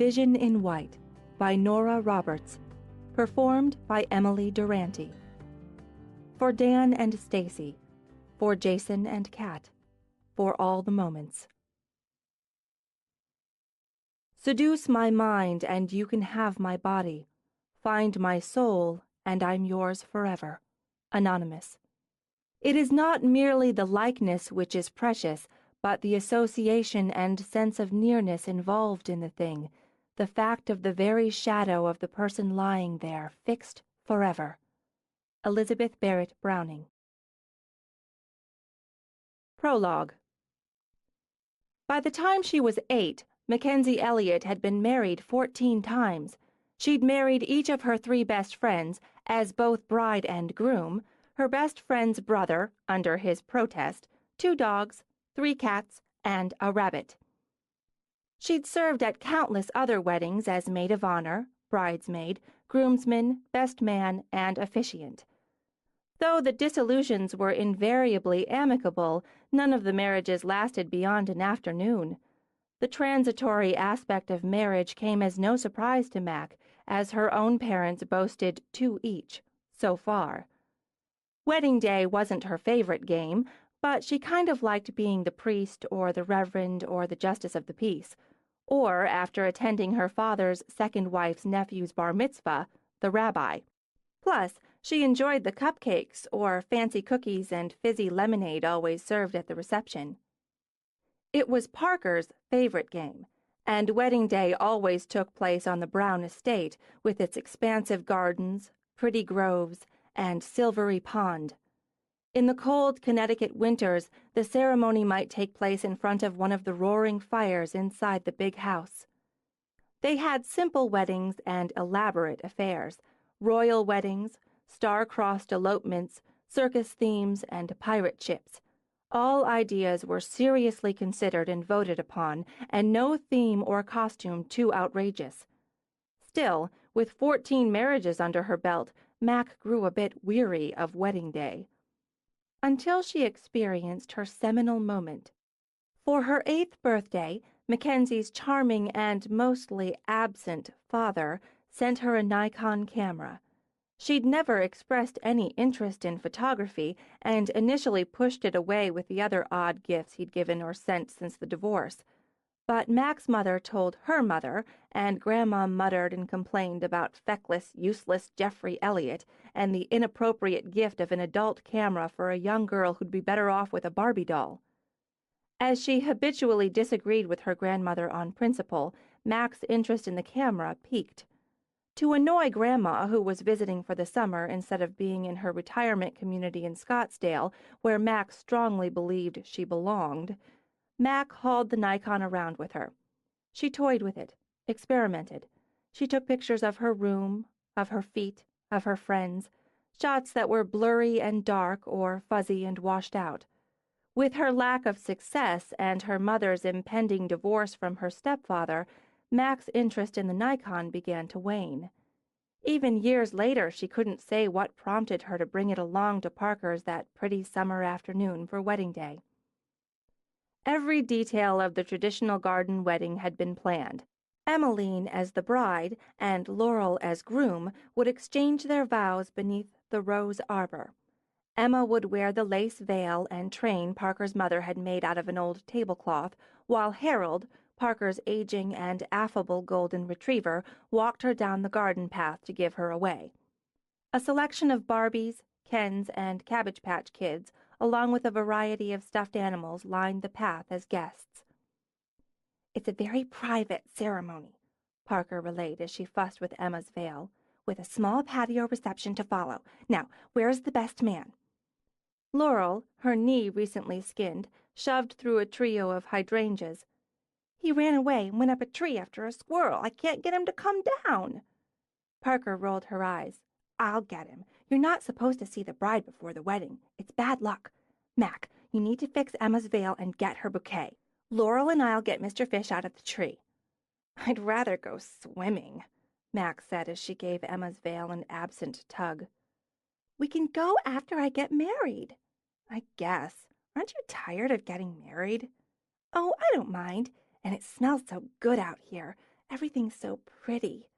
Vision in White by Nora Roberts, performed by Emily Durante. For Dan and Stacy, for Jason and Kat, for all the moments. Seduce my mind and you can have my body. Find my soul and I'm yours forever. Anonymous. It is not merely the likeness which is precious, but the association and sense of nearness involved in the thing, the fact of the very shadow of the person lying there, fixed forever. Elizabeth Barrett Browning. Prologue. By the time she was 8, Mackensie Elliot had been married 14 times. She'd married each of her 3 best friends, as both bride and groom, her best friend's brother, under his protest, 2 dogs, 3 cats, and a rabbit. She'd served at countless other weddings as maid of honor, bridesmaid, groomsman, best man, and officiant. Though the dissolutions were invariably amicable, none of the marriages lasted beyond an afternoon. The transitory aspect of marriage came as no surprise to Mac, as her own parents boasted 2 each, so far. Wedding day wasn't her favorite game, but she kind of liked being the priest or the reverend or the justice of the peace, or, after attending her father's second wife's nephew's bar mitzvah, the rabbi. Plus, she enjoyed the cupcakes or fancy cookies and fizzy lemonade always served at the reception. It was Parker's favorite game, and wedding day always took place on the Brown estate with its expansive gardens, pretty groves, and silvery pond. In the cold Connecticut winters, the ceremony might take place in front of one of the roaring fires inside the big house. They had simple weddings and elaborate affairs, royal weddings, star-crossed elopements, circus themes, and pirate ships. All ideas were seriously considered and voted upon, and no theme or costume too outrageous. Still, with 14 marriages under her belt, Mac grew a bit weary of wedding day. Until she experienced her seminal moment. For her 8th birthday, Mackenzie's charming and mostly absent father sent her a Nikon camera. She'd never expressed any interest in photography and initially pushed it away with the other odd gifts he'd given or sent since the divorce. But Mac's mother told her mother, and Grandma muttered and complained about feckless, useless Jeffrey Elliot and the inappropriate gift of an adult camera for a young girl who'd be better off with a Barbie doll. As she habitually disagreed with her grandmother on principle, Mac's interest in the camera piqued. To annoy Grandma, who was visiting for the summer instead of being in her retirement community in Scottsdale, where Mac strongly believed she belonged, Mac hauled the Nikon around with her. She toyed with it, experimented. She took pictures of her room, of her feet, of her friends, shots that were blurry and dark or fuzzy and washed out. With her lack of success and her mother's impending divorce from her stepfather, Mac's interest in the Nikon began to wane. Even years later, she couldn't say what prompted her to bring it along to Parker's that pretty summer afternoon for wedding day. Every detail of the traditional garden wedding had been planned. Emmeline as the bride and Laurel as groom would exchange their vows beneath the rose arbor. Emma would wear the lace veil and train Parker's mother had made out of an old tablecloth, while Harold, Parker's aging and affable golden retriever, walked her down the garden path to give her away. A selection of Barbies, Kens, and Cabbage Patch Kids, along with a variety of stuffed animals, lined the path as guests. "It's a very private ceremony," Parker relayed as she fussed with Emma's veil, "with a small patio reception to follow. Now, where's the best man?" Laurel, her knee recently skinned, shoved through a trio of hydrangeas. "He ran away and went up a tree after a squirrel. I can't get him to come down." Parker rolled her eyes. "I'll get him. You're not supposed to see the bride before the wedding. It's bad luck. Mac, you need to fix Emma's veil and get her bouquet. Laurel and I'll get Mr. Fish out of the tree." "I'd rather go swimming," Mac said as she gave Emma's veil an absent tug. "We can go after I get married." "I guess. Aren't you tired of getting married?" "Oh, I don't mind. And it smells so good out here. Everything's so pretty."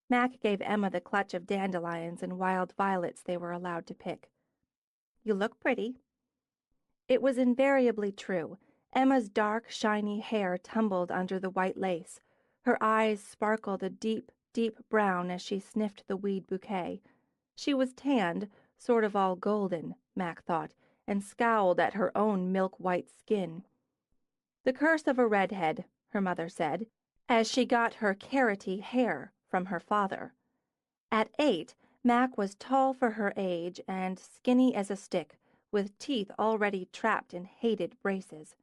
Mac gave Emma the clutch of dandelions and wild violets they were allowed to pick. "You look pretty." It was invariably true. Emma's dark, shiny hair tumbled under the white lace. Her eyes sparkled a deep, deep brown as she sniffed the weed bouquet. She was tanned, sort of all golden, Mac thought, and scowled at her own milk-white skin. "The curse of a redhead," her mother said, as she got her carroty hair from her father. At 8, Mac was tall for her age and skinny as a stick, with teeth already trapped in hated braces.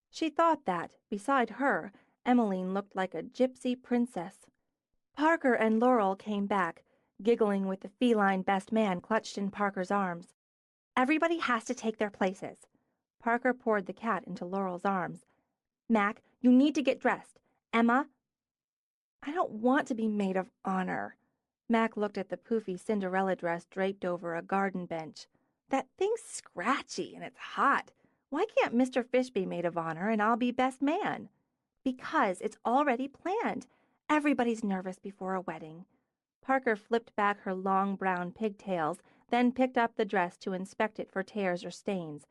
She thought that, beside her, Emmeline looked like a gypsy princess. Parker and Laurel came back, giggling with the feline best man clutched in Parker's arms. "Everybody has to take their places." Parker poured the cat into Laurel's arms. "Mac, you need to get dressed. Emma—" "I don't want to be maid of honor." Mac looked at the poofy Cinderella dress draped over a garden bench. "That thing's scratchy and it's hot. Why can't Mr. Fish be maid of honor and I'll be best man?" "Because it's already planned. Everybody's nervous before a wedding." Parker flipped back her long brown pigtails, then picked up the dress to inspect it for tears or stains.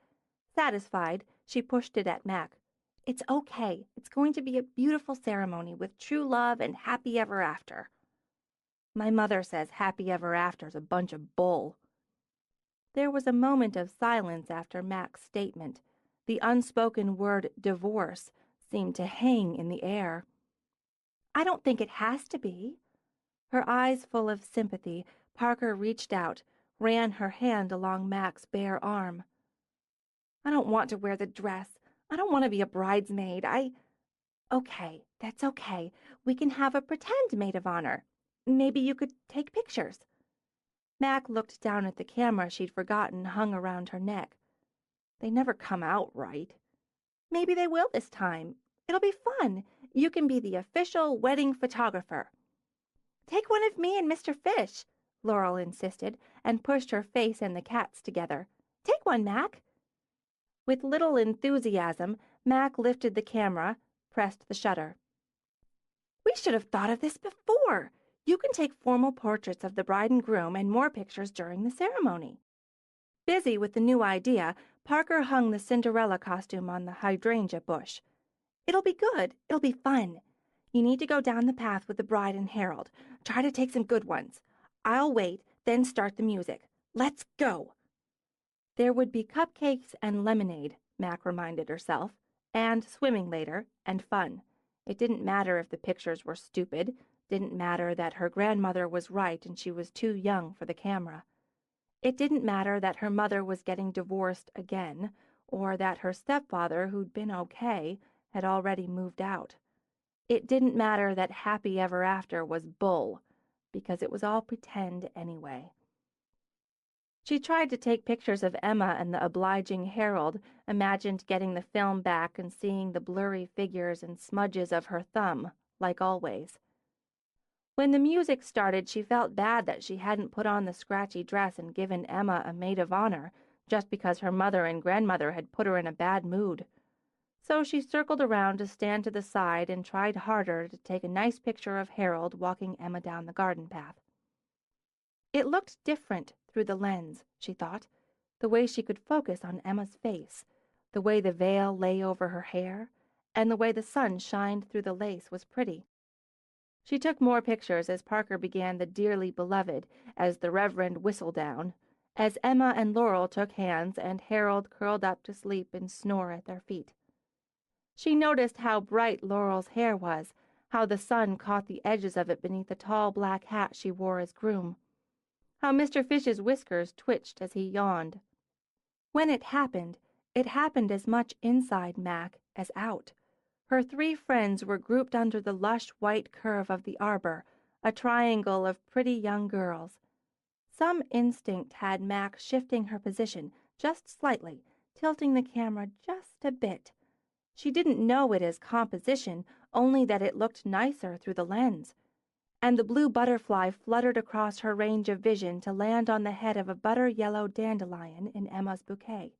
Satisfied, she pushed it at Mac. "It's okay. It's going to be a beautiful ceremony with true love and happy ever after." "My mother says happy ever after's a bunch of bull." There was a moment of silence after Mac's statement. The unspoken word divorce seemed to hang in the air. "I don't think it has to be." Her eyes full of sympathy, Parker reached out, ran her hand along Mac's bare arm. "I don't want to wear the dress. I don't want to be a bridesmaid. Okay, that's okay. We can have a pretend maid of honor. Maybe you could take pictures." Mac looked down at the camera she'd forgotten hung around her neck. "They never come out right." "Maybe they will this time. It'll be fun. You can be the official wedding photographer." "Take one of me and Mr. Fish," Laurel insisted, and pushed her face and the cat's together. "Take one, Mac." With little enthusiasm, Mac lifted the camera, pressed the shutter. "We should have thought of this before. You can take formal portraits of the bride and groom and more pictures during the ceremony." Busy with the new idea, Parker hung the Cinderella costume on the hydrangea bush. "It'll be good. It'll be fun. You need to go down the path with the bride and herald. Try to take some good ones. I'll wait, then start the music. Let's go." There would be cupcakes and lemonade, Mac reminded herself, and swimming later, and fun. It didn't matter if the pictures were stupid, didn't matter that her grandmother was right and she was too young for the camera. It didn't matter that her mother was getting divorced again, or that her stepfather, who'd been okay, had already moved out. It didn't matter that happy ever after was bull, because it was all pretend anyway. She tried to take pictures of Emma and the obliging Harold, imagined getting the film back and seeing the blurry figures and smudges of her thumb, like always. When the music started, she felt bad that she hadn't put on the scratchy dress and given Emma a maid of honor, just because her mother and grandmother had put her in a bad mood. So she circled around to stand to the side and tried harder to take a nice picture of Harold walking Emma down the garden path. It looked different through the lens, she thought, the way she could focus on Emma's face, the way the veil lay over her hair, and the way the sun shined through the lace was pretty. She took more pictures as Parker began the Dearly Beloved, as the Reverend Whistledown, as Emma and Laurel took hands and Harold curled up to sleep and snore at their feet. She noticed how bright Laurel's hair was, how the sun caught the edges of it beneath the tall black hat she wore as groom, how Mr. Fish's whiskers twitched as he yawned. When it happened as much inside Mac as out. Her three friends were grouped under the lush white curve of the arbor, a triangle of pretty young girls. Some instinct had Mac shifting her position just slightly, tilting the camera just a bit. She didn't know it as composition, only that it looked nicer through the lens. And the blue butterfly fluttered across her range of vision to land on the head of a butter-yellow dandelion in Emma's bouquet.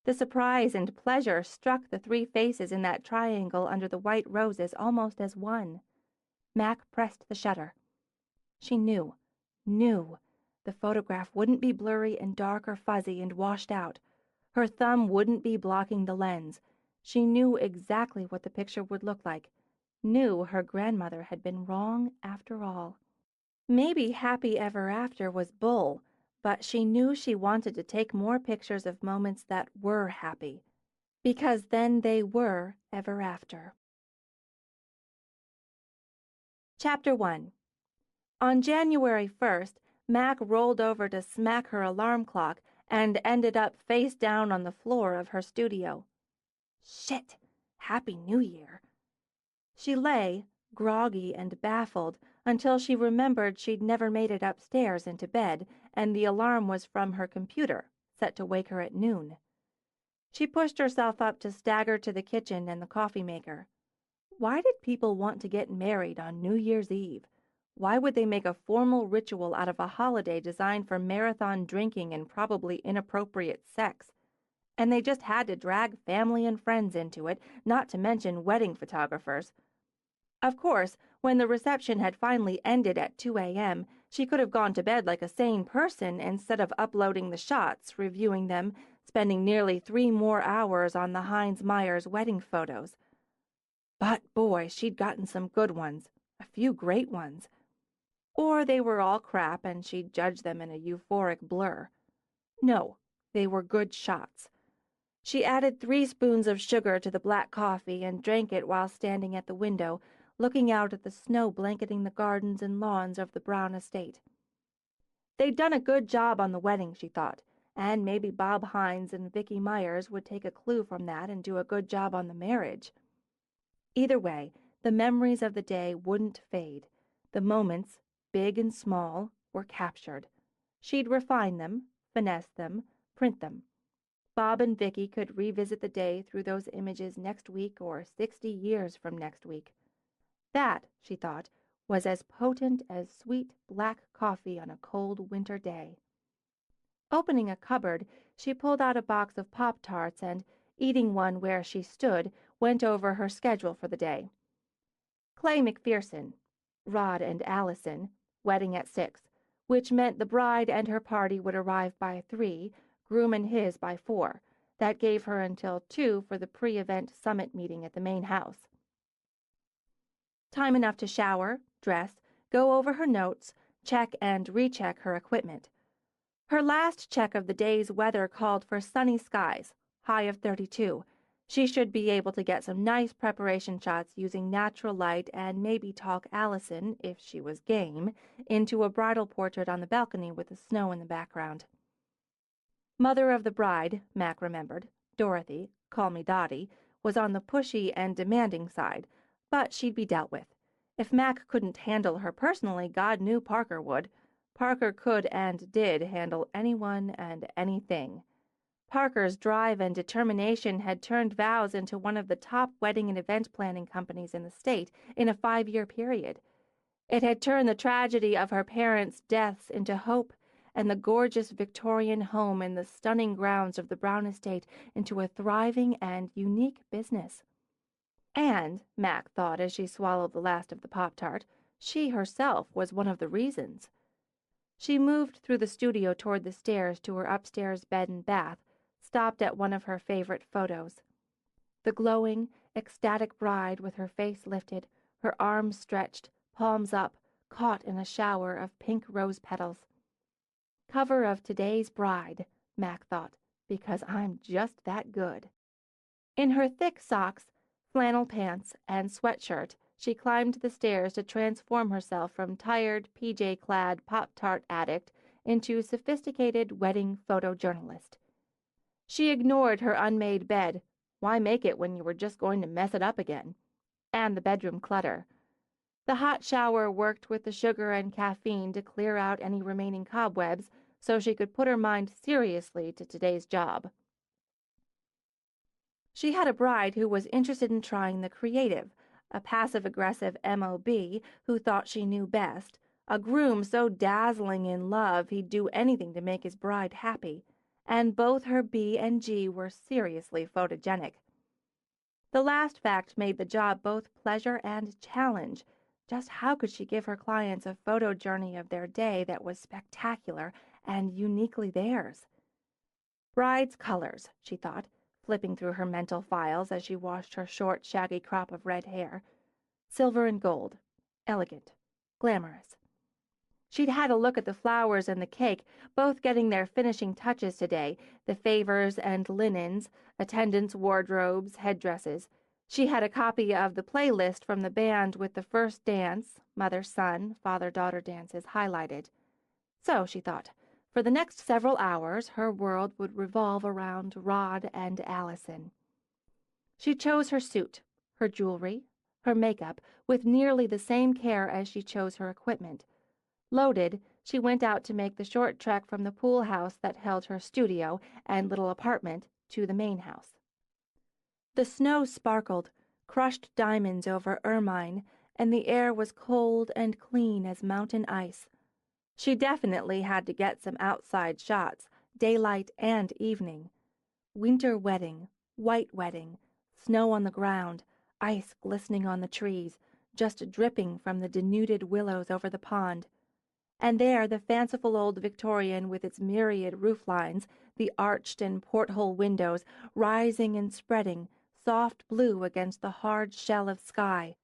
The surprise and pleasure struck the three faces in that triangle under the white roses almost as one. Mac pressed the shutter. She knew the photograph wouldn't be blurry and dark or fuzzy and washed out. Her thumb wouldn't be blocking the lens. She knew exactly what the picture would look like. Knew her grandmother had been wrong after all. Maybe happy ever after was bull, but she knew she wanted to take more pictures of moments that were happy, because then they were ever after. Chapter 1. On January 1st, Mac rolled over to smack her alarm clock and ended up face down on the floor of her studio. Shit! Happy New Year! She lay, groggy and baffled, until she remembered she'd never made it upstairs into bed, and the alarm was from her computer, set to wake her at noon. She pushed herself up to stagger to the kitchen and the coffee maker. Why did people want to get married on New Year's Eve? Why would they make a formal ritual out of a holiday designed for marathon drinking and probably inappropriate sex? And they just had to drag family and friends into it, not to mention wedding photographers. Of course, when the reception had finally ended at 2 a.m., she could have gone to bed like a sane person instead of uploading the shots, reviewing them, spending nearly 3 more hours on the Hines-Myers wedding photos. But, boy, she'd gotten some good ones, a few great ones. Or they were all crap and she'd judged them in a euphoric blur. No, they were good shots. She added 3 spoons of sugar to the black coffee and drank it while standing at the window, looking out at the snow blanketing the gardens and lawns of the Brown estate. They'd done a good job on the wedding, she thought, and maybe Bob Hines and Vicki Myers would take a clue from that and do a good job on the marriage. Either way, the memories of the day wouldn't fade. The moments, big and small, were captured. She'd refine them, finesse them, print them. Bob and Vicki could revisit the day through those images next week or 60 years from next week. That, she thought, was as potent as sweet black coffee on a cold winter day. Opening a cupboard, she pulled out a box of Pop-Tarts and, eating one where she stood, went over her schedule for the day. Clay McPherson, Rod and Allison, wedding at 6, which meant the bride and her party would arrive by 3, groom and his by 4. That gave her until 2 for the pre-event summit meeting at the main house. Time enough to shower, dress, go over her notes, check and recheck her equipment. Her last check of the day's weather called for sunny skies, high of 32. She should be able to get some nice preparation shots using natural light and maybe talk Allison, if she was game, into a bridal portrait on the balcony with the snow in the background. Mother of the bride, Mac remembered, Dorothy, call me Dottie, was on the pushy and demanding side, but she'd be dealt with. If Mac couldn't handle her personally, God knew Parker would. Parker could and did handle anyone and anything. Parker's drive and determination had turned Vows into one of the top wedding and event planning companies in the state in a 5-year period. It had turned the tragedy of her parents' deaths into hope, and the gorgeous Victorian home in the stunning grounds of the Brown estate into a thriving and unique business. And, Mac thought as she swallowed the last of the Pop-Tart, she herself was one of the reasons. She moved through the studio toward the stairs to her upstairs bed and bath, stopped at one of her favorite photos. The glowing, ecstatic bride with her face lifted, her arms stretched, palms up, caught in a shower of pink rose petals. Cover of today's Bride, Mac thought, because I'm just that good. In her thick socks, flannel pants, and sweatshirt, she climbed the stairs to transform herself from tired, PJ-clad Pop-Tart addict into sophisticated wedding photojournalist. She ignored her unmade bed. Why make it when you were just going to mess it up again? And the bedroom clutter. The hot shower worked with the sugar and caffeine to clear out any remaining cobwebs so she could put her mind seriously to today's job. She had a bride who was interested in trying the creative, a passive-aggressive MOB who thought she knew best, a groom so dazzling in love he'd do anything to make his bride happy, and both her B and G were seriously photogenic. The last fact made the job both pleasure and challenge. Just how could she give her clients a photo journey of their day that was spectacular and uniquely theirs? Bride's colors, she thought, flipping through her mental files as she washed her short, shaggy crop of red hair. Silver and gold. Elegant. Glamorous. She'd had a look at the flowers and the cake, both getting their finishing touches today, the favors and linens, attendants' wardrobes, headdresses. She had a copy of the playlist from the band with the first dance, mother-son, father-daughter dances highlighted. So, she thought, for the next several hours her world would revolve around Rod and Allison. She chose her suit, her jewelry, her makeup, with nearly the same care as she chose her equipment. Loaded, she went out to make the short trek from the pool house that held her studio and little apartment to the main house. The snow sparkled, crushed diamonds over ermine, and the air was cold and clean as mountain ice. She definitely had to get some outside shots, daylight and evening. Winter wedding, white wedding, snow on the ground, ice glistening on the trees, just dripping from the denuded willows over the pond. And there the fanciful old Victorian with its myriad roof lines, the arched and porthole windows, rising and spreading, soft blue against the hard shell of sky.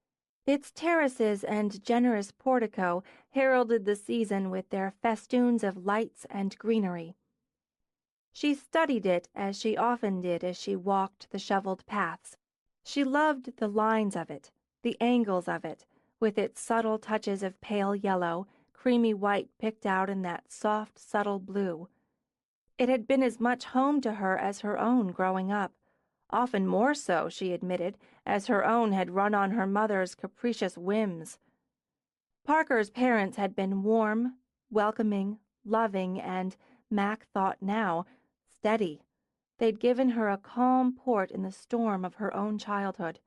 Its terraces and generous portico heralded the season with their festoons of lights and greenery. She studied it as she often did as she walked the shoveled paths. She loved the lines of it, the angles of it, with its subtle touches of pale yellow, creamy white picked out in that soft, subtle blue. It had been as much home to her as her own growing up, often more so, she admitted, as her own had run on her mother's capricious whims. Parker's parents had been warm, welcoming, loving, and, Mac thought now, steady. They'd given her a calm port in the storm of her own childhood.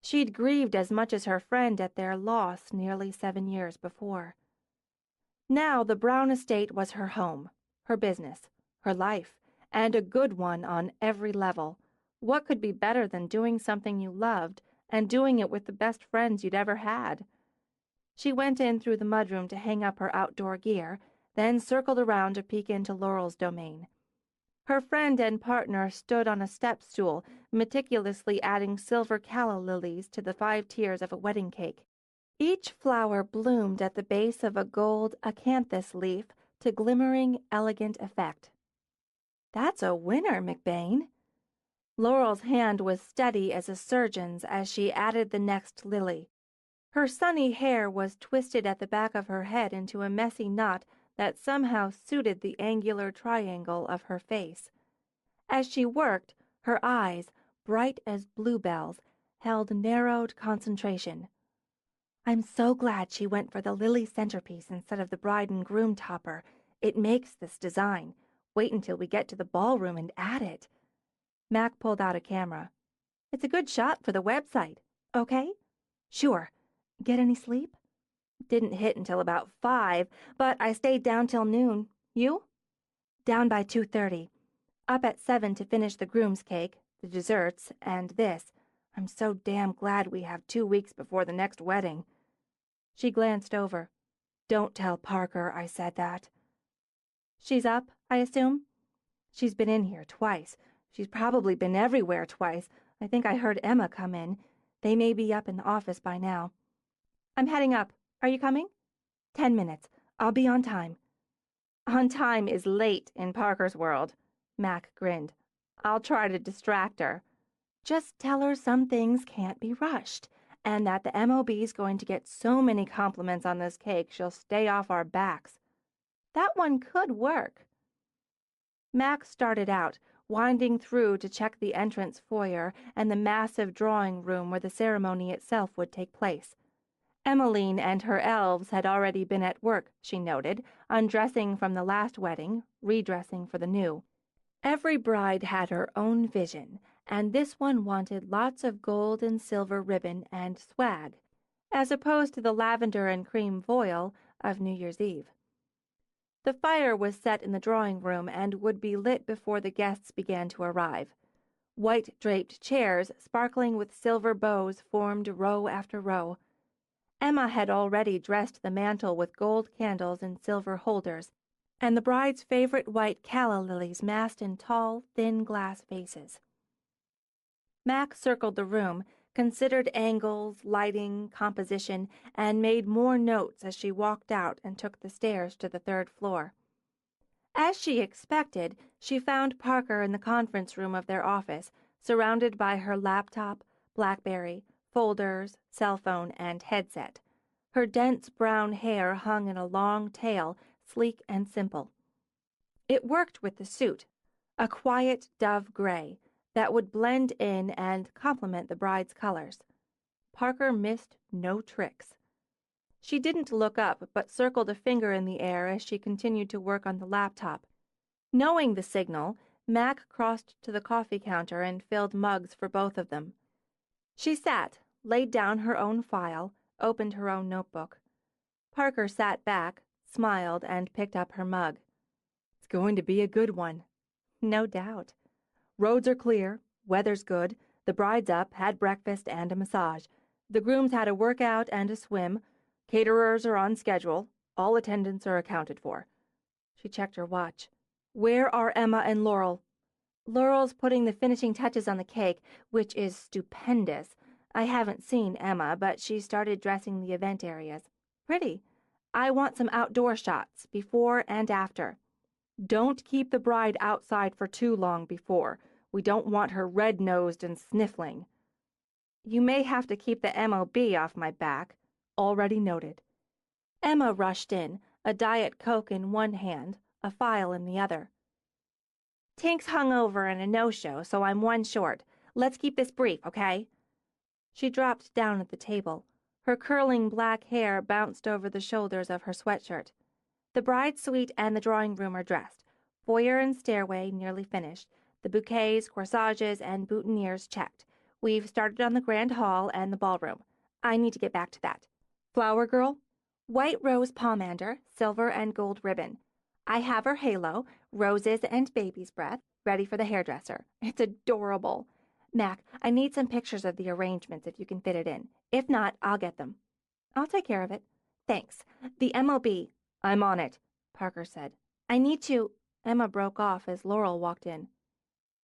She'd grieved as much as her friend at their loss nearly 7 years before. Now the Brown estate was her home, her business, her life, and a good one on every level. What could be better than doing something you loved and doing it with the best friends you'd ever had? She went in through the mudroom to hang up her outdoor gear, then circled around to peek into Laurel's domain. Her friend and partner stood on a step stool, meticulously adding silver calla lilies to the 5 tiers of a wedding cake. Each flower bloomed at the base of a gold acanthus leaf to glimmering, elegant effect. "That's a winner, McBain." Laurel's hand was steady as a surgeon's as she added the next lily. Her sunny hair was twisted at the back of her head into a messy knot that somehow suited the angular triangle of her face. As she worked, her eyes, bright as bluebells, held narrowed concentration. "I'm so glad she went for the lily centerpiece instead of the bride and groom topper. It makes this design. Wait until we get to the ballroom and add it." Mac pulled out a camera. "It's a good shot for the website. Okay?" "Sure. Get any sleep?" "Didn't hit until about 5, but I stayed down till noon. You?" "Down by 2:30. Up at 7 to finish the groom's cake, the desserts, and this. I'm so damn glad we have 2 weeks before the next wedding." She glanced over. "Don't tell Parker I said that." "She's up, I assume?" "She's been in here twice. She's probably been everywhere twice. I think I heard Emma come in. They may be up in the office by now." "I'm heading up. Are you coming?" 10 minutes. I'll be on time." "On time is late in Parker's world." Mac grinned. "I'll try to distract her." "Just tell her some things can't be rushed, and that the MOB's going to get so many compliments on this cake she'll stay off our backs." "That one could work." Mac started out, winding through to check the entrance foyer and the massive drawing room where the ceremony itself would take place. Emmeline and her elves had already been at work, she noted, undressing from the last wedding, redressing for the new. Every bride had her own vision, and this one wanted lots of gold and silver ribbon and swag, as opposed to the lavender and cream voile of New Year's Eve. The fire was set in the drawing room and would be lit before the guests began to arrive. White-draped chairs, sparkling with silver bows, formed row after row. Emma had already dressed the mantel with gold candles in silver holders, and the bride's favorite white calla lilies massed in tall, thin glass vases. Mac circled the room, considered angles, lighting, composition, and made more notes as she walked out and took the stairs to the third floor. As she expected, she found Parker in the conference room of their office, surrounded by her laptop, BlackBerry, folders, cell phone, and headset. Her dense brown hair hung in a long tail, sleek and simple. It worked with the suit, a quiet dove gray that would blend in and complement the bride's colors. Parker missed no tricks. She didn't look up, but circled a finger in the air as she continued to work on the laptop. Knowing the signal, Mac crossed to the coffee counter and filled mugs for both of them. She sat, laid down her own file, opened her own notebook. Parker sat back, smiled, and picked up her mug. "It's going to be a good one." "No doubt." "Roads are clear, weather's good, the bride's up, had breakfast and a massage. The groom's had a workout and a swim. Caterers are on schedule. All attendants are accounted for." She checked her watch. "Where are Emma and Laurel?" "Laurel's putting the finishing touches on the cake, which is stupendous. I haven't seen Emma, but she started dressing the event areas. Pretty. I want some outdoor shots, before and after." "Don't keep the bride outside for too long before. We don't want her red-nosed and sniffling." "You may have to keep the MOB off my back." "Already noted." Emma rushed in, a Diet Coke in one hand, a file in the other. "Tink's hungover and a no-show, so I'm one short. Let's keep this brief, okay?" She dropped down at the table. Her curling black hair bounced over the shoulders of her sweatshirt. "The bride's suite and the drawing room are dressed. Foyer and stairway nearly finished. The bouquets, corsages, and boutonnieres checked. We've started on the grand hall and the ballroom. I need to get back to that. Flower girl? White rose pomander, silver and gold ribbon. I have her halo, roses and baby's breath, ready for the hairdresser. It's adorable. Mac, I need some pictures of the arrangements if you can fit it in. If not, I'll get them." "I'll take care of it." "Thanks. The MOB. "I'm on it," Parker said. "I need to—" Emma broke off as Laurel walked in.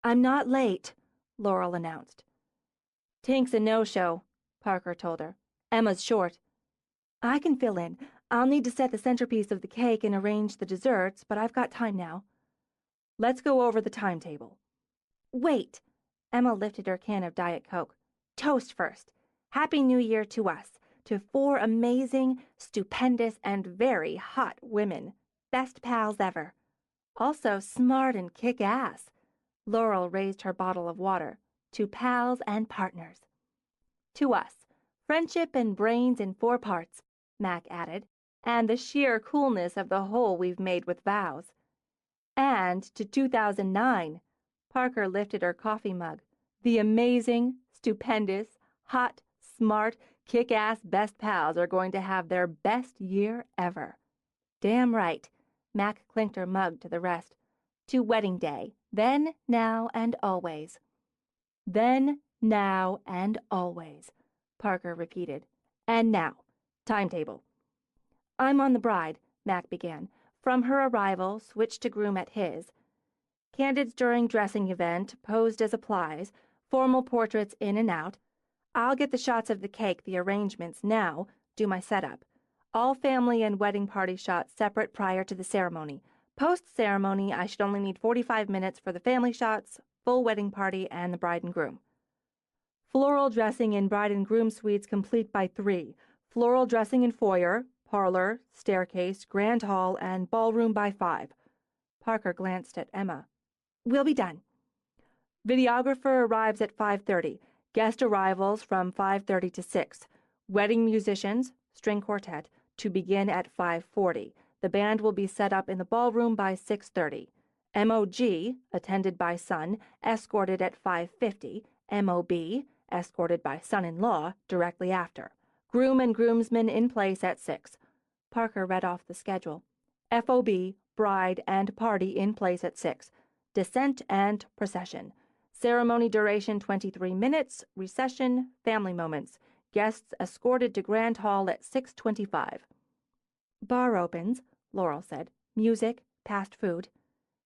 "I'm not late," Laurel announced. "Tink's a no-show," Parker told her. "Emma's short." "I can fill in. I'll need to set the centerpiece of the cake and arrange the desserts, but I've got time now." "Let's go over the timetable." "Wait." Emma lifted her can of Diet Coke. "Toast first. Happy New Year to us, to 4 amazing, stupendous, and very hot women. Best pals ever. Also smart and kick-ass." Laurel raised her bottle of water. "To pals and partners." "To us. Friendship and brains in 4 parts," Mac added, "and the sheer coolness of the hole we've made with vows." "And to 2009. Parker lifted her coffee mug. "The amazing, stupendous, hot, smart, kick-ass best pals are going to have their best year ever." "Damn right." Mac clinked her mug to the rest. "To wedding day. Then, now, and always." "Then, now, and always," Parker repeated. "And now, timetable." "I'm on the bride," Mac began. "From her arrival, switched to groom at his. Candids during dressing event, posed as applies, formal portraits in and out. I'll get the shots of the cake, the arrangements now, do my setup. All family and wedding party shots separate prior to the ceremony. Post-ceremony, I should only need 45 minutes for the family shots, full wedding party, and the bride and groom. Floral dressing in bride and groom suites complete by 3. Floral dressing in foyer, parlor, staircase, grand hall, and ballroom by 5. Parker glanced at Emma. "We'll be done." "Videographer arrives at 5:30. Guest arrivals from 5:30 to 6. Wedding musicians, string quartet, to begin at 5:40. The band will be set up in the ballroom by 6:30. MOG, attended by son, escorted at 5:50. MOB, escorted by son-in-law, directly after. Groom and groomsmen in place at 6. Parker read off the schedule. FOB, bride, and party in place at 6. Descent and procession. Ceremony duration 23 minutes. Recession, family moments. Guests escorted to Grand Hall at 6:25. Bar opens, Laurel said. Music, past food.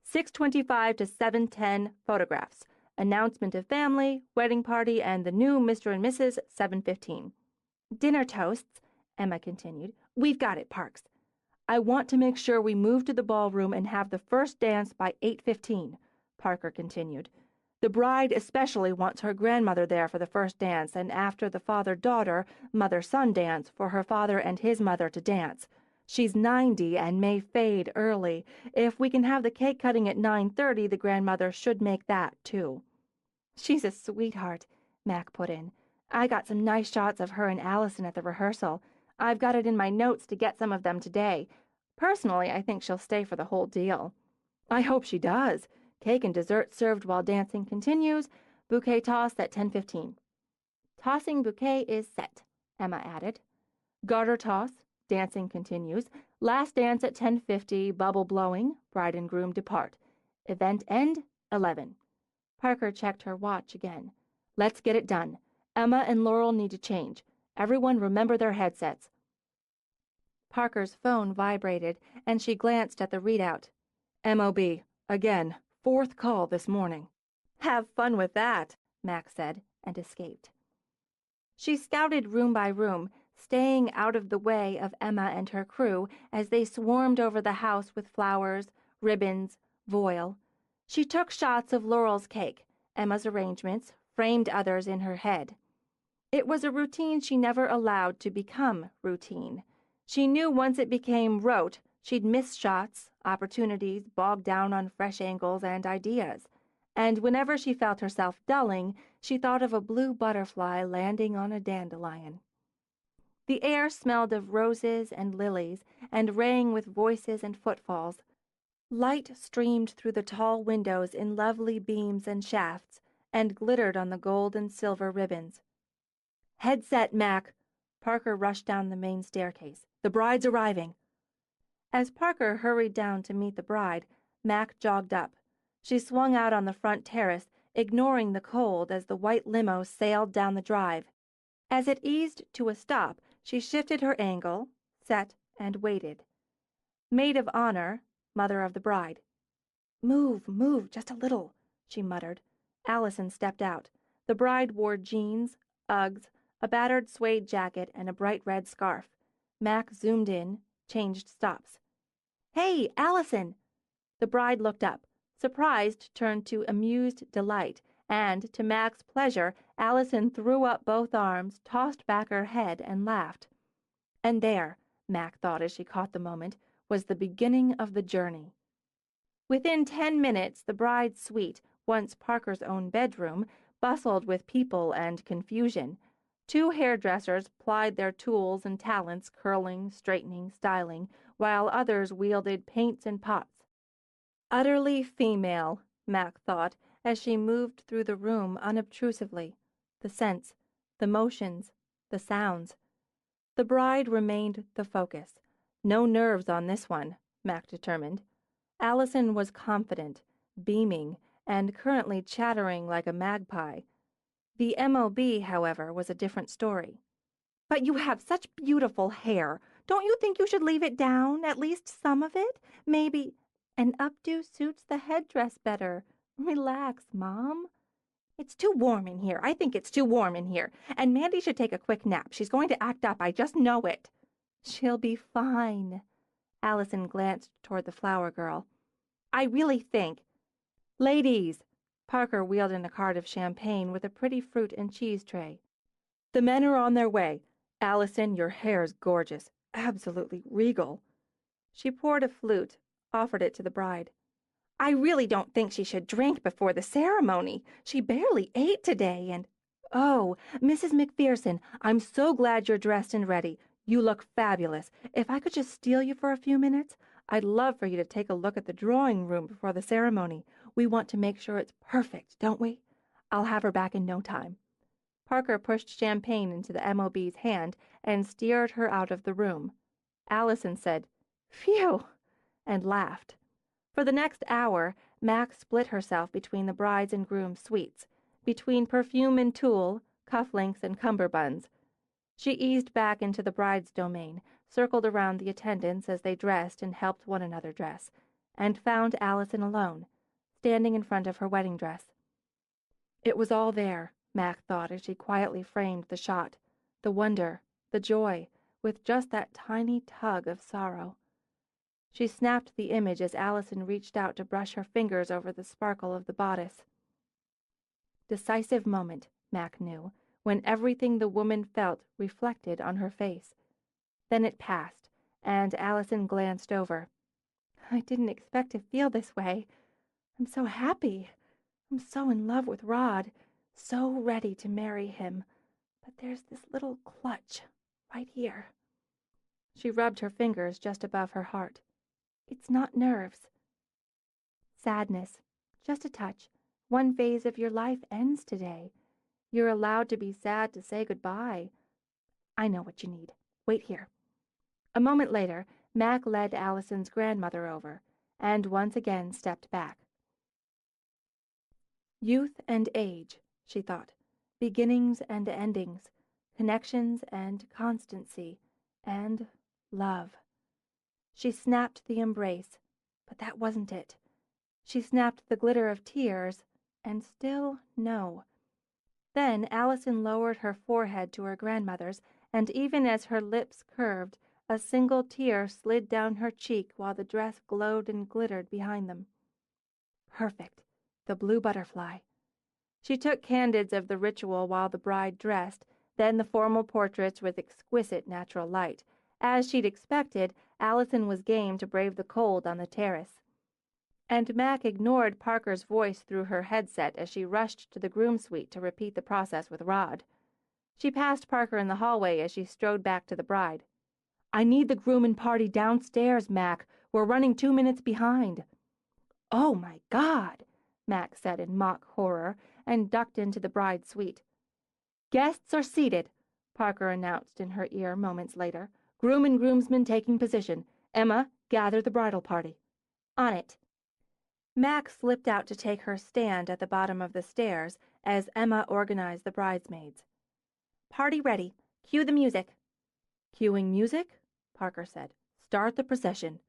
6:25 to 7:10, photographs. Announcement of family, wedding party, and the new Mr. and Mrs. 7:15. Dinner toasts, Emma continued. We've got it, Parks. I want to make sure we move to the ballroom and have the first dance by 8:15, Parker continued. The bride especially wants her grandmother there for the first dance, and after the father-daughter, mother-son dance for her father and his mother to dance. She's 90 and may fade early. If we can have the cake cutting at 9:30, the grandmother should make that, too. She's a sweetheart, Mac put in. I got some nice shots of her and Allison at the rehearsal. I've got it in my notes to get some of them today. Personally, I think she'll stay for the whole deal. I hope she does. Cake and dessert served while dancing continues. Bouquet tossed at 10:15. Tossing bouquet is set, Emma added. Garter toss. Dancing continues. Last dance at 10:50, bubble blowing. Bride and groom depart. Event end, 11. Parker checked her watch again. Let's get it done. Emma and Laurel need to change. Everyone remember their headsets. Parker's phone vibrated, and she glanced at the readout. MOB, again, 4th call this morning. Have fun with that, Mac said, and escaped. She scouted room by room, staying out of the way of Emma and her crew as they swarmed over the house with flowers, ribbons, voile. She took shots of Laurel's cake, Emma's arrangements, framed others in her head. It was a routine she never allowed to become routine. She knew once it became rote, she'd miss shots, opportunities, bogged down on fresh angles and ideas. And whenever she felt herself dulling, she thought of a blue butterfly landing on a dandelion. The air smelled of roses and lilies and rang with voices and footfalls. Light streamed through the tall windows in lovely beams and shafts and glittered on the gold and silver ribbons. Headset, Mac! Parker rushed down the main staircase. The bride's arriving. As Parker hurried down to meet the bride, Mac jogged up. She swung out on the front terrace, ignoring the cold as the white limo sailed down the drive. As it eased to a stop, she shifted her angle, set, and waited. Maid of honor, mother of the bride. Move, just a little, she muttered. Allison stepped out. The bride wore jeans, Uggs, a battered suede jacket, and a bright red scarf. Mac zoomed in, changed stops. Hey, Allison! The bride looked up. Surprised turned to amused delight, and, to Mac's pleasure, Allison threw up both arms, tossed back her head, and laughed. And there, Mac thought as she caught the moment, was the beginning of the journey. Within 10 minutes, the bride's suite, once Parker's own bedroom, bustled with people and confusion. 2 hairdressers plied their tools and talents, curling, straightening, styling, while others wielded paints and pots. Utterly female, Mac thought, as she moved through the room unobtrusively. The scents, the motions, the sounds. The bride remained the focus. No nerves on this one, Mac determined. Allison was confident, beaming, and currently chattering like a magpie. The MOB, however, was a different story. But you have such beautiful hair. Don't you think you should leave it down, at least some of it? Maybe an updo suits the headdress better. Relax, Mom. It's too warm in here. I think it's too warm in here. And Mandy should take a quick nap. She's going to act up. I just know it. She'll be fine. Allison glanced toward the flower girl. I really think. Ladies! Parker wheeled in a cart of champagne with a pretty fruit and cheese tray. The men are on their way. Allison, your hair's gorgeous. Absolutely regal. She poured a flute, offered it to the bride. I really don't think she should drink before the ceremony. She barely ate today, and... Oh, Mrs. McPherson, I'm so glad you're dressed and ready. You look fabulous. If I could just steal you for a few minutes, I'd love for you to take a look at the drawing room before the ceremony. We want to make sure it's perfect, don't we? I'll have her back in no time. Parker pushed champagne into the MOB's hand and steered her out of the room. Allison said, Phew! and laughed. For the next hour, Mac split herself between the bride's and groom's suites, between perfume and tulle, cufflinks and cummerbunds. She eased back into the bride's domain, circled around the attendants as they dressed and helped one another dress, and found Allison alone, standing in front of her wedding dress. It was all there, Mac thought as she quietly framed the shot, the wonder, the joy, with just that tiny tug of sorrow. She snapped the image as Allison reached out to brush her fingers over the sparkle of the bodice. Decisive moment, Mac knew, when everything the woman felt reflected on her face. Then it passed, and Allison glanced over. I didn't expect to feel this way. I'm so happy. I'm so in love with Rod, so ready to marry him. But there's this little clutch right here. She rubbed her fingers just above her heart. It's not nerves. Sadness. Just a touch. One phase of your life ends today. You're allowed to be sad to say goodbye. I know what you need. Wait here. A moment later, Mac led Allison's grandmother over, and once again stepped back. Youth and age, she thought. Beginnings and endings. Connections and constancy. And love. She snapped the embrace, but that wasn't it. She snapped the glitter of tears, and still no. Then Allison lowered her forehead to her grandmother's, and even as her lips curved, a single tear slid down her cheek while the dress glowed and glittered behind them. Perfect. The blue butterfly. She took candids of the ritual while the bride dressed, then the formal portraits with exquisite natural light. As she'd expected, Allison was game to brave the cold on the terrace. And Mac ignored Parker's voice through her headset as she rushed to the groom suite to repeat the process with Rod. She passed Parker in the hallway as she strode back to the bride. I need the groom and party downstairs, Mac. We're running 2 minutes behind. Oh, my God, Mac said in mock horror, and ducked into the bride's suite. Guests are seated, Parker announced in her ear moments later. Groom and groomsmen taking position. Emma, gather the bridal party. On it. Mac slipped out to take her stand at the bottom of the stairs as Emma organized the bridesmaids. Party ready. Cue the music. Cueing music? Parker said. Start the procession.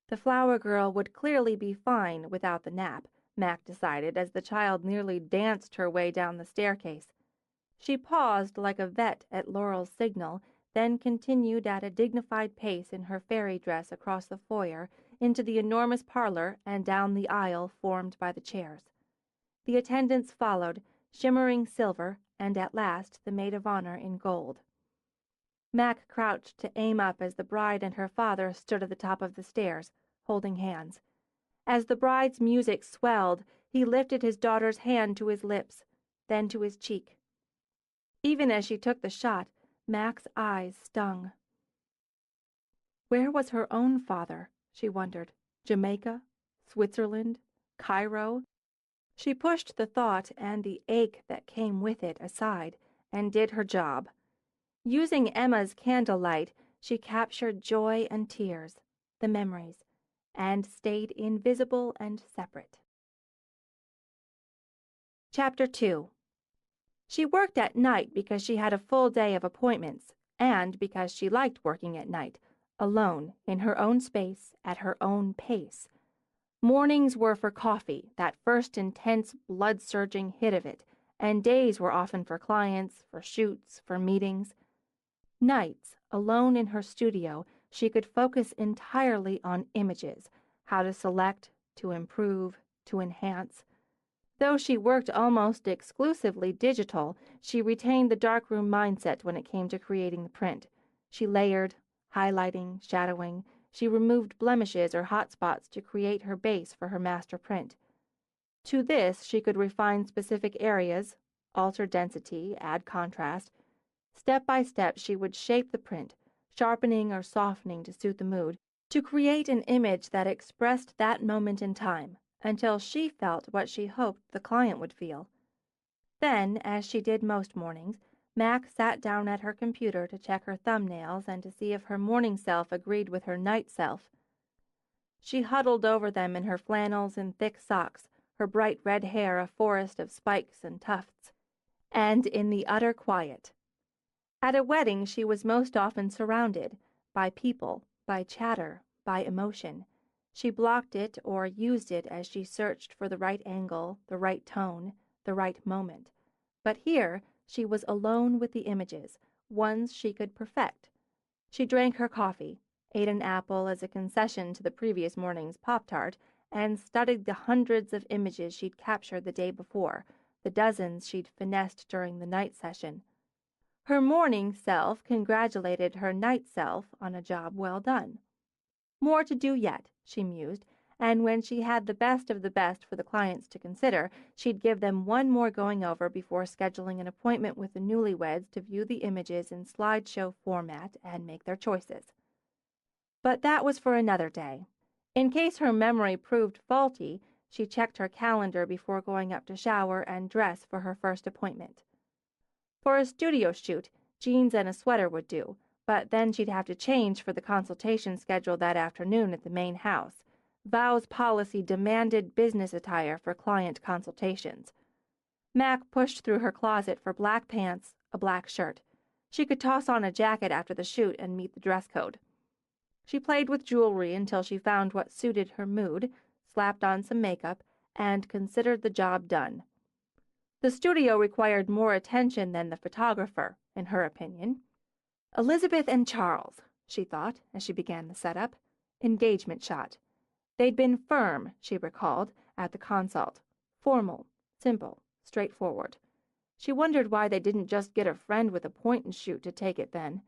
The flower girl would clearly be fine without the nap, Mac decided as the child nearly danced her way down the staircase. She paused like a vet at Laurel's signal, then continued at a dignified pace in her fairy dress across the foyer, into the enormous parlor and down the aisle formed by the chairs. The attendants followed, shimmering silver, and at last the maid of honor in gold. Mac crouched to aim up as the bride and her father stood at the top of the stairs, holding hands. As the bride's music swelled, he lifted his daughter's hand to his lips, then to his cheek. Even as she took the shot, Mac's eyes stung. Where was her own father, she wondered? Jamaica? Switzerland? Cairo? She pushed the thought and the ache that came with it aside and did her job. Using Emma's candlelight, she captured joy and tears, the memories, and stayed invisible and separate. Chapter 2. She worked at night because she had a full day of appointments, and because she liked working at night, alone, in her own space, at her own pace. Mornings were for coffee, that first intense, blood-surging hit of it, and days were often for clients, for shoots, for meetings. Nights, alone in her studio, she could focus entirely on images, how to select, to improve, to enhance. Though she worked almost exclusively digital, she retained the darkroom mindset when it came to creating the print. She layered, highlighting, shadowing. She removed blemishes or hotspots to create her base for her master print. To this, she could refine specific areas, alter density, add contrast. Step by step, she would shape the print, sharpening or softening to suit the mood, to create an image that expressed that moment in time, until she felt what she hoped the client would feel. Then, as she did most mornings, Mac sat down at her computer to check her thumbnails and to see if her morning self agreed with her night self. She huddled over them in her flannels and thick socks, her bright red hair a forest of spikes and tufts, and in the utter quiet. At a wedding she was most often surrounded by people, by chatter, by emotion. She blocked it or used it as she searched for the right angle, the right tone, the right moment. But here she was alone with the images, ones she could perfect. She drank her coffee, ate an apple as a concession to the previous morning's Pop-Tart, and studied the hundreds of images she'd captured the day before, the dozens she'd finessed during the night session. Her morning self congratulated her night self on a job well done. More to do yet, she mused, and when she had the best of the best for the clients to consider, she'd give them one more going over before scheduling an appointment with the newlyweds to view the images in slideshow format and make their choices. But that was for another day. In case her memory proved faulty, she checked her calendar before going up to shower and dress for her first appointment. For a studio shoot, jeans and a sweater would do, but then she'd have to change for the consultation scheduled that afternoon at the main house. Vow's policy demanded business attire for client consultations. Mac pushed through her closet for black pants, a black shirt. She could toss on a jacket after the shoot and meet the dress code. She played with jewelry until she found what suited her mood, slapped on some makeup, and considered the job done. The studio required more attention than the photographer, in her opinion. Elizabeth and Charles, she thought, as she began the setup. Engagement shot. They'd been firm, she recalled, at the consult. Formal, simple, straightforward. She wondered why they didn't just get a friend with a point-and-shoot to take it then.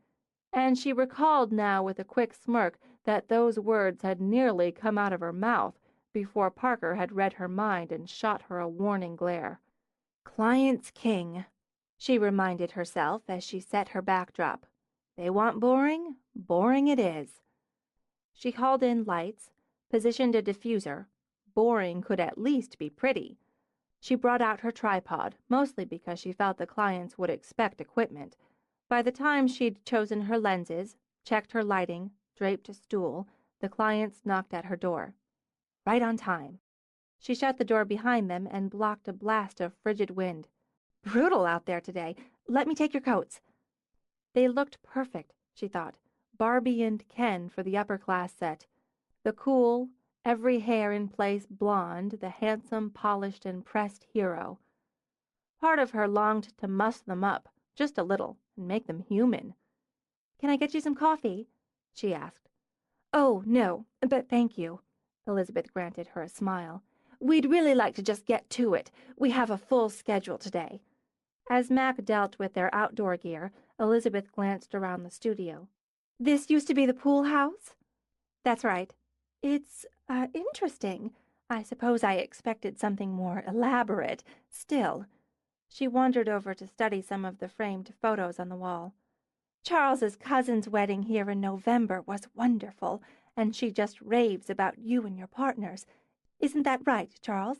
And she recalled now with a quick smirk that those words had nearly come out of her mouth before Parker had read her mind and shot her a warning glare. Client's king, she reminded herself as she set her backdrop. They want boring? Boring it is. She hauled in lights, positioned a diffuser. Boring could at least be pretty. She brought out her tripod, mostly because she felt the clients would expect equipment. By the time she'd chosen her lenses, checked her lighting, draped a stool, the clients knocked at her door. Right on time. She shut the door behind them and blocked a blast of frigid wind. Brutal out there today. Let me take your coats. They looked perfect, she thought. Barbie and Ken for the upper-class set. The cool, every hair in place blonde, the handsome, polished, and pressed hero. Part of her longed to muss them up, just a little, and make them human. Can I get you some coffee? She asked. Oh, no, but thank you. Elizabeth granted her a smile. We'd really like to just get to it. We have a full schedule today. As Mac dealt with their outdoor gear, Elizabeth glanced around the studio. This used to be the pool house? That's right. It's, interesting. I suppose I expected something more elaborate. Still. She wandered over to study some of the framed photos on the wall. Charles's cousin's wedding here in November was wonderful, and she just raves about you and your partners. Isn't that right, Charles?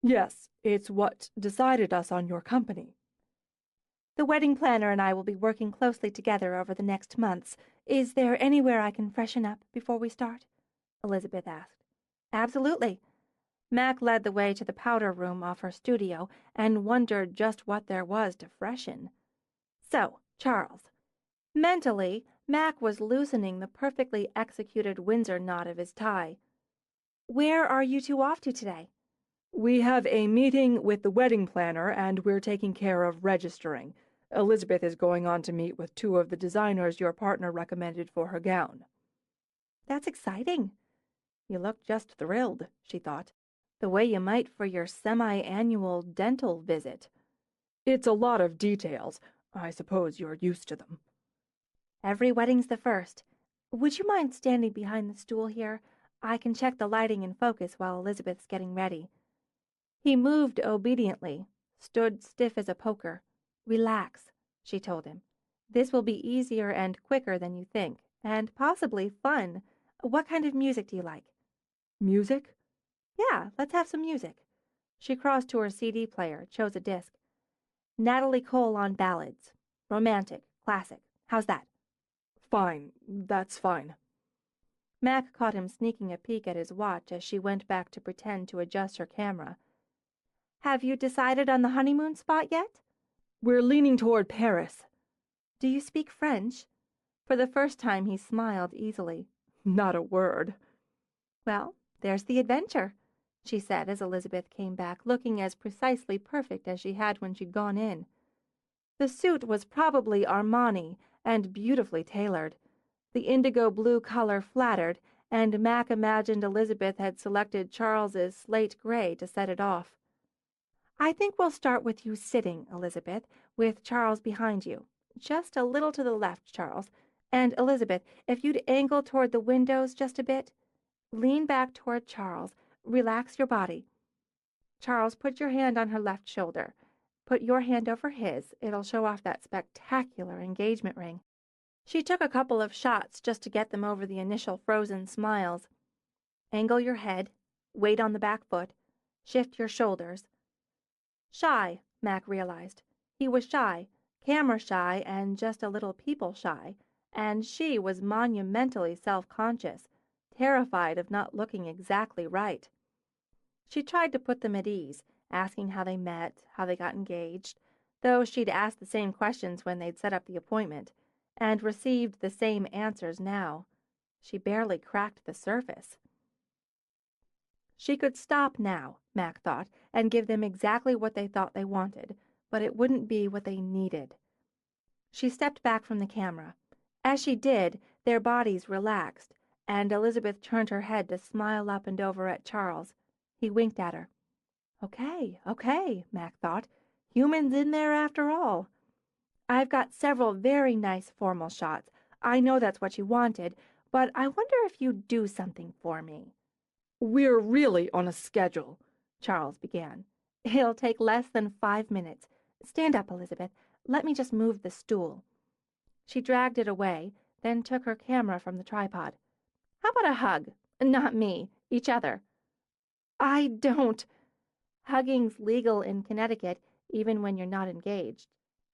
Yes, it's what decided us on your company. The wedding planner and I will be working closely together over the next months. Is there anywhere I can freshen up before we start? Elizabeth asked. Absolutely. Mac led the way to the powder room off her studio and wondered just what there was to freshen. So, Charles. Mentally, Mac was loosening the perfectly executed Windsor knot of his tie. Where are you two off to today? We have a meeting with the wedding planner, and we're taking care of registering. Elizabeth is going on to meet with 2 of the designers your partner recommended for her gown. That's exciting. You look just thrilled, she thought. The way you might for your semi-annual dental visit. It's a lot of details. I suppose you're used to them. Every wedding's the first. Would you mind standing behind the stool here? I can check the lighting and focus while Elizabeth's getting ready. He moved obediently, stood stiff as a poker. Relax, she told him. This will be easier and quicker than you think, and possibly fun. What kind of music do you like? Music? Yeah, let's have some music. She crossed to her CD player, chose a disc. Natalie Cole on ballads. Romantic, classic. How's that? Fine, that's fine. Mac caught him sneaking a peek at his watch as she went back to pretend to adjust her camera. "Have you decided on the honeymoon spot yet?" "We're leaning toward Paris." "Do you speak French?" For the first time he smiled easily. "Not a word." "Well, there's the adventure," she said as Elizabeth came back, looking as precisely perfect as she had when she'd gone in. The suit was probably Armani and beautifully tailored. The indigo blue color flattered, and Mac imagined Elizabeth had selected Charles's slate gray to set it off. "I think we'll start with you sitting, Elizabeth, with Charles behind you. Just a little to the left, Charles. And, Elizabeth, if you'd angle toward the windows just a bit. Lean back toward Charles. Relax your body. Charles, put your hand on her left shoulder. Put your hand over his. It'll show off that spectacular engagement ring." She took a couple of shots just to get them over the initial frozen smiles. "Angle your head. Weight on the back foot. Shift your shoulders." Shy, Mac realized. He was shy, camera shy, and just a little people shy, and she was monumentally self-conscious, terrified of not looking exactly right. She tried to put them at ease, asking how they met, how they got engaged, though she'd asked the same questions when they'd set up the appointment, and received the same answers now. She barely cracked the surface. She could stop now, Mac thought, and give them exactly what they thought they wanted, but it wouldn't be what they needed. She stepped back from the camera. As she did, their bodies relaxed, and Elizabeth turned her head to smile up and over at Charles. He winked at her. Okay, Mac thought. Humans in there after all. "I've got several very nice formal shots. I know that's what you wanted, but I wonder if you'd do something for me." "We're really on a schedule," Charles began. "It'll take less than 5 minutes. Stand up, Elizabeth. Let me just move the stool." She dragged it away, then took her camera from the tripod. "How about a hug? Not me. Each other." "I don't." "Hugging's legal in Connecticut, even when you're not engaged.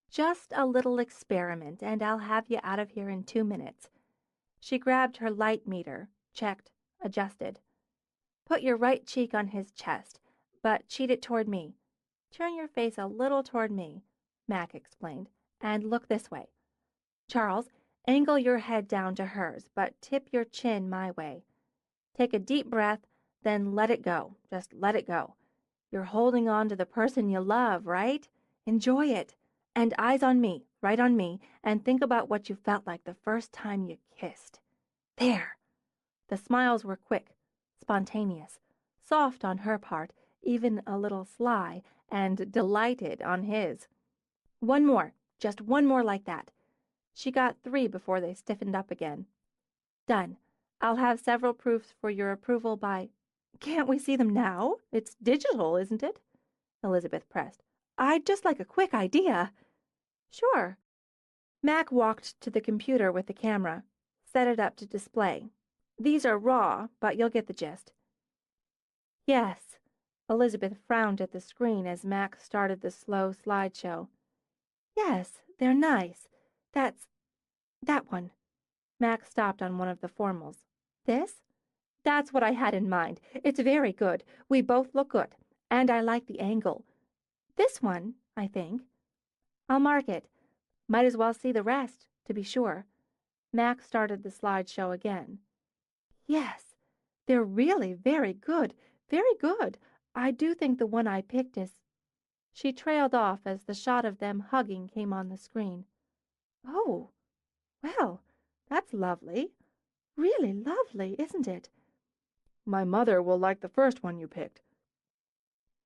Just a little experiment, and I'll have you out of here in 2 minutes." She grabbed her light meter, checked, adjusted. "Put your right cheek on his chest, but cheat it toward me. Turn your face a little toward me," Mac explained, "and look this way. Charles, angle your head down to hers, but tip your chin my way. Take a deep breath, then let it go. Just let it go. You're holding on to the person you love, right? Enjoy it. And eyes on me, right on me, and think about what you felt like the first time you kissed. There." The smiles were quick, spontaneous, soft on her part, even a little sly, and delighted on his. "One more, just one more like that." She got 3 before they stiffened up again. "Done. I'll have several proofs for your approval by—" "Can't we see them now? It's digital, isn't it?" Elizabeth pressed. "I'd just like a quick idea." "Sure." Mac walked to the computer with the camera, set it up to display. "These are raw, but you'll get the gist." "Yes." Elizabeth frowned at the screen as Mac started the slow slideshow. "Yes, they're nice. That one." Mac stopped on one of the formals. "This? That's what I had in mind. It's very good. We both look good. And I like the angle. This one, I think. I'll mark it. Might as well see the rest, to be sure." Mac started the slideshow again. "Yes, they're really very good. Very good. I do think the one I picked is—" She trailed off as the shot of them hugging came on the screen. "Oh, well, that's lovely. Really lovely, isn't it?" "My mother will like the first one you picked."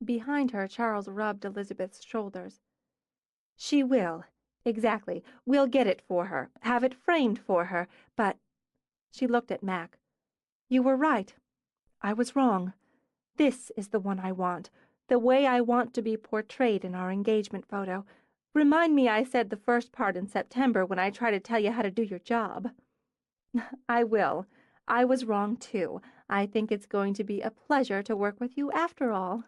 Behind her, Charles rubbed Elizabeth's shoulders. "She will. Exactly. We'll get it for her. Have it framed for her. But—" She looked at Mac. "You were right. I was wrong. This is the one I want. The way I want to be portrayed in our engagement photo. Remind me I said the first part in September when I try to tell you how to do your job." "I will. I was wrong, too. I think it's going to be a pleasure to work with you after all."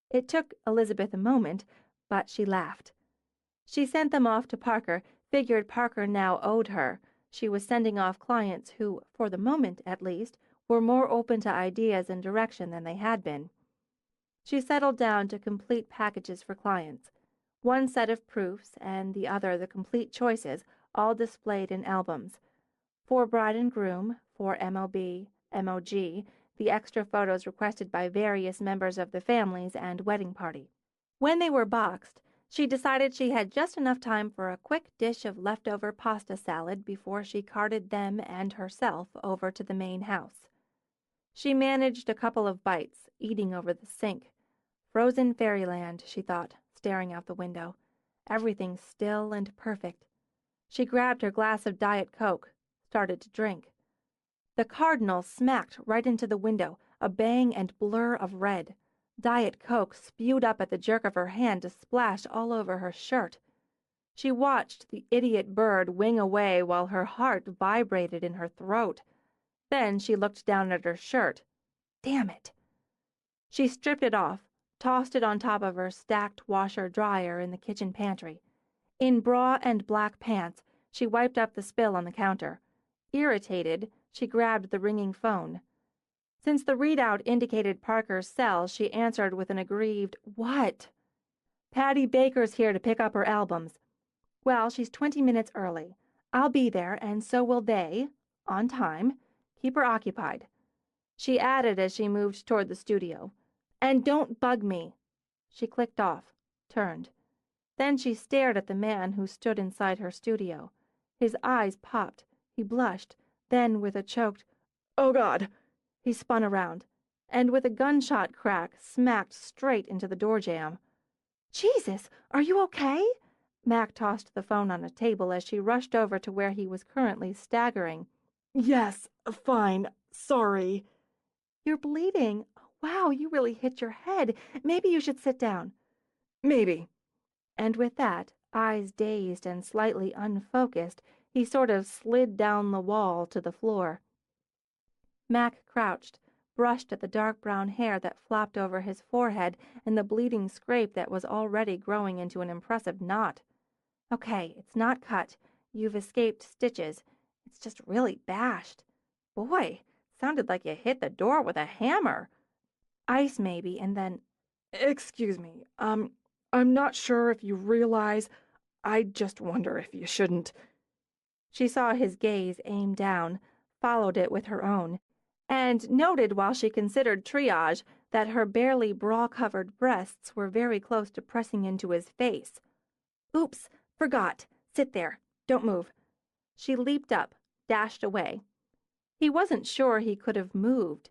It took Elizabeth a moment, but she laughed. She sent them off to Parker, figured Parker now owed her. She was sending off clients who, for the moment at least, were more open to ideas and direction than they had been. She settled down to complete packages for clients, one set of proofs and the other the complete choices, all displayed in albums. For bride and groom, for MOB, MOG, the extra photos requested by various members of the families and wedding party. When they were boxed, she decided she had just enough time for a quick dish of leftover pasta salad before she carted them and herself over to the main house. She managed a couple of bites, eating over the sink. Frozen fairyland, she thought, staring out the window. Everything still and perfect. She grabbed her glass of Diet Coke, started to drink. The cardinal smacked right into the window, a bang and blur of red. Diet Coke spewed up at the jerk of her hand to splash all over her shirt. She watched the idiot bird wing away while her heart vibrated in her throat. Then she looked down at her shirt. Damn it! She stripped it off, tossed it on top of her stacked washer-dryer in the kitchen pantry. In bra and black pants, she wiped up the spill on the counter. Irritated, she grabbed the ringing phone. Since the readout indicated Parker's cell, she answered with an aggrieved, "What?" "Patty Baker's here to pick up her albums." "Well, she's 20 minutes early. I'll be there, and so will they. On time. Keep her occupied." She added as she moved toward the studio, "And don't bug me." She clicked off, turned. Then she stared at the man who stood inside her studio. His eyes popped. He blushed. Then, with a choked, "Oh, God," he spun around, and with a gunshot crack, smacked straight into the door jamb. "Jesus, are you okay?" Mac tossed the phone on a table as she rushed over to where he was currently staggering. Yes, fine. Sorry. "You're bleeding. Wow, you really hit your head. Maybe you should sit down." Maybe. And with that, eyes dazed and slightly unfocused, he sort of slid down the wall to the floor. Mac crouched, brushed at the dark brown hair that flopped over his forehead and the bleeding scrape that was already growing into an impressive knot. "Okay, it's not cut. You've escaped stitches. It's just really bashed. Boy, sounded like you hit the door with a hammer. Ice maybe, and then—" Excuse me. I'm not sure if you realize. I just wonder if you shouldn't. She saw his gaze aim down, followed it with her own, and noted while she considered triage that her barely bra-covered breasts were very close to pressing into his face. "Oops, forgot. Sit there. Don't move." She leaped up, dashed away. He wasn't sure he could have moved.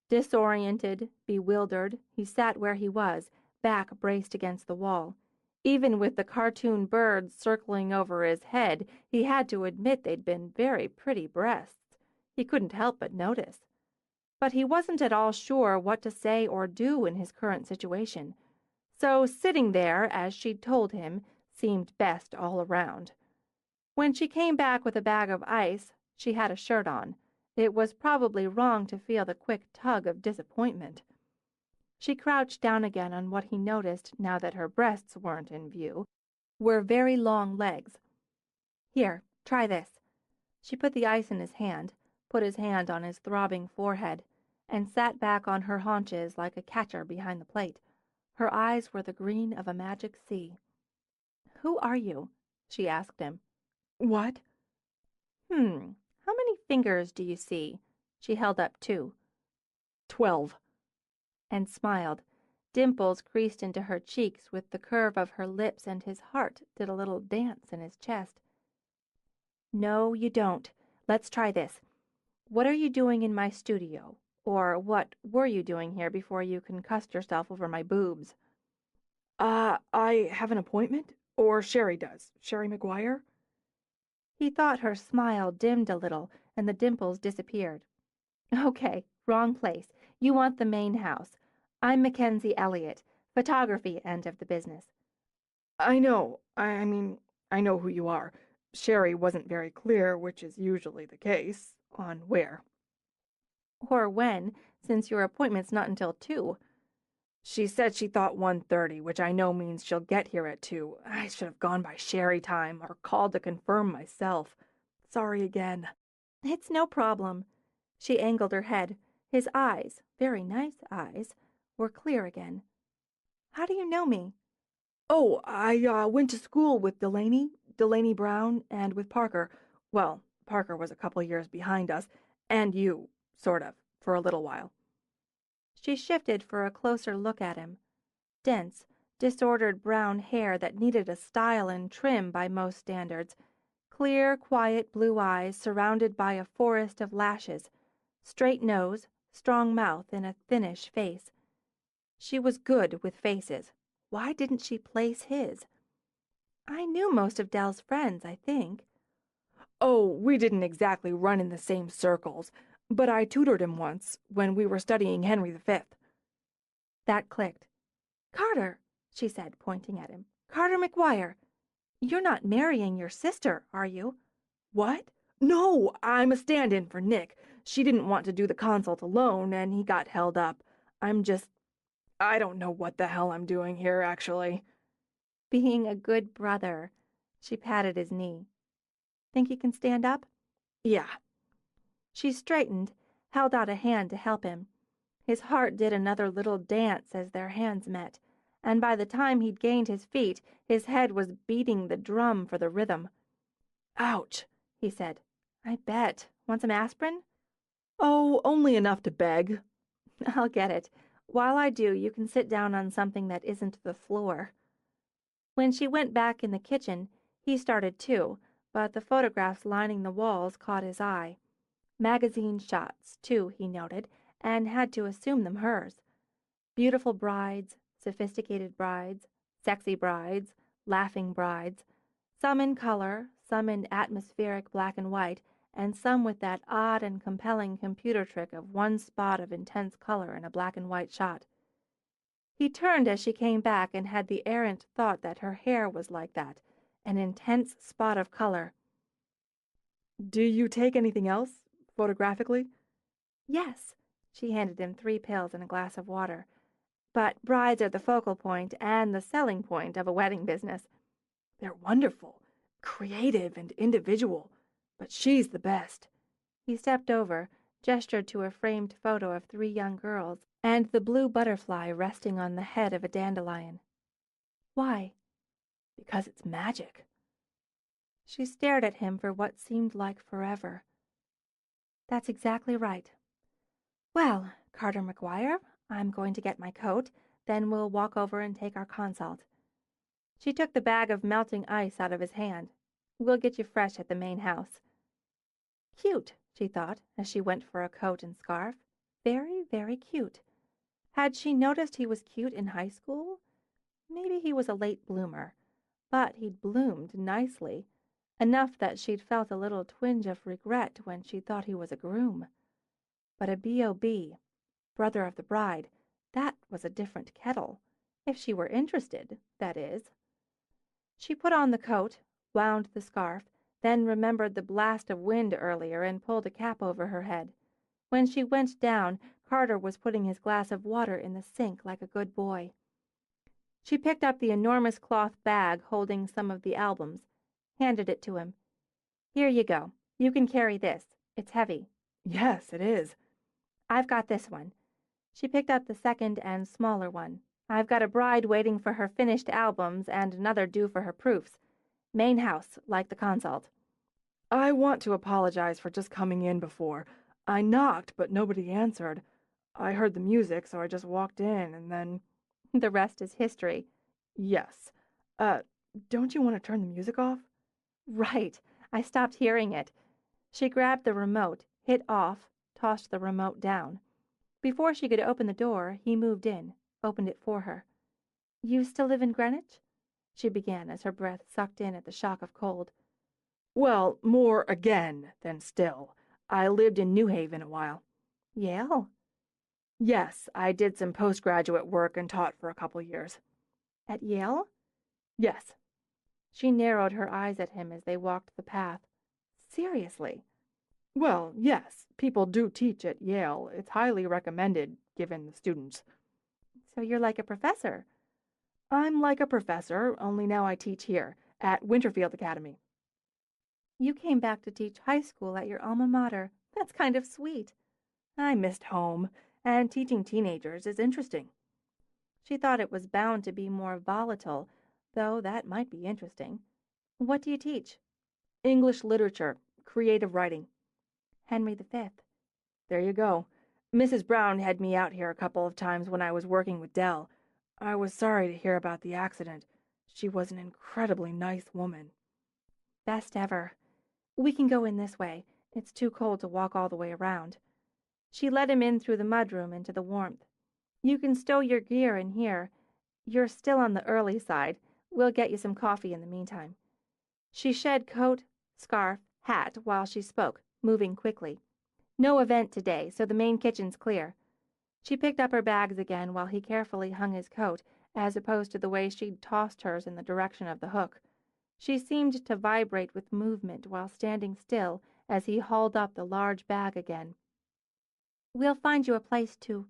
Disoriented, bewildered, he sat where he was, back braced against the wall. Even with the cartoon birds circling over his head, he had to admit they'd been very pretty breasts. He couldn't help but notice. But he wasn't at all sure what to say or do in his current situation. So sitting there, as she'd told him, seemed best all around. When she came back with a bag of ice, she had a shirt on. It was probably wrong to feel the quick tug of disappointment. She crouched down again on what he noticed, now that her breasts weren't in view, were very long legs. "Here, try this." She put the ice in his hand, put his hand on his throbbing forehead, and sat back on her haunches like a catcher behind the plate. Her eyes were the green of a magic sea. "Who are you?" she asked him. What? How many fingers do you see?" She held up 2. 12. And smiled. Dimples creased into her cheeks with the curve of her lips, and his heart did a little dance in his chest. "No, you don't. Let's try this. What are you doing in my studio? Or what were you doing here before you concussed yourself over my boobs?" I have an appointment? Or Sherry does. Sherry McGuire? He thought her smile dimmed a little, and the dimples disappeared. "Okay, wrong place. You want the main house. I'm Mackensie Elliot, photography end of the business." I know. I mean, I know who you are. Sherry wasn't very clear, which is usually the case, on where. "Or when, since your appointment's not until 2. She said she thought 1:30, which I know means she'll get here at 2. I should have gone by Sherry time, or called to confirm myself. Sorry again. It's no problem. She angled her head. His eyes, very nice eyes, were clear again. How do you know me? Oh, I went to school with Delaney Brown, and with Parker. Well, Parker was a couple years behind us, and you, sort of, for a little while. She shifted for a closer look at him. Dense, disordered brown hair that needed a style and trim by most standards. Clear, quiet blue eyes surrounded by a forest of lashes. Straight nose, strong mouth, and a thinnish face. She was good with faces. Why didn't she place his? I knew most of Dell's friends, I think. Oh, we didn't exactly run in the same circles, but I tutored him once when we were studying Henry V. That clicked. Carter, she said, pointing at him. Carter McGuire. You're not marrying your sister, are you? What? No, I'm a stand-in for Nick. She didn't want to do the consult alone, and he got held up. I don't know what the hell I'm doing here, actually. Being a good brother. She patted his knee. Think you can stand up? Yeah. She straightened, held out a hand to help him. His heart did another little dance as their hands met, and by the time he'd gained his feet, his head was beating the drum for the rhythm. Ouch, He said. I bet. Want some aspirin? Oh, only enough to beg. I'll get it. While I do, you can sit down on something that isn't the floor. When she went back in the kitchen, he started too, but the photographs lining the walls caught his eye. Magazine shots, too, he noted, and had to assume them hers. Beautiful brides, sophisticated brides, sexy brides, laughing brides, some in color, some in atmospheric black and white, and some with that odd and compelling computer trick of one spot of intense color in a black and white shot. He turned as she came back and had the errant thought that her hair was like that, an intense spot of color. Do you take anything else, photographically? Yes, she handed him 3 pills and a glass of water. But brides are the focal point and the selling point of a wedding business. They're wonderful, creative and individual, but she's the best. He stepped over, gestured to a framed photo of 3 young girls and the blue butterfly resting on the head of a dandelion. Why? Because it's magic. She stared at him for what seemed like forever. That's exactly right. Well, Carter McGuire, I'm going to get my coat, then we'll walk over and take our consult. She took the bag of melting ice out of his hand. We'll get you fresh at the main house. Cute, she thought, as she went for a coat and scarf. Very, very cute. Had she noticed he was cute in high school? Maybe he was a late bloomer, but he'd bloomed nicely, enough that she'd felt a little twinge of regret when she thought he was a groom. But a B.O.B., brother of the bride, that was a different kettle, if she were interested, that is. She put on the coat, wound the scarf, then remembered the blast of wind earlier and pulled a cap over her head. When she went down, Carter was putting his glass of water in the sink like a good boy. She picked up the enormous cloth bag holding some of the albums, handed it to him. Here you go. You can carry this. It's heavy. Yes, it is. I've got this one. She picked up the second and smaller one. I've got a bride waiting for her finished albums and another due for her proofs. Main house, like the consult. I want to apologize for just coming in before. I knocked, but nobody answered. I heard the music, so I just walked in, and then... The rest is history. Yes. Uh, don't you want to turn the music off? Right. I stopped hearing it. She grabbed the remote, hit off, tossed the remote down. Before she could open the door, he moved in, opened it for her. You still live in Greenwich? She began as her breath sucked in at the shock of cold. Well, more again than still. I lived in New Haven a while. Yale? Yes, I did some postgraduate work and taught for a couple years. At Yale? Yes. She narrowed her eyes at him as they walked the path. Seriously? Well, yes, people do teach at Yale. It's highly recommended, given the students. So you're like a professor? I'm like a professor, only now I teach here, at Winterfield Academy. You came back to teach high school at your alma mater. That's kind of sweet. I missed home, and teaching teenagers is interesting. She thought it was bound to be more volatile, though that might be interesting. What do you teach? English literature, creative writing. Henry V. There you go. Mrs. Brown had me out here a couple of times when I was working with Dell. I was sorry to hear about the accident. She was an incredibly nice woman. Best ever. We can go in this way. It's too cold to walk all the way around. She led him in through the mudroom into the warmth. You can stow your gear in here. You're still on the early side. We'll get you some coffee in the meantime. She shed coat, scarf, hat while she spoke, moving quickly. No event today, so the main kitchen's clear. She picked up her bags again while he carefully hung his coat, as opposed to the way she'd tossed hers in the direction of the hook. She seemed to vibrate with movement while standing still as he hauled up the large bag again. We'll find you a place to...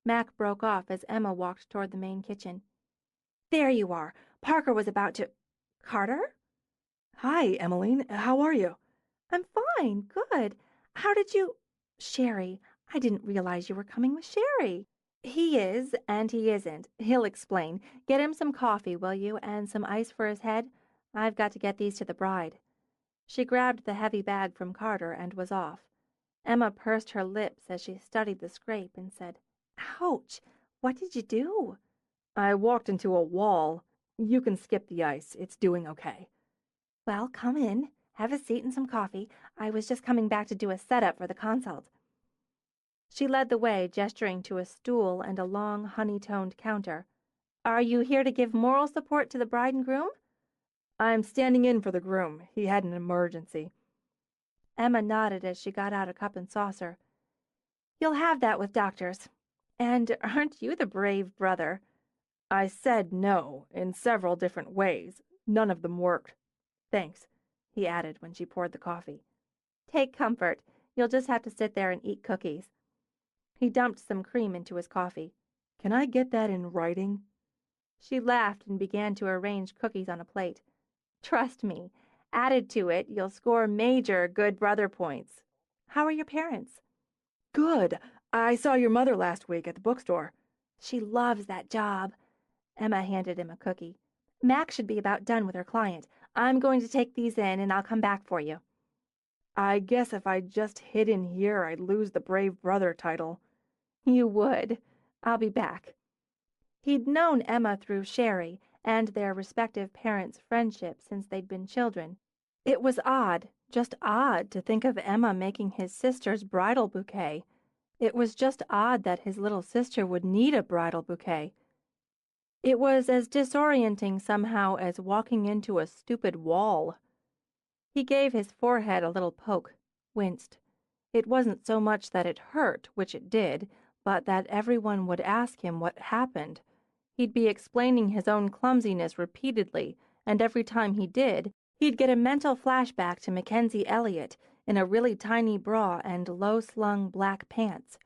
Mac broke off as Emma walked toward the main kitchen. There you are. Parker was about to... Carter? Hi, Emmeline. How are you? I'm fine. Good. How did you... Sherry. I didn't realize you were coming with Sherry. He is, and he isn't. He'll explain. Get him some coffee, will you, and some ice for his head? I've got to get these to the bride. She grabbed the heavy bag from Carter and was off. Emma pursed her lips as she studied the scrape and said, Ouch! What did you do? I walked into a wall. You can skip the ice. It's doing okay. Well, come in. Have a seat and some coffee. I was just coming back to do a setup for the consult. She led the way, gesturing to a stool and a long, honey-toned counter. Are you here to give moral support to the bride and groom? I'm standing in for the groom. He had an emergency. Emma nodded as she got out a cup and saucer. You'll have that with doctors. And aren't you the brave brother? I said no, in several different ways. None of them worked. Thanks, he added when she poured the coffee. Take comfort. You'll just have to sit there and eat cookies. He dumped some cream into his coffee. Can I get that in writing? She laughed and began to arrange cookies on a plate. Trust me, added to it, you'll score major good brother points. How are your parents? Good. I saw your mother last week at the bookstore. She loves that job. Emma handed him a cookie. Mac should be about done with her client. I'm going to take these in, and I'll come back for you. I guess if I just hid in here, I'd lose the brave brother title. You would. I'll be back. He'd known Emma through Sherry and their respective parents' friendship since they'd been children. It was odd, just odd, to think of Emma making his sister's bridal bouquet. It was just odd that his little sister would need a bridal bouquet. It was as disorienting somehow as walking into a stupid wall. He gave his forehead a little poke, winced. It wasn't so much that it hurt, which it did, but that everyone would ask him what happened. He'd be explaining his own clumsiness repeatedly, and every time he did, he'd get a mental flashback to Mackensie Elliot in a really tiny bra and low-slung black pants.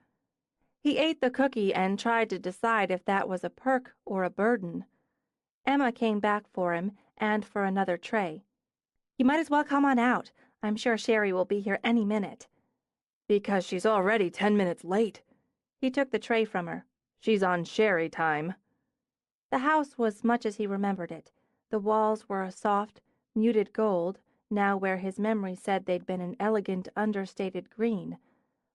He ate the cookie and tried to decide if that was a perk or a burden. Emma came back for him and for another tray. You might as well come on out. I'm sure Sherry will be here any minute. Because she's already 10 minutes late. He took the tray from her. She's on Sherry time. The house was much as he remembered it. The walls were a soft, muted gold, now where his memory said they'd been an elegant, understated green.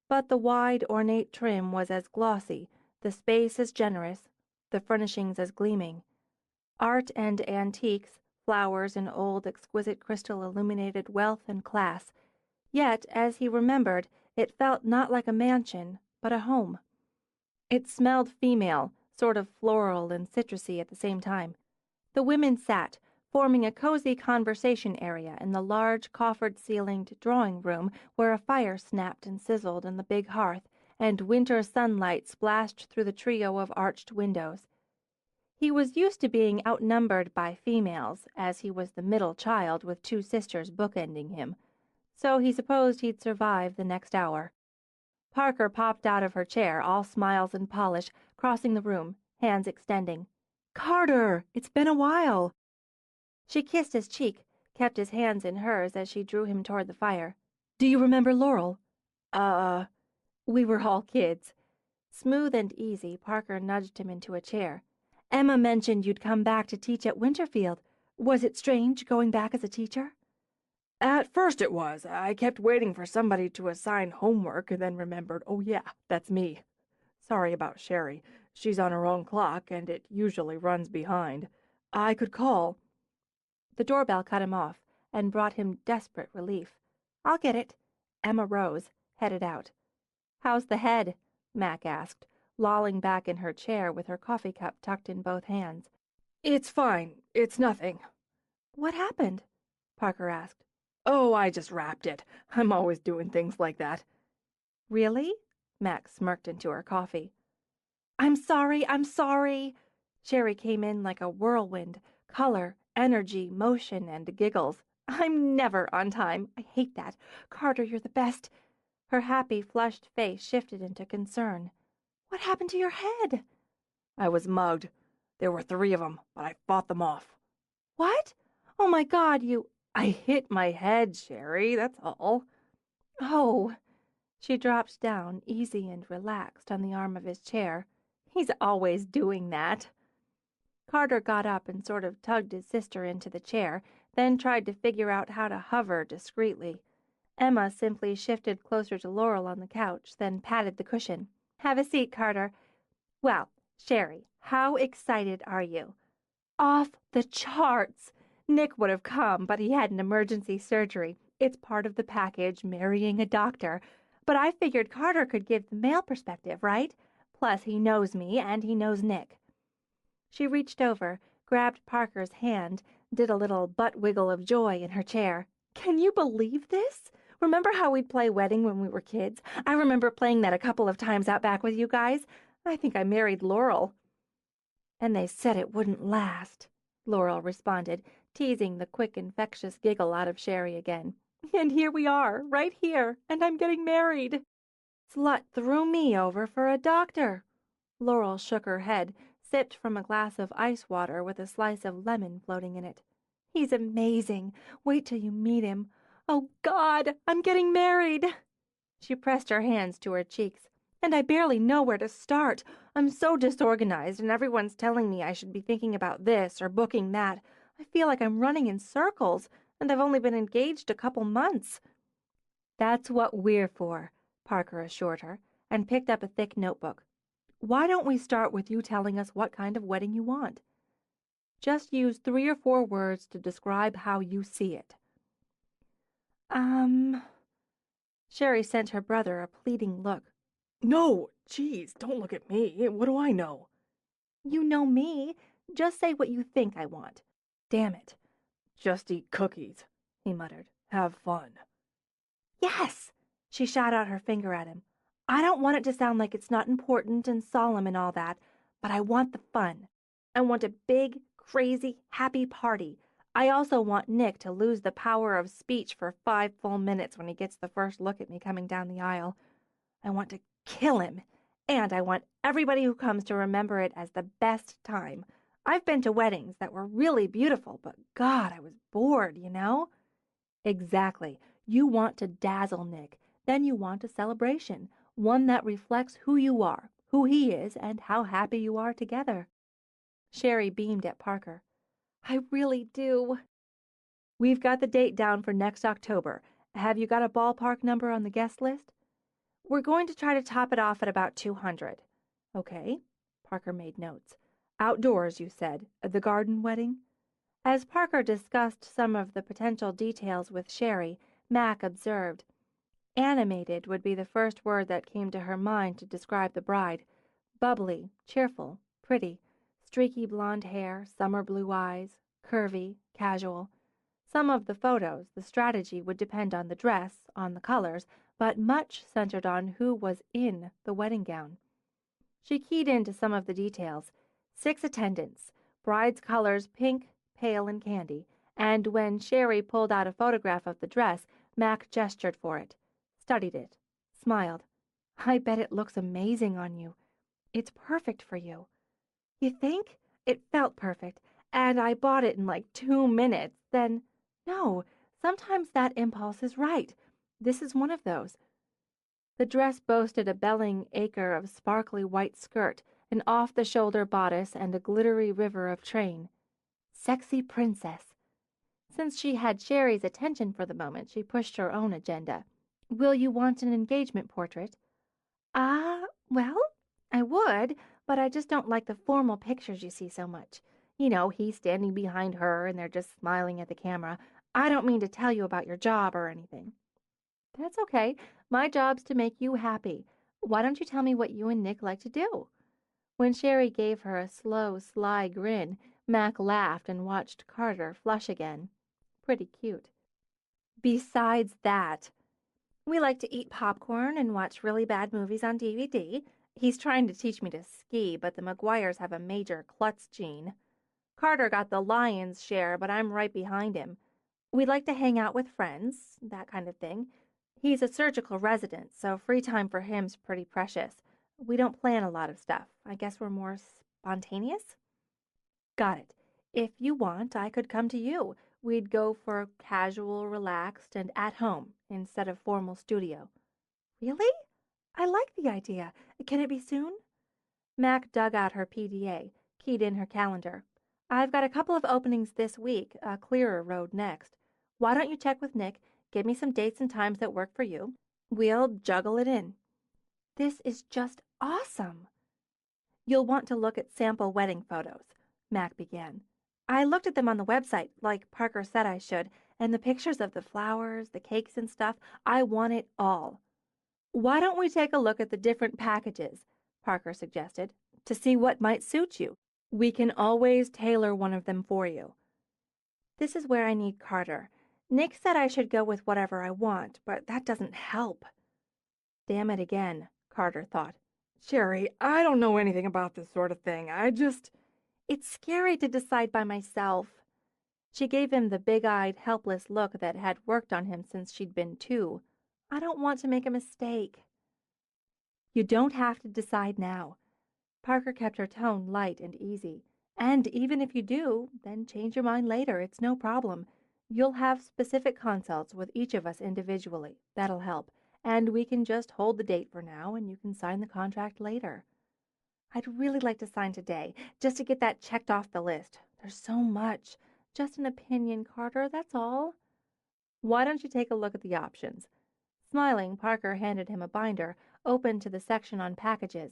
But the wide, ornate trim was as glossy, the space as generous, the furnishings as gleaming. Art and antiques, flowers and old, exquisite crystal illuminated wealth and class. Yet, as he remembered, it felt not like a mansion, but a home. It smelled female, sort of floral and citrusy at the same time. The women sat, forming a cozy conversation area in the large, coffered-ceilinged drawing room where a fire snapped and sizzled in the big hearth, and winter sunlight splashed through the trio of arched windows. He was used to being outnumbered by females, as he was the middle child with two sisters bookending him, so he supposed he'd survive the next hour. Parker popped out of her chair, all smiles and polish, crossing the room, hands extending. Carter, it's been a while. She kissed his cheek. kept his hands in hers as she drew him toward the fire. "Do you remember Laurel?" Uh, we were all kids." Smooth and easy, Parker nudged him into a chair. "Emma mentioned you'd come back to teach at Winterfield. Was it strange going back as a teacher?" At first it was. I kept waiting for somebody to assign homework and then remembered, oh yeah, that's me. Sorry about Sherry. She's on her own clock and it usually runs behind. I could call." The doorbell cut him off and brought him desperate relief. "I'll get it." Emma rose, headed out. "How's the head?" Mac asked, lolling back in her chair with her coffee cup tucked in both hands. "It's fine. It's nothing." "What happened?" Parker asked. "Oh, I just wrapped it. I'm always doing things like that." "Really?" Mac smirked into her coffee. I'm sorry." Sherry came in like a whirlwind, color, energy, motion, and giggles. "I'm never on time. I hate that. Carter, you're the best." Her happy, flushed face shifted into concern. "What happened to your head?" "I was mugged. There were 3 of them, but I fought them off." "What? Oh my God, you—" "I hit my head, Sherry, that's all." Oh." She dropped down, easy and relaxed, on the arm of his chair. "He's always doing that." Carter got up and sort of tugged his sister into the chair, then tried to figure out how to hover discreetly. Emma simply shifted closer to Laurel on the couch, then patted the cushion. "Have a seat, Carter. Well, Sherry, how excited are you?" "Off the charts. Nick would have come, but he had an emergency surgery. It's part of the package, marrying a doctor. But I figured Carter could give the male perspective, right? Plus, he knows me, and he knows Nick." She reached over, grabbed Parker's hand, did a little butt wiggle of joy in her chair. "Can you believe this? Remember how we'd play wedding when we were kids? I remember playing that a couple of times out back with you guys. I think I married Laurel." "And they said it wouldn't last," Laurel responded, teasing the quick, infectious giggle out of Sherry again. "And here we are, right here, and I'm getting married." "Slut threw me over for a doctor." Laurel shook her head, sipped from a glass of ice water with a slice of lemon floating in it. "He's amazing. Wait till you meet him. Oh, God, I'm getting married." She pressed her hands to her cheeks. "And I barely know where to start. I'm so disorganized, and everyone's telling me I should be thinking about this or booking that. I feel like I'm running in circles, and I've only been engaged a couple months." "That's what we're for," Parker assured her, and picked up a thick notebook. "Why don't we start with you telling us what kind of wedding you want? Just use 3 or 4 words to describe how you see it." Um... Sherry sent her brother a pleading look. "No, geez, don't look at me. What do I know?" "You know me. Just say what you think I want." "Damn it." "Just eat cookies," he muttered. "Have fun." "Yes!" She shot out her finger at him. "I don't want it to sound like it's not important and solemn and all that, but I want the fun. I want a big, crazy, happy party. I also want Nick to lose the power of speech for 5 full minutes when he gets the first look at me coming down the aisle. I want to kill him, and I want everybody who comes to remember it as the best time. I've been to weddings that were really beautiful, but God, I was bored, you know?" "Exactly. You want to dazzle Nick. Then you want a celebration, one that reflects who you are, who he is, and how happy you are together." Sherry beamed at Parker. "I really do." "We've got the date down for next October. Have you got a ballpark number on the guest list?" "We're going to try to top it off at about 200. "Okay." Parker made notes. "Outdoors, you said, at the garden wedding?" As Parker discussed some of the potential details with Sherry, Mac observed, "Animated would be the first word that came to her mind to describe the bride. Bubbly, cheerful, pretty, streaky blonde hair, summer blue eyes, curvy, casual. Some of the photos, the strategy would depend on the dress, on the colors, but much centered on who was in the wedding gown." She keyed into some of the details. 6 attendants, bride's colors pink, pale, and candy, and when Sherry pulled out a photograph of the dress, Mac gestured for it, studied it, smiled. "I bet it looks amazing on you. It's perfect for you." "You think?" "It felt perfect, and I bought it in like 2 minutes. Then No, sometimes that impulse is right. This is one of those. The dress boasted a belling acre of sparkly white skirt, an off-the-shoulder bodice, and a glittery river of train. Sexy princess. Since she had Sherry's attention for the moment, she pushed her own agenda. Will you want an engagement portrait? Well, I would, but I just don't like the formal pictures you see so much. You know, he's standing behind her and they're just smiling at the camera. I don't mean to tell you about your job or anything. That's okay. My job's to make you happy. Why don't you tell me what you and Nick like to do? When Sherry gave her a slow, sly grin, Mac laughed and watched Carter flush again. Pretty cute. Besides that, we like to eat popcorn and watch really bad movies on DVD. He's trying to teach me to ski, but the McGuires have a major klutz gene. Carter got the lion's share, but I'm right behind him. We like to hang out with friends, that kind of thing. He's a surgical resident, so free time for him's pretty precious. We don't plan a lot of stuff. I guess we're more spontaneous? Got it. If you want, I could come to you. We'd go for casual, relaxed, and at home instead of formal studio. Really? I like the idea. Can it be soon? Mac dug out her PDA, keyed in her calendar. I've got a couple of openings this week, a clearer road next. Why don't you check with Nick, give me some dates and times that work for you? We'll juggle it in. This is just awesome. You'll want to look at sample wedding photos, Mac began. I looked at them on the website, like Parker said I should, and the pictures of the flowers, the cakes and stuff, I want it all. Why don't we take a look at the different packages, Parker suggested, to see what might suit you. We can always tailor one of them for you. This is where I need Carter. Nick said I should go with whatever I want, but that doesn't help. Damn it again, Carter thought. Sherry, I don't know anything about this sort of thing. It's scary to decide by myself. She gave him the big-eyed, helpless look that had worked on him since she'd been 2. I don't want to make a mistake. You don't have to decide now. Parker kept her tone light and easy. And even if you do, then change your mind later. It's no problem. You'll have specific consults with each of us individually. That'll help. And we can just hold the date for now, and you can sign the contract later. I'd really like to sign today, just to get that checked off the list. There's so much. Just an opinion, Carter, that's all. Why don't you take a look at the options? Smiling, Parker handed him a binder, open to the section on packages.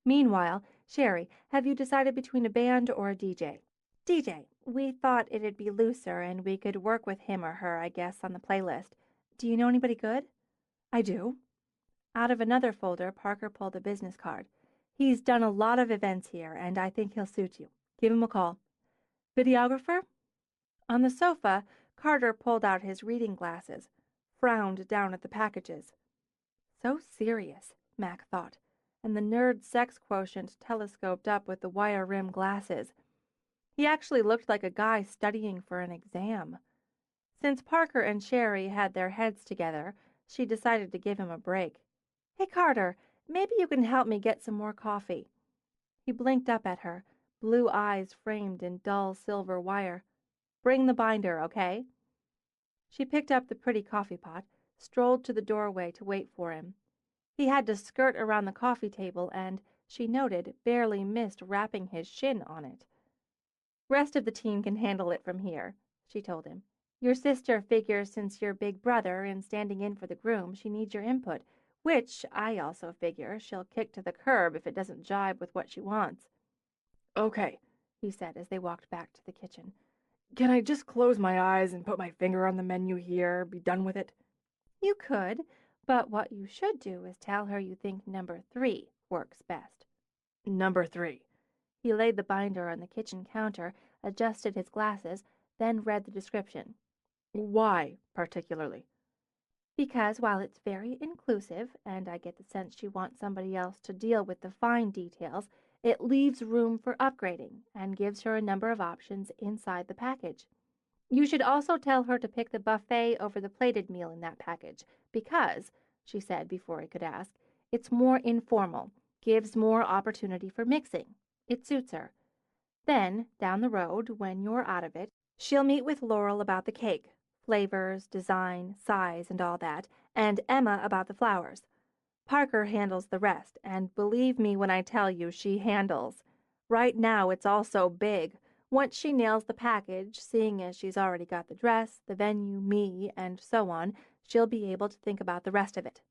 Meanwhile, Sherry, have you decided between a band or a DJ? DJ. We thought it'd be looser, and we could work with him or her, I guess, on the playlist. Do you know anybody good? I do. Out of another folder, Parker pulled a business card. He's done a lot of events here, and I think he'll suit you. Give him a call. Videographer? On the sofa, Carter pulled out his reading glasses, frowned down at the packages. So serious, Mac thought, and the nerd sex quotient telescoped up with the wire-rimmed glasses. He actually looked like a guy studying for an exam. Since Parker and Sherry had their heads together, she decided to give him a break. Hey, Carter, maybe you can help me get some more coffee. He blinked up at her, blue eyes framed in dull silver wire. Bring the binder, okay? She picked up the pretty coffee pot, strolled to the doorway to wait for him. He had to skirt around the coffee table and, she noted, barely missed rapping his shin on it. Rest of the team can handle it from here, she told him. Your sister figures since you're big brother and standing in for the groom, she needs your input, which, I also figure, she'll kick to the curb if it doesn't jibe with what she wants. Okay, he said as they walked back to the kitchen. Can I just close my eyes and put my finger on the menu here, be done with it? You could, but what you should do is tell her you think number 3 works best. Number 3. He laid the binder on the kitchen counter, adjusted his glasses, then read the description. Why, particularly? Because while it's very inclusive, and I get the sense she wants somebody else to deal with the fine details, it leaves room for upgrading and gives her a number of options inside the package. You should also tell her to pick the buffet over the plated meal in that package, because, she said before he could ask, it's more informal, gives more opportunity for mixing. It suits her. Then, down the road, when you're out of it, she'll meet with Laurel about the cake. flavors, design, size, and all that, and Emma about the flowers. Parker handles the rest, and believe me when I tell you she handles. Right now it's all so big. Once she nails the package, seeing as she's already got the dress, the venue, me, and so on, she'll be able to think about the rest of it.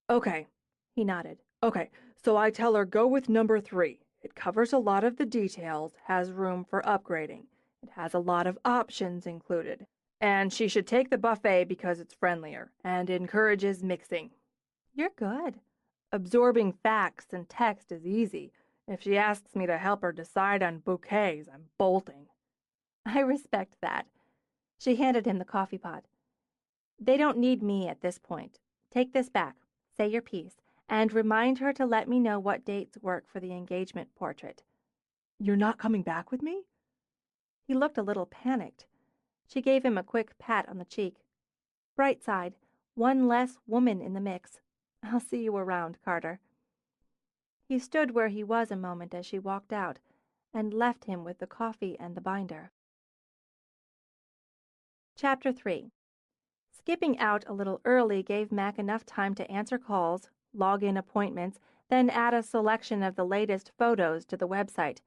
Okay, He nodded. okay, so I tell her go with number 3. It covers a lot of the details, has room for upgrading. It has a lot of options included. And she should take the buffet because it's friendlier and encourages mixing. You're good. Absorbing facts and text is easy. If she asks me to help her decide on bouquets, I'm bolting. I respect that. She handed him the coffee pot. They don't need me at this point. Take this back, say your piece, and remind her to let me know what dates work for the engagement portrait. You're not coming back with me? He looked a little panicked. She gave him a quick pat on the cheek. Bright side, one less woman in the mix. I'll see you around, Carter. He stood where he was a moment as she walked out, and left him with the coffee and the binder. Chapter 3. Skipping out a little early gave Mac enough time to answer calls, log in appointments, then add a selection of the latest photos to the website.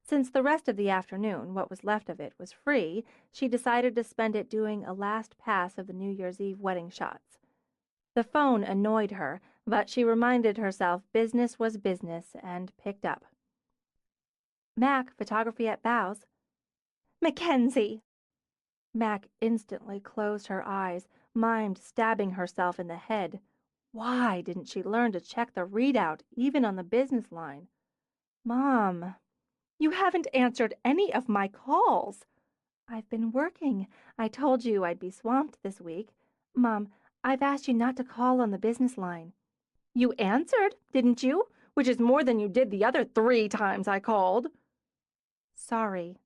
Since the rest of the afternoon, what was left of it, was free, she decided to spend it doing a last pass of the New Year's Eve wedding shots. The phone annoyed her, but she reminded herself business was business and picked up. Mac, photography at Bows. Mackensie! Mac instantly closed her eyes, mimed stabbing herself in the head. Why didn't she learn to check the readout, even on the business line? Mom, you haven't answered any of my calls. I've been working. I told you I'd be swamped this week. Mom, I've asked you not to call on the business line. You answered, didn't you? Which is more than you did the other 3 times I called. Sorry.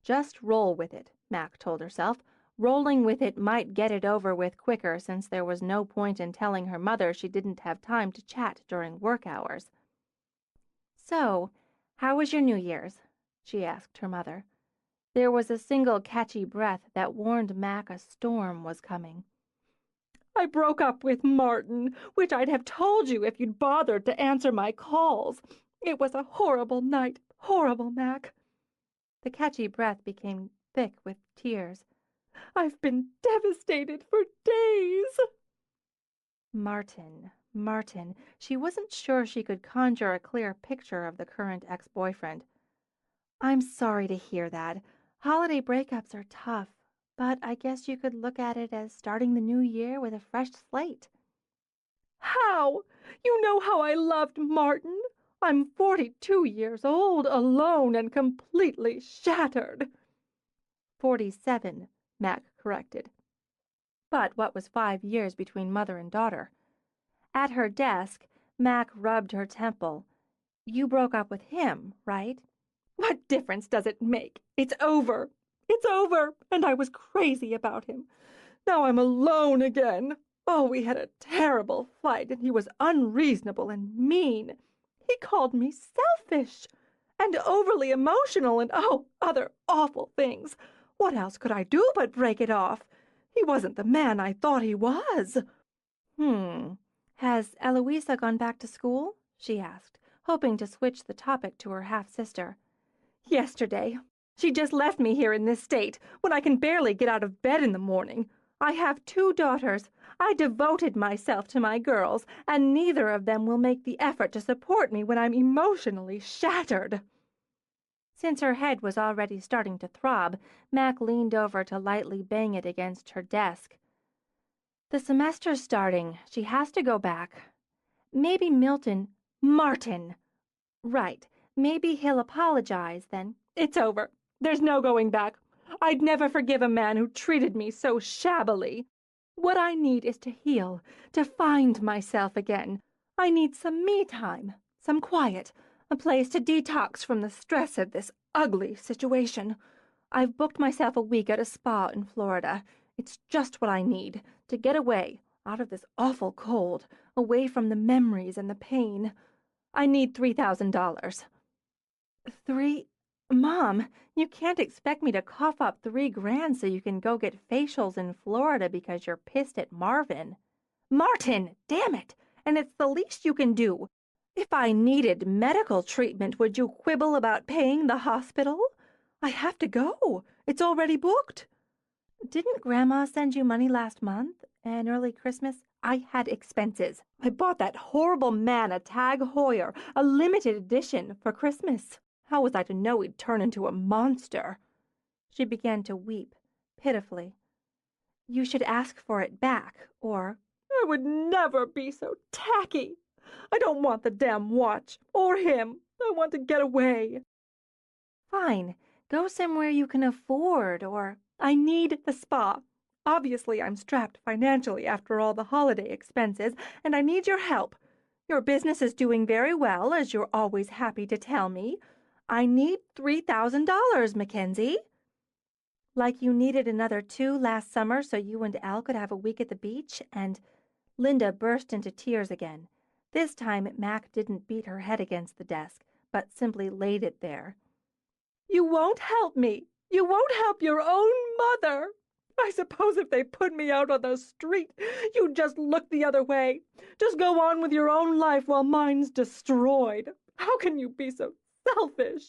Just roll with it, Mac told herself. Rolling with it might get it over with quicker since there was no point in telling her mother she didn't have time to chat during work hours. So, how was your New Year's? She asked her mother. There was a single catchy breath that warned Mac a storm was coming. I broke up with Martin, which I'd have told you if you'd bothered to answer my calls. It was a horrible night, horrible, Mac. The catchy breath became thick with tears. I've been devastated for days. Martin. She wasn't sure she could conjure a clear picture of the current ex-boyfriend. I'm sorry to hear that. Holiday breakups are tough, but I guess you could look at it as starting the new year with a fresh slate. How? You know how I loved Martin. I'm 42 years old, alone and completely shattered. 47, Mac corrected. But what was 5 years between mother and daughter? At her desk, Mac rubbed her temple. You broke up with him, right? What difference does it make? It's over. It's over, and I was crazy about him. Now I'm alone again. Oh, we had a terrible fight, and he was unreasonable and mean. He called me selfish and overly emotional and, oh, other awful things. What else could I do but break it off? He wasn't the man I thought he was. Has Eloisa gone back to school? She asked, hoping to switch the topic to her half-sister. Yesterday. She just left me here in this state, when I can barely get out of bed in the morning. I have 2 daughters. I devoted myself to my girls, and neither of them will make the effort to support me when I'm emotionally shattered. Since her head was already starting to throb, Mac leaned over to lightly bang it against her desk. The semester's starting. She has to go back. Maybe Martin! Right. Maybe he'll apologize, then. It's over. There's no going back. I'd never forgive a man who treated me so shabbily. What I need is to heal, to find myself again. I need some me time, some quiet, a place to detox from the stress of this ugly situation. I've booked myself a week at a spa in Florida. It's just what I need, to get away, out of this awful cold, away from the memories and the pain. I need $3,000. Mom, you can't expect me to cough up $3 grand so you can go get facials in Florida because you're pissed at Marvin. Martin, damn it! And it's the least you can do. If I needed medical treatment, would you quibble about paying the hospital? I have to go. It's already booked. Didn't Grandma send you money last month? And early Christmas? I had expenses. I bought that horrible man a Tag Heuer, a limited edition, for Christmas. How was I to know he'd turn into a monster? She began to weep, pitifully. You should ask for it back, or I would never be so tacky. I don't want the damn watch, or him. I want to get away. Fine. Go somewhere you can afford, or I need the spa. Obviously, I'm strapped financially after all the holiday expenses, and I need your help. Your business is doing very well, as you're always happy to tell me. I need $3,000, Mackenzie. Like you needed another 2 last summer so you and Al could have a week at the beach, and Linda burst into tears again. This time Mac didn't beat her head against the desk, but simply laid it there. You won't help me. You won't help your own mother. I suppose if they put me out on the street, you'd just look the other way. Just go on with your own life while mine's destroyed. How can you be so selfish?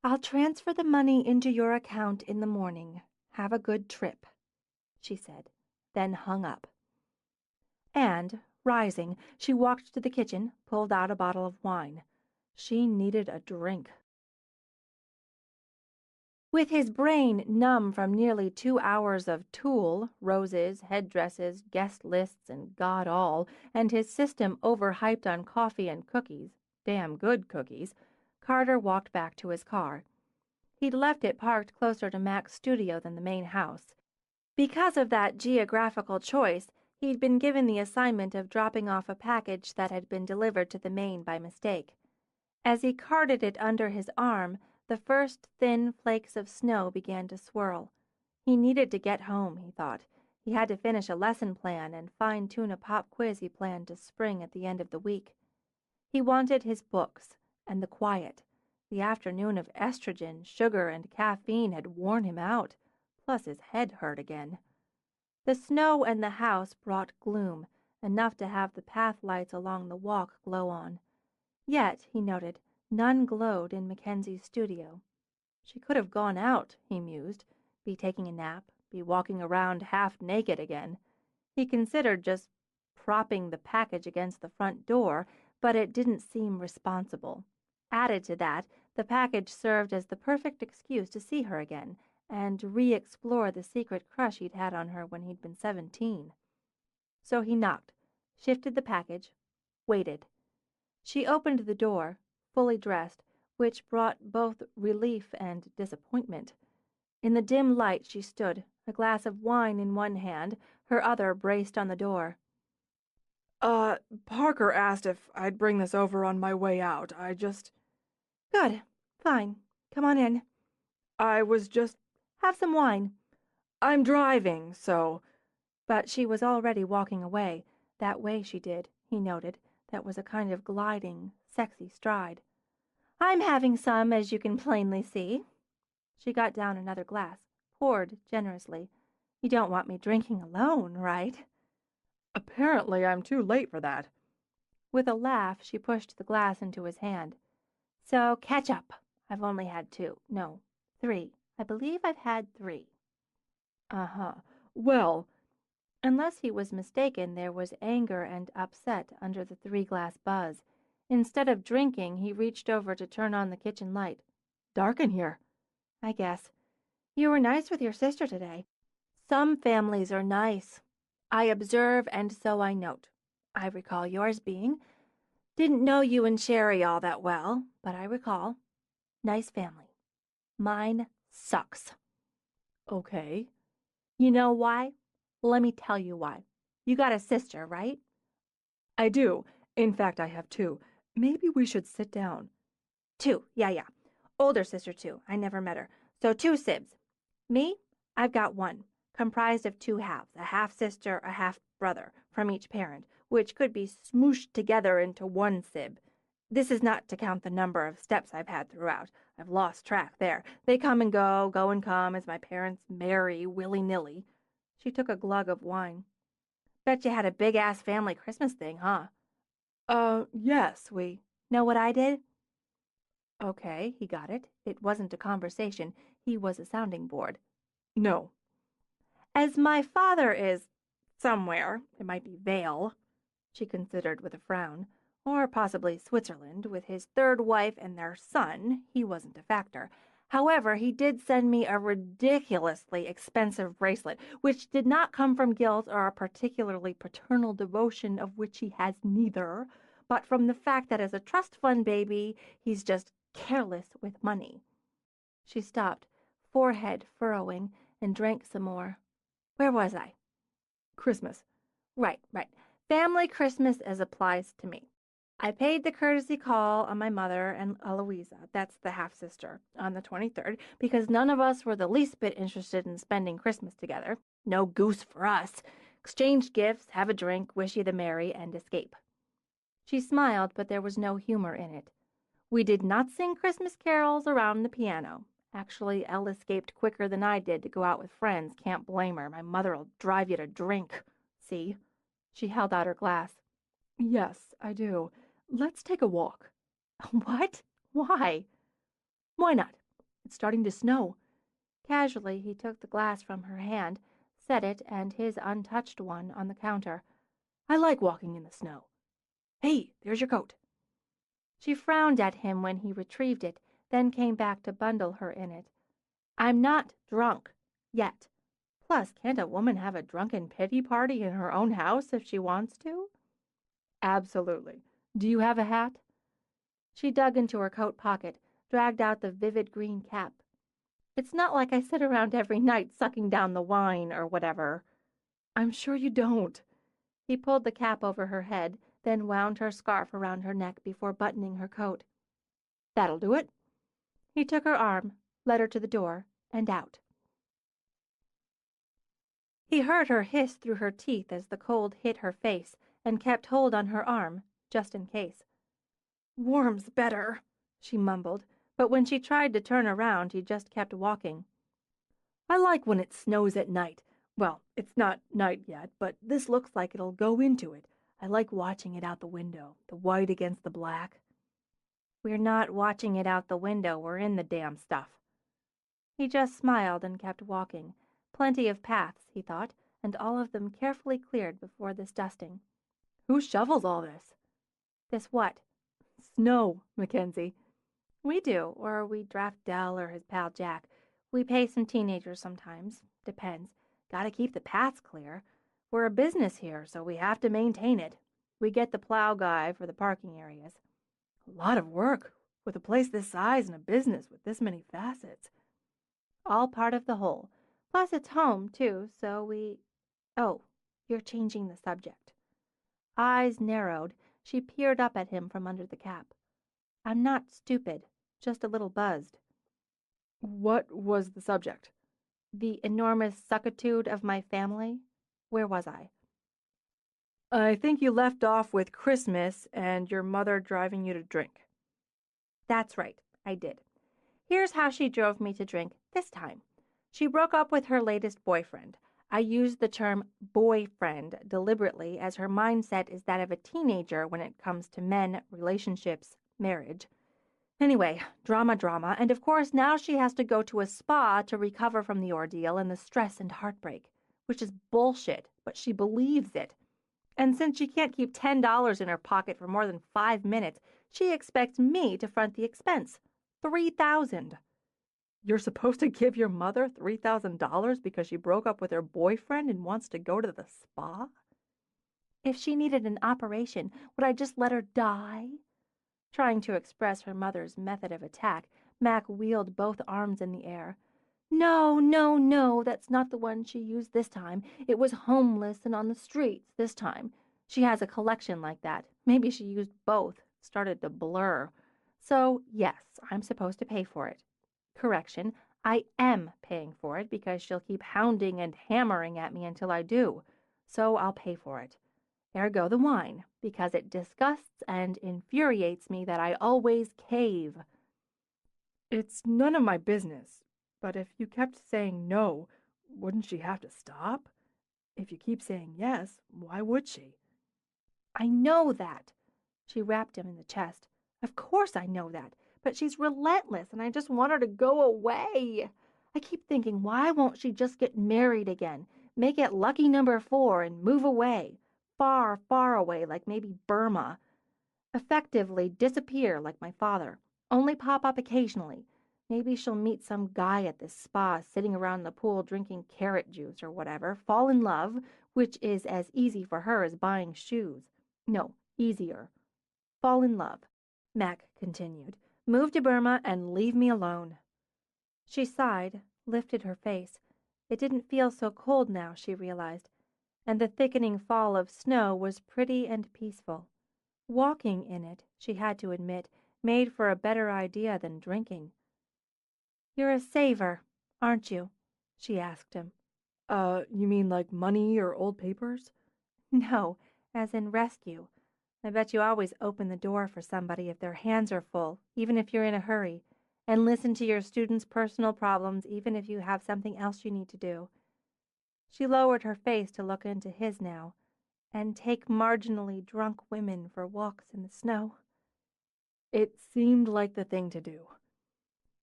I'll transfer the money into your account in the morning. Have a good trip, she said, then hung up. And, rising, she walked to the kitchen, pulled out a bottle of wine. She needed a drink. With his brain numb from nearly 2 hours of tulle, roses, headdresses, guest lists, and God all, and his system overhyped on coffee and cookies, damn good cookies, Carter walked back to his car. He'd left it parked closer to Mac's studio than the main house. Because of that geographical choice, he'd been given the assignment of dropping off a package that had been delivered to the main by mistake. As he carted it under his arm, the first thin flakes of snow began to swirl. He needed to get home, he thought. He had to finish a lesson plan and fine-tune a pop quiz he planned to spring at the end of the week. He wanted his books and the quiet. The afternoon of estrogen, sugar, and caffeine had worn him out, plus his head hurt again. The snow and the house brought gloom, enough to have the path lights along the walk glow on. Yet, he noted, none glowed in Mackenzie's studio. She could have gone out, he mused, be taking a nap, be walking around half naked again. He considered just propping the package against the front door, but it didn't seem responsible. Added to that, the package served as the perfect excuse to see her again and re-explore the secret crush he'd had on her when he'd been 17. So he knocked, shifted the package, waited. She opened the door, fully dressed, which brought both relief and disappointment. In the dim light she stood, a glass of wine in one hand, her other braced on the door. Parker asked if I'd bring this over on my way out. Good. Fine. Come on in. I was just... Have some wine. I'm driving, so... But she was already walking away. That way she did, he noted. That was a kind of gliding, sexy stride. I'm having some, as you can plainly see. She got down another glass, poured generously. You don't want me drinking alone, right? Apparently I'm too late for that. With a laugh, she pushed the glass into his hand. So, catch up. I've only had 2. No, 3. I believe I've had 3. Uh-huh. Well... Unless he was mistaken, there was anger and upset under the 3-glass buzz. Instead of drinking, he reached over to turn on the kitchen light. Dark in here. I guess. You were nice with your sister today. Some families are nice. I observe, and so I note. I recall yours being. Didn't know you and Sherry all that well, but I recall. Nice family. Mine sucks. Okay. You know why? Let me tell you why. You got a sister, right? I do. In fact, I have 2. Maybe we should sit down. 2, yeah. Older sister, too. I never met her. So 2 sibs. Me? I've got 1, comprised of 2 halves, a half-sister, a half-brother, from each parent, which could be smooshed together into 1 sib. This is not to count the number of steps I've had throughout. I've lost track there. They come and go and come as my parents marry willy-nilly. She took a glug of wine. Bet you had a big-ass family Christmas thing, huh? Yes, we... Know what I did? Okay, he got it. It wasn't a conversation. He was a sounding board. No. As my father is somewhere, it might be Vale, she considered with a frown, or possibly Switzerland, with his third wife and their son, he wasn't a factor. However, he did send me a ridiculously expensive bracelet, which did not come from guilt or a particularly paternal devotion of which he has neither, but from the fact that as a trust fund baby, he's just careless with money. She stopped, forehead furrowing, and drank some more. Where was I? Christmas. Right. Family Christmas as applies to me. I paid the courtesy call on my mother and Eloisa, that's the half-sister, on the 23rd, because none of us were the least bit interested in spending Christmas together. No goose for us. Exchange gifts, have a drink, wish you the merry, and escape. She smiled, but there was no humor in it. We did not sing Christmas carols around the piano. Actually, Elle escaped quicker than I did to go out with friends. Can't blame her. My mother'll drive you to drink. See? She held out her glass. Yes, I do. Let's take a walk. What? Why? Why not? It's starting to snow. Casually, he took the glass from her hand, set it and his untouched one on the counter. I like walking in the snow. Hey, there's your coat. She frowned at him when he retrieved it, then came back to bundle her in it. I'm not drunk. Yet. Plus, can't a woman have a drunken pity party in her own house if she wants to? Absolutely. Do you have a hat? She dug into her coat pocket, dragged out the vivid green cap. It's not like I sit around every night sucking down the wine or whatever. I'm sure you don't. He pulled the cap over her head, then wound her scarf around her neck before buttoning her coat. That'll do it. He took her arm, led her to the door, and out. He heard her hiss through her teeth as the cold hit her face, and kept hold on her arm, just in case. Warm's better, she mumbled, but when she tried to turn around, he just kept walking. I like when it snows at night. Well, it's not night yet, but this looks like it'll go into it. I like watching it out the window, the white against the black. We're not watching it out the window, we're in the damn stuff. He just smiled and kept walking. Plenty of paths, he thought, and all of them carefully cleared before this dusting. Who shovels all this? This what? Snow, Mackensie. We do, or we draft Dell or his pal Jack. We pay some teenagers sometimes. Depends. Gotta keep the paths clear. We're a business here, so we have to maintain it. We get the plow guy for the parking areas. A lot of work, with a place this size and a business with this many facets. All part of the whole. Plus it's home, too, so we... Oh, you're changing the subject. Eyes narrowed, she peered up at him from under the cap. I'm not stupid, just a little buzzed. What was the subject? The enormous suckitude of my family? Where was I? I think you left off with Christmas and your mother driving you to drink. That's right, I did. Here's how she drove me to drink this time. She broke up with her latest boyfriend. I used the term boyfriend deliberately, as her mindset is that of a teenager when it comes to men, relationships, marriage. Anyway, drama, and of course now she has to go to a spa to recover from the ordeal and the stress and heartbreak, which is bullshit, but she believes it. And since she can't keep $10 in her pocket for more than 5 minutes, she expects me to front the expense. $3,000. You're supposed to give your mother $3,000 because she broke up with her boyfriend and wants to go to the spa? If she needed an operation, would I just let her die? Trying to express her mother's method of attack, Mac wheeled both arms in the air. No, that's not the one she used this time. It was homeless and on the streets this time. She has a collection like that. Maybe she used both. Started to blur. So, yes, I'm supposed to pay for it. Correction, I am paying for it because she'll keep hounding and hammering at me until I do. So I'll pay for it. Ergo the wine, because it disgusts and infuriates me that I always cave. It's none of my business, but if you kept saying no, wouldn't she have to stop? If you keep saying yes, why would she? I know that. She rapped him in the chest. Of course I know that, but she's relentless and I just want her to go away. I keep thinking, why won't she just get married again, make it lucky number 4 and move away, far, far away, like maybe Burma. Effectively disappear like my father, only pop up occasionally. Maybe she'll meet some guy at this spa sitting around the pool drinking carrot juice or whatever, fall in love, which is as easy for her as buying shoes. No, easier. Fall in love, Mac continued. Move to Burma and leave me alone. She sighed, lifted her face. It didn't feel so cold now, she realized, and the thickening fall of snow was pretty and peaceful. Walking in it, she had to admit, made for a better idea than drinking. "You're a saver, aren't you?" she asked him. You mean like money or old papers? "No, as in rescue. I bet you always open the door for somebody if their hands are full, even if you're in a hurry, and listen to your students' personal problems even if you have something else you need to do." She lowered her face to look into his now, "and take marginally drunk women for walks in the snow." It seemed like the thing to do.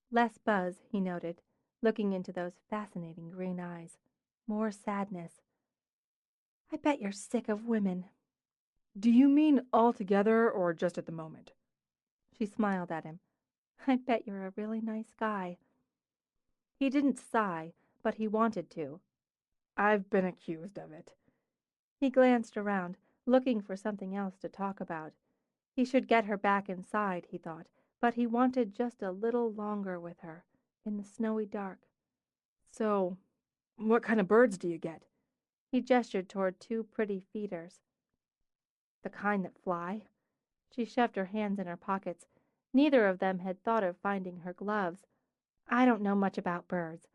Less buzz, he noted, looking into those fascinating green eyes. More sadness. "I bet you're sick of women." Do you mean altogether or just at the moment? She smiled at him. "I bet you're a really nice guy." He didn't sigh, but he wanted to. I've been accused of it. He glanced around, looking for something else to talk about. He should get her back inside, he thought, but he wanted just a little longer with her, in the snowy dark. So, what kind of birds do you get? He gestured toward 2 pretty feeders. "The kind that fly." She shoved her hands in her pockets. Neither of them had thought of finding her gloves. "I don't know much about birds."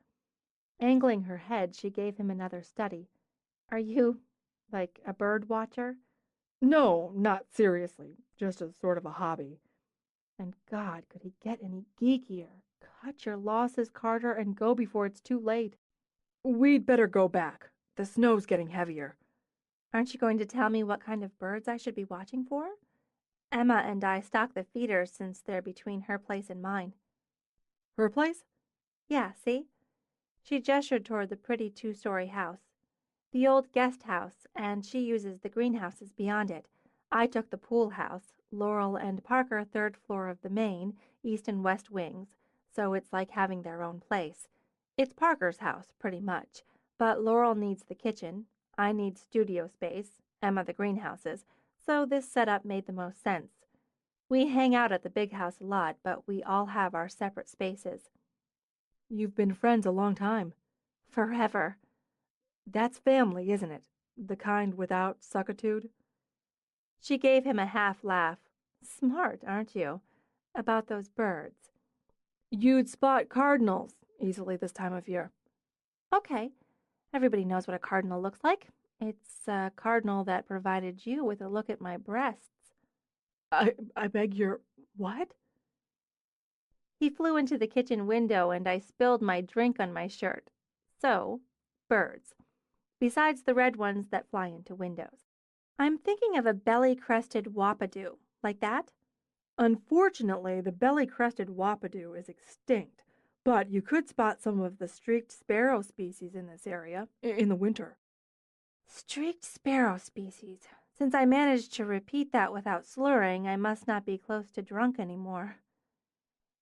Angling her head, she gave him another study. "Are you, like, a bird watcher?" No, not seriously. Just as sort of a hobby. And God, could he get any geekier? Cut your losses, Carter, and go before it's too late. We'd better go back. The snow's getting heavier. "Aren't you going to tell me what kind of birds I should be watching for?" "Emma and I stock the feeders since they're between her place and mine." Her place? "Yeah, see?" She gestured toward the pretty 2-story house. "The old guest house, and she uses the greenhouses beyond it. I took the pool house, Laurel and Parker 3rd floor of the main, east and west wings, so it's like having their own place. It's Parker's house, pretty much, but Laurel needs the kitchen, I need studio space, Emma the greenhouses, so this setup made the most sense. We hang out at the big house a lot, but we all have our separate spaces." You've been friends a long time. "Forever." That's family, isn't it? The kind without suckitude? She gave him a half laugh. "Smart, aren't you? About those birds." You'd spot cardinals easily this time of year. "Okay. Everybody knows what a cardinal looks like. It's a cardinal that provided you with a look at my breasts." I beg your... what? He flew into the kitchen window and I spilled my drink on my shirt. So, birds. Besides the red ones that fly into windows. I'm thinking of a belly-crested wapadoo. Like that? Unfortunately, the belly-crested wapadoo is extinct, but you could spot some of the streaked sparrow species in this area in the winter. Streaked sparrow species. Since I managed to repeat that without slurring, I must not be close to drunk anymore.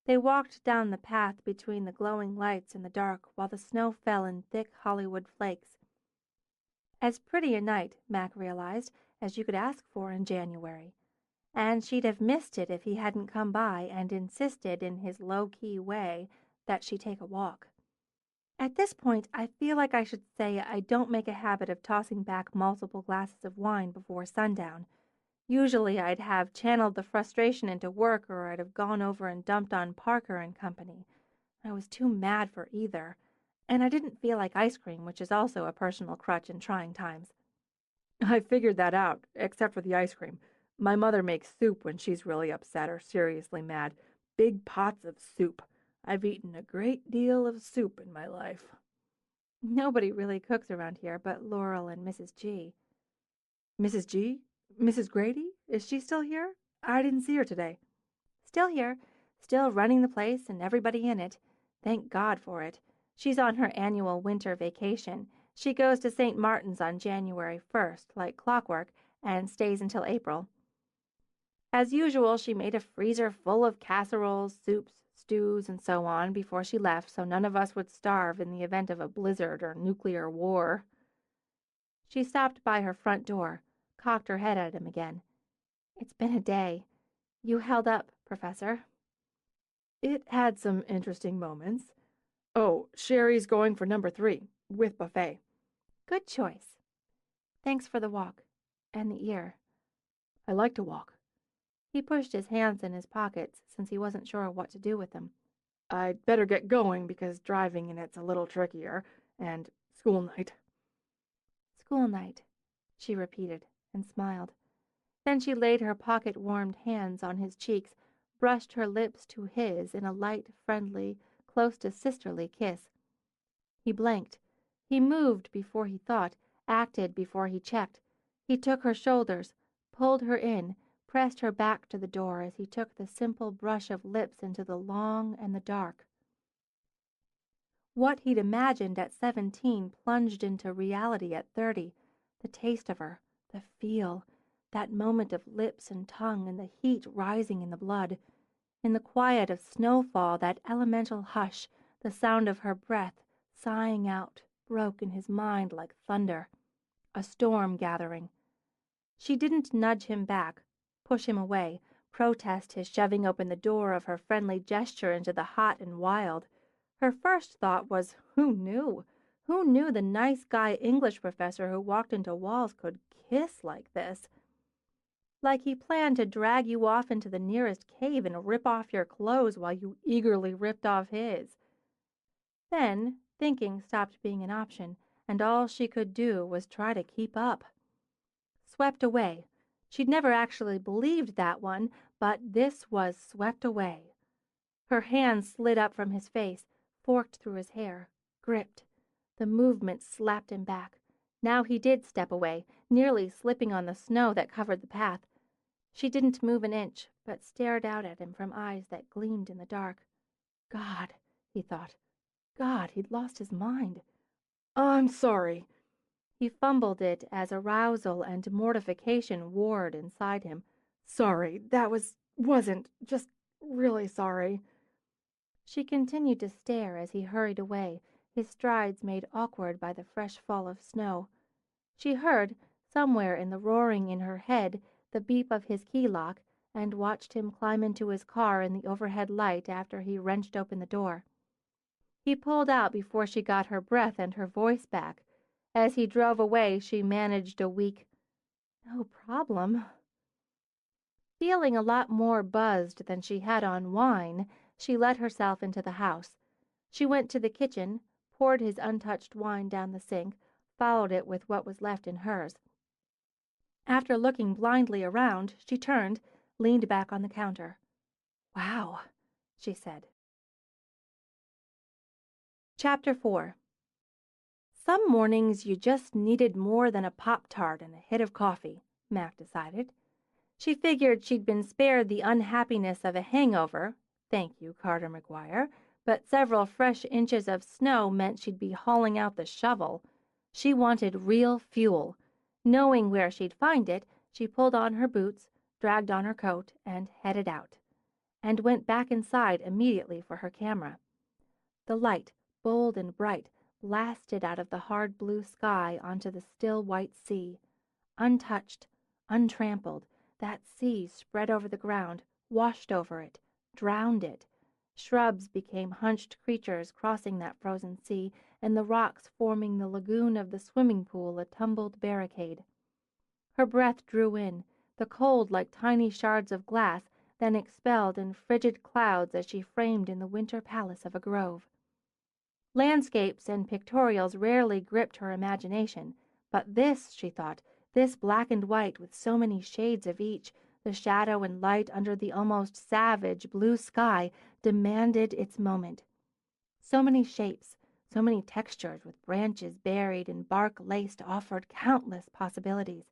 They walked down the path between the glowing lights in the dark while the snow fell in thick Hollywood flakes. As pretty a night, Mac realized, as you could ask for in January. And she'd have missed it if he hadn't come by and insisted in his low-key way that she take a walk. At this point, I feel like I should say I don't make a habit of tossing back multiple glasses of wine before sundown. Usually I'd have channeled the frustration into work or I'd have gone over and dumped on Parker and company. I was too mad for either, and I didn't feel like ice cream, which is also a personal crutch in trying times. I figured that out, except for the ice cream. My mother makes soup when she's really upset or seriously mad. Big pots of soup. I've eaten a great deal of soup in my life. Nobody really cooks around here but Laurel and Mrs. G. Mrs. G? Mrs. Grady? Is she still here? I didn't see her today. Still here, still running the place and everybody in it. Thank God for it. She's on her annual winter vacation. She goes to St. Martin's on January 1st, like clockwork, and stays until April. As usual, she made a freezer full of casseroles, soups, stews, and so on before she left, so none of us would starve in the event of a blizzard or nuclear war. She stopped by her front door, cocked her head at him again. It's been a day. You held up, Professor. It had some interesting moments. Oh, Sherry's going for number 3, with buffet. Good choice. Thanks for the walk. And the ear. I like to walk. He pushed his hands in his pockets since he wasn't sure what to do with them. I'd better get going because driving in it's a little trickier, and school night. School night, she repeated and smiled. Then she laid her pocket-warmed hands on his cheeks, brushed her lips to his in a light, friendly, close to sisterly kiss. He blanked. He moved before he thought, acted before he checked. He took her shoulders, pulled her in, pressed her back to the door as he took the simple brush of lips into the long and the dark. What he'd imagined at 17 plunged into reality at 30. The taste of her, the feel, that moment of lips and tongue and the heat rising in the blood. In the quiet of snowfall, that elemental hush, the sound of her breath, sighing out, broke in his mind like thunder. A storm gathering. She didn't nudge him back, push him away, protest his shoving open the door of her friendly gesture into the hot and wild. Her first thought was, who knew? Who knew the nice guy English professor who walked into walls could kiss like this? Like he planned to drag you off into the nearest cave and rip off your clothes while you eagerly ripped off his. Then, thinking stopped being an option, and all she could do was try to keep up. Swept away. She'd never actually believed that one, but this was swept away. Her hand slid up from his face, forked through his hair, gripped. The movement slapped him back. Now he did step away, nearly slipping on the snow that covered the path. She didn't move an inch, but stared out at him from eyes that gleamed in the dark. God, he thought. God, he'd lost his mind. I'm sorry. He fumbled it as arousal and mortification warred inside him. Sorry, that wasn't, just really sorry. She continued to stare as he hurried away, his strides made awkward by the fresh fall of snow. She heard, somewhere in the roaring in her head, the beep of his key lock, and watched him climb into his car in the overhead light after he wrenched open the door. He pulled out before she got her breath and her voice back. As he drove away, she managed a weak, "No problem." Feeling a lot more buzzed than she had on wine, she let herself into the house. She went to the kitchen, poured his untouched wine down the sink, followed it with what was left in hers. After looking blindly around, she turned, leaned back on the counter. "Wow," she said. Chapter 4. Some mornings you just needed more than a Pop-Tart and a hit of coffee, Mac decided. She figured she'd been spared the unhappiness of a hangover, thank you, Carter McGuire, but several fresh inches of snow meant she'd be hauling out the shovel. She wanted real fuel. Knowing where she'd find it, she pulled on her boots, dragged on her coat, and headed out, and went back inside immediately for her camera. The light, bold and bright, blasted out of the hard blue sky onto the still white sea. Untouched, untrampled, that sea spread over the ground, washed over it, drowned it. Shrubs became hunched creatures crossing that frozen sea, and the rocks forming the lagoon of the swimming pool a tumbled barricade. Her breath drew in, the cold like tiny shards of glass, then expelled in frigid clouds as she framed in the winter palace of a grove. Landscapes and pictorials rarely gripped her imagination, but this, she thought, This black and white with so many shades of each, the shadow and light under the almost savage blue sky, demanded its moment. So many shapes, so many textures with branches buried and bark laced offered countless possibilities.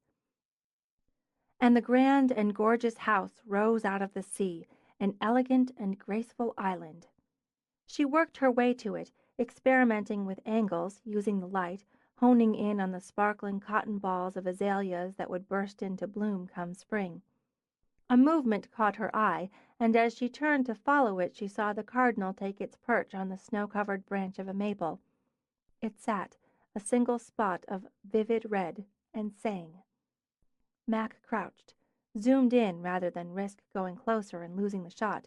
And the grand and gorgeous house rose out of the sea, an elegant and graceful island. She worked her way to it, experimenting with angles, using the light, honing in on the sparkling cotton balls of azaleas that would burst into bloom come spring. A movement caught her eye, and as she turned to follow it she saw the cardinal take its perch on the snow-covered branch of a maple. It sat, a single spot of vivid red, and sang. Mac crouched, zoomed in rather than risk going closer and losing the shot.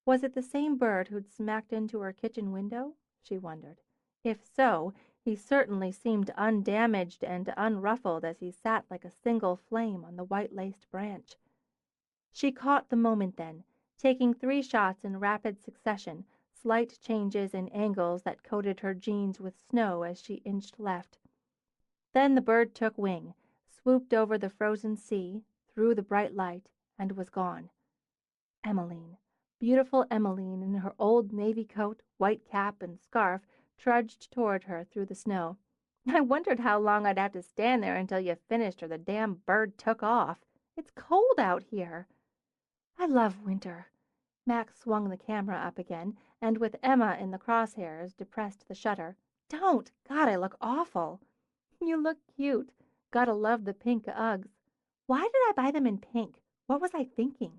Was it the same bird who'd smacked into her kitchen window? She wondered. If so, he certainly seemed undamaged and unruffled as he sat like a single flame on the white-laced branch. She caught the moment then, taking 3 shots in rapid succession, slight changes in angles that coated her jeans with snow as she inched left. Then the bird took wing, swooped over the frozen sea, through the bright light, and was gone. Emmeline, beautiful Emmeline in her old navy coat, white cap, and scarf, trudged toward her through the snow. I wondered how long I'd have to stand there until you finished or the damn bird took off. It's cold out here. I love winter. Max swung the camera up again, and with Emma in the crosshairs, depressed the shutter. Don't! God, I look awful. You look cute. Gotta love the pink Uggs. Why did I buy them in pink? What was I thinking?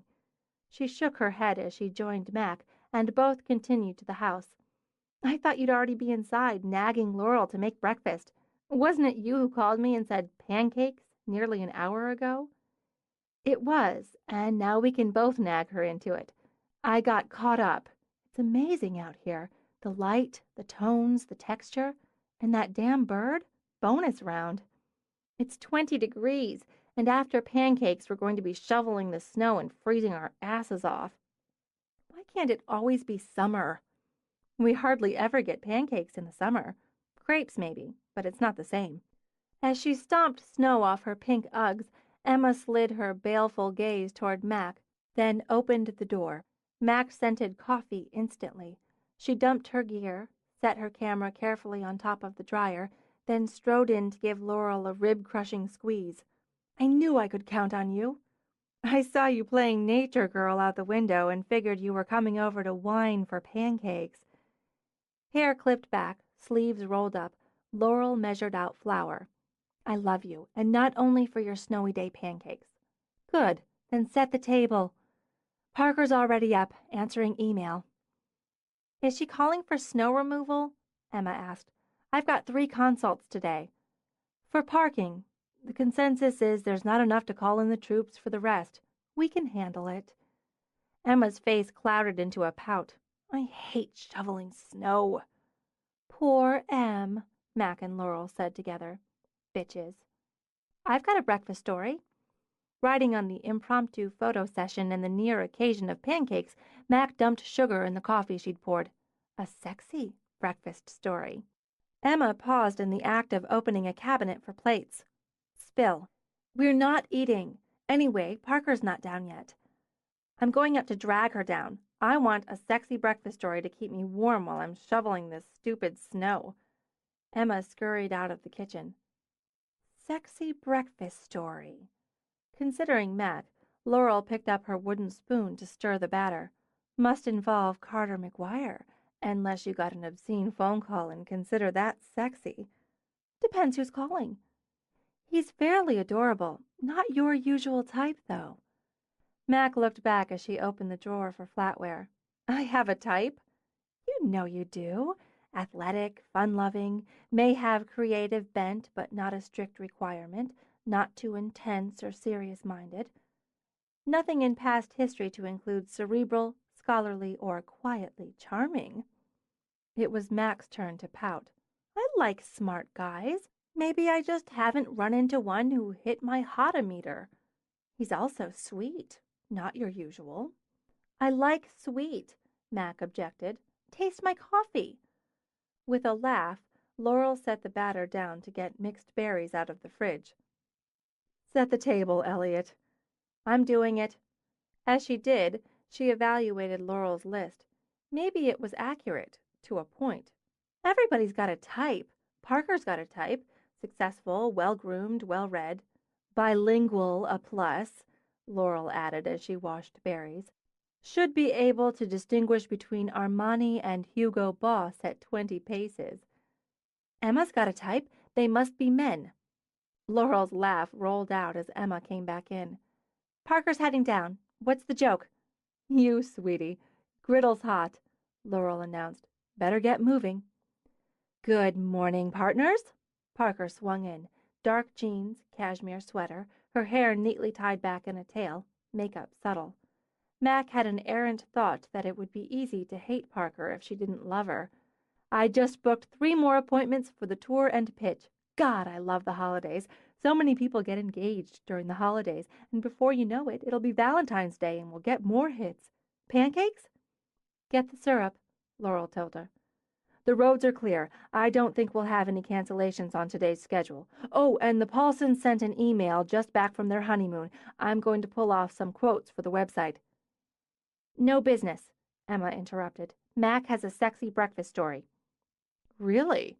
She shook her head as she joined Mac, and both continued to the house. I thought you'd already be inside, nagging Laurel to make breakfast. Wasn't it you who called me and said pancakes nearly an hour ago? It was, and now we can both nag her into it. I got caught up. It's amazing out here. The light, the tones, the texture, and that damn bird. Bonus round. It's 20 degrees, and after pancakes we're going to be shoveling the snow and freezing our asses off. Why can't it always be summer? We hardly ever get pancakes in the summer. Crepes, maybe, but it's not the same. As she stomped snow off her pink Uggs, Emma slid her baleful gaze toward Mac, then opened the door. Mac scented coffee instantly. She dumped her gear, set her camera carefully on top of the dryer, then strode in to give Laurel a rib-crushing squeeze. I knew I could count on you. I saw you playing nature girl out the window and figured you were coming over to whine for pancakes. Hair clipped back, sleeves rolled up, Laurel measured out flour. I love you, and not only for your snowy day pancakes. Good, then set the table. Parker's already up, answering email. Is she calling for snow removal? Emma asked. I've got 3 consults today. For parking. The consensus is there's not enough to call in the troops for the rest. We can handle it. Emma's face clouded into a pout. I hate shoveling snow. Poor Em, Mac and Laurel said together. Bitches. I've got a breakfast story. Riding on the impromptu photo session and the near occasion of pancakes, Mac dumped sugar in the coffee she'd poured. A sexy breakfast story. Emma paused in the act of opening a cabinet for plates. Spill. We're not eating. Anyway, Parker's not down yet. I'm going up to drag her down. I want a sexy breakfast story to keep me warm while I'm shoveling this stupid snow. Emma scurried out of the kitchen. Sexy breakfast story. Considering Mac, Laurel picked up her wooden spoon to stir the batter. Must involve Carter McGuire, unless you got an obscene phone call and consider that sexy. Depends who's calling. He's fairly adorable. Not your usual type, though. Mac looked back as she opened the drawer for flatware. I have a type. You know you do. Athletic, fun-loving, may have creative bent but not a strict requirement, not too intense or serious-minded. Nothing in past history to include cerebral, scholarly, or quietly charming. It was Mac's turn to pout. I like smart guys. Maybe I just haven't run into one who hit my hotometer. He's also sweet, not your usual. I like sweet, Mac objected. Taste my coffee. With a laugh, Laurel set the batter down to get mixed berries out of the fridge. Set the table, Elliot. I'm doing it. As she did, she evaluated Laurel's list. Maybe it was accurate, to a point. Everybody's got a type. Parker's got a type. Successful, well-groomed, well-read. Bilingual, a plus, Laurel added as she washed berries. Should be able to distinguish between Armani and Hugo Boss at 20 paces. Emma's got a type. They must be men. Laurel's laugh rolled out as Emma came back in. Parker's heading down. What's the joke? You, sweetie. Griddle's hot, Laurel announced. Better get moving. Good morning, partners. Parker swung in. Dark jeans, cashmere sweater, her hair neatly tied back in a tail, makeup subtle. Mac had an errant thought that it would be easy to hate Parker if she didn't love her. I just booked 3 more appointments for the tour and pitch. God, I love the holidays. So many people get engaged during the holidays, and before you know it, it'll be Valentine's Day and we'll get more hits. Pancakes? Get the syrup, Laurel told her. The roads are clear. I don't think we'll have any cancellations on today's schedule. Oh, and the Paulsons sent an email just back from their honeymoon. I'm going to pull off some quotes for the website. No business, Emma interrupted. Mac has a sexy breakfast story. Really?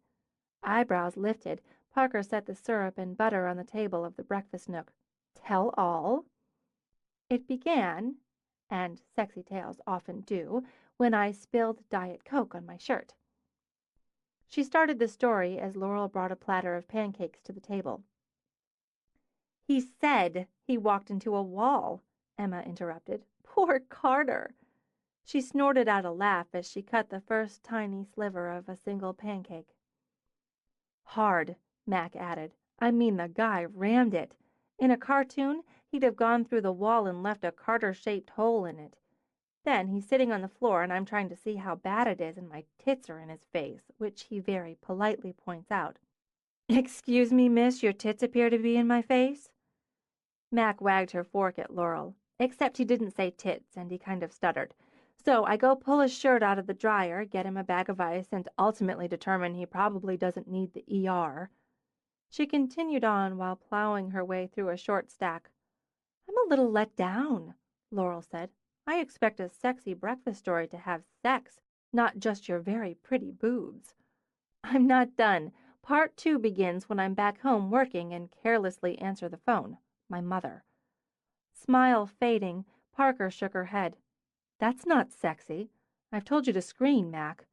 Eyebrows lifted, Parker set the syrup and butter on the table of the breakfast nook. Tell all? It began, and sexy tales often do, when I spilled Diet Coke on my shirt. She started the story as Laurel brought a platter of pancakes to the table. He said he walked into a wall, Emma interrupted. Poor Carter. She snorted out a laugh as she cut the first tiny sliver of a single pancake. Hard, Mac added. I mean, the guy rammed it. In a cartoon, he'd have gone through the wall and left a Carter-shaped hole in it. Then he's sitting on the floor, and I'm trying to see how bad it is, and my tits are in his face, which he very politely points out. Excuse me, miss, your tits appear to be in my face? Mac wagged her fork at Laurel, except he didn't say tits, and he kind of stuttered. So I go pull his shirt out of the dryer, get him a bag of ice, and ultimately determine he probably doesn't need the ER. She continued on while plowing her way through a short stack. I'm a little let down, Laurel said. I expect a sexy breakfast story to have sex, not just your very pretty boobs. I'm not done. Part 2 begins when I'm back home working and carelessly answer the phone. My mother. Smile fading, Parker shook her head. That's not sexy. I've told you to screen, Mac.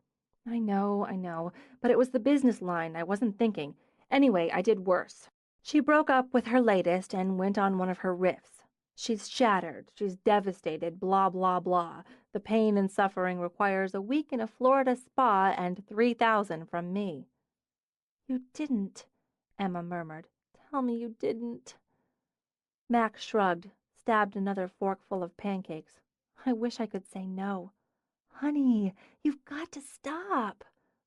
I know, but it was the business line. I wasn't thinking. Anyway, I did worse. She broke up with her latest and went on one of her riffs. She's shattered. She's devastated. Blah, blah, blah. The pain and suffering requires a week in a Florida spa and $3,000 from me. You didn't, Emma murmured. Tell me you didn't. Mac shrugged, stabbed another forkful of pancakes. I wish I could say no. Honey, you've got to stop,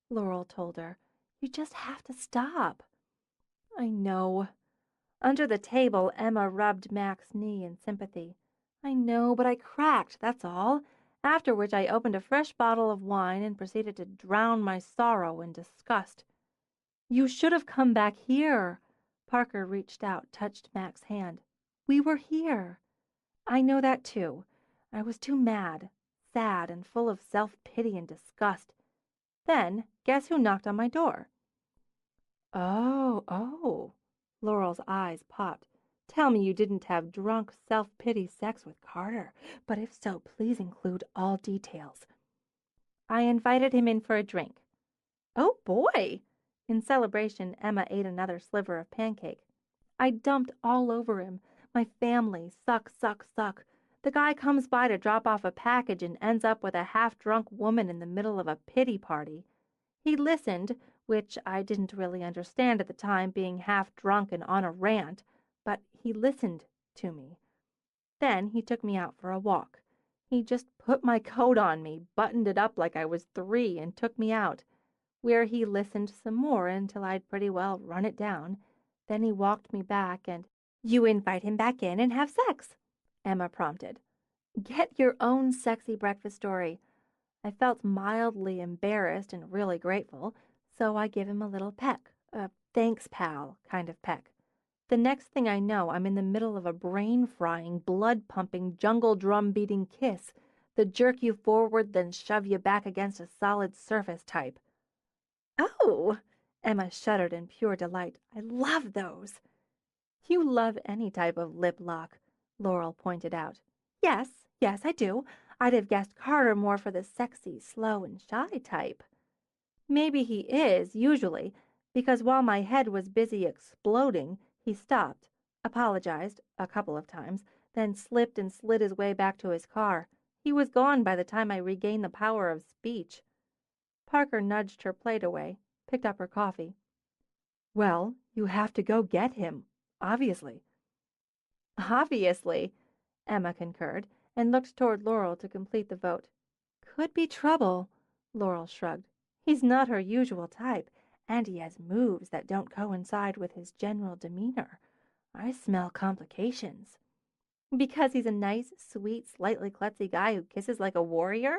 Laurel told her. You just have to stop. I know. Under the table, Emma rubbed Mac's knee in sympathy. I know, but I cracked, that's all. After which I opened a fresh bottle of wine and proceeded to drown my sorrow in disgust. You should have come back here. Parker reached out, touched Mac's hand. We were here. I know that too. I was too mad, sad, and full of self-pity and disgust. Then, guess who knocked on my door? Oh. Laurel's eyes popped. Tell me you didn't have drunk, self-pity sex with Carter, but if so, please include all details. I invited him in for a drink. Oh, boy! In celebration, Emma ate another sliver of pancake. I dumped all over him. My family, suck. The guy comes by to drop off a package and ends up with a half-drunk woman in the middle of a pity party. He listened, which I didn't really understand at the time, being half-drunk and on a rant, but he listened to me. Then he took me out for a walk. He just put my coat on me, buttoned it up like I was 3, and took me out, where he listened some more until I'd pretty well run it down. Then he walked me back and, You invite him back in and have sex, Emma prompted. Get your own sexy breakfast story. I felt mildly embarrassed and really grateful, so I give him a little peck, a thanks pal kind of peck. The next thing I know, I'm in the middle of a brain-frying, blood-pumping, jungle drum-beating kiss, the jerk you forward, then shove you back against a solid surface type. Oh! Emma shuddered in pure delight. I love those. You love any type of lip lock, Laurel pointed out. Yes, I do. I'd have guessed Carter more for the sexy, slow, and shy type. Maybe he is, usually, because while my head was busy exploding, he stopped, apologized a couple of times, then slipped and slid his way back to his car. He was gone by the time I regained the power of speech. Parker nudged her plate away, picked up her coffee. Well, you have to go get him, obviously. Obviously, Emma concurred, and looked toward Laurel to complete the vote. Could be trouble, Laurel shrugged. He's not her usual type, and he has moves that don't coincide with his general demeanor. I smell complications. Because he's a nice, sweet, slightly klutzy guy who kisses like a warrior?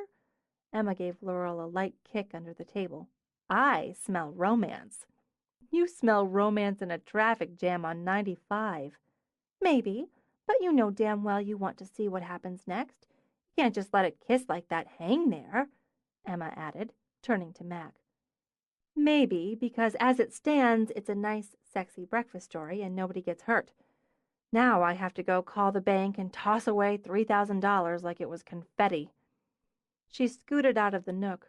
Emma gave Laurel a light kick under the table. I smell romance. You smell romance in a traffic jam on 95. Maybe, but you know damn well you want to see what happens next. You can't just let a kiss like that hang there, Emma added, turning to Mac. Maybe, because as it stands, it's a nice, sexy breakfast story and nobody gets hurt. Now I have to go call the bank and toss away $3,000 like it was confetti. She scooted out of the nook.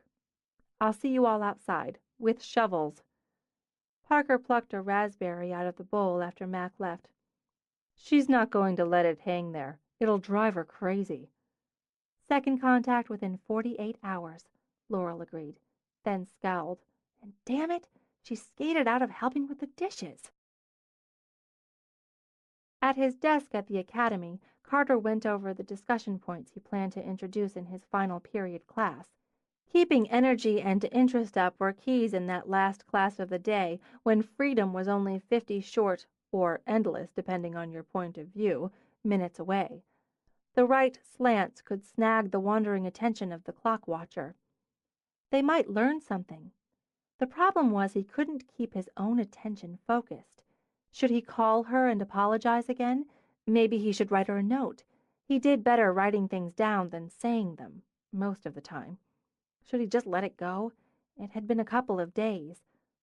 I'll see you all outside, with shovels. Parker plucked a raspberry out of the bowl after Mac left. She's not going to let it hang there. It'll drive her crazy. Second contact within 48 hours, Laurel agreed, then scowled. And damn it, she skated out of helping with the dishes. At his desk at the academy, Carter went over the discussion points he planned to introduce in his final period class. Keeping energy and interest up were keys in that last class of the day, when freedom was only 50 short, or endless, depending on your point of view, minutes away. The right slants could snag the wandering attention of the clock watcher. They might learn something. The problem was he couldn't keep his own attention focused. Should he call her and apologize again? Maybe he should write her a note. He did better writing things down than saying them, most of the time. Should he just let it go? It had been a couple of days.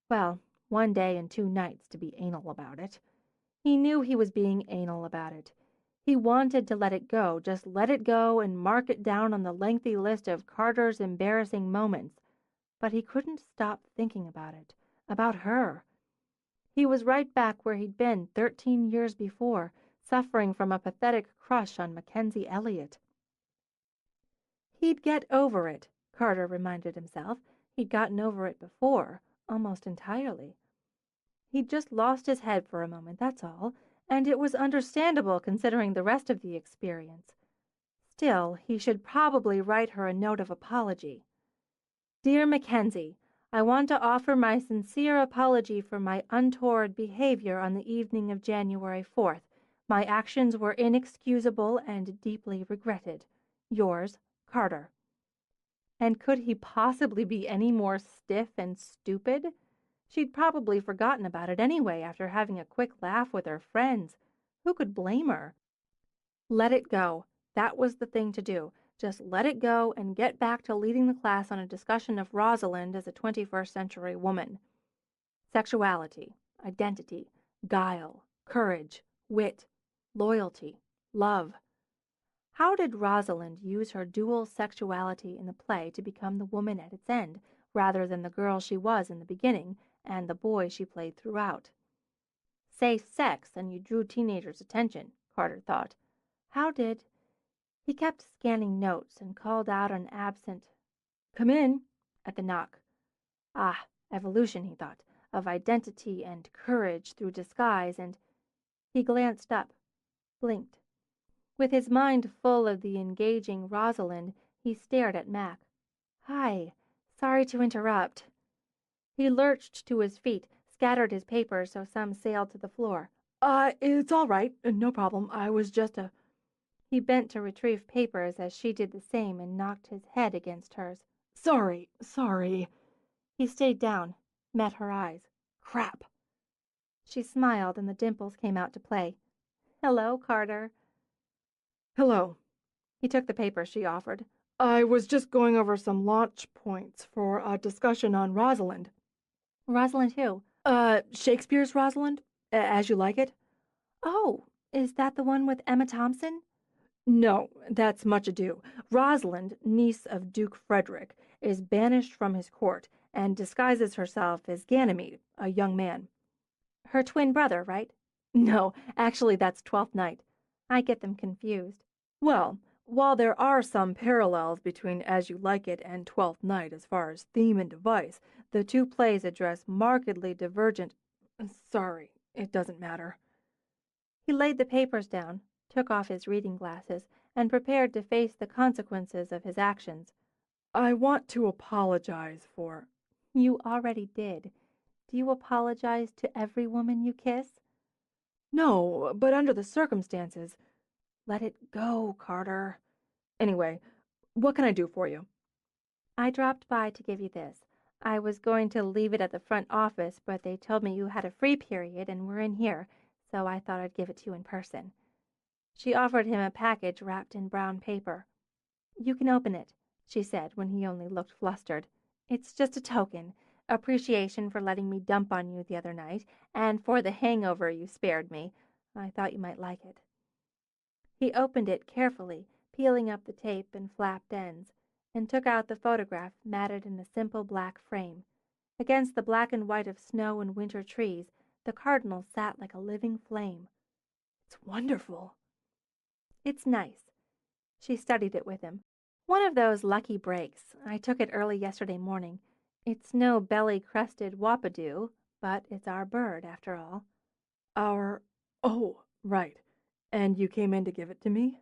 Well, 1 day and 2 nights to be anal about it. He knew he was being anal about it. He wanted to let it go, just let it go and mark it down on the lengthy list of Carter's embarrassing moments. But he couldn't stop thinking about it, about her. He was right back where he'd been 13 years before, suffering from a pathetic crush on Mackensie Elliot. He'd get over it, Carter reminded himself. He'd gotten over it before, almost entirely. He'd just lost his head for a moment, that's all, and it was understandable considering the rest of the experience. Still, he should probably write her a note of apology. Dear Mackensie, I want to offer my sincere apology for my untoward behavior on the evening of January 4th. My actions were inexcusable and deeply regretted. Yours, Carter. And could he possibly be any more stiff and stupid? She'd probably forgotten about it anyway after having a quick laugh with her friends. Who could blame her? Let it go. That was the thing to do. Just let it go and get back to leading the class on a discussion of Rosalind as a 21st century woman. Sexuality, identity, guile, courage, wit, loyalty, love. How did Rosalind use her dual sexuality in the play to become the woman at its end, rather than the girl she was in the beginning and the boy she played throughout? Say sex and you drew teenagers' attention, Carter thought. How did... He kept scanning notes and called out an absent, "Come in," at the knock. Ah, evolution, he thought, of identity and courage through disguise, and he glanced up, blinked. With his mind full of the engaging Rosalind, he stared at Mac. "Hi, sorry to interrupt." He lurched to his feet, scattered his papers so some sailed to the floor. It's all right, no problem. I was just a..." He bent to retrieve papers as she did the same and knocked his head against hers. Sorry. He stayed down, met her eyes. Crap. She smiled, and the dimples came out to play. "Hello, Carter." Hello. He took the paper she offered. I was just going over some launch points for a discussion on Rosalind. "Rosalind who?" Shakespeare's Rosalind, as you like it? "Oh, is that the one with Emma Thompson?" No, that's Much Ado. Rosalind, niece of Duke Frederick, is banished from his court and disguises herself as Ganymede, a young man. "Her twin brother, right?" No, actually that's Twelfth Night. I get them confused. Well, while there are some parallels between As You Like It and Twelfth Night as far as theme and device, the two plays address markedly divergent. Sorry, it doesn't matter. He laid the papers down, took off his reading glasses, and prepared to face the consequences of his actions. I want to apologize for. "You already did. Do you apologize to every woman you kiss?" No, but under the circumstances. "Let it go, Carter." Anyway, what can I do for you? "I dropped by to give you this. I was going to leave it at the front office, but they told me you had a free period and were in here, so I thought I'd give it to you in person." She offered him a package wrapped in brown paper. "You can open it," she said when he only looked flustered. "It's just a token. Appreciation for letting me dump on you the other night, and for the hangover you spared me. I thought you might like it." He opened it carefully, peeling up the tape and flapped ends, and took out the photograph matted in a simple black frame. Against the black and white of snow and winter trees, the cardinal sat like a living flame. It's wonderful. "It's nice." She studied it with him. "One of those lucky breaks. I took it early yesterday morning. It's no belly-crested wappadoo, but it's our bird, after all." Our. Oh, right. And you came in to give it to me?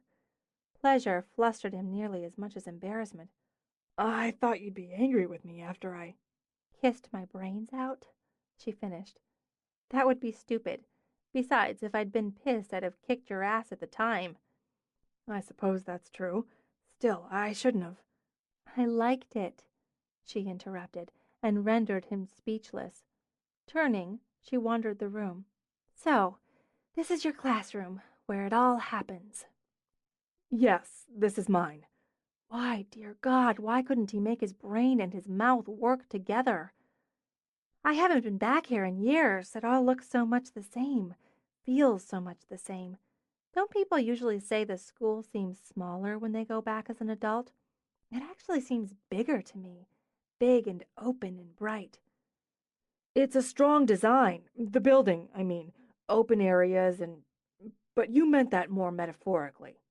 Pleasure flustered him nearly as much as embarrassment. I thought you'd be angry with me after I. "Kissed my brains out," she finished. "That would be stupid. Besides, if I'd been pissed, I'd have kicked your ass at the time." I suppose that's true. Still, I shouldn't have. "I liked it," she interrupted, and rendered him speechless. Turning, she wandered the room. "So, this is your classroom, where it all happens." Yes, this is mine. Why, dear God, why couldn't he make his brain and his mouth work together? "I haven't been back here in years. It all looks so much the same, feels so much the same. Don't people usually say the school seems smaller when they go back as an adult? It actually seems bigger to me, big and open and bright." It's a strong design. The building, I mean. Open areas and. But you meant that more metaphorically.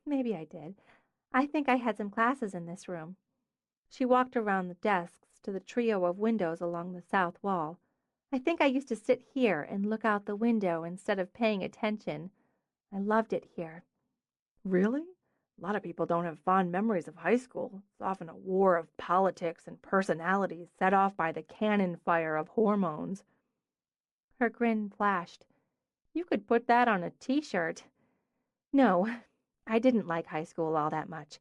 Maybe I did. I think I had some classes in this room. She walked around the desks to the trio of windows along the south wall. "I think I used to sit here and look out the window instead of paying attention. I loved it here." Really? A lot of people don't have fond memories of high school. It's often a war of politics and personalities set off by the cannon fire of hormones. Her grin flashed. "You could put that on a t-shirt." "No, I didn't like high school all that much.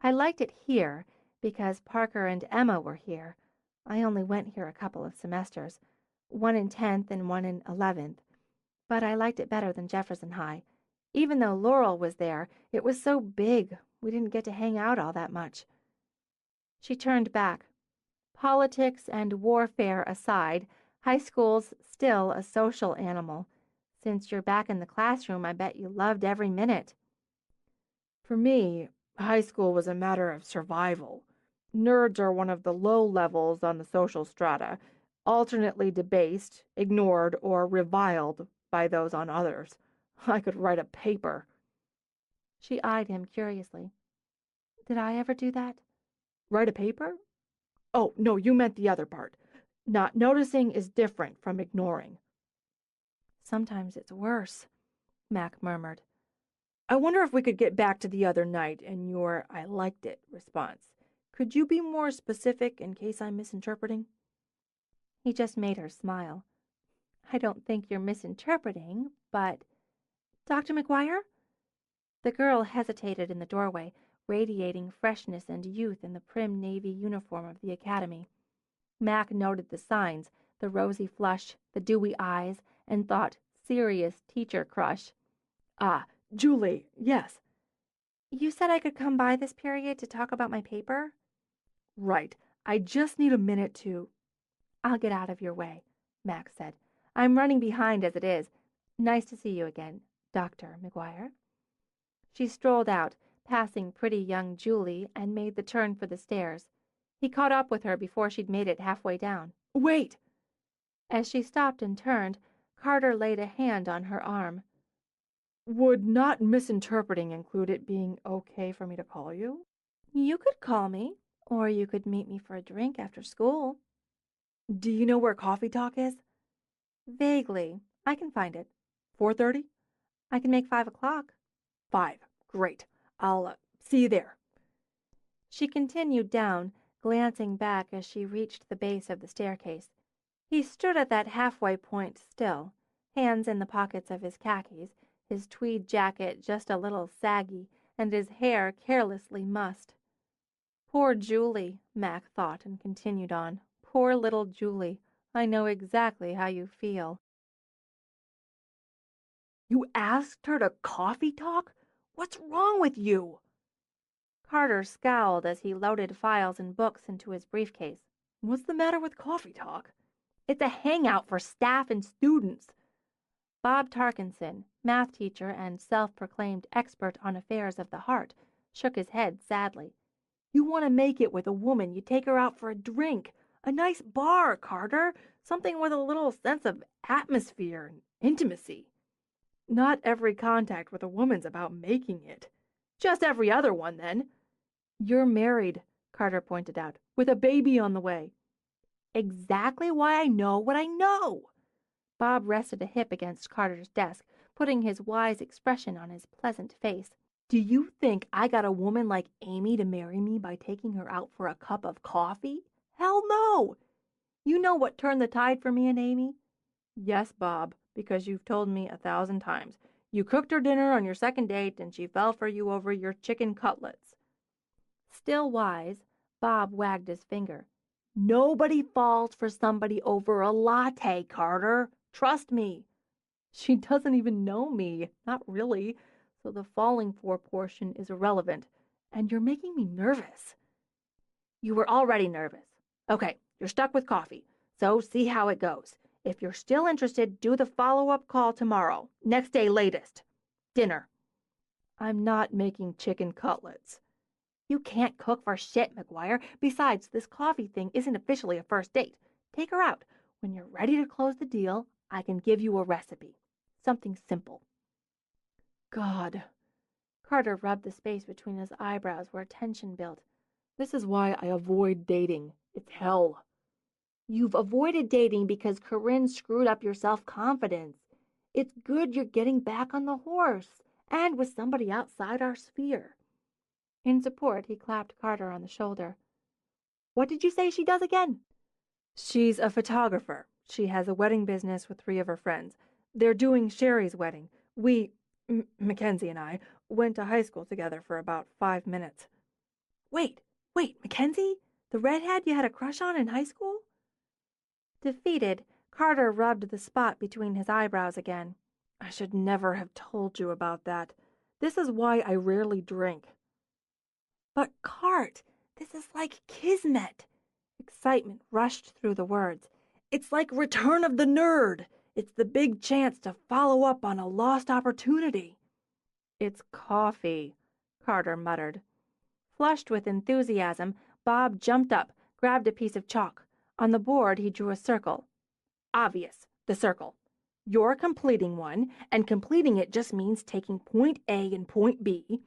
I liked it here because Parker and Emma were here. I only went here a couple of semesters, one in 10th and one in 11th, but I liked it better than Jefferson High. Even though Laurel was there, it was so big, we didn't get to hang out all that much." She turned back. Politics and warfare aside, high school's still a social animal. Since you're back in the classroom, I bet you loved every minute. For me, high school was a matter of survival. Nerds are one of the low levels on the social strata, alternately debased, ignored, or reviled by those on others. I could write a paper. She eyed him curiously. "Did I ever do that?" Write a paper? Oh, no, you meant the other part. Not noticing is different from ignoring. "Sometimes it's worse," Mac murmured. I wonder if we could get back to the other night and your "I liked it" response. Could you be more specific in case I'm misinterpreting? He just made her smile. "I don't think you're misinterpreting, but—" "Dr. McGuire?" The girl hesitated in the doorway, radiating freshness and youth in the prim navy uniform of the academy. Mac noted the signs, the rosy flush, the dewy eyes, and thought serious teacher crush. Ah, Julie, yes. You said I could come by this period to talk about my paper? Right. I just need a minute to. I'll get out of your way, Max said. I'm running behind as it is. Nice to see you again, Dr. McGuire. She strolled out, passing pretty young Julie, and made the turn for the stairs. He caught up with her before she'd made it halfway down. Wait! As she stopped and turned, Carter laid a hand on her arm. Would not misinterpreting include it being okay for me to call you? You could call me, or you could meet me for a drink after school. Do you know where Coffee Talk is? Vaguely. I can find it. 4:30? I can make 5 o'clock. 5. Great. I'll see you there. She continued down, glancing back as she reached the base of the staircase. He stood at that halfway point still, hands in the pockets of his khakis, his tweed jacket just a little saggy, and his hair carelessly mussed. Poor Julie, Mac thought and continued on. Poor little Julie. I know exactly how you feel. You asked her to coffee talk? What's wrong with you? Carter scowled as he loaded files and books into his briefcase. What's the matter with Coffee Talk? It's a hangout for staff and students. Bob Tarkinson, math teacher and self-proclaimed expert on affairs of the heart, shook his head sadly. You want to make it with a woman, you take her out for a drink. A nice bar, Carter. Something with a little sense of atmosphere and intimacy. Not every contact with a woman's about making it. Just every other one, then. You're married, Carter pointed out, with a baby on the way. Exactly why I know what I know. Bob rested a hip against Carter's desk, putting his wise expression on his pleasant face. Do you think I got a woman like Amy to marry me by taking her out for a cup of coffee? Hell no! You know what turned the tide for me and Amy? Yes, Bob, because you've told me 1,000 times. You cooked her dinner on your second date and she fell for you over your chicken cutlets. Still wise, Bob wagged his finger. Nobody falls for somebody over a latte, Carter. Trust me. She doesn't even know me. Not really. So the falling for portion is irrelevant. And you're making me nervous. You were already nervous. Okay, you're stuck with coffee. So see how it goes. If you're still interested, do the follow-up call tomorrow. Next day latest. Dinner. I'm not making chicken cutlets. You can't cook for shit, McGuire. Besides, this coffee thing isn't officially a first date. Take her out. When you're ready to close the deal, I can give you a recipe. Something simple. God. Carter rubbed the space between his eyebrows where tension built. This is why I avoid dating. It's hell. You've avoided dating because Corinne screwed up your self-confidence. It's good you're getting back on the horse, and with somebody outside our sphere. In support, he clapped Carter on the shoulder. What did you say she does again? She's a photographer. She has a wedding business with 3 of her friends. They're doing Sherry's wedding. Mackensie and I, went to high school together for about 5 minutes. Wait, Mackensie? The redhead you had a crush on in high school? Defeated, Carter rubbed the spot between his eyebrows again. I should never have told you about that. This is why I rarely drink. But, Cart, this is like kismet. Excitement rushed through the words. It's like Return of the Nerd. It's the big chance to follow up on a lost opportunity. It's coffee, Carter muttered. Flushed with enthusiasm, Bob jumped up, grabbed a piece of chalk. On the board, he drew a circle. Obvious, the circle. You're completing one, and completing it just means taking point A and point B.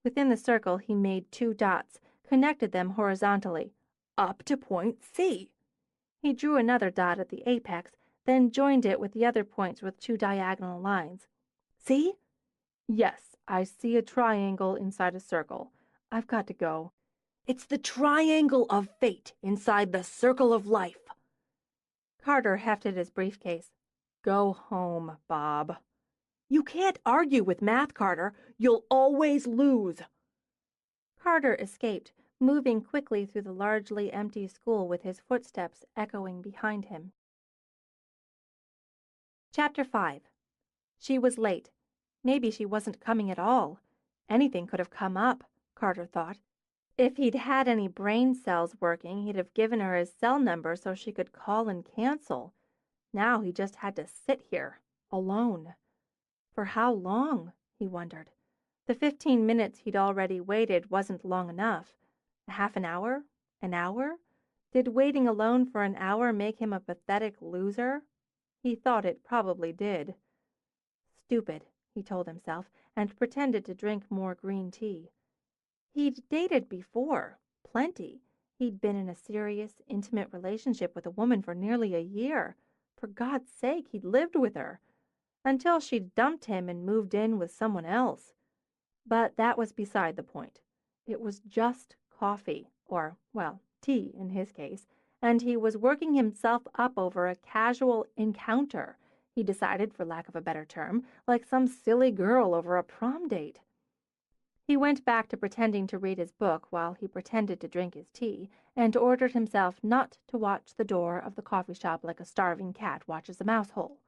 Within the circle, he made 2 dots, connected them horizontally, up to point C. He drew another dot at the apex, then joined it with the other points with 2 diagonal lines. See? Yes, I see a triangle inside a circle. I've got to go. It's the triangle of fate inside the circle of life. Carter hefted his briefcase. Go home, Bob. You can't argue with math, Carter. You'll always lose. Carter escaped, moving quickly through the largely empty school with his footsteps echoing behind him. Chapter 5. She was late. Maybe she wasn't coming at all. Anything could have come up, Carter thought. If he'd had any brain cells working, he'd have given her his cell number so she could call and cancel. Now he just had to sit here, alone. For how long? He wondered. The 15 minutes he'd already waited wasn't long enough. A half an hour? An hour? Did waiting alone for an hour make him a pathetic loser? He thought it probably did. Stupid, he told himself, and pretended to drink more green tea. He'd dated before, plenty. He'd been in a serious, intimate relationship with a woman for nearly a year. For God's sake, he'd lived with her. Until she'd dumped him and moved in with someone else. But that was beside the point. It was just coffee, or, well, tea in his case, and he was working himself up over a casual encounter, he decided for lack of a better term, like some silly girl over a prom date. He went back to pretending to read his book while he pretended to drink his tea, and ordered himself not to watch the door of the coffee shop like a starving cat watches a mouse hole.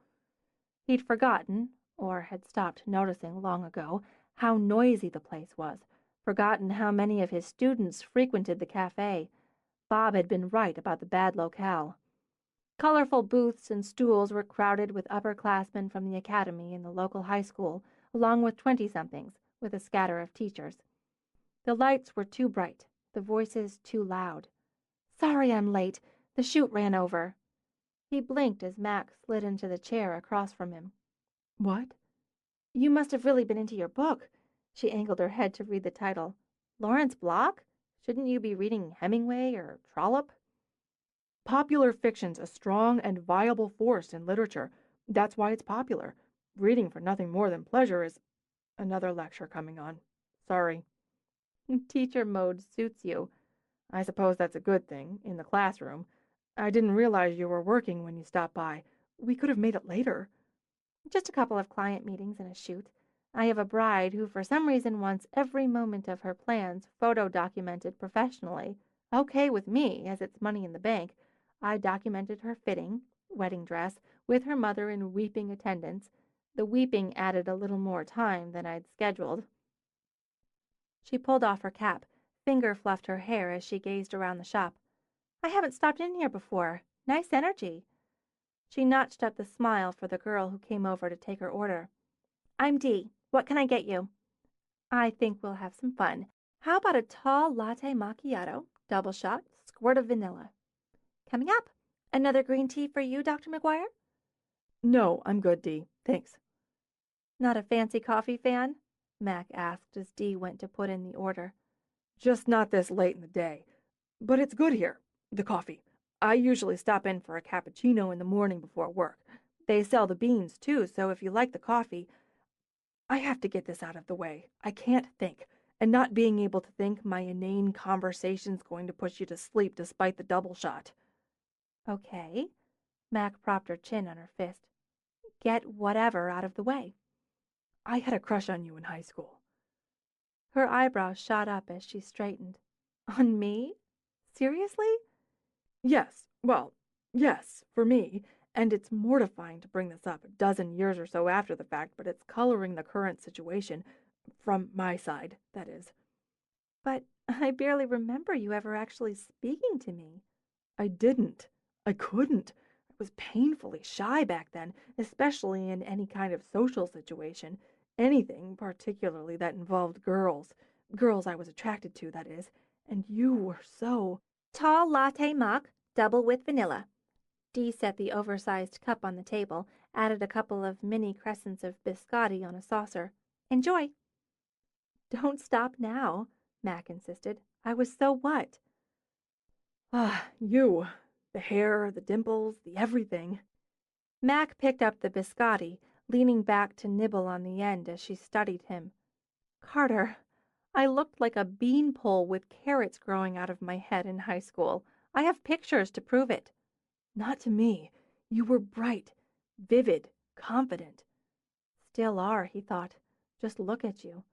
He'd forgotten, or had stopped noticing long ago, how noisy the place was, forgotten how many of his students frequented the cafe. Bob had been right about the bad locale. Colorful booths and stools were crowded with upperclassmen from the academy and the local high school, along with 20-somethings, with a scatter of teachers. The lights were too bright, the voices too loud. "Sorry I'm late. The chute ran over." He blinked as Mac slid into the chair across from him. "What?" "You must have really been into your book." She angled her head to read the title. "Lawrence Block? Shouldn't you be reading Hemingway or Trollope?" "Popular fiction's a strong and viable force in literature. That's why it's popular. Reading for nothing more than pleasure is another lecture coming on. Sorry." "Teacher mode suits you." "I suppose that's a good thing, in the classroom. I didn't realize you were working when you stopped by. We could have made it later." "Just a couple of client meetings and a shoot. I have a bride who for some reason wants every moment of her plans photo-documented professionally. Okay with me, as it's money in the bank. I documented her fitting, wedding dress, with her mother in weeping attendance. The weeping added a little more time than I'd scheduled." She pulled off her cap, finger fluffed her hair as she gazed around the shop. "I haven't stopped in here before. Nice energy." She notched up the smile for the girl who came over to take her order. "I'm Dee. What can I get you?" "I think we'll have some fun. How about a tall latte macchiato, double shot, squirt of vanilla?" "Coming up. Another green tea for you, Dr. McGuire?" "No, I'm good, Dee. Thanks." "Not a fancy coffee fan?" Mac asked as Dee went to put in the order. "Just not this late in the day. But it's good here, the coffee. I usually stop in for a cappuccino in the morning before work. They sell the beans, too, so if you like the coffee. I have to get this out of the way. I can't think, and not being able to think my inane conversation's going to push you to sleep despite the double shot." "Okay." Mac propped her chin on her fist. "Get whatever out of the way." "I had a crush on you in high school." Her eyebrows shot up as she straightened. "On me? Seriously?" "Yes, well, yes, for me. And it's mortifying to bring this up a dozen years or so after the fact, but it's coloring the current situation. From my side, that is." "But I barely remember you ever actually speaking to me." "I didn't. I couldn't. I was painfully shy back then, especially in any kind of social situation. Anything, particularly that involved girls. Girls I was attracted to, that is. And you were so—" "Tall latte mock, double with vanilla." Dee set the oversized cup on the table, added a couple of mini crescents of biscotti on a saucer. "Enjoy." "Don't stop now," Mac insisted. "I was so what?" "Ah, you. The hair, the dimples, the everything." Mac picked up the biscotti, leaning back to nibble on the end as she studied him. "Carter, I looked like a beanpole with carrots growing out of my head in high school. I have pictures to prove it." "Not to me. You were bright, vivid, confident." "Still are," he thought. "Just look at you."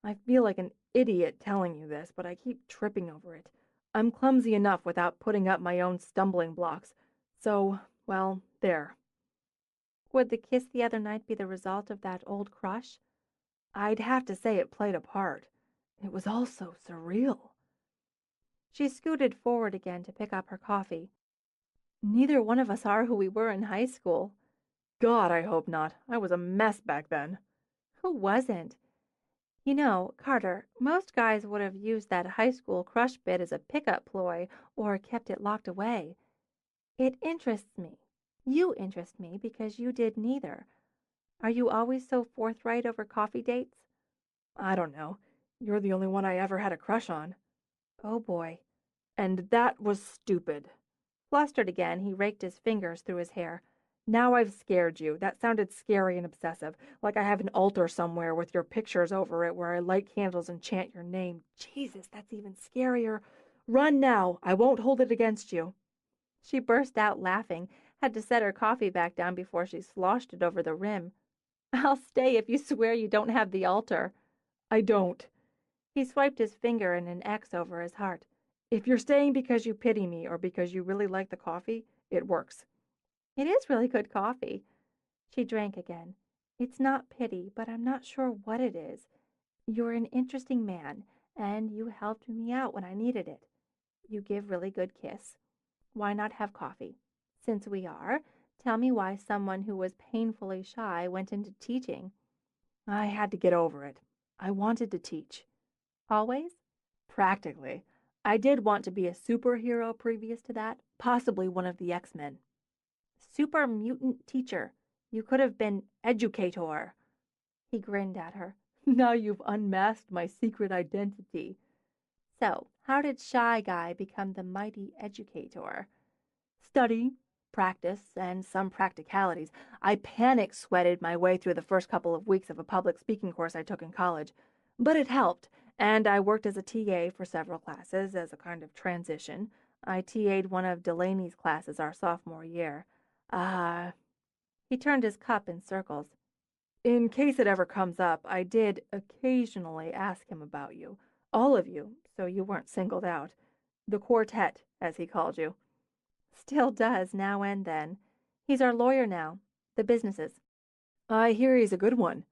I feel like an idiot telling you this, but I keep tripping over it. I'm clumsy enough without putting up my own stumbling blocks. So, well, there." Would the kiss the other night be the result of that old crush? I'd have to say it played a part. It was all so surreal. She scooted forward again to pick up her coffee. Neither one of us are who we were in high school. God, I hope not. I was a mess back then. Who wasn't? You know, Carter, most guys would have used that high school crush bit as a pickup ploy or kept it locked away. It interests me. You interest me because you did neither. Are you always so forthright over coffee dates? I don't know. You're the only one I ever had a crush on. Oh boy. And that was stupid. Flustered again, he raked his fingers through his hair. Now I've scared you. That sounded scary and obsessive, like I have an altar somewhere with your pictures over it where I light candles and chant your name. Jesus, that's even scarier. Run now. I won't hold it against you. She burst out laughing, had to set her coffee back down before she sloshed it over the rim. I'll stay if you swear you don't have the altar. I don't. He swiped his finger in an X over his heart. If you're staying because you pity me or because you really like the coffee, it works. It is really good coffee. She drank again. It's not pity, but I'm not sure what it is. You're an interesting man, and you helped me out when I needed it. You give really good kiss. Why not have coffee? Since we are, tell me why someone who was painfully shy went into teaching. I had to get over it. I wanted to teach. Always? Practically. I did want to be a superhero previous to that, possibly one of the X-Men. Super mutant teacher. You could have been educator. He grinned at her. Now you've unmasked my secret identity. So, how did Shy Guy become the mighty educator? Study, practice, and some practicalities. I panic sweated my way through the first couple of weeks of a public speaking course I took in college. But it helped, and I worked as a TA for several classes as a kind of transition. I TA'd one of Delaney's classes our sophomore year. He turned his cup in circles. In case it ever comes up, I did occasionally ask him about you. All of you, so you weren't singled out. The quartet, as he called you. Still does, now and then. He's our lawyer now. The businesses. I hear he's a good one.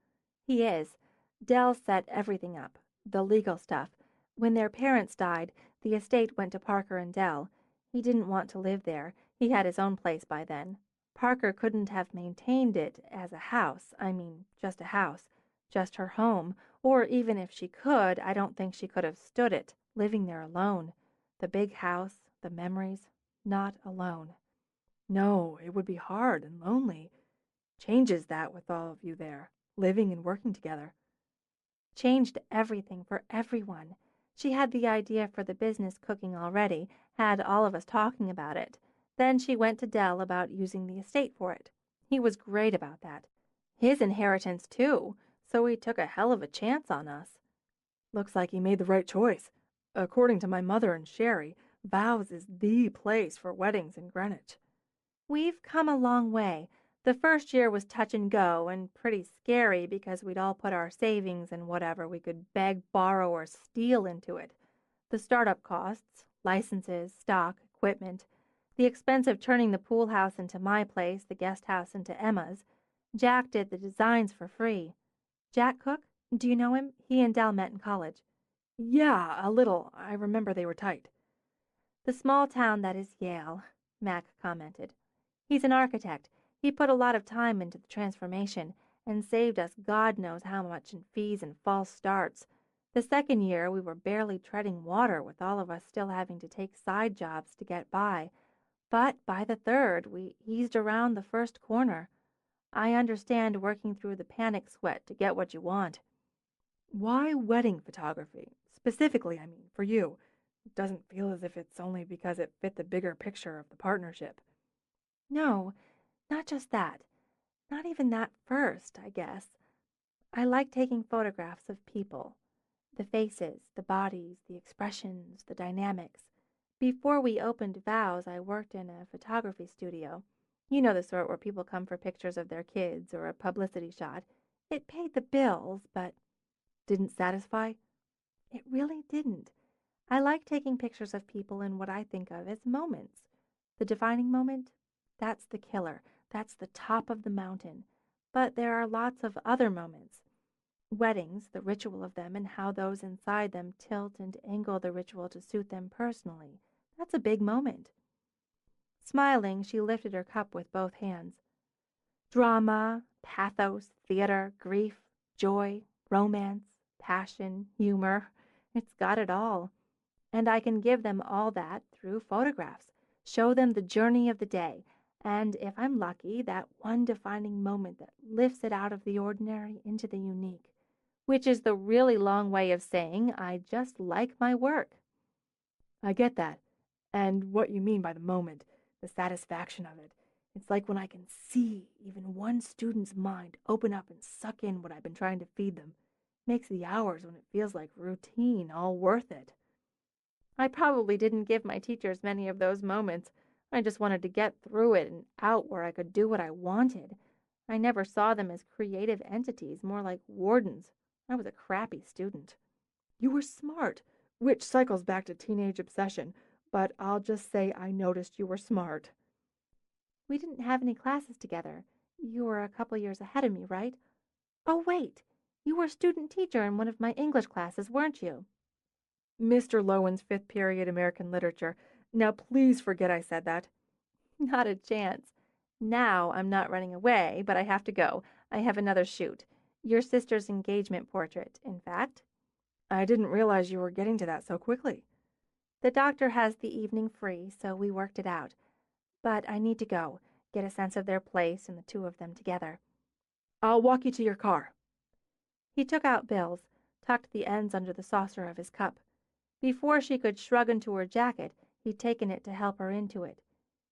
He is. Dell set everything up. The legal stuff. When their parents died, the estate went to Parker and Dell. He didn't want to live there. He had his own place by then. Parker couldn't have maintained it as a house. I mean, just a house. Just her home. Or even if she could, I don't think she could have stood it, living there alone. The big house, the memories, not alone. No, it would be hard and lonely. Changes that with all of you there, living and working together. Changed everything for everyone. She had the idea for the business cooking already, had all of us talking about it. Then she went to Dell about using the estate for it. He was great about that. His inheritance, too, so he took a hell of a chance on us. Looks like he made the right choice. According to my mother and Sherry, Vows is the place for weddings in Greenwich. We've come a long way. The first year was touch and go and pretty scary because we'd all put our savings and whatever we could beg, borrow, or steal into it. The startup costs, licenses, stock, equipment, the expense of turning the pool house into my place, the guest house into Emma's. Jack did the designs for free. Jack Cook? Do you know him? He and Dell met in college. Yeah, a little. I remember they were tight. The small town that is Yale, Mac commented. He's an architect. He put a lot of time into the transformation and saved us God knows how much in fees and false starts. The second year, we were barely treading water with all of us still having to take side jobs to get by. But by the third, we eased around the first corner. I understand working through the panic sweat to get what you want. Why wedding photography? Specifically, I mean, for you. It doesn't feel as if it's only because it fit the bigger picture of the partnership. No, not just that. Not even that first, I guess. I like taking photographs of people. The faces, the bodies, the expressions, the dynamics. Before we opened Vows, I worked in a photography studio. You know the sort where people come for pictures of their kids or a publicity shot. It paid the bills, but didn't satisfy? It really didn't. I like taking pictures of people in what I think of as moments. The defining moment, that's the killer. That's the top of the mountain. But there are lots of other moments. Weddings, the ritual of them, and how those inside them tilt and angle the ritual to suit them personally. That's a big moment. Smiling, she lifted her cup with both hands. Drama, pathos, theater, grief, joy, romance, passion, humor. It's got it all. And I can give them all that through photographs, show them the journey of the day, and if I'm lucky, that one defining moment that lifts it out of the ordinary into the unique, which is the really long way of saying I just like my work. I get that, and what you mean by the moment, the satisfaction of it. It's like when I can see even one student's mind open up and suck in what I've been trying to feed them. Makes the hours when it feels like routine all worth it. I probably didn't give my teachers many of those moments. I just wanted to get through it and out where I could do what I wanted. I never saw them as creative entities, more like wardens. I was a crappy student. You were smart, which cycles back to teenage obsession, but I'll just say I noticed you were smart. We didn't have any classes together. You were a couple years ahead of me, right? Oh, wait. You were a student teacher in one of my English classes, weren't you? Mr. Lowen's fifth period American literature. Now please forget I said that. Not a chance. Now I'm not running away, but I have to go. I have another shoot. Your sister's engagement portrait, in fact. I didn't realize you were getting to that so quickly. The doctor has the evening free, so we worked it out. But I need to go, get a sense of their place and the two of them together. I'll walk you to your car. He took out bills, tucked the ends under the saucer of his cup. Before she could shrug into her jacket, he'd taken it to help her into it.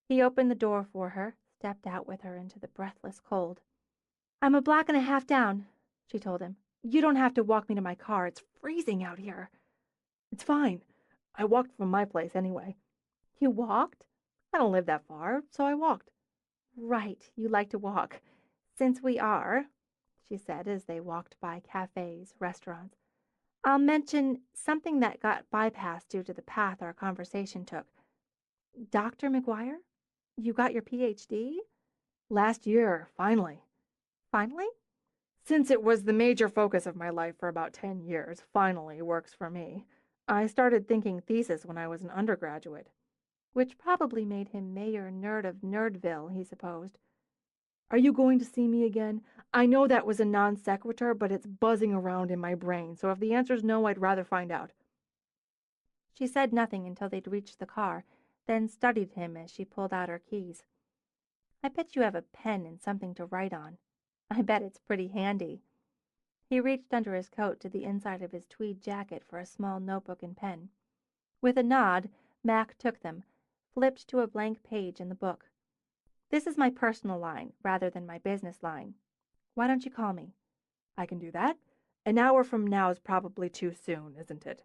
He opened the door for her, stepped out with her into the breathless cold. I'm a block and a half down, she told him. You don't have to walk me to my car. It's freezing out here. It's fine. I walked from my place anyway. You walked? I don't live that far, so I walked. Right, you like to walk. Since we are, she said as they walked by cafes, restaurants, I'll mention something that got bypassed due to the path our conversation took. Dr. McGuire? You got your Ph.D.? Last year, finally. Finally? Since it was the major focus of my life for about 10 years, finally works for me. I started thinking thesis when I was an undergraduate. Which probably made him Mayor Nerd of Nerdville, he supposed. Are you going to see me again? I know that was a non sequitur, but it's buzzing around in my brain, so if the answer's no, I'd rather find out. She said nothing until they'd reached the car, then studied him as she pulled out her keys. I bet you have a pen and something to write on. I bet it's pretty handy. He reached under his coat to the inside of his tweed jacket for a small notebook and pen. With a nod, Mac took them, flipped to a blank page in the book. This is my personal line, rather than my business line. Why don't you call me? I can do that. An hour from now is probably too soon, isn't it?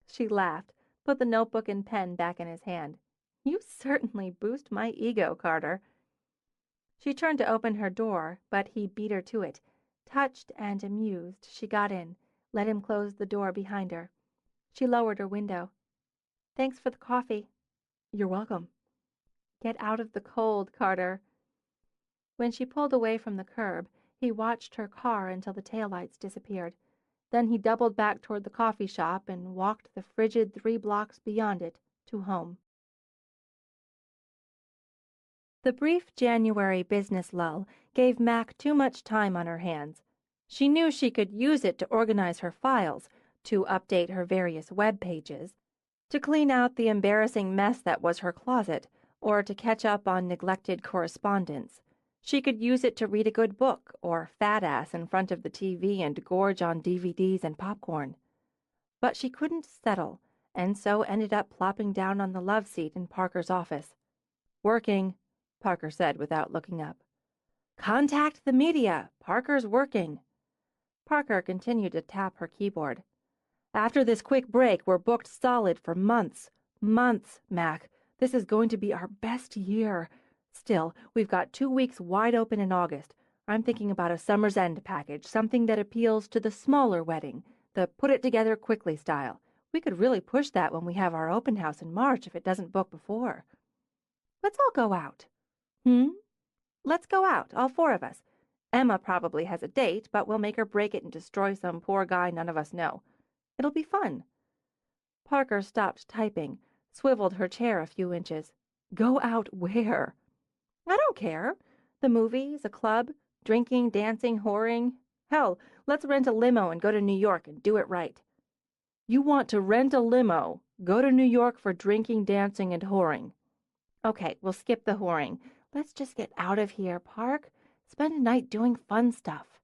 She laughed, put the notebook and pen back in his hand. You certainly boost my ego, Carter. She turned to open her door, but he beat her to it. Touched and amused, she got in, let him close the door behind her. She lowered her window. Thanks for the coffee. You're welcome. Get out of the cold, Carter. When she pulled away from the curb, he watched her car until the taillights disappeared. Then he doubled back toward the coffee shop and walked the frigid 3 blocks beyond it to home. The brief January business lull gave Mac too much time on her hands. She knew she could use it to organize her files, to update her various web pages, to clean out the embarrassing mess that was her closet, or to catch up on neglected correspondence. She could use it to read a good book, or fat ass in front of the TV and gorge on DVDs and popcorn. But she couldn't settle, and so ended up plopping down on the love seat in Parker's office. Working, Parker said without looking up. Contact the media. Parker's working. Parker continued to tap her keyboard. After this quick break, we're booked solid for months. Months, Mac. This is going to be our best year. Still, we've got 2 weeks wide open in August. I'm thinking about a summer's end package, something that appeals to the smaller wedding, the put-it-together-quickly style. We could really push that when we have our open house in March if it doesn't book before. Let's all go out. Let's go out, all four of us. Emma probably has a date, but we'll make her break it and destroy some poor guy none of us know. It'll be fun." Parker stopped typing, swiveled her chair a few inches. "Go out where?" "I don't care. The movies, a club, drinking, dancing, whoring. Hell, let's rent a limo and go to New York and do it right." "You want to rent a limo, go to New York for drinking, dancing, and whoring." "Okay, we'll skip the whoring. Let's just get out of here, Park. Spend a night doing fun stuff."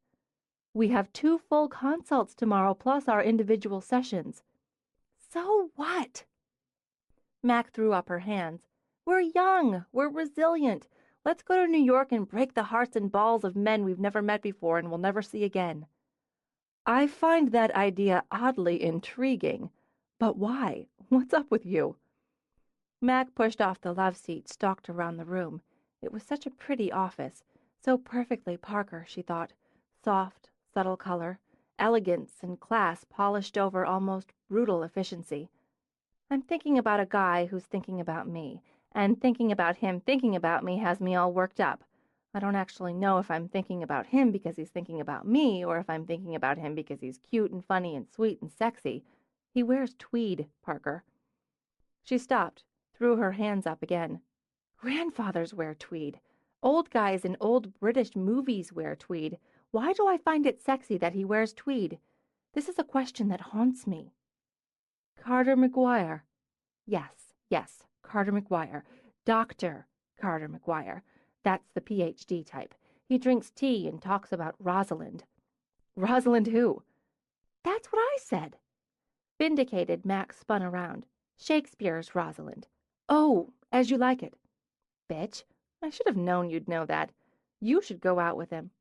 "We have 2 full consults tomorrow, plus our individual sessions." "So what?" Mac threw up her hands. "We're young. We're resilient. Let's go to New York and break the hearts and balls of men we've never met before and will never see again." "I find that idea oddly intriguing. But why? What's up with you?" Mac pushed off the love seat, stalked around the room. It was such a pretty office. So perfectly Parker, she thought. Soft, subtle color, elegance and class polished over almost brutal efficiency. "I'm thinking about a guy who's thinking about me, and thinking about him thinking about me has me all worked up. I don't actually know if I'm thinking about him because he's thinking about me, or if I'm thinking about him because he's cute and funny and sweet and sexy. He wears tweed, Parker." She stopped, threw her hands up again. "Grandfathers wear tweed. Old guys in old British movies wear tweed. Why do I find it sexy that he wears tweed? This is a question that haunts me." "Carter McGuire." Yes, Carter McGuire. Dr. Carter McGuire. That's the PhD type. He drinks tea and talks about Rosalind." "Rosalind who?" "That's what I said." Vindicated, Max spun around. "Shakespeare's Rosalind." "Oh, As You Like It." "Bitch, I should have known you'd know that. You should go out with him."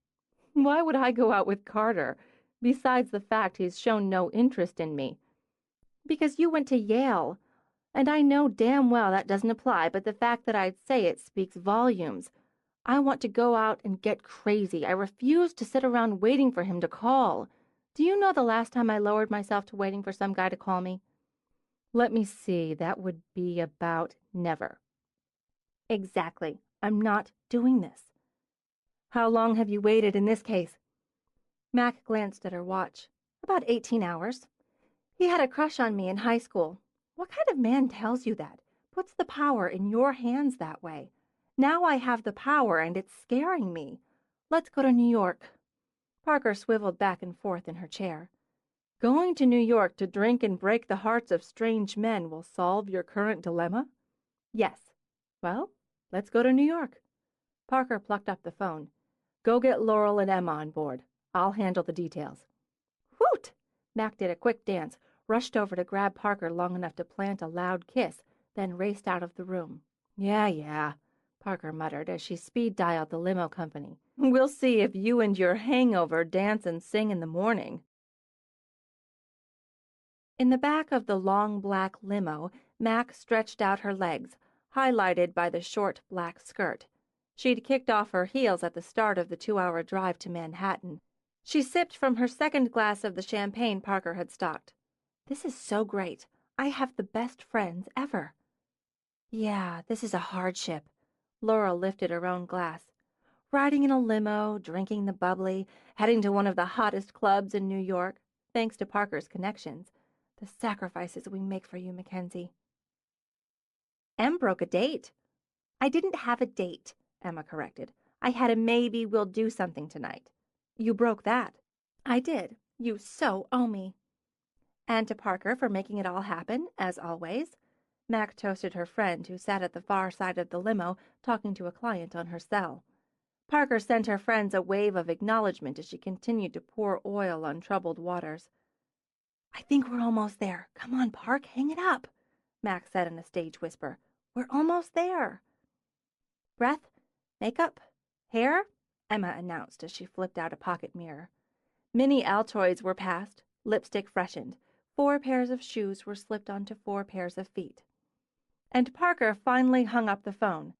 "Why would I go out with Carter? Besides the fact he's shown no interest in me." "Because you went to Yale. And I know damn well that doesn't apply, but the fact that I'd say it speaks volumes. I want to go out and get crazy. I refuse to sit around waiting for him to call. Do you know the last time I lowered myself to waiting for some guy to call me?" "Let me see, that would be about never." "Exactly. I'm not doing this." "How long have you waited in this case?" Mac glanced at her watch. "About 18 hours. He had a crush on me in high school. What kind of man tells you that? Puts the power in your hands that way? Now I have the power and it's scaring me. Let's go to New York." Parker swiveled back and forth in her chair. "Going to New York to drink and break the hearts of strange men will solve your current dilemma?" "Yes." "Well, let's go to New York." Parker plucked up the phone. "Go get Laurel and Emma on board. I'll handle the details." "Woot!" Mac did a quick dance, rushed over to grab Parker long enough to plant a loud kiss, then raced out of the room. Yeah, Parker muttered as she speed-dialed the limo company. "We'll see if you and your hangover dance and sing in the morning." In the back of the long black limo, Mac stretched out her legs, highlighted by the short black skirt. She'd kicked off her heels at the start of the 2-hour drive to Manhattan. She sipped from her second glass of the champagne Parker had stocked. "This is so great. I have the best friends ever." "Yeah, this is a hardship." Laurel lifted her own glass. "Riding in a limo, drinking the bubbly, heading to one of the hottest clubs in New York, thanks to Parker's connections. The sacrifices we make for you, Mackenzie." "Em broke a date." "I didn't have a date," Emma corrected. "I had a maybe we'll do something tonight." "You broke that." "I did. You so owe me." "And to Parker for making it all happen, as always." Mac toasted her friend, who sat at the far side of the limo, talking to a client on her cell. Parker sent her friends a wave of acknowledgement as she continued to pour oil on troubled waters. "I think we're almost there. Come on, Park, hang it up," Mac said in a stage whisper. "We're almost there." "Breath, makeup, hair," Emma announced as she flipped out a pocket mirror. Mini Altoids were passed, lipstick freshened. 4 pairs of shoes were slipped onto 4 pairs of feet. And Parker finally hung up the phone.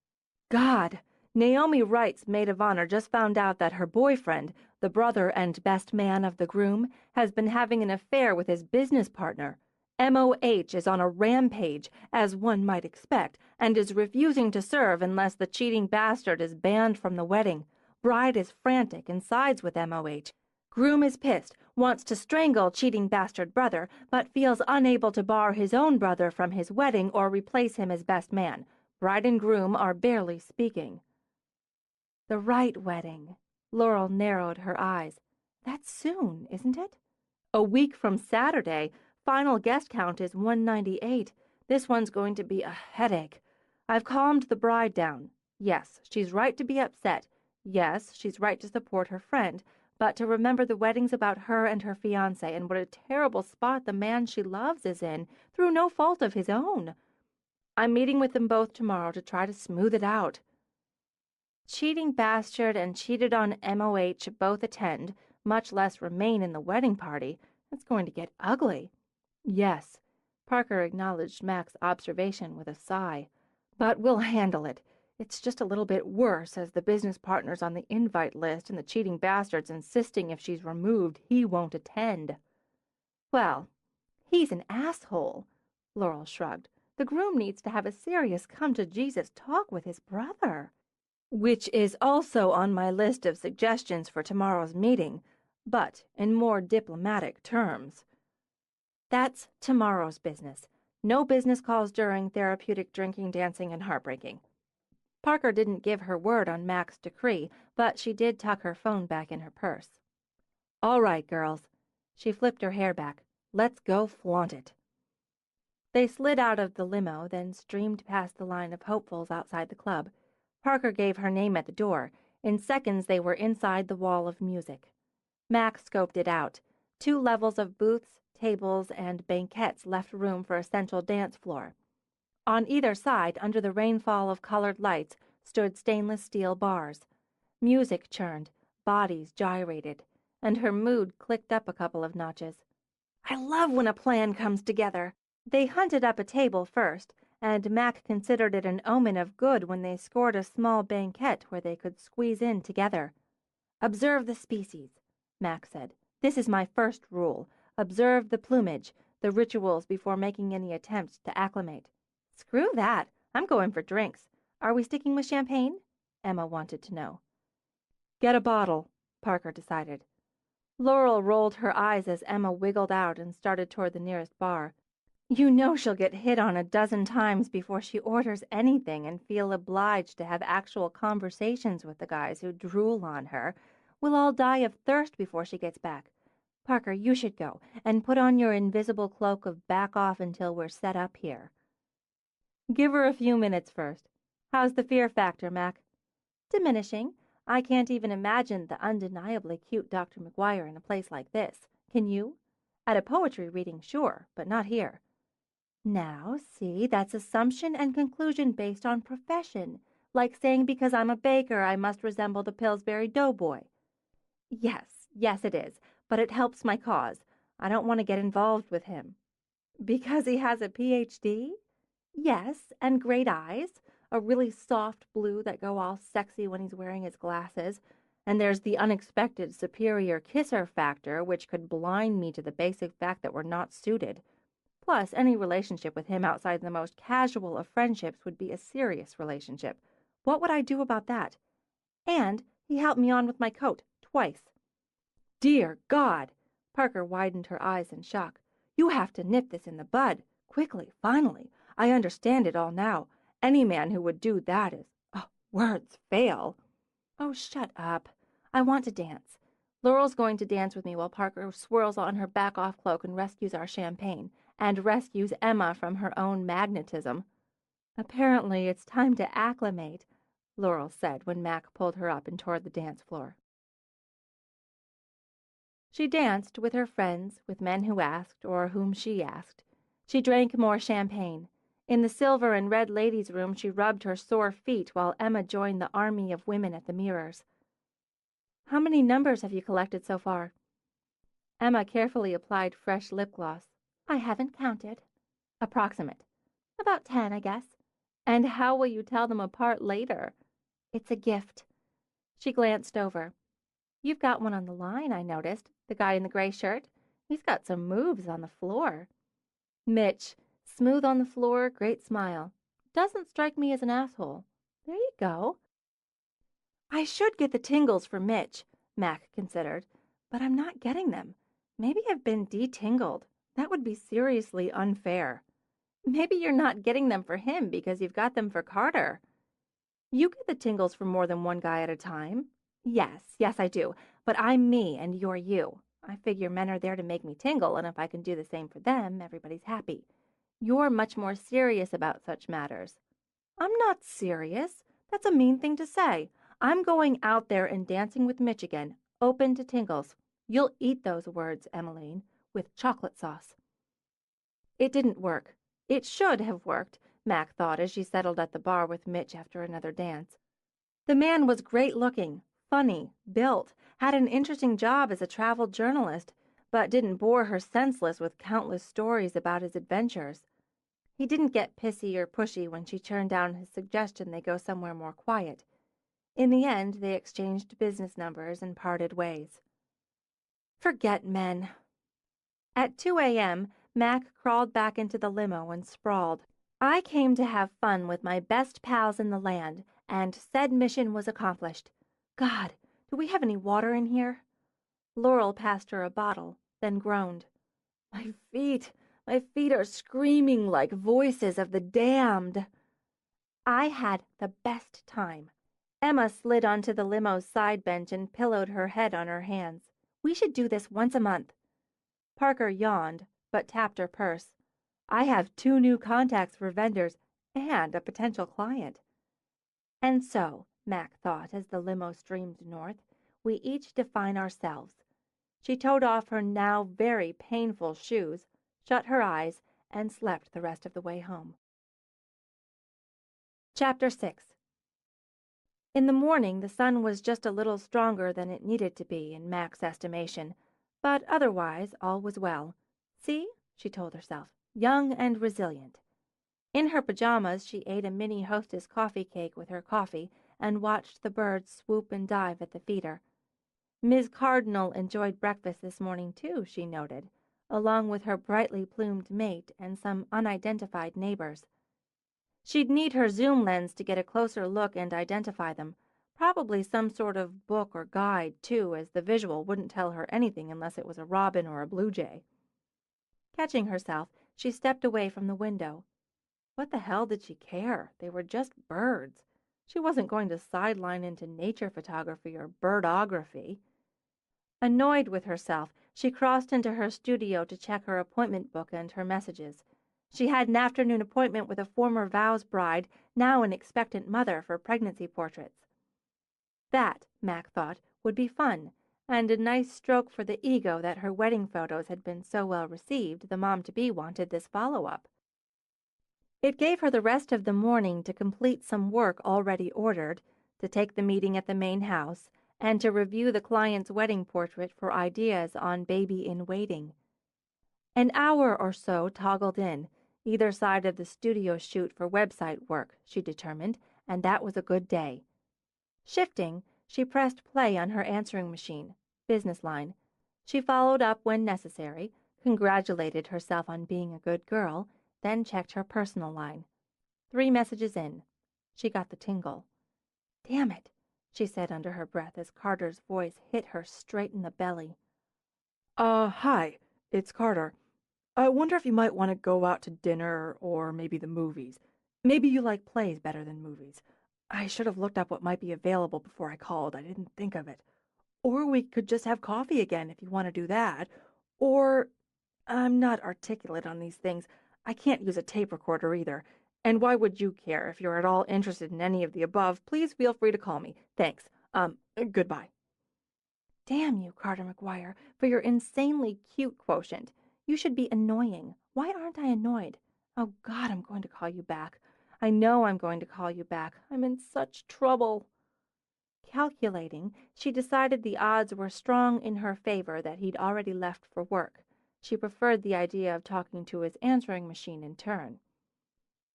"God, Naomi Wright's maid of honor just found out that her boyfriend, the brother and best man of the groom, has been having an affair with his business partner. MOH is on a rampage, as one might expect, and is refusing to serve unless the cheating bastard is banned from the wedding. Bride is frantic and sides with MOH. Groom is pissed, wants to strangle cheating bastard brother, but feels unable to bar his own brother from his wedding or replace him as best man. Bride and groom are barely speaking. The right wedding. Laurel narrowed her eyes. That's soon, isn't it? A week from Saturday. Final guest count is 198. This one's going to be a headache. I've calmed the bride down. Yes, she's right to be upset. Yes, she's right to support her friend, but to remember the wedding's about her and her fiancé and what a terrible spot the man she loves is in, through no fault of his own. I'm meeting with them both tomorrow to try to smooth it out. Cheating bastard and cheated on MOH both attend, much less remain in the wedding party. It's going to get ugly. Yes, Parker acknowledged Mac's observation with a sigh. But we'll handle it. It's just a little bit worse, as the business partner's on the invite list and the cheating bastard's insisting if she's removed, he won't attend. Well, he's an asshole, Laurel shrugged. The groom needs to have a serious come-to-Jesus talk with his brother. Which is also on my list of suggestions for tomorrow's meeting, but in more diplomatic terms. That's tomorrow's business. No business calls during therapeutic drinking, dancing, and heartbreaking. Parker didn't give her word on Mac's decree, but she did tuck her phone back in her purse. All right, girls. She flipped her hair back. Let's go flaunt it. They slid out of the limo, then streamed past the line of hopefuls outside the club. Parker gave her name at the door. In seconds, they were inside the wall of music. Mac scoped it out. 2 levels of booths, tables, and banquettes left room for a central dance floor. On either side, under the rainfall of colored lights, stood stainless steel bars. Music churned, bodies gyrated, and her mood clicked up a couple of notches. I love when a plan comes together. They hunted up a table first, and Mac considered it an omen of good when they scored a small banquette where they could squeeze in together. Observe the species, Mac said. This is my first rule. Observe the plumage, the rituals before making any attempt to acclimate. Screw that. I'm going for drinks. Are we sticking with champagne? Emma wanted to know. Get a bottle, Parker decided. Laurel rolled her eyes as Emma wiggled out and started toward the nearest bar. You know she'll get hit on a dozen times before she orders anything and feel obliged to have actual conversations with the guys who drool on her. We'll all die of thirst before she gets back. Parker, you should go, and put on your invisible cloak of back off until we're set up here. Give her a few minutes first. How's the fear factor, Mac? Diminishing. I can't even imagine the undeniably cute Dr. McGuire in a place like this. Can you? At a poetry reading, sure, but not here. Now, see, that's assumption and conclusion based on profession, like saying because I'm a baker I must resemble the Pillsbury Doughboy. Yes, it is, but it helps my cause. I don't want to get involved with him. Because he has a Ph.D.? Yes, and great eyes, a really soft blue that go all sexy when he's wearing his glasses, and there's the unexpected superior kisser factor, which could blind me to the basic fact that we're not suited. Plus, any relationship with him outside the most casual of friendships would be a serious relationship. What would I do about that? And he helped me on with my coat, twice. Dear God! Parker widened her eyes in shock. You have to nip this in the bud. Quickly, finally. I understand it all now. Any man who would do that is... Oh, words fail. Oh, shut up. I want to dance. Laurel's going to dance with me while Parker swirls on her back-off cloak and rescues our champagne, and rescues Emma from her own magnetism. Apparently it's time to acclimate, Laurel said when Mac pulled her up and toward the dance floor. She danced with her friends, with men who asked, or whom she asked. She drank more champagne. In the silver and red ladies' room she rubbed her sore feet while Emma joined the army of women at the mirrors. How many numbers have you collected so far? Emma carefully applied fresh lip gloss. I haven't counted. Approximate. About 10, I guess. And how will you tell them apart later? It's a gift. She glanced over. You've got one on the line, I noticed. The guy in the gray shirt. He's got some moves on the floor. Mitch, smooth on the floor, great smile. Doesn't strike me as an asshole. There you go. I should get the tingles for Mitch, Mac considered, but I'm not getting them. Maybe I've been detingled. That would be seriously unfair. Maybe you're not getting them for him because you've got them for Carter. You get the tingles for more than one guy at a time. Yes, I do. But I'm me and you're you. I figure men are there to make me tingle, and if I can do the same for them, everybody's happy. You're much more serious about such matters. I'm not serious. That's a mean thing to say. I'm going out there and dancing with Mitch again, open to tingles. You'll eat those words, Emmeline, with chocolate sauce. It didn't work. It should have worked, Mac thought as she settled at the bar with Mitch after another dance. The man was great-looking, funny, built, had an interesting job as a travel journalist, but didn't bore her senseless with countless stories about his adventures. He didn't get pissy or pushy when she turned down his suggestion they go somewhere more quiet. In the end, they exchanged business numbers and parted ways. Forget men. At 2 a.m., Mac crawled back into the limo and sprawled. I came to have fun with my best pals in the land, and said mission was accomplished. God, do we have any water in here? Laurel passed her a bottle, then groaned. My feet are screaming like voices of the damned. I had the best time. Emma slid onto the limo's side bench and pillowed her head on her hands. We should do this once a month. Parker yawned, but tapped her purse. I have 2 new contacts for vendors and a potential client. And so, Mac thought as the limo streamed north, we each define ourselves. She toed off her now very painful shoes, shut her eyes, and slept the rest of the way home. Chapter 6. In the morning, the sun was just a little stronger than it needed to be in Mac's estimation, but otherwise all was well. See, she told herself, young and resilient. In her pajamas, she ate a mini Hostess coffee cake with her coffee and watched the birds swoop and dive at the feeder. Ms. Cardinal enjoyed breakfast this morning, too, she noted, along with her brightly plumed mate and some unidentified neighbors. She'd need her zoom lens to get a closer look and identify them, probably some sort of book or guide, too, as the visual wouldn't tell her anything unless it was a robin or a blue jay. Catching herself, she stepped away from the window. What the hell did she care? They were just birds. She wasn't going to sideline into nature photography or birdography. Annoyed with herself, she crossed into her studio to check her appointment book and her messages. She had an afternoon appointment with a former vows bride, now an expectant mother, for pregnancy portraits. That, Mac thought, would be fun, and a nice stroke for the ego that her wedding photos had been so well received the mom-to-be wanted this follow-up. It gave her the rest of the morning to complete some work already ordered, to take the meeting at the main house, and to review the client's wedding portrait for ideas on baby-in-waiting. An hour or so toggled in, either side of the studio shoot for website work, she determined, and that was a good day. Shifting, she pressed play on her answering machine, business line. She followed up when necessary, congratulated herself on being a good girl, then checked her personal line. 3 messages in. She got the tingle. Damn it, she said under her breath as Carter's voice hit her straight in the belly. Hi, it's Carter. I wonder if you might want to go out to dinner or maybe the movies. Maybe you like plays better than movies. I should have looked up what might be available before I called. I didn't think of it. Or we could just have coffee again if you want to do that. Or, I'm not articulate on these things. I can't use a tape recorder either. And why would you care? If you're at all interested in any of the above, please feel free to call me. Thanks. Goodbye. Damn you, Carter McGuire, for your insanely cute quotient. You should be annoying. Why aren't I annoyed? Oh, God, I'm going to call you back. I know I'm going to call you back. I'm in such trouble. Calculating, she decided the odds were strong in her favor that he'd already left for work. She preferred the idea of talking to his answering machine in turn.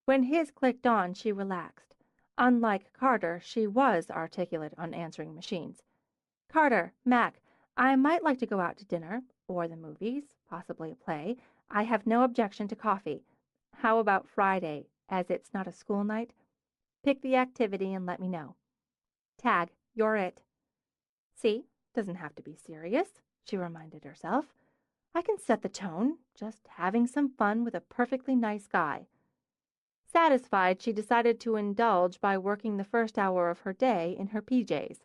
When his clicked on, she relaxed. Unlike Carter, she was articulate on answering machines. Carter, Mac, I might like to go out to dinner, or the movies, possibly a play. I have no objection to coffee. How about Friday, as it's not a school night? Pick the activity and let me know. Tag, you're it. See, doesn't have to be serious, she reminded herself. I can set the tone, just having some fun with a perfectly nice guy. Satisfied, she decided to indulge by working the first hour of her day in her PJs.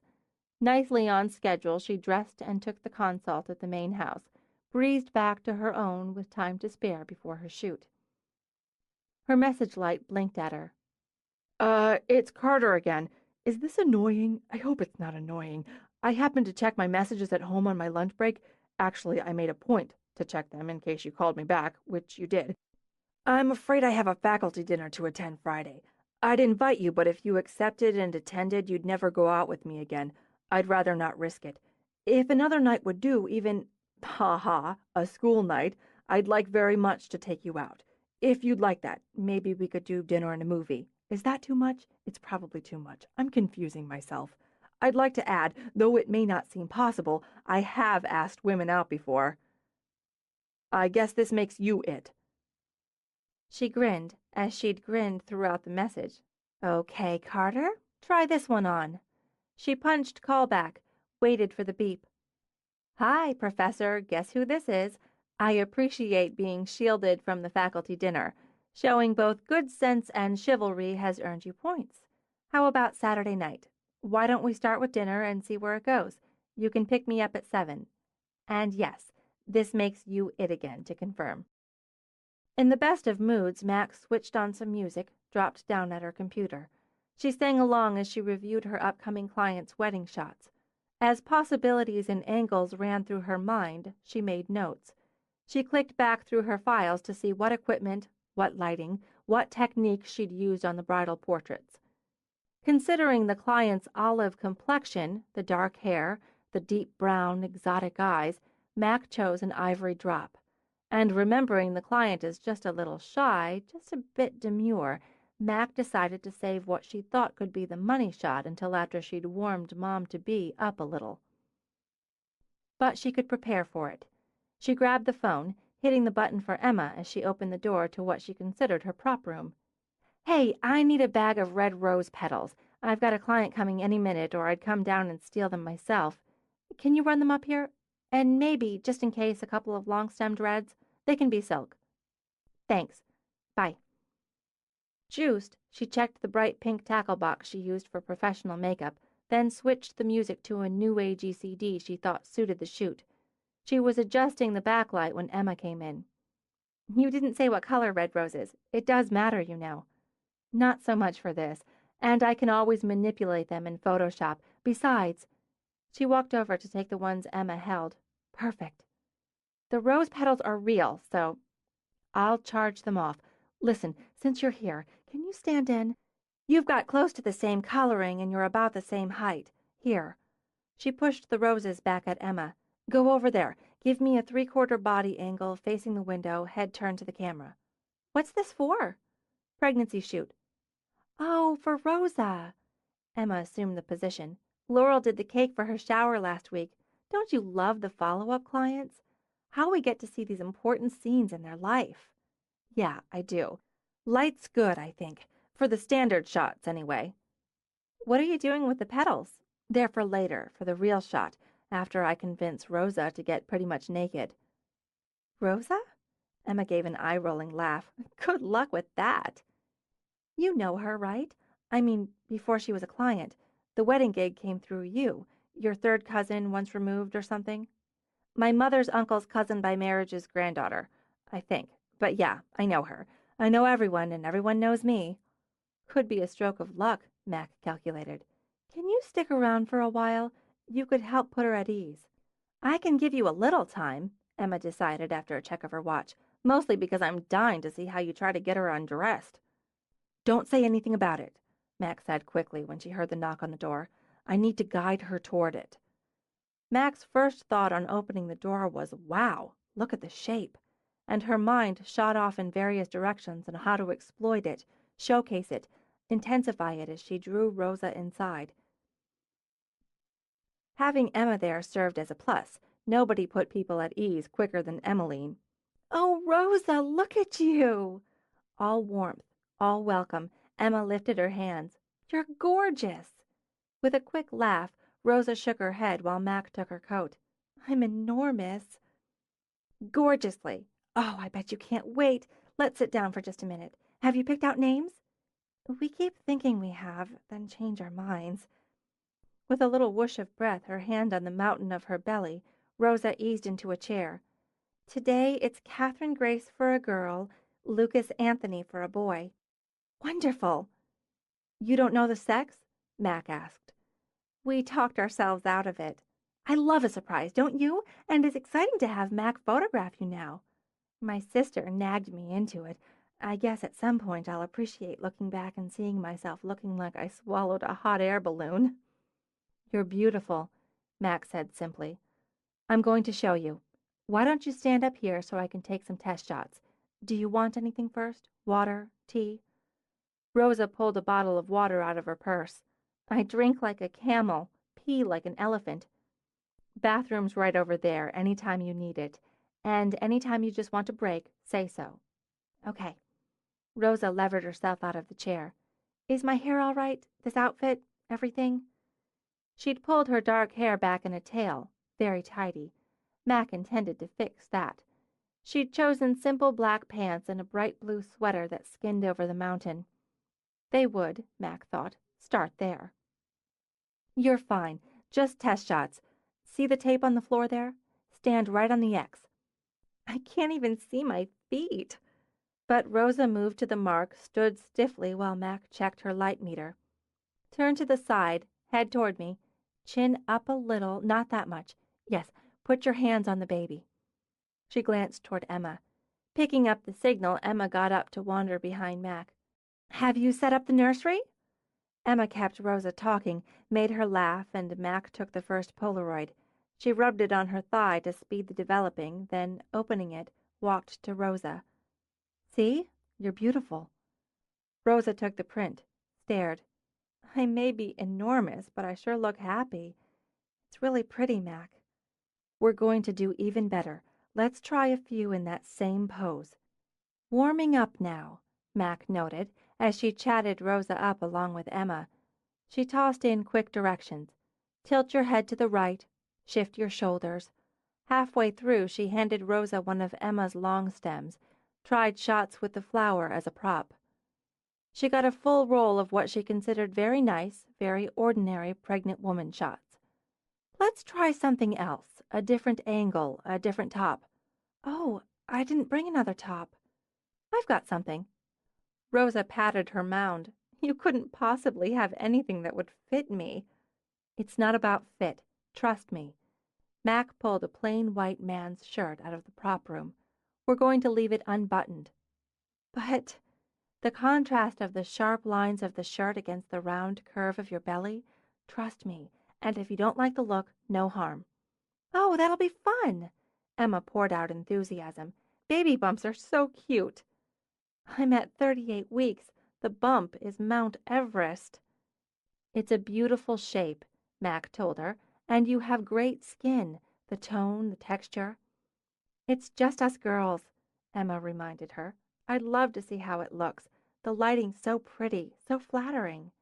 Nicely on schedule, she dressed and took the consult at the main house, breezed back to her own with time to spare before her shoot. Her message light blinked at her. It's Carter again. Is this annoying? I hope it's not annoying. I happened to check my messages at home on my lunch break. Actually, I made a point to check them in case you called me back, which you did. I'm afraid I have a faculty dinner to attend Friday. I'd invite you, but if you accepted and attended, you'd never go out with me again. I'd rather not risk it. If another night would do, even, a school night, I'd like very much to take you out. If you'd like that, maybe we could do dinner and a movie. Is that too much? It's probably too much. I'm confusing myself. I'd like to add, though it may not seem possible, I have asked women out before. I guess this makes you it. She grinned, as she'd grinned throughout the message. Okay, Carter, try this one on. She punched callback, waited for the beep. Hi, Professor, guess who this is? I appreciate being shielded from the faculty dinner. Showing both good sense and chivalry has earned you points. How about Saturday night? Why don't we start with dinner and see where it goes? You can pick me up at 7. And yes, this makes you it again to confirm. In the best of moods, Max switched on some music, dropped down at her computer. She sang along as she reviewed her upcoming client's wedding shots. As possibilities and angles ran through her mind, she made notes. She clicked back through her files to see what equipment, what lighting, what technique she'd used on the bridal portraits. Considering the client's olive complexion, the dark hair, the deep brown, exotic eyes, Mac chose an ivory drop. And remembering the client as just a little shy, just a bit demure, Mac decided to save what she thought could be the money shot until after she'd warmed Mom-to-be up a little. But she could prepare for it. She grabbed the phone, hitting the button for Emma as she opened the door to what she considered her prop room. Hey, I need a bag of red rose petals. I've got a client coming any minute, or I'd come down and steal them myself. Can you run them up here? And maybe, just in case, a couple of long-stemmed reds. They can be silk. Thanks. Bye. Juiced, she checked the bright pink tackle box she used for professional makeup, then switched the music to a new agey CD she thought suited the shoot. She was adjusting the backlight when Emma came in. You didn't say what color red rose is. It does matter, you know. Not so much for this, and I can always manipulate them in Photoshop. Besides, she walked over to take the ones Emma held. Perfect. The rose petals are real, so I'll charge them off. Listen, since you're here, can you stand in? You've got close to the same coloring and you're about the same height. Here. She pushed the roses back at Emma. Go over there. Give me a 3/4 body angle facing the window, head turned to the camera. What's this for? Pregnancy shoot. Oh, for Rosa. Emma assumed the position. Laurel did the cake for her shower last week. Don't you love the follow-up clients? How we get to see these important scenes in their life. Yeah, I do. Light's good, I think. For the standard shots, anyway. What are you doing with the petals? They're for later, for the real shot, after I convince Rosa to get pretty much naked. Rosa? Emma gave an eye-rolling laugh. Good luck with that. You know her, right? I mean, before she was a client. The wedding gig came through you. Your third cousin, once removed or something? My mother's uncle's cousin by marriage's granddaughter, I think. But yeah, I know her. I know everyone, and everyone knows me. Could be a stroke of luck, Mac calculated. Can you stick around for a while? You could help put her at ease. I can give you a little time, Emma decided after a check of her watch, mostly because I'm dying to see how you try to get her undressed. Don't say anything about it, Max said quickly when she heard the knock on the door. I need to guide her toward it. Mac's first thought on opening the door was, wow, look at the shape. And her mind shot off in various directions on how to exploit it, showcase it, intensify it as she drew Rosa inside. Having Emma there served as a plus. Nobody put people at ease quicker than Emmeline. Oh, Rosa, look at you! All warmth, all welcome, Emma lifted her hands. You're gorgeous! With a quick laugh, Rosa shook her head while Mac took her coat. I'm enormous. Gorgeously. Oh, I bet you can't wait. Let's sit down for just a minute. Have you picked out names? We keep thinking we have, then change our minds. With a little whoosh of breath, her hand on the mountain of her belly, Rosa eased into a chair. Today it's Catherine Grace for a girl, Lucas Anthony for a boy. Wonderful. You don't know the sex? Mac asked. We talked ourselves out of it. I love a surprise, don't you? And it's exciting to have Mac photograph you now. My sister nagged me into it. I guess at some point I'll appreciate looking back and seeing myself looking like I swallowed a hot air balloon. You're beautiful, Mac said simply. I'm going to show you. Why don't you stand up here so I can take some test shots? Do you want anything first? Water? Tea? Rosa pulled a bottle of water out of her purse. I drink like a camel, pee like an elephant. Bathroom's right over there anytime you need it. And anytime you just want a break, say so. Okay. Rosa levered herself out of the chair. Is my hair all right? This outfit? Everything? She'd pulled her dark hair back in a tail, very tidy. Mac intended to fix that. She'd chosen simple black pants and a bright blue sweater that skinned over the mountain. They would, Mac thought, start there. You're fine. Just test shots. See the tape on the floor there? Stand right on the X. I can't even see my feet. But Rosa moved to the mark, stood stiffly while Mac checked her light meter. Turn to the side, head toward me. Chin up a little, not that much. Yes, put your hands on the baby. She glanced toward Emma. Picking up the signal, Emma got up to wander behind Mac. Have you set up the nursery? Emma kept Rosa talking, made her laugh, and Mac took the first Polaroid. She rubbed it on her thigh to speed the developing, then, opening it, walked to Rosa. See? You're beautiful. Rosa took the print, stared. I may be enormous, but I sure look happy. It's really pretty, Mac. We're going to do even better. Let's try a few in that same pose. Warming up now, Mac noted, as she chatted Rosa up along with Emma. She tossed in quick directions. Tilt your head to the right. Shift your shoulders. Halfway through, she handed Rosa one of Emma's long stems, tried shots with the flower as a prop. She got a full roll of what she considered very nice, very ordinary pregnant woman shots. Let's try something else, a different angle, a different top. Oh, I didn't bring another top. I've got something. Rosa patted her mound. You couldn't possibly have anything that would fit me. It's not about fit. Trust me. Mac pulled a plain white man's shirt out of the prop room. We're going to leave it unbuttoned. But the contrast of the sharp lines of the shirt against the round curve of your belly, trust me, and if you don't like the look, no harm. Oh, that'll be fun! Emma poured out enthusiasm. Baby bumps are so cute. I'm at 38 weeks. The bump is Mount Everest. It's a beautiful shape, Mac told her, and you have great skin, the tone, the texture. It's just us girls, Emma reminded her. I'd love to see how it looks. The lighting's so pretty, so flattering.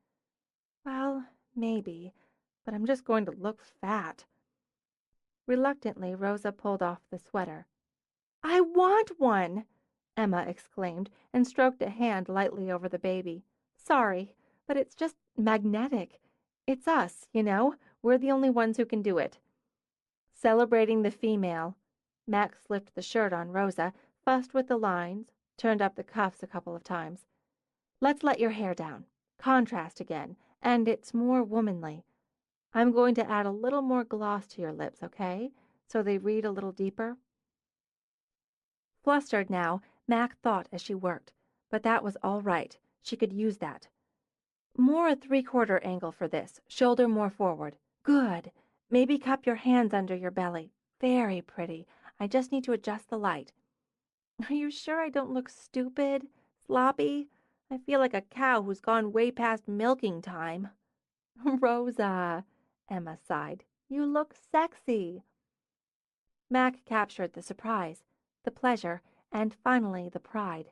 Well, maybe, but I'm just going to look fat. Reluctantly, Rosa pulled off the sweater. I want one! Emma exclaimed, and stroked a hand lightly over the baby. Sorry, but it's just magnetic. It's us, you know. We're the only ones who can do it. Celebrating the female. Max slipped the shirt on Rosa, fussed with the lines, turned up the cuffs a couple of times. Let's let your hair down. Contrast again, and it's more womanly. I'm going to add a little more gloss to your lips, okay? So they read a little deeper. Flustered now, Mac thought as she worked, but that was all right. She could use that. More a three-quarter angle for this, shoulder more forward. Good. Maybe cup your hands under your belly. Very pretty. I just need to adjust the light. Are you sure I don't look stupid? Sloppy? I feel like a cow who's gone way past milking time. Rosa, Emma sighed. You look sexy. Mac captured the surprise, the pleasure, and finally the pride.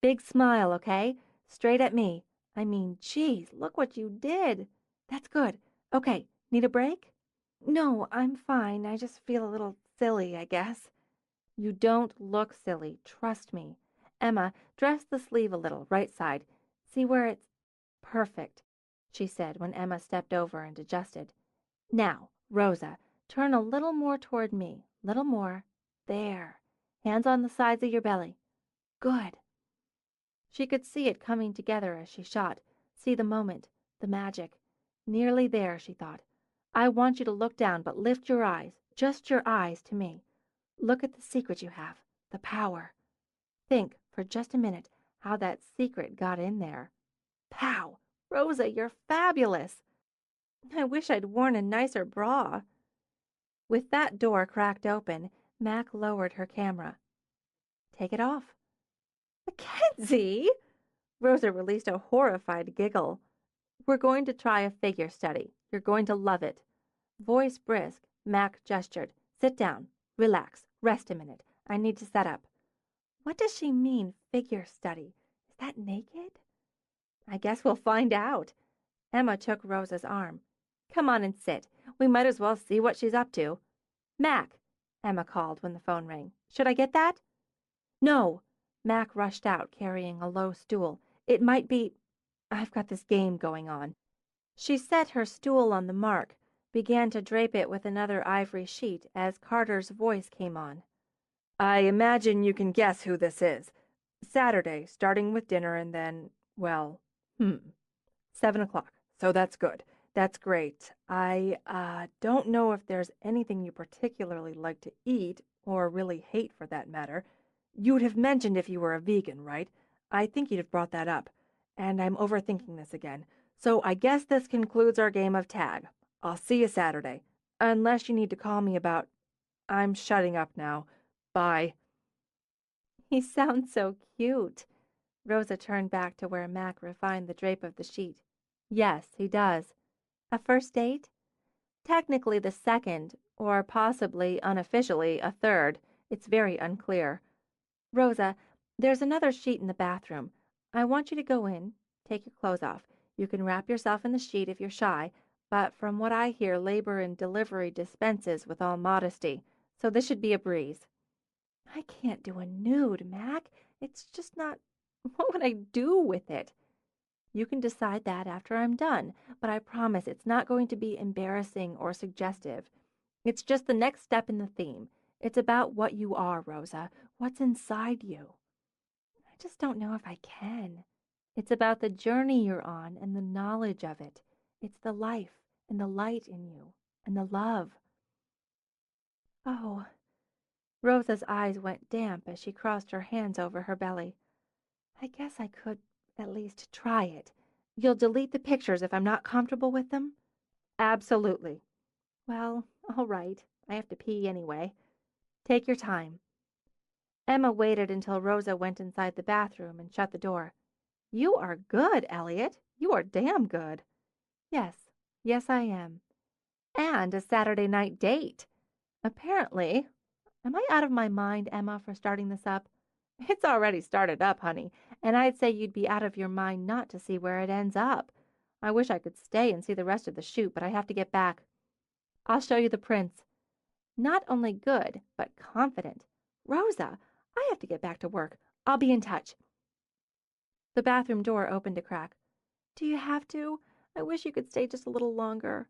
Big smile, okay? Straight at me. I mean, geez, look what you did. That's good. Okay, need a break? No, I'm fine. I just feel a little silly, I guess. You don't look silly. Trust me. Emma, dress the sleeve a little, right side. See where it's perfect, she said when Emma stepped over and adjusted. Now, Rosa, turn a little more toward me. Little more. There. Hands on the sides of your belly. Good. She could see it coming together as she shot, see the moment, the magic. Nearly there, she thought. I want you to look down, but lift your eyes, just your eyes, to me. Look at the secret you have, the power. Think, for just a minute, how that secret got in there. Pow! Rosa, you're fabulous! I wish I'd worn a nicer bra. With that door cracked open, Mac lowered her camera. Take it off. Mackenzie! Rosa released a horrified giggle. We're going to try a figure study. You're going to love it. Voice brisk, Mac gestured. Sit down. Relax. Rest a minute. I need to set up. What does she mean, figure study? Is that naked? I guess we'll find out. Emma took Rosa's arm. Come on and sit. We might as well see what she's up to. Mac, Emma called when the phone rang. Should I get that? No. Mac rushed out, carrying a low stool. It might be... I've got this game going on. She set her stool on the mark, began to drape it with another ivory sheet as Carter's voice came on. I imagine you can guess who this is. Saturday, starting with dinner and then, well, 7 o'clock. So that's good. That's great. I don't know if there's anything you particularly like to eat, or really hate for that matter. You'd have mentioned if you were a vegan, right? I think you'd have brought that up. And I'm overthinking this again. So I guess this concludes our game of tag. I'll see you Saturday. Unless you need to call me about... I'm shutting up now. Bye. He sounds so cute. Rosa turned back to where Mac refined the drape of the sheet. Yes, he does. A first date? Technically the second, or possibly, unofficially, a third. It's very unclear. Rosa, there's another sheet in the bathroom. I want you to go in, take your clothes off. You can wrap yourself in the sheet if you're shy, but from what I hear, labor and delivery dispenses with all modesty, so this should be a breeze. I can't do a nude, Mac. It's just not... What would I do with it? You can decide that after I'm done, but I promise it's not going to be embarrassing or suggestive. It's just the next step in the theme. It's about what you are, Rosa, what's inside you. I just don't know if I can. It's about the journey you're on and the knowledge of it. It's the life and the light in you and the love. Oh. Rosa's eyes went damp as she crossed her hands over her belly. I guess I could at least try it. You'll delete the pictures if I'm not comfortable with them? Absolutely. Well, all right. I have to pee anyway. Take your time. Emma waited until Rosa went inside the bathroom and shut the door. You are good, Elliot. You are damn good. Yes, yes I am. And a Saturday night date. Apparently. Am I out of my mind, Emma, for starting this up? It's already started up, honey, and I'd say you'd be out of your mind not to see where it ends up. I wish I could stay and see the rest of the shoot, but I have to get back. I'll show you the prints. Not only good, but confident. Rosa, I have to get back to work. I'll be in touch. The bathroom door opened a crack. Do you have to? I wish you could stay just a little longer.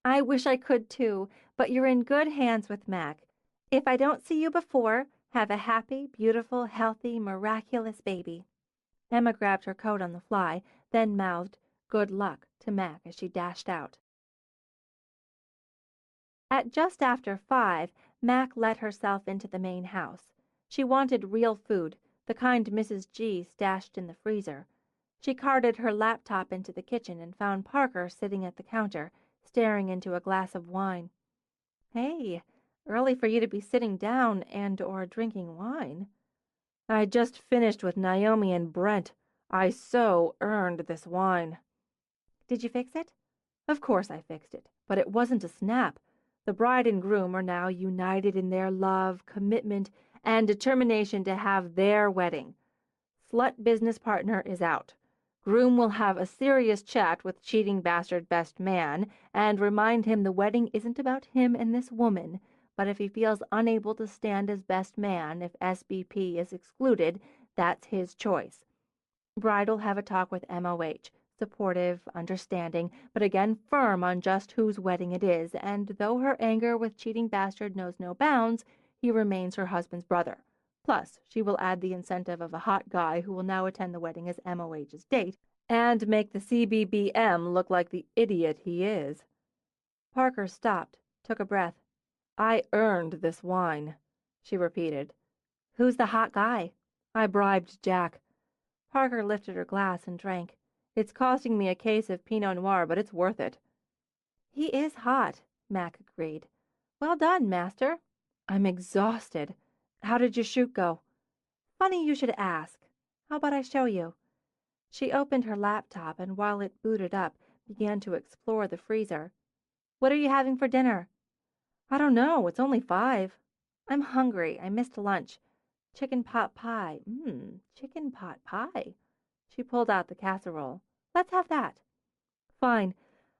I wish I could too, but you're in good hands with Mac. If I don't see you before, have a happy, beautiful, healthy, miraculous baby. Emma grabbed her coat on the fly, then mouthed, good luck, to Mac as she dashed out. At just after 5, Mac let herself into the main house. She wanted real food, the kind Mrs. G stashed in the freezer. She carted her laptop into the kitchen and found Parker sitting at the counter, staring into a glass of wine. Hey, early for you to be sitting down and/or drinking wine. I just finished with Naomi and Brent. I so earned this wine. Did you fix it? Of course I fixed it, but it wasn't a snap. The bride and groom are now united in their love, commitment, and determination to have their wedding. Slut business partner is out. Groom will have a serious chat with cheating bastard best man and remind him the wedding isn't about him and this woman, but if he feels unable to stand as best man if SBP is excluded, that's his choice. Bride will have a talk with MOH, supportive, understanding, but again firm on just whose wedding it is, and though her anger with cheating bastard knows no bounds, he remains her husband's brother. Plus, she will add the incentive of a hot guy who will now attend the wedding as MOH's date and make the CBBM look like the idiot he is. Parker stopped, took a breath. I earned this wine, she repeated. Who's the hot guy? I bribed Jack. Parker lifted her glass and drank. It's costing me a case of Pinot Noir, but it's worth it. He is hot, Mac agreed. Well done, master. I'm exhausted. How did your shoot go? Funny you should ask. How about I show you? She opened her laptop and while it booted up, began to explore the freezer. What are you having for dinner? I don't know. It's only 5. I'm hungry. I missed lunch. Chicken pot pie. Chicken pot pie. She pulled out the casserole. Let's have that. Fine.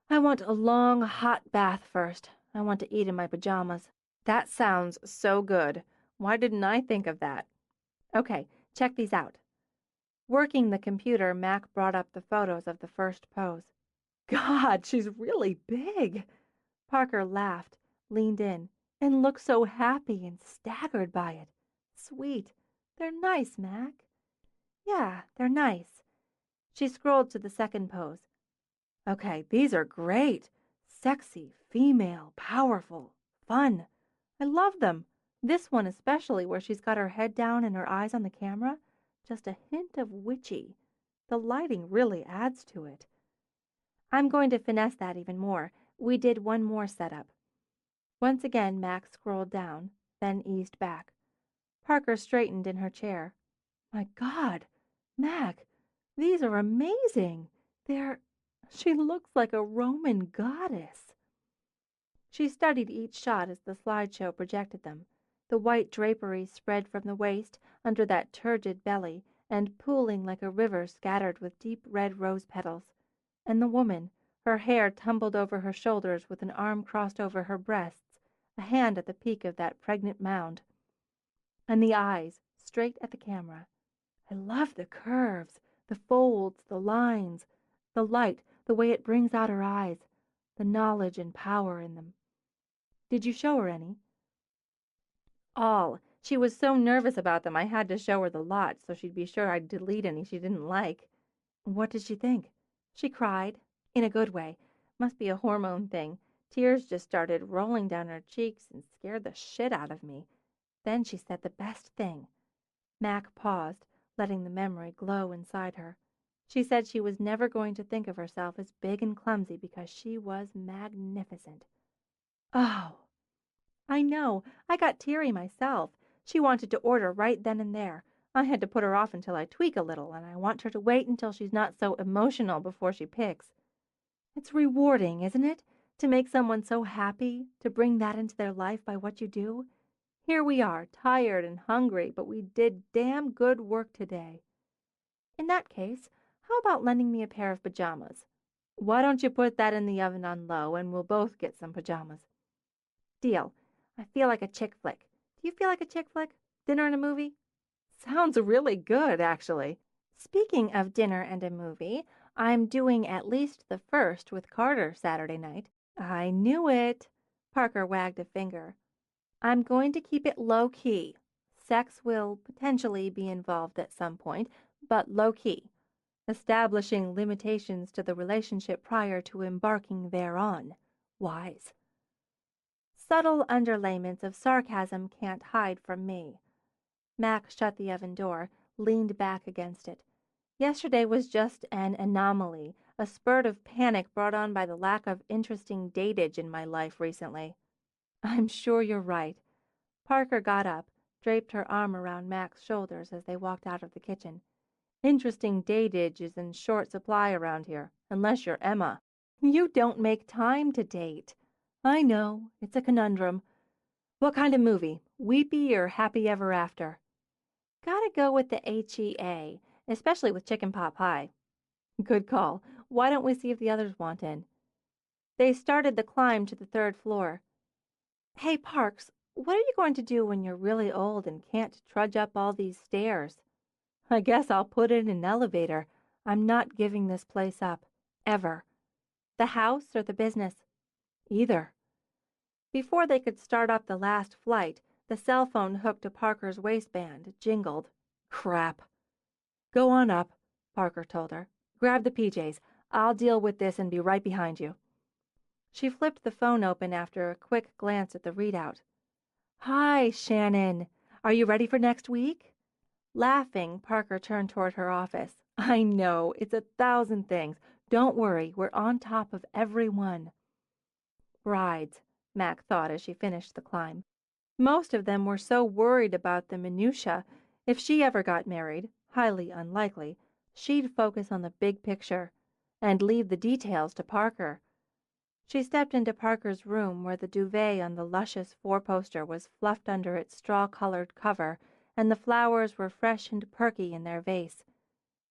I want a long, hot bath first. I want to eat in my pajamas. That sounds so good. Why didn't I think of that? Okay, check these out. Working the computer, Mac brought up the photos of the first pose. God, she's really big. Parker laughed, leaned in, and looked so happy and staggered by it. Sweet. They're nice, Mac. Yeah, they're nice. She scrolled to the second pose. Okay, these are great. Sexy, female, powerful, fun. I love them. This one especially, where she's got her head down and her eyes on the camera. Just a hint of witchy. The lighting really adds to it. I'm going to finesse that even more. We did one more setup. Once again, Mac scrolled down, then eased back. Parker straightened in her chair. My God, Mac, these are amazing. She looks like a Roman goddess. She studied each shot as the slideshow projected them. The white drapery spread from the waist under that turgid belly and pooling like a river scattered with deep red rose petals. And the woman, her hair tumbled over her shoulders with an arm crossed over her breasts, a hand at the peak of that pregnant mound. And the eyes, straight at the camera. I love the curves, the folds, the lines, the light, the way it brings out her eyes, the knowledge and power in them. Did you show her any? All. She was so nervous about them I had to show her the lot so she'd be sure I'd delete any she didn't like. What did she think? She cried. In a good way. Must be a hormone thing. Tears just started rolling down her cheeks and scared the shit out of me. Then she said the best thing. Mac paused, letting the memory glow inside her. She said she was never going to think of herself as big and clumsy because she was magnificent. Oh, I know. I got teary myself. She wanted to order right then and there. I had to put her off until I tweak a little, and I want her to wait until she's not so emotional before she picks. It's rewarding, isn't it, to make someone so happy, to bring that into their life by what you do? Here we are, tired and hungry, but we did damn good work today. In that case, how about lending me a pair of pajamas? Why don't you put that in the oven on low, and we'll both get some pajamas? Deal. I feel like a chick flick. Do you feel like a chick flick? Dinner and a movie? Sounds really good, actually. Speaking of dinner and a movie, I'm doing at least the first with Carter Saturday night. I knew it. Parker wagged a finger. I'm going to keep it low-key. Sex will potentially be involved at some point, but low-key, establishing limitations to the relationship prior to embarking thereon. Wise. Subtle underlayments of sarcasm can't hide from me. Mac shut the oven door, leaned back against it. Yesterday was just an anomaly, a spurt of panic brought on by the lack of interesting datage in my life recently. I'm sure you're right. Parker got up, draped her arm around Mac's shoulders as they walked out of the kitchen. Interesting datage is in short supply around here, unless you're Emma. You don't make time to date. I know, it's a conundrum. What kind of movie? Weepy or Happy Ever After? Gotta go with the HEA, especially with chicken pot pie. Good call. Why don't we see if the others want in? They started the climb to the third floor. Hey, Parks, what are you going to do when you're really old and can't trudge up all these stairs? I guess I'll put in an elevator. I'm not giving this place up. Ever. The house or the business? Either. Before they could start up the last flight, the cell phone hooked to Parker's waistband jingled. Crap. Go on up, Parker told her. Grab the PJs. I'll deal with this and be right behind you. She flipped the phone open after a quick glance at the readout. Hi, Shannon. Are you ready for next week? Laughing, Parker turned toward her office. I know, it's 1,000 things. Don't worry, we're on top of every one. Brides, Mac thought as she finished the climb. Most of them were so worried about the minutiae. If she ever got married, highly unlikely, she'd focus on the big picture and leave the details to Parker. She stepped into Parker's room where the duvet on the luscious four-poster was fluffed under its straw-colored cover and the flowers were fresh and perky in their vase.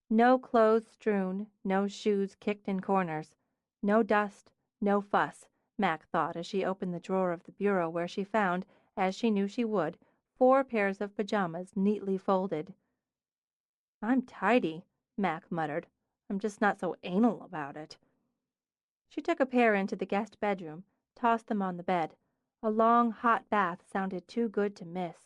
No clothes strewn, no shoes kicked in corners. No dust, no fuss, Mac thought as she opened the drawer of the bureau where she found, as she knew she would, 4 pairs of pajamas neatly folded. I'm tidy, Mac muttered. I'm just not so anal about it. She took a pair into the guest bedroom, tossed them on the bed. A long, hot bath sounded too good to miss.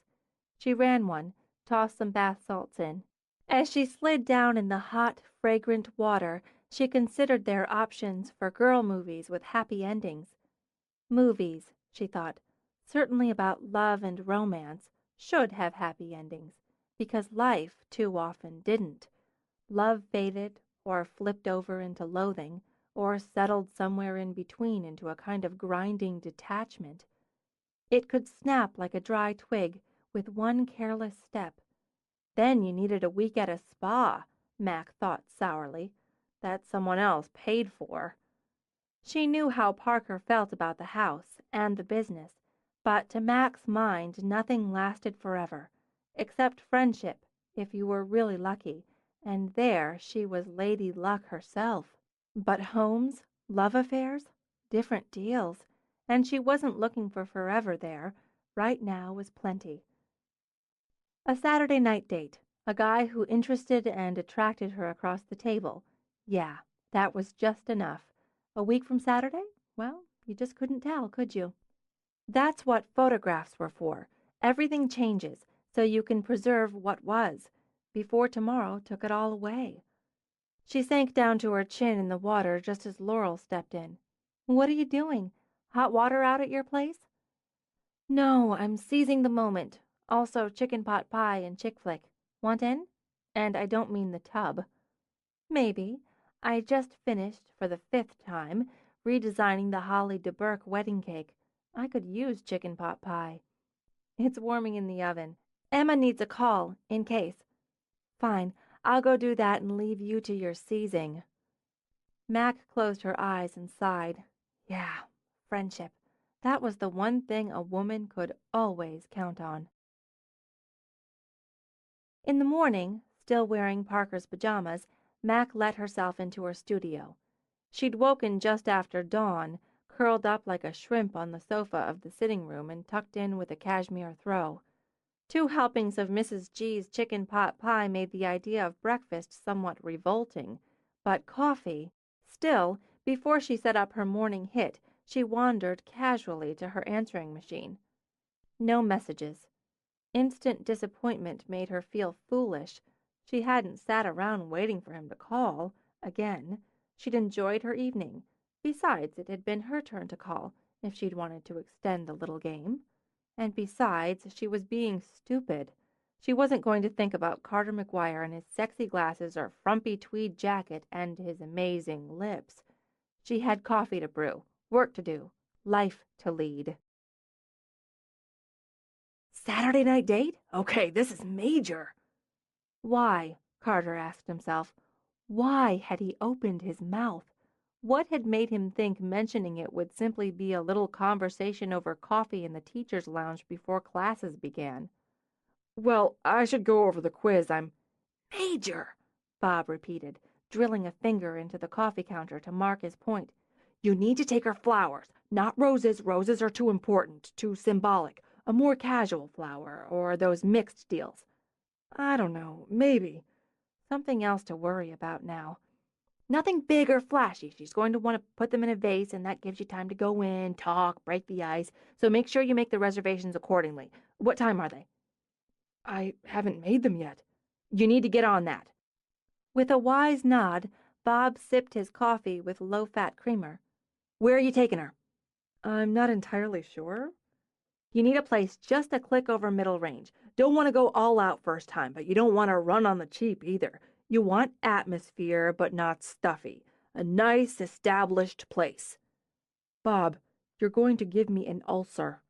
She ran one, tossed some bath salts in. As she slid down in the hot, fragrant water, she considered their options for girl movies with happy endings. Movies, she thought, certainly about love and romance, should have happy endings, because life too often didn't. Love faded, or flipped over into loathing, or settled somewhere in between into a kind of grinding detachment. It could snap like a dry twig with one careless step. Then you needed a week at a spa, Mac thought sourly, that someone else paid for. She knew how Parker felt about the house and the business, but to Mac's mind nothing lasted forever, except friendship, if you were really lucky, and there she was Lady Luck herself. But homes, love affairs, different deals, and she wasn't looking for forever there. Right now was plenty. A Saturday night date. A guy who interested and attracted her across the table. Yeah, that was just enough. A week from Saturday? Well, you just couldn't tell, could you? That's what photographs were for. Everything changes, so you can preserve what was, before tomorrow took it all away. She sank down to her chin in the water just as Laurel stepped in. What are you doing? Hot water out at your place? No, I'm seizing the moment. Also chicken pot pie and chick flick. Want in? And I don't mean the tub. Maybe. I just finished, for the 5th time, redesigning the Holly de Burke wedding cake. I could use chicken pot pie. It's warming in the oven. Emma needs a call, in case. Fine, I'll go do that and leave you to your seizing. Mac closed her eyes and sighed. Yeah, friendship. That was the one thing a woman could always count on. In the morning, still wearing Parker's pajamas, Mac let herself into her studio. She'd woken just after dawn, curled up like a shrimp on the sofa of the sitting room and tucked in with a cashmere throw. 2 helpings of Mrs. G's chicken pot pie made the idea of breakfast somewhat revolting, but coffee. Still, before she set up her morning hit, she wandered casually to her answering machine. No messages. Instant disappointment made her feel foolish. She hadn't sat around waiting for him to call. Again. She'd enjoyed her evening. Besides, it had been her turn to call, if she'd wanted to extend the little game. And besides, she was being stupid. She wasn't going to think about Carter McGuire and his sexy glasses or frumpy tweed jacket and his amazing lips. She had coffee to brew, work to do, life to lead. Saturday night date? Okay, this is major. Why, Carter asked himself, why had he opened his mouth? What had made him think mentioning it would simply be a little conversation over coffee in the teacher's lounge before classes began? Well, I should go over the quiz. I'm Major, Bob repeated, drilling a finger into the coffee counter to mark his point. You need to take her flowers, not roses. Roses are too important, too symbolic. A more casual flower, or those mixed deals. I don't know, maybe. Something else to worry about now. Nothing big or flashy. She's going to want to put them in a vase, and that gives you time to go in, talk, break the ice. So make sure you make the reservations accordingly. What time are they? I haven't made them yet. You need to get on that. With a wise nod, Bob sipped his coffee with low-fat creamer. Where are you taking her? I'm not entirely sure. You need a place just a click over middle range. Don't want to go all out first time, but you don't want to run on the cheap either. You want atmosphere, but not stuffy. A nice, established place. Bob, you're going to give me an ulcer.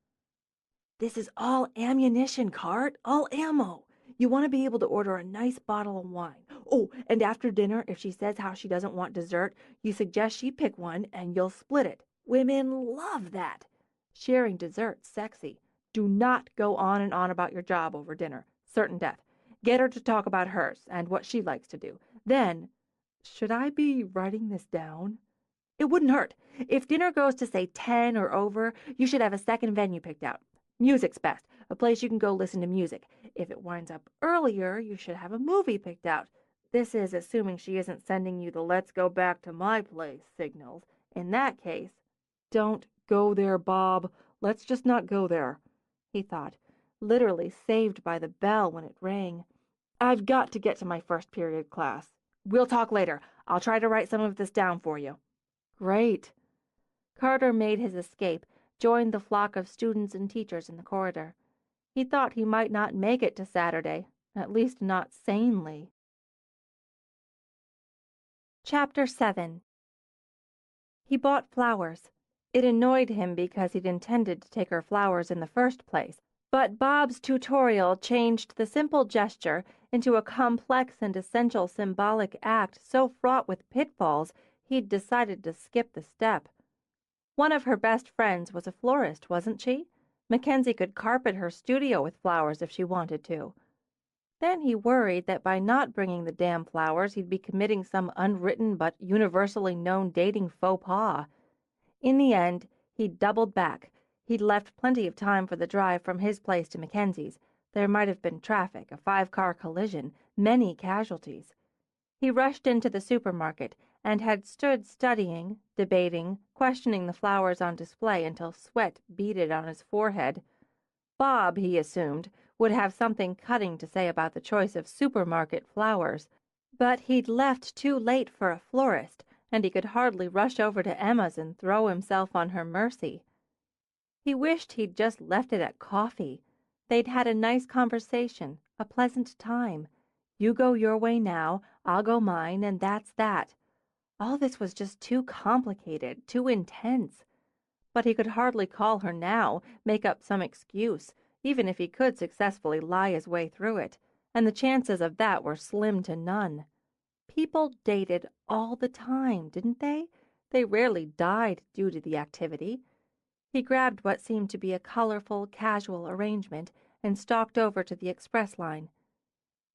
This is all ammunition, Cart. All ammo. You want to be able to order a nice bottle of wine. Oh, and after dinner, if she says how she doesn't want dessert, you suggest she pick one and you'll split it. Women love that. Sharing dessert's sexy. Do not go on and on about your job over dinner. Certain death. Get her to talk about hers and what she likes to do. Then, should I be writing this down? It wouldn't hurt. If dinner goes to, say, 10 or over, you should have a second venue picked out. Music's best, a place you can go listen to music. If it winds up earlier, you should have a movie picked out. This is assuming she isn't sending you the let's go back to my place signals. In that case, don't go there, Bob. Let's just not go there, he thought, literally saved by the bell when it rang. I've got to get to my first period class. We'll talk later. I'll try to write some of this down for you. Great. Carter made his escape, joined the flock of students and teachers in the corridor. He thought he might not make it to Saturday, at least not sanely. Chapter 7. He bought flowers. It annoyed him because he'd intended to take her flowers in the first place, but Bob's tutorial changed the simple gesture into a complex and essential symbolic act so fraught with pitfalls he'd decided to skip the step. One of her best friends was a florist, wasn't she? Mackensie could carpet her studio with flowers if she wanted to. Then he worried that by not bringing the damn flowers, he'd be committing some unwritten but universally known dating faux pas. In the end, he'd doubled back. He'd left plenty of time for the drive from his place to Mackenzie's. There might have been traffic, a 5-car collision, many casualties. He rushed into the supermarket and had stood studying, debating, questioning the flowers on display until sweat beaded on his forehead. Bob, he assumed, would have something cutting to say about the choice of supermarket flowers, but he'd left too late for a florist, and he could hardly rush over to Emma's and throw himself on her mercy. He wished he'd just left it at coffee. They'd had a nice conversation, a pleasant time. You go your way now, I'll go mine, and that's that. All this was just too complicated, too intense. But he could hardly call her now, make up some excuse, even if he could successfully lie his way through it, and the chances of that were slim to none. People dated all the time, didn't they? They rarely died due to the activity. He grabbed what seemed to be a colorful, casual arrangement and stalked over to the express line.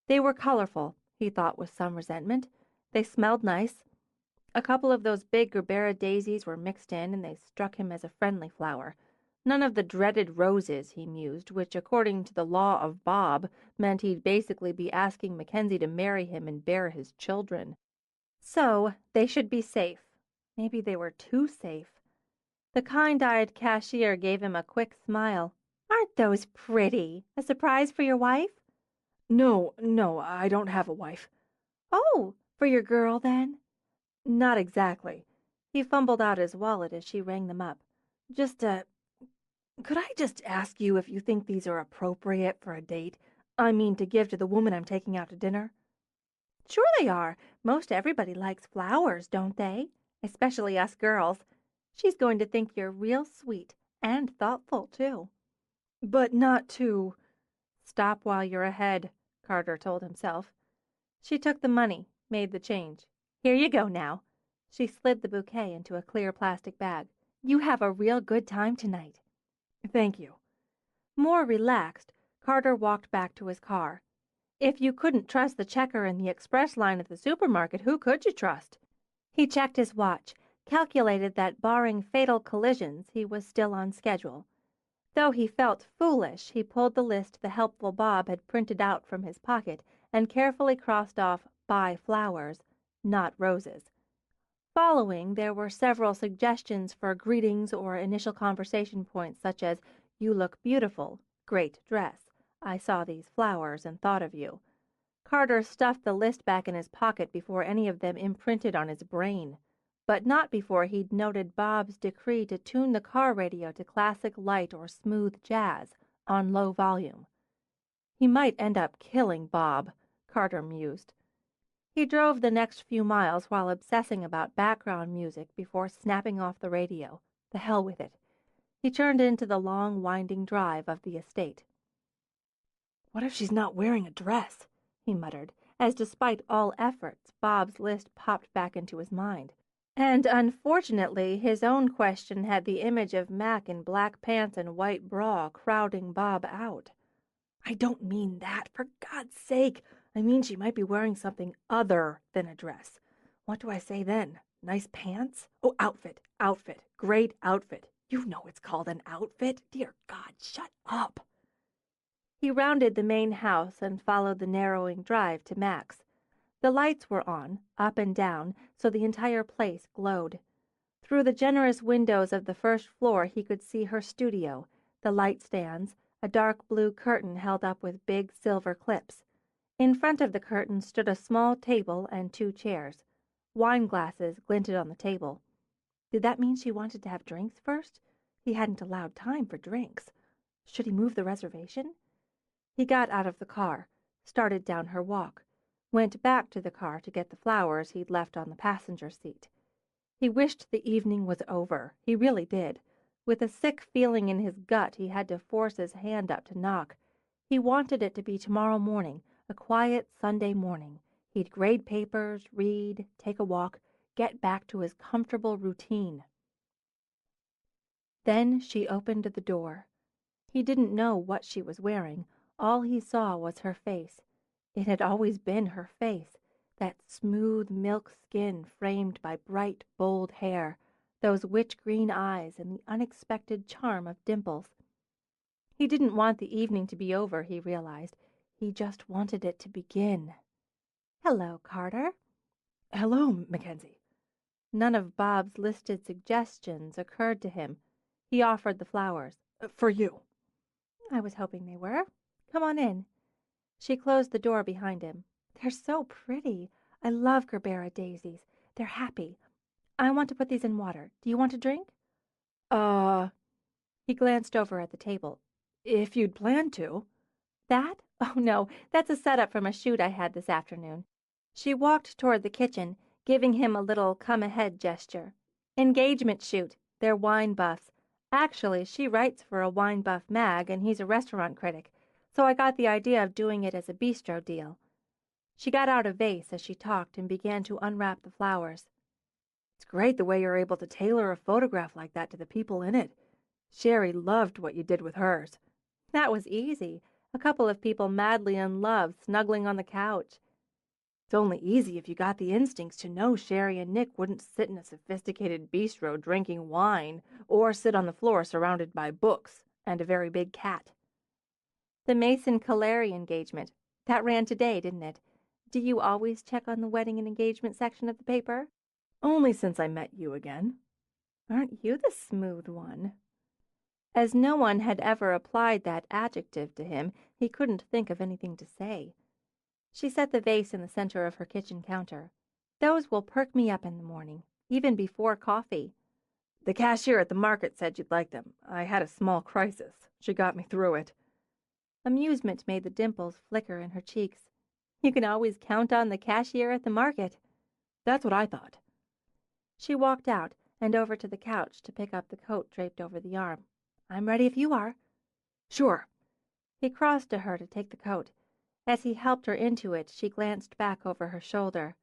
They were colorful, he thought with some resentment. They smelled nice. A couple of those big Gerbera daisies were mixed in, and they struck him as a friendly flower. None of the dreaded roses, he mused, which, according to the law of Bob, meant he'd basically be asking Mackensie to marry him and bear his children. So, they should be safe. Maybe they were too safe. The kind-eyed cashier gave him a quick smile. Aren't those pretty? A surprise for your wife? No, I don't have a wife. Oh, for your girl, then? Not exactly. He fumbled out his wallet as she rang them up. Could I just ask you if you think these are appropriate for a date? I mean, to give to the woman I'm taking out to dinner? Sure they are. Most everybody likes flowers, don't they? Especially us girls. She's going to think you're real sweet and thoughtful, too. But not too. Stop while you're ahead, Carter told himself. She took the money, made the change. Here you go now. She slid the bouquet into a clear plastic bag. "You have a real good time tonight." Thank you. More relaxed, Carter walked back to his car. If you couldn't trust the checker in the express line at the supermarket, who could you trust? He checked his watch, calculated that barring fatal collisions, he was still on schedule. Though he felt foolish, he pulled the list the helpful Bob had printed out from his pocket and carefully crossed off "buy flowers," not roses. Following, there were several suggestions for greetings or initial conversation points such as, "You look beautiful," "Great dress," "I saw these flowers and thought of you." Carter stuffed the list back in his pocket before any of them imprinted on his brain, but not before he'd noted Bob's decree to tune the car radio to classic light or smooth jazz on low volume. He might end up killing Bob, Carter mused. He drove the next few miles while obsessing about background music before snapping off the radio. The hell with it. He turned into the long, winding drive of the estate. What if she's not wearing a dress? He muttered, as despite all efforts, Bob's list popped back into his mind. And unfortunately, his own question had the image of Mac in black pants and white bra crowding Bob out. I don't mean that, for God's sake. I mean she might be wearing something other than a dress. What do I say then? Nice pants? Oh, outfit, great outfit. You know it's called an outfit. Dear God, shut up. He rounded the main house and followed the narrowing drive to Mac's. The lights were on, up and down, so the entire place glowed. Through the generous windows of the first floor he could see her studio, the light stands, a dark blue curtain held up with big silver clips. In front of the curtain stood a small table and 2 chairs. Wine glasses glinted on the table. Did that mean she wanted to have drinks first? He hadn't allowed time for drinks. Should he move the reservation? He got out of the car, started down her walk, went back to the car to get the flowers he'd left on the passenger seat. He wished the evening was over. He really did. With a sick feeling in his gut, he had to force his hand up to knock. He wanted it to be tomorrow morning, a quiet Sunday morning. He'd grade papers, read, take a walk, get back to his comfortable routine. Then she opened the door. He didn't know what she was wearing. All he saw was her face. It had always been her face, that smooth milk skin framed by bright, bold hair, those witch-green eyes, and the unexpected charm of dimples. He didn't want the evening to be over, he realized. He just wanted it to begin. "Hello, Carter." Hello, Mackenzie. None of Bob's listed suggestions occurred to him. He offered the flowers. For you. "I was hoping they were. Come on in." She closed the door behind him. "They're so pretty. I love Gerbera daisies. They're happy. I want to put these in water. Do you want a drink?" He glanced over at the table. If you'd planned to. "That? Oh, no, that's a setup from a shoot I had this afternoon." She walked toward the kitchen, giving him a little come-ahead gesture. "Engagement shoot. They're wine buffs. Actually, she writes for a wine buff mag, and he's a restaurant critic, so I got the idea of doing it as a bistro deal." She got out a vase as she talked and began to unwrap the flowers. It's great the way you're able to tailor a photograph like that to the people in it. Sherry loved what you did with hers. That was easy. A couple of people madly in love, snuggling on the couch. It's only easy if you got the instincts to know Sherry and Nick wouldn't sit in a sophisticated bistro drinking wine or sit on the floor surrounded by books and a very big cat. The Mason Caleri engagement. That ran today, didn't it? Do you always check on the wedding and engagement section of the paper? Only since I met you again. Aren't you the smooth one? As no one had ever applied that adjective to him, he couldn't think of anything to say. She set the vase in the center of her kitchen counter. "Those will perk me up in the morning, even before coffee." The cashier at the market said you'd like them. I had a small crisis. She got me through it. Amusement made the dimples flicker in her cheeks. "You can always count on the cashier at the market." That's what I thought. She walked out and over to the couch to pick up the coat draped over the arm. "I'm ready if you are." Sure. He crossed to her to take the coat. As he helped her into it, she glanced back over her shoulder.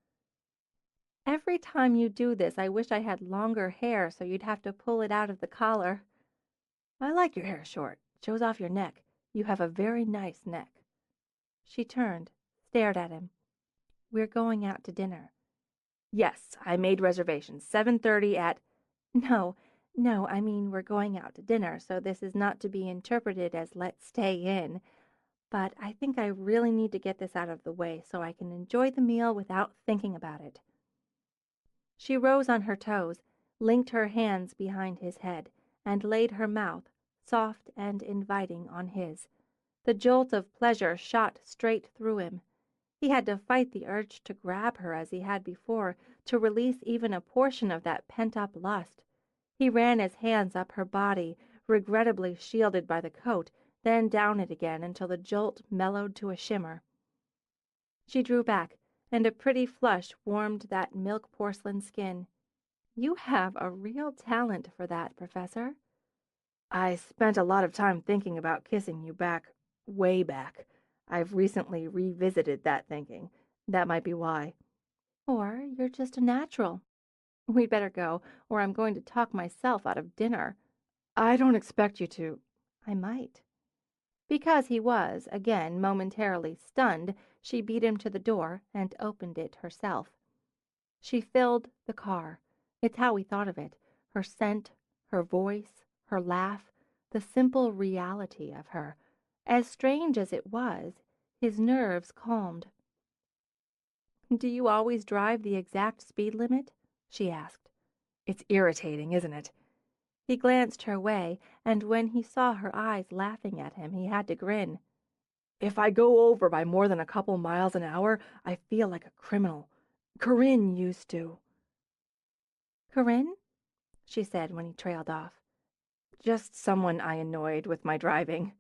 Every time you do this, I wish I had longer hair so you'd have to pull it out of the collar. I like your hair short. Shows off your neck. You have a very nice neck. She turned, stared at him. We're going out to dinner. Yes, I made reservations. 7:30 at... No, I mean we're going out to dinner, so this is not to be interpreted as let's stay in. But I think I really need to get this out of the way so I can enjoy the meal without thinking about it. She rose on her toes, linked her hands behind his head, and laid her mouth, soft and inviting, on his. The jolt of pleasure shot straight through him. He had to fight the urge to grab her as he had before, to release even a portion of that pent-up lust. He ran his hands up her body, regrettably shielded by the coat, then down it again until the jolt mellowed to a shimmer. She drew back, and a pretty flush warmed that milk porcelain skin. You have a real talent for that, Professor. I spent a lot of time thinking about kissing you back, way back. I've recently revisited that thinking. That might be why. Or you're just a natural. We'd better go, or I'm going to talk myself out of dinner. I don't expect you to. I might. Because he was, again, momentarily stunned, she beat him to the door and opened it herself. She filled the car. It's how we thought of it. Her scent, her voice, her laugh, the simple reality of her. As strange as it was, his nerves calmed. "Do you always drive the exact speed limit?" she asked. It's irritating, isn't it? He glanced her way, and when he saw her eyes laughing at him, he had to grin. If I go over by more than a couple miles an hour, I feel like a criminal. Corinne used to. "Corinne?" she said when he trailed off. Just someone I annoyed with my driving.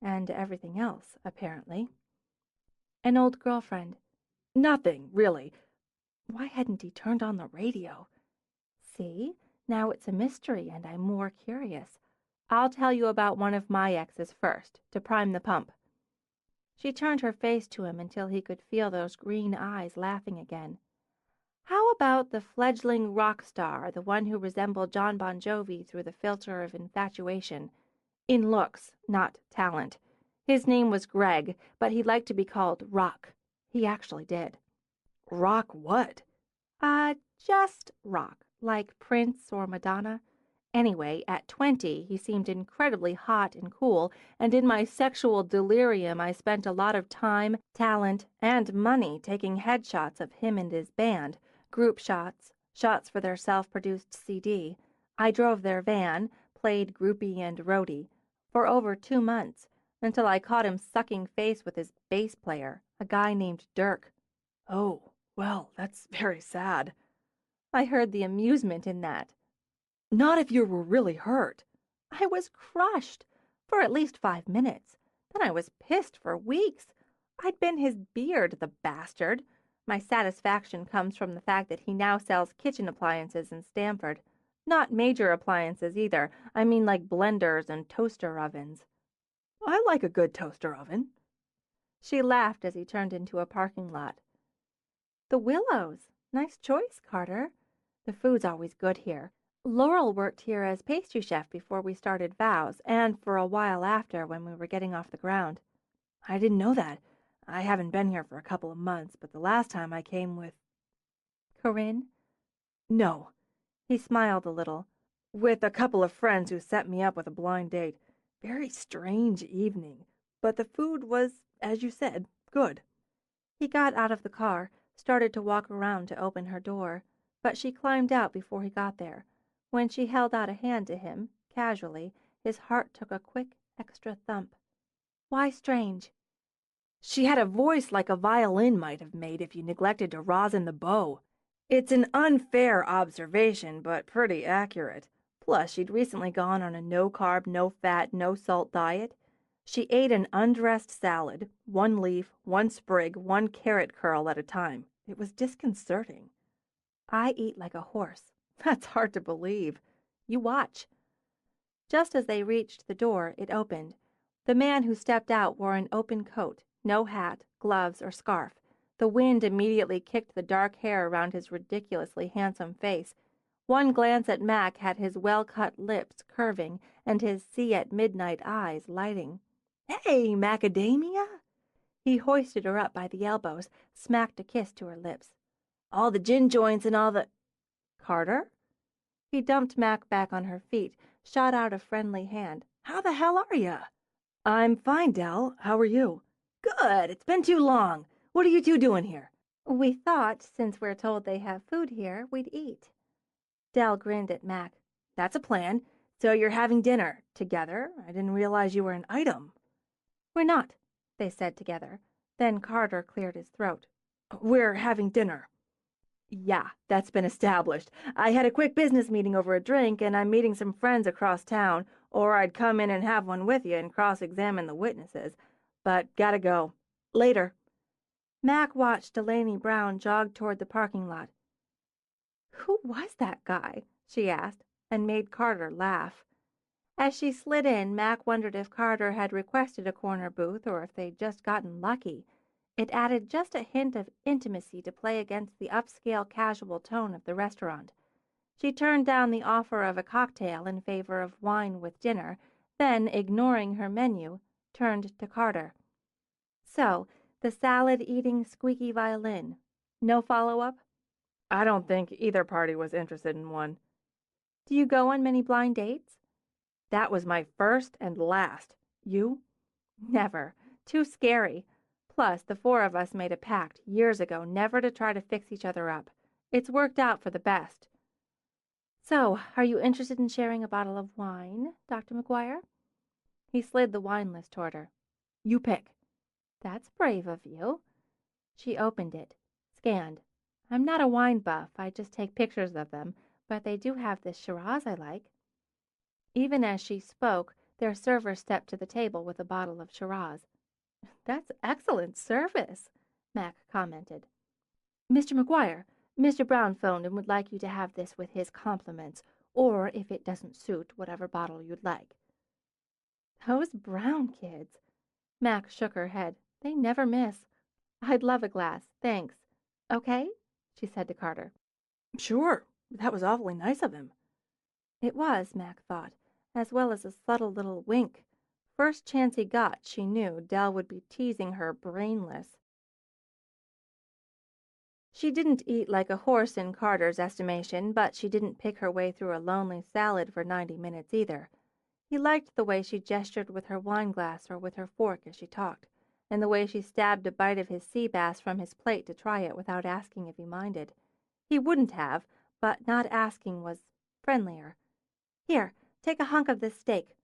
And everything else, apparently. An old girlfriend. Nothing, really. Why hadn't he turned on the radio? See, now it's a mystery, and I'm more curious. I'll tell you about one of my exes first, to prime the pump. She turned her face to him until he could feel those green eyes laughing again. How about the fledgling rock star, the one who resembled John Bon Jovi through the filter of infatuation? In looks, not talent. His name was Greg, but he liked to be called Rock. He actually did. Rock what? Just rock, like Prince or Madonna. Anyway, at 20, he seemed incredibly hot and cool, and in my sexual delirium I spent a lot of time, talent, and money taking headshots of him and his band, group shots, shots for their self-produced CD. I drove their van, played groupie and roadie, for over 2 months, until I caught him sucking face with his bass player, a guy named Dirk. Oh, well, that's very sad. I heard the amusement in that. Not if you were really hurt. I was crushed for at least 5 minutes. Then I was pissed for weeks. I'd been his beard, the bastard. My satisfaction comes from the fact that he now sells kitchen appliances in Stamford. Not major appliances either. I mean like blenders and toaster ovens. I like a good toaster oven. She laughed as he turned into a parking lot. The Willows. Nice choice, Carter. The food's always good here. Laurel worked here as pastry chef before we started vows, and for a while after when we were getting off the ground. I didn't know that. I haven't been here for a couple of months, but the last time I came with... Corinne? No. He smiled a little. With a couple of friends who set me up with a blind date. Very strange evening. But the food was, as you said, good. He got out of the car, started to walk around to open her door, but she climbed out before he got there. When she held out a hand to him, casually, his heart took a quick, extra thump. Why strange? She had a voice like a violin might have made if you neglected to rosin the bow. It's an unfair observation, but pretty accurate. Plus, she'd recently gone on a no-carb, no-fat, no-salt diet. She ate an undressed salad, one leaf, one sprig, one carrot curl at a time. It was disconcerting. I eat like a horse. That's hard to believe. You watch. Just as they reached the door, it opened. The man who stepped out wore an open coat, no hat, gloves, or scarf. The wind immediately kicked the dark hair around his ridiculously handsome face. One glance at Mac had his well-cut lips curving and his see-at-midnight eyes lighting. "Hey, Macadamia!" He hoisted her up by the elbows, smacked a kiss to her lips. "All the gin joints and all the—" "Carter?" He dumped Mac back on her feet, shot out a friendly hand. "How the hell are you?" "I'm fine, Dell. How are you?" "Good. It's been too long. What are you two doing here?" "We thought, since we're told they have food here, we'd eat." Dell grinned at Mac. "That's a plan. So you're having dinner together? I didn't realize you were an item." "We're not," they said together. Then Carter cleared his throat. "We're having dinner." "Yeah, that's been established. I had a quick business meeting over a drink, and I'm meeting some friends across town, or I'd come in and have one with you and cross-examine the witnesses. But gotta go. Later." Mac watched Delaney Brown jog toward the parking lot. "Who was that guy?" she asked, and made Carter laugh. As she slid in, Mac wondered if Carter had requested a corner booth or if they'd just gotten lucky. It added just a hint of intimacy to play against the upscale casual tone of the restaurant. She turned down the offer of a cocktail in favor of wine with dinner, then, ignoring her menu, turned to Carter. "So, the salad-eating squeaky violin. No follow-up?" "I don't think either party was interested in one." "Do you go on many blind dates?" "That was my first and last. You?" "Never. Too scary. Plus, the four of us made a pact years ago never to try to fix each other up. It's worked out for the best." "So, are you interested in sharing a bottle of wine, Dr. McGuire?" He slid the wine list toward her. "You pick." "That's brave of you." She opened it, scanned. "I'm not a wine buff. I just take pictures of them, but they do have this Shiraz I like." Even as she spoke, their server stepped to the table with a bottle of Shiraz. "That's excellent service," Mac commented. "Mr. McGuire, Mr. Brown phoned and would like you to have this with his compliments, or, if it doesn't suit, whatever bottle you'd like." "Those Brown kids." Mac shook her head. "They never miss." "I'd love a glass, thanks. Okay?" she said to Carter. "Sure. That was awfully nice of him." It was, Mac thought, as well as a subtle little wink. First chance he got, she knew Dell would be teasing her brainless. She didn't eat like a horse in Carter's estimation, but she didn't pick her way through a lonely salad for 90 minutes either. He liked the way she gestured with her wineglass or with her fork as she talked, and the way she stabbed a bite of his sea bass from his plate to try it without asking if he minded. He wouldn't have, but not asking was friendlier. "Here, take a hunk of this steak."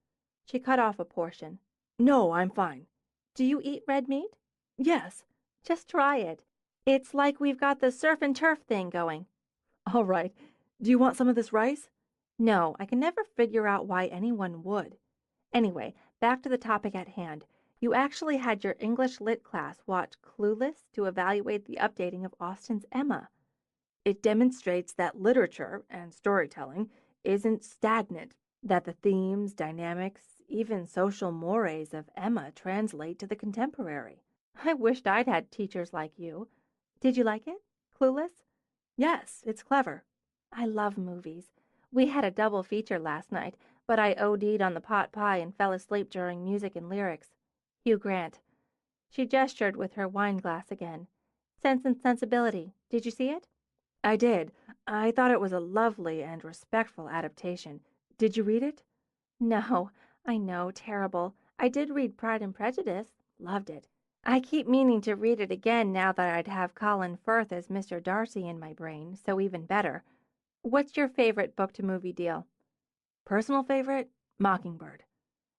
She cut off a portion. "No, I'm fine." "Do you eat red meat?" "Yes." "Just try it. It's like we've got the surf and turf thing going." "All right. Do you want some of this rice?" "No, I can never figure out why anyone would. Anyway, back to the topic at hand. You actually had your English Lit class watch Clueless to evaluate the updating of Austen's Emma." "It demonstrates that literature and storytelling isn't stagnant, that the themes, dynamics, even social mores of Emma translate to the contemporary." "I wished I'd had teachers like you. Did you like it? Clueless?" "Yes, it's clever." "I love movies. We had a double feature last night, but I OD'd on the pot pie and fell asleep during music and lyrics. Hugh Grant." She gestured with her wineglass again. "Sense and Sensibility. Did you see it?" "I did. I thought it was a lovely and respectful adaptation. Did you read it?" "No, I know, terrible. I did read Pride and Prejudice. Loved it. I keep meaning to read it again now that I'd have Colin Firth as Mr. Darcy in my brain, so even better. What's your favorite book-to-movie deal?" "Personal favorite? Mockingbird."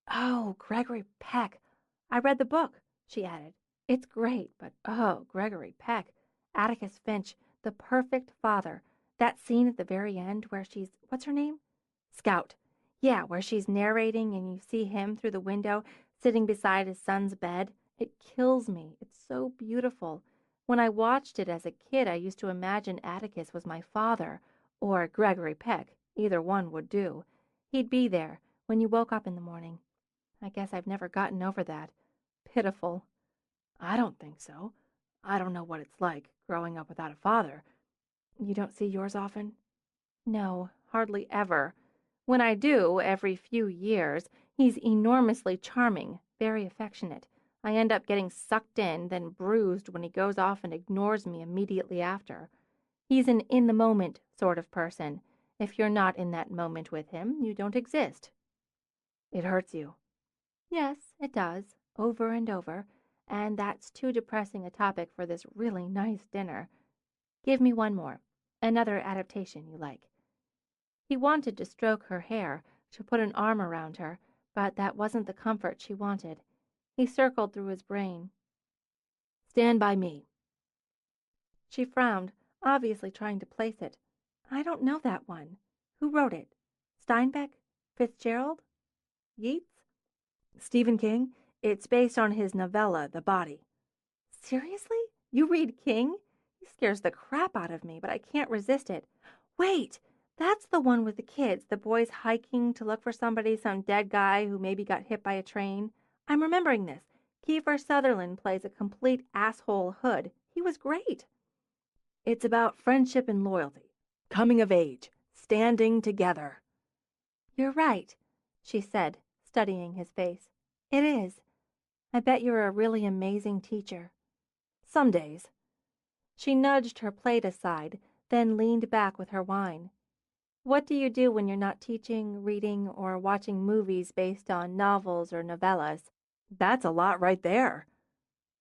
"Oh, Gregory Peck. I read the book," she added. "It's great, but oh, Gregory Peck. Atticus Finch, the perfect father. That scene at the very end where what's her name? Scout. Yeah, where she's narrating and you see him through the window sitting beside his son's bed. It kills me. It's so beautiful. When I watched it as a kid, I used to imagine Atticus was my father, or Gregory Peck. Either one would do. He'd be there when you woke up in the morning. I guess I've never gotten over that. Pitiful." "I don't think so. I don't know what it's like growing up without a father. You don't see yours often? No, hardly ever. When I do, every few years, he's enormously charming, very affectionate. I end up getting sucked in, then bruised when he goes off and ignores me immediately after. He's an in-the-moment sort of person. If you're not in that moment with him, you don't exist. It hurts you. Yes, it does, over and over, and that's too depressing a topic for this really nice dinner. Give me one more, another adaptation you like. He wanted to stroke her hair, to put an arm around her, but that wasn't the comfort she wanted. He circled through his brain. Stand by me. She frowned, obviously trying to place it. I don't know that one. Who wrote it? Steinbeck? Fitzgerald? Yeats? Stephen King? It's based on his novella, The Body. Seriously? You read King? He scares the crap out of me, but I can't resist it. Wait! That's the one with the kids, the boys hiking to look for somebody, some dead guy who maybe got hit by a train. I'm remembering this. Kiefer Sutherland plays a complete asshole Hood. He was great. It's about friendship and loyalty, coming of age, standing together. You're right, she said, studying his face. It is. I bet you're a really amazing teacher. Some days. She nudged her plate aside, then leaned back with her wine. What do you do when you're not teaching, reading, or watching movies based on novels or novellas? That's a lot right there.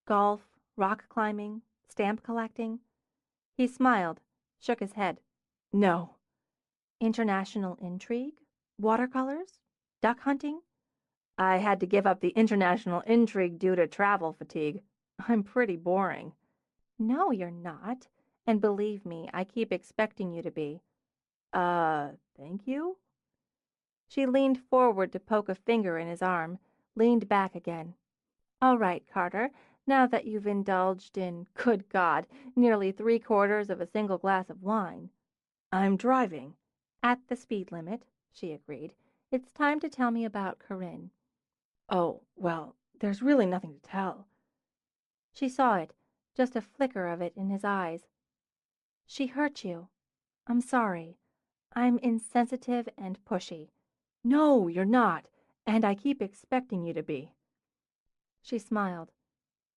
Golf, rock climbing, stamp collecting? He smiled, shook his head. No. International intrigue? Watercolors? Duck hunting? I had to give up the international intrigue due to travel fatigue. I'm pretty boring. No, you're not. And believe me, I keep expecting you to be. Thank you? She leaned forward to poke a finger in his arm, leaned back again. All right, Carter, now that you've indulged in, good God, nearly 3/4 of a single glass of wine. I'm driving. At the speed limit, she agreed. It's time to tell me about Corinne. Oh, well, there's really nothing to tell. She saw it, just a flicker of it in his eyes. She hurt you. I'm sorry. I'm insensitive and pushy. No, you're not, and I keep expecting you to be. She smiled.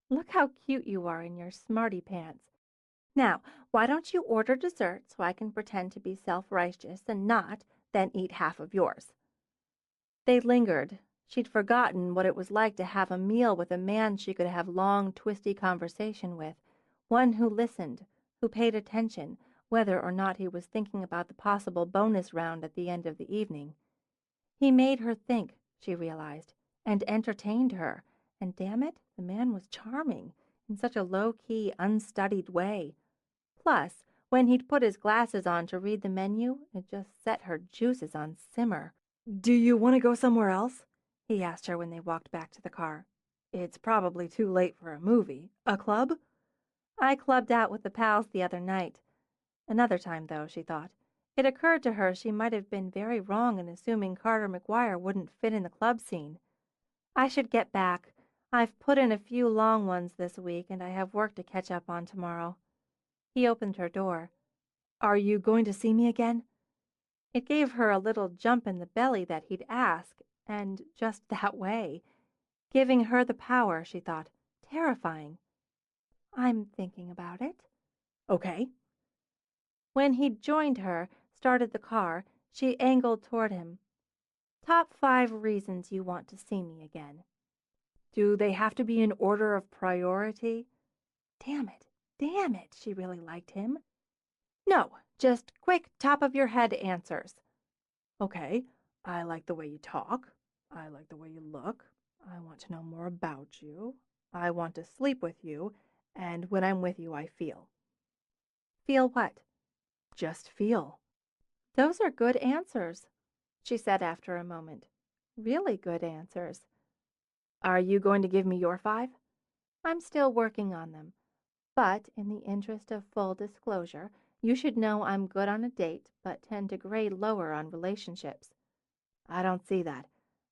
Look how cute you are in your smarty pants. Now, why don't you order dessert so I can pretend to be self-righteous and not, then eat half of yours? They lingered. She'd forgotten what it was like to have a meal with a man she could have long, twisty conversation with, one who listened, who paid attention, whether or not he was thinking about the possible bonus round at the end of the evening. He made her think, she realized, and entertained her, and damn it, the man was charming, in such a low-key, unstudied way. Plus, when he'd put his glasses on to read the menu, it just set her juices on simmer. Do you want to go somewhere else? He asked her when they walked back to the car. It's probably too late for a movie. A club? I clubbed out with the pals the other night. Another time, though, she thought. It occurred to her she might have been very wrong in assuming Carter McGuire wouldn't fit in the club scene. I should get back. I've put in a few long ones this week, and I have work to catch up on tomorrow. He opened her door. Are you going to see me again? It gave her a little jump in the belly that he'd ask, and just that way. Giving her the power, she thought. Terrifying. I'm thinking about it. Okay. When he'd joined her, started the car, she angled toward him. Top 5 reasons you want to see me again. Do they have to be in order of priority? Damn it, she really liked him. No, just quick top-of-your-head answers. Okay, I like the way you talk. I like the way you look. I want to know more about you. I want to sleep with you. And when I'm with you, I feel. Feel what? Just feel. Those are good answers, she said after a moment. Really good answers. Are you going to give me your 5? I'm still working on them. But in the interest of full disclosure, you should know I'm good on a date, but tend to grade lower on relationships. I don't see that.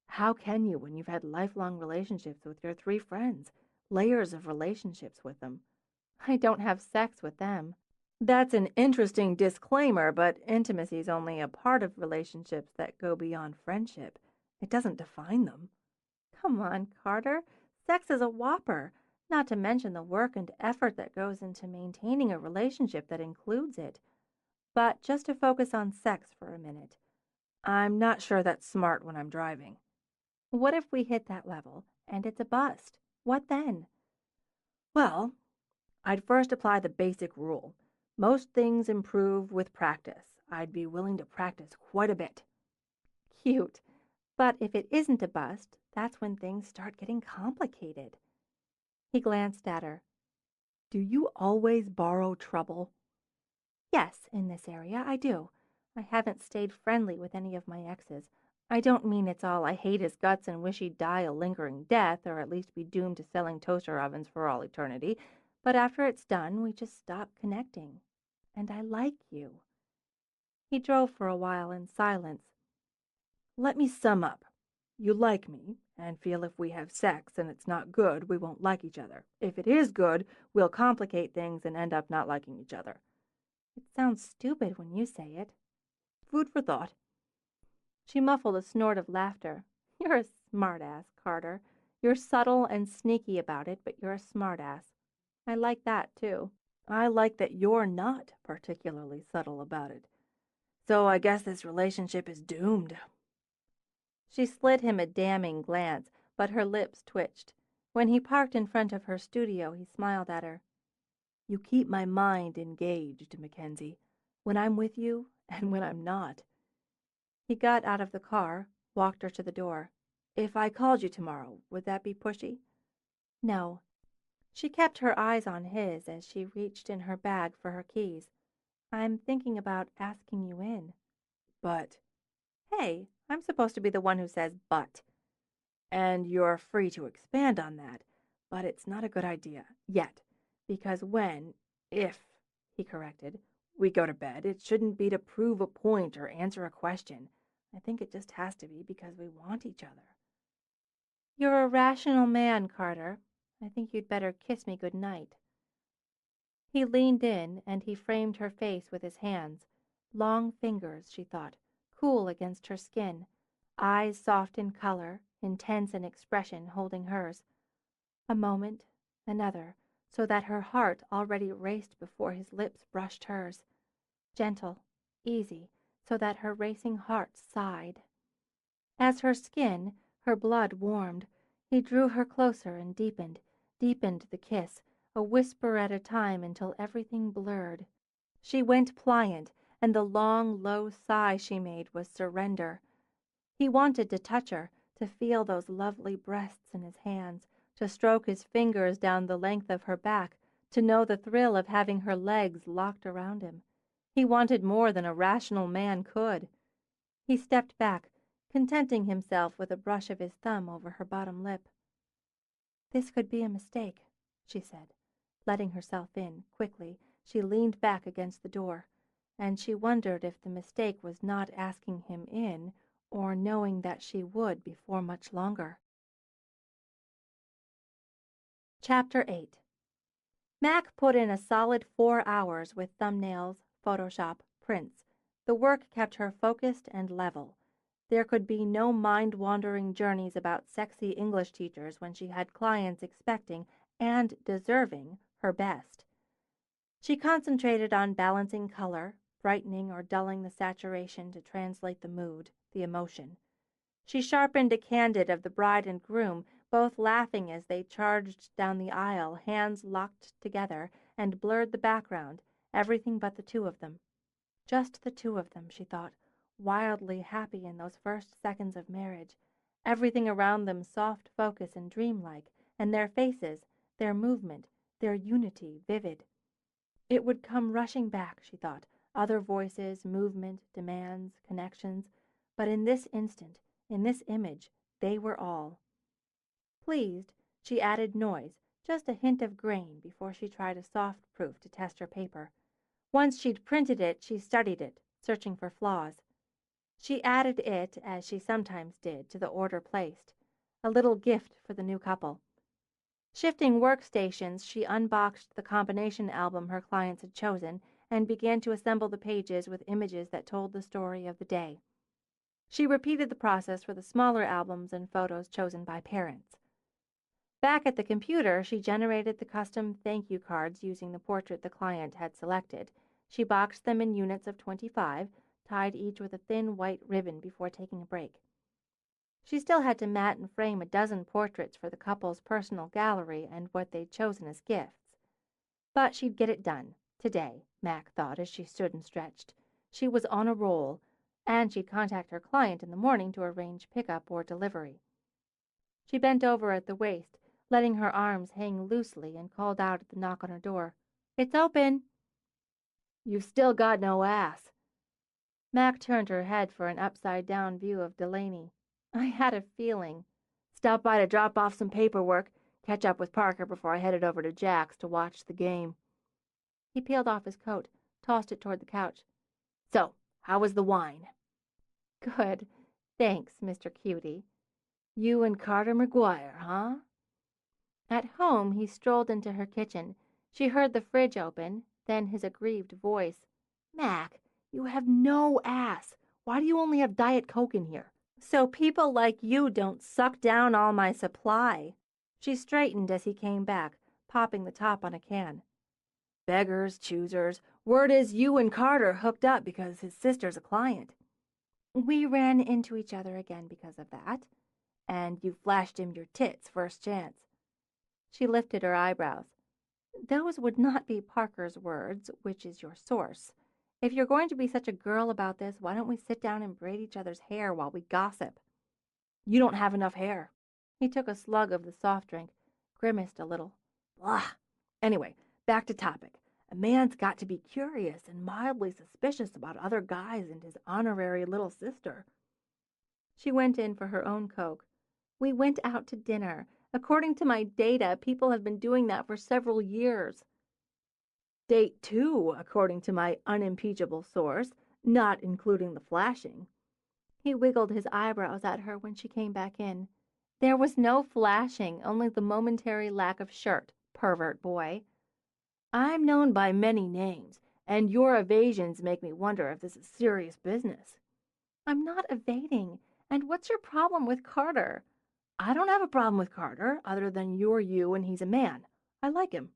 How can you when you've had lifelong relationships with your 3 friends? Layers of relationships with them. I don't have sex with them. That's an interesting disclaimer, but intimacy's only a part of relationships that go beyond friendship. It doesn't define them. Come on, Carter. Sex is a whopper, not to mention the work and effort that goes into maintaining a relationship that includes it. But just to focus on sex for a minute, I'm not sure that's smart when I'm driving. what if we hit that level and it's a bust? What then? Well, I'd first apply the basic rule. Most things improve with practice. I'd be willing to practice quite a bit. Cute. But if it isn't a bust, that's when things start getting complicated. He glanced at her. Do you always borrow trouble? Yes, in this area, I do. I haven't stayed friendly with any of my exes. I don't mean it's all I hate his guts and wish he'd die a lingering death, or at least be doomed to selling toaster ovens for all eternity. But after it's done, we just stop connecting. And I like you. He drove for a while in silence. Let me sum up. You like me, and feel if we have sex and it's not good, we won't like each other. If it is good, we'll complicate things and end up not liking each other. It sounds stupid when you say it. Food for thought. She muffled a snort of laughter. You're a smart-ass, Carter. You're subtle and sneaky about it, but you're a smart-ass. I like that, too. I like that you're not particularly subtle about it. So I guess this relationship is doomed. She slid him a damning glance, but her lips twitched. When he parked in front of her studio, he smiled at her. You keep my mind engaged, Mackenzie, when I'm with you and when I'm not. He got out of the car, walked her to the door. If I called you tomorrow, would that be pushy? No. She kept her eyes on his as she reached in her bag for her keys. I'm thinking about asking you in. But, Hey, I'm supposed to be the one who says but. and you're free to expand on that, but it's not a good idea, yet, because if, he corrected, we go to bed, it shouldn't be to prove a point or answer a question. I think it just has to be because we want each other. You're a rational man, Carter. I think you'd better kiss me good night. He leaned in, and he framed her face with his hands. Long fingers, she thought, cool against her skin, eyes soft in color, intense in expression, holding hers. A moment, another, so that her heart already raced before his lips brushed hers. Gentle, easy, so that her racing heart sighed. As her skin, her blood warmed, he drew her closer and deepened the kiss, a whisper at a time until everything blurred. She went pliant, and the long, low sigh she made was surrender. He wanted to touch her, to feel those lovely breasts in his hands, to stroke his fingers down the length of her back, to know the thrill of having her legs locked around him. He wanted more than a rational man could. He stepped back, contenting himself with a brush of his thumb over her bottom lip. This could be a mistake, she said. Letting herself in, quickly, she leaned back against the door, and she wondered if the mistake was not asking him in, or knowing that she would before much longer. Chapter 8. Mac put in a solid 4 hours with thumbnails, Photoshop, prints. The work kept her focused and level. There could be no mind-wandering journeys about sexy English teachers when she had clients expecting, and deserving, her best. She concentrated on balancing color, brightening or dulling the saturation to translate the mood, the emotion. She sharpened a candid of the bride and groom, both laughing as they charged down the aisle, hands locked together, and blurred the background, everything but the two of them. Just the two of them, she thought, wildly happy in those first seconds of marriage, everything around them soft focus and dreamlike, and their faces, their movement, their unity vivid. It would come rushing back, she thought, other voices, movement, demands, connections, but in this instant, in this image, they were all. Pleased, she added noise, just a hint of grain before she tried a soft proof to test her paper. Once she'd printed it, she studied it, searching for flaws. She added it, as she sometimes did, to the order placed, a little gift for the new couple. Shifting workstations, she unboxed the combination album her clients had chosen and began to assemble the pages with images that told the story of the day. She repeated the process for the smaller albums and photos chosen by parents. Back at the computer, she generated the custom thank you cards using the portrait the client had selected. She boxed them in units of 25, tied each with a thin white ribbon before taking a break. She still had to mat and frame a dozen portraits for the couple's personal gallery and what they'd chosen as gifts. But she'd get it done, today, Mac thought as she stood and stretched. She was on a roll, and she'd contact her client in the morning to arrange pickup or delivery. She bent over at the waist, letting her arms hang loosely, and called out at the knock on her door. "It's open." "You've still got no ass." Mac turned her head for an upside-down view of Delaney. "I had a feeling. Stopped by to drop off some paperwork, catch up with Parker before I headed over to Jack's to watch the game." He peeled off his coat, tossed it toward the couch. "So, how was the wine?" "Good. Thanks, Mr. Cutie." "You and Carter McGuire, huh?" At home, he strolled into her kitchen. She heard the fridge open, then his aggrieved voice. "Mac, you have no ass. Why do you only have Diet Coke in here?" "So people like you don't suck down all my supply." She straightened as he came back, popping the top on a can. "Beggars, choosers. Word is you and Carter hooked up because his sister's a client." "We ran into each other again because of that." "And you flashed him your tits first chance." She lifted her eyebrows. "Those would not be Parker's words, which is your source. If you're going to be such a girl about this, why don't we sit down and braid each other's hair while we gossip?" "You don't have enough hair." He took a slug of the soft drink, grimaced a little. "Blah. Anyway, back to topic. A man's got to be curious and mildly suspicious about other guys and his honorary little sister." She went in for her own Coke. "We went out to dinner. According to my data, people have been doing that for several years." "Date 2, according to my unimpeachable source, not including the flashing." He wiggled his eyebrows at her when she came back in. "There was no flashing, only the momentary lack of shirt, pervert boy." "I'm known by many names, and your evasions make me wonder if this is serious business." "I'm not evading. And what's your problem with Carter?" "I don't have a problem with Carter, other than you're you and he's a man. I like him."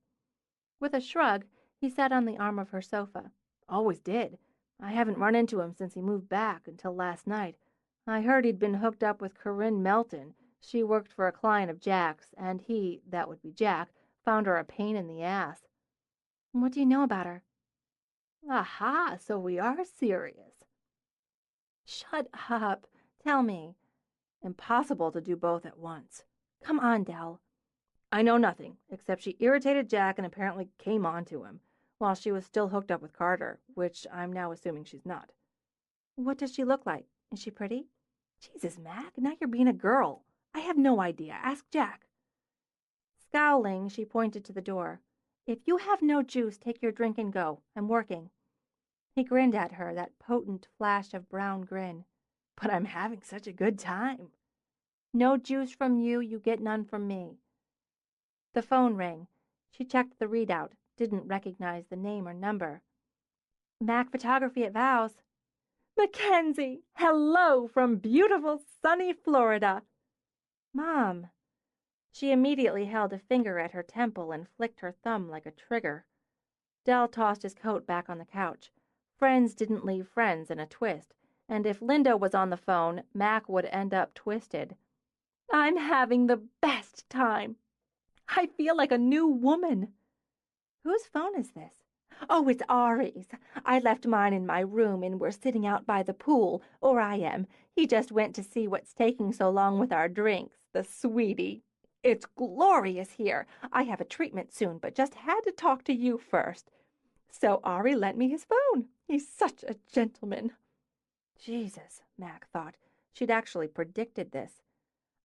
With a shrug, he sat on the arm of her sofa. "Always did. I haven't run into him since he moved back, until last night. I heard he'd been hooked up with Corinne Melton. She worked for a client of Jack's, and he, that would be Jack, found her a pain in the ass." "What do you know about her?" "Aha, so we are serious." "Shut up. Tell me." "Impossible to do both at once." "Come on, Dell." "I know nothing, except she irritated Jack and apparently came on to him, while she was still hooked up with Carter, which I'm now assuming she's not." "What does she look like? Is she pretty?" "Jesus, Mac, now you're being a girl. I have no idea. Ask Jack." Scowling, she pointed to the door. "If you have no juice, take your drink and go. I'm working." He grinned at her, that potent flash of brown grin. "But I'm having such a good time." "No juice from you, you get none from me." The phone rang. She checked the readout, didn't recognize the name or number. "Mac Photography at Val's." "Mackensie! Hello from beautiful, sunny Florida." "Mom." She immediately held a finger at her temple and flicked her thumb like a trigger. Dell tossed his coat back on the couch. Friends didn't leave friends in a twist, and if Linda was on the phone, Mac would end up twisted. "I'm having the best time. I feel like a new woman." "Whose phone is this?" "Oh, it's Ari's. I left mine in my room and we're sitting out by the pool, or I am. He just went to see what's taking so long with our drinks, the sweetie. It's glorious here. I have a treatment soon, but just had to talk to you first. So Ari lent me his phone. He's such a gentleman." Jesus, Mac thought. She'd actually predicted this.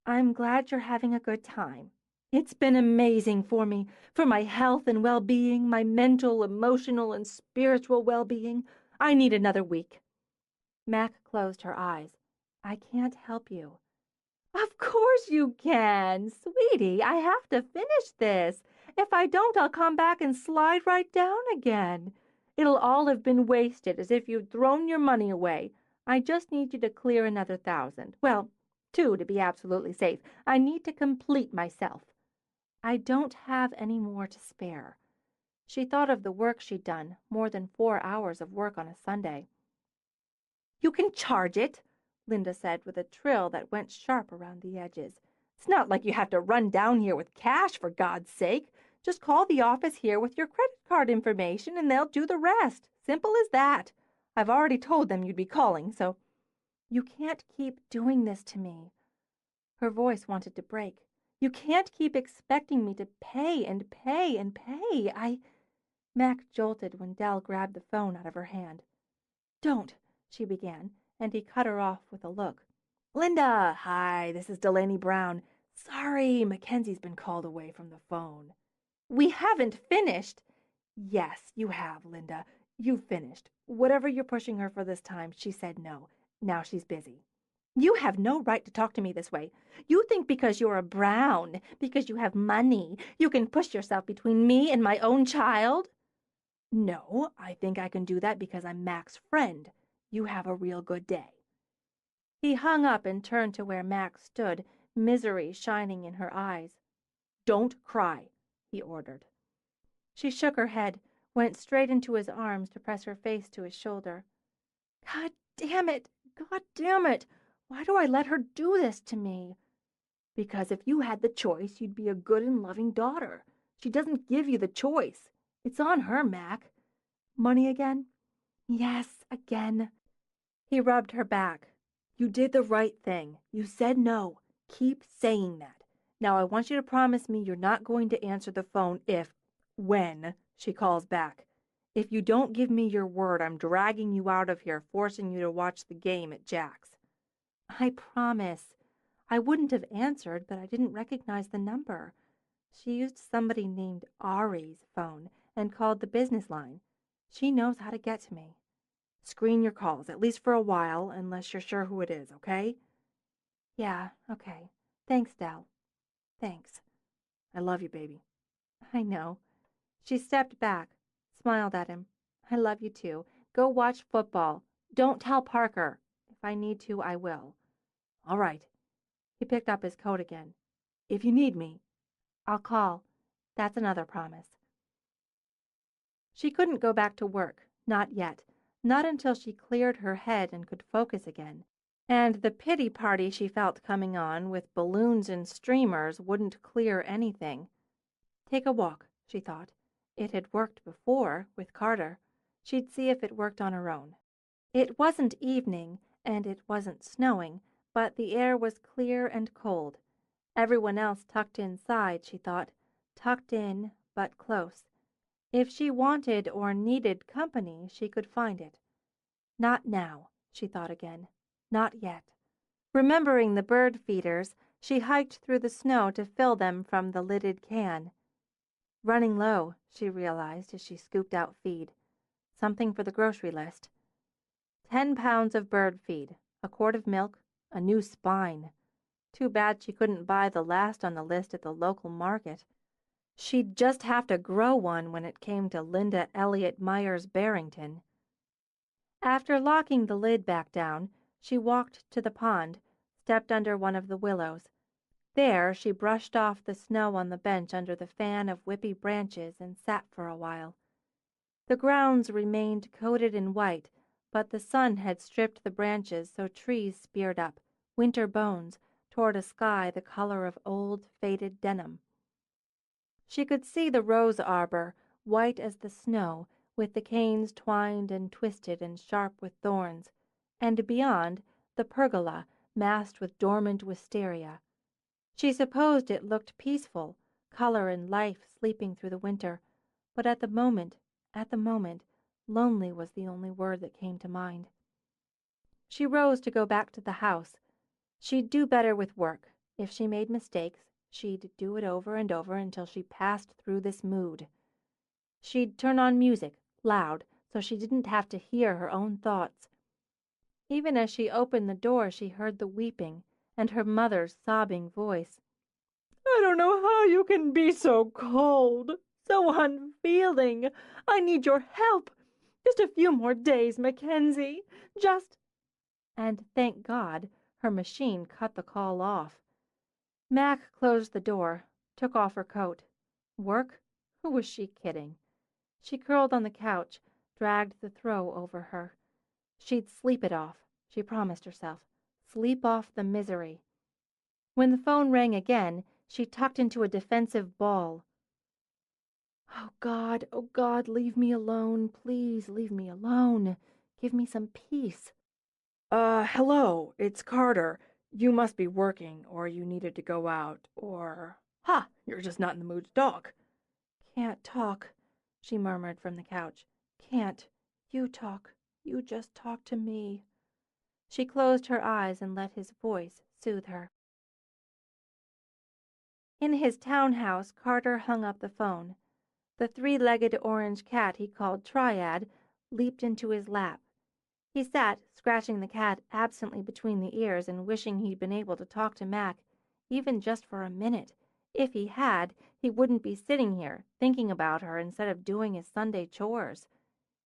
"I'm glad you're having a good time." "It's been amazing for me, for my health and well-being, my mental, emotional, and spiritual well-being. I need another week." Mac closed her eyes. "I can't help you." Of course you can, sweetie. I have to finish this. If I don't, I'll come back and slide right down again. It'll all have been wasted, as if you'd thrown your money away. I just need you to clear another 1,000. Well, 2 to be absolutely safe. I need to complete myself. I don't have any more to spare. She thought of the work she'd done, more than 4 hours of work on a Sunday. You can charge it, Linda said with a trill that went sharp around the edges. It's not like you have to run down here with cash, for God's sake. Just call the office here with your credit card information and they'll do the rest. Simple as that. I've already told them you'd be calling, so you can't keep doing this to me. Her voice wanted to break. You can't keep expecting me to pay and pay and pay. Mac jolted when Dell grabbed the phone out of her hand. Don't, she began, and he cut her off with a look. Linda, hi, this is Delaney Brown. Sorry, Mackenzie's been called away from the phone. We haven't finished. Yes, you have, Linda. You've finished. Whatever you're pushing her for this time, she said no. Now she's busy. You have no right to talk to me this way. You think because you're a Brown, because you have money, you can push yourself between me and my own child? No, I think I can do that because I'm Mac's friend. You have a real good day. He hung up and turned to where Mac stood, misery shining in her eyes. Don't cry, he ordered. She shook her head, went straight into his arms to press her face to his shoulder. God damn it! God damn it! Why do I let her do this to me? Because if you had the choice, you'd be a good and loving daughter. She doesn't give you the choice. It's on her, Mac. Money again? Yes, again. He rubbed her back. You did the right thing. You said no. Keep saying that. Now I want you to promise me you're not going to answer the phone when she calls back. If you don't give me your word, I'm dragging you out of here, forcing you to watch the game at Jack's. I promise. I wouldn't have answered, but I didn't recognize the number. She used somebody named Ari's phone and called the business line. She knows how to get to me. Screen your calls, at least for a while, unless you're sure who it is, okay? Yeah, okay. Thanks, Dell. Thanks. I love you, baby. I know. She stepped back, smiled at him. I love you too. Go watch football. Don't tell Parker. If I need to, I will. All right. He picked up his coat again. If you need me, I'll call. That's another promise. She couldn't go back to work, not yet, not until she cleared her head and could focus again. And the pity party she felt coming on with balloons and streamers wouldn't clear anything. Take a walk, she thought. It had worked before, with Carter. She'd see if it worked on her own. It wasn't evening, and it wasn't snowing, but the air was clear and cold. Everyone else tucked inside, she thought, tucked in, but close. If she wanted or needed company, she could find it. Not now, she thought again. Not yet. Remembering the bird feeders, she hiked through the snow to fill them from the lidded can. Running low, she realized as she scooped out feed. Something for the grocery list. 10 pounds of bird feed, a quart of milk, a new spine. Too bad she couldn't buy the last on the list at the local market. She'd just have to grow one when it came to Linda Elliot Myers Barrington. After locking the lid back down, she walked to the pond, stepped under one of the willows. There she brushed off the snow on the bench under the fan of whippy branches and sat for a while. The grounds remained coated in white, but the sun had stripped the branches so trees speared up, winter bones, toward a sky the color of old, faded denim. She could see the rose arbor, white as the snow, with the canes twined and twisted and sharp with thorns, and beyond, the pergola, massed with dormant wisteria. She supposed it looked peaceful, color and life sleeping through the winter, but at the moment, lonely was the only word that came to mind. She rose to go back to the house. She'd do better with work. If she made mistakes, she'd do it over and over until she passed through this mood. She'd turn on music, loud, so she didn't have to hear her own thoughts. Even as she opened the door, she heard the weeping, and her mother's sobbing voice. I don't know how you can be so cold, so unfeeling. I need your help. Just a few more days, Mackensie. Just—" And thank God, her machine cut the call off. Mac closed the door, took off her coat. Work? Who was she kidding? She curled on the couch, dragged the throw over her. She'd sleep it off, she promised herself. Sleep off the misery. When the phone rang again, she tucked into a defensive ball. Oh, God, leave me alone. Please leave me alone. Give me some peace. Hello, it's Carter. You must be working, or you needed to go out, or— Ha! You're just not in the mood to talk. Can't talk, she murmured from the couch. Can't. You talk. You just talk to me. She closed her eyes and let his voice soothe her. In his townhouse, Carter hung up the phone. The three-legged orange cat he called Triad leaped into his lap. He sat, scratching the cat absently between the ears and wishing he'd been able to talk to Mac, even just for a minute. If he had, he wouldn't be sitting here, thinking about her instead of doing his Sunday chores.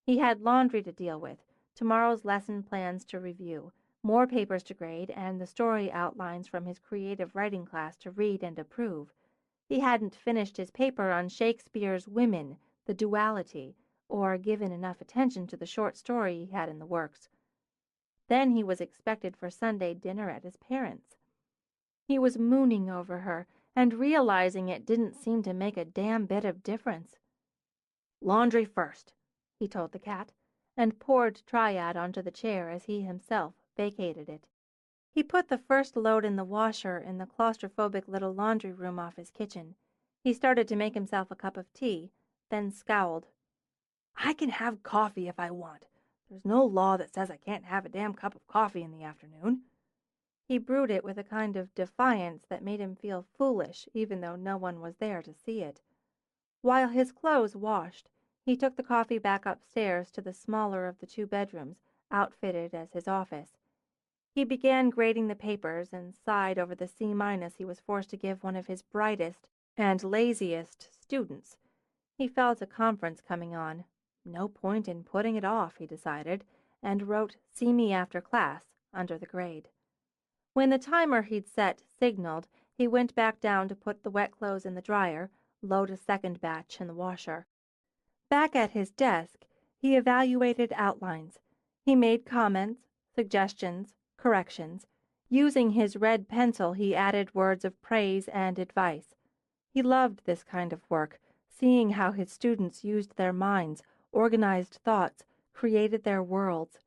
He had laundry to deal with, tomorrow's lesson plans to review, more papers to grade, and the story outlines from his creative writing class to read and approve. He hadn't finished his paper on Shakespeare's Women, the Duality, or given enough attention to the short story he had in the works. Then he was expected for Sunday dinner at his parents'. He was mooning over her, and realizing it didn't seem to make a damn bit of difference. "Laundry first," he told the cat, and poured Triad onto the chair as he himself vacated it. He put the first load in the washer in the claustrophobic little laundry room off his kitchen. He started to make himself a cup of tea, then scowled. "I can have coffee if I want. There's no law that says I can't have a damn cup of coffee in the afternoon." He brewed it with a kind of defiance that made him feel foolish, even though no one was there to see it. While his clothes washed, he took the coffee back upstairs to the smaller of the two bedrooms, outfitted as his office. He began grading the papers and sighed over the C- he was forced to give one of his brightest and laziest students. He felt a conference coming on. No point in putting it off, he decided, and wrote "See me after class" under the grade. When the timer he'd set signaled, he went back down to put the wet clothes in the dryer, load a second batch in the washer. Back at his desk, he evaluated outlines. He made comments, suggestions, corrections. Using his red pencil, he added words of praise and advice. He loved this kind of work, seeing how his students used their minds, organized thoughts, created their worlds.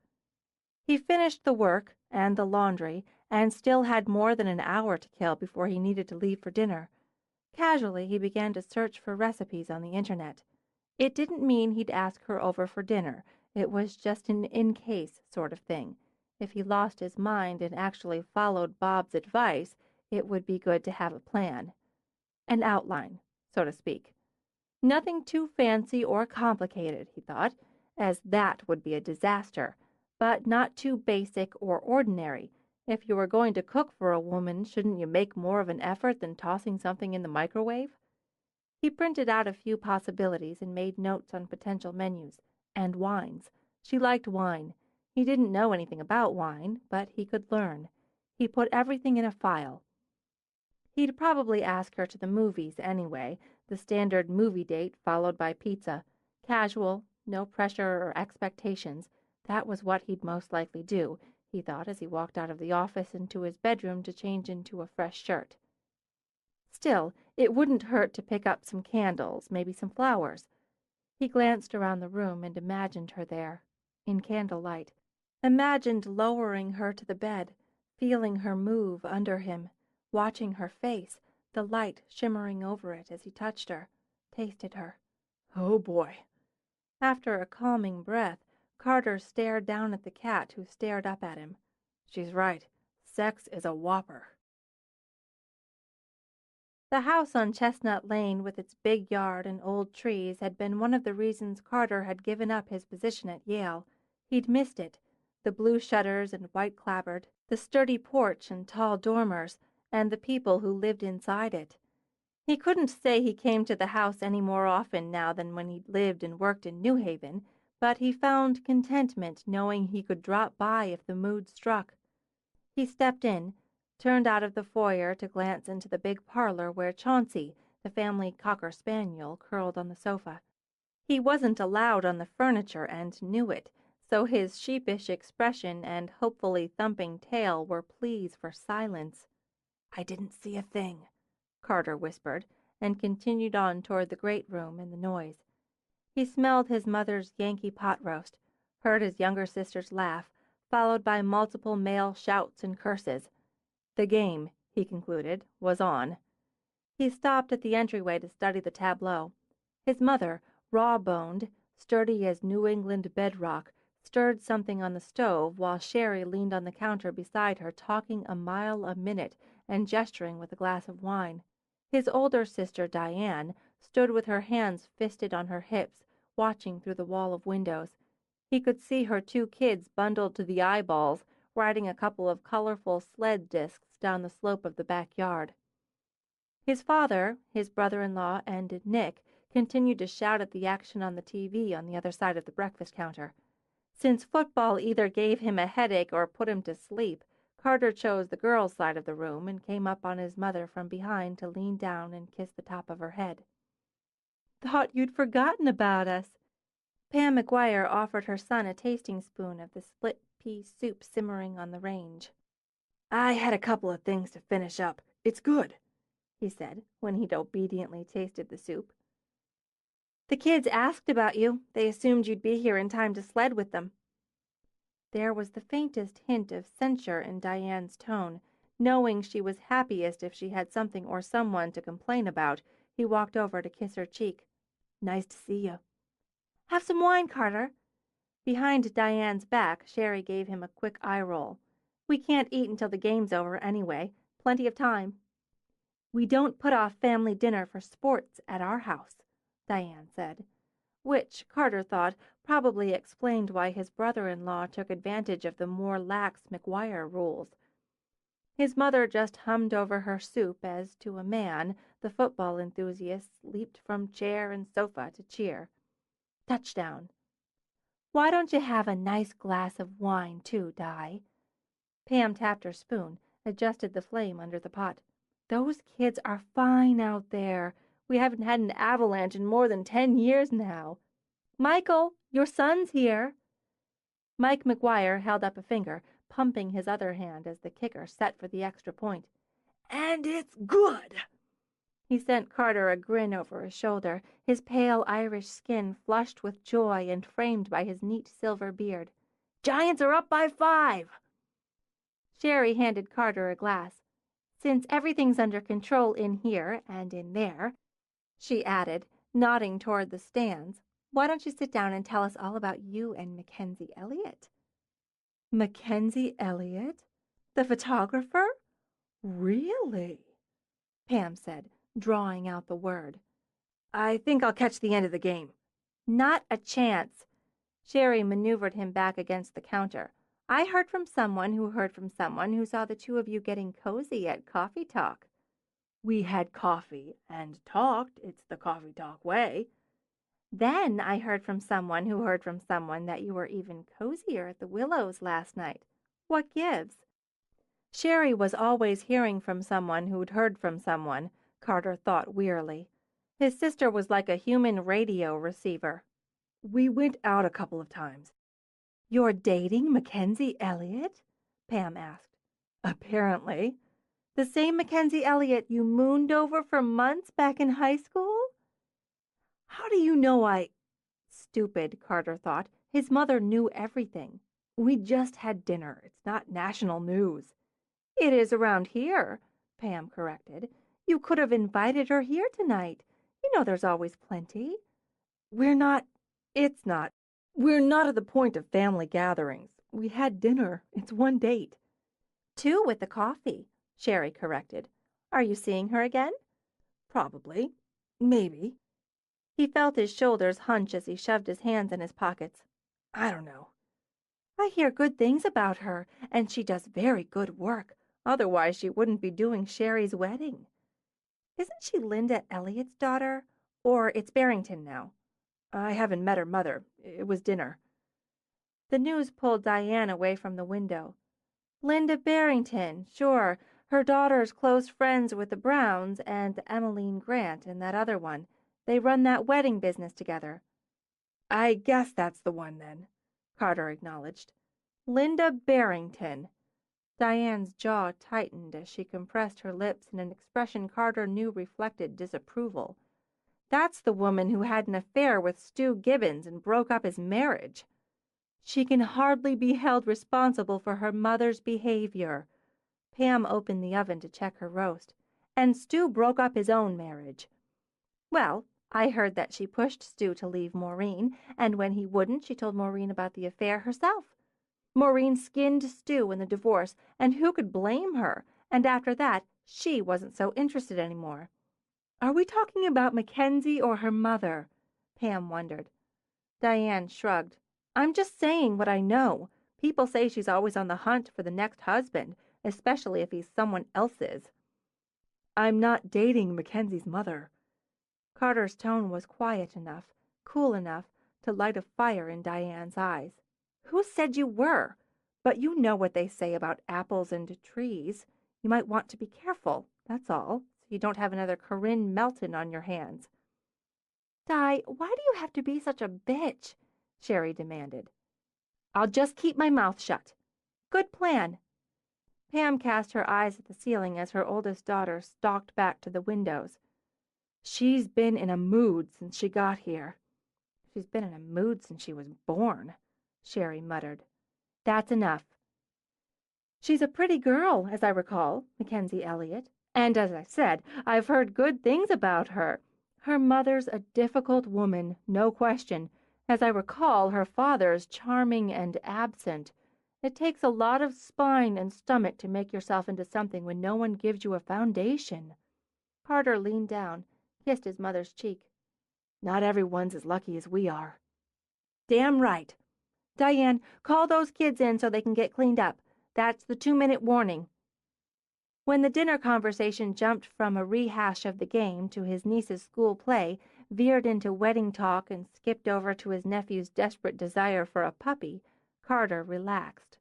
He finished the work and the laundry, and still had more than an hour to kill before he needed to leave for dinner. Casually, he began to search for recipes on the internet. It didn't mean he'd ask her over for dinner. It was just an in-case sort of thing. If he lost his mind and actually followed Bob's advice, it would be good to have a plan. An outline, so to speak. Nothing too fancy or complicated, he thought, as that would be a disaster, but not too basic or ordinary. If you were going to cook for a woman, shouldn't you make more of an effort than tossing something in the microwave? He printed out a few possibilities and made notes on potential menus. And wines. She liked wine. He didn't know anything about wine, but he could learn. He put everything in a file. He'd probably ask her to the movies anyway, the standard movie date followed by pizza. Casual, no pressure or expectations. That was what he'd most likely do, he thought as he walked out of the office into his bedroom to change into a fresh shirt. Still, it wouldn't hurt to pick up some candles, maybe some flowers. He glanced around the room and imagined her there, in candlelight. Imagined lowering her to the bed, feeling her move under him, watching her face, the light shimmering over it as he touched her, tasted her. Oh, boy. After a calming breath, Carter stared down at the cat who stared up at him. She's right. Sex is a whopper. The house on Chestnut Lane with its big yard and old trees had been one of the reasons Carter had given up his position at Yale. He'd missed it, the blue shutters and white clapboard, the sturdy porch and tall dormers, and the people who lived inside it. He couldn't say he came to the house any more often now than when he lived and worked in New Haven, but he found contentment knowing he could drop by if the mood struck. He stepped in, turned out of the foyer to glance into the big parlor where Chauncey, the family cocker spaniel, curled on the sofa. He wasn't allowed on the furniture and knew it, so his sheepish expression and hopefully thumping tail were pleas for silence. "I didn't see a thing," Carter whispered, and continued on toward the great room and the noise. He smelled his mother's Yankee pot roast, heard his younger sister's laugh, followed by multiple male shouts and curses. The game, he concluded, was on. He stopped at the entryway to study the tableau. His mother, raw-boned, sturdy as New England bedrock, stirred something on the stove while Sherry leaned on the counter beside her, talking a mile a minute and gesturing with a glass of wine. His older sister, Diane, stood with her hands fisted on her hips, watching through the wall of windows. He could see her 2 kids bundled to the eyeballs, riding a couple of colorful sled discs down the slope of the backyard. His father, his brother-in-law, and Nick continued to shout at the action on the TV on the other side of the breakfast counter. Since football either gave him a headache or put him to sleep, Carter chose the girls' side of the room and came up on his mother from behind to lean down and kiss the top of her head. "Thought you'd forgotten about us." Pam McGuire offered her son a tasting spoon of the split-pea soup simmering on the range. "I had a couple of things to finish up. It's good," he said, when he'd obediently tasted the soup. "The kids asked about you. They assumed you'd be here in time to sled with them." There was the faintest hint of censure in Diane's tone. Knowing she was happiest if she had something or someone to complain about, he walked over to kiss her cheek. "Nice to see you." "Have some wine, Carter." Behind Diane's back, Sherry gave him a quick eye roll. "We can't eat until the game's over anyway. Plenty of time." "We don't put off family dinner for sports at our house," Diane said, which, Carter thought, probably explained why his brother-in-law took advantage of the more lax McGuire rules. His mother just hummed over her soup as, to a man, the football enthusiasts leaped from chair and sofa to cheer. Touchdown. "Why don't you have a nice glass of wine, too, Di?" Pam tapped her spoon, adjusted the flame under the pot. "Those kids are fine out there. We haven't had an avalanche in more than 10 years now. Michael, your son's here." Mike McGuire held up a finger, pumping his other hand as the kicker set for the extra point. "And it's good." He sent Carter a grin over his shoulder, his pale Irish skin flushed with joy and framed by his neat silver beard. "Giants are up by 5." Sherry handed Carter a glass. "Since everything's under control in here and in there," she added, nodding toward the stands, "why don't you sit down and tell us all about you and Mackensie Elliot?" "Mackensie Elliot? The photographer? Really?" Pam said, drawing out the word. "I think I'll catch the end of the game." "Not a chance." Sherry maneuvered him back against the counter. "I heard from someone who heard from someone who saw the 2 of you getting cozy at coffee talk." "We had coffee and talked. It's the coffee talk way." "Then I heard from someone who heard from someone that you were even cozier at the Willows last night. What gives?" Sherry was always hearing from someone who'd heard from someone, Carter thought wearily. His sister was like a human radio receiver. "We went out a couple of times." "You're dating Mackensie Elliot?" Pam asked. "Apparently." "The same Mackensie Elliot you mooned over for months back in high school?" "How do you know I—" Stupid, Carter thought. His mother knew everything. "We just had dinner. It's not national news." "It is around here," Pam corrected. "You could have invited her here tonight. You know there's always plenty." We're not at the point of family gatherings. We had dinner. It's one date." "2 with the coffee," Sherry corrected. "Are you seeing her again?" "Probably. Maybe." He felt his shoulders hunch as he shoved his hands in his pockets. "I don't know." I hear good things about her, and she does very good work. Otherwise, she wouldn't be doing Sherry's wedding. Isn't she Linda Elliot's daughter? Or it's Barrington now? I haven't met her mother. It was dinner. The news pulled Diane away from the window. Linda Barrington, sure. Her daughter's close friends with the Browns and Emmeline Grant and that other one. They run that wedding business together. I guess that's the one, then, Carter acknowledged. Linda Barrington. Diane's jaw tightened as she compressed her lips in an expression Carter knew reflected disapproval. That's the woman who had an affair with Stu Gibbons and broke up his marriage. She can hardly be held responsible for her mother's behavior. Pam opened the oven to check her roast. And Stu broke up his own marriage. Well, I heard that she pushed Stu to leave Maureen, and when he wouldn't, she told Maureen about the affair herself. Maureen skinned Stu in the divorce, and who could blame her? And after that, she wasn't so interested anymore. Are we talking about Mackensie or her mother? Pam wondered. Diane shrugged. I'm just saying what I know. People say she's always on the hunt for the next husband, especially if he's someone else's. I'm not dating Mackenzie's mother. Carter's tone was quiet enough, cool enough, to light a fire in Diane's eyes. Who said you were? But you know what they say about apples and trees. You might want to be careful, that's all, so you don't have another Corinne Melton on your hands. Di, why do you have to be such a bitch? Sherry demanded. I'll just keep my mouth shut. Good plan. Pam cast her eyes at the ceiling as her oldest daughter stalked back to the windows. She's been in a mood since she got here. She's been in a mood since she was born, Sherry muttered. That's enough. She's a pretty girl, as I recall, Mackensie Elliot. And as I said, I've heard good things about her. Her mother's a difficult woman, no question. As I recall, her father's charming and absent. It takes a lot of spine and stomach to make yourself into something when no one gives you a foundation. Carter leaned down, kissed his mother's cheek. Not everyone's as lucky as we are. Damn right. Diane, call those kids in so they can get cleaned up. That's the 2-minute warning. When the dinner conversation jumped from a rehash of the game to his niece's school play, veered into wedding talk, and skipped over to his nephew's desperate desire for a puppy, Carter relaxed.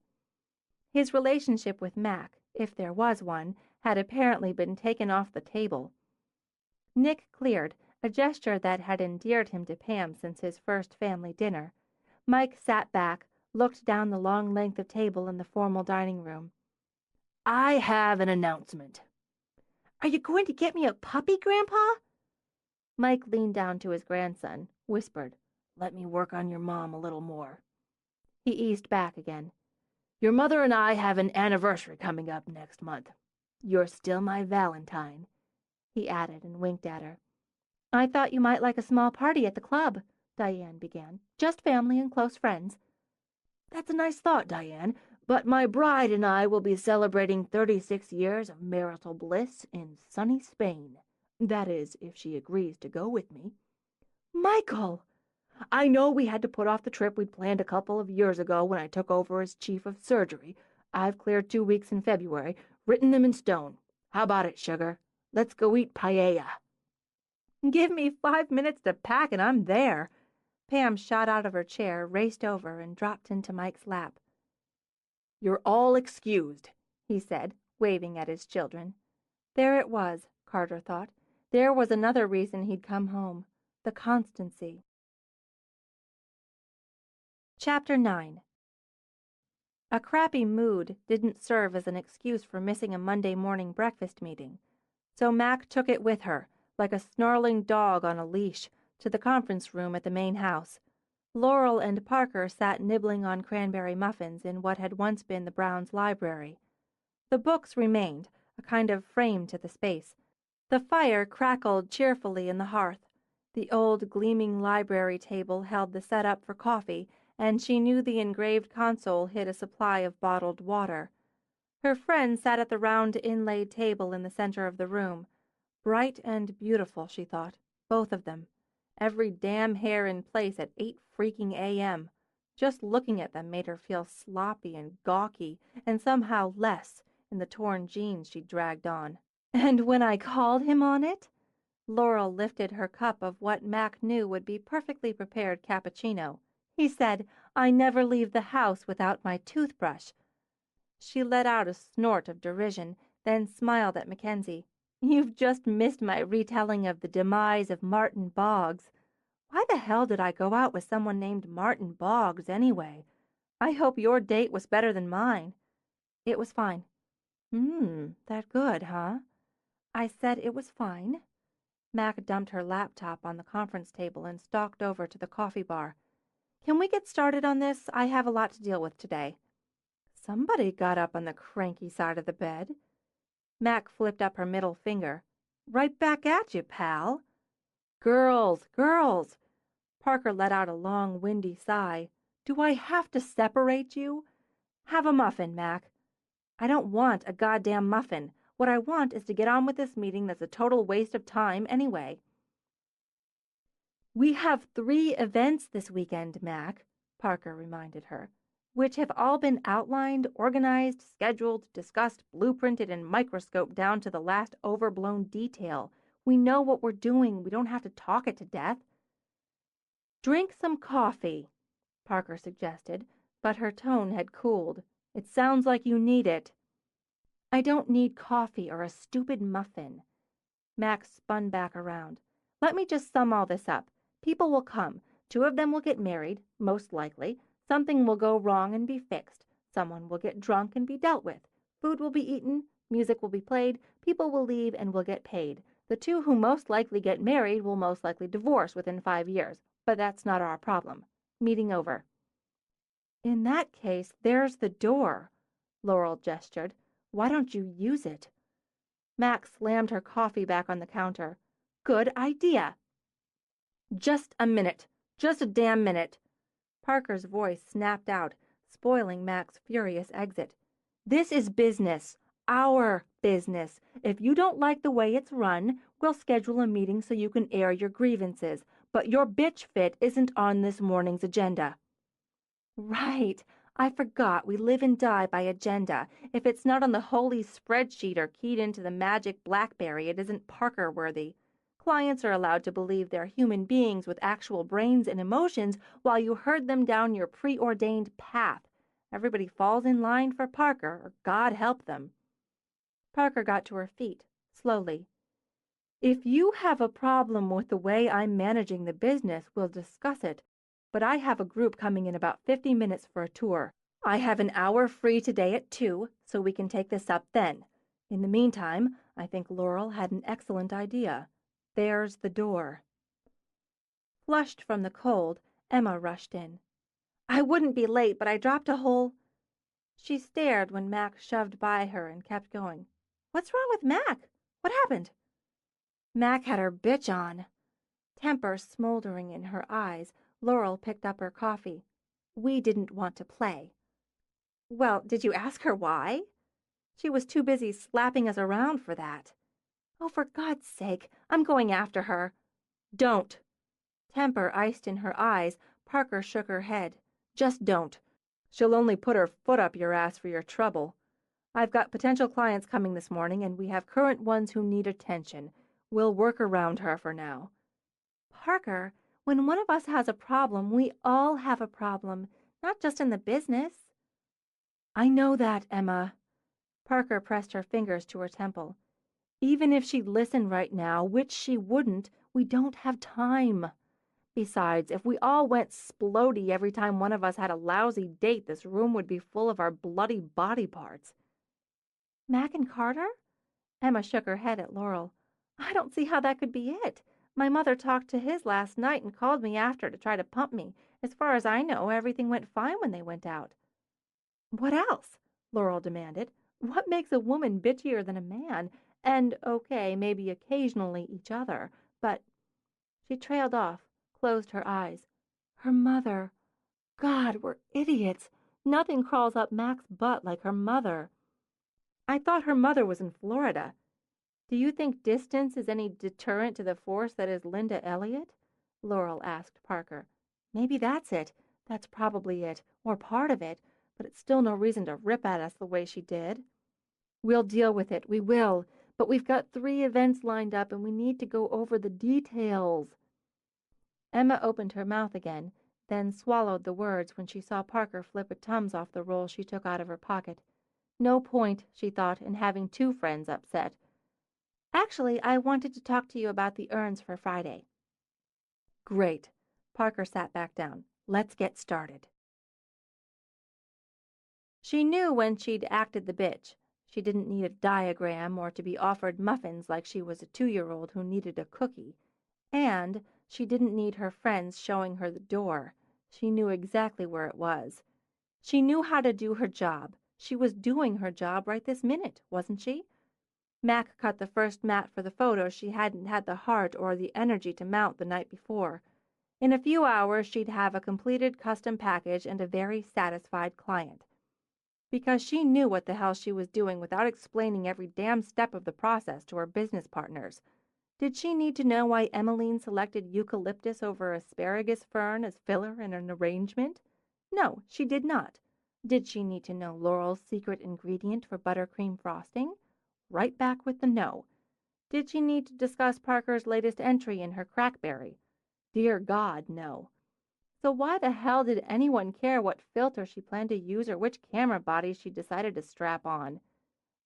His relationship with Mac, if there was one, had apparently been taken off the table. Nick cleared, a gesture that had endeared him to Pam since his first family dinner. Mike sat back, looked down the long length of table in the formal dining room. I have an announcement. Are you going to get me a puppy, Grandpa? Mike leaned down to his grandson, whispered, Let me work on your mom a little more. He eased back again. Your mother and I have an anniversary coming up next month. You're still my Valentine, he added and winked at her. I thought you might like a small party at the club, Diane began. Just family and close friends. That's a nice thought, Diane, but my bride and I will be celebrating 36 years of marital bliss in sunny Spain. That is, if she agrees to go with me. Michael! I know we had to put off the trip we'd planned a couple of years ago when I took over as chief of surgery. I've cleared 2 weeks in February, written them in stone. How about it, sugar? Let's go eat paella. Give me 5 minutes to pack and I'm there. Pam shot out of her chair, raced over, and dropped into Mike's lap. You're all excused, he said, waving at his children. There it was, Carter thought. There was another reason he'd come home. The constancy. Chapter 9. A crappy mood didn't serve as an excuse for missing a Monday morning breakfast meeting, so Mac took it with her, like a snarling dog on a leash, to the conference room at the main house. Laurel and Parker sat nibbling on cranberry muffins in what had once been the Browns' library. The books remained, a kind of frame to the space. The fire crackled cheerfully in the hearth. The old gleaming library table held the setup for coffee, and she knew the engraved console hid a supply of bottled water. Her friend sat at the round inlaid table in the center of the room. Bright and beautiful, she thought, both of them. Every damn hair in place at 8 freaking a.m. Just looking at them made her feel sloppy and gawky and somehow less in the torn jeans she dragged on. And when I called him on it, Laurel lifted her cup of what Mac knew would be perfectly prepared cappuccino. He said, "I never leave the house without my toothbrush." She let out a snort of derision, then smiled at Mackenzie. "You've just missed my retelling of the demise of Martin Boggs. Why the hell did I go out with someone named Martin Boggs, anyway? I hope your date was better than mine." "It was fine." That good, huh?" "I said it was fine." Mac dumped her laptop on the conference table and stalked over to the coffee bar. "Can we get started on this? I have a lot to deal with today." Somebody got up on the cranky side of the bed. Mac flipped up her middle finger. "Right back at you, pal." "Girls, girls!" Parker let out a long, windy sigh. "Do I have to separate you? Have a muffin, Mac." "I don't want a goddamn muffin. What I want is to get on with this meeting that's a total waste of time anyway." "We have 3 events this weekend, Mac," Parker reminded her, "which have all been outlined, organized, scheduled, discussed, blueprinted, and microscoped down to the last overblown detail. We know what we're doing. We don't have to talk it to death." "Drink some coffee," Parker suggested, but her tone had cooled. "It sounds like you need it." "I don't need coffee or a stupid muffin." Max spun back around. "Let me just sum all this up. People will come. 2 of them will get married, most likely. Something will go wrong and be fixed. Someone will get drunk and be dealt with. Food will be eaten. Music will be played. People will leave and will get paid. The 2 who most likely get married will most likely divorce within 5 years. But that's not our problem. Meeting over." "In that case, there's the door," Laurel gestured. "Why don't you use it?" Max slammed her coffee back on the counter. "Good idea." "Just a minute. Just a damn minute." Parker's voice snapped out, spoiling Mac's furious exit. "This is business. Our business. If you don't like the way it's run, we'll schedule a meeting so you can air your grievances. But your bitch fit isn't on this morning's agenda." "Right. I forgot we live and die by agenda. If it's not on the holy spreadsheet or keyed into the magic BlackBerry, it isn't Parker worthy. Clients are allowed to believe they're human beings with actual brains and emotions while you herd them down your preordained path. Everybody falls in line for Parker, or God help them." Parker got to her feet, slowly. "If you have a problem with the way I'm managing the business, we'll discuss it. But I have a group coming in about 50 minutes for a tour. I have an hour free today at 2, so we can take this up then. In the meantime, I think Laurel had an excellent idea. There's the door." Flushed from the cold, Emma rushed in. "I wouldn't be late, but I dropped a whole—" She stared when Mac shoved by her and kept going. "What's wrong with Mac? What happened?" "Mac had her bitch on." Temper smoldering in her eyes, Laurel picked up her coffee. "We didn't want to play." "Well, did you ask her why?" "She was too busy slapping us around for that." "Oh, for God's sake, I'm going after her." "Don't." Temper iced in her eyes, Parker shook her head. "Just don't. She'll only put her foot up your ass for your trouble. I've got potential clients coming this morning, and we have current ones who need attention. We'll work around her for now." "Parker, when one of us has a problem, we all have a problem, not just in the business." "I know that, Emma." Parker pressed her fingers to her temple. "Even if she'd listen right now, which she wouldn't, we don't have time. Besides, if we all went splody every time one of us had a lousy date, this room would be full of our bloody body parts." "Mac and Carter?" Emma shook her head at Laurel. "I don't see how that could be it. My mother talked to his last night and called me after to try to pump me. As far as I know, everything went fine when they went out." "What else?" Laurel demanded. "What makes a woman bitchier than a man? And, okay, maybe occasionally each other, but—" She trailed off, closed her eyes. Her mother. God, we're idiots. Nothing crawls up Mac's butt like her mother. "I thought her mother was in Florida. Do you think distance is any deterrent to the force that is Linda Elliot?" Laurel asked Parker. "Maybe that's it. That's probably it, or part of it, but it's still no reason to rip at us the way she did. We'll deal with it, we will, but we've got 3 events lined up and we need to go over the details. Emma opened her mouth again, then swallowed the words when she saw Parker flip a Tums off the roll she took out of her pocket. No point, she thought, in having 2 friends upset. Actually, I wanted to talk to you about the urns for Friday. Great. Parker sat back down. Let's get started. She knew when she'd acted the bitch. She didn't need a diagram or to be offered muffins like she was a 2-year-old who needed a cookie. And she didn't need her friends showing her the door. She knew exactly where it was. She knew how to do her job. She was doing her job right this minute, wasn't she? Mac cut the first mat for the photo she hadn't had the heart or the energy to mount the night before. In a few hours she'd have a completed custom package and a very satisfied client. Because she knew what the hell she was doing without explaining every damn step of the process to her business partners. Did she need to know why Emmeline selected eucalyptus over asparagus fern as filler in an arrangement? No, she did not. Did she need to know Laurel's secret ingredient for buttercream frosting? Right back with the no. Did she need to discuss Parker's latest entry in her crackberry? Dear God, no. So why the hell did anyone care what filter she planned to use or which camera body she decided to strap on?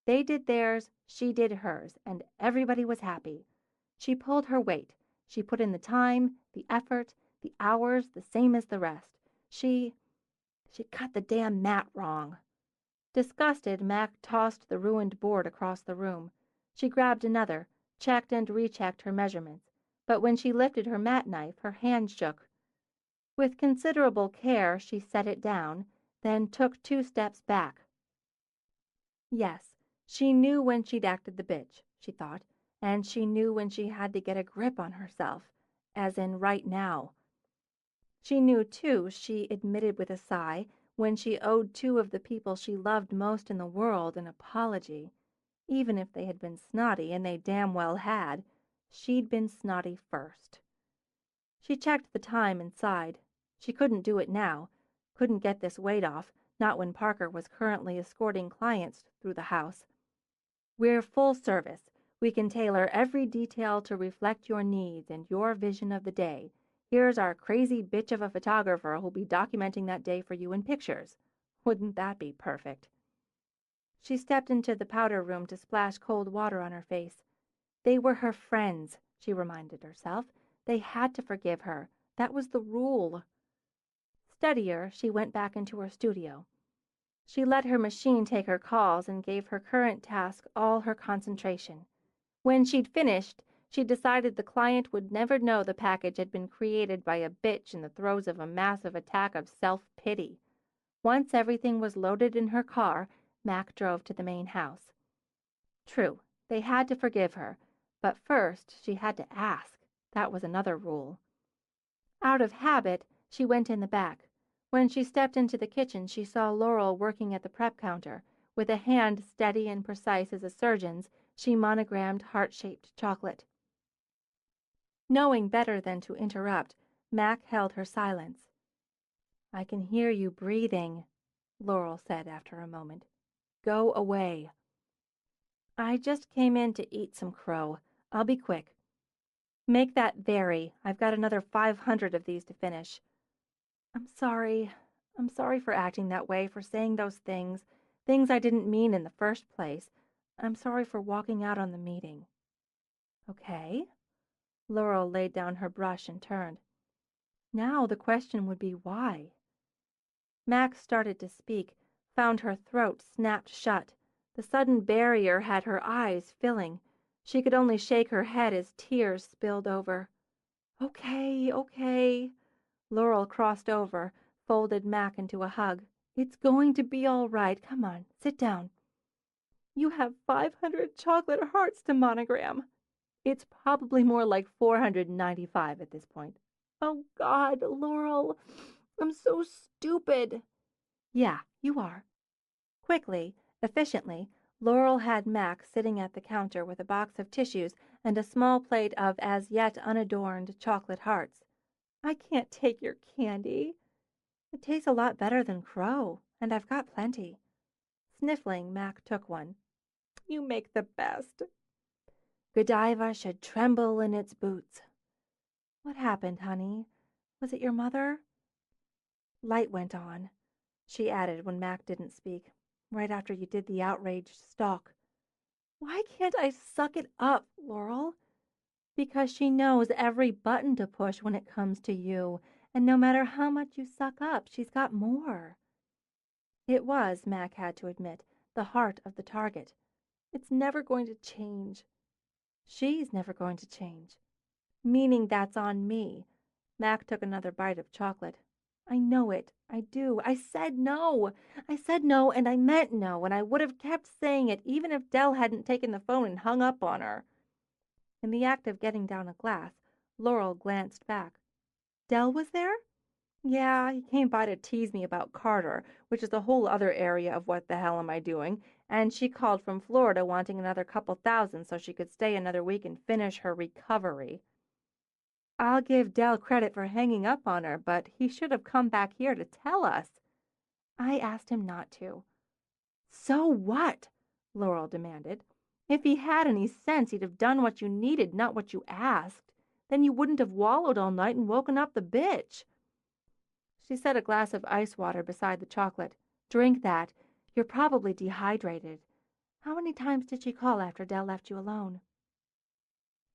They did theirs, she did hers, and everybody was happy. She pulled her weight. She put in the time, the effort, the hours, the same as the rest. She cut the damn mat wrong. Disgusted, Mac tossed the ruined board across the room. She grabbed another, checked and rechecked her measurements, but when she lifted her mat knife, her hand shook. With considerable care, she set it down, then took 2 steps back. Yes, she knew when she'd acted the bitch, she thought, and she knew when she had to get a grip on herself, as in right now. She knew, too, she admitted with a sigh, when she owed 2 of the people she loved most in the world an apology. Even if they had been snotty, and they damn well had, she'd been snotty first. She checked the time and sighed. She couldn't do it now, couldn't get this weight off, not when Parker was currently escorting clients through the house. We're full service. We can tailor every detail to reflect your needs and your vision of the day. Here's our crazy bitch of a photographer who'll be documenting that day for you in pictures. Wouldn't that be perfect? She stepped into the powder room to splash cold water on her face. They were her friends, she reminded herself. They had to forgive her. That was the rule. Steadier, she went back into her studio. She let her machine take her calls and gave her current task all her concentration. When she'd finished, she decided the client would never know the package had been created by a bitch in the throes of a massive attack of self-pity. Once everything was loaded in her car, Mac drove to the main house. True, they had to forgive her, but first she had to ask. That was another rule. Out of habit, she went in the back. When she stepped into the kitchen, she saw Laurel working at the prep counter. With a hand steady and precise as a surgeon's, she monogrammed heart-shaped chocolate. Knowing better than to interrupt, Mac held her silence. "I can hear you breathing," Laurel said after a moment. "Go away." "I just came in to eat some crow. I'll be quick." "Make that vary. I've got another 500 of these to finish." I'm sorry for acting that way, for saying those things I didn't mean in the first place. I'm sorry for walking out on the meeting." "Okay." Laurel laid down her brush and turned. Now the question would be why. Max started to speak, found her throat snapped shut. The sudden barrier had her eyes filling. She could only shake her head as tears spilled over. Okay. Laurel crossed over, folded Mac into a hug. "It's going to be all right. Come on, sit down." "You have 500 chocolate hearts to monogram." "It's probably more like 495 at this point." "Oh, God, Laurel, I'm so stupid." "Yeah, you are." Quickly, efficiently, Laurel had Mac sitting at the counter with a box of tissues and a small plate of as yet unadorned chocolate hearts. "I can't take your candy." It tastes a lot better than crow, and I've got plenty. Sniffling, Mac took one. You make the best. Godiva should tremble in its boots. What happened, honey? Was it your mother? Light went on, she added when Mac didn't speak, right after you did the outraged stalk. Why can't I suck it up, Laurel? Because she knows every button to push when it comes to you, and no matter how much you suck up, she's got more. It was, Mac had to admit, the heart of the target. It's never going to change. She's never going to change. Meaning that's on me. Mac took another bite of chocolate. I know it. I do. I said no. I said no, and I meant no, and I would have kept saying it even if Dell hadn't taken the phone and hung up on her. In the act of getting down a glass, Laurel glanced back. Dell was there? Yeah, he came by to tease me about Carter, which is a whole other area of what the hell am I doing, and she called from Florida wanting another couple thousand so she could stay another week and finish her recovery. I'll give Dell credit for hanging up on her, but he should have come back here to tell us. I asked him not to. So what? Laurel demanded. If he had any sense, he'd have done what you needed, not what you asked. Then you wouldn't have wallowed all night and woken up the bitch. She set a glass of ice water beside the chocolate. Drink that. You're probably dehydrated. How many times did she call after Dell left you alone?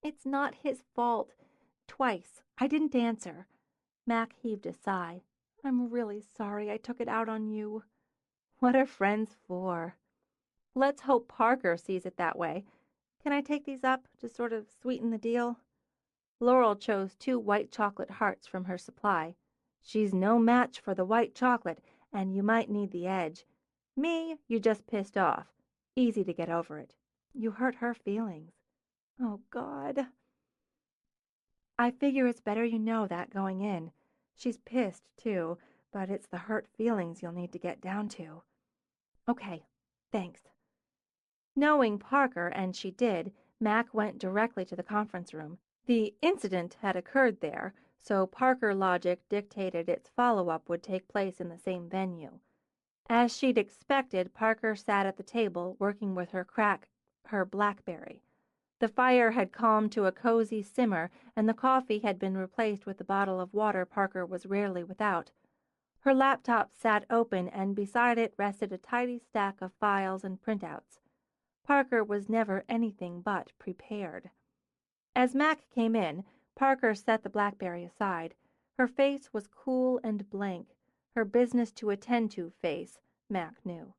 It's not his fault. Twice. I didn't answer. Mac heaved a sigh. I'm really sorry I took it out on you. What are friends for? Let's hope Parker sees it that way. Can I take these up to sort of sweeten the deal? Laurel chose 2 white chocolate hearts from her supply. She's no match for the white chocolate, and you might need the edge. Me, you just pissed off. Easy to get over it. You hurt her feelings. Oh, God. I figure it's better you know that going in. She's pissed, too, but it's the hurt feelings you'll need to get down to. Okay, thanks. Knowing Parker, and she did, Mac went directly to the conference room. The incident had occurred there, so Parker logic dictated its follow-up would take place in the same venue. As she'd expected, Parker sat at the table, working with her BlackBerry. The fire had calmed to a cozy simmer, and the coffee had been replaced with the bottle of water Parker was rarely without. Her laptop sat open, and beside it rested a tidy stack of files and printouts. Parker was never anything but prepared. As Mac came in, Parker set the BlackBerry aside. Her face was cool and blank, her business to attend to face, Mac knew.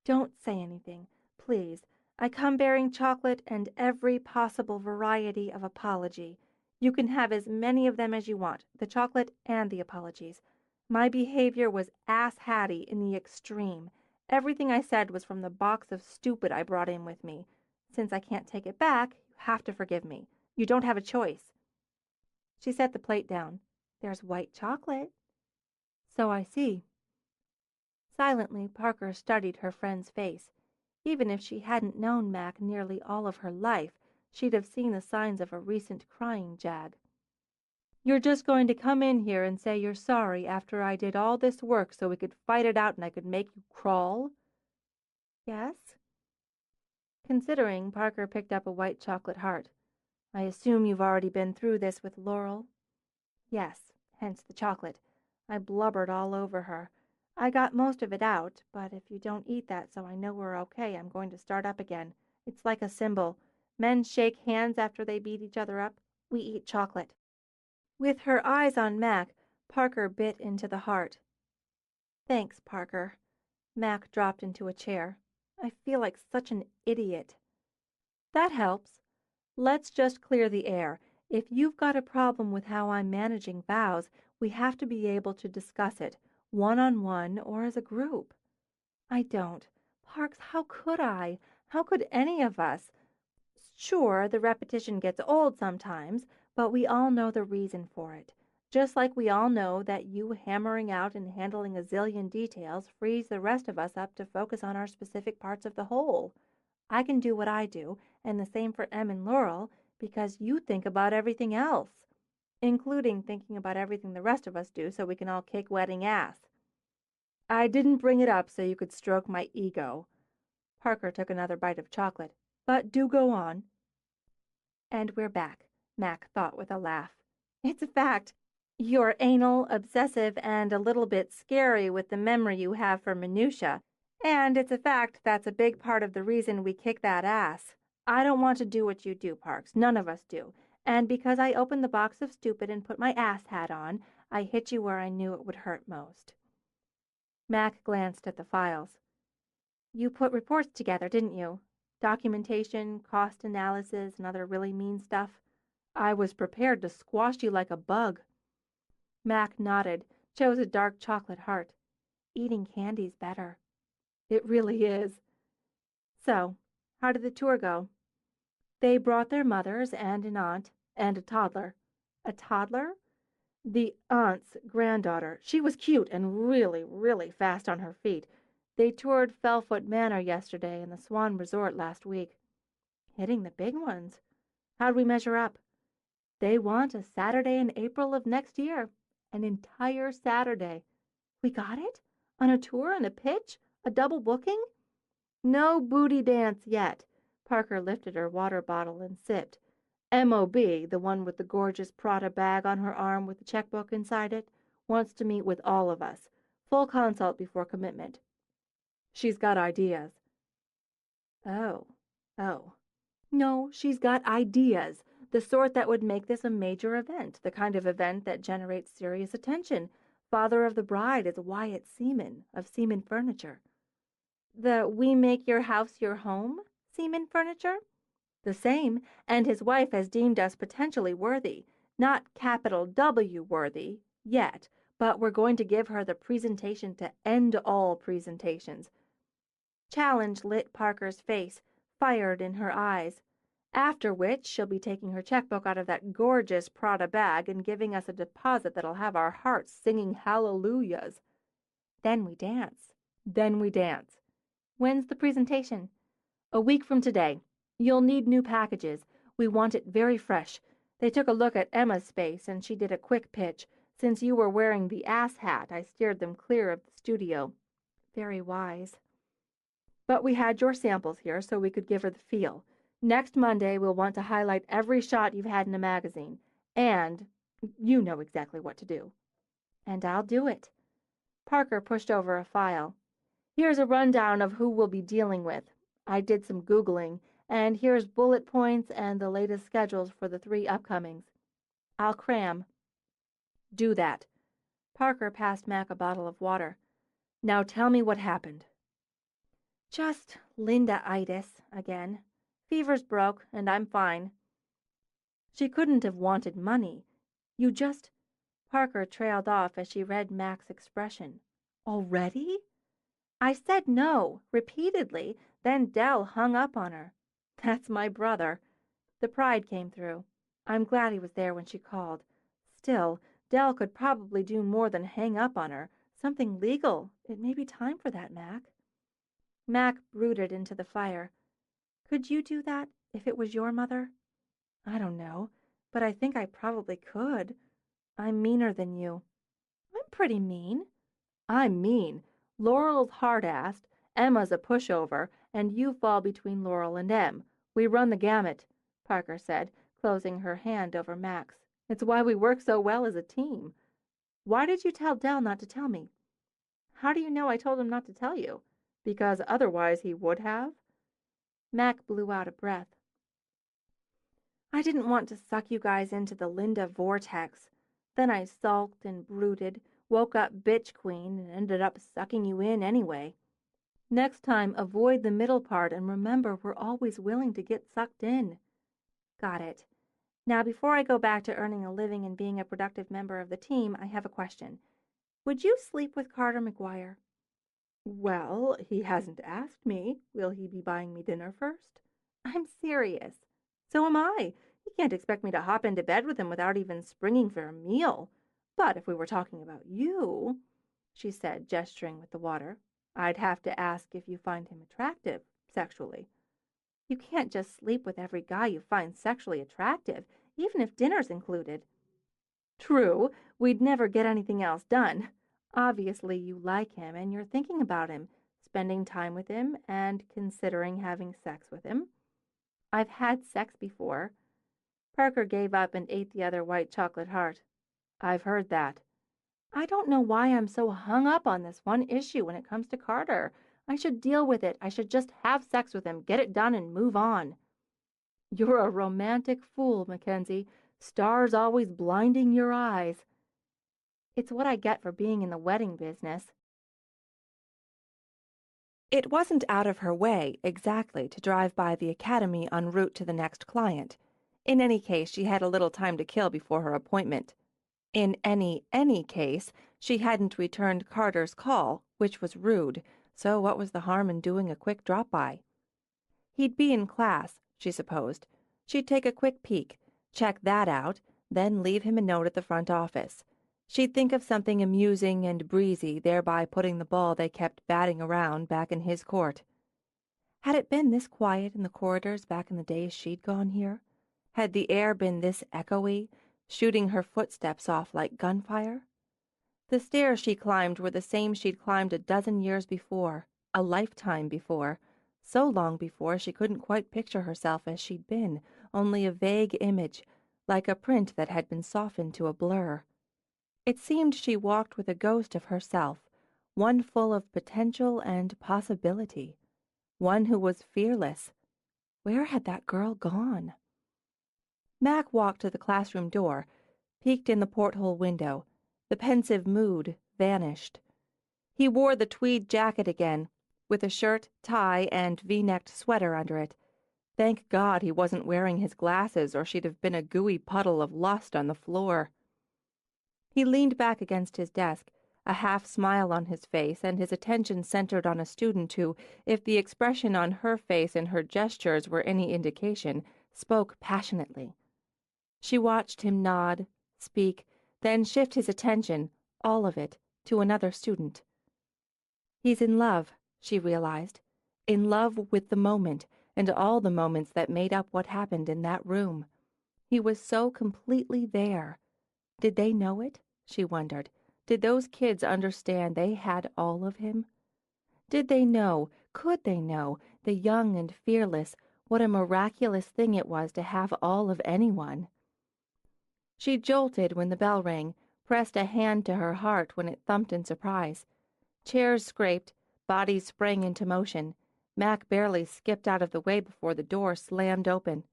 Don't say anything, please. I come bearing chocolate and every possible variety of apology. You can have as many of them as you want, the chocolate and the apologies. My behavior was ass-hatty in the extreme. Everything I said was from the box of stupid I brought in with me. Since I can't take it back, you have to forgive me. You don't have a choice. She set the plate down. There's white chocolate. So I see. Silently, Parker studied her friend's face. Even if she hadn't known Mac nearly all of her life, she'd have seen the signs of a recent crying jag. You're just going to come in here and say you're sorry after I did all this work so we could fight it out and I could make you crawl? Yes? Considering, Parker picked up a white chocolate heart. I assume you've already been through this with Laurel? Yes, hence the chocolate. I blubbered all over her. I got most of it out, but if you don't eat that so I know we're okay, I'm going to start up again. It's like a symbol. Men shake hands after they beat each other up. We eat chocolate. With her eyes on Mac, Parker bit into the heart. Thanks, Parker. Mac dropped into a chair. I feel like such an idiot. That helps. Let's just clear the air. If you've got a problem with how I'm managing vows, we have to be able to discuss it, one-on-one or as a group. I don't. Parks, how could I? How could any of us? Sure, the repetition gets old sometimes, but we all know the reason for it. Just like we all know that you hammering out and handling a zillion details frees the rest of us up to focus on our specific parts of the whole. I can do what I do, and the same for Em and Laurel, because you think about everything else. including thinking about everything the rest of us do so we can all kick wedding ass. I didn't bring it up so you could stroke my ego. Parker took another bite of chocolate. But do go on. And we're back, Mac thought with a laugh. It's a fact. You're anal, obsessive, and a little bit scary with the memory you have for minutia. And it's a fact that's a big part of the reason we kick that ass. I don't want to do what you do, Parks. None of us do. And because I opened the box of stupid and put my ass hat on, I hit you where I knew it would hurt most. Mac glanced at the files. You put reports together, didn't you? Documentation, cost analysis, and other really mean stuff. I was prepared to squash you like a bug. Mac nodded, chose a dark chocolate heart. Eating candy's better. It really is. So, how did the tour go? They brought their mothers and an aunt and a toddler. A toddler? The aunt's granddaughter. She was cute and really, really fast on her feet. They toured Fellfoot Manor yesterday and the Swan Resort last week. Hitting the big ones. How'd we measure up? They want a Saturday in April of next year. An entire Saturday. We got it? On a tour and a pitch? A double booking? No booty dance yet. Parker lifted her water bottle and sipped. M.O.B., the one with the gorgeous Prada bag on her arm with the checkbook inside it, wants to meet with all of us. Full consult before commitment. She's got ideas. Oh. No, she's got ideas. The sort that would make this a major event, the kind of event that generates serious attention. Father of the bride is Wyatt Seaman, of Seaman Furniture. The We Make Your House Your Home Seaman Furniture? The same, and his wife has deemed us potentially worthy. Not capital W worthy, yet, but we're going to give her the presentation to end all presentations. Challenge lit Parker's face, fired in her eyes. After which she'll be taking her checkbook out of that gorgeous Prada bag and giving us a deposit that'll have our hearts singing hallelujahs. Then we dance. When's the presentation? A week from today. You'll need new packages. We want it very fresh. They took a look at Emma's space, and she did a quick pitch. Since you were wearing the ass hat, I steered them clear of the studio. Very wise. But we had your samples here so we could give her the feel. Next Monday, we'll want to highlight every shot you've had in a magazine. And you know exactly what to do. And I'll do it. Parker pushed over a file. Here's a rundown of who we'll be dealing with. I did some Googling, and here's bullet points and the latest schedules for the 3 upcomings. I'll cram. Do that. Parker passed Mac a bottle of water. Now tell me what happened. Just Linda-itis again. Fever's broke, and I'm fine. She couldn't have wanted money. You just... Parker trailed off as she read Mac's expression. Already? I said no, repeatedly, then Dell hung up on her. That's my brother. The pride came through. I'm glad he was there when she called. Still, Dell could probably do more than hang up on her. Something legal. It may be time for that, Mac. Mac brooded into the fire. Could you do that if it was your mother? I don't know, but I think I probably could. I'm meaner than you. I'm pretty mean. I'm mean. Laurel's hard-assed, Emma's a pushover, and you fall between Laurel and Em. We run the gamut, Parker said, closing her hand over Mac's. It's why we work so well as a team. Why did you tell Dell not to tell me? How do you know I told him not to tell you? Because otherwise he would have? Mac blew out a breath. I didn't want to suck you guys into the Linda vortex. Then I sulked and brooded, woke up bitch queen, and ended up sucking you in anyway. Next time, avoid the middle part and remember we're always willing to get sucked in. Got it. Now, before I go back to earning a living and being a productive member of the team, I have a question. Would you sleep with Carter McGuire? Well, he hasn't asked me. Will he be buying me dinner first? I'm serious. So am I. He can't expect me to hop into bed with him without even springing for a meal. But if we were talking about you, she said, gesturing with the water, I'd have to ask if you find him attractive, sexually. You can't just sleep with every guy you find sexually attractive, even if dinner's included. True, we'd never get anything else done. Obviously, you like him and you're thinking about him, spending time with him, and considering having sex with him. I've had sex before. Parker gave up and ate the other white chocolate heart. I've heard that. I don't know why I'm so hung up on this one issue when it comes to Carter. I should deal with it. I should just have sex with him, get it done, and move on. You're a romantic fool, Mackenzie. Stars always blinding your eyes. It's what I get for being in the wedding business. It wasn't out of her way, exactly, to drive by the academy en route to the next client. In any case, she had a little time to kill before her appointment. In any case, she hadn't returned Carter's call, which was rude, so what was the harm in doing a quick drop-by? He'd be in class, she supposed. She'd take a quick peek, check that out, then leave him a note at the front office. She'd think of something amusing and breezy, thereby putting the ball they kept batting around back in his court. Had it been this quiet in the corridors back in the days she'd gone here? Had the air been this echoey, shooting her footsteps off like gunfire? The stairs she climbed were the same she'd climbed a dozen years before, a lifetime before, so long before she couldn't quite picture herself as she'd been, only a vague image, like a print that had been softened to a blur. It seemed she walked with a ghost of herself, one full of potential and possibility, one who was fearless. Where had that girl gone? Mac walked to the classroom door, peeked in the porthole window. The pensive mood vanished. He wore the tweed jacket again, with a shirt, tie, and V-necked sweater under it. Thank God he wasn't wearing his glasses, or she'd have been a gooey puddle of lust on the floor. He leaned back against his desk, a half-smile on his face, and his attention centered on a student who, if the expression on her face and her gestures were any indication, spoke passionately. She watched him nod, speak, then shift his attention, all of it, to another student. He's in love, she realized. In love with the moment, and all the moments that made up what happened in that room. He was so completely there. Did they know it? She wondered. Did those kids understand they had all of him? Did they know, could they know, the young and fearless, what a miraculous thing it was to have all of anyone? She jolted when the bell rang, pressed a hand to her heart when it thumped in surprise. Chairs scraped, bodies sprang into motion. Mac barely skipped out of the way before the door slammed open.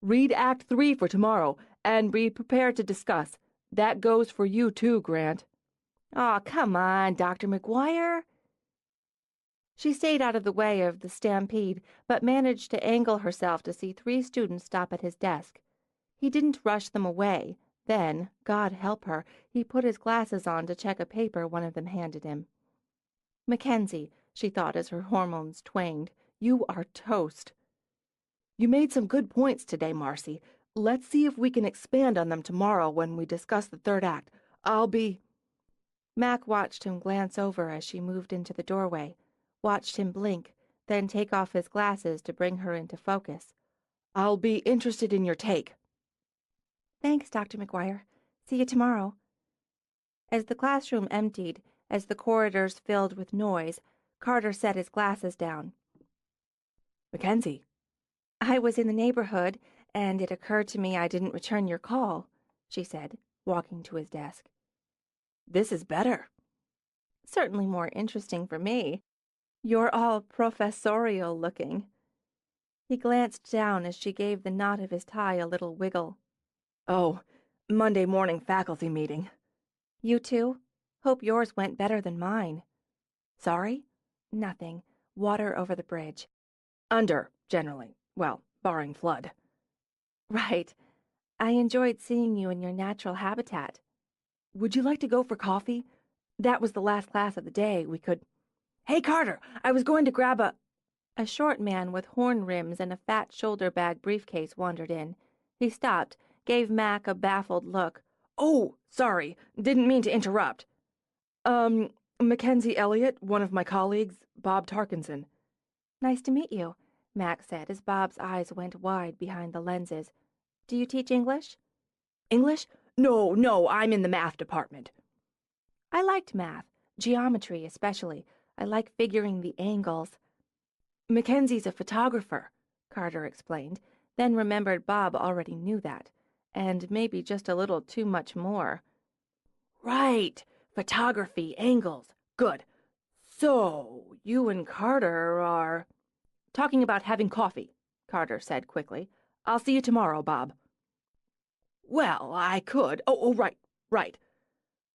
"Read Act 3 for tomorrow, and be prepared to discuss. That goes for you, too, Grant." "Aw, come on, Dr. McGuire." She stayed out of the way of the stampede, but managed to angle herself to see 3 students stop at his desk. He didn't rush them away. Then, God help her, he put his glasses on to check a paper one of them handed him. "Mackenzie," she thought as her hormones twanged, "you are toast." "You made some good points today, Marcy. Let's see if we can expand on them tomorrow when we discuss the third act. I'll be—" Mac watched him glance over as she moved into the doorway, watched him blink, then take off his glasses to bring her into focus. "I'll be interested in your take." "Thanks, Dr. McGuire. See you tomorrow." As the classroom emptied, as the corridors filled with noise, Carter set his glasses down. "Mackenzie." "I was in the neighborhood, and it occurred to me I didn't return your call," she said, walking to his desk. "This is better." "Certainly more interesting for me. You're all professorial looking." He glanced down as she gave the knot of his tie a little wiggle. "Oh, Monday morning faculty meeting." "You too? Hope yours went better than mine." "Sorry?" "Nothing. Water over the bridge." Under, generally. Well, barring flood. "Right. I enjoyed seeing you in your natural habitat." "Would you like to go for coffee? That was the last class of the day. We could—" "Hey, Carter, I was going to grab a—" A short man with horn rims and a fat shoulder bag briefcase wandered in. He stopped, gave Mac a baffled look. "Oh, sorry. Didn't mean to interrupt. Mackensie Elliot, one of my colleagues, Bob Tarkinson." "Nice to meet you," Mac said as Bob's eyes went wide behind the lenses. "Do you teach English?" "English? No, I'm in the math department. I liked math, geometry especially. I like figuring the angles. Mackenzie's a photographer, Carter explained, then remembered Bob already knew that, and maybe just a little too much more. Right, photography, angles. Good. So, you and Carter are talking about having coffee, Carter said quickly. I'll see you tomorrow, Bob. Well, I could. Oh, right.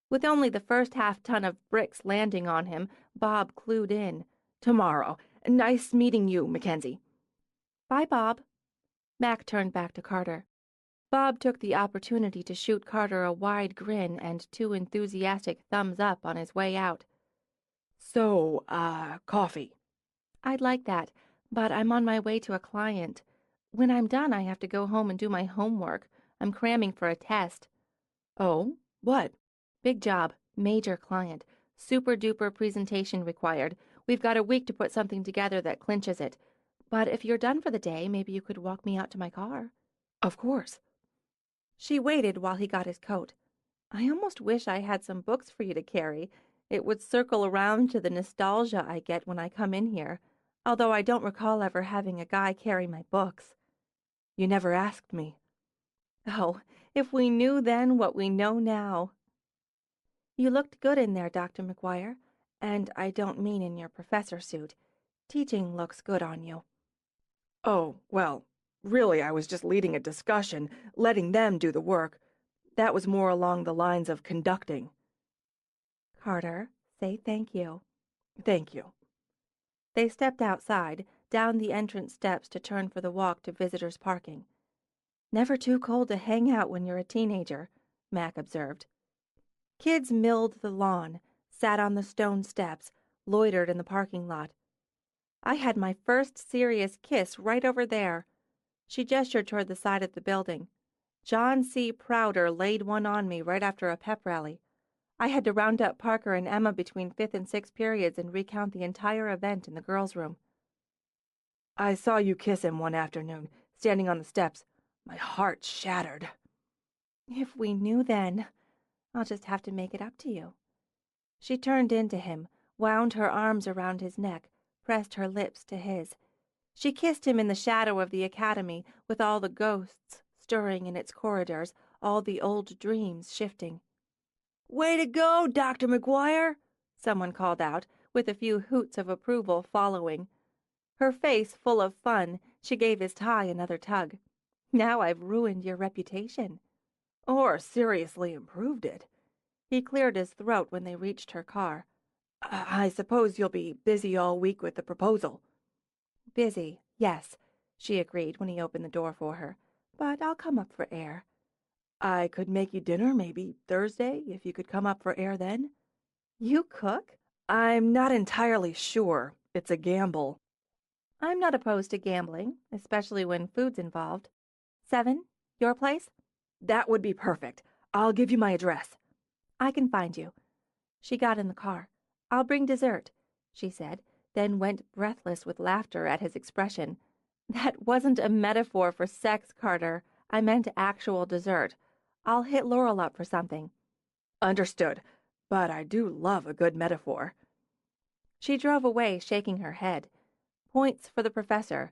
With only the first half-ton of bricks landing on him, Bob clued in. Tomorrow. Nice meeting you, Mackenzie. Bye, Bob. Mac turned back to Carter. Bob took the opportunity to shoot Carter a wide grin and 2 enthusiastic thumbs up on his way out. So, coffee. I'd like that, but I'm on my way to a client. When I'm done, I have to go home and do my homework. I'm cramming for a test. Oh, what? Big job, major client, super-duper presentation required. We've got a week to put something together that clinches it. But if you're done for the day, maybe you could walk me out to my car. Of course. She waited while he got his coat. I almost wish I had some books for you to carry. It would circle around to the nostalgia I get when I come in here, although I don't recall ever having a guy carry my books. You never asked me. Oh, if we knew then what we know now. You looked good in there, Dr. McGuire, and I don't mean in your professor suit. Teaching looks good on you. Oh, well, really, I was just leading a discussion, letting them do the work. That was more along the lines of conducting. Carter, say thank you. Thank you. They stepped outside, down the entrance steps to turn for the walk to visitors' parking. Never too cold to hang out when you're a teenager, Mac observed. Kids milled the lawn, sat on the stone steps, loitered in the parking lot. I had my first serious kiss right over there. She gestured toward the side of the building. John C. Prouder laid one on me right after a pep rally. I had to round up Parker and Emma between 5th and 6th periods and recount the entire event in the girls' room. I saw you kiss him one afternoon, standing on the steps. My heart shattered. If we knew then, I'll just have to make it up to you. She turned into him, wound her arms around his neck, pressed her lips to his. She kissed him in the shadow of the academy, with all the ghosts stirring in its corridors, all the old dreams shifting. Way to go, Dr. McGuire, someone called out, with a few hoots of approval following. Her face full of fun, she gave his tie another tug. Now I've ruined your reputation. Or seriously improved it. He cleared his throat when they reached her car. I suppose you'll be busy all week with the proposal. Busy, yes, she agreed when he opened the door for her. But I'll come up for air. I could make you dinner maybe Thursday, if you could come up for air then. You cook? I'm not entirely sure. It's a gamble. I'm not opposed to gambling, especially when food's involved. 7, your place? That would be perfect. I'll give you my address. I can find you. She got in the car. I'll bring dessert, she said, then went breathless with laughter at his expression. That wasn't a metaphor for sex, Carter. I meant actual dessert. I'll hit Laurel up for something. Understood, but I do love a good metaphor. She drove away, shaking her head. Points for the professor.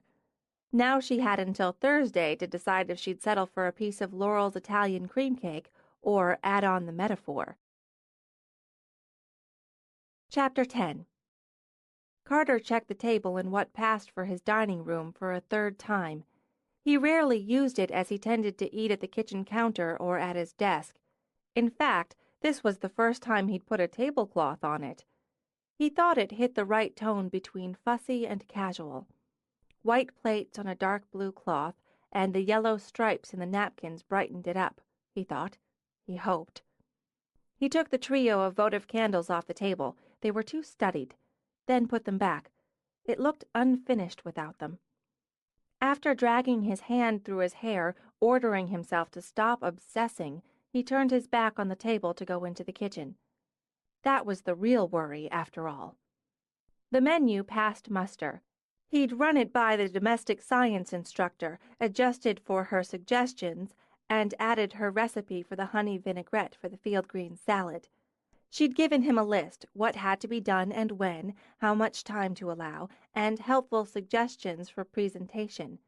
Now she had until Thursday to decide if she'd settle for a piece of Laurel's Italian cream cake or add on the metaphor. Chapter 10. Carter checked the table in what passed for his dining room for a third time. He rarely used it as he tended to eat at the kitchen counter or at his desk. In fact, this was the first time he'd put a tablecloth on it. He thought it hit the right tone between fussy and casual. White plates on a dark blue cloth, and the yellow stripes in the napkins brightened it up, he thought. He hoped. He took the trio of votive candles off the table. They were too studied. Then put them back. It looked unfinished without them. After dragging his hand through his hair, ordering himself to stop obsessing, he turned his back on the table to go into the kitchen. That was the real worry, after all. The menu passed muster. He'd run it by the domestic science instructor, adjusted for her suggestions, and added her recipe for the honey vinaigrette for the field green salad. She'd given him a list, what had to be done and when, how much time to allow, and helpful suggestions for presentation.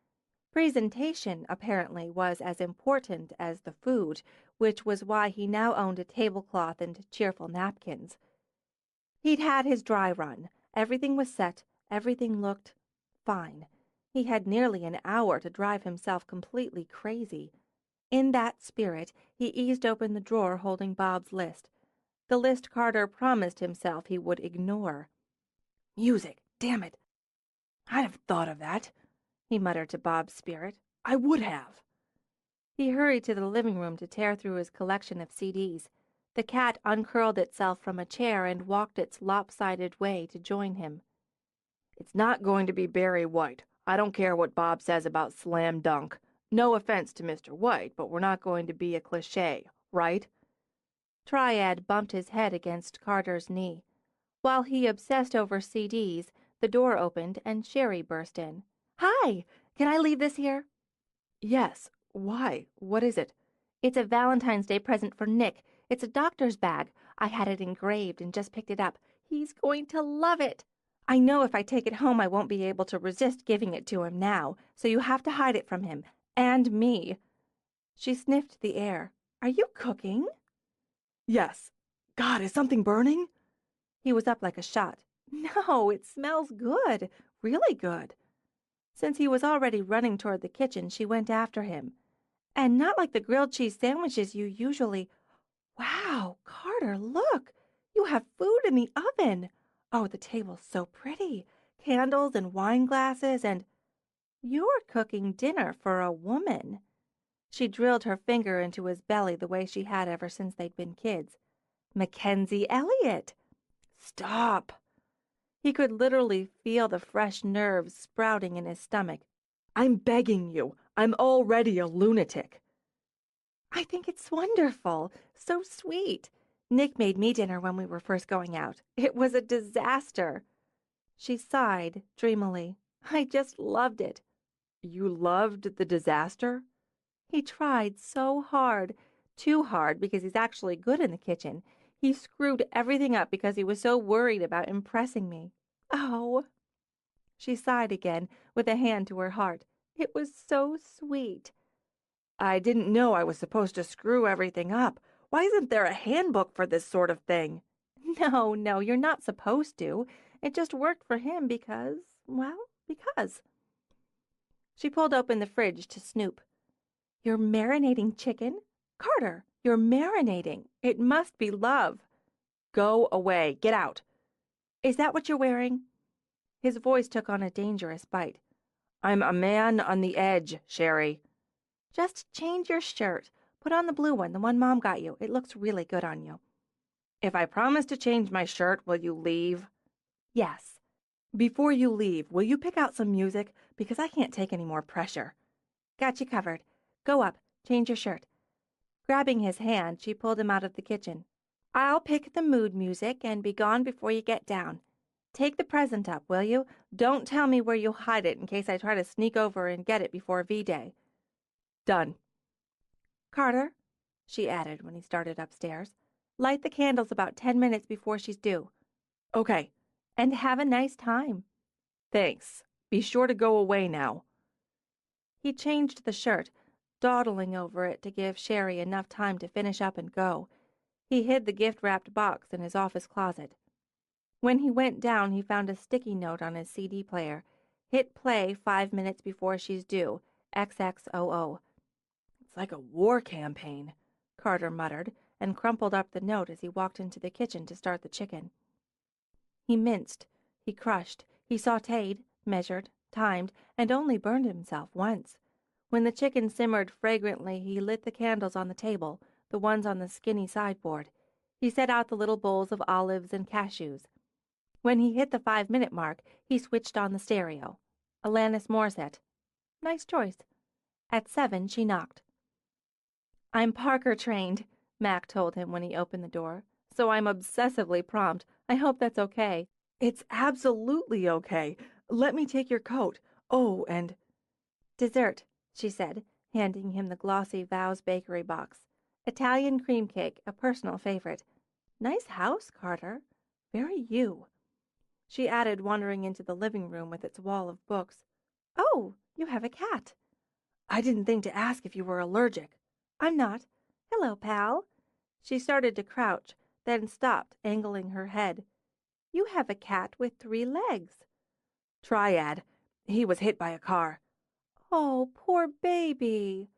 Presentation, apparently, was as important as the food, which was why he now owned a tablecloth and cheerful napkins. He'd had his dry run. Everything was set. Everything looked fine. He had nearly an hour to drive himself completely crazy. In that spirit, he eased open the drawer holding Bob's list. The list Carter promised himself he would ignore. Music, damn it. I'd have thought of that, he muttered to Bob's spirit. I would have. He hurried to the living room to tear through his collection of CDs. The cat uncurled itself from a chair and walked its lopsided way to join him. It's not going to be Barry White. I don't care what Bob says about slam dunk. No offense to Mr. White, but we're not going to be a cliché, right? Triad bumped his head against Carter's knee. While he obsessed over CDs, the door opened and Sherry burst in. Hi! Can I leave this here? Yes. Why? What is it? It's a Valentine's Day present for Nick. It's a doctor's bag. I had it engraved and just picked it up. He's going to love it. I know if I take it home I won't be able to resist giving it to him now, so you have to hide it from him. And me. She sniffed the air. Are you cooking? Yes. God, is something burning? He was up like a shot. No, it smells good. Really good. Since he was already running toward the kitchen, she went after him. And not like the grilled cheese sandwiches you usually... Wow, Carter, look! You have food in the oven! Oh, the table's so pretty. Candles and wine glasses and... You're cooking dinner for a woman. She drilled her finger into his belly the way she had ever since they'd been kids. Mackensie Elliot! Stop! He could literally feel the fresh nerves sprouting in his stomach. I'm begging you. I'm already a lunatic. I think it's wonderful. So sweet. Nick made me dinner when we were first going out. It was a disaster. She sighed dreamily. I just loved it. You loved the disaster? He tried so hard. Too hard because he's actually good in the kitchen. He screwed everything up because he was so worried about impressing me. Oh. She sighed again, with a hand to her heart. It was so sweet. I didn't know I was supposed to screw everything up. Why isn't there a handbook for this sort of thing? No, you're not supposed to. It just worked for him because, well, because. She pulled open the fridge to snoop. You're marinating chicken? Carter, you're marinating. It must be love. Go away. Get out. Is that what you're wearing? His voice took on a dangerous bite. I'm a man on the edge, Sherry. Just change your shirt. Put on the blue one, the one Mom got you. It looks really good on you. If I promise to change my shirt, will you leave? Yes. Before you leave, will you pick out some music? Because I can't take any more pressure. Got you covered. Go up. Change your shirt. Grabbing his hand, she pulled him out of the kitchen. I'll pick the mood music and be gone before you get down. Take the present up, will you? Don't tell me where you'll hide it in case I try to sneak over and get it before V-Day. Done. Carter, she added when he started upstairs, light the candles about 10 minutes before she's due. Okay. And have a nice time. Thanks. Be sure to go away now. He changed the shirt, dawdling over it to give Sherry enough time to finish up and go. He hid the gift-wrapped box in his office closet. When he went down, he found a sticky note on his CD player. Hit play 5 minutes before she's due. XXOO. It's like a war campaign, Carter muttered, and crumpled up the note as he walked into the kitchen to start the chicken. He minced, he crushed, he sautéed, measured, timed, and only burned himself once. When the chicken simmered fragrantly, he lit the candles on the table, the ones on the skinny sideboard. He set out the little bowls of olives and cashews. When he hit the 5-minute mark, he switched on the stereo. Alanis Morissette. Nice choice. At 7, she knocked. I'm Parker trained, Mac told him when he opened the door, so I'm obsessively prompt. I hope that's okay. It's absolutely okay. Let me take your coat. Oh, and... Dessert, she said, handing him the glossy Vow's Bakery box. Italian cream cake, a personal favorite. Nice house, Carter. Very you. She added, wandering into the living room with its wall of books. Oh, you have a cat. I didn't think to ask if you were allergic. I'm not. Hello, pal. She started to crouch, then stopped, angling her head. You have a cat with 3 legs. Triad. He was hit by a car. Oh, poor baby.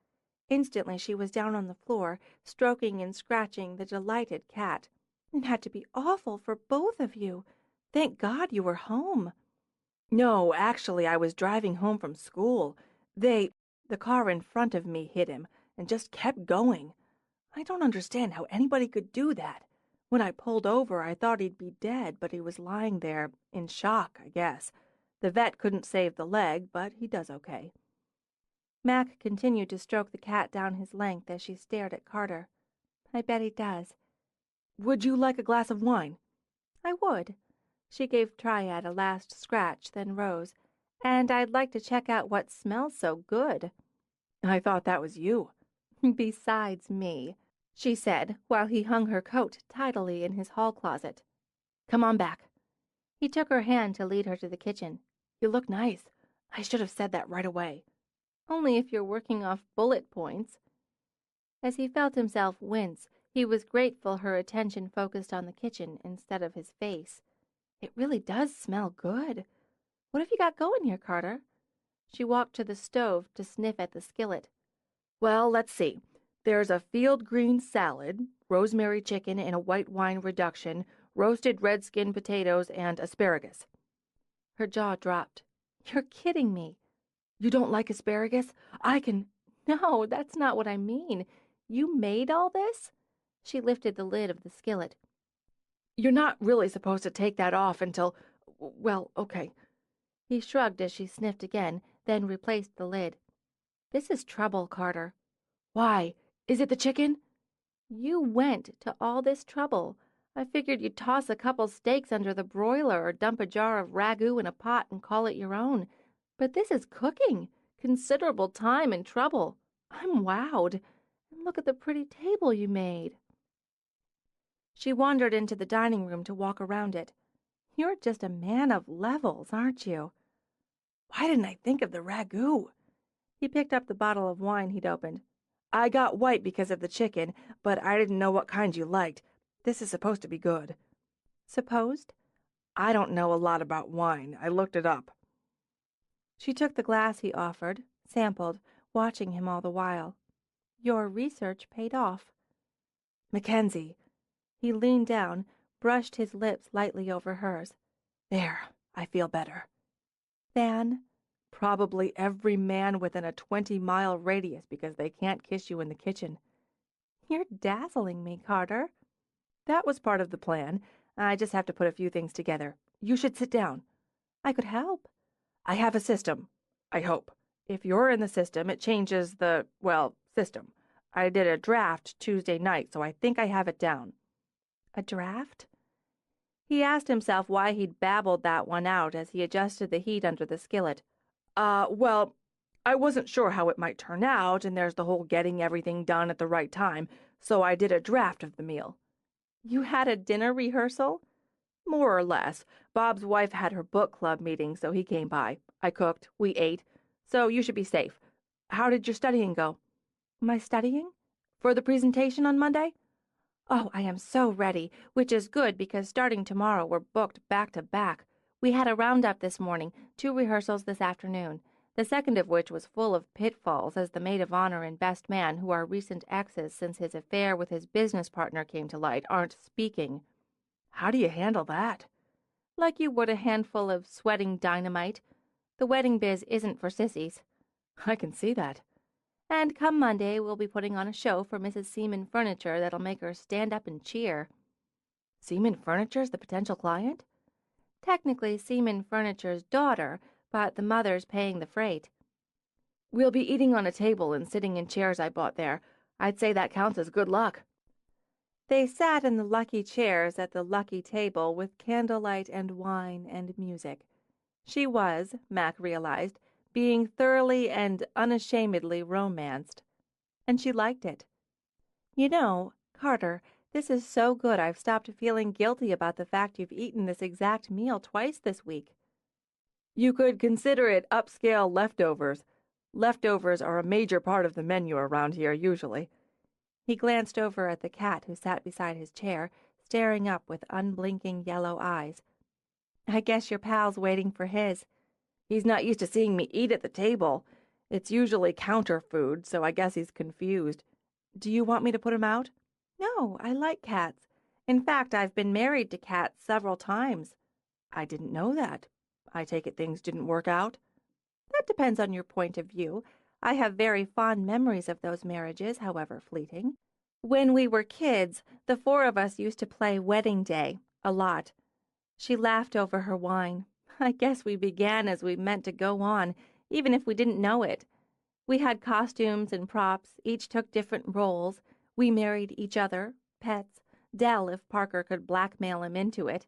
Instantly she was down on the floor, stroking and scratching the delighted cat. It had to be awful for both of you. Thank God you were home. No, actually, I was driving home from school. The car in front of me hit him and just kept going. I don't understand how anybody could do that. When I pulled over, I thought he'd be dead, but he was lying there in shock, I guess. The vet couldn't save the leg, but he does okay. Mac continued to stroke the cat down his length as she stared at Carter. I bet he does. Would you like a glass of wine? I would. She gave Triad a last scratch, then rose. And I'd like to check out what smells so good. I thought that was you. Besides me, she said, while he hung her coat tidily in his hall closet. Come on back. He took her hand to lead her to the kitchen. You look nice. I should have said that right away. Only if you're working off bullet points. As he felt himself wince, he was grateful her attention focused on the kitchen instead of his face. It really does smell good. What have you got going here, Carter? She walked to the stove to sniff at the skillet. Well, let's see. There's a field green salad, rosemary chicken in a white wine reduction, roasted red skin potatoes, and asparagus. Her jaw dropped. You're kidding me. You don't like asparagus? I can... No, that's not what I mean. You made all this? She lifted the lid of the skillet. You're not really supposed to take that off until... Well, okay. He shrugged as she sniffed again, then replaced the lid. This is trouble, Carter. Why? Is it the chicken? You went to all this trouble. I figured you'd toss a couple steaks under the broiler or dump a jar of ragu in a pot and call it your own. But this is cooking. Considerable time and trouble. I'm wowed. And look at the pretty table you made. She wandered into the dining room to walk around it. You're just a man of levels, aren't you? Why didn't I think of the ragu? He picked up the bottle of wine he'd opened. I got white because of the chicken, but I didn't know what kind you liked. This is supposed to be good. Supposed? I don't know a lot about wine. I looked it up. She took the glass he offered, sampled, watching him all the while. Your research paid off. Mackensie. He leaned down, brushed his lips lightly over hers. There, I feel better. Than? Probably every man within a 20-mile radius because they can't kiss you in the kitchen. You're dazzling me, Carter. That was part of the plan. I just have to put a few things together. You should sit down. I could help. I have a system. I hope. If you're in the system, it changes the, system. I did a draft Tuesday night, so I think I have it down. A draft? He asked himself why he'd babbled that one out as he adjusted the heat under the skillet. I wasn't sure how it might turn out, and there's the whole getting everything done at the right time, so I did a draft of the meal. You had a dinner rehearsal? More or less. Bob's wife had her book club meeting, so he came by. I cooked. We ate. So you should be safe. How did your studying go? My studying? For the presentation on Monday? Oh, I am so ready, which is good because starting tomorrow we're booked back to back. We had a roundup this morning, 2 rehearsals this afternoon, the second of which was full of pitfalls as the maid of honor and best man, who are recent exes since his affair with his business partner came to light, aren't speaking. How do you handle that? Like you would a handful of sweating dynamite. The wedding biz isn't for sissies. I can see that. And come Monday, we'll be putting on a show for Mrs. Seaman Furniture that'll make her stand up and cheer. Seaman Furniture's the potential client? Technically Seaman Furniture's daughter, but the mother's paying the freight. We'll be eating on a table and sitting in chairs I bought there. I'd say that counts as good luck. They sat in the lucky chairs at the lucky table with candlelight and wine and music. She was, Mac realized, being thoroughly and unashamedly romanced. And she liked it. You know, Carter, this is so good I've stopped feeling guilty about the fact you've eaten this exact meal twice this week. You could consider it upscale leftovers. Leftovers are a major part of the menu around here, usually. He glanced over at the cat who sat beside his chair, staring up with unblinking yellow eyes. I guess your pal's waiting for his. He's not used to seeing me eat at the table. It's usually counter food, so I guess he's confused. Do you want me to put him out? No, I like cats. In fact, I've been married to cats several times. I didn't know that. I take it things didn't work out? That depends on your point of view. I have very fond memories of those marriages, however fleeting. When we were kids, the four of us used to play Wedding Day, a lot. She laughed over her wine. I guess we began as we meant to go on, even if we didn't know it. We had costumes and props, each took different roles. We married each other, pets, Dell if Parker could blackmail him into it.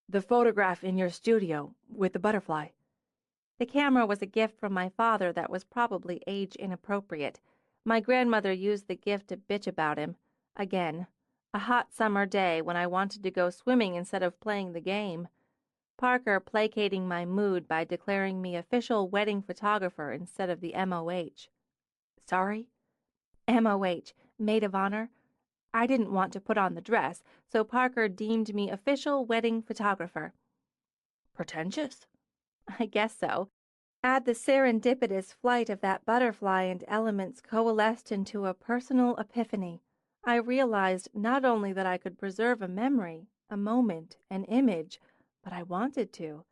The photograph in your studio with the butterfly. The camera was a gift from my father that was probably age inappropriate. My grandmother used the gift to bitch about him. Again, a hot summer day when I wanted to go swimming instead of playing the game. Parker placating my mood by declaring me official wedding photographer instead of the MOH. Sorry? MOH, maid of honor. I didn't want to put on the dress, so Parker deemed me official wedding photographer. Pretentious? I guess so. Add the serendipitous flight of that butterfly and elements coalesced into a personal epiphany. I realized not only that I could preserve a memory, a moment, an image, but I wanted to.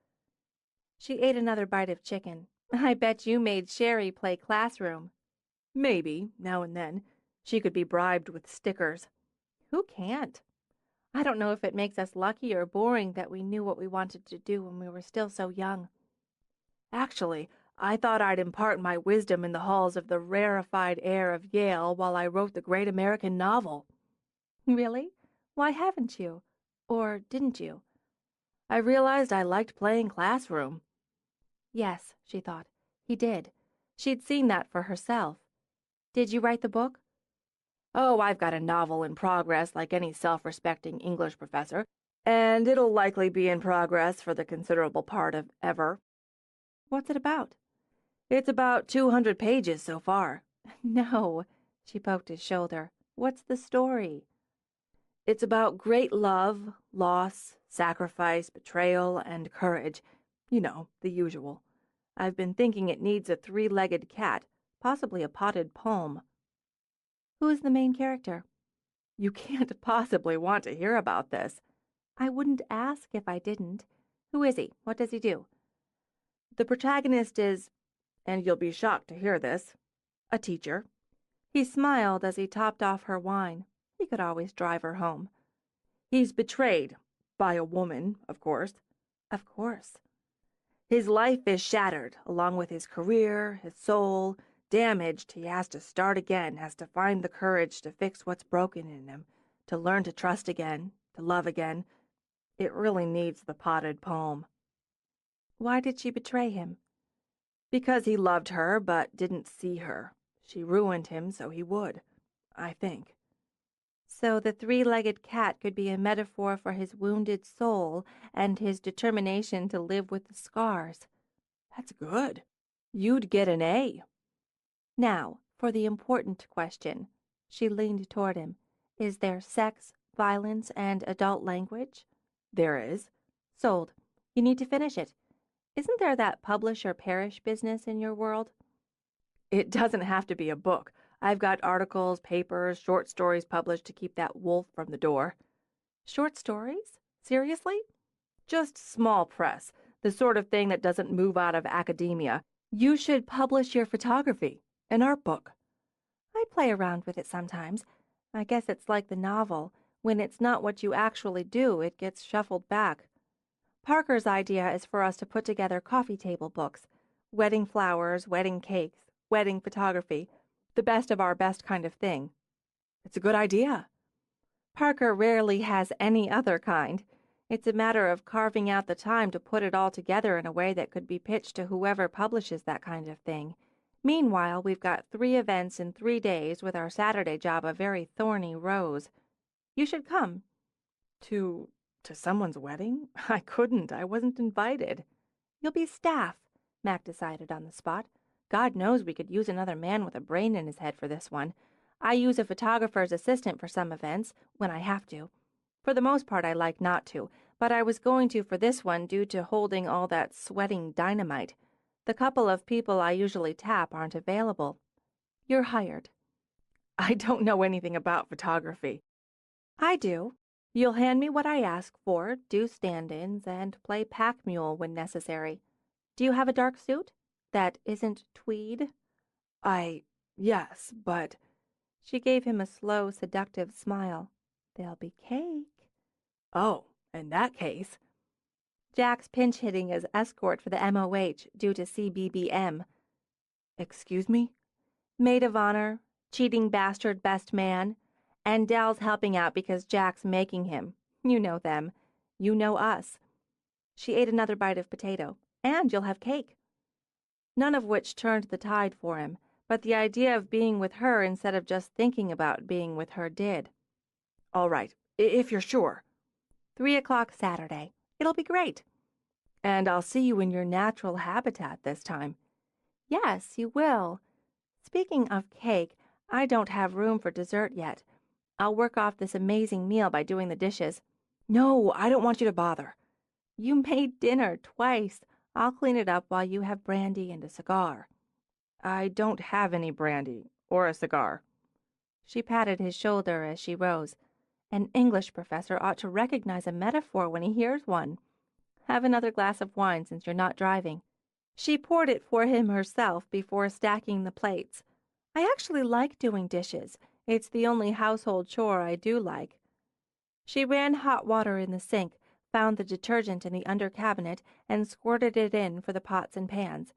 She ate another bite of chicken. I bet you made Sherry play classroom. Maybe, now and then. She could be bribed with stickers. Who can't? I don't know if it makes us lucky or boring that we knew what we wanted to do when we were still so young. Actually, I thought I'd impart my wisdom in the halls of the rarefied air of Yale while I wrote the great American novel. Really? Why haven't you? Or didn't you? I realized I liked playing classroom. Yes, she thought. He did. She'd seen that for herself. Did you write the book? Oh, I've got a novel in progress like any self-respecting English professor, and it'll likely be in progress for the considerable part of ever. What's it about? It's about 200 pages so far. No, she poked his shoulder. What's the story? It's about great love, loss, sacrifice, betrayal, and courage. You know, the usual. I've been thinking it needs a three-legged cat, possibly a potted palm. Who's the main character? You can't possibly want to hear about this. I wouldn't ask if I didn't. Who is he? What does he do? The protagonist is, and you'll be shocked to hear this, a teacher. He smiled as he topped off her wine. He could always drive her home. He's betrayed, by a woman, of course. Of course. His life is shattered, along with his career, his soul. Damaged, he has to start again, has to find the courage to fix what's broken in him, to learn to trust again, to love again. It really needs the potted palm. Why did she betray him? Because he loved her, but didn't see her. She ruined him so he would, I think. So the three-legged cat could be a metaphor for his wounded soul and his determination to live with the scars. That's good. You'd get an A. Now, for the important question. She leaned toward him. Is there sex, violence, and adult language? There is. Sold. You need to finish it. Isn't there that publish-or-perish business in your world? It doesn't have to be a book. I've got articles, papers, short stories published to keep that wolf from the door. Short stories? Seriously? Just small press, the sort of thing that doesn't move out of academia. You should publish your photography, an art book. I play around with it sometimes. I guess it's like the novel. When it's not what you actually do, it gets shuffled back. Parker's idea is for us to put together coffee table books. Wedding flowers, wedding cakes, wedding photography. The best of our best kind of thing. It's a good idea. Parker rarely has any other kind. It's a matter of carving out the time to put it all together in a way that could be pitched to whoever publishes that kind of thing. Meanwhile, we've got 3 events in 3 days with our Saturday job a very thorny rose. You should come. To someone's wedding? I couldn't. I wasn't invited. You'll be staff, Mac decided on the spot. God knows we could use another man with a brain in his head for this one. I use a photographer's assistant for some events, when I have to. For the most part, I like not to, but I was going to for this one due to holding all that sweating dynamite. The couple of people I usually tap aren't available. You're hired. I don't know anything about photography. I do. You'll hand me what I ask for, do stand-ins, and play pack mule when necessary. Do you have a dark suit? That isn't tweed? Yes, but... She gave him a slow, seductive smile. There'll be cake. Oh, in that case... Jack's pinch-hitting as escort for the MOH due to CBBM. Excuse me? Maid of honor, cheating bastard best man, and Dell's helping out because Jack's making him. You know them. You know us. She ate another bite of potato. And you'll have cake. None of which turned the tide for him, but the idea of being with her instead of just thinking about being with her did. All right, if you're sure. 3 o'clock Saturday. It'll be great. And I'll see you in your natural habitat this time. Yes, you will. Speaking of cake, I don't have room for dessert yet. I'll work off this amazing meal by doing the dishes. No, I don't want you to bother. You made dinner twice. I'll clean it up while you have brandy and a cigar. I don't have any brandy or a cigar. She patted his shoulder as she rose. An English professor ought to recognize a metaphor when he hears one. Have another glass of wine since you're not driving. She poured it for him herself before stacking the plates. I actually like doing dishes. It's the only household chore I do like. She ran hot water in the sink, found the detergent in the under cabinet, and squirted it in for the pots and pans.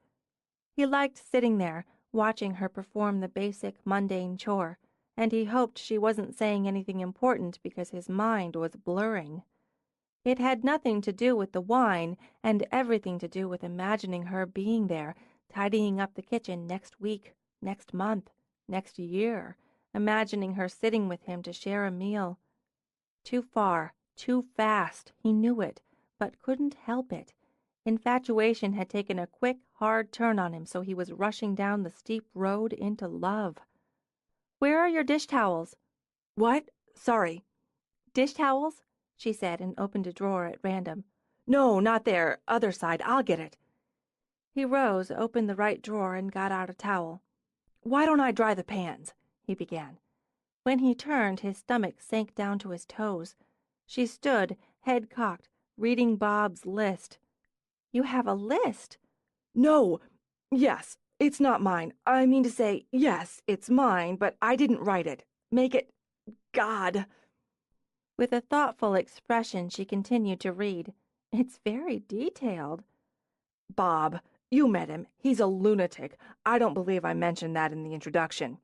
He liked sitting there, watching her perform the basic, mundane chore, and he hoped she wasn't saying anything important because his mind was blurring. It had nothing to do with the wine and everything to do with imagining her being there, tidying up the kitchen next week, next month, next year, imagining her sitting with him to share a meal. Too far, too fast, he knew it, but couldn't help it. Infatuation had taken a quick, hard turn on him, so he was rushing down the steep road into love. Where are your dish towels? What? Sorry. Dish towels? She said and opened a drawer at random. No, not there. Other side. I'll get it. He rose, opened the right drawer, and got out a towel. Why don't I dry the pans? He began. When he turned, his stomach sank down to his toes. She stood, head cocked, reading Bob's list. You have a list? No. Yes, it's not mine. I mean to say, yes, it's mine, but I didn't write it. Make it... God... With a thoughtful expression, she continued to read. It's very detailed. Bob, you met him. He's a lunatic. I don't believe I mentioned that in the introduction.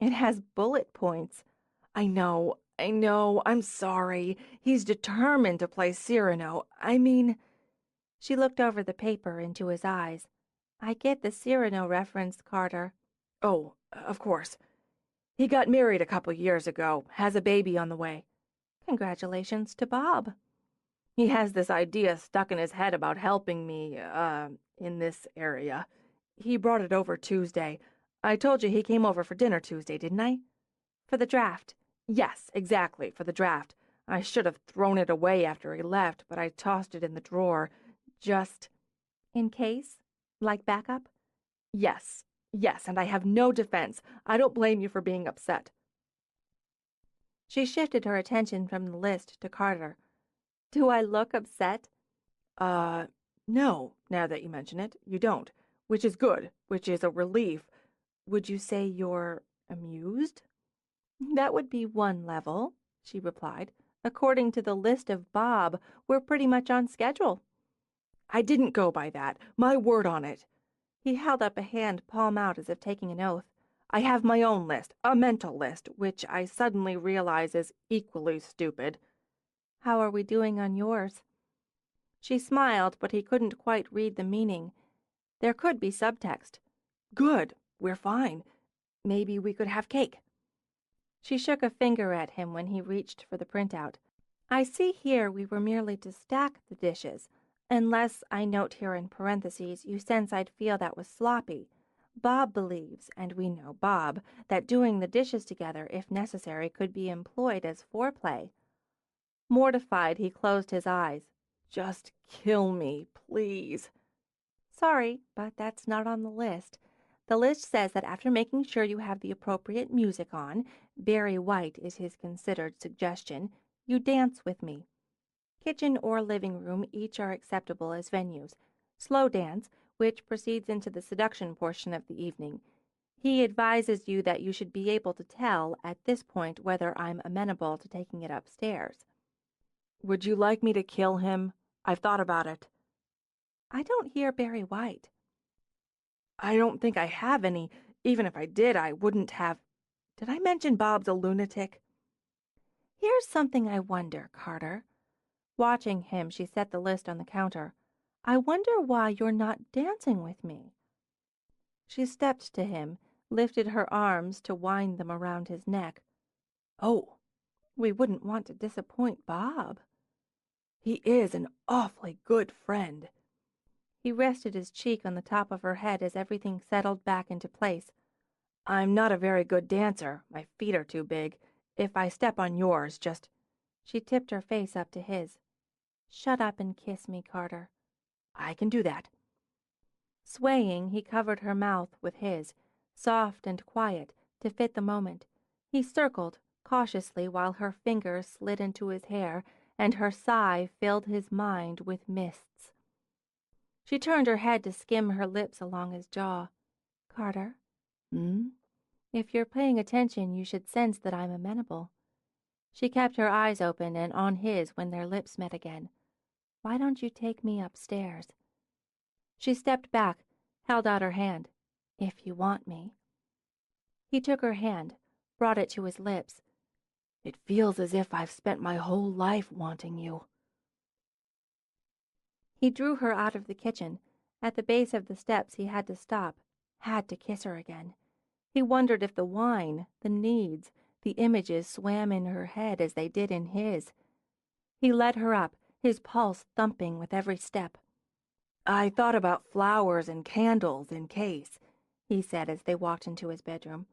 It has bullet points. I know. I'm sorry. He's determined to play Cyrano. I mean... She looked over the paper into his eyes. I get the Cyrano reference, Carter. Oh, of course. He got married a couple years ago. Has a baby on the way. Congratulations to Bob. He has this idea stuck in his head about helping me, in this area. He brought it over Tuesday. I told you he came over for dinner Tuesday, didn't I? For the draft. Yes, exactly, for the draft. I should have thrown it away after he left, but I tossed it in the drawer. Just... In case? Like backup? Yes, and I have no defense. I don't blame you for being upset. She shifted her attention from the list to Carter. Do I look upset? No, now that you mention it, you don't. Which is good, which is a relief. Would you say you're amused? That would be one level, she replied. According to the list of Bob, we're pretty much on schedule. I didn't go by that. My word on it. He held up a hand, palm out, as if taking an oath. I have my own list, a mental list, which I suddenly realize is equally stupid. How are we doing on yours?" She smiled, but he couldn't quite read the meaning. There could be subtext. "Good. We're fine. Maybe we could have cake." She shook a finger at him when he reached for the printout. "I see here we were merely to stack the dishes, unless I note here in parentheses you sense I'd feel that was sloppy. Bob believes, and we know Bob, that doing the dishes together, if necessary, could be employed as foreplay." Mortified, he closed his eyes. "Just kill me, please." "Sorry, but that's not on the list. The list says that after making sure you have the appropriate music on, Barry White is his considered suggestion, you dance with me. Kitchen or living room each are acceptable as venues. Slow dance, which proceeds into the seduction portion of the evening. He advises you that you should be able to tell at this point whether I'm amenable to taking it upstairs." "Would you like me to kill him? I've thought about it." "I don't hear Barry White." "I don't think I have any. Even if I did, I wouldn't have. Did I mention Bob's a lunatic?" "Here's something I wonder, Carter." Watching him, she set the list on the counter. "I wonder why you're not dancing with me." She stepped to him, lifted her arms to wind them around his neck. "Oh, "We wouldn't want to disappoint Bob." he is an awfully good friend." He rested his cheek on the top of her head as everything settled back into place. "I'm not a very good dancer. My feet are too big. If I step on yours, just—" She tipped her face up to his. "Shut up and kiss me, Carter." "I can do that." Swaying, he covered her mouth with his, soft and quiet, to fit the moment. He circled, cautiously, while her fingers slid into his hair, and her sigh filled his mind with mists. She turned her head to skim her lips along his jaw. "Carter?" "Hmm?" "If you're paying attention, you should sense that I'm amenable." She kept her eyes open and on his when their lips met again. "Why don't you take me upstairs?" She stepped back, held out her hand. "If you want me." He took her hand, brought it to his lips. "It feels as if I've spent my whole life wanting you." He drew her out of the kitchen. At the base of the steps he had to stop, had to kiss her again. He wondered if the wine, the needs, the images swam in her head as they did in his. He led her up, his pulse thumping with every step. "I thought about flowers and candles in case," he said as they walked into his bedroom.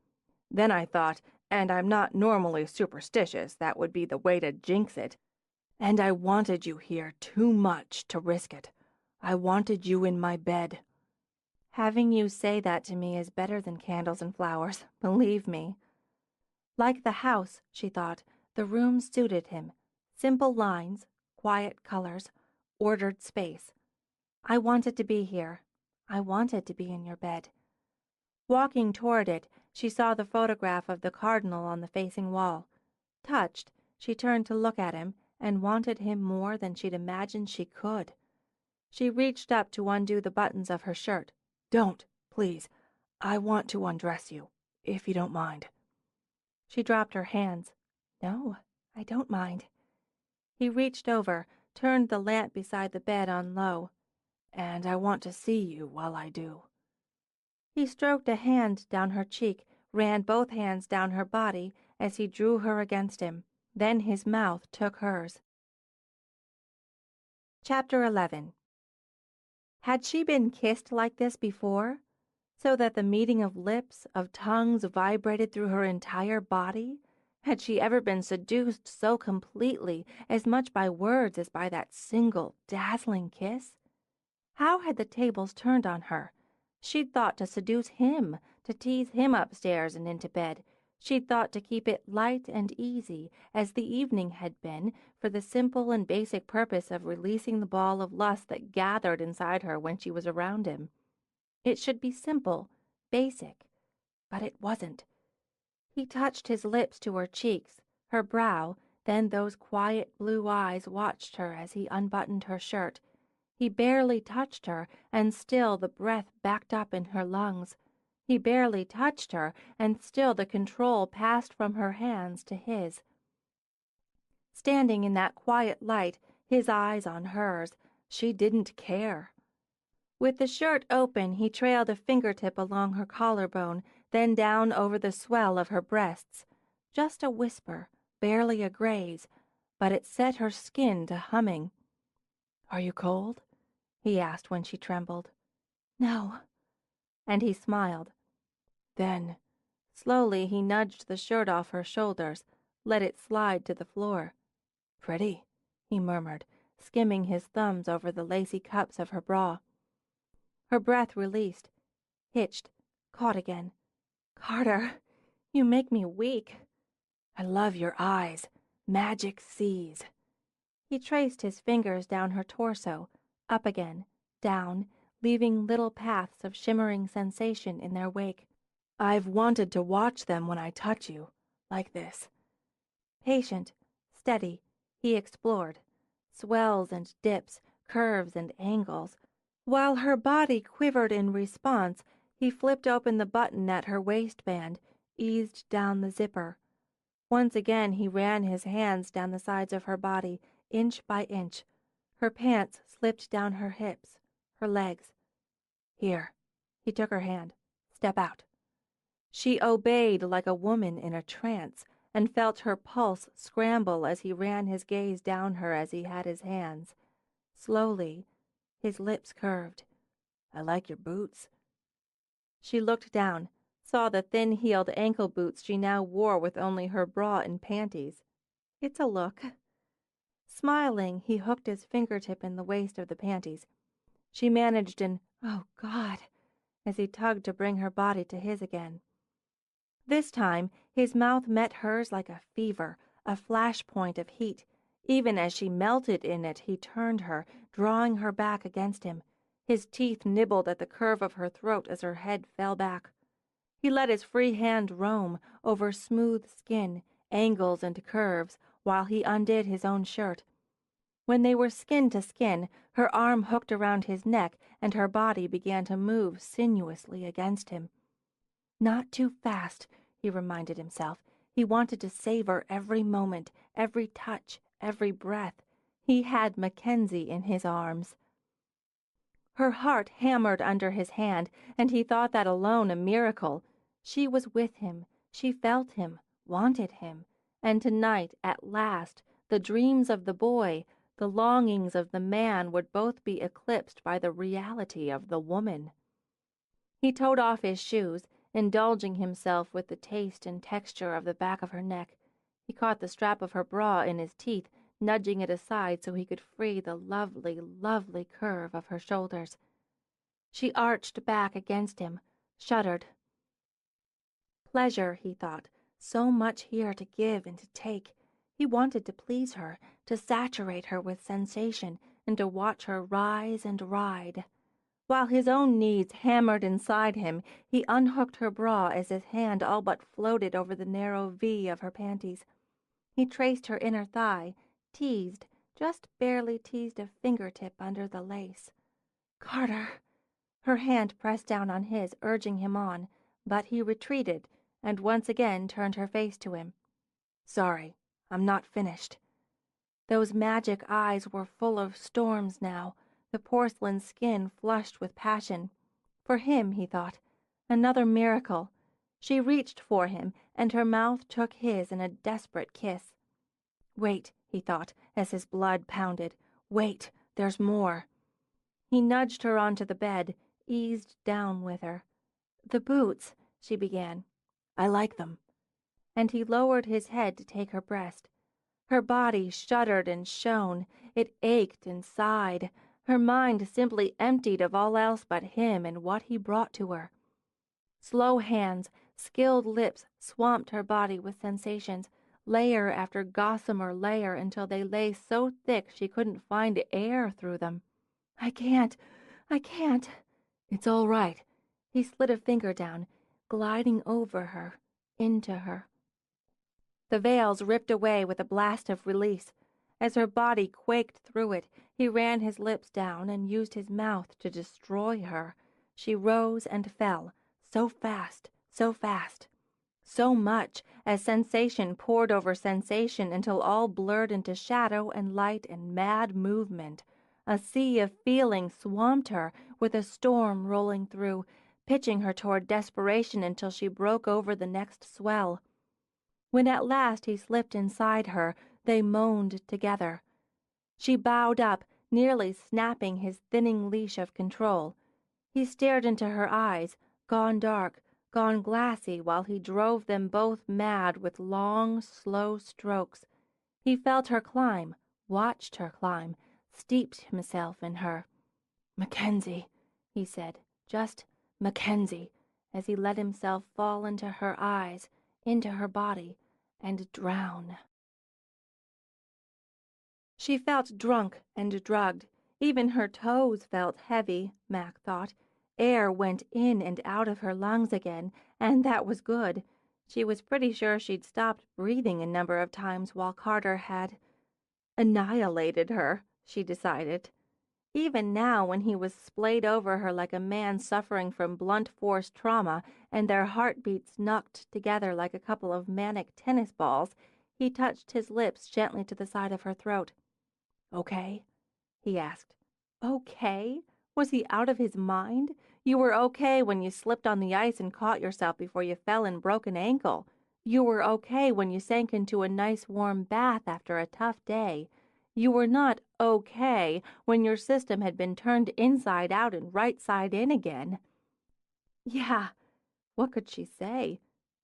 "Then I thought, and I'm not normally superstitious, that would be the way to jinx it. And I wanted you here too much to risk it. I wanted you in my bed." "Having you say that to me is better than candles and flowers, believe me." Like the house, she thought, the room suited him. Simple lines, quiet colors, ordered space. "I wanted to be here. I wanted to be in your bed." Walking toward it, she saw the photograph of the cardinal on the facing wall. Touched, she turned to look at him and wanted him more than she'd imagined she could. She reached up to undo the buttons of her shirt. "Don't, please. I want to undress you, if you don't mind." She dropped her hands. "No, I don't mind." He reached over, turned the lamp beside the bed on low. "And I want to see you while I do." He stroked a hand down her cheek, ran both hands down her body as he drew her against him. Then his mouth took hers. Chapter 11. Had she been kissed like this before? So that the meeting of lips, of tongues vibrated through her entire body? Had she ever been seduced so completely, as much by words as by that single, dazzling kiss? How had the tables turned on her? She'd thought to seduce him, to tease him upstairs and into bed. She'd thought to keep it light and easy, as the evening had been, for the simple and basic purpose of releasing the ball of lust that gathered inside her when she was around him. It should be simple, basic, but it wasn't. He touched his lips to her cheeks, her brow, then those quiet blue eyes watched her as he unbuttoned her shirt. He barely touched her, and still the breath backed up in her lungs. He barely touched her, and still the control passed from her hands to his. Standing in that quiet light, his eyes on hers, she didn't care. With the shirt open, he trailed a fingertip along her collarbone, then down over the swell of her breasts. Just a whisper, barely a graze, but it set her skin to humming. "Are you cold?" he asked when she trembled. "No." And he smiled. Then, slowly he nudged the shirt off her shoulders, let it slide to the floor. "Pretty," he murmured, skimming his thumbs over the lacy cups of her bra. Her breath released, hitched, caught again. "Carter, you make me weak." "I love your eyes. Magic seas." He traced his fingers down her torso, up again, down, leaving little paths of shimmering sensation in their wake. "I've wanted to watch them when I touch you, like this." Patient, steady, he explored. Swells and dips, curves and angles. While her body quivered in response, he flipped open the button at her waistband, eased down the zipper. Once again he ran his hands down the sides of her body, inch by inch. Her pants slipped down her hips, her legs. "Here." He took her hand. "Step out." She obeyed like a woman in a trance, and felt her pulse scramble as he ran his gaze down her as he had his hands. Slowly, his lips curved. "I like your boots." She looked down, saw the thin-heeled ankle boots she now wore with only her bra and panties. "It's a look." Smiling, he hooked his fingertip in the waist of the panties. She managed an "Oh, God," as he tugged to bring her body to his again. This time, his mouth met hers like a fever, a flashpoint of heat. Even as she melted in it, he turned her, drawing her back against him. His teeth nibbled at the curve of her throat as her head fell back. He let his free hand roam over smooth skin, angles and curves, while he undid his own shirt. When they were skin to skin, her arm hooked around his neck, and her body began to move sinuously against him. Not too fast, he reminded himself. He wanted to savor every moment, every touch, every breath. He had Mackensie in his arms. Her heart hammered under his hand, and he thought that alone a miracle. She was with him. She felt him, wanted him. And tonight, at last, the dreams of the boy, the longings of the man would both be eclipsed by the reality of the woman. He toed off his shoes, indulging himself with the taste and texture of the back of her neck. He caught the strap of her bra in his teeth, nudging it aside so he could free the lovely, lovely curve of her shoulders. She arched back against him, shuddered. Pleasure, he thought, so much here to give and to take. He wanted to please her, to saturate her with sensation, and to watch her rise and ride. While his own needs hammered inside him, he unhooked her bra as his hand all but floated over the narrow V of her panties. He traced her inner thigh, teased, just barely teased a fingertip under the lace. "Carter!" Her hand pressed down on his, urging him on, but he retreated and once again turned her face to him. "Sorry, I'm not finished." Those magic eyes were full of storms now, the porcelain skin flushed with passion. For him, he thought, another miracle. She reached for him, and her mouth took his in a desperate kiss. "Wait," he thought, as his blood pounded. "Wait, there's more." He nudged her onto the bed, eased down with her. "The boots," she began. "I like them." And he lowered his head to take her breast. Her body shuddered and shone. It ached and sighed. Her mind simply emptied of all else but him and what he brought to her. Slow hands, skilled lips swamped her body with sensations, layer after gossamer layer until they lay so thick she couldn't find air through them. I can't. "It's all right." He slid a finger down, gliding over her, into her. The veils ripped away with a blast of release. As her body quaked through it, he ran his lips down and used his mouth to destroy her. She rose and fell, so fast, so fast. So much, as sensation poured over sensation until all blurred into shadow and light and mad movement. A sea of feeling swamped her, with a storm rolling through, pitching her toward desperation until she broke over the next swell. When at last he slipped inside her, they moaned together. She bowed up, nearly snapping his thinning leash of control. He stared into her eyes, gone dark, gone glassy, while he drove them both mad with long, slow strokes. He felt her climb, watched her climb, steeped himself in her. "Mackenzie," he said, just "Mackenzie," as he let himself fall into her eyes, into her body, and drown. She felt drunk and drugged. Even her toes felt heavy, Mac thought. Air went in and out of her lungs again, and that was good. She was pretty sure she'd stopped breathing a number of times while Carter had annihilated her, she decided. Even now, when he was splayed over her like a man suffering from blunt force trauma and their heartbeats knocked together like a couple of manic tennis balls, he touched his lips gently to the side of her throat. "Okay?" he asked. "Okay? Was he out of his mind? You were okay when you slipped on the ice and caught yourself before you fell and broke an ankle. You were okay when you sank into a nice warm bath after a tough day. You were not okay when your system had been turned inside out and right side in again." Yeah, what could she say?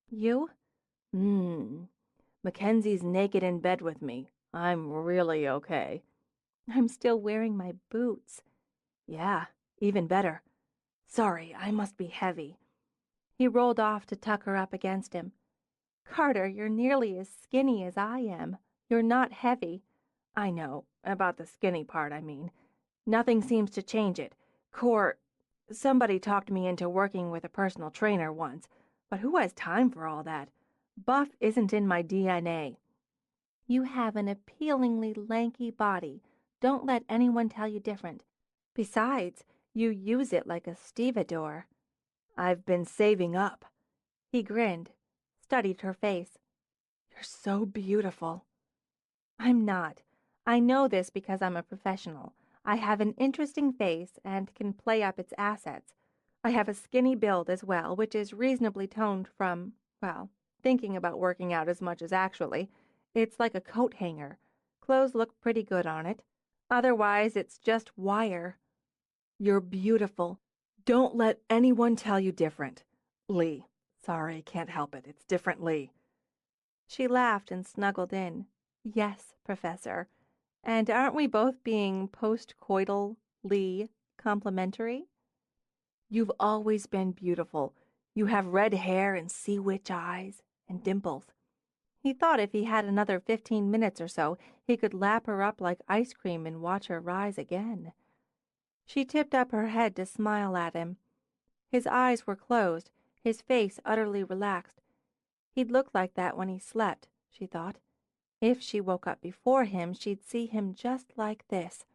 You? Mackenzie's naked in bed with me. I'm really okay. I'm still wearing my boots. Yeah, even better. Sorry, I must be heavy. He rolled off to tuck her up against him. "Carter, you're nearly as skinny as I am. You're not heavy." "I know, about the skinny part, I mean. Nothing seems to change it. Somebody talked me into working with a personal trainer once, but who has time for all that? Buff isn't in my DNA. "You have an appealingly lanky body. Don't let anyone tell you different. Besides, you use it like a stevedore." "I've been saving up." He grinned, studied her face. "You're so beautiful." "I'm not. I know this because I'm a professional. I have an interesting face and can play up its assets. I have a skinny build as well, which is reasonably toned from, well, thinking about working out as much as actually. It's like a coat hanger. Clothes look pretty good on it. Otherwise, it's just wire." "You're beautiful. Don't let anyone tell you different. Lee. Sorry, can't help it. It's different Lee." She laughed and snuggled in. "Yes, Professor. And aren't we both being post-coital, Lee, complimentary?" "You've always been beautiful. You have red hair and sea witch eyes and dimples." He thought if he had another 15 minutes or so, he could lap her up like ice cream and watch her rise again. She tipped up her head to smile at him. His eyes were closed, his face utterly relaxed. He'd look like that when he slept, she thought. If she woke up before him, she'd see him just like this.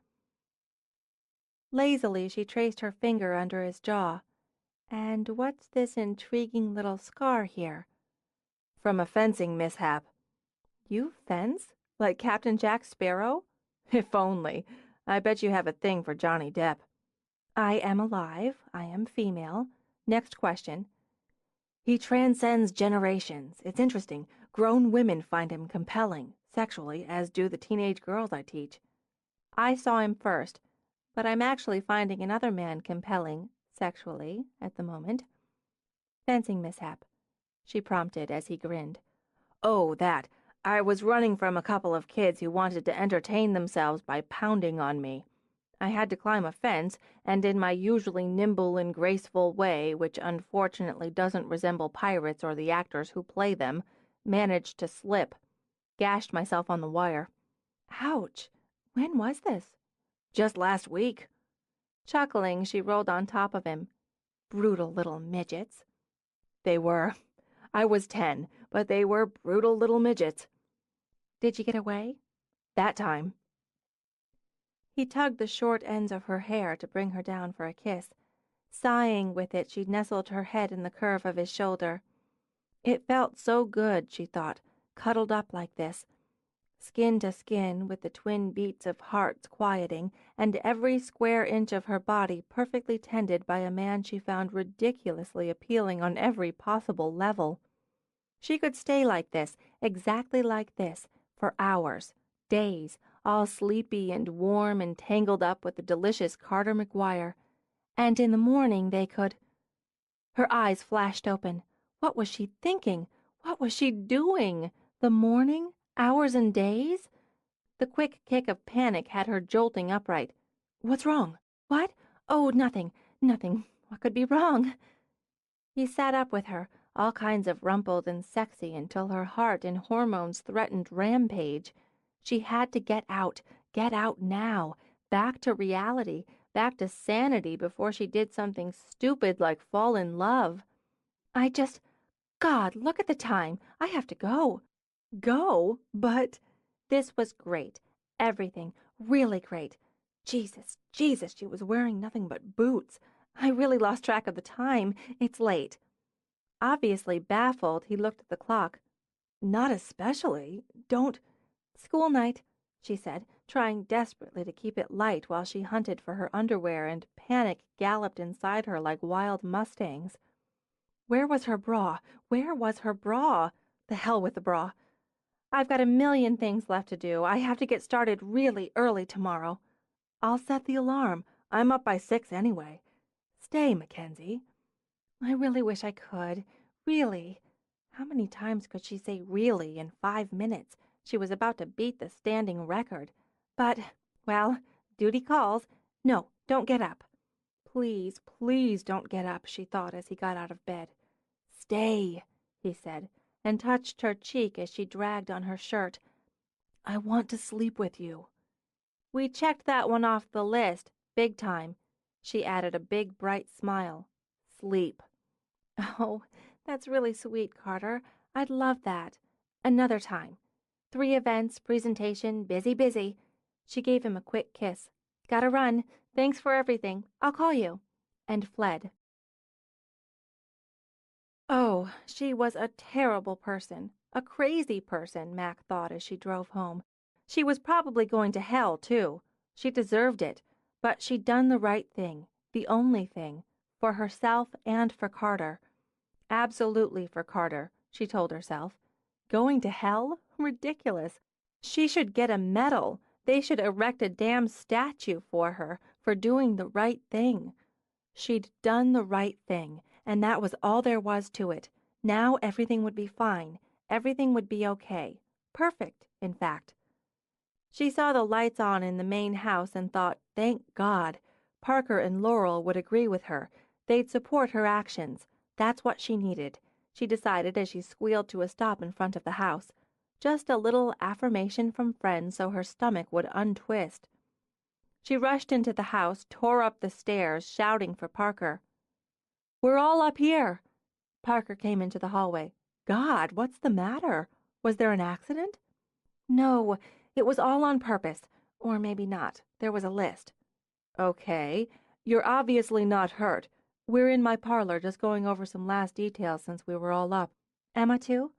Lazily, she traced her finger under his jaw. "And what's this intriguing little scar here?" "From a fencing mishap." "You fence? Like Captain Jack Sparrow?" "If only. I bet you have a thing for Johnny Depp." "I am alive. I am female. Next question." "He transcends generations. It's interesting. Grown women find him compelling, sexually, as do the teenage girls I teach." "I saw him first, but I'm actually finding another man compelling, sexually, at the moment." "Fencing mishap," she prompted as he grinned. "Oh, that. I was running from a couple of kids who wanted to entertain themselves by pounding on me. I had to climb a fence, and in my usually nimble and graceful way, which unfortunately doesn't resemble pirates or the actors who play them, managed to slip. Gashed myself on the wire." "Ouch! When was this?" "Just last week." Chuckling, she rolled on top of him. "Brutal little midgets." "They were. I was 10, but they were brutal little midgets." "Did you get away?" "That time." He tugged the short ends of her hair to bring her down for a kiss. Sighing with it, she nestled her head in the curve of his shoulder. It felt so good, she thought, cuddled up like this, skin to skin, with the twin beats of hearts quieting, and every square inch of her body perfectly tended by a man she found ridiculously appealing on every possible level. She could stay like this, exactly like this, for hours, days, all sleepy and warm and tangled up with the delicious Carter McGuire. And in the morning they could— Her eyes flashed open. What was she thinking? What was she doing? The morning? Hours and days? The quick kick of panic had her jolting upright. What's wrong? What? Oh, nothing, nothing. What could be wrong? He sat up with her, all kinds of rumpled and sexy, until her heart and hormones threatened rampage. She had to get out now, back to reality, back to sanity before she did something stupid like fall in love. God, look at the time. I have to go. Go? But this was great. Everything. Really great. Jesus, Jesus, she was wearing nothing but boots. I really lost track of the time. It's late. Obviously baffled, he looked at the clock. Not especially. Don't— School night, she said, trying desperately to keep it light while she hunted for her underwear and panic galloped inside her like wild mustangs. Where was her bra? Where was her bra? The hell with the bra. I've got a million things left to do. I have to get started really early tomorrow. I'll set the alarm. I'm up by 6 anyway. Stay, Mackensie. I really wish I could. Really. How many times could she say really in 5 minutes? She was about to beat the standing record. But, well, duty calls. No, don't get up. Please, please don't get up, she thought as he got out of bed. Stay, he said, and touched her cheek as she dragged on her shirt. I want to sleep with you. We checked that one off the list, big time. She added a big, bright smile. Sleep. Oh, that's really sweet, Carter. I'd love that. Another time. 3 events, presentation, busy, busy. She gave him a quick kiss. Gotta run. Thanks for everything. I'll call you. And fled. Oh, she was a terrible person. A crazy person, Mac thought as she drove home. She was probably going to hell, too. She deserved it. But she'd done the right thing. The only thing. For herself and for Carter. Absolutely for Carter, she told herself. Going to hell? Ridiculous. She should get a medal. They should erect a damn statue for her for doing the right thing. She'd done the right thing, and that was all there was to it. Now everything would be fine. Everything would be okay. Perfect, in fact. She saw the lights on in the main house and thought, thank God. Parker and Laurel would agree with her. They'd support her actions. That's what she needed, she decided as she squealed to a stop in front of the house. Just a little affirmation from friends so her stomach would untwist. She rushed into the house, tore up the stairs, shouting for Parker. We're all up here. Parker came into the hallway. God, what's the matter? Was there an accident? No, it was all on purpose. Or maybe not. There was a list. Okay. You're obviously not hurt. We're in my parlor just going over some last details since we were all up. Emma, too?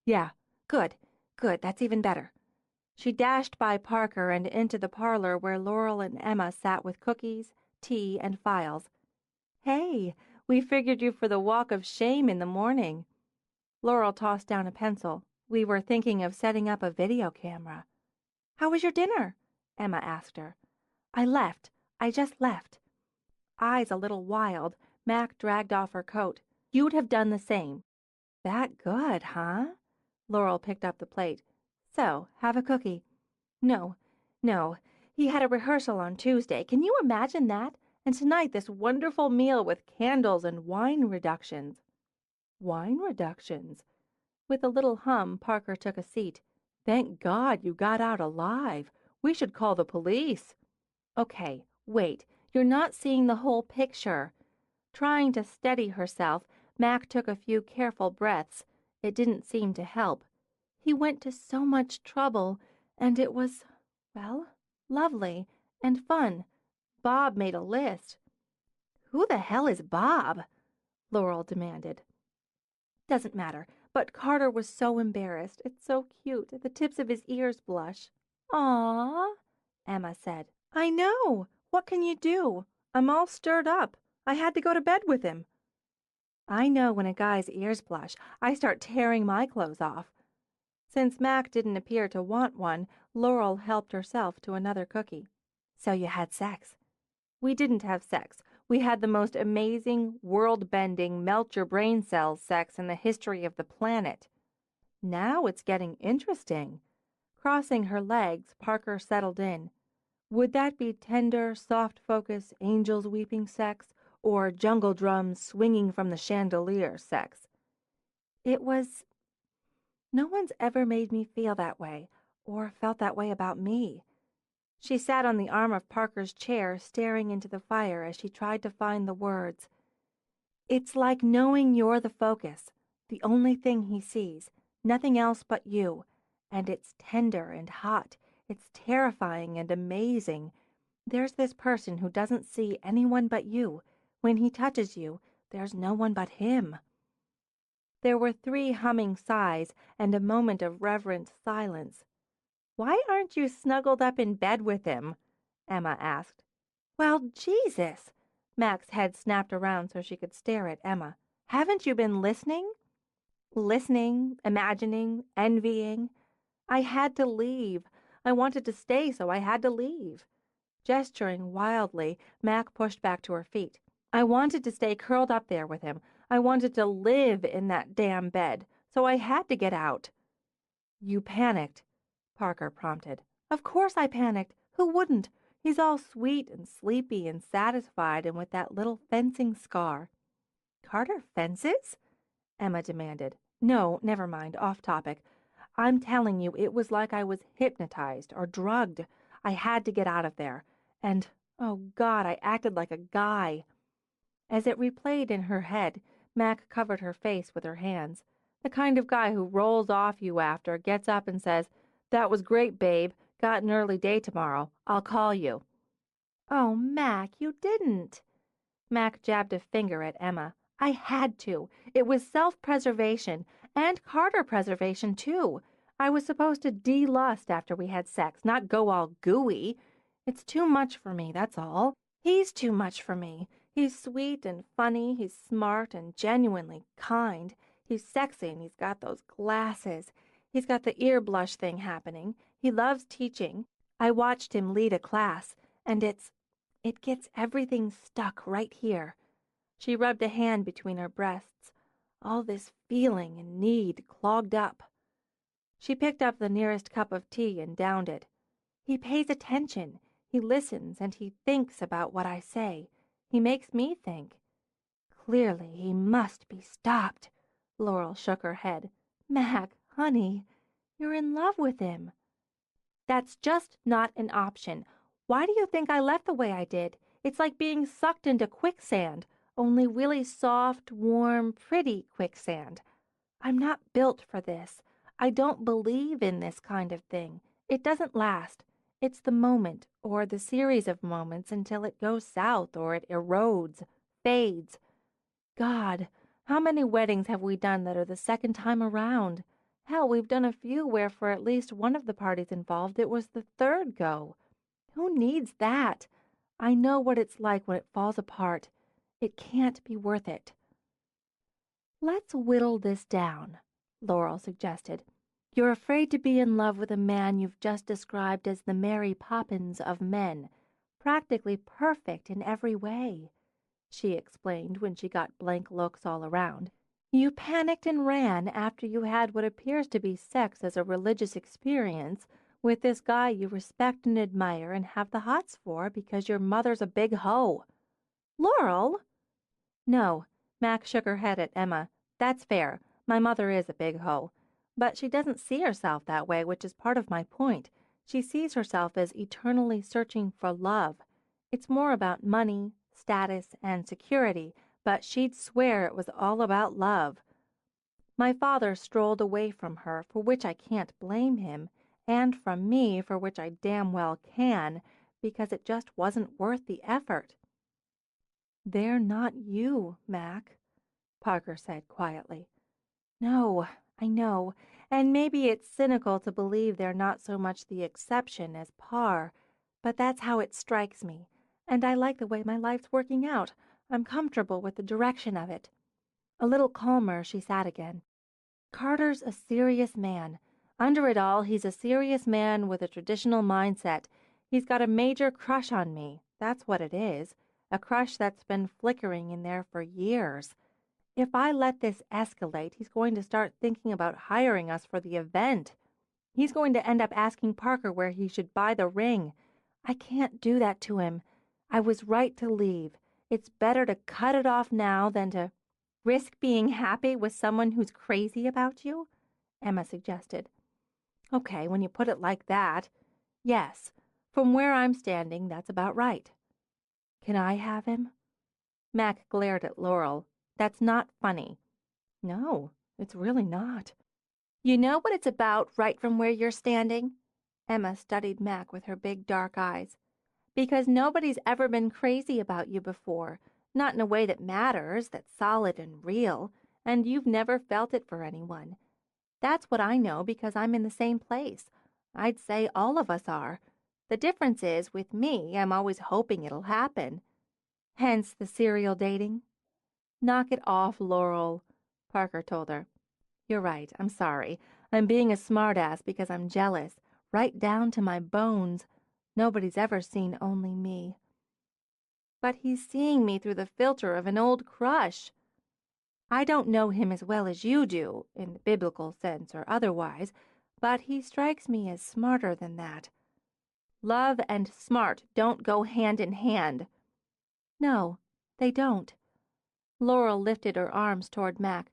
Yeah. Good. Good. That's even better. She dashed by Parker and into the parlor where Laurel and Emma sat with cookies, tea, and files. Hey, we figured you for the walk of shame in the morning. Laurel tossed down a pencil. We were thinking of setting up a video camera. How was your dinner? Emma asked her. I just left. Eyes a little wild, Mac dragged off her coat. You'd have done the same. That good, huh? Laurel picked up the plate. So, have a cookie. No. He had a rehearsal on Tuesday. Can you imagine that? And tonight this wonderful meal with candles and wine reductions. Wine reductions? With a little hum, Parker took a seat. Thank God you got out alive. We should call the police. Okay, wait. You're not seeing the whole picture. Trying to steady herself, Mac took a few careful breaths. It didn't seem to help. He went to so much trouble, and it was, well, lovely and fun. Bob made a list. Who the hell is Bob? Laurel demanded. Doesn't matter, But Carter was so embarrassed. It's so cute. The tips of his ears blush. Aw, Emma said. I know. What can you do? I'm all stirred up. I had to go to bed with him. I know when a guy's ears blush, I start tearing my clothes off. Since Mac didn't appear to want one, Laurel helped herself to another cookie. So you had sex. We didn't have sex. We had the most amazing, world-bending, melt-your-brain-cells sex in the history of the planet. Now it's getting interesting. Crossing her legs, Parker settled in. Would that be tender, soft focus, angels weeping sex, or jungle drums swinging from the chandelier sex? It was... No one's ever made me feel that way, or felt that way about me. She sat on the arm of Parker's chair, staring into the fire as she tried to find the words. It's like knowing you're the focus, the only thing he sees, nothing else but you. And it's tender and hot. It's terrifying and amazing. There's this person who doesn't see anyone but you. When he touches you, there's no one but him. There were 3 humming sighs and a moment of reverent silence. Why aren't you snuggled up in bed with him? Emma asked. Well, Jesus! Mac's head snapped around so she could stare at Emma. Haven't you been listening? Listening, imagining, envying. I had to leave. I wanted to stay, so I had to leave. Gesturing wildly, Mac pushed back to her feet. I wanted to stay curled up there with him. I wanted to live in that damn bed, so I had to get out. You panicked, Parker prompted. Of course I panicked. Who wouldn't? He's all sweet and sleepy and satisfied and with that little fencing scar. Carter fences? Emma demanded. No, never mind, off topic. I'm telling you, it was like I was hypnotized or drugged. I had to get out of there. And, oh God, I acted like a guy. As it replayed in her head, Mac covered her face with her hands. The kind of guy who rolls off you after, gets up and says, That was great, babe. Got an early day tomorrow. I'll call you. Oh, Mac, you didn't. Mac jabbed a finger at Emma. I had to. It was self-preservation, and Carter preservation, too. I was supposed to de-lust after we had sex, not go all gooey. It's too much for me, that's all. He's too much for me. He's sweet and funny, he's smart and genuinely kind. He's sexy and he's got those glasses. He's got the ear blush thing happening. He loves teaching. I watched him lead a class, and it gets everything stuck right here. She rubbed a hand between her breasts. All this feeling and need clogged up. She picked up the nearest cup of tea and downed it. He pays attention. He listens and he thinks about what I say. He makes me think. Clearly, he must be stopped. Laurel shook her head. Mac, honey, you're in love with him. That's just not an option. Why do you think I left the way I did? It's like being sucked into quicksand, only really soft, warm, pretty quicksand. I'm not built for this. I don't believe in this kind of thing. It doesn't last. It's the moment, or the series of moments until it goes south, or it erodes, fades. God, how many weddings have we done that are the second time around? Hell, we've done a few where for at least one of the parties involved it was the third go. Who needs that? I know what it's like when it falls apart. It can't be worth it. Let's whittle this down, Laurel suggested. You're afraid to be in love with a man you've just described as the Mary Poppins of men, practically perfect in every way, she explained when she got blank looks all around. You panicked and ran after you had what appears to be sex as a religious experience with this guy you respect and admire and have the hots for because your mother's a big hoe. Laurel? No, Mac shook her head at Emma. That's fair. My mother is a big hoe. But she doesn't see herself that way, which is part of my point. She sees herself as eternally searching for love. It's more about money, status, and security, but she'd swear it was all about love. My father strolled away from her, for which I can't blame him, and from me, for which I damn well can, because it just wasn't worth the effort. They're not you, Mac, Parker said quietly. No, I know, and maybe it's cynical to believe they're not so much the exception as par, but that's how it strikes me, and I like the way my life's working out. I'm comfortable with the direction of it. A little calmer, she sat again. Carter's a serious man. Under it all, he's a serious man with a traditional mindset. He's got a major crush on me. That's what it is. A crush that's been flickering in there for years. If I let this escalate, he's going to start thinking about hiring us for the event. He's going to end up asking Parker where he should buy the ring. I can't do that to him. I was right to leave. It's better to cut it off now than to risk being happy with someone who's crazy about you, Emma suggested. Okay, when you put it like that, yes. From where I'm standing, that's about right. Can I have him? Mac glared at Laurel. That's not funny. No, it's really not. You know what it's about right from where you're standing? Emma studied Mac with her big dark eyes. Because nobody's ever been crazy about you before, not in a way that matters, that's solid and real, and you've never felt it for anyone. That's what I know because I'm in the same place. I'd say all of us are. The difference is, with me, I'm always hoping it'll happen. Hence the serial dating. Knock it off, Laurel, Parker told her. You're right, I'm sorry. I'm being a smartass because I'm jealous, right down to my bones. Nobody's ever seen only me. But he's seeing me through the filter of an old crush. I don't know him as well as you do, in the biblical sense or otherwise, but he strikes me as smarter than that. Love and smart don't go hand in hand. No, they don't. Laurel lifted her arms toward Mac.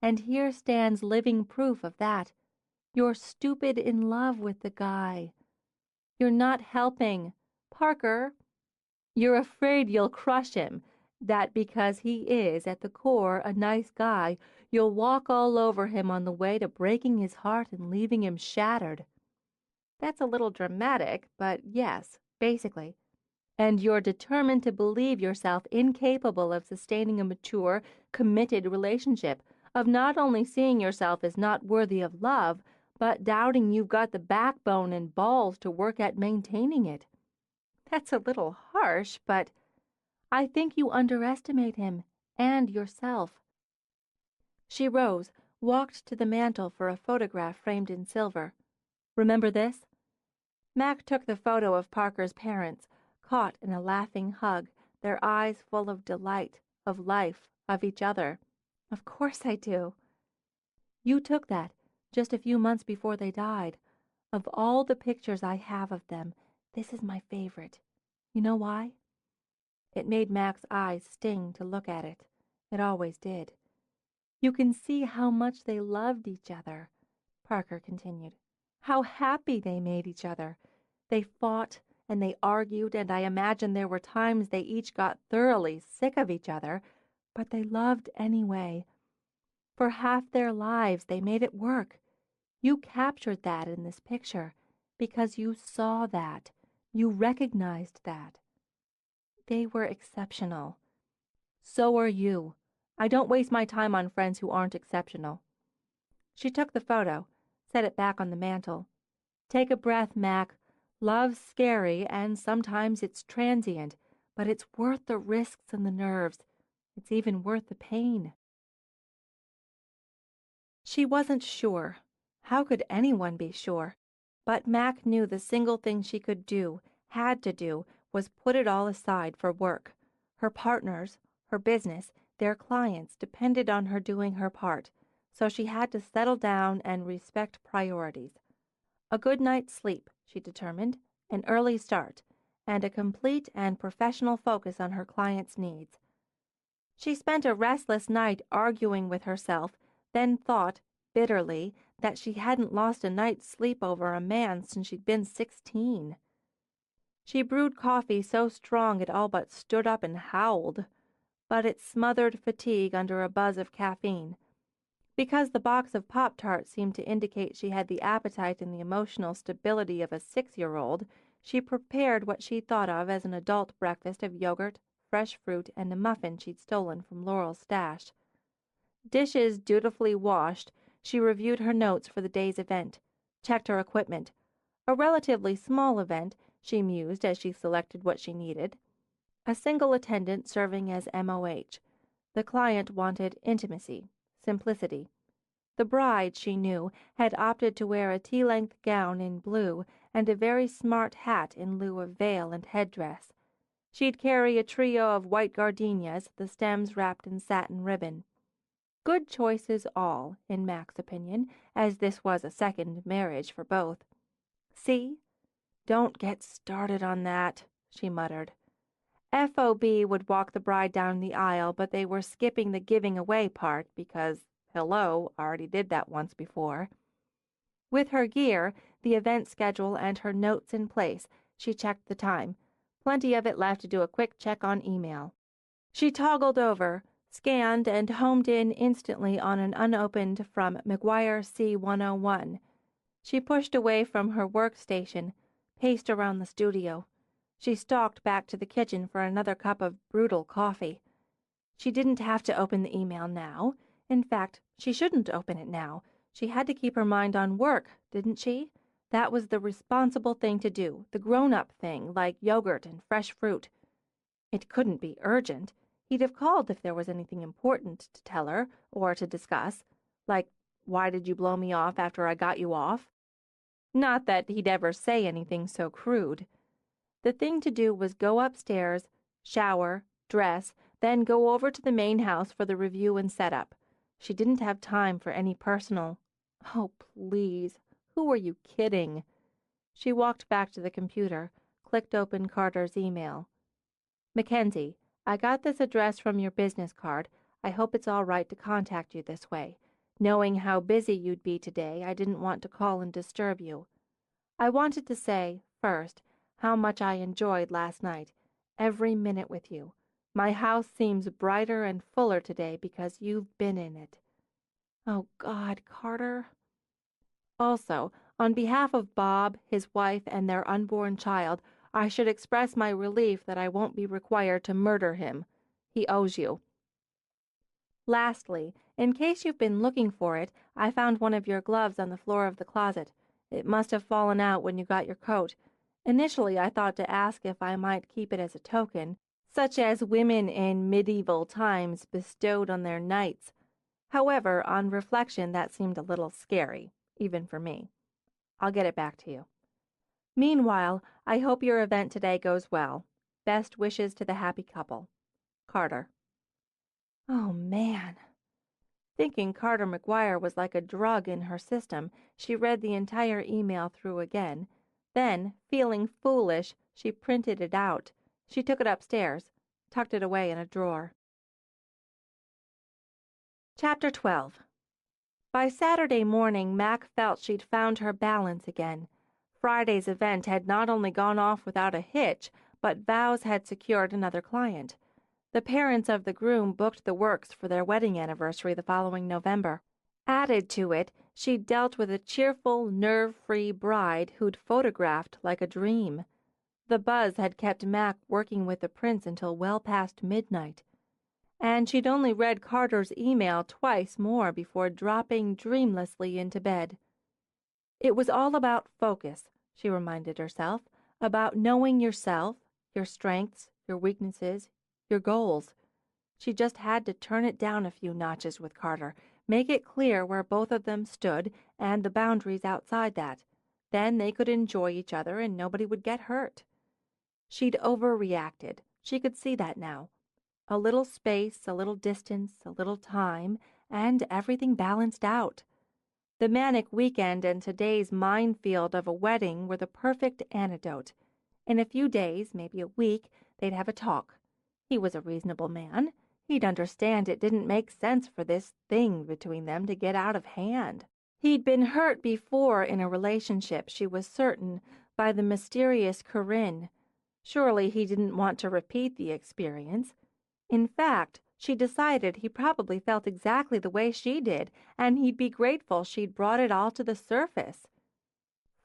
And here stands living proof of that. You're stupid in love with the guy. You're not helping. Parker, you're afraid you'll crush him, that because he is, at the core, a nice guy, you'll walk all over him on the way to breaking his heart and leaving him shattered. That's a little dramatic, but yes, basically. And you're determined to believe yourself incapable of sustaining a mature, committed relationship, of not only seeing yourself as not worthy of love, but doubting you've got the backbone and balls to work at maintaining it. That's a little harsh, but I think you underestimate him and yourself. She rose, walked to the mantel for a photograph framed in silver. Remember this? Mac took the photo of Parker's parents, caught in a laughing hug, their eyes full of delight, of life, of each other. Of course I do. You took that just a few months before they died. Of all the pictures I have of them, this is my favorite. You know why? It made Mac's eyes sting to look at it. It always did. You can see how much they loved each other, Parker continued. How happy they made each other. They fought and they argued, and I imagine there were times they each got thoroughly sick of each other, but they loved anyway. For half their lives they made it work. You captured that in this picture because you saw that. You recognized that. They were exceptional. So are you. I don't waste my time on friends who aren't exceptional. She took the photo, set it back on the mantel. Take a breath, Mac. Love's scary, and sometimes it's transient, but it's worth the risks and the nerves. It's even worth the pain. She wasn't sure. How could anyone be sure? But Mac knew the single thing she could do, had to do, was put it all aside for work. Her partners, her business, their clients depended on her doing her part, so she had to settle down and respect priorities. A good night's sleep, she determined, an early start, and a complete and professional focus on her clients' needs. She spent a restless night arguing with herself, then thought, bitterly, that she hadn't lost a night's sleep over a man since she'd been 16. She brewed coffee so strong it all but stood up and howled, but it smothered fatigue under a buzz of caffeine. Because the box of Pop-Tarts seemed to indicate she had the appetite and the emotional stability of a 6-year-old, she prepared what she thought of as an adult breakfast of yogurt, fresh fruit, and a muffin she'd stolen from Laurel's stash. Dishes dutifully washed, she reviewed her notes for the day's event, checked her equipment. A relatively small event, she mused as she selected what she needed. A single attendant serving as MOH. The client wanted intimacy, simplicity. The bride, she knew, had opted to wear a tea-length gown in blue and a very smart hat in lieu of veil and headdress. She'd carry a trio of white gardenias, the stems wrapped in satin ribbon. Good choices all, in Mac's opinion, as this was a second marriage for both. See? Don't get started on that, she muttered. FOB would walk the bride down the aisle, but they were skipping the giving away part because, hello, already did that once before. With her gear, the event schedule, and her notes in place, she checked the time. Plenty of it left to do a quick check on email. She toggled over, scanned, and homed in instantly on an unopened from McGuire C-101. She pushed away from her workstation, paced around the studio. She stalked back to the kitchen for another cup of brutal coffee. She didn't have to open the email now. In fact, she shouldn't open it now. She had to keep her mind on work, didn't she? That was the responsible thing to do, the grown-up thing, like yogurt and fresh fruit. It couldn't be urgent. He'd have called if there was anything important to tell her or to discuss, like, why did you blow me off after I got you off? Not that he'd ever say anything so crude. The thing to do was go upstairs, shower, dress, then go over to the main house for the review and setup. She didn't have time for any personal. Oh, please, who were you kidding? She walked back to the computer, clicked open Carter's email. Mackenzie, I got this address from your business card. I hope it's all right to contact you this way. Knowing how busy you'd be today, I didn't want to call and disturb you. I wanted to say, first, how much I enjoyed last night, every minute with you. My house seems brighter and fuller today because you've been in it. Oh, God, Carter. Also, on behalf of Bob, his wife, and their unborn child, I should express my relief that I won't be required to murder him. He owes you. Lastly, in case you've been looking for it, I found one of your gloves on the floor of the closet. It must have fallen out when you got your coat. Initially, I thought to ask if I might keep it as a token, such as women in medieval times bestowed on their knights. However, on reflection, that seemed a little scary, even for me. I'll get it back to you. Meanwhile, I hope your event today goes well. Best wishes to the happy couple. Carter. Oh, man. Thinking Carter McGuire was like a drug in her system, she read the entire email through again. Then, feeling foolish, she printed it out. She took it upstairs, tucked it away in a drawer. Chapter 12. By Saturday morning, Mac felt she'd found her balance again. Friday's event had not only gone off without a hitch, but Vows had secured another client. The parents of the groom booked the works for their wedding anniversary the following November. Added to it, she'd dealt with a cheerful, nerve-free bride who'd photographed like a dream. The buzz had kept Mac working with the prince until well past midnight. And she'd only read Carter's email twice more before dropping dreamlessly into bed. It was all about focus, she reminded herself, about knowing yourself, your strengths, your weaknesses, your goals. She just had to turn it down a few notches with Carter, make it clear where both of them stood and the boundaries outside that. Then they could enjoy each other and nobody would get hurt. She'd overreacted. She could see that now. A little space, a little distance, a little time, and everything balanced out. The manic weekend and today's minefield of a wedding were the perfect antidote. In a few days, maybe a week, they'd have a talk. He was a reasonable man. He'd understand it didn't make sense for this thing between them to get out of hand. He'd been hurt before in a relationship, she was certain, by the mysterious Corinne. Surely he didn't want to repeat the experience. In fact, she decided he probably felt exactly the way she did, and he'd be grateful she'd brought it all to the surface.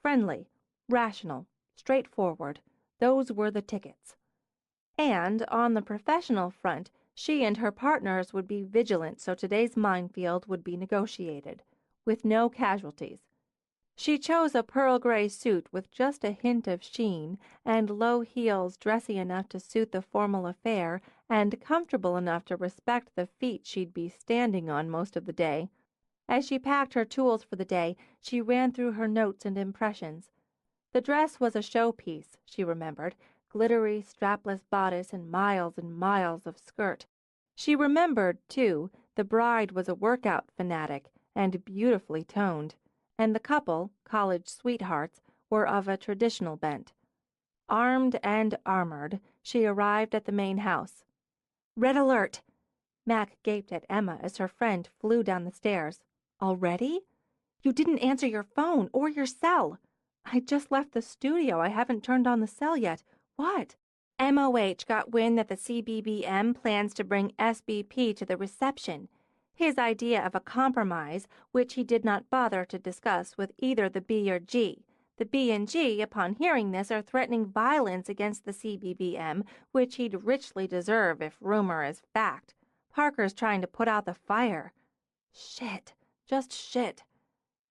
Friendly, rational, straightforward, those were the tickets. And on the professional front, she and her partners would be vigilant so today's minefield would be negotiated. with no casualties. She chose a pearl gray suit with just a hint of sheen and low heels dressy enough to suit the formal affair and comfortable enough to respect the feet she'd be standing on most of the day. As she packed her tools for the day, she ran through her notes and impressions. The dress was a showpiece, she remembered, glittery, strapless bodice and miles of skirt. She remembered, too, the bride was a workout fanatic and beautifully toned, and the couple, college sweethearts, were of a traditional bent. Armed and armored, she arrived at the main house. "Red alert!" Mac gaped at Emma as her friend flew down the stairs. "Already? You didn't answer your phone or your cell." "I just left the studio. I haven't turned on the cell yet." "What?" "MOH got wind that the CBBM plans to bring SBP to the reception. His idea of a compromise, which he did not bother to discuss with either the B or G. The B and G, upon hearing this, are threatening violence against the CBBM, which he'd richly deserve if rumor is fact. Parker's trying to put out the fire." Shit. Just shit.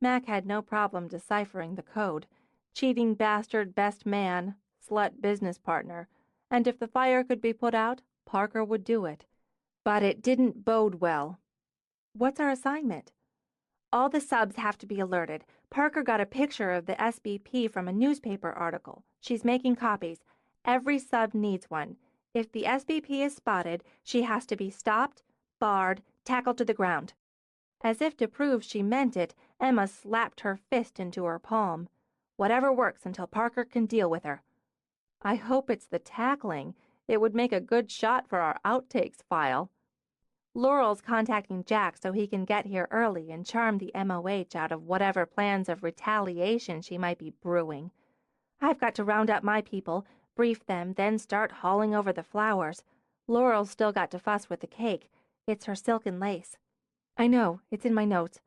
Mac had no problem deciphering the code. Cheating bastard best man, slut business partner. And if the fire could be put out, Parker would do it. But it didn't bode well. "What's our assignment?" "All the subs have to be alerted. Parker got a picture of the SBP from a newspaper article. She's making copies. Every sub needs one. If the SBP is spotted, she has to be stopped, barred, tackled to the ground." As if to prove she meant it, Emma slapped her fist into her palm. "Whatever works until Parker can deal with her." "I hope it's the tackling. It would make a good shot for our outtakes file." "Laurel's contacting Jack so he can get here early and charm the MOH out of whatever plans of retaliation she might be brewing. I've got to round up my people, brief them, then start hauling over the flowers. Laurel's still got to fuss with the cake. It's her silken lace." "I know, it's in my notes."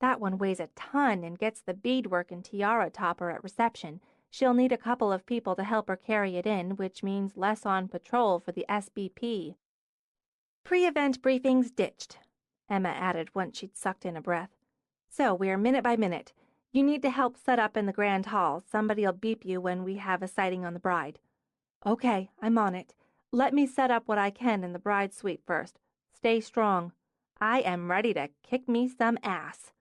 "That one weighs a ton and gets the beadwork and tiara topper at reception. She'll need a couple of people to help her carry it in, which means less on patrol for the SBP. "Pre-event briefings ditched," Emma added once she'd sucked in a breath. "So we're minute by minute. You need to help set up in the grand hall. Somebody'll beep you when we have a sighting on the bride." "Okay, I'm on it. Let me set up what I can in the bride suite first. Stay strong. I am ready to kick me some ass."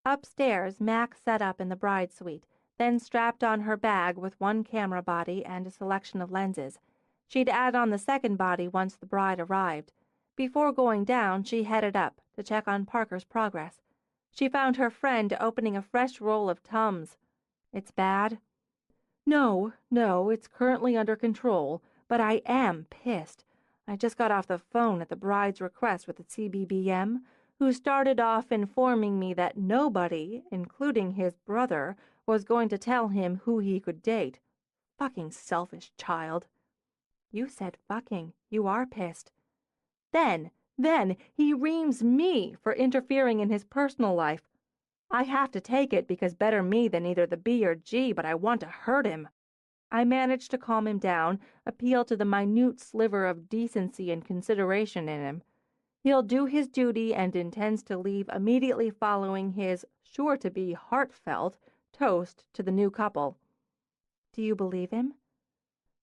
Upstairs, Mac set up in the bride suite, then strapped on her bag with one camera body and a selection of lenses. She'd add on the second body once the bride arrived. Before going down, she headed up to check on Parker's progress. She found her friend opening a fresh roll of Tums. "It's bad?" No, it's currently under control, but I am pissed. I just got off the phone at the bride's request with the CBBM, who started off informing me that nobody, including his brother, was going to tell him who he could date. Fucking selfish child." "You said fucking. You are pissed." Then he reams me for interfering in his personal life. I have to take it because better me than either the B or G, but I want to hurt him. I managed to calm him down, appeal to the minute sliver of decency and consideration in him. He'll do his duty and intends to leave immediately following his sure-to-be heartfelt toast to the new couple. "Do you believe him?"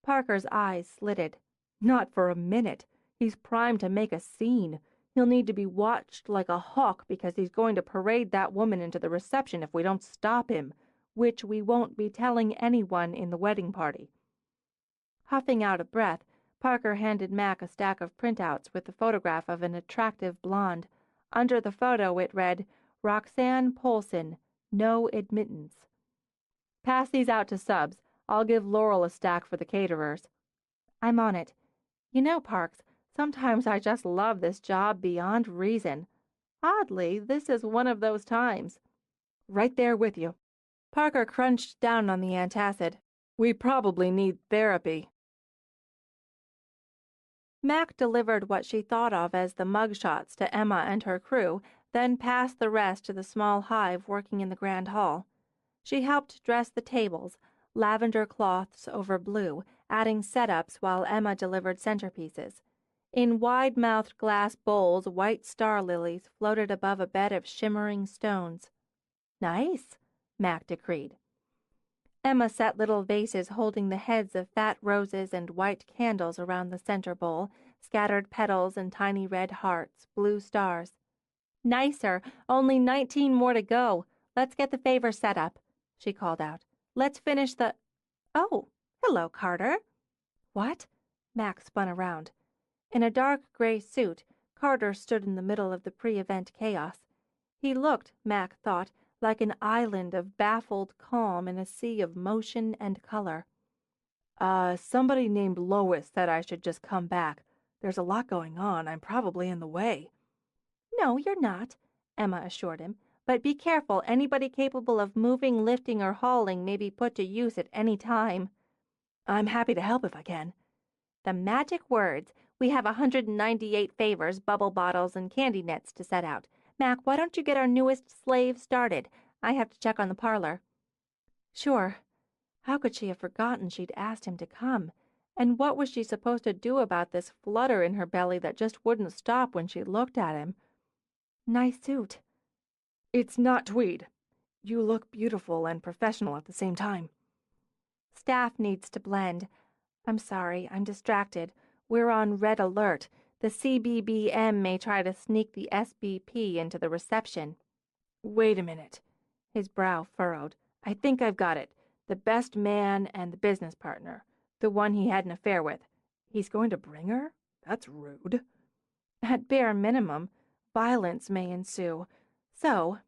Parker's eyes slitted. "Not for a minute. He's primed to make a scene. He'll need to be watched like a hawk because he's going to parade that woman into the reception if we don't stop him, which we won't be telling anyone in the wedding party." Huffing out of breath, Parker handed Mac a stack of printouts with the photograph of an attractive blonde. Under the photo it read, "Roxanne Polson, no admittance." "Pass these out to subs. I'll give Laurel a stack for the caterers." "I'm on it. You know, Parks, sometimes I just love this job beyond reason. Oddly, this is one of those times." "Right there with you." Parker crunched down on the antacid. "We probably need therapy." Mac delivered what she thought of as the mugshots to Emma and her crew, then passed the rest to the small hive working in the grand hall. She helped dress the tables, lavender cloths over blue, adding setups while Emma delivered centerpieces. In wide-mouthed glass bowls, white star lilies floated above a bed of shimmering stones. "Nice," Mac decreed. Emma set little vases holding the heads of fat roses and white candles around the center bowl, scattered petals and tiny red hearts, blue stars. "Nicer, only 19 more to go. Let's get the favor set up," she called out. "Let's finish the—" "Oh, hello, Carter." "What?" Mac spun around. In a dark gray suit, Carter stood in the middle of the pre-event chaos. He looked, Mac thought, like an island of baffled calm in a sea of motion and color. Somebody named Lois said I should just come back. There's a lot going on. I'm probably in the way." "No, you're not," Emma assured him. "But be careful. Anybody capable of moving, lifting, or hauling may be put to use at any time." "I'm happy to help if I can." The magic words. We have 198 favors, bubble bottles, and candy nets to set out. Mac, why don't you get our newest slave started? I have to check on the parlor." Sure. How could she have forgotten she'd asked him to come? And what was she supposed to do about this flutter in her belly that just wouldn't stop when she looked at him? "Nice suit." "It's not tweed. You look beautiful and professional at the same time." "Staff needs to blend. I'm sorry, I'm distracted. We're on red alert. The CBBM may try to sneak the SBP into the reception." "Wait a minute." His brow furrowed. "I think I've got it. The best man and the business partner. The one he had an affair with. He's going to bring her? That's rude." "At bare minimum, violence may ensue. So,"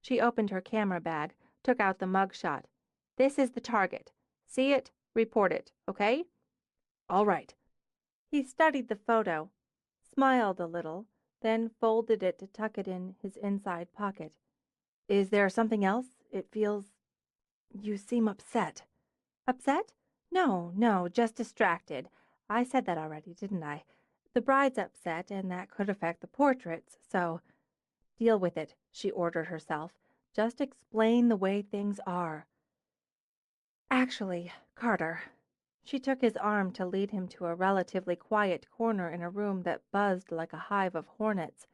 she opened her camera bag, took out the mug shot. "This is the target. See it, report it, okay?" "All right." He studied the photo, smiled a little, then folded it to tuck it in his inside pocket. "Is there something else? It feels... You seem upset." "Upset? No, just distracted. I said that already, didn't I? The bride's upset, and that could affect the portraits, so—" "Deal with it," she ordered herself. "Just explain the way things are." "Actually, Carter—" She took his arm to lead him to a relatively quiet corner in a room that buzzed like a hive of hornets.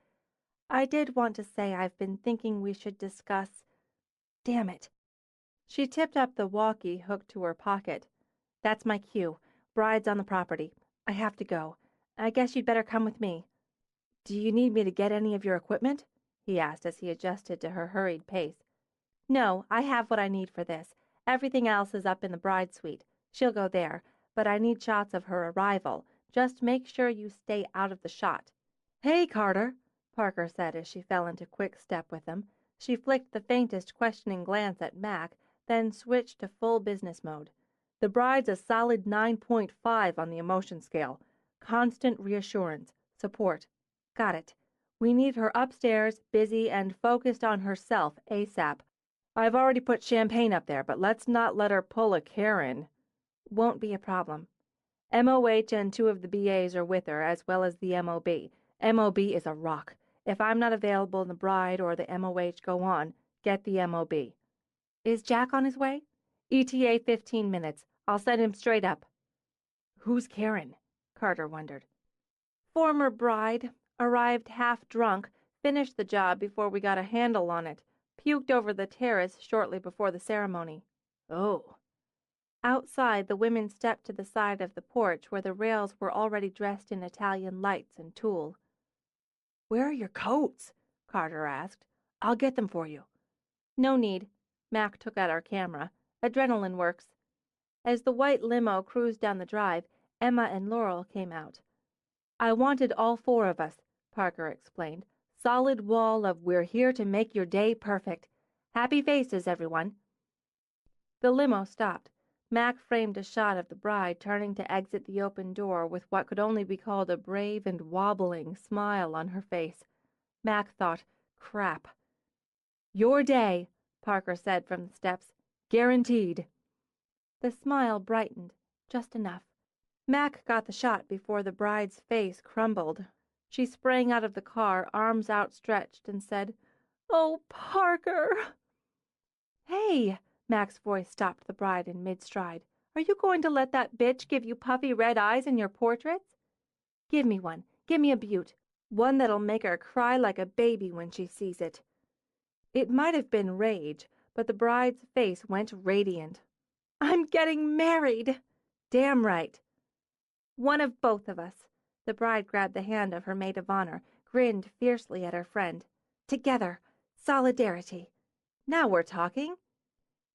"I did want to say I've been thinking we should discuss— Damn it." She tipped up the walkie hooked to her pocket. "That's my cue. Bride's on the property. I have to go. I guess you'd better come with me." "Do you need me to get any of your equipment?" he asked as he adjusted to her hurried pace. "No, I have what I need for this. Everything else is up in the bride suite. She'll go there, but I need shots of her arrival. Just make sure you stay out of the shot." "Hey, Carter," Parker said as she fell into quick step with him. She flicked the faintest questioning glance at Mac, then switched to full business mode. "The bride's a solid 9.5 on the emotion scale. Constant reassurance. Support." "Got it." "We need her upstairs, busy, and focused on herself ASAP. I've already put champagne up there, but let's not let her pull a Karen." "Won't be a problem." MOH and 2 of the BAs are with her, as well as the MOB. MOB is a rock. If I'm not available and the bride or the MOH go on, get the MOB. "Is Jack on his way?" ETA 15 minutes. I'll send him straight up." "Who's Karen?" Carter wondered. "Former bride. Arrived half drunk, finished the job before we got a handle on it, puked over the terrace shortly before the ceremony." "Oh." Outside, the women stepped to the side of the porch where the rails were already dressed in Italian lights and tulle. "Where are your coats?" Carter asked. "I'll get them for you." "No need." Mac took out our camera. "Adrenaline works." As the white limo cruised down the drive, Emma and Laurel came out. "I wanted all 4 of us," Parker explained. "Solid wall of 'we're here to make your day perfect.' Happy faces, everyone." The limo stopped. Mac framed a shot of the bride turning to exit the open door with what could only be called a brave and wobbling smile on her face. Mac thought, crap. "Your day," Parker said from the steps. "Guaranteed." The smile brightened, just enough. Mac got the shot before the bride's face crumbled. She sprang out of the car, arms outstretched, and said, "Oh, Parker!" "Hey!" Mac's voice stopped the bride in mid-stride. "Are you going to let that bitch give you puffy red eyes in your portraits?" Give me one. Give me a beaut. One that'll make her cry like a baby when she sees it." It might have been rage, but the bride's face went radiant. "I'm getting married!" "Damn right." "One of both of us." The bride grabbed the hand of her maid of honor, grinned fiercely at her friend. "Together. Solidarity. Now we're talking."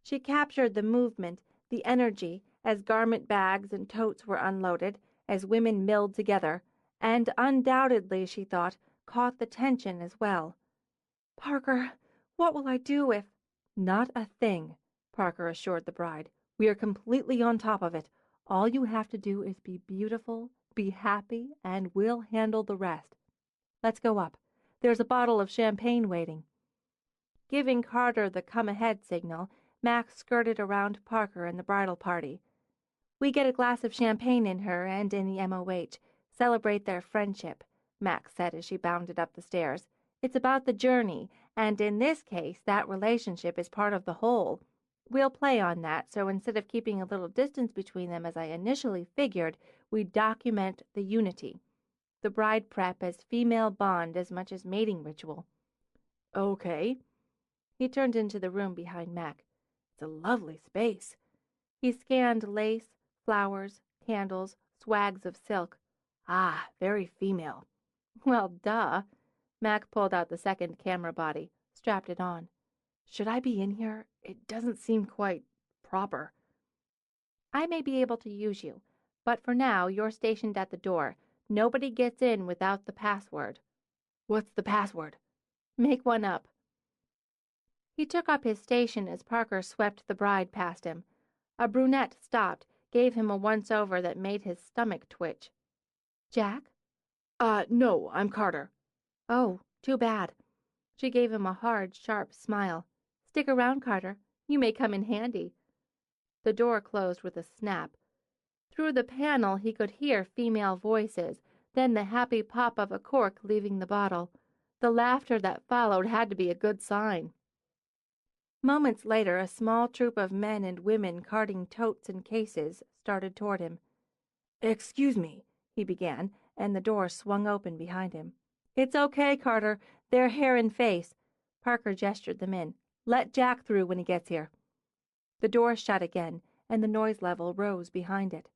She captured the movement, the energy, as garment bags and totes were unloaded, as women milled together, and undoubtedly, she thought, caught the tension as well. "Parker, what will I do if—" "Not a thing," Parker assured the bride. "We are completely on top of it. All you have to do is be beautiful, be happy, and we'll handle the rest. Let's go up. There's a bottle of champagne waiting." Giving Carter the come-ahead signal, Max skirted around Parker and the bridal party. "We get a glass of champagne in her and in the MOH. Celebrate their friendship," Max said as she bounded up the stairs. "It's about the journey, and in this case that relationship is part of the whole. We'll play on that, so instead of keeping a little distance between them as I initially figured, we document the unity. The bride prep as female bond as much as mating ritual." "Okay." He turned into the room behind Mac. "It's a lovely space." He scanned lace, flowers, candles, swags of silk. "Ah, very female." "Well, duh." Mac pulled out the second camera body, strapped it on. "Should I be in here? It doesn't seem quite proper." "I may be able to use you, but for now you're stationed at the door. Nobody gets in without the password." "What's the password?" "Make one up." He took up his station as Parker swept the bride past him. A brunette stopped, gave him a once-over that made his stomach twitch. "Jack?" No, I'm Carter." "Oh, too bad." She gave him a hard, sharp smile. "Stick around, Carter. You may come in handy." The door closed with a snap. Through the panel he could hear female voices, then the happy pop of a cork leaving the bottle. The laughter that followed had to be a good sign. Moments later, a small troop of men and women carting totes and cases started toward him. "Excuse me," he began, and the door swung open behind him. "It's okay, Carter. They're hair and face." Parker gestured them in. "Let Jack through when he gets here." The door shut again, and the noise level rose behind it.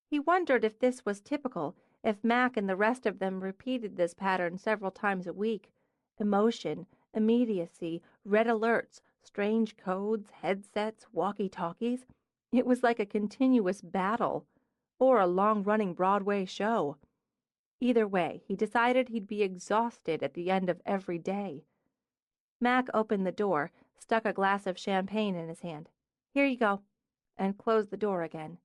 He wondered if this was typical, if Mac and the rest of them repeated this pattern several times a week. Emotion, immediacy, red alerts, strange codes, headsets, walkie-talkies. It was like a continuous battle, or a long-running Broadway show. Either way, he decided he'd be exhausted at the end of every day. Mac opened the door, stuck a glass of champagne in his hand. "Here you go," and closed the door again.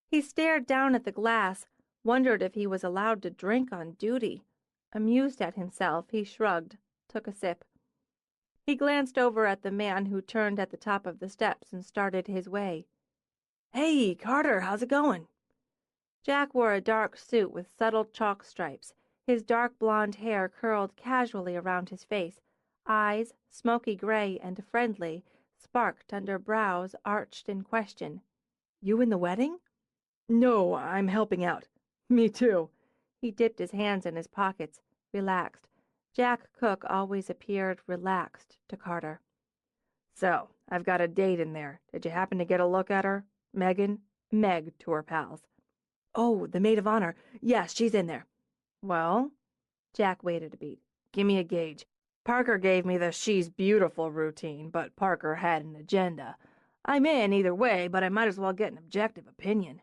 He stared down at the glass, wondered if he was allowed to drink on duty. Amused at himself, he shrugged, took a sip. He glanced over at the man who turned at the top of the steps and started his way. "Hey, Carter, how's it going?" Jack wore a dark suit with subtle chalk stripes. His dark blonde hair curled casually around his face. Eyes, smoky gray and friendly, sparked under brows arched in question. "You in the wedding?" "No, I'm helping out." "Me too." He dipped his hands in his pockets, relaxed. Jack Cook always appeared relaxed to Carter. "So, I've got a date in there. Did you happen to get a look at her? Megan? Meg to her pals." "Oh, the maid of honor. Yes, she's in there." "Well?" Jack waited a beat. "Give me a gauge. Parker gave me the she's beautiful routine, but Parker had an agenda. I'm in either way, but I might as well get an objective opinion."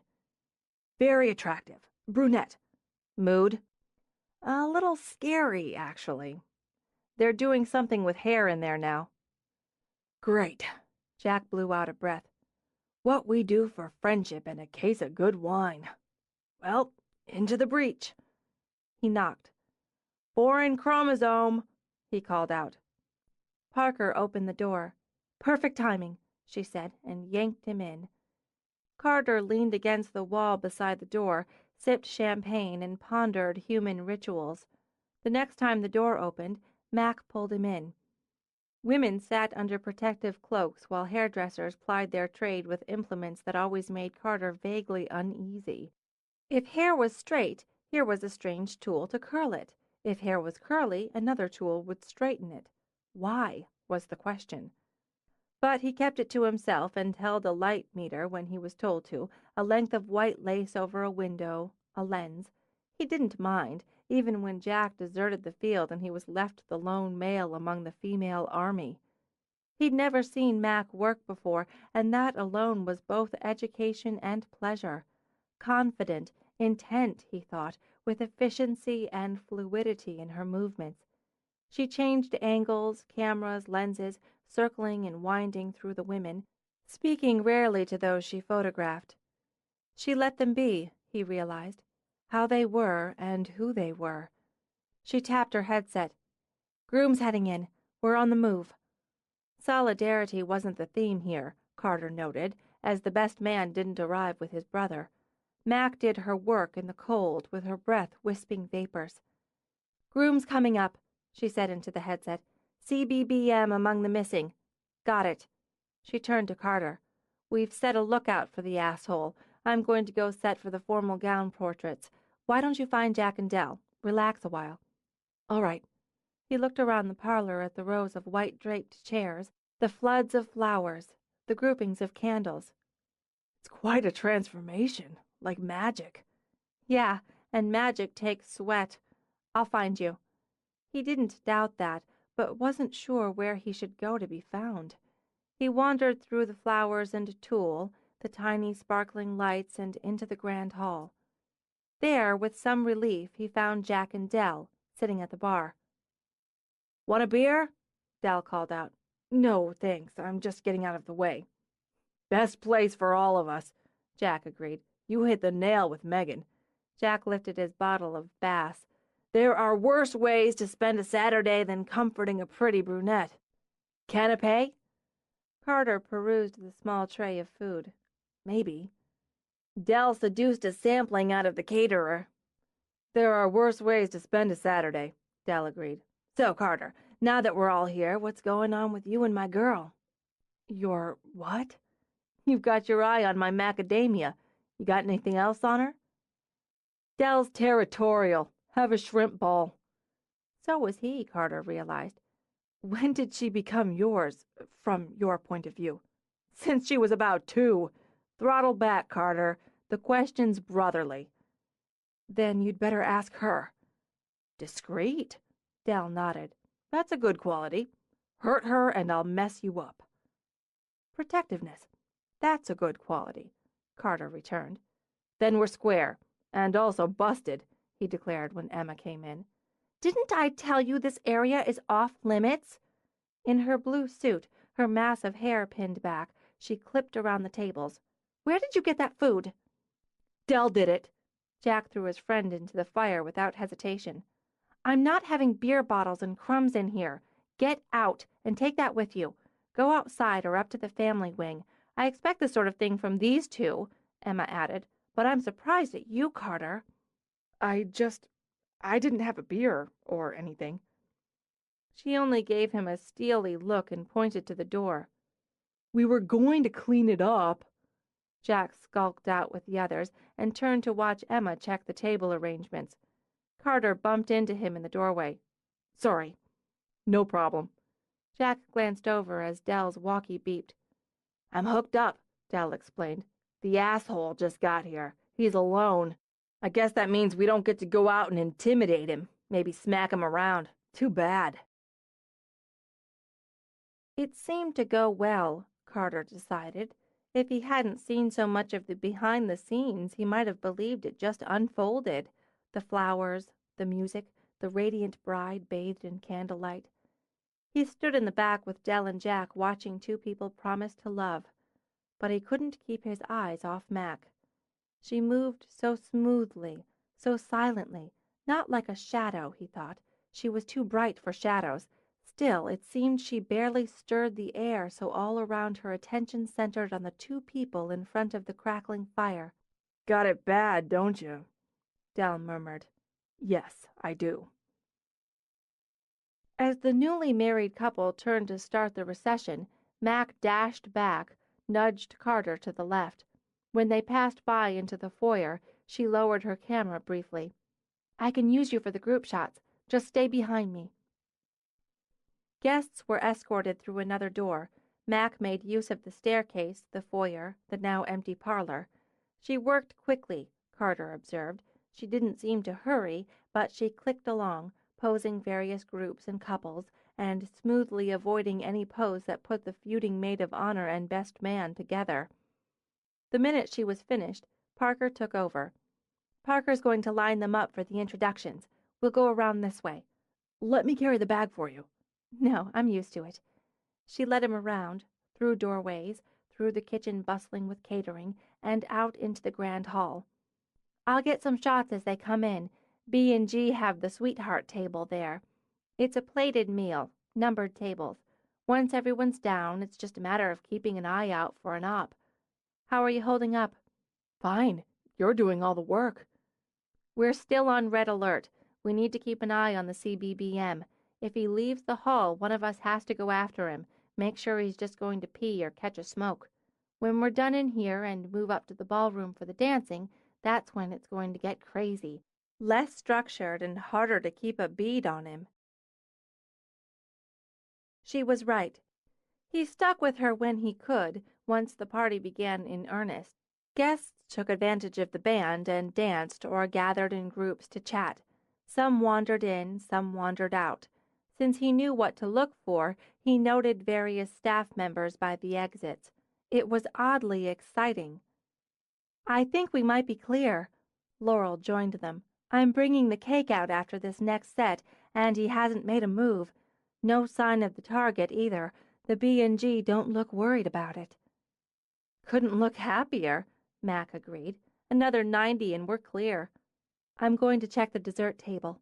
"Very attractive. Brunette." "Mood?" "A little scary, actually. They're doing something with hair in there now." "Great." Jack blew out a breath. "What we do for friendship and a case of good wine. Well, into the breach." He knocked. "Foreign chromosome," he called out. Parker opened the door. "Perfect timing," she said, and yanked him in. Carter leaned against the wall beside the door, sipped champagne, and pondered human rituals. The next time the door opened, Mac pulled him in. Women sat under protective cloaks while hairdressers plied their trade with implements that always made Carter vaguely uneasy. If hair was straight, Here was a strange tool to curl it. If hair was curly, another tool would straighten it. Why, was the question. But he kept it to himself and held a light meter when he was told to, a length of white lace over a window, a lens. He didn't mind, even when Jack deserted the field and he was left the lone male among the female army. He'd never seen Mac work before, and that alone was both education and pleasure. Confident, intent, he thought, with efficiency and fluidity in her movements. She changed angles, cameras, lenses, circling and winding through the women, speaking rarely to those she photographed. She let them be, he realized, how they were and who they were. She tapped her headset. "Groom's heading in. We're on the move." Solidarity wasn't the theme here, Carter noted, as the best man didn't arrive with his brother. Mac did her work in the cold, with her breath wisping vapors. "Groom's coming up," she said into the headset. "CBBM among the missing." "Got it." She turned to Carter. "We've set a lookout for the asshole. I'm going to go set for the formal gown portraits. Why don't you find Jack and Dell? Relax a while." "All right." He looked around the parlor at the rows of white-draped chairs, the floods of flowers, the groupings of candles. "It's quite a transformation, like magic." "Yeah, and magic takes sweat. I'll find you." He didn't doubt that, but wasn't sure where he should go to be found. He wandered through the flowers and tulle, the tiny sparkling lights, and into the grand hall. There, with some relief, he found Jack and Dell, sitting at the bar. "Want a beer?" Dell called out. "No, thanks. I'm just getting out of the way." "Best place for all of us," Jack agreed. "You hit the nail with Megan." Jack lifted his bottle of Bass. "There are worse ways to spend a Saturday than comforting a pretty brunette. Canapé?" Carter perused the small tray of food. "Maybe." Dell seduced a sampling out of the caterer. "There are worse ways to spend a Saturday," Dell agreed. "So, Carter, now that we're all here, what's going on with you and my girl?" "Your what?" "You've got your eye on my macadamia. You got anything else on her?" "Dell's territorial. Have a shrimp ball." So was he, Carter realized. "When did she become yours, from your point of view?" "Since she was about 2. Throttle back, Carter. The question's brotherly." "Then you'd better ask her." "Discreet." Dell nodded. "That's a good quality. Hurt her and I'll mess you up." "Protectiveness. That's a good quality," Carter returned. "Then we're square. And also busted," he declared when Emma came in. "Didn't I tell you this area is off limits?" In her blue suit, her mass of hair pinned back, she clipped around the tables. "Where did you get that food?" "Dell did it." Jack threw his friend into the fire without hesitation. "I'm not having beer bottles and crumbs in here. Get out, and take that with you. Go outside or up to the family wing. I expect this sort of thing from these two," Emma added. "But I'm surprised at you, Carter." I didn't have a beer or anything." She only gave him a steely look and pointed to the door. "We were going to clean it up." Jack skulked out with the others and turned to watch Emma check the table arrangements. Carter bumped into him in the doorway. "Sorry." "No problem." Jack glanced over as Dell's walkie beeped. "I'm hooked up," Dell explained. "The asshole just got here. He's alone. I guess that means we don't get to go out and intimidate him, maybe smack him around. Too bad." It seemed to go well, Carter decided. If he hadn't seen so much of the behind the scenes, he might have believed it just unfolded. The flowers, the music, the radiant bride bathed in candlelight. He stood in the back with Dell and Jack watching two people promise to love. But he couldn't keep his eyes off Mac. She moved so smoothly, so silently, not like a shadow, he thought. She was too bright for shadows. Still, it seemed she barely stirred the air, so all around her attention centered on the two people in front of the crackling fire. "Got it bad, don't you?" Dell murmured. "Yes, I do." As the newly married couple turned to start the recession, Mac dashed back, nudged Carter to the left. When they passed by into the foyer, she lowered her camera briefly. I can use you for the group shots. Just stay behind me." Guests were escorted through another door. Mac made use of the staircase, the foyer, the now empty parlor. She worked quickly, Carter observed. She didn't seem to hurry, but she clicked along, posing various groups and couples, and smoothly avoiding any pose that put the feuding maid of honor and best man together. The minute she was finished, Parker took over. "Parker's going to line them up for the introductions. We'll go around this way." "Let me carry the bag for you." "No, I'm used to it." She led him around, through doorways, through the kitchen bustling with catering, and out into the grand hall. "I'll get some shots as they come in. B&G have the sweetheart table there. It's a plated meal, numbered tables. Once everyone's down, it's just a matter of keeping an eye out for an op. How are you holding up?" "Fine. You're doing all the work." "We're still on red alert. We need to keep an eye on the CBBM. If he leaves the hall, one of us has to go after him. Make sure he's just going to pee or catch a smoke. When we're done in here and move up to the ballroom for the dancing, that's when it's going to get crazy. Less structured and harder to keep a bead on him." She was right. He stuck with her when he could, once the party began in earnest. Guests took advantage of the band and danced or gathered in groups to chat. Some wandered in, some wandered out. Since he knew what to look for, he noted various staff members by the exits. It was oddly exciting. "I think we might be clear." Laurel joined them. "I'm bringing the cake out after this next set, and he hasn't made a move. No sign of the target, either. The B&G don't look worried about it." "Couldn't look happier," Mac agreed. "Another 90 and we're clear. I'm going to check the dessert table."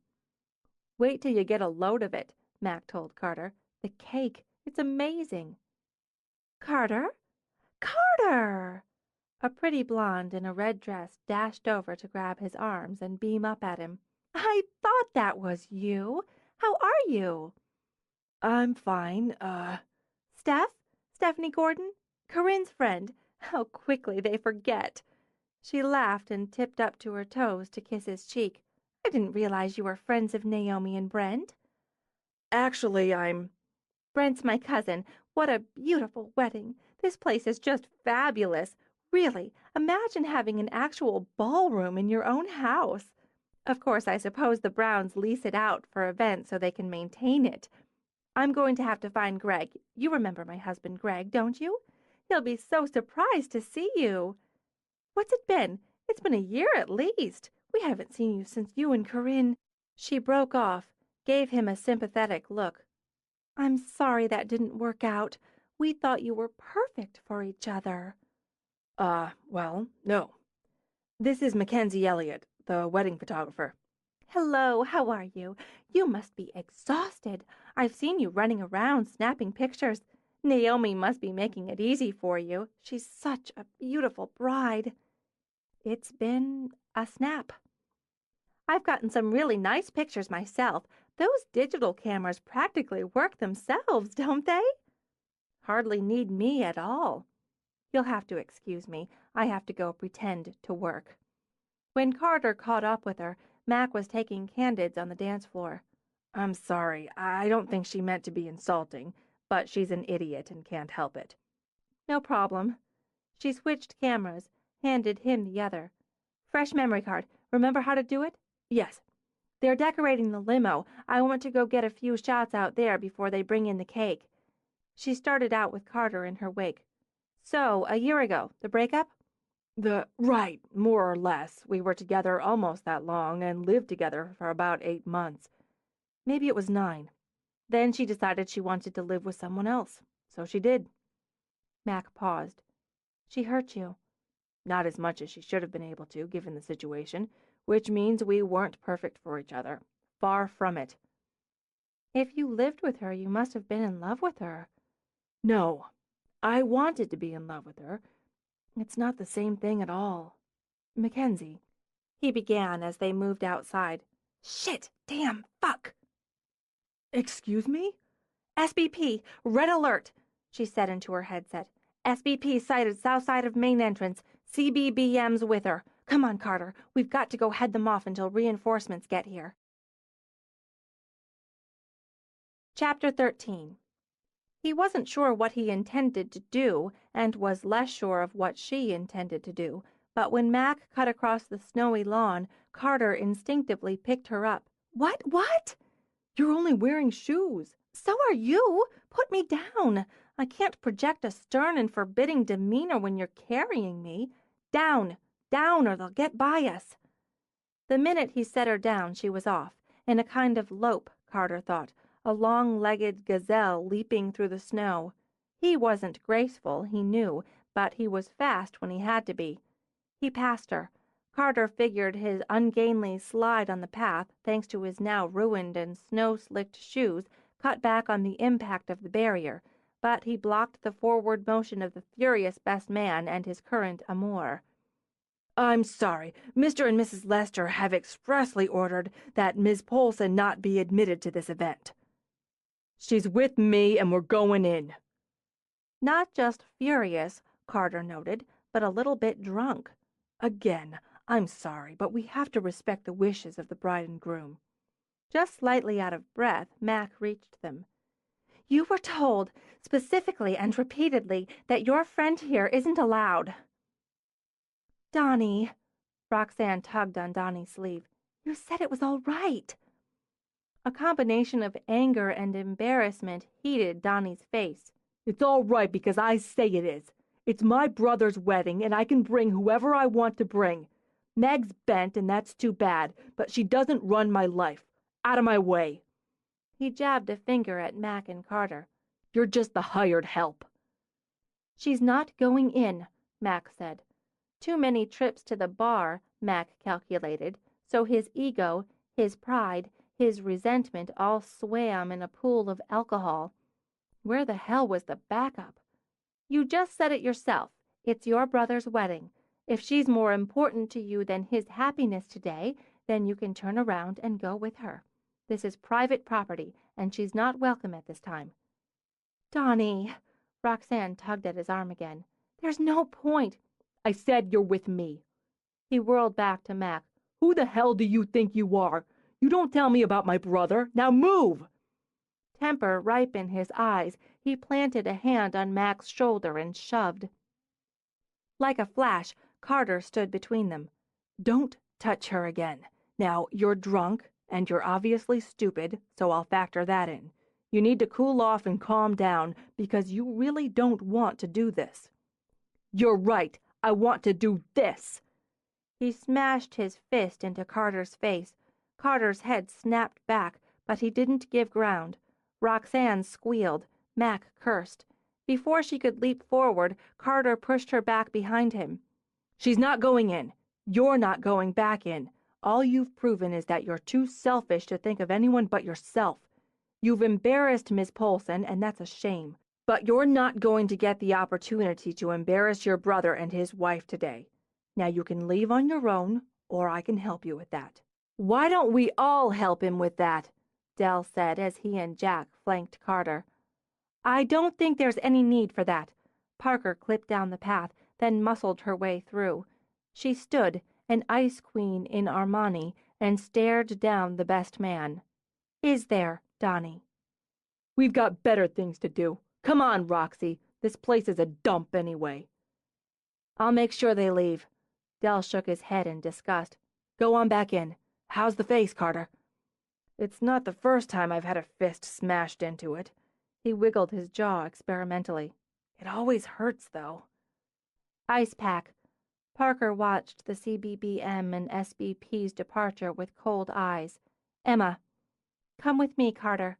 "Wait till you get a load of it," Mac told Carter. "The cake, it's amazing." "Carter? Carter!" A pretty blonde in a red dress dashed over to grab his arms and beam up at him. "I thought that was you. How are you?" "I'm fine. Stephanie Gordon? Corinne's friend. How quickly they forget." She laughed and tipped up to her toes to kiss his cheek. "I didn't realize you were friends of Naomi and Brent." Actually, I'm..." "Brent's my cousin. What a beautiful wedding. This place is just fabulous. Really, imagine having an actual ballroom in your own house. Of course, I suppose the Browns lease it out for events so they can maintain it. I'm going to have to find Greg. You remember my husband, Greg, don't you? He'll be so surprised to see you. What's it been? It's been a year at least. We haven't seen you since you and Corinne." She broke off, gave him a sympathetic look. "I'm sorry that didn't work out. We thought you were perfect for each other." Well, no. This is Mackensie Elliot, the wedding photographer." "Hello, how are you? You must be exhausted. I've seen you running around snapping pictures. Naomi must be making it easy for you. She's such a beautiful bride." "It's been a snap. I've gotten some really nice pictures myself. Those digital cameras practically work themselves, don't they?" "Hardly need me at all." "You'll have to excuse me. I have to go pretend to work." When Carter caught up with her, Mac was taking candids on the dance floor. "I'm sorry. I don't think she meant to be insulting, but she's an idiot and can't help it." "No problem." She switched cameras, handed him the other. "Fresh memory card. Remember how to do it?" "Yes." "They're decorating the limo. I want to go get a few shots out there before they bring in the cake." She started out with Carter in her wake. "So, a year ago, the breakup?" Right, more or less. We were together almost that long and lived together for about 8 months. Maybe it was 9. Then she decided she wanted to live with someone else. So she did." Mac paused. "She hurt you?" "Not as much as she should have been able to, given the situation, which means we weren't perfect for each other. Far from it." "If you lived with her, you must have been in love with her." "No. I wanted to be in love with her. It's not the same thing at all. Mackensie," he began as they moved outside. "Shit! Damn! Fuck!" "Excuse me?" "SBP! Red alert!" she said into her headset. "SBP sighted south side of main entrance. CBBM's with her. Come on, Carter. We've got to go head them off until reinforcements get here. Chapter 13. He wasn't sure what he intended to do, and was less sure of what she intended to do, but when Mac cut across the snowy lawn, Carter instinctively picked her up. What? You're only wearing shoes. So are you. Put me down. I can't project a stern and forbidding demeanor when you're carrying me. Down, or they'll get by us. The minute he set her down, she was off, in a kind of lope, Carter thought, a long-legged gazelle leaping through the snow. He wasn't graceful, he knew, but he was fast when he had to be. He passed her. Carter figured his ungainly slide on the path, thanks to his now ruined and snow-slicked shoes, cut back on the impact of the barrier, but he blocked the forward motion of the furious best man and his current amour. I'm sorry. Mr. and Mrs. Lester have expressly ordered that Miss Polson not be admitted to this event. She's with me and we're going in. Not just furious, Carter noted, but a little bit drunk. Again, I'm sorry, but we have to respect the wishes of the bride and groom. Just slightly out of breath, Mac reached them. You were told, specifically and repeatedly, that your friend here isn't allowed. Donnie, Roxanne tugged on Donnie's sleeve. You said it was all right. A combination of anger and embarrassment heated Donnie's face. It's all right because I say it is. It's my brother's wedding, and I can bring whoever I want to bring. Meg's bent, and that's too bad, but she doesn't run my life. Out of my way. He jabbed a finger at Mac and Carter. You're just the hired help. She's not going in, Mac said. Too many trips to the bar, Mac calculated, so his ego, his pride, his resentment all swam in a pool of alcohol. Where the hell was the backup? You just said it yourself. It's your brother's wedding. If she's more important to you than his happiness today, then you can turn around and go with her. This is private property, and she's not welcome at this time. Donnie, Roxanne tugged at his arm again. There's no point. I said you're with me. He whirled back to Mac. Who the hell do you think you are? You don't tell me about my brother. Now move! Temper ripe in his eyes, he planted a hand on Mac's shoulder and shoved. Like a flash, Carter stood between them. Don't touch her again. Now, you're drunk, and you're obviously stupid, so I'll factor that in. You need to cool off and calm down, because you really don't want to do this. You're right. I want to do this. He smashed his fist into Carter's face. Carter's head snapped back, but he didn't give ground. Roxanne squealed. Mac cursed. Before she could leap forward, Carter pushed her back behind him. She's not going in. You're not going back in. All you've proven is that you're too selfish to think of anyone but yourself. You've embarrassed Miss Polson, and that's a shame. But you're not going to get the opportunity to embarrass your brother and his wife today. Now you can leave on your own, or I can help you with that. Why don't we all help him with that? Dell said as he and Jack flanked Carter. I don't think there's any need for that. Parker clipped down the path, then muscled her way through. She stood, an ice queen in Armani, and stared down the best man. Is there, Donnie? We've got better things to do. Come on, Roxy. This place is a dump anyway. I'll make sure they leave. Dell shook his head in disgust. Go on back in. How's the face, Carter? It's not the first time I've had a fist smashed into it. He wiggled his jaw experimentally. It always hurts, though. Ice pack. Parker watched the CBBM and SBP's departure with cold eyes. Emma. Come with me, Carter.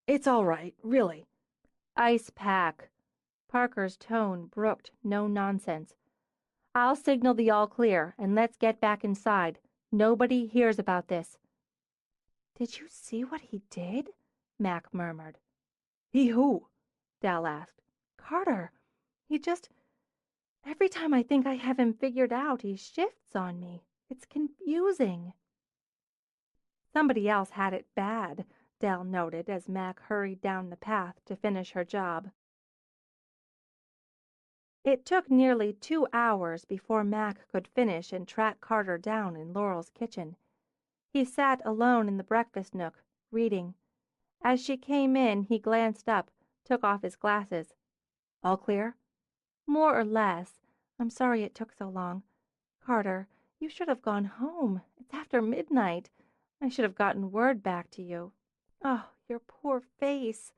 It's all right, really. Ice pack. Parker's tone brooked no nonsense. I'll signal the all clear, and let's get back inside. Nobody hears about this. Did you see what he did? Mac murmured. He who? Dell asked. Carter. He just... Every time I think I have him figured out, he shifts on me. It's confusing. Somebody else had it bad, Dell noted as Mac hurried down the path to finish her job. It took nearly 2 hours before Mac could finish and track Carter down in Laurel's kitchen. He sat alone in the breakfast nook, reading. As she came in, he glanced up, took off his glasses. "All clear?" "More or less. I'm sorry it took so long. Carter, you should have gone home. It's after midnight. I should have gotten word back to you. Oh, your poor face."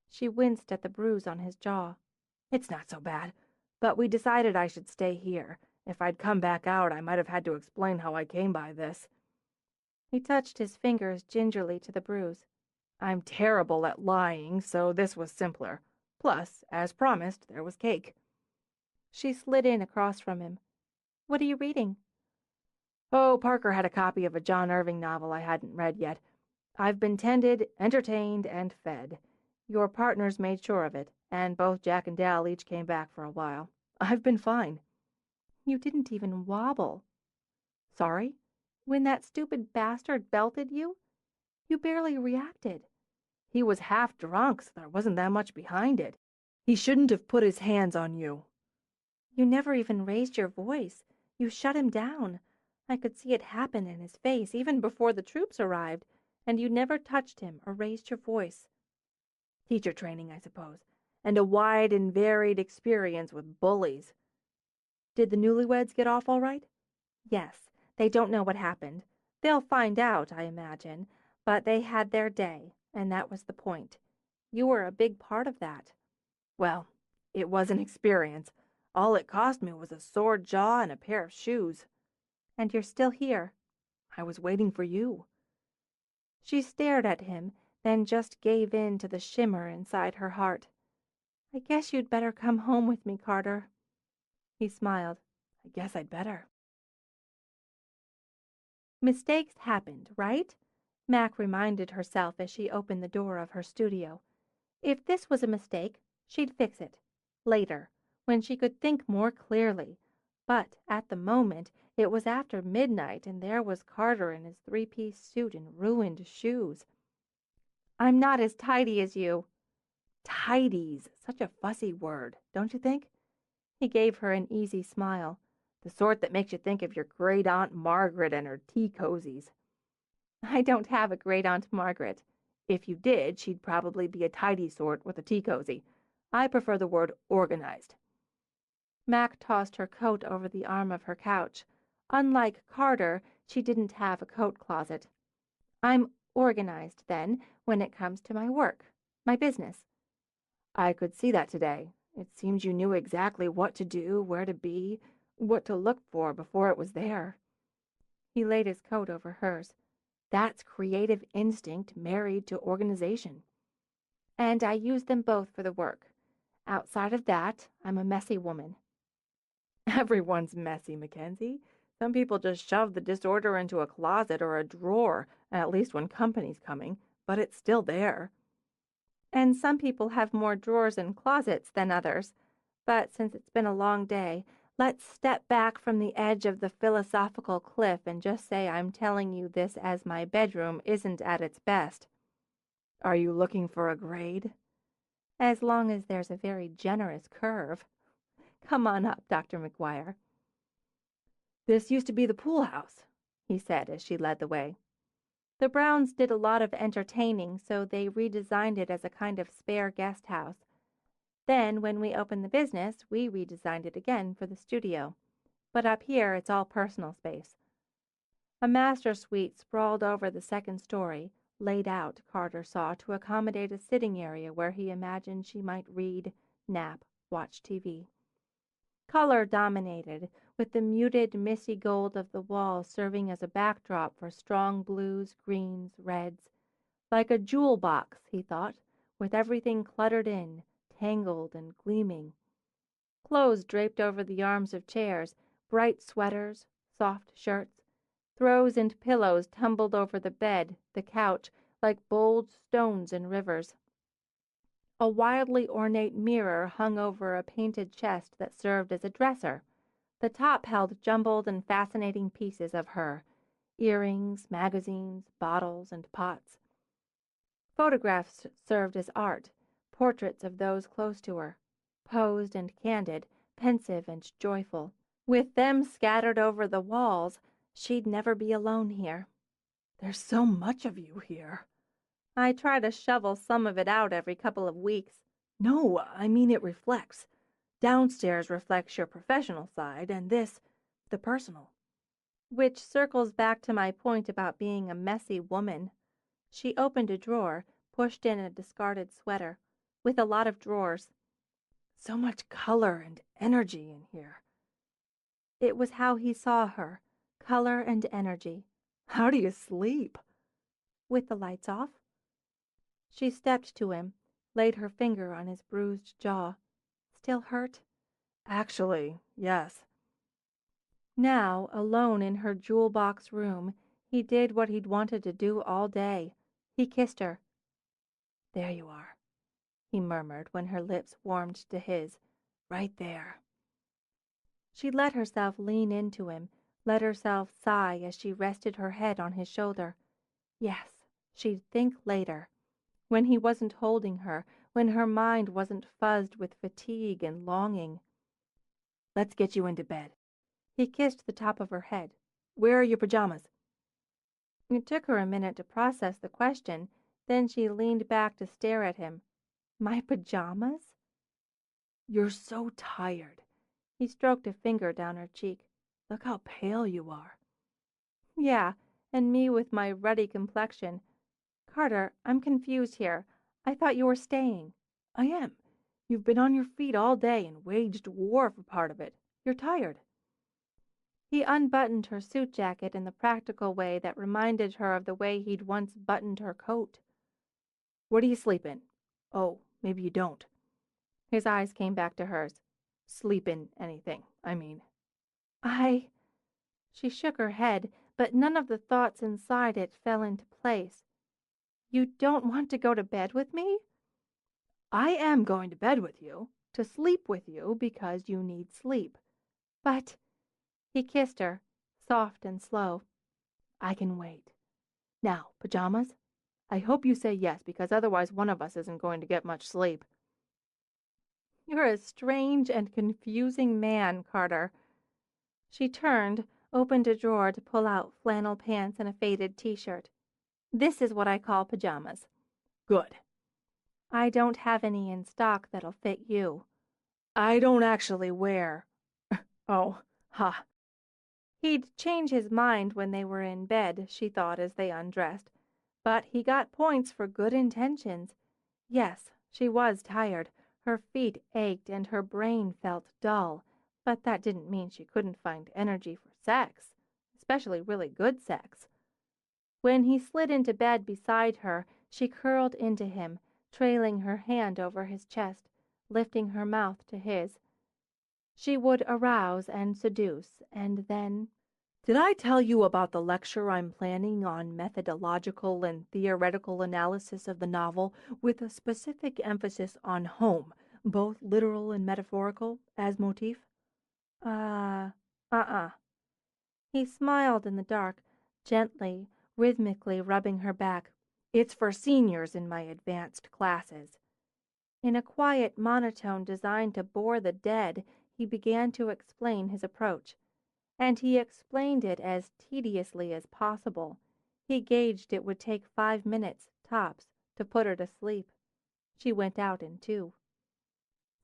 She winced at the bruise on his jaw. "It's not so bad, but we decided I should stay here. If I'd come back out, I might have had to explain how I came by this." He touched his fingers gingerly to the bruise. "I'm terrible at lying, so this was simpler. Plus, as promised, there was cake." She slid in across from him. "What are you reading?" "Oh, Parker had a copy of a John Irving novel I hadn't read yet. I've been tended, entertained, and fed. Your partners made sure of it, and both Jack and Dal each came back for a while. I've been fine." "You didn't even wobble. "Sorry?" When that stupid bastard belted you, you barely reacted." "He was half drunk, so there wasn't that much behind it. He shouldn't have put his hands on you." "You never even raised your voice. You shut him down. I could see it happen in his face even before the troops arrived, and you never touched him or raised your voice." "Teacher training, I suppose, and a wide and varied experience with bullies." "Did the newlyweds get off all right?" "Yes, they don't know what happened. They'll find out, I imagine, but they had their day, and that was the point. You were a big part of that." "Well, it was an experience. All it cost me was a sore jaw and a pair of shoes." "And you're still here." "I was waiting for you." She stared at him, then just gave in to the shimmer inside her heart. "I guess you'd better come home with me, Carter." He smiled. "I guess I'd better." "Mistakes happened, right?" Mac reminded herself as she opened the door of her studio. If this was a mistake, she'd fix it. Later, when she could think more clearly. But at the moment, it was after midnight and there was Carter in his three-piece suit and ruined shoes. "I'm not as tidy as you." "Tidy's such a fussy word, don't you think?" He gave her an easy smile. "The sort that makes you think of your great Aunt Margaret and her tea cozies." "I don't have a great Aunt Margaret." "If you did, she'd probably be a tidy sort with a tea cozy. I prefer the word organized." Mac tossed her coat over the arm of her couch. Unlike Carter, she didn't have a coat closet. "I'm organized, then, when it comes to my work, my business." "I could see that today. It seemed you knew exactly what to do, where to be, what to look for before it was there." He laid his coat over hers. "That's creative instinct married to organization." "And I use them both for the work. Outside of that, I'm a messy woman." "Everyone's messy, Mackensie. Some people just shove the disorder into a closet or a drawer, at least when company's coming, but it's still there." "And some people have more drawers and closets than others. But since it's been a long day, let's step back from the edge of the philosophical cliff and just say I'm telling you this as my bedroom isn't at its best." "Are you looking for a grade?" "As long as there's a very generous curve. Come on up, Dr. McGuire." "This used to be the pool house," he said as she led the way. "The Browns did a lot of entertaining, so they redesigned it as a kind of spare guest house. Then, when we opened the business, we redesigned it again for the studio. But up here, it's all personal space." A master suite sprawled over the second story, laid out, Carter saw, to accommodate a sitting area where he imagined she might read, nap, watch TV. Color dominated, with the muted, misty gold of the walls serving as a backdrop for strong blues, greens, reds. Like a jewel box, he thought, with everything cluttered in, tangled and gleaming. Clothes draped over the arms of chairs, bright sweaters, soft shirts. Throws and pillows tumbled over the bed, the couch, like bold stones in rivers. A wildly ornate mirror hung over a painted chest that served as a dresser. The top held jumbled and fascinating pieces of her, earrings, magazines, bottles, and pots. Photographs served as art, portraits of those close to her, posed and candid, pensive and joyful. With them scattered over the walls, she'd never be alone here. There's so much of you here. I try to shovel some of it out every couple of weeks. No, I mean it reflects. Downstairs reflects your professional side, and this, the personal. Which circles back to my point about being a messy woman. She opened a drawer, pushed in a discarded sweater, with a lot of drawers. So much color and energy in here. It was how he saw her, color and energy. How do you sleep? With the lights off. She stepped to him, laid her finger on his bruised jaw. Still hurt? Actually, yes. Now, alone in her jewel box room, he did what he'd wanted to do all day. He kissed her. There you are, he murmured when her lips warmed to his. Right there. She let herself lean into him, let herself sigh as she rested her head on his shoulder. Yes, she'd think later. When he wasn't holding her, when her mind wasn't fuzzed with fatigue and longing. Let's get you into bed. He kissed the top of her head. Where are your pajamas? It took her a minute to process the question, then she leaned back to stare at him. My pajamas? You're so tired. He stroked a finger down her cheek. Look how pale you are. Yeah, and me with my ruddy complexion. Carter, I'm confused here. I thought you were staying. I am. You've been on your feet all day and waged war for part of it. You're tired. He unbuttoned her suit jacket in the practical way that reminded her of the way he'd once buttoned her coat. What do you sleep in? Oh, maybe you don't. His eyes came back to hers. Sleep in anything, I mean. She shook her head, but none of the thoughts inside it fell into place. You don't want to go to bed with me? I am going to bed with you, to sleep with you, because you need sleep. But he kissed her, soft and slow. I can wait. Now, pajamas? I hope you say yes, because otherwise one of us isn't going to get much sleep. You're a strange and confusing man, Carter. She turned, opened a drawer to pull out flannel pants and a faded t-shirt. This is what I call pajamas. Good. I don't have any in stock that'll fit you. I don't actually wear... Oh, ha. He'd change his mind when they were in bed, she thought as they undressed. But he got points for good intentions. Yes, she was tired. Her feet ached and her brain felt dull. But that didn't mean she couldn't find energy for sex, especially really good sex. When he slid into bed beside her, she curled into him, trailing her hand over his chest, lifting her mouth to his. She would arouse and seduce, and then... Did I tell you about the lecture I'm planning on methodological and theoretical analysis of the novel, with a specific emphasis on home, both literal and metaphorical, as motif? He smiled in the dark, gently, rhythmically rubbing her back. It's for seniors in my advanced classes. In a quiet monotone designed to bore the dead, he began to explain his approach. And he explained it as tediously as possible. He gauged it would take 5 minutes, tops, to put her to sleep. She went out in 2.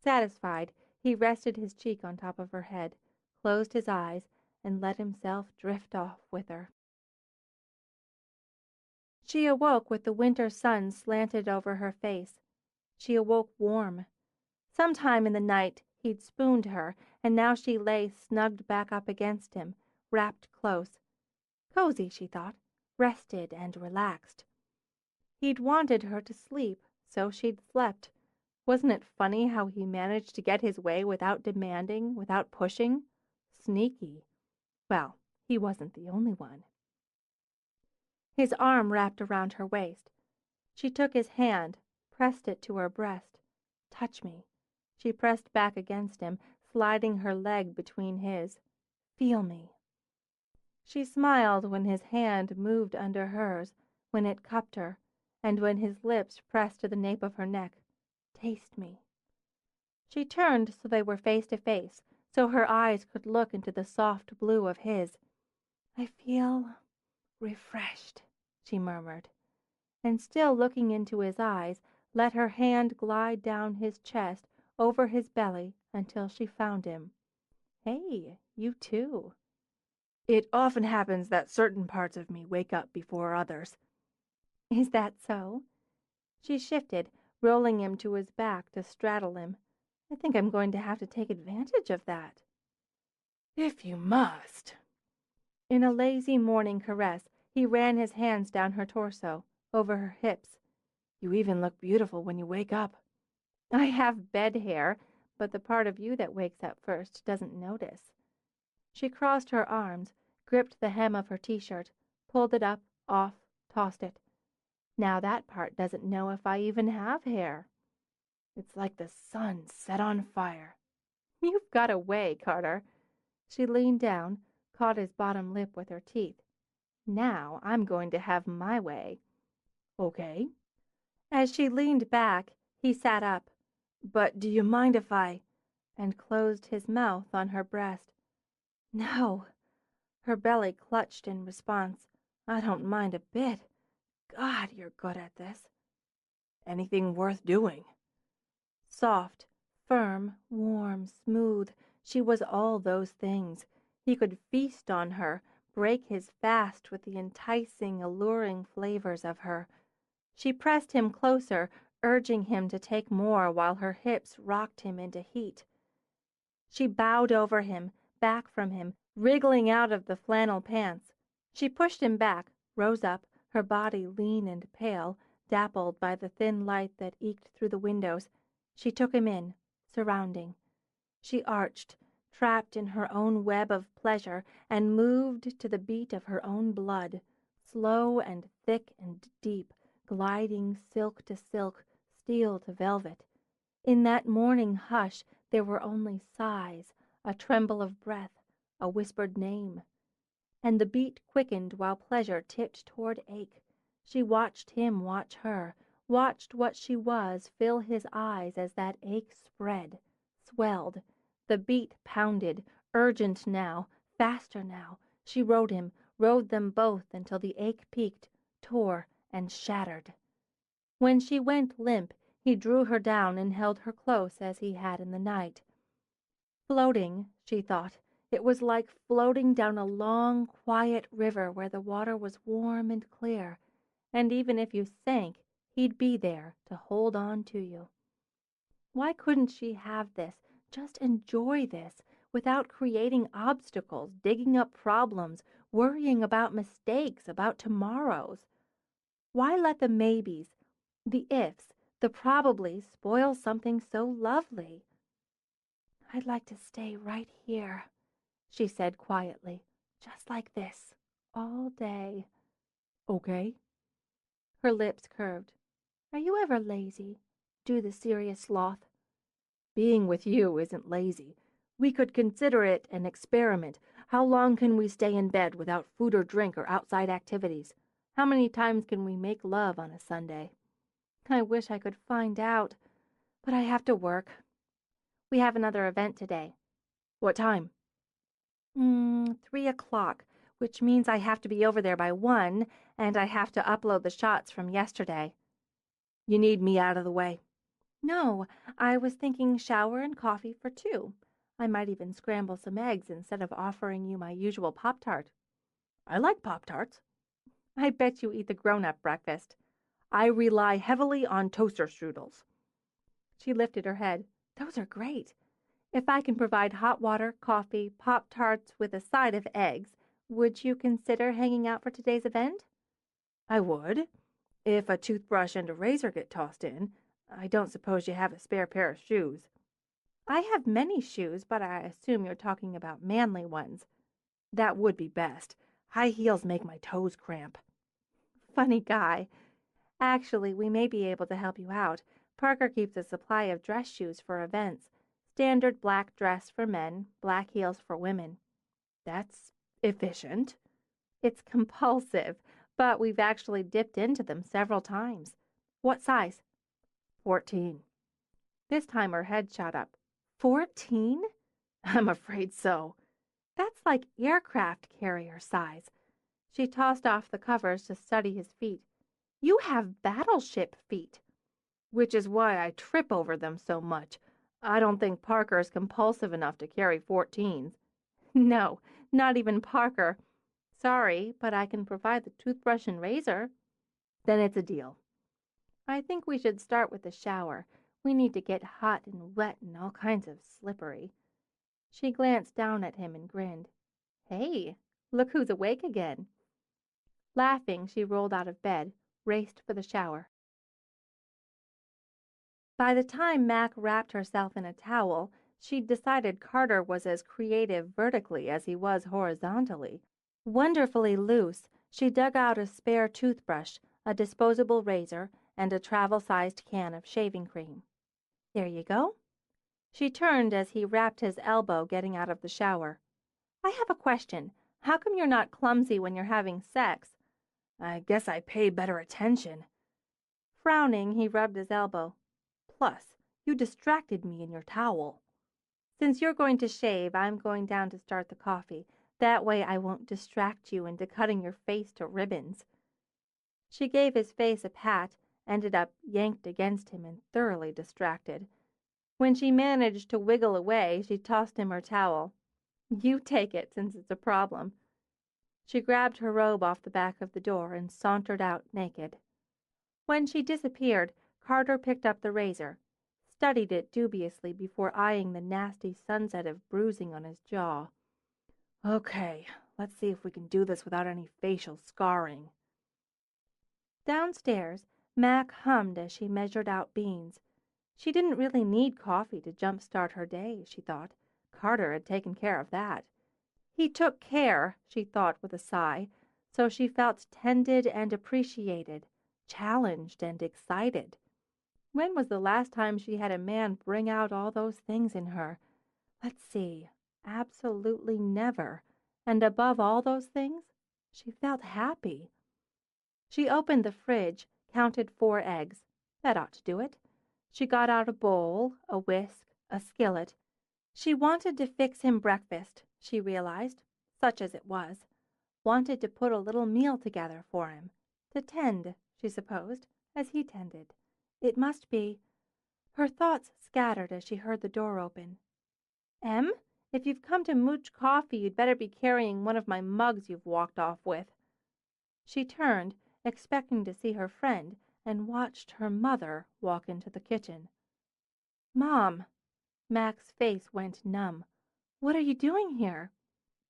Satisfied, he rested his cheek on top of her head, closed his eyes, and let himself drift off with her. She awoke with the winter sun slanted over her face. She awoke warm. Sometime in the night he'd spooned her, and now she lay snugged back up against him, wrapped close. Cozy, she thought, rested and relaxed. He'd wanted her to sleep, so she'd slept. Wasn't it funny how he managed to get his way without demanding, without pushing? Sneaky. Well, he wasn't the only one. His arm wrapped around her waist. She took his hand, pressed it to her breast. Touch me. She pressed back against him, sliding her leg between his. Feel me. She smiled when his hand moved under hers, when it cupped her, and when his lips pressed to the nape of her neck. Taste me. She turned so they were face to face, so her eyes could look into the soft blue of his. "I feel refreshed," she murmured, and still looking into his eyes, let her hand glide down his chest, over his belly, until she found him. "Hey, you too." It often happens that certain parts of me wake up before others. "Is that so?" She shifted, rolling him to his back to straddle him. "I think I'm going to have to take advantage of that." If you must. In a lazy morning caress, he ran his hands down her torso, over her hips. You even look beautiful when you wake up. "I have bed hair, but the part of you that wakes up first doesn't notice." She crossed her arms, gripped the hem of her t-shirt, pulled it up, off, tossed it. "Now that part doesn't know if I even have hair." It's like the sun set on fire. "You've got away, Carter." She leaned down, caught his bottom lip with her teeth. "Now I'm going to have my way." Okay. As she leaned back, he sat up. But do you mind if I... And closed his mouth on her breast. "No." Her belly clutched in response. I don't mind a bit. God, you're good at this. Anything worth doing. Soft, firm, warm, smooth, she was all those things. He could feast on her, break his fast with the enticing, alluring flavors of her. She pressed him closer, urging him to take more while her hips rocked him into heat. She bowed over him, back from him, wriggling out of the flannel pants. She pushed him back, rose up, her body lean and pale, dappled by the thin light that eked through the windows. She took him in, surrounding. She arched, trapped in her own web of pleasure, and moved to the beat of her own blood, slow and thick and deep, gliding silk to silk, steel to velvet. In that morning hush there were only sighs, a tremble of breath, a whispered name. And the beat quickened while pleasure tipped toward ache. She watched him watch her, watched what she was fill his eyes as that ache spread, swelled. The beat pounded, urgent now, faster now. She rode him, rode them both until the ache peaked, tore, and shattered. When she went limp, he drew her down and held her close as he had in the night. Floating, she thought, it was like floating down a long, quiet river where the water was warm and clear, and even if you sank, he'd be there to hold on to you. Why couldn't she have this, just enjoy this, without creating obstacles, digging up problems, worrying about mistakes, about tomorrows? Why let the maybes, the ifs, the probablys spoil something so lovely? "I'd like to stay right here," she said quietly, "just like this, all day." Okay. Her lips curved. "Are you ever lazy? Do the serious sloth?" Being with you isn't lazy. We could consider it an experiment. How long can we stay in bed without food or drink or outside activities? How many times can we make love on a Sunday? "I wish I could find out, but I have to work. We have another event today." What time? 3 o'clock, which means I have to be over there by 1, and I have to upload the shots from yesterday." You need me out of the way. "No, I was thinking shower and coffee for 2. I might even scramble some eggs instead of offering you my usual Pop-Tart." I like Pop-Tarts. "I bet you eat the grown-up breakfast." I rely heavily on toaster strudels. She lifted her head. "Those are great. If I can provide hot water, coffee, Pop-Tarts with a side of eggs, would you consider hanging out for today's event?" I would. If a toothbrush and a razor get tossed in, I don't suppose you have a spare pair of shoes. "I have many shoes, but I assume you're talking about manly ones." That would be best. High heels make my toes cramp. Funny guy. Actually, we may be able to help you out. Parker keeps a supply of dress shoes for events. Standard black dress for men, black heels for women. That's efficient. It's compulsive, but we've actually dipped into them several times. What size? 14. This time her head shot up. 14? I'm afraid so. That's like aircraft carrier size. She tossed off the covers to study his feet. You have battleship feet, which is why I trip over them so much. I don't think Parker is compulsive enough to carry 14s. No, not even Parker. Sorry, but I can provide the toothbrush and razor. Then it's a deal. I think we should start with the shower. We need to get hot and wet and all kinds of slippery. She glanced down at him and grinned. Hey, look who's awake again. Laughing, she rolled out of bed, raced for the shower. By the time Mac wrapped herself in a towel, she'd decided Carter was as creative vertically as he was horizontally. Wonderfully loose, she dug out a spare toothbrush, a disposable razor, and a travel-sized can of shaving cream. There you go. She turned as he rapped his elbow getting out of the shower. I have a question. How come you're not clumsy when you're having sex? I guess I pay better attention. Frowning, he rubbed his elbow. Plus, you distracted me in your towel. Since you're going to shave, I'm going down to start the coffee. That way I won't distract you into cutting your face to ribbons. She gave his face a pat, ended up yanked against him and thoroughly distracted. When she managed to wiggle away, she tossed him her towel. You take it, since it's a problem. She grabbed her robe off the back of the door and sauntered out naked. When she disappeared, Carter picked up the razor, studied it dubiously before eyeing the nasty sunset of bruising on his jaw. Okay, let's see if we can do this without any facial scarring. Downstairs, Mac hummed as she measured out beans. She didn't really need coffee to jump-start her day, she thought. Carter had taken care of that. He took care, she thought with a sigh, so she felt tended and appreciated, challenged and excited. When was the last time she had a man bring out all those things in her? Let's see. Absolutely never. And above all those things, she felt happy. She opened the fridge, counted 4 eggs. That ought to do it. She got out a bowl, a whisk, a skillet. She wanted to fix him breakfast, she realized, such as it was. Wanted to put a little meal together for him. To tend, she supposed, as he tended. It must be. Her thoughts scattered as she heard the door open. Em, if you've come to mooch coffee, you'd better be carrying one of my mugs you've walked off with. She turned, expecting to see her friend, and watched her mother walk into the kitchen. Mom! Mac's face went numb. What are you doing here?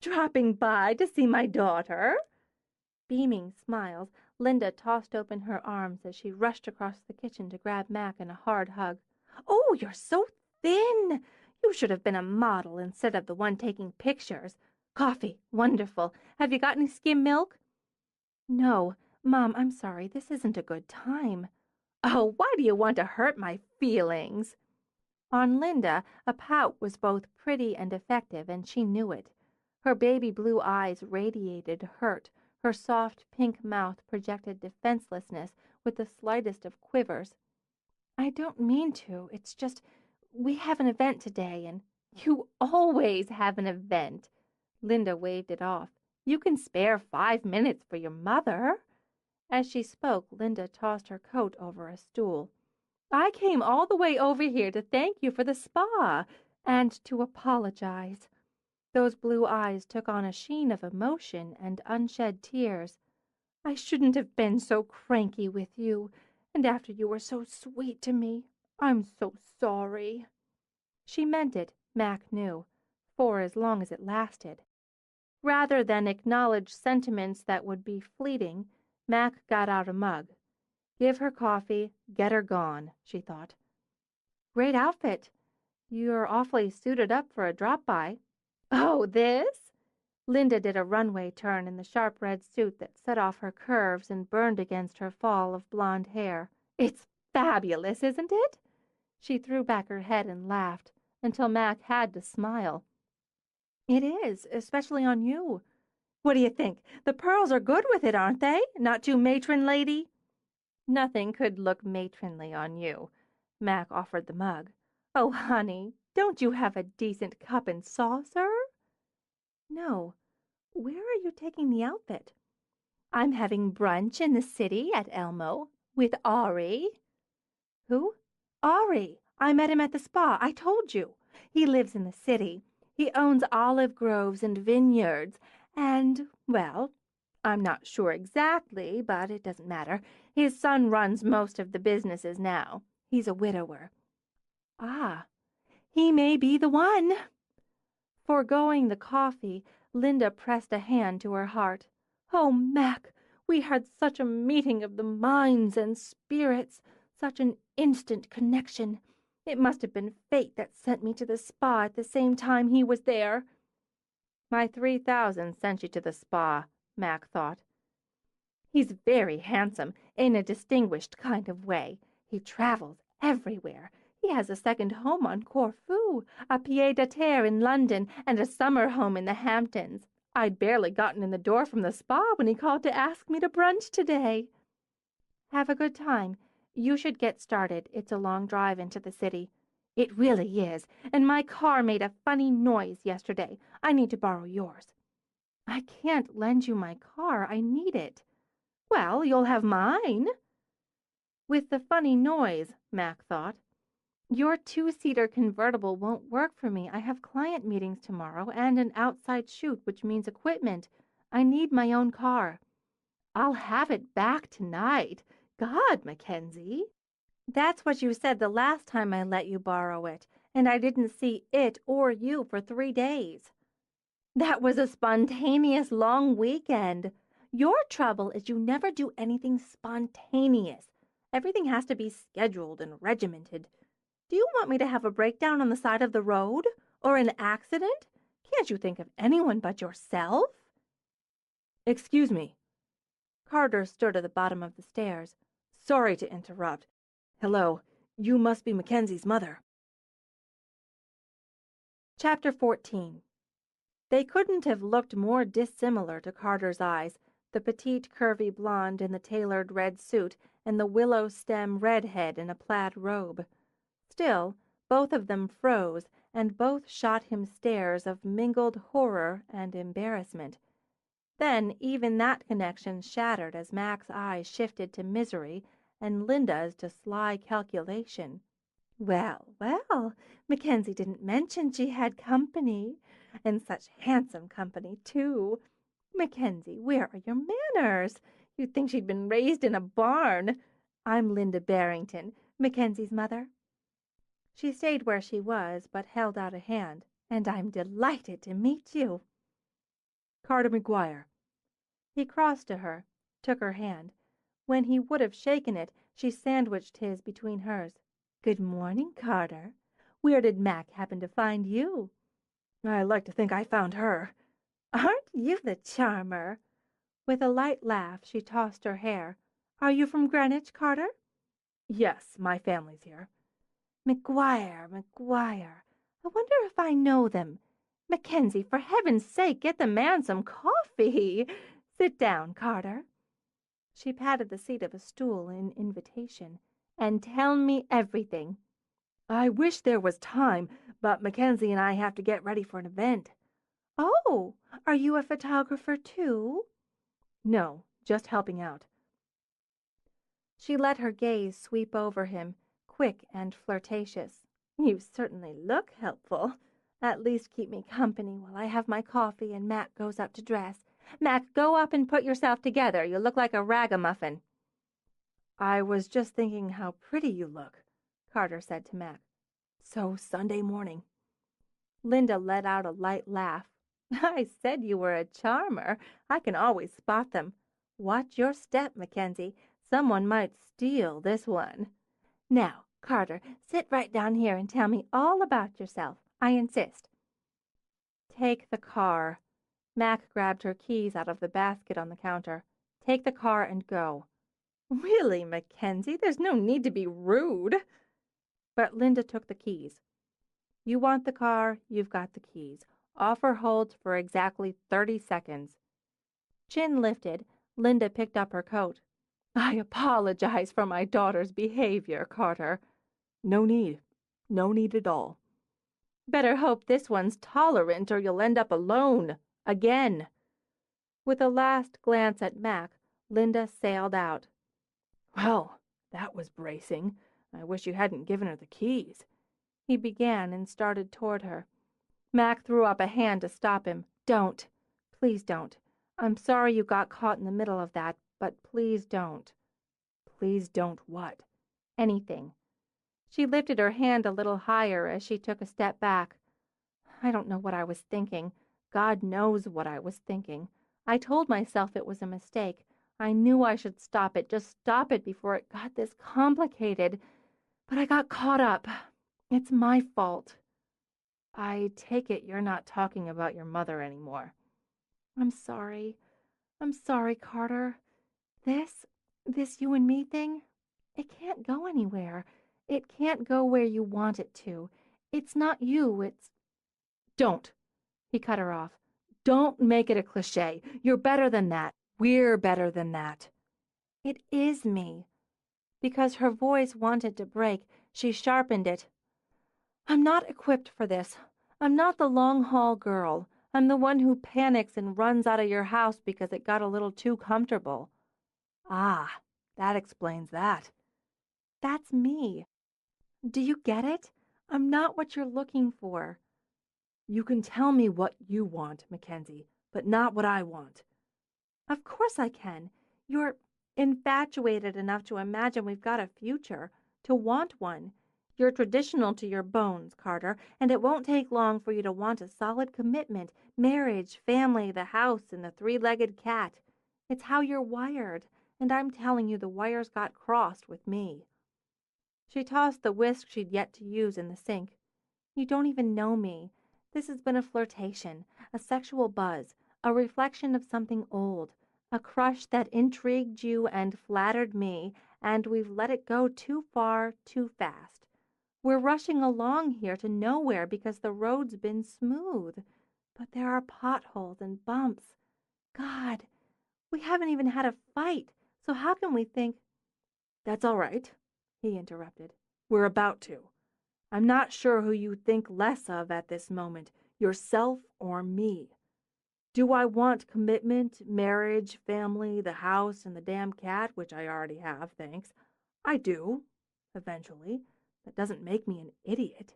Dropping by to see my daughter. Beaming smiles, Linda tossed open her arms as she rushed across the kitchen to grab Mac in a hard hug. Oh, you're so thin! You should have been a model instead of the one taking pictures. Coffee, wonderful. Have you got any skim milk? No, Mom, I'm sorry. This isn't a good time. Oh, why do you want to hurt my feelings? On Linda, a pout was both pretty and effective, and she knew it. Her baby blue eyes radiated hurt. Her soft pink mouth projected defenselessness with the slightest of quivers. I don't mean to. It's just, we have an event today, and you always have an event. Linda waved it off. You can spare 5 minutes for your mother. As she spoke, Linda tossed her coat over a stool. I came all the way over here to thank you for the spa and to apologize. Those blue eyes took on a sheen of emotion and unshed tears. I shouldn't have been so cranky with you, and after you were so sweet to me. I'm so sorry. She meant it, Mac knew, for as long as it lasted. Rather than acknowledge sentiments that would be fleeting, Mac got out a mug. Give her coffee, get her gone, she thought. Great outfit. You're awfully suited up for a drop-by. Oh, this? Linda did a runway turn in the sharp red suit that set off her curves and burned against her fall of blonde hair. It's fabulous, isn't it? She threw back her head and laughed, until Mac had to smile. It is, especially on you. What do you think? The pearls are good with it, aren't they? Not too matron lady? Nothing could look matronly on you. Mac offered the mug. Oh, honey, Don't you have a decent cup and saucer? No. Where are you taking the outfit? I'm having brunch in the city at Elmo with Ari. Who? Ari. I met him at the spa. I told you. He lives in the city. He owns olive groves and vineyards. And, well, I'm not sure exactly, but it doesn't matter. His son runs most of the businesses now. He's a widower. Ah, he may be the one. Foregoing the coffee, Linda pressed a hand to her heart. Oh, Mac, we had such a meeting of the minds and spirits, such an instant connection. It must have been fate that sent me to the spa at the same time he was there. My 3,000 sent you to the spa, Mac thought. He's very handsome, in a distinguished kind of way. He travels everywhere. He has a second home on Corfu, a pied-à-terre in London, and a summer home in the Hamptons. I'd barely gotten in the door from the spa when he called to ask me to brunch today. Have a good time. You should get started. It's a long drive into the city. It really is, and my car made a funny noise yesterday. I need to borrow yours. I can't lend you my car. I need it. Well, you'll have mine. With the funny noise, Mac thought. Your two-seater convertible won't work for me. I have client meetings tomorrow and an outside shoot, which means equipment. I need my own car. I'll have it back tonight. God, Mackenzie. That's what you said the last time I let you borrow it, and I didn't see it or you for 3 days. That was a spontaneous long weekend. Your trouble is you never do anything spontaneous. Everything has to be scheduled and regimented. Do you want me to have a breakdown on the side of the road? Or an accident? Can't you think of anyone but yourself? Excuse me. Carter stood at the bottom of the stairs. Sorry to interrupt. Hello, you must be Mackenzie's mother. Chapter 14. They couldn't have looked more dissimilar to Carter's eyes, the petite, curvy blonde in the tailored red suit and the willow-stem redhead in a plaid robe. Still, both of them froze, and both shot him stares of mingled horror and embarrassment. Then even that connection shattered as Mac's eyes shifted to misery and Linda's to sly calculation. Well, well, Mackenzie didn't mention she had company, and such handsome company, too. Mackenzie, where are your manners? You'd think she'd been raised in a barn. I'm Linda Barrington, Mackenzie's mother. She stayed where she was, but held out a hand, and I'm delighted to meet you. Carter McGuire. He crossed to her, took her hand. When he would have shaken it, she sandwiched his between hers. Good morning, Carter. Where did Mac happen to find you? I like to think I found her. Aren't you the charmer? With a light laugh, she tossed her hair. Are you from Greenwich, Carter? Yes, my family's here. McGuire. I wonder if I know them. Mackenzie, for heaven's sake, get the man some coffee. Sit down, Carter. She patted the seat of a stool in invitation. And tell me everything. I wish there was time, but Mackenzie and I have to get ready for an event. Oh, are you a photographer, too? No, just helping out. She let her gaze sweep over him, quick and flirtatious. You certainly look helpful. At least keep me company while I have my coffee and Mac goes up to dress. Mac, go up and put yourself together. You look like a ragamuffin. I was just thinking how pretty you look, Carter said to Mac. So Sunday morning. Linda let out a light laugh. I said you were a charmer. I can always spot them. Watch your step, Mackenzie. Someone might steal this one. Now, Carter, sit right down here and tell me all about yourself. I insist. Take the car. Mac grabbed her keys out of the basket on the counter. Take the car and go. Really, Mackenzie, there's no need to be rude. But Linda took the keys. You want the car, you've got the keys. Offer holds for exactly 30 seconds. Chin lifted, Linda picked up her coat. I apologize for my daughter's behavior, Carter. No need. No need at all. Better hope this one's tolerant or you'll end up alone. Again." With a last glance at Mac, Linda sailed out. Well, that was bracing. I wish you hadn't given her the keys. He began and started toward her. Mac threw up a hand to stop him. "Don't. Please don't. I'm sorry you got caught in the middle of that, but please don't." Please don't what? Anything. She lifted her hand a little higher as she took a step back. "I don't know what I was thinking. God knows what I was thinking. I told myself it was a mistake. I knew I should stop it, just stop it before it got this complicated. But I got caught up. It's my fault." I take it you're not talking about your mother anymore. "I'm sorry. I'm sorry, Carter. This you and me thing, it can't go anywhere. It can't go where you want it to. It's not you, it's—" Don't, he cut her off. "Don't make it a cliché. You're better than that. We're better than that." "It is me." Because her voice wanted to break, she sharpened it. "I'm not equipped for this. I'm not the long-haul girl. I'm the one who panics and runs out of your house because it got a little too comfortable." Ah, that explains that. That's me. Do you get it? I'm not what you're looking for. You can tell me what you want, Mackensie, but not what I want. Of course I can. You're infatuated enough to imagine we've got a future, to want one. You're traditional to your bones, Carter, and it won't take long for you to want a solid commitment, marriage, family, the house, and the three-legged cat. It's how you're wired, and I'm telling you the wires got crossed with me." She tossed the whisk she'd yet to use in the sink. "You don't even know me. This has been a flirtation, a sexual buzz, a reflection of something old, a crush that intrigued you and flattered me, and we've let it go too far, too fast. We're rushing along here to nowhere because the road's been smooth, but there are potholes and bumps. God, we haven't even had a fight, so how can we think—" "That's all right," he interrupted. "We're about to. I'm not sure who you think less of at this moment, yourself or me. Do I want commitment, marriage, family, the house, and the damn cat, which I already have, thanks? I do, eventually. That doesn't make me an idiot."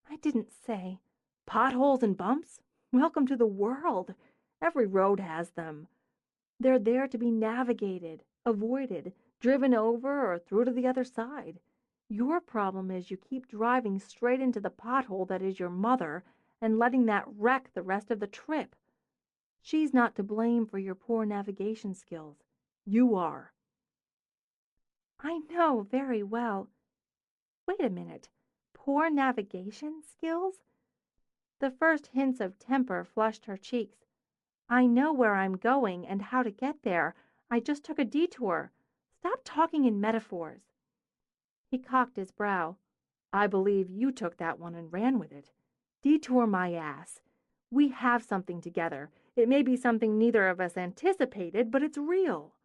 "I didn't say—" "Potholes and bumps? Welcome to the world. Every road has them. They're there to be navigated, avoided, driven over, or through to the other side. Your problem is you keep driving straight into the pothole that is your mother and letting that wreck the rest of the trip. She's not to blame for your poor navigation skills. You are." "I know very well—" Wait a minute. Poor navigation skills? The first hints of temper flushed her cheeks. "I know where I'm going and how to get there. I just took a detour. Stop talking in metaphors." He cocked his brow. "I believe you took that one and ran with it. Detour my ass. We have something together. It may be something neither of us anticipated, but it's real."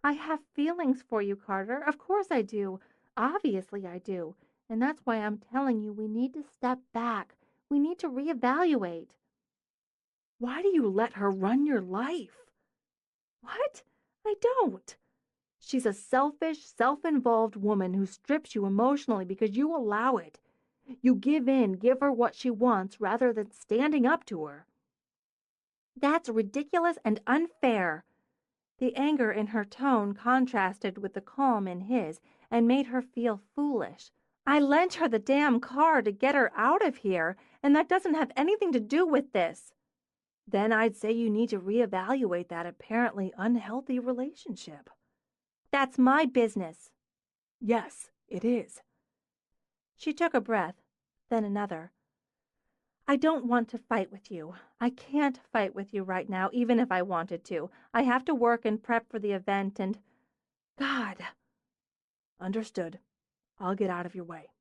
"I have feelings for you, Carter. Of course I do. Obviously I do. And that's why I'm telling you we need to step back. We need to reevaluate." "Why do you let her run your life?" "What? I don't." "She's a selfish, self-involved woman who strips you emotionally because you allow it. You give in, give her what she wants rather than standing up to her." "That's ridiculous and unfair." The anger in her tone contrasted with the calm in his and made her feel foolish. "I lent her the damn car to get her out of here, and that doesn't have anything to do with this." "Then I'd say you need to reevaluate that apparently unhealthy relationship." "That's my business." "Yes, it is." She took a breath, then another. "I don't want to fight with you. I can't fight with you right now, even if I wanted to. I have to work and prep for the event and—" "God!" "Understood. I'll get out of your way."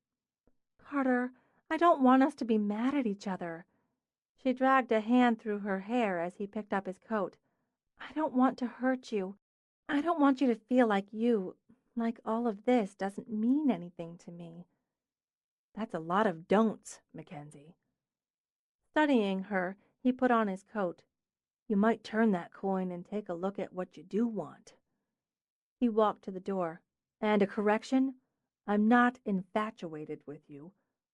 "Carter, I don't want us to be mad at each other." She dragged a hand through her hair as he picked up his coat. "I don't want to hurt you. I don't want you to feel like all of this doesn't mean anything to me." That's a lot of don'ts, Mackensie. Studying her, he put on his coat. You might turn that coin and take a look at what you do want. He walked to the door. And a correction? I'm not infatuated with you.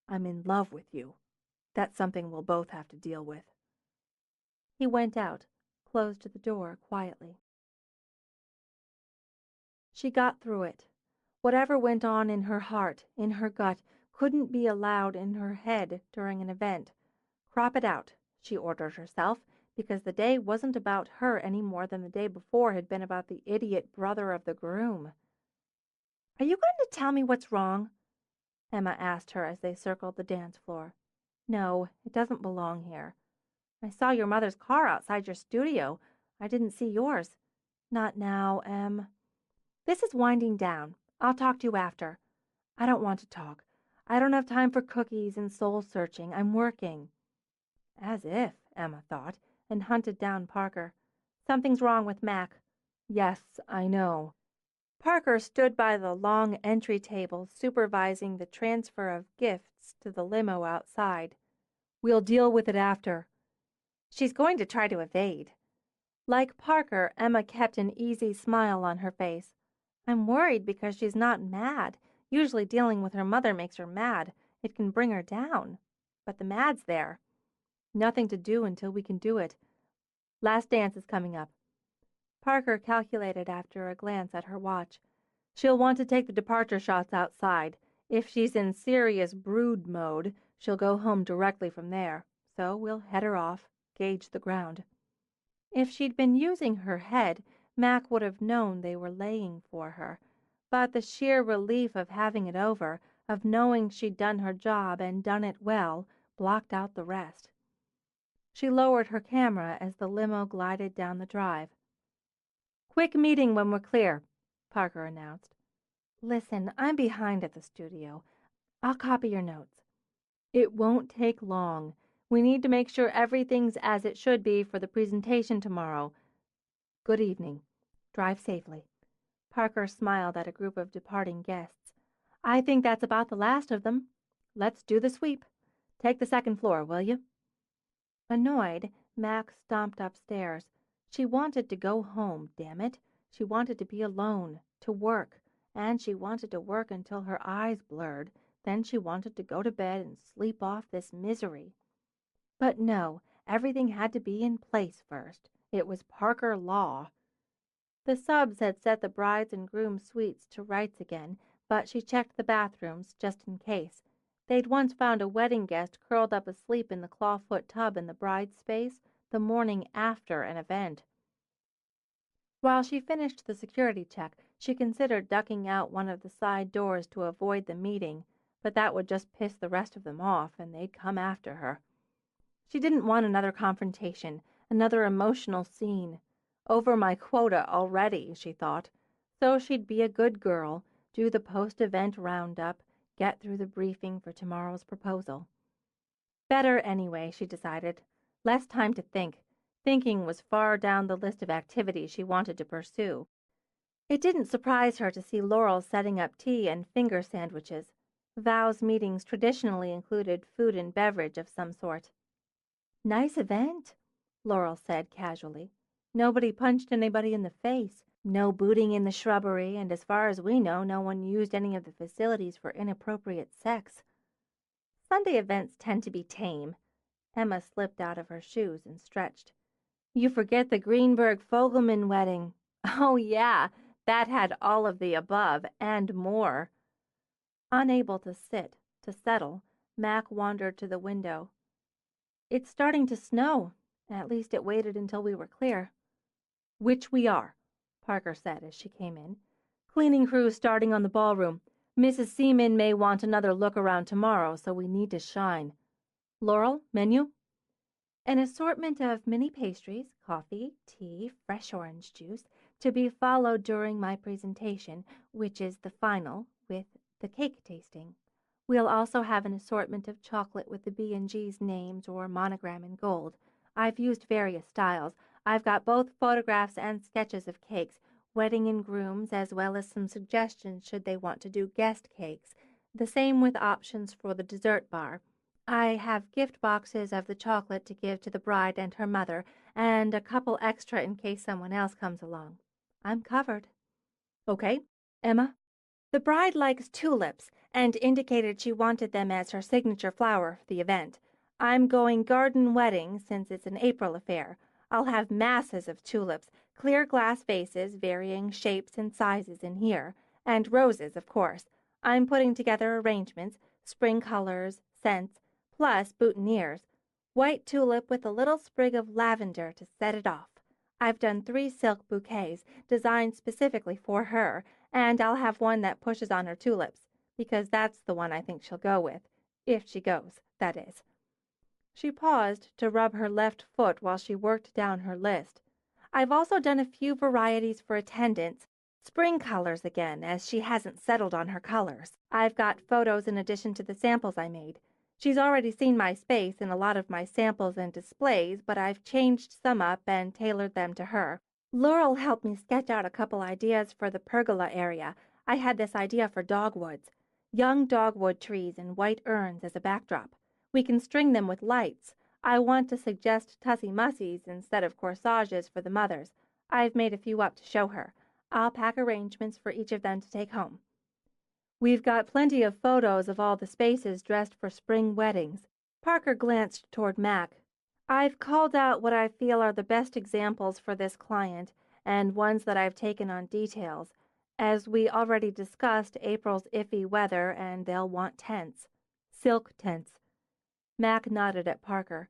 I'm in love with you. That's something we'll both have to deal with. He went out, closed the door quietly. She got through it. Whatever went on in her heart, in her gut, couldn't be allowed in her head during an event. Crop it out, she ordered herself, because the day wasn't about her any more than the day before had been about the idiot brother of the groom. Are you going to tell me what's wrong? Emma asked her as they circled the dance floor. No, it doesn't belong here. I saw your mother's car outside your studio. I didn't see yours. Not now, Em. This is winding down. I'll talk to you after. I don't want to talk. I don't have time for cookies and soul-searching. I'm working. As if, Emma thought, and hunted down Parker. Something's wrong with Mac. Yes, I know. Parker stood by the long entry table supervising the transfer of gifts to the limo outside. We'll deal with it after. She's going to try to evade. Like Parker, Emma kept an easy smile on her face. I'm worried because she's not mad. Usually dealing with her mother makes her mad. It can bring her down. But the mad's there. Nothing to do until we can do it. Last dance is coming up. Parker calculated after a glance at her watch. She'll want to take the departure shots outside. If she's in serious brood mode, she'll go home directly from there. So we'll head her off, gauge the ground. If she'd been using her head, Mac would have known they were laying for her. But the sheer relief of having it over, of knowing she'd done her job and done it well, blocked out the rest. She lowered her camera as the limo glided down the drive. Quick meeting when we're clear, Parker announced. Listen, I'm behind at the studio. I'll copy your notes. It won't take long. We need to make sure everything's as it should be for the presentation tomorrow. Good evening. Drive safely. Parker smiled at a group of departing guests. I think that's about the last of them. Let's do the sweep. Take the second floor, will you? Annoyed, Mac stomped upstairs. She wanted to go home, damn it. She wanted to be alone, to work, and she wanted to work until her eyes blurred. Then she wanted to go to bed and sleep off this misery. But no, everything had to be in place first. It was Parker law. The subs had set the bride's and groom's suites to rights again, but she checked the bathrooms just in case. They'd once found a wedding guest curled up asleep in the clawfoot tub in the bride's space the morning after an event. While she finished the security check, she considered ducking out one of the side doors to avoid the meeting, but that would just piss the rest of them off, and they'd come after her. She didn't want another confrontation, another emotional scene. Over my quota already, she thought. So she'd be a good girl, do the post-event roundup, get through the briefing for tomorrow's proposal. Better anyway, she decided. Less time to think. Thinking was far down the list of activities she wanted to pursue. It didn't surprise her to see Laurel setting up tea and finger sandwiches. Vow's meetings traditionally included food and beverage of some sort. Nice event, Laurel said casually. Nobody punched anybody in the face. No booting in the shrubbery, and as far as we know, no one used any of the facilities for inappropriate sex. Sunday events tend to be tame. Emma slipped out of her shoes and stretched. You forget the Greenberg-Fogelman wedding. Oh, yeah, that had all of the above and more. Unable to sit, to settle, Mac wandered to the window. It's starting to snow. At least it waited until we were clear. Which we are, Parker said as she came in. Cleaning crews starting on the ballroom. Mrs. Seaman may want another look around tomorrow, so we need to shine. Laurel, menu? An assortment of mini pastries, coffee, tea, fresh orange juice, to be followed during my presentation, which is the final, with the cake tasting. We'll also have an assortment of chocolate with the B&G's names or monogram in gold. I've used various styles. I've got both photographs and sketches of cakes, wedding and grooms, as well as some suggestions should they want to do guest cakes. The same with options for the dessert bar. I have gift boxes of the chocolate to give to the bride and her mother, and a couple extra in case someone else comes along. I'm covered. Okay, Emma? The bride likes tulips and indicated she wanted them as her signature flower for the event. I'm going garden wedding since it's an April affair. I'll have masses of tulips, clear glass vases, varying shapes and sizes in here, and roses, of course. I'm putting together arrangements, spring colors, scents, plus boutonnieres. White tulip with a little sprig of lavender to set it off. I've done 3 silk bouquets designed specifically for her, and I'll have one that pushes on her tulips, because that's the one I think she'll go with. If she goes, that is. She paused to rub her left foot while she worked down her list. I've also done a few varieties for attendance, spring colors again, as she hasn't settled on her colors. I've got photos in addition to the samples I made. She's already seen my space and a lot of my samples and displays, but I've changed some up and tailored them to her. Laurel helped me sketch out a couple ideas for the pergola area. I had this idea for dogwoods. Young dogwood trees in white urns as a backdrop. We can string them with lights. I want to suggest tussy-mussies instead of corsages for the mothers. I've made a few up to show her. I'll pack arrangements for each of them to take home. We've got plenty of photos of all the spaces dressed for spring weddings. Parker glanced toward Mac. I've called out what I feel are the best examples for this client and ones that I've taken on details. As we already discussed April's iffy weather, and they'll want tents. Silk tents. Mac nodded at Parker.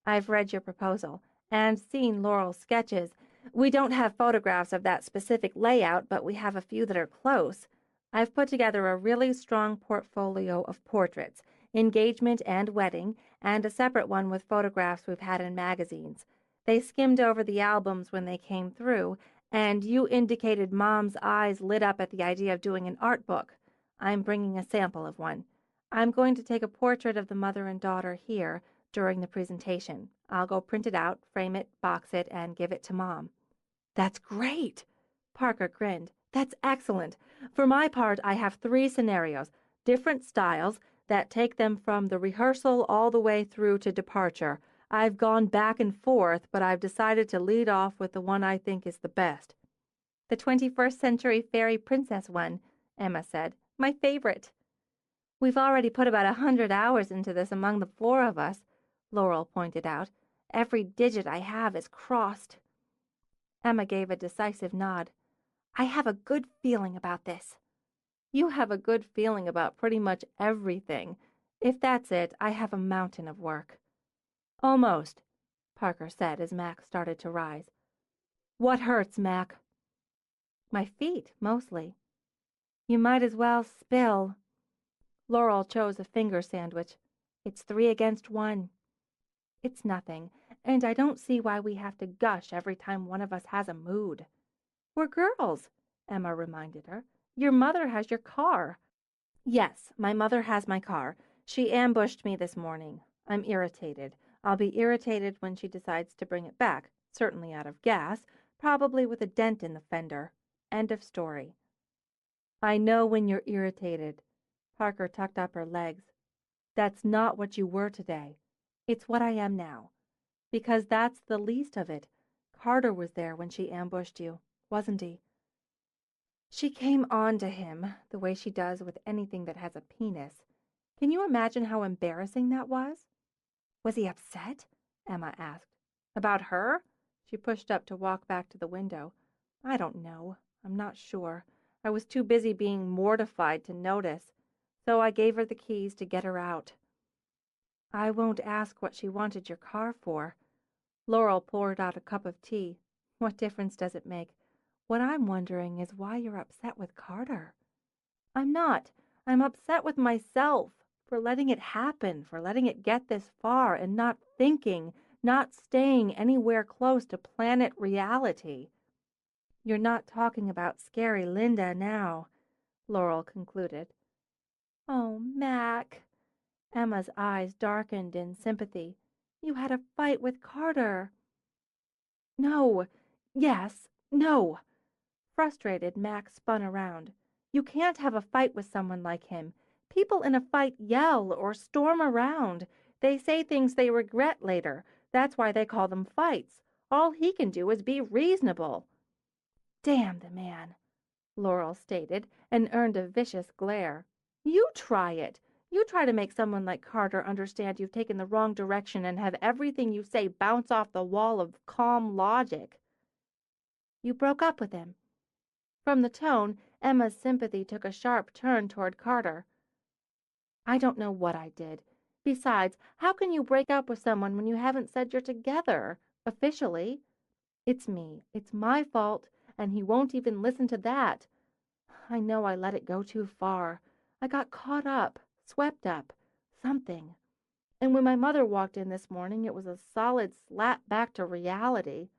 I've read your proposal and seen Laurel's sketches. We don't have photographs of that specific layout, but we have a few that are close. I've put together a really strong portfolio of portraits, engagement and wedding, and a separate one with photographs we've had in magazines. They skimmed over the albums when they came through, and you indicated Mom's eyes lit up at the idea of doing an art book. I'm bringing a sample of one. I'm going to take a portrait of the mother and daughter here during the presentation. I'll go print it out, frame it, box it, and give it to Mom. That's great! Parker grinned. That's excellent. For my part, I have 3 scenarios, different styles, that take them from the rehearsal all the way through to departure. I've gone back and forth, but I've decided to lead off with the one I think is the best. The 21st century fairy princess one, Emma said. My favorite. We've already put about 100 hours into this among the 4 of us, Laurel pointed out. Every digit I have is crossed. Emma gave a decisive nod. I have a good feeling about this. You have a good feeling about pretty much everything. If that's it, I have a mountain of work. Almost, Parker said as Mac started to rise. What hurts, Mac? My feet, mostly. You might as well spill. Laurel chose a finger sandwich. It's 3 against 1. It's nothing, and I don't see why we have to gush every time one of us has a mood. We're girls, Emma reminded her. Your mother has your car. Yes, my mother has my car. She ambushed me this morning. I'm irritated. I'll be irritated when she decides to bring it back, certainly out of gas, probably with a dent in the fender. End of story. I know when you're irritated. Parker tucked up her legs. That's not what you were today. It's what I am now. Because that's the least of it. Carter was there when she ambushed you, wasn't he? She came on to him, the way she does with anything that has a penis. Can you imagine how embarrassing that was? Was he upset? Emma asked. About her? She pushed up to walk back to the window. I don't know. I'm not sure. I was too busy being mortified to notice, so I gave her the keys to get her out. I won't ask what she wanted your car for. Laurel poured out a cup of tea. What difference does it make? What I'm wondering is why you're upset with Carter. I'm not. I'm upset with myself for letting it happen, for letting it get this far and not thinking, not staying anywhere close to planet reality. You're not talking about scary Linda now, Laurel concluded. Oh, Mac. Emma's eyes darkened in sympathy. You had a fight with Carter. No. Yes. No. Frustrated, Mac spun around. You can't have a fight with someone like him. People in a fight yell or storm around. They say things they regret later. That's why they call them fights. All he can do is be reasonable." "Damn the man," Laurel stated, and earned a vicious glare. "You try it. You try to make someone like Carter understand you've taken the wrong direction and have everything you say bounce off the wall of calm logic." "You broke up with him." From the tone, Emma's sympathy took a sharp turn toward Carter. "I don't know what I did. Besides, how can you break up with someone when you haven't said you're together, officially? It's me. It's my fault, and he won't even listen to that. I know I let it go too far. I got caught up, swept up, something. And when my mother walked in this morning, it was a solid slap back to reality."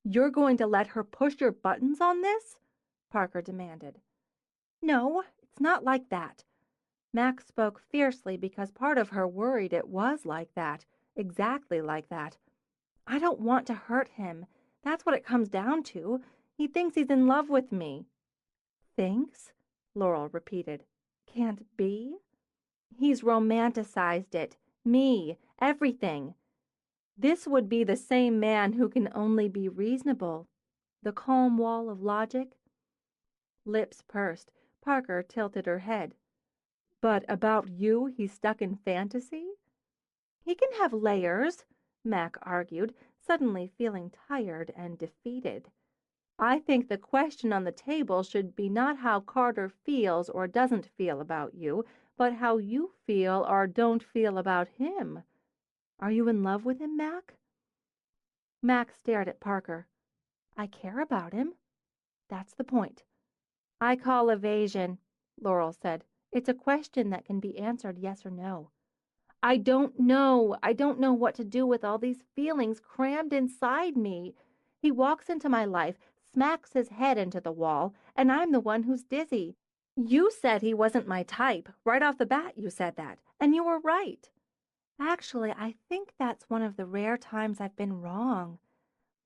"You're going to let her push your buttons on this?" Parker demanded. "No, it's not like that." Mac spoke fiercely because part of her worried it was like that, exactly like that. "I don't want to hurt him. That's what it comes down to. He thinks he's in love with me." "Thinks?" Laurel repeated. "Can't be?" "He's romanticized it. Me. Everything. This would be the same man who can only be reasonable. The calm wall of logic." Lips pursed, Parker tilted her head. "But about you he's stuck in fantasy?" "He can have layers," Mac argued, suddenly feeling tired and defeated. "I think the question on the table should be not how Carter feels or doesn't feel about you, but how you feel or don't feel about him. Are you in love with him, Mac?" Mac stared at Parker. "I care about him. That's the point." "I call evasion," Laurel said. "It's a question that can be answered yes or no." "I don't know. I don't know what to do with all these feelings crammed inside me. He walks into my life, smacks his head into the wall, and I'm the one who's dizzy. You said he wasn't my type. Right off the bat you said that, and you were right. Actually, I think that's one of the rare times I've been wrong.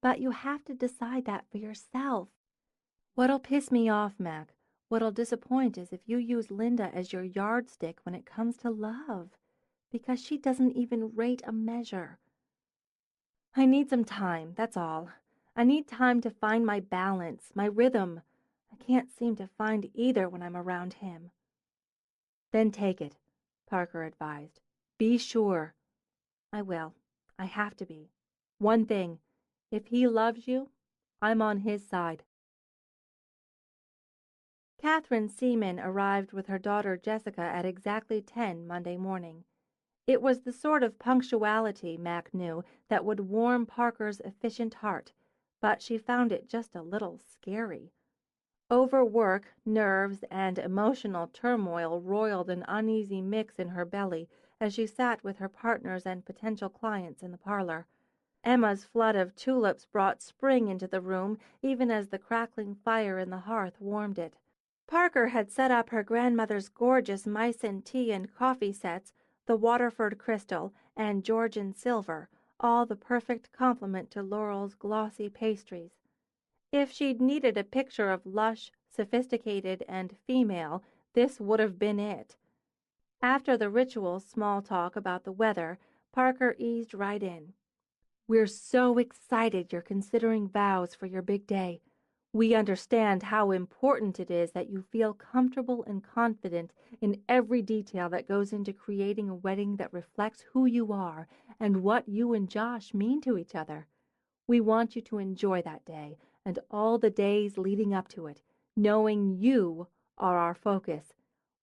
But you have to decide that for yourself. What'll piss me off, Mac, what'll disappoint is if you use Linda as your yardstick when it comes to love, because she doesn't even rate a measure. I need some time, that's all. I need time to find my balance, my rhythm. I can't seem to find either when I'm around him." "Then take it," Parker advised. "Be sure." "I will. I have to be. One thing, if he loves you, I'm on his side." Catherine Seaman arrived with her daughter Jessica at exactly 10 Monday morning. It was the sort of punctuality, Mac knew, that would warm Parker's efficient heart, but she found it just a little scary. Overwork, nerves, and emotional turmoil roiled an uneasy mix in her belly as she sat with her partners and potential clients in the parlor. Emma's flood of tulips brought spring into the room even as the crackling fire in the hearth warmed it. Parker had set up her grandmother's gorgeous Meissen tea and coffee sets, the Waterford crystal, and Georgian silver, all the perfect complement to Laurel's glossy pastries. If she'd needed a picture of lush, sophisticated, and female, this would have been it. After the ritual small talk about the weather, Parker eased right in. "We're so excited you're considering vows for your big day. We understand how important it is that you feel comfortable and confident in every detail that goes into creating a wedding that reflects who you are and what you and Josh mean to each other. We want you to enjoy that day and all the days leading up to it, knowing you are our focus.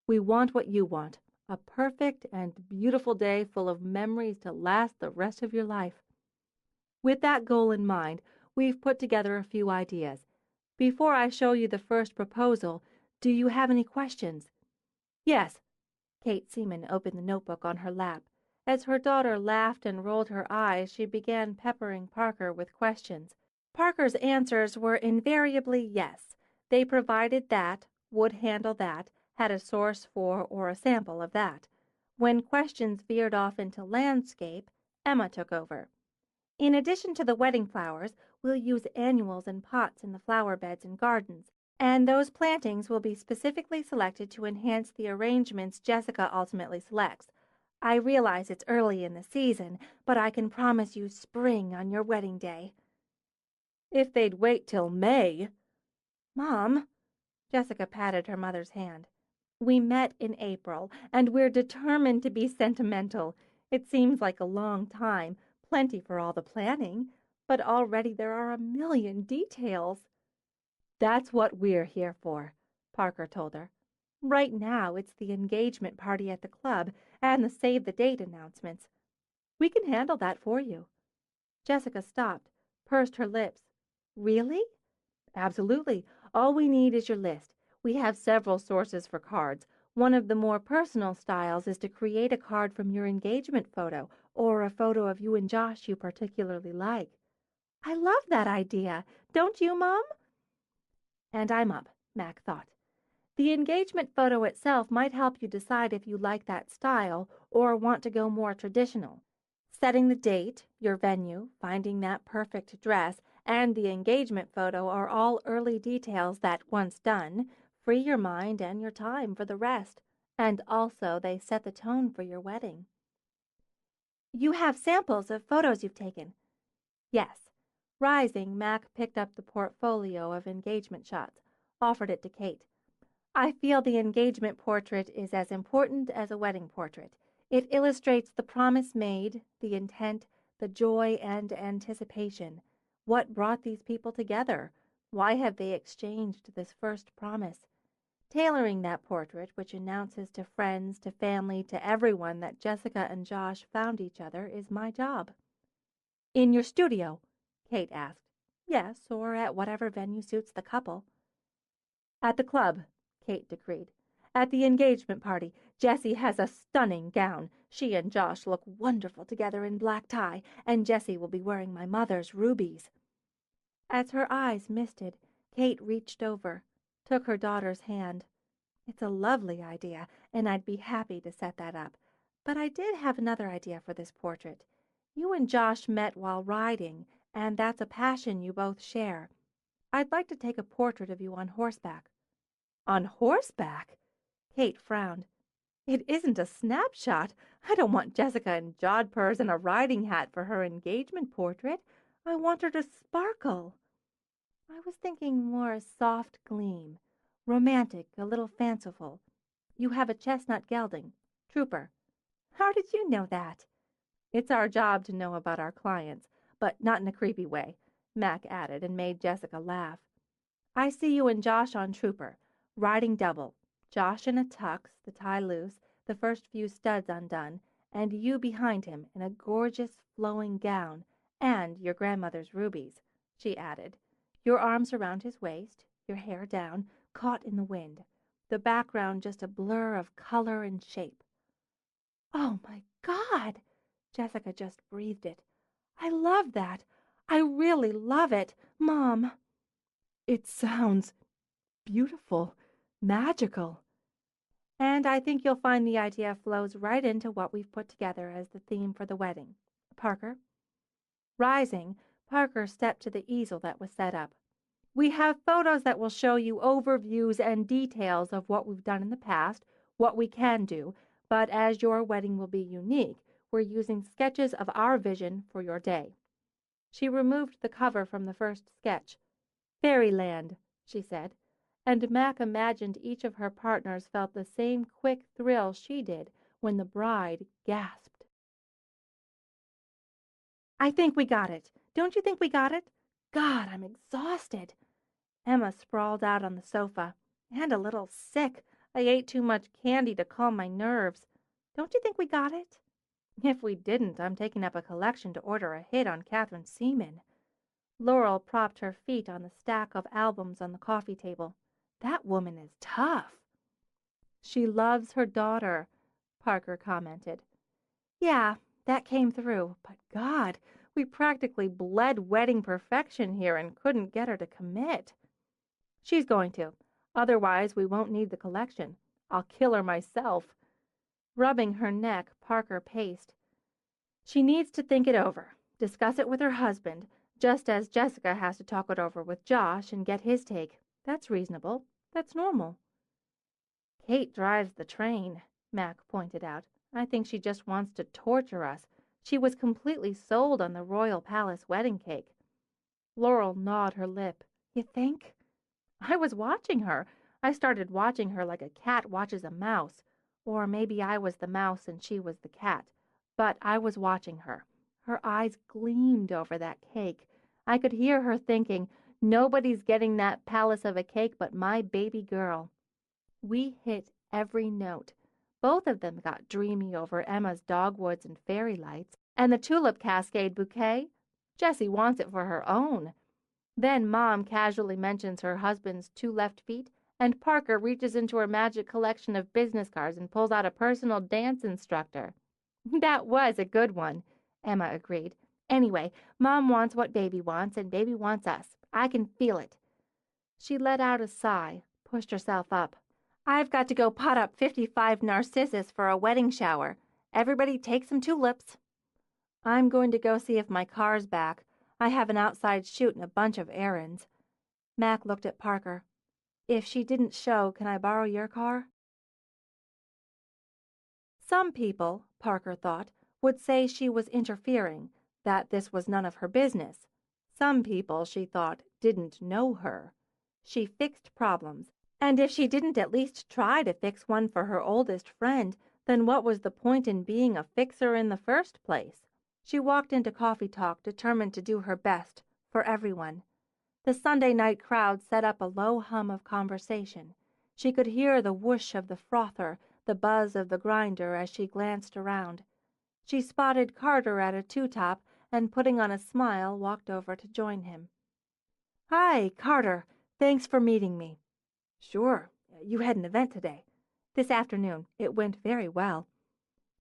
We want what you want, a perfect and beautiful day full of memories to last the rest of your life. With that goal in mind, we've put together a few ideas. Before I show you the first proposal, do you have any questions?" "Yes." Kate Seaman opened the notebook on her lap. As her daughter laughed and rolled her eyes, she began peppering Parker with questions. Parker's answers were invariably yes. They provided that, would handle that, had a source for or a sample of that. When questions veered off into landscape, Emma took over. "In addition to the wedding flowers, we'll use annuals and pots in the flower beds and gardens. And those plantings will be specifically selected to enhance the arrangements Jessica ultimately selects. I realize it's early in the season, but I can promise you spring on your wedding day. If they'd wait till May. Mom, Jessica patted her mother's hand. We met in April, and we're determined to be sentimental. It seems like a long time, plenty for all the planning, but already there are a million details. That's what we're here for, Parker told her. Right now, it's the engagement party at the club and the save the date announcements. We can handle that for you. Jessica stopped, pursed her lips. Really? Absolutely. All we need is your list. We have several sources for cards. One of the more personal styles is to create a card from your engagement photo or a photo of you and Josh you particularly like. I love that idea. Don't you, Mom? And I'm up, Mac thought. The engagement photo itself might help you decide if you like that style or want to go more traditional. Setting the date, your venue, finding that perfect dress, and the engagement photo are all early details that, once done, free your mind and your time for the rest, and also they set the tone for your wedding. You have samples of photos you've taken? Yes. Rising, Mac picked up the portfolio of engagement shots, offered it to Kate. I feel the engagement portrait is as important as a wedding portrait. It illustrates the promise made, the intent, the joy and anticipation. What brought these people together? Why have they exchanged this first promise? Tailoring that portrait, which announces to friends, to family, to everyone that Jessica and Josh found each other, is my job. In your studio? Kate asked. Yes, or at whatever venue suits the couple. At the club, Kate decreed. At the engagement party, Jessie has a stunning gown. She and Josh look wonderful together in black tie, and Jessie will be wearing my mother's rubies. As her eyes misted, Kate reached over, took her daughter's hand. It's a lovely idea, and I'd be happy to set that up. But I did have another idea for this portrait. You and Josh met while riding, and that's a passion you both share. I'd like to take a portrait of you on horseback. On horseback? Kate frowned. It isn't a snapshot. I don't want Jessica in jodhpurs and a riding hat for her engagement portrait. I want her to sparkle. I was thinking more a soft gleam. Romantic, a little fanciful. You have a chestnut gelding. Trooper. How did you know that? It's our job to know about our clients, but not in a creepy way, Mac added and made Jessica laugh. I see you and Josh on Trooper, riding double. Josh in a tux, the tie loose, the first few studs undone, and you behind him in a gorgeous flowing gown, and your grandmother's rubies, she added. Your arms around his waist, your hair down, caught in the wind, the background just a blur of color and shape. Oh, my God! Jessica just breathed it. I love that. I really love it, Mom. It sounds beautiful, magical. And I think you'll find the idea flows right into what we've put together as the theme for the wedding. Parker? Rising, Parker stepped to the easel that was set up. We have photos that will show you overviews and details of what we've done in the past, what we can do, but as your wedding will be unique, we're using sketches of our vision for your day. She removed the cover from the first sketch. Fairyland, she said, and Mac imagined each of her partners felt the same quick thrill she did when the bride gasped. I think we got it. Don't you think we got it? God, I'm exhausted. Emma sprawled out on the sofa, and a little sick. I ate too much candy to calm my nerves. Don't you think we got it? If we didn't, I'm taking up a collection to order a hit on Catherine Seaman. Laurel propped her feet on the stack of albums on the coffee table. That woman is tough. She loves her daughter, Parker commented. Yeah, that came through, but God, we practically bled wedding perfection here and couldn't get her to commit. She's going to. Otherwise, we won't need the collection. I'll kill her myself. Rubbing her neck, Parker paced. She needs to think it over, discuss it with her husband, just as Jessica has to talk it over with Josh and get his take. That's reasonable. That's normal. Kate drives the train, Mac pointed out. I think she just wants to torture us. She was completely sold on the Royal Palace wedding cake. Laurel gnawed her lip. You think? I was watching her. I started watching her like a cat watches a mouse. Or maybe I was the mouse and she was the cat. But I was watching her. Her eyes gleamed over that cake. I could hear her thinking, nobody's getting that palace of a cake but my baby girl. We hit every note. Both of them got dreamy over Emma's dogwoods and fairy lights, and the tulip cascade bouquet. Jessie wants it for her own. Then Mom casually mentions her husband's 2 left feet, and Parker reaches into her magic collection of business cards and pulls out a personal dance instructor. That was a good one, Emma agreed. Anyway, Mom wants what Baby wants, and Baby wants us. I can feel it. She let out a sigh, pushed herself up. I've got to go pot up 55 narcissus for a wedding shower. Everybody take some tulips. I'm going to go see if my car's back. I have an outside shoot and a bunch of errands. Mac looked at Parker. If she didn't show, can I borrow your car? Some people, Parker thought, would say she was interfering, that this was none of her business. Some people, she thought, didn't know her. She fixed problems. And if she didn't at least try to fix one for her oldest friend, then what was the point in being a fixer in the first place? She walked into coffee talk determined to do her best for everyone. The Sunday night crowd set up a low hum of conversation. She could hear the whoosh of the frother, the buzz of the grinder as she glanced around. She spotted Carter at a two-top and, putting on a smile, walked over to join him. Hi, Carter. Thanks for meeting me. Sure. You had an event today. This afternoon. It went very well.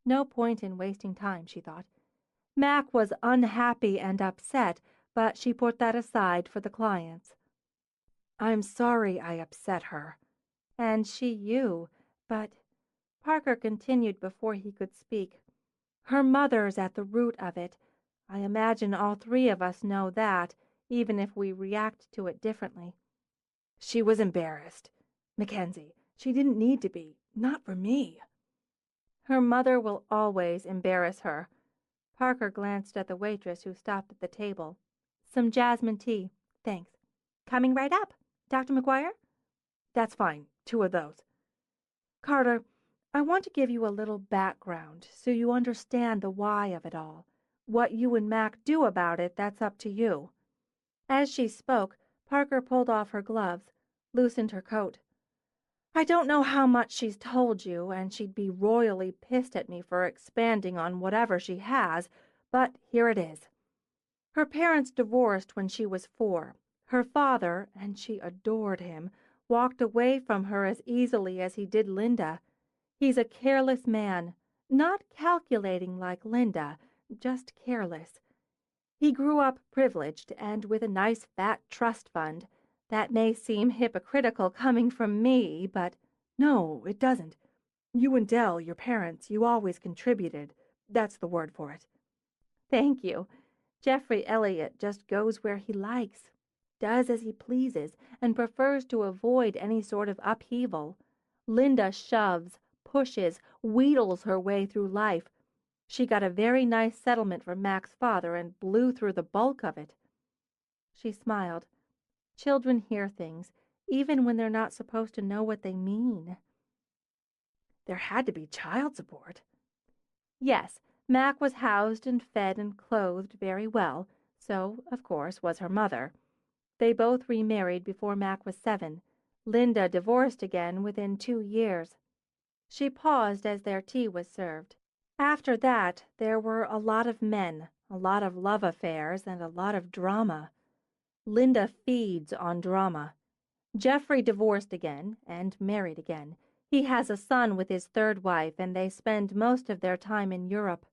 No point in wasting time, she thought. Mac was unhappy and upset, but she put that aside for the clients. I'm sorry I upset her. And she you. But Parker continued before he could speak. Her mother's at the root of it. I imagine all 3 of us know that, even if we react to it differently. She was embarrassed. Mackensie, she didn't need to be. Not for me. Her mother will always embarrass her. Parker glanced at the waitress who stopped at the table. Some jasmine tea. Thanks. Coming right up. Dr. McGuire? That's fine. 2 of those. Carter, I want to give you a little background so you understand the why of it all. What you and Mac do about it, that's up to you. As she spoke, Parker pulled off her gloves, loosened her coat. I don't know how much she's told you, and she'd be royally pissed at me for expanding on whatever she has, but here it is. Her parents divorced when she was 4. Her father, and she adored him, walked away from her as easily as he did Linda. He's a careless man, not calculating like Linda, just careless. He grew up privileged and with a nice fat trust fund. That may seem hypocritical coming from me, but no, it doesn't. You and Dell, your parents, you always contributed. That's the word for it. Thank you. Geoffrey Elliot just goes where he likes, does as he pleases, and prefers to avoid any sort of upheaval. Linda shoves, pushes, wheedles her way through life. She got a very nice settlement from Mac's father and blew through the bulk of it. She smiled. Children hear things, even when they're not supposed to know what they mean. There had to be child support. Yes, Mac was housed and fed and clothed very well, so, of course, was her mother. They both remarried before Mac was 7. Linda divorced again within 2 years. She paused as their tea was served. After that, there were a lot of men, a lot of love affairs, and a lot of drama. Linda feeds on drama. Geoffrey divorced again and married again. He has a son with his 3rd wife, and they spend most of their time in Europe.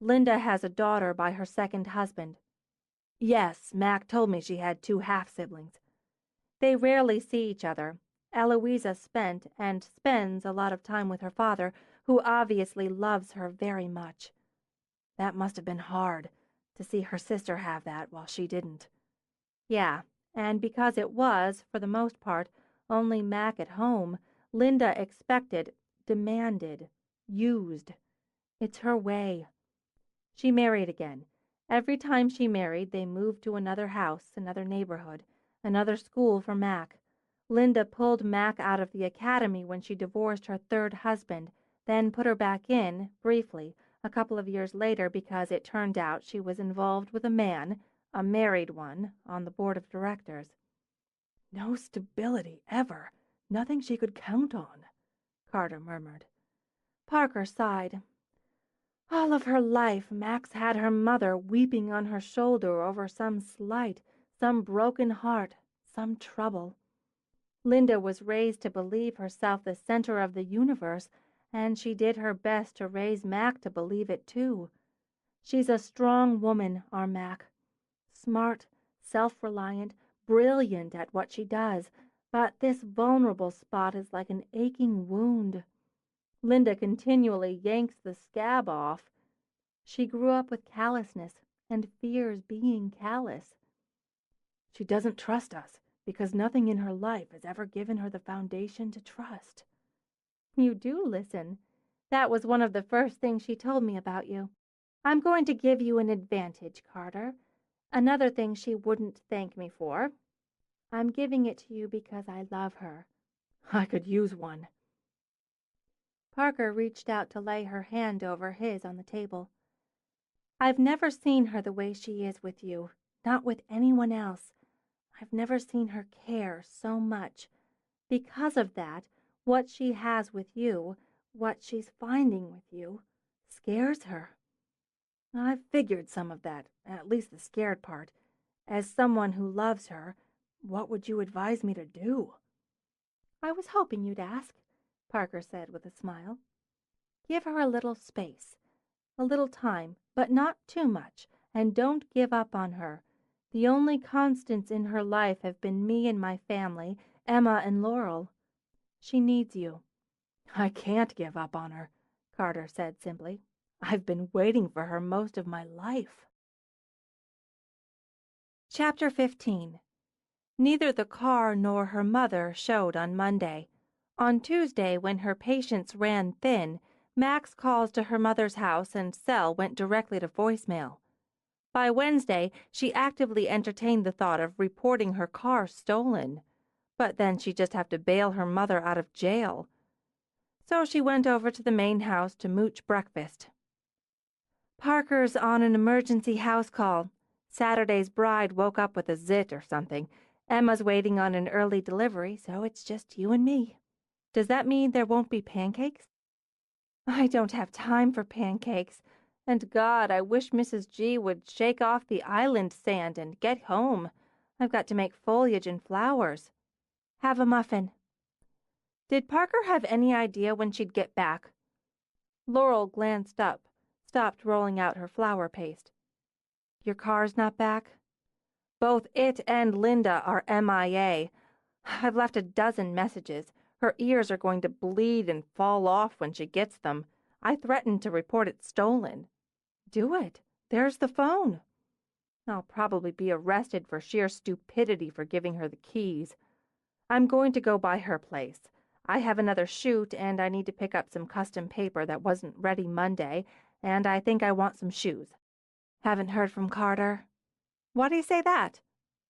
Linda has a daughter by her 2nd husband. Yes, Mac told me she had 2 half-siblings. They rarely see each other. Eloisa spent and spends a lot of time with her father, who obviously loves her very much. That must have been hard, to see her sister have that while she didn't. Yeah, And because it was, for the most part, only Mac at home, Linda expected, demanded, used. It's her way. She married again. Every time she married, they moved to another house, another neighborhood, another school for Mac. Linda pulled Mac out of the academy when she divorced her third husband, then put her back in, briefly, a couple of years later because it turned out she was involved with a man, a married one, on the board of directors. No stability, ever. Nothing she could count on, Carter murmured. Parker sighed. All of her life, Max had her mother weeping on her shoulder over some slight, some broken heart, some trouble. Linda was raised to believe herself the center of the universe, and she did her best to raise Mac to believe it too. She's a strong woman, our Mac. Smart, self-reliant, brilliant at what she does, but this vulnerable spot is like an aching wound. Linda continually yanks the scab off. She grew up with callousness and fears being callous. She doesn't trust us because nothing in her life has ever given her the foundation to trust. You do listen. That was one of the first things she told me about you. I'm going to give you an advantage, Carter. Another thing she wouldn't thank me for. I'm giving it to you because I love her. I could use one. Parker reached out to lay her hand over his on the table. I've never seen her the way she is with you, not with anyone else. I've never seen her care so much. Because of that, what she has with you, what she's finding with you, scares her. I've figured some of that, at least the scared part. As someone who loves her, what would you advise me to do? I was hoping you'd ask, Parker said with a smile. Give her a little space, a little time, but not too much, and don't give up on her. The only constants in her life have been me and my family, Emma and Laurel. She needs you. I can't give up on her, Carter said simply. I've been waiting for her most of my life. Chapter 15. Neither the car nor her mother showed on Monday. On Tuesday, when her patience ran thin, Mac's calls to her mother's house and cell went directly to voicemail. By Wednesday, she actively entertained the thought of reporting her car stolen. But then she'd just have to bail her mother out of jail. So she went over to the main house to mooch breakfast. Parker's on an emergency house call. Saturday's bride woke up with a zit or something. Emma's waiting on an early delivery, so it's just you and me. Does that mean there won't be pancakes? I don't have time for pancakes. And God, I wish Mrs. G would shake off the island sand and get home. I've got to make foliage and flowers. Have a muffin. Did Parker have any idea when she'd get back? Laurel glanced up, stopped rolling out her flour paste. Your car's not back? Both it and Linda are MIA. I've left a dozen messages. Her ears are going to bleed and fall off when she gets them. I threatened to report it stolen. Do it. There's the phone. I'll probably be arrested for sheer stupidity for giving her the keys. I'm going to go by her place. I have another shoot, and I need to pick up some custom paper that wasn't ready Monday, and I think I want some shoes. Haven't heard from Carter. Why do you say that?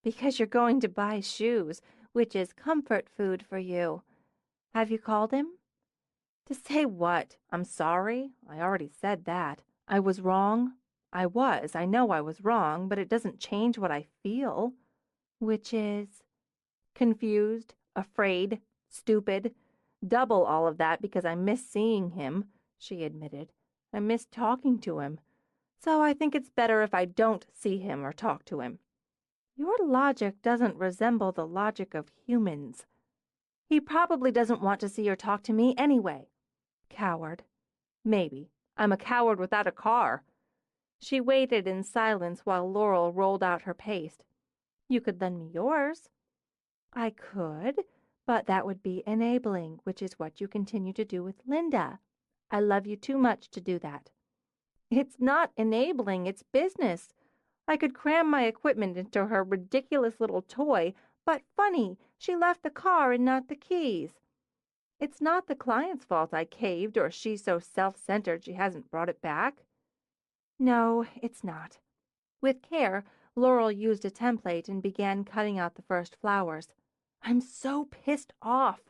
Because you're going to buy shoes, which is comfort food for you. Have you called him? To say what? I'm sorry? I already said that. I was wrong. I know I was wrong, but it doesn't change what I feel. Which is? Confused, afraid, stupid. Double all of that because I miss seeing him, she admitted. I miss talking to him. So I think it's better if I don't see him or talk to him. Your logic doesn't resemble the logic of humans. He probably doesn't want to see or talk to me anyway. Coward. Maybe. I'm a coward without a car. She waited in silence while Laurel rolled out her paste. You could lend me yours. I could, but that would be enabling, which is what you continue to do with Linda. I love you too much to do that. It's not enabling, it's business. I could cram my equipment into her ridiculous little toy, but funny, she left the car and not the keys. It's not the client's fault I caved, or she's so self-centered she hasn't brought it back. No, it's not. With care, Laurel used a template and began cutting out the first flowers. I'm so pissed off.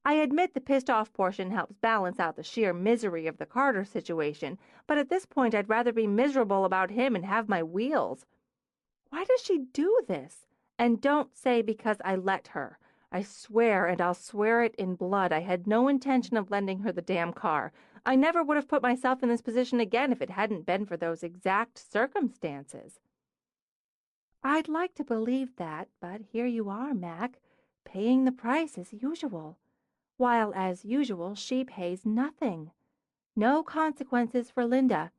I admit the pissed off portion helps balance out the sheer misery of the Carter situation, but at this point I'd rather be miserable about him and have my wheels. Why does she do this? And don't say because I let her. I swear, and I'll swear it in blood, I had no intention of lending her the damn car. I never would have put myself in this position again if it hadn't been for those exact circumstances. I'd like to believe that, but here you are, Mac, paying the price as usual, while as usual she pays nothing. No consequences for Linda.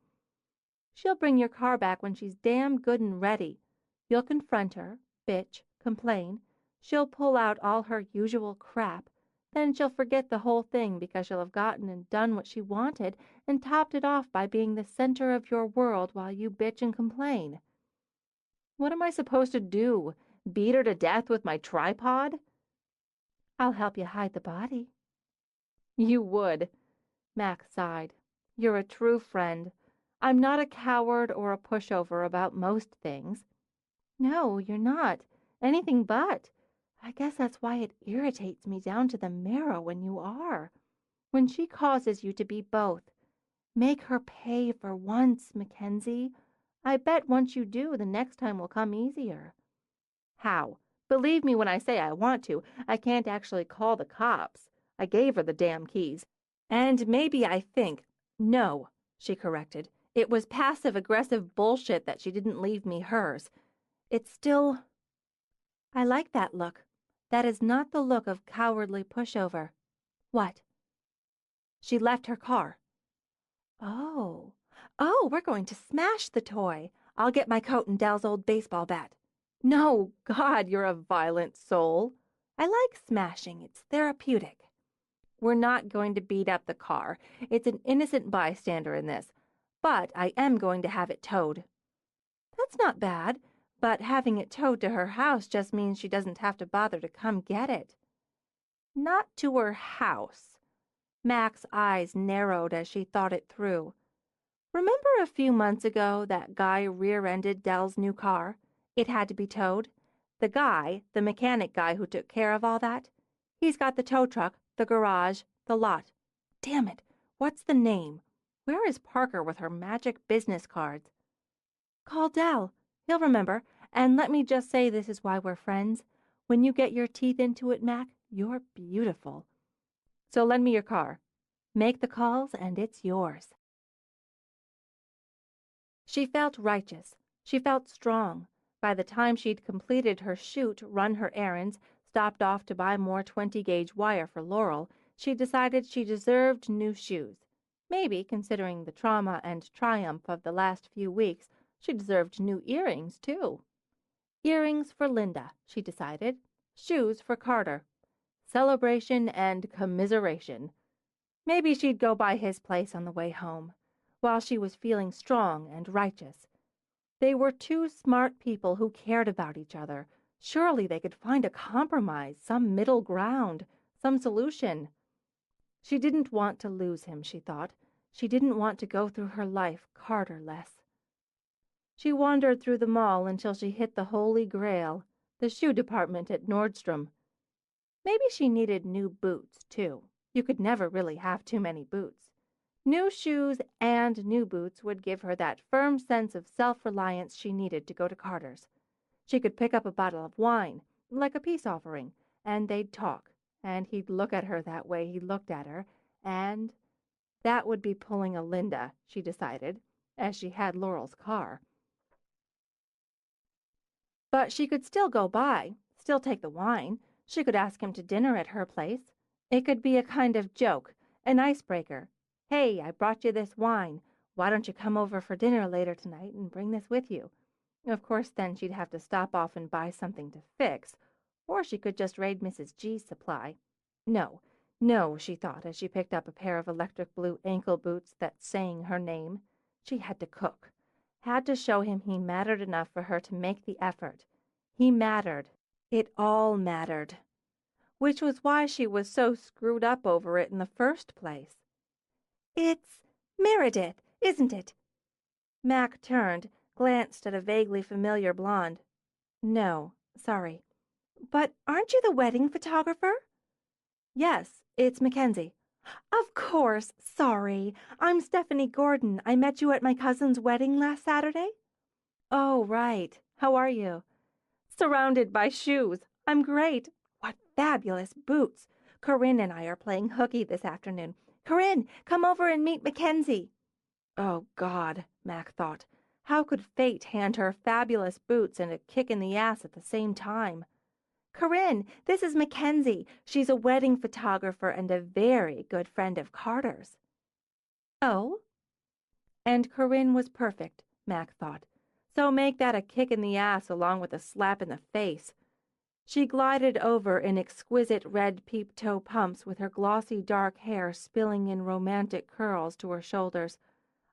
She'll bring your car back when she's damn good and ready. You'll confront her, bitch, complain. She'll pull out all her usual crap. Then she'll forget the whole thing because she'll have gotten and done what she wanted and topped it off by being the center of your world while you bitch and complain. What am I supposed to do? Beat her to death with my tripod? I'll help you hide the body. You would. Mac sighed. You're a true friend. I'm not a coward or a pushover about most things. No, you're not. Anything but. I guess that's why it irritates me down to the marrow when you are. When she causes you to be both. Make her pay for once, Mackenzie. I bet once you do, the next time will come easier. How? Believe me when I say I want to. I can't actually call the cops. I gave her the damn keys. And maybe I think. No, she corrected. It was passive-aggressive bullshit that she didn't leave me hers. It's still... I like that look. That is not the look of cowardly pushover. What? She left her car. Oh. Oh, we're going to smash the toy. I'll get my coat and Dell's old baseball bat. No, God, you're a violent soul. I like smashing. It's therapeutic. We're not going to beat up the car. It's an innocent bystander in this. But I am going to have it towed. That's not bad, but having it towed to her house just means she doesn't have to bother to come get it. Not to her house. Mac's eyes narrowed as she thought it through. Remember a few months ago that guy rear-ended Dell's new car? It had to be towed. The mechanic guy who took care of all that, he's got the tow truck, the garage, the lot. Damn it, what's the name? Where is Parker with her magic business cards? Call Dell. He'll remember. And let me just say this is why we're friends. When you get your teeth into it, Mac, you're beautiful. So lend me your car. Make the calls and it's yours. She felt righteous. She felt strong. By the time she'd completed her shoot, run her errands, stopped off to buy more 20-gauge wire for Laurel, she decided she deserved new shoes. Maybe, considering the trauma and triumph of the last few weeks, she deserved new earrings, too. Earrings for Linda, she decided. Shoes for Carter. Celebration and commiseration. Maybe she'd go by his place on the way home, while she was feeling strong and righteous. They were two smart people who cared about each other. Surely they could find a compromise, some middle ground, some solution. She didn't want to lose him, she thought. She didn't want to go through her life Carter-less. She wandered through the mall until she hit the Holy Grail, the shoe department at Nordstrom. Maybe she needed new boots, too. You could never really have too many boots. New shoes and new boots would give her that firm sense of self-reliance she needed to go to Carter's. She could pick up a bottle of wine, like a peace offering, and they'd talk, and he'd look at her that way he looked at her, and that would be pulling a Linda, she decided, as she had Laurel's car. But she could still go by, still take the wine. She could ask him to dinner at her place. It could be a kind of joke, an icebreaker. Hey, I brought you this wine. Why don't you come over for dinner later tonight and bring this with you? Of course, then she'd have to stop off and buy something to fix, or she could just raid Mrs. G's supply. No, she thought as she picked up a pair of electric blue ankle boots that sang her name. She had to cook. had to show him he mattered enough for her to make the effort. He mattered. It all mattered. Which was why she was so screwed up over it in the first place. "It's Meredith, isn't it?" Mac turned, glanced at a vaguely familiar blonde. "No, sorry." "But aren't you the wedding photographer?" "Yes, it's Mackenzie." "Of course, sorry. I'm Stephanie Gordon. I met you at my cousin's wedding last Saturday." "Oh, right. How are you?" "Surrounded by shoes. I'm great. What fabulous boots. Corinne and I are playing hooky this afternoon. Corinne, come over and meet Mackenzie." Oh, God, Mac thought. How could fate hand her fabulous boots and a kick in the ass at the same time? "Corinne, this is Mackenzie. She's a wedding photographer and a very good friend of Carter's." "Oh?" And Corinne was perfect, Mac thought. So make that a kick in the ass along with a slap in the face. She glided over in exquisite red peep-toe pumps with her glossy dark hair spilling in romantic curls to her shoulders.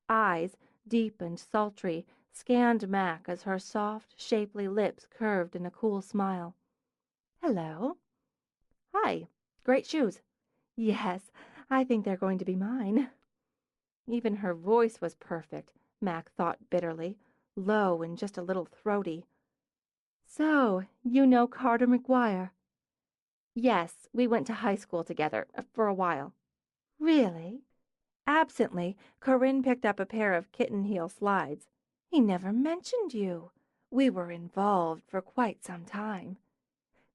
Eyes, deep and sultry, scanned Mac as her soft, shapely lips curved in a cool smile. "Hello." "Hi. Great shoes." "Yes, I think they're going to be mine." Even her voice was perfect, Mac thought bitterly, low and just a little throaty. "So, you know Carter McGuire?" "Yes, we went to high school together, for a while." "Really?" Absently, Corinne picked up a pair of kitten-heel slides. "He never mentioned you. We were involved for quite some time."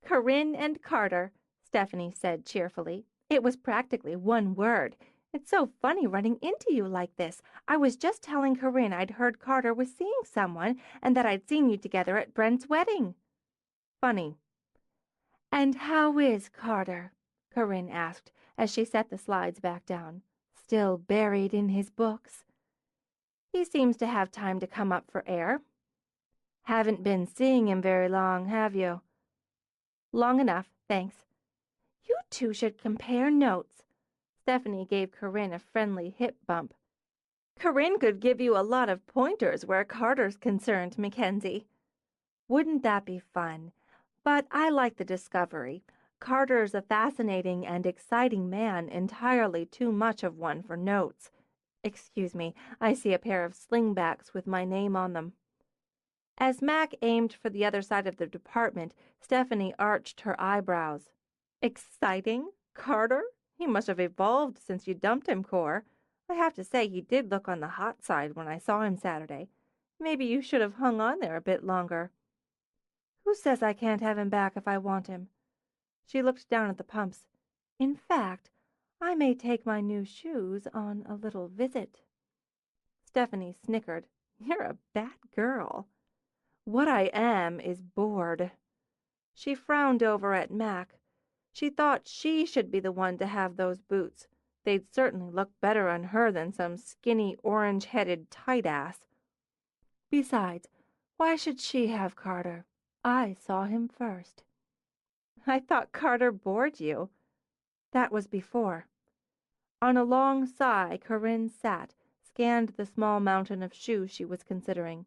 "Corinne and Carter," Stephanie said cheerfully. "It was practically one word. It's so funny running into you like this. I was just telling Corinne I'd heard Carter was seeing someone and that I'd seen you together at Brent's wedding." "Funny." "And how is Carter?" Corinne asked as she set the slides back down. "Still buried in his books?" "He seems to have time to come up for air." "Haven't been seeing him very long, have you?" "Long enough, thanks." "You two should compare notes." Stephanie gave Corinne a friendly hip bump. "Corinne could give you a lot of pointers where Carter's concerned, Mackenzie." "Wouldn't that be fun? But I like the discovery. Carter's a fascinating and exciting man, entirely too much of one for notes. Excuse me, I see a pair of slingbacks with my name on them." As Mac aimed for the other side of the department, Stephanie arched her eyebrows. "Exciting? Carter? He must have evolved since you dumped him, Cor. I have to say he did look on the hot side when I saw him Saturday. Maybe you should have hung on there a bit longer." "Who says I can't have him back if I want him?" She looked down at the pumps. "In fact, I may take my new shoes on a little visit." Stephanie snickered. "You're a bad girl." "What I am is bored." She frowned over at Mac. She thought she should be the one to have those boots. They'd certainly look better on her than some skinny, orange-headed tight-ass. Besides, why should she have Carter? I saw him first. "I thought Carter bored you." "That was before." On a long sigh, Corinne sat, scanned the small mountain of shoes she was considering.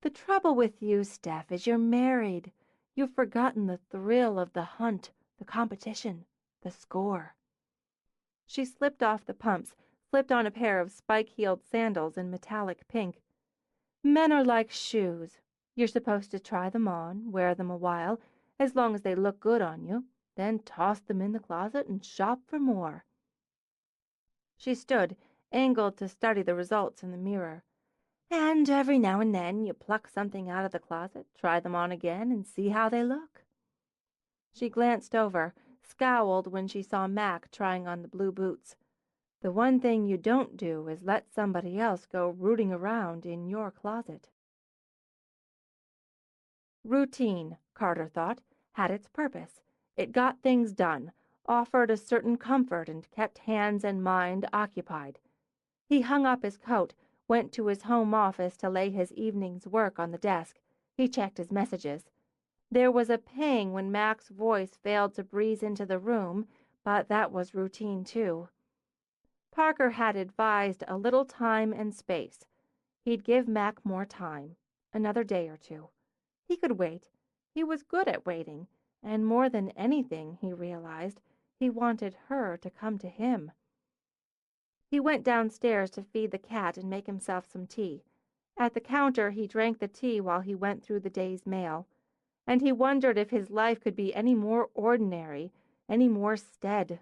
"The trouble with you, Steph, is you're married. You've forgotten the thrill of the hunt, the competition, the score." She slipped off the pumps, slipped on a pair of spike-heeled sandals in metallic pink. "Men are like shoes. You're supposed to try them on, wear them a while, as long as they look good on you, then toss them in the closet and shop for more." She stood, angled to study the results in the mirror. "And every now and then you pluck something out of the closet, try them on again, and see how they look." She glanced over, scowled when she saw Mac trying on the blue boots. The one thing you don't do is let somebody else go rooting around in your closet. Routine, Carter thought, had its purpose. It got things done, offered a certain comfort, and kept hands and mind occupied. He hung up his coat, went to his home office to lay his evening's work on the desk. He checked his messages. There was a pang when Mac's voice failed to breeze into the room, but that was routine too. Parker had advised a little time and space. He'd give Mac more time, another day or two. He could wait. He was good at waiting, and more than anything, he realized, he wanted her to come to him. He went downstairs to feed the cat and make himself some tea. At the counter he drank the tea while he went through the day's mail, and he wondered if his life could be any more ordinary, any more stead.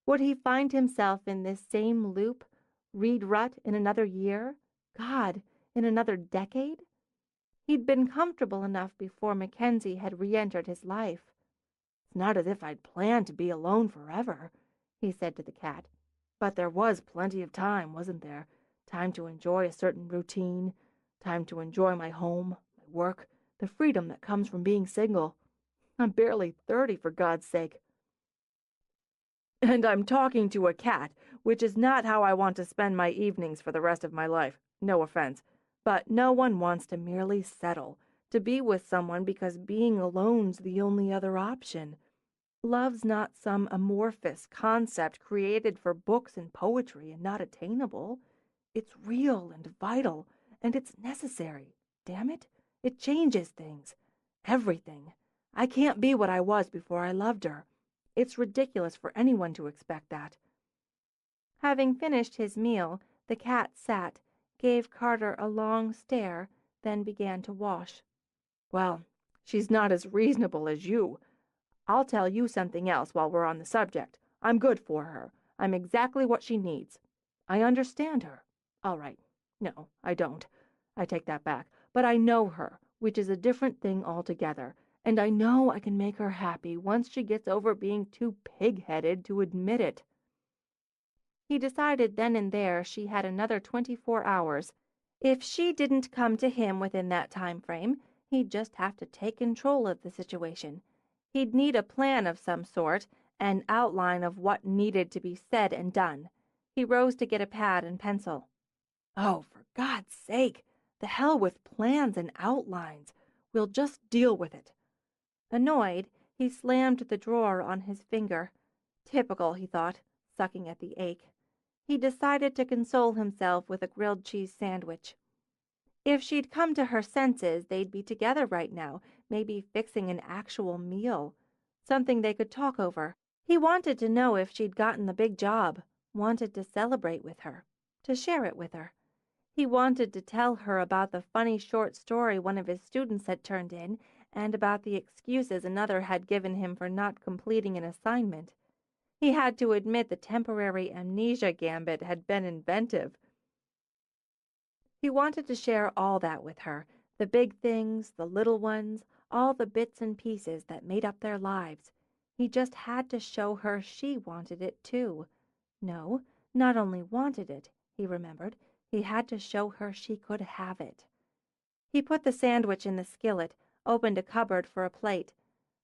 Would he find himself in this same loop, reed rut in another year? God, in another decade? He'd been comfortable enough before Mackenzie had re-entered his life. "It's not as if I'd planned to be alone forever," he said to the cat. "But there was plenty of time, wasn't there? Time to enjoy a certain routine, time to enjoy my home, my work, the freedom that comes from being single. I'm barely 30, for God's sake. And I'm talking to a cat, which is not how I want to spend my evenings for the rest of my life. No offense. But no one wants to merely settle, to be with someone because being alone's the only other option. Love's not some amorphous concept created for books and poetry and not attainable. It's real and vital, and it's necessary. Damn it, it changes things. Everything. I can't be what I was before I loved her. It's ridiculous for anyone to expect that." Having finished his meal, the cat sat, gave Carter a long stare, then began to wash. "Well, she's not as reasonable as you. I'll tell you something else while we're on the subject. I'm good for her. I'm exactly what she needs. I understand her. All right. No, I don't. I take that back. But I know her, which is a different thing altogether. And I know I can make her happy once she gets over being too pig-headed to admit it." He decided then and there she had another 24 hours. If she didn't come to him within that time frame, he'd just have to take control of the situation. He'd need a plan of some sort, an outline of what needed to be said and done. He rose to get a pad and pencil. "Oh, for God's sake, the hell with plans and outlines. We'll just deal with it." Annoyed, he slammed the drawer on his finger. Typical, he thought, sucking at the ache. He decided to console himself with a grilled cheese sandwich. If she'd come to her senses, they'd be together right now, maybe fixing an actual meal, something they could talk over. He wanted to know if she'd gotten the big job, wanted to celebrate with her, to share it with her. He wanted to tell her about the funny short story one of his students had turned in, and about the excuses another had given him for not completing an assignment. He had to admit the temporary amnesia gambit had been inventive. He wanted to share all that with her, the big things, the little ones, all the bits and pieces that made up their lives. He just had to show her she wanted it too. No, not only wanted it, he remembered, he had to show her she could have it. He put the sandwich in the skillet, opened a cupboard for a plate.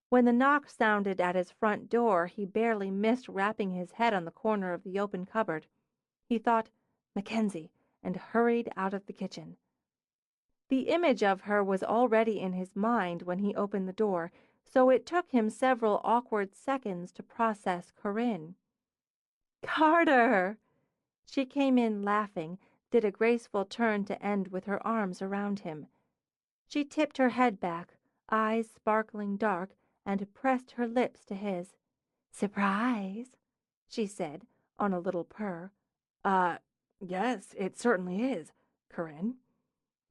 When the knock sounded at his front door, he barely missed rapping his head on the corner of the open cupboard. He thought, "Mackenzie," and hurried out of the kitchen. The image of her was already in his mind when he opened the door, so it took him several awkward seconds to process Corinne. "Carter!" She came in laughing, did a graceful turn to end with her arms around him. She tipped her head back, eyes sparkling dark, and pressed her lips to his. "Surprise," she said, on a little purr. Yes, it certainly is, Corinne."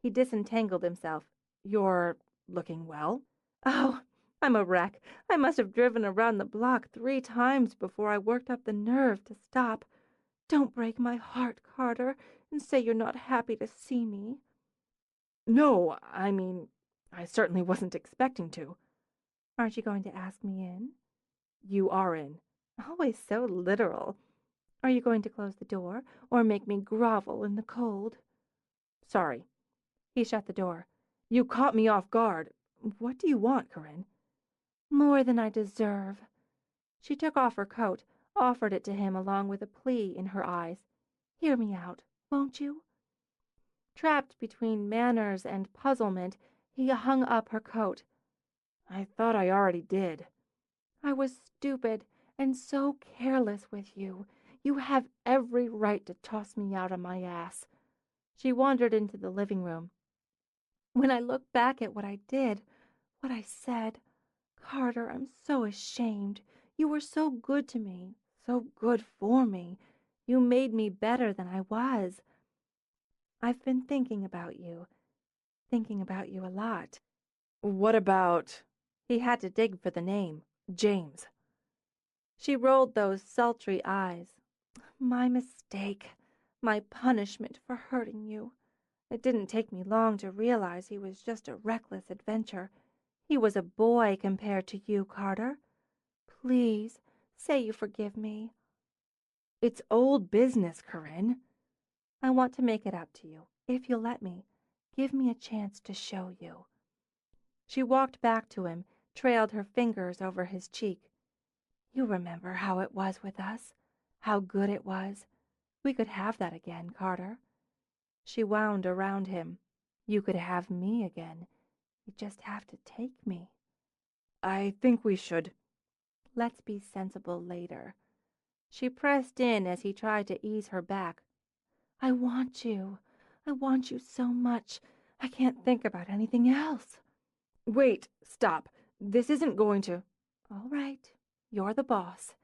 He disentangled himself. "You're looking well." "Oh, I'm a wreck. I must have driven around the block 3 times before I worked up the nerve to stop. Don't break my heart, Carter, and say you're not happy to see me." "No, I mean, I certainly wasn't expecting to." "Aren't you going to ask me in?" "You are in." "Always so literal. Are you going to close the door, or make me grovel in the cold?" "Sorry." He shut the door. "You caught me off guard. What do you want, Corinne?" "More than I deserve." She took off her coat, offered it to him along with a plea in her eyes. "Hear me out, won't you?" Trapped between manners and puzzlement, he hung up her coat. "I thought I already did." "I was stupid and so careless with you. You have every right to toss me out of my ass." She wandered into the living room. When I look back at what I did, what I said, Carter, I'm so ashamed. You were so good to me, so good for me. You made me better than I was. I've been thinking about you a lot. What about? He had to dig for the name. James. She rolled those sultry eyes. My mistake. My punishment for hurting you. It didn't take me long to realize he was just a reckless adventure. He was a boy compared to you, Carter. Please, say you forgive me. It's old business, Corinne. I want to make it up to you, if you'll let me. Give me a chance to show you. She walked back to him, trailed her fingers over his cheek. You remember how it was with us, how good it was. We could have that again, Carter. She wound around him. You could have me again. You just have to take me. I think we should. Let's be sensible later. She pressed in as he tried to ease her back. I want you. I want you so much. I can't think about anything else. Wait, stop. This isn't going to. All right, you're the boss.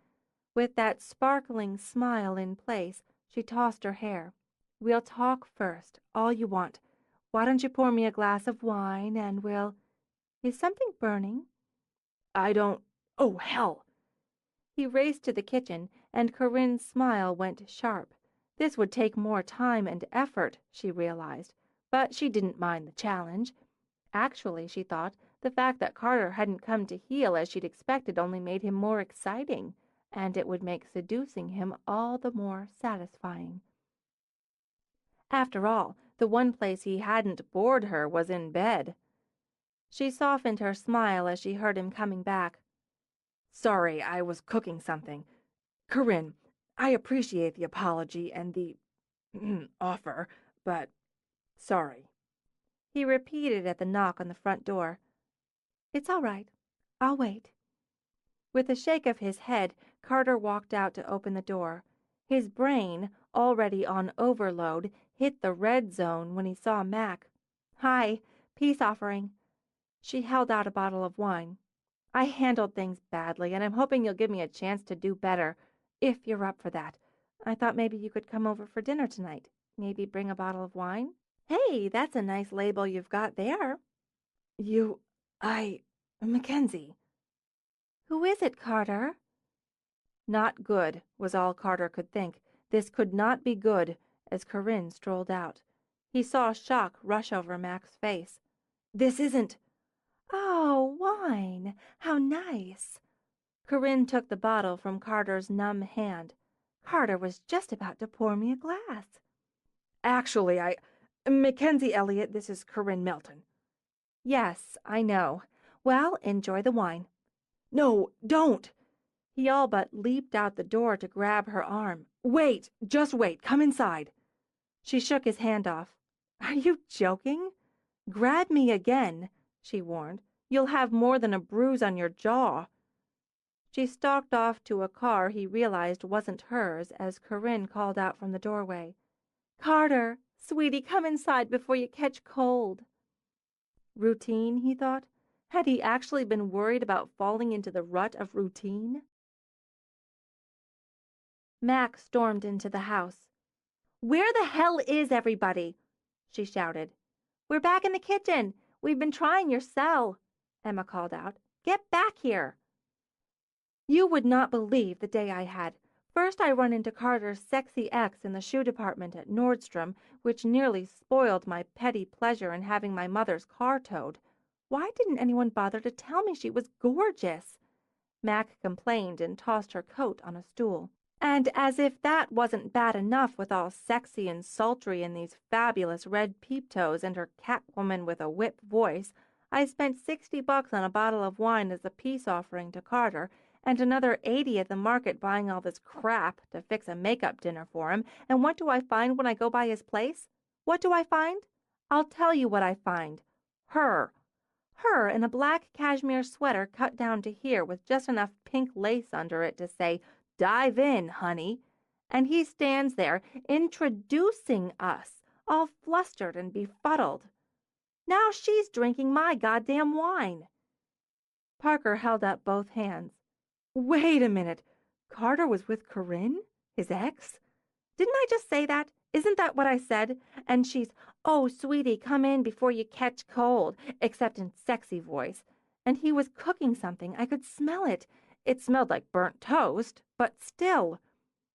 With that sparkling smile in place, she tossed her hair. We'll talk first, all you want. Why don't you pour me a glass of wine and we'll... Is something burning? I don't... Oh, hell! He raced to the kitchen, and Corinne's smile went sharp. This would take more time and effort, she realized, but she didn't mind the challenge. Actually, she thought, the fact that Carter hadn't come to heel as she'd expected only made him more exciting, and it would make seducing him all the more satisfying. After all, the one place he hadn't bored her was in bed. She softened her smile as she heard him coming back. Sorry, I was cooking something. Corinne, I appreciate the apology and the offer, but sorry. He repeated at the knock on the front door. It's all right. I'll wait. With a shake of his head, Carter walked out to open the door. His brain, already on overload, hit the red zone when he saw Mac. Hi, peace offering. She held out a bottle of wine. I handled things badly, and I'm hoping you'll give me a chance to do better, if you're up for that. I thought maybe you could come over for dinner tonight. Maybe bring a bottle of wine? Hey, that's a nice label you've got there. Mackensie. Who is it, Carter? Not good, was all Carter could think. This could not be good, as Corinne strolled out. He saw shock rush over Mac's face. This isn't... Oh, wine! How nice! Corinne took the bottle from Carter's numb hand. Carter was just about to pour me a glass. Actually, Mackensie Elliot, this is Corinne Melton. Yes, I know. Well, enjoy the wine. No, don't! He all but leaped out the door to grab her arm. Wait, just wait, come inside. She shook his hand off. Are you joking? Grab me again, she warned. You'll have more than a bruise on your jaw. She stalked off to a car he realized wasn't hers as Corinne called out from the doorway. Carter, sweetie, come inside before you catch cold. Routine, he thought. Had he actually been worried about falling into the rut of routine? Mac stormed into the house. Where the hell is everybody? She shouted. We're back in the kitchen. We've been trying your cell, Emma called out. Get back here. You would not believe the day I had. First I run into Carter's sexy ex in the shoe department at Nordstrom, which nearly spoiled my petty pleasure in having my mother's car towed. Why didn't anyone bother to tell me she was gorgeous? Mac complained and tossed her coat on a stool. And as if that wasn't bad enough with all sexy and sultry in these fabulous red peep-toes and her catwoman with a whip voice, I spent $60 on a bottle of wine as a peace offering to Carter, and another $80 at the market buying all this crap to fix a makeup dinner for him, and what do I find when I go by his place? What do I find? I'll tell you what I find. Her. Her in a black cashmere sweater cut down to here with just enough pink lace under it to say, "Dive in, honey." And he stands there introducing us, all flustered and befuddled. Now she's drinking my goddamn wine. Parker held up both hands. Wait a minute. Carter was with Corinne? His ex? Didn't I just say that? Isn't that what I said? And she's, oh, sweetie, come in before you catch cold, except in sexy voice. And he was cooking something. I could smell it. It smelled like burnt toast, but still.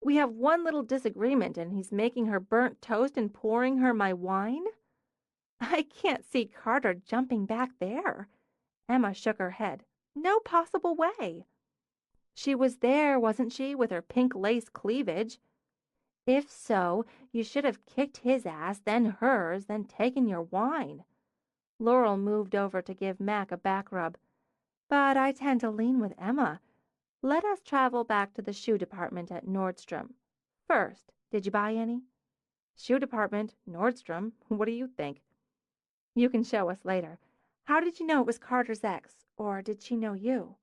We have one little disagreement, and he's making her burnt toast and pouring her my wine? I can't see Carter jumping back there. Emma shook her head. No possible way. She was there, wasn't she, with her pink lace cleavage? If so, you should have kicked his ass, then hers, then taken your wine. Laurel moved over to give Mac a back rub. But I tend to lean with Emma. Let us travel back to the shoe department at Nordstrom. First, did you buy any? Shoe department, Nordstrom, what do you think? You can show us later. How did you know it was Carter's ex, or did she know you?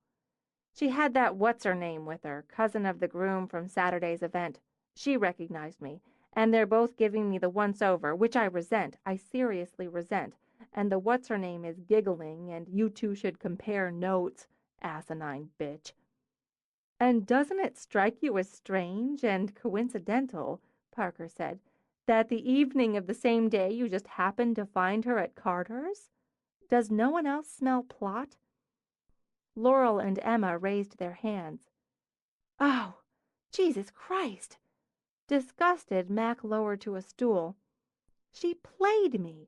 She had that what's-her-name with her, cousin of the groom from Saturday's event. She recognized me, and they're both giving me the once-over, which I resent, I seriously resent, and the what's-her-name is giggling, and you two should compare notes, asinine bitch. And doesn't it strike you as strange and coincidental, Parker said, that the evening of the same day you just happened to find her at Carter's? Does no one else smell plot? Laurel and Emma raised their hands. Oh, Jesus Christ! Disgusted, Mac lowered to a stool. She played me.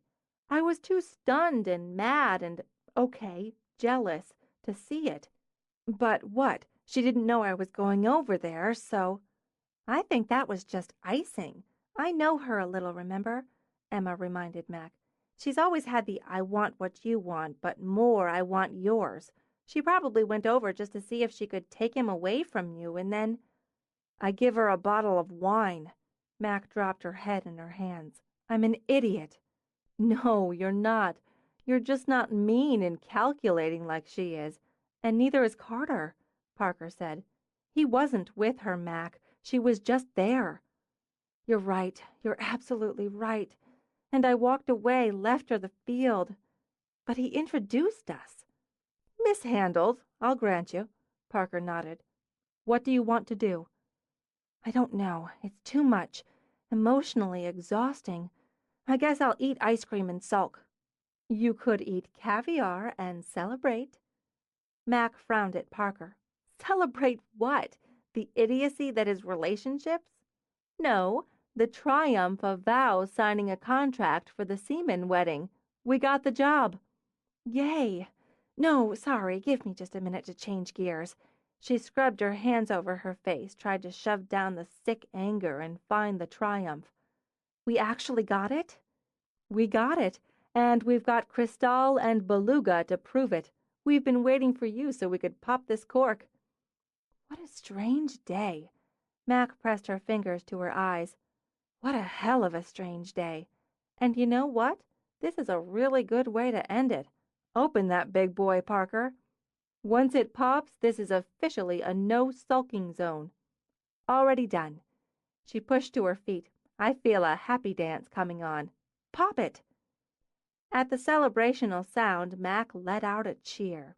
I was too stunned and mad and, okay, jealous to see it. But what? She didn't know I was going over there, so... I think that was just icing. I know her a little, remember? Emma reminded Mac. She's always had the I want what you want, but more I want yours. She probably went over just to see if she could take him away from you, and then... I give her a bottle of wine. Mac dropped her head in her hands. I'm an idiot. No, you're not. You're just not mean and calculating like she is. And neither is Carter, Parker said. He wasn't with her, Mac. She was just there. You're right. You're absolutely right. And I walked away, left her the field. But he introduced us. Mishandled, I'll grant you, Parker nodded. What do you want to do? I don't know. It's too much. Emotionally exhausting. I guess I'll eat ice cream and sulk. You could eat caviar and celebrate. Mac frowned at Parker. Celebrate what? The idiocy that is relationships? No, the triumph of Val signing a contract for the Seaman wedding. We got the job. Yay. No, sorry, give me just a minute to change gears. She scrubbed her hands over her face, tried to shove down the sick anger and find the triumph. We actually got it? We got it, and we've got Cristal and Beluga to prove it. We've been waiting for you so we could pop this cork. What a strange day. Mac pressed her fingers to her eyes. What a hell of a strange day. And you know what? This is a really good way to end it. Open that big boy, Parker. Once it pops, this is officially a no-sulking zone. Already done. She pushed to her feet. I feel a happy dance coming on. Pop it. At the celebrational sound, Mac let out a cheer.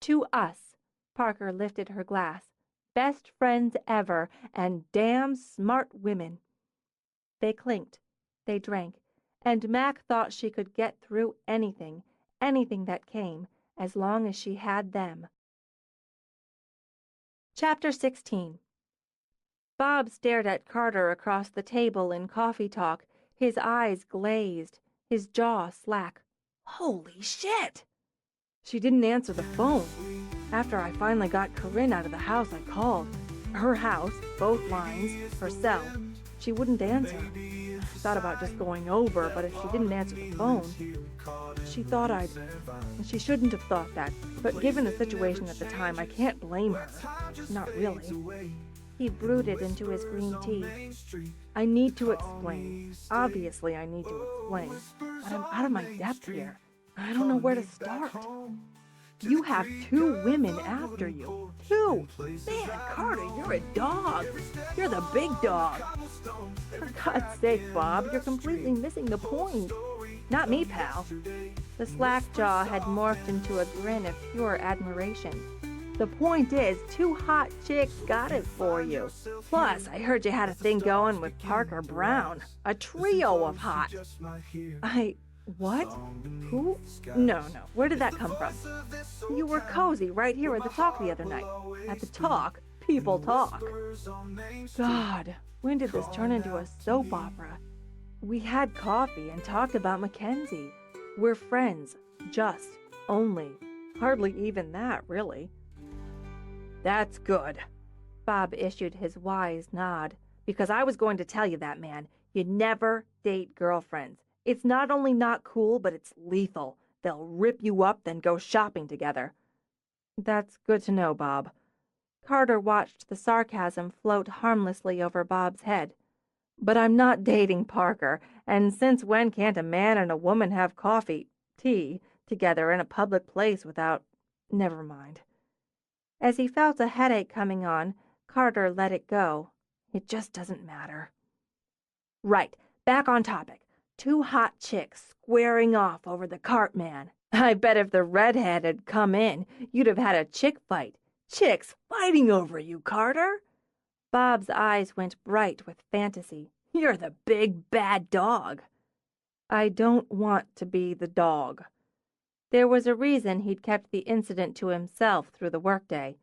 To us. Parker lifted her glass. Best friends ever, and damn smart women. They clinked. They drank. And Mac thought she could get through anything that came, as long as she had them. Chapter 16. Bob stared at Carter across the table in coffee talk, his eyes glazed, his jaw slack. Holy shit! She didn't answer the phone. After I finally got Corinne out of the house, I called. Her house, both lines, her cell. She wouldn't answer. I thought about just going over, but if she didn't answer the phone, she thought I'd... She shouldn't have thought that, but given the situation at the time, I can't blame her. Not really. He brooded into his green tea. I need to explain. Obviously, I need to explain. But I'm out of my depth here. I don't know where to start. You have two women after you. Two! Man, Carter, you're a dog. You're the big dog. For God's sake, Bob, you're completely missing the point. Not me, pal. The slack jaw had morphed into a grin of pure admiration. The point is, two hot chicks got it for you. Plus, I heard you had a thing going with Parker Brown. A trio of hot. What? Who? No. Where did that come from? You were cozy right here at the talk the other night. At the talk, people talk. God, when did this turn into a soap opera? We had coffee and talked about Mackensie. We're friends. Just. Only. Hardly even that, really. That's good. Bob issued his wise nod. Because I was going to tell you that, man. You never date girlfriends. It's not only not cool, but it's lethal. They'll rip you up, then go shopping together. That's good to know, Bob. Carter watched the sarcasm float harmlessly over Bob's head. But I'm not dating Parker, and since when can't a man and a woman have tea, together in a public place without... Never mind. As he felt a headache coming on, Carter let it go. It just doesn't matter. Right, back on topic. Two hot chicks squaring off over the cart man. I bet if the redhead had come in, you'd have had a chick fight. Chicks fighting over you, Carter? Bob's eyes went bright with fantasy. You're the big bad dog. I don't want to be the dog. There was a reason he'd kept the incident to himself through the workday.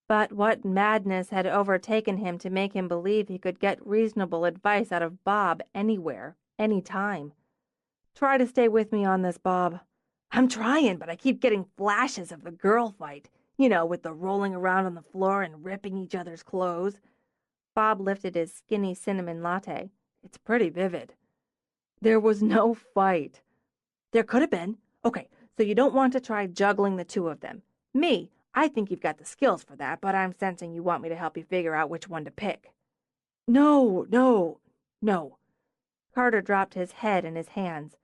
But what madness had overtaken him to make him believe he could get reasonable advice out of Bob anywhere, any time? Try to stay with me on this, Bob. I'm trying, but I keep getting flashes of the girl fight. You know, with the rolling around on the floor and ripping each other's clothes. Bob lifted his skinny cinnamon latte. It's pretty vivid. There was no fight. There could have been. Okay, so you don't want to try juggling the two of them. Me, I think you've got the skills for that, but I'm sensing you want me to help you figure out which one to pick. No. Carter dropped his head in his hands.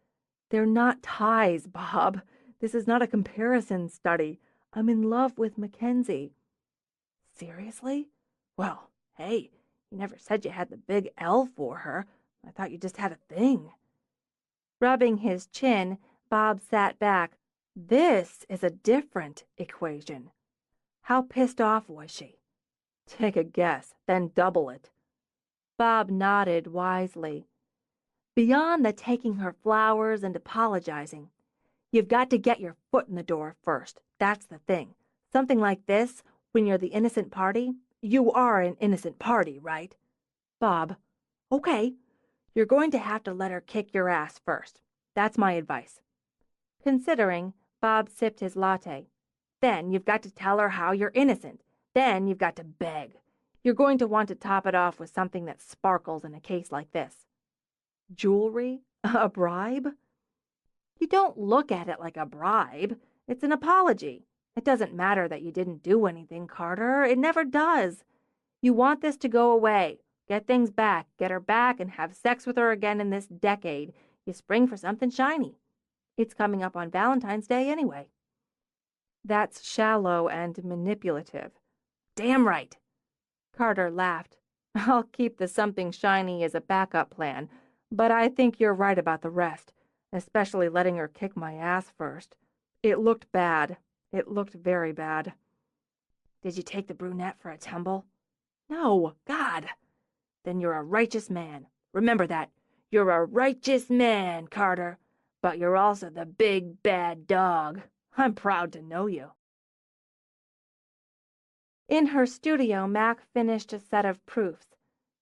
They're not ties, Bob. This is not a comparison study. I'm in love with Mackensie. Seriously? Well, hey, you never said you had the big L for her. I thought you just had a thing. Rubbing his chin, Bob sat back. This is a different equation. How pissed off was she? Take a guess, then double it. Bob nodded wisely. Beyond the taking her flowers and apologizing, you've got to get your foot in the door first. That's the thing. Something like this, when you're the innocent party, you are an innocent party, right? Bob, okay, you're going to have to let her kick your ass first. That's my advice. Considering, Bob sipped his latte. Then you've got to tell her how you're innocent. Then you've got to beg. You're going to want to top it off with something that sparkles in a case like this. Jewelry? A bribe? You don't look at it like a bribe. It's an apology. It doesn't matter that you didn't do anything, Carter. It never does. You want this to go away. Get things back. Get her back and have sex with her again in this decade. You spring for something shiny. It's coming up on Valentine's Day anyway. That's shallow and manipulative. Damn right. Carter laughed. I'll keep the something shiny as a backup plan, but I think you're right about the rest, especially letting her kick my ass first. It looked bad. It looked very bad. Did you take the brunette for a tumble? No, God. Then you're a righteous man. Remember that. You're a righteous man, Carter. But you're also the big bad dog. I'm proud to know you. In her studio, Mac finished a set of proofs.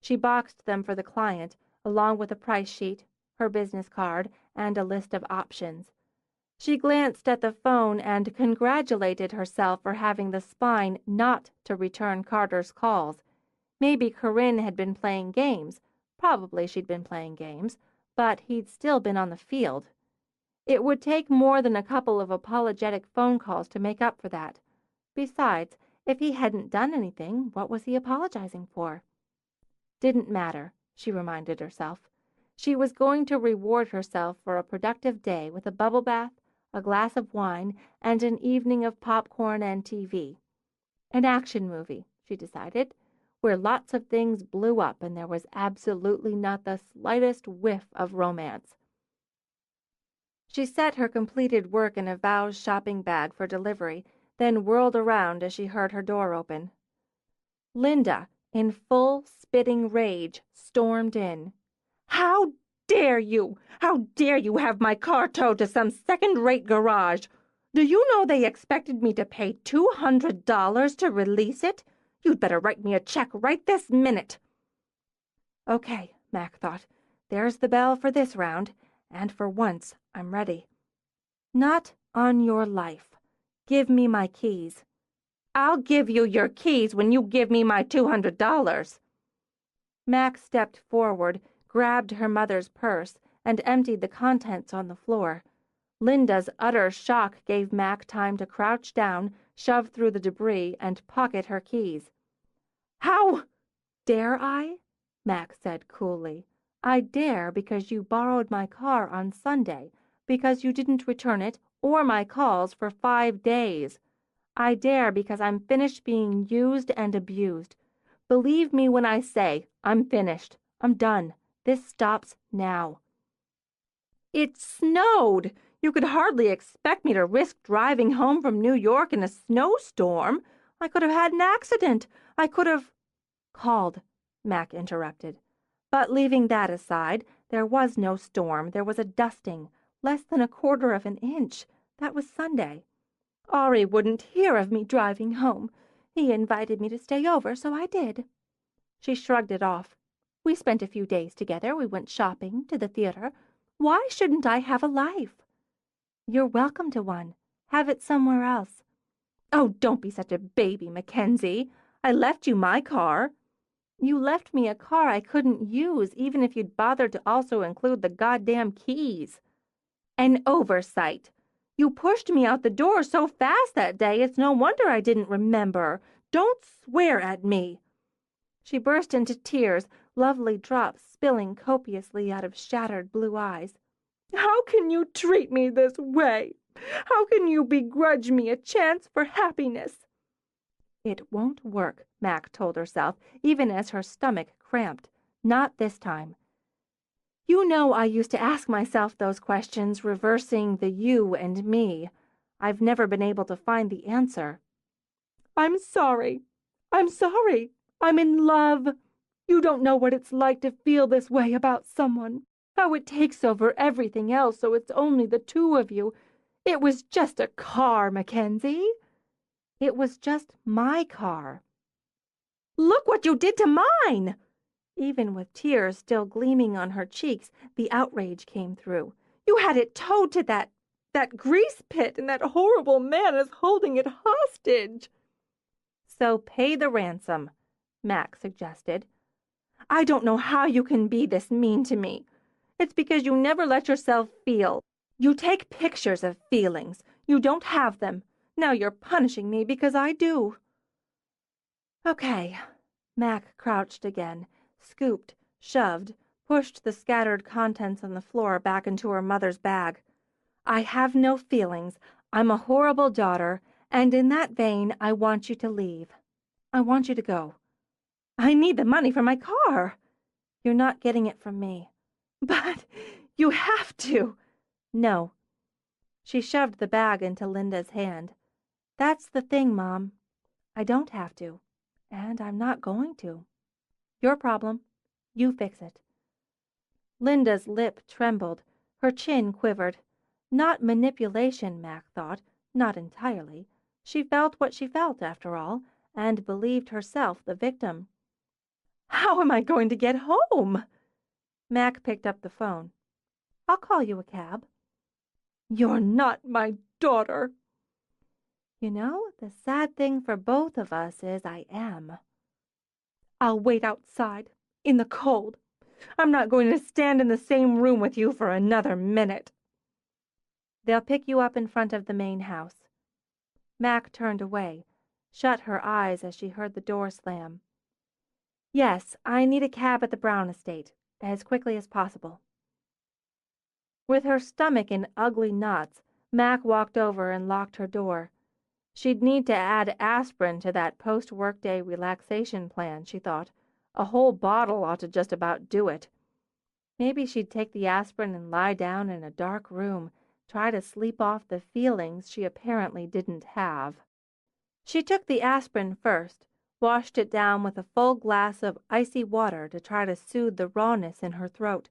She boxed them for the client, along with a price sheet, her business card, and a list of options. She glanced at the phone and congratulated herself for having the spine not to return Carter's calls. Maybe Corinne had been playing games. Probably she'd been playing games, but he'd still been on the field. It would take more than a couple of apologetic phone calls to make up for that. Besides, if he hadn't done anything, what was he apologizing for? Didn't matter, she reminded herself. She was going to reward herself for a productive day with a bubble bath, a glass of wine, and an evening of popcorn and TV. An action movie, she decided, where lots of things blew up and there was absolutely not the slightest whiff of romance. She set her completed work in a Vow's shopping bag for delivery, then whirled around as she heard her door open. Linda, in full spitting rage, stormed in. "How dare you! How dare you have my car towed to some second-rate garage? Do you know they expected me to pay $200 to release it? You'd better write me a check right this minute." Okay, Mac thought. There's the bell for this round, and for once I'm ready. Not on your life. Give me my keys. I'll give you your keys when you give me my $200. Mac stepped forward, grabbed her mother's purse, and emptied the contents on the floor. Linda's utter shock gave Mac time to crouch down, shove through the debris, and pocket her keys. "How dare I?" Mac said coolly. "I dare because you borrowed my car on Sunday, because you didn't return it or my calls for 5 days. I dare because I'm finished being used and abused. Believe me when I say I'm finished. I'm done. This stops now." "It snowed. You could hardly expect me to risk driving home from New York in a snowstorm. I could have had an accident. I could have—" "Called," Mac interrupted. "But leaving that aside, there was no storm. There was a dusting, less than 1/4 of an inch. That was Sunday. Ari wouldn't hear of me driving home. He invited me to stay over, so I did." She shrugged it off. "We spent a few days together. We went shopping, to the theater. Why shouldn't I have a life?" "You're welcome to one. Have it somewhere else." "Oh, don't be such a baby, Mackensie. I left you my car." "You left me a car I couldn't use, even if you'd bothered to also include the goddamn keys." "An oversight. You pushed me out the door so fast that day, it's no wonder I didn't remember. Don't swear at me." She burst into tears, lovely drops spilling copiously out of shattered blue eyes. "How can you treat me this way? How can you begrudge me a chance for happiness?" It won't work, Mac told herself, even as her stomach cramped. Not this time. "You know I used to ask myself those questions, reversing the you and me. I've never been able to find the answer." "I'm sorry. I'm sorry. I'm in love. You don't know what it's like to feel this way about someone. How it takes over everything else so it's only the two of you. It was just a car, Mackensie." "It was just my car." "Look what you did to mine!" Even with tears still gleaming on her cheeks, the outrage came through. "You had it towed to that grease pit, and that horrible man is holding it hostage." "So pay the ransom," Mac suggested. "I don't know how you can be this mean to me. It's because you never let yourself feel. You take pictures of feelings. You don't have them. Now you're punishing me because I do." Okay. Mac crouched again, scooped, shoved, pushed the scattered contents on the floor back into her mother's bag. "I have no feelings. I'm a horrible daughter, and in that vein, I want you to leave. I want you to go." "I need the money for my car." "You're not getting it from me." "But you have to." "No." She shoved the bag into Linda's hand. "That's the thing, Mom. I don't have to, and I'm not going to. Your problem. You fix it." Linda's lip trembled. Her chin quivered. Not manipulation, Mac thought. Not entirely. She felt what she felt, after all, and believed herself the victim. "How am I going to get home?" Mac picked up the phone. "I'll call you a cab." "You're not my daughter." "You know, the sad thing for both of us is I am." "I'll wait outside, in the cold. I'm not going to stand in the same room with you for another minute." "They'll pick you up in front of the main house." Mac turned away, shut her eyes as she heard the door slam. "Yes, I need a cab at the Brown estate, as quickly as possible." With her stomach in ugly knots, Mac walked over and locked her door. She'd need to add aspirin to that post-workday relaxation plan, she thought. A whole bottle ought to just about do it. Maybe she'd take the aspirin and lie down in a dark room, try to sleep off the feelings she apparently didn't have. She took the aspirin first, washed it down with a full glass of icy water to try to soothe the rawness in her throat.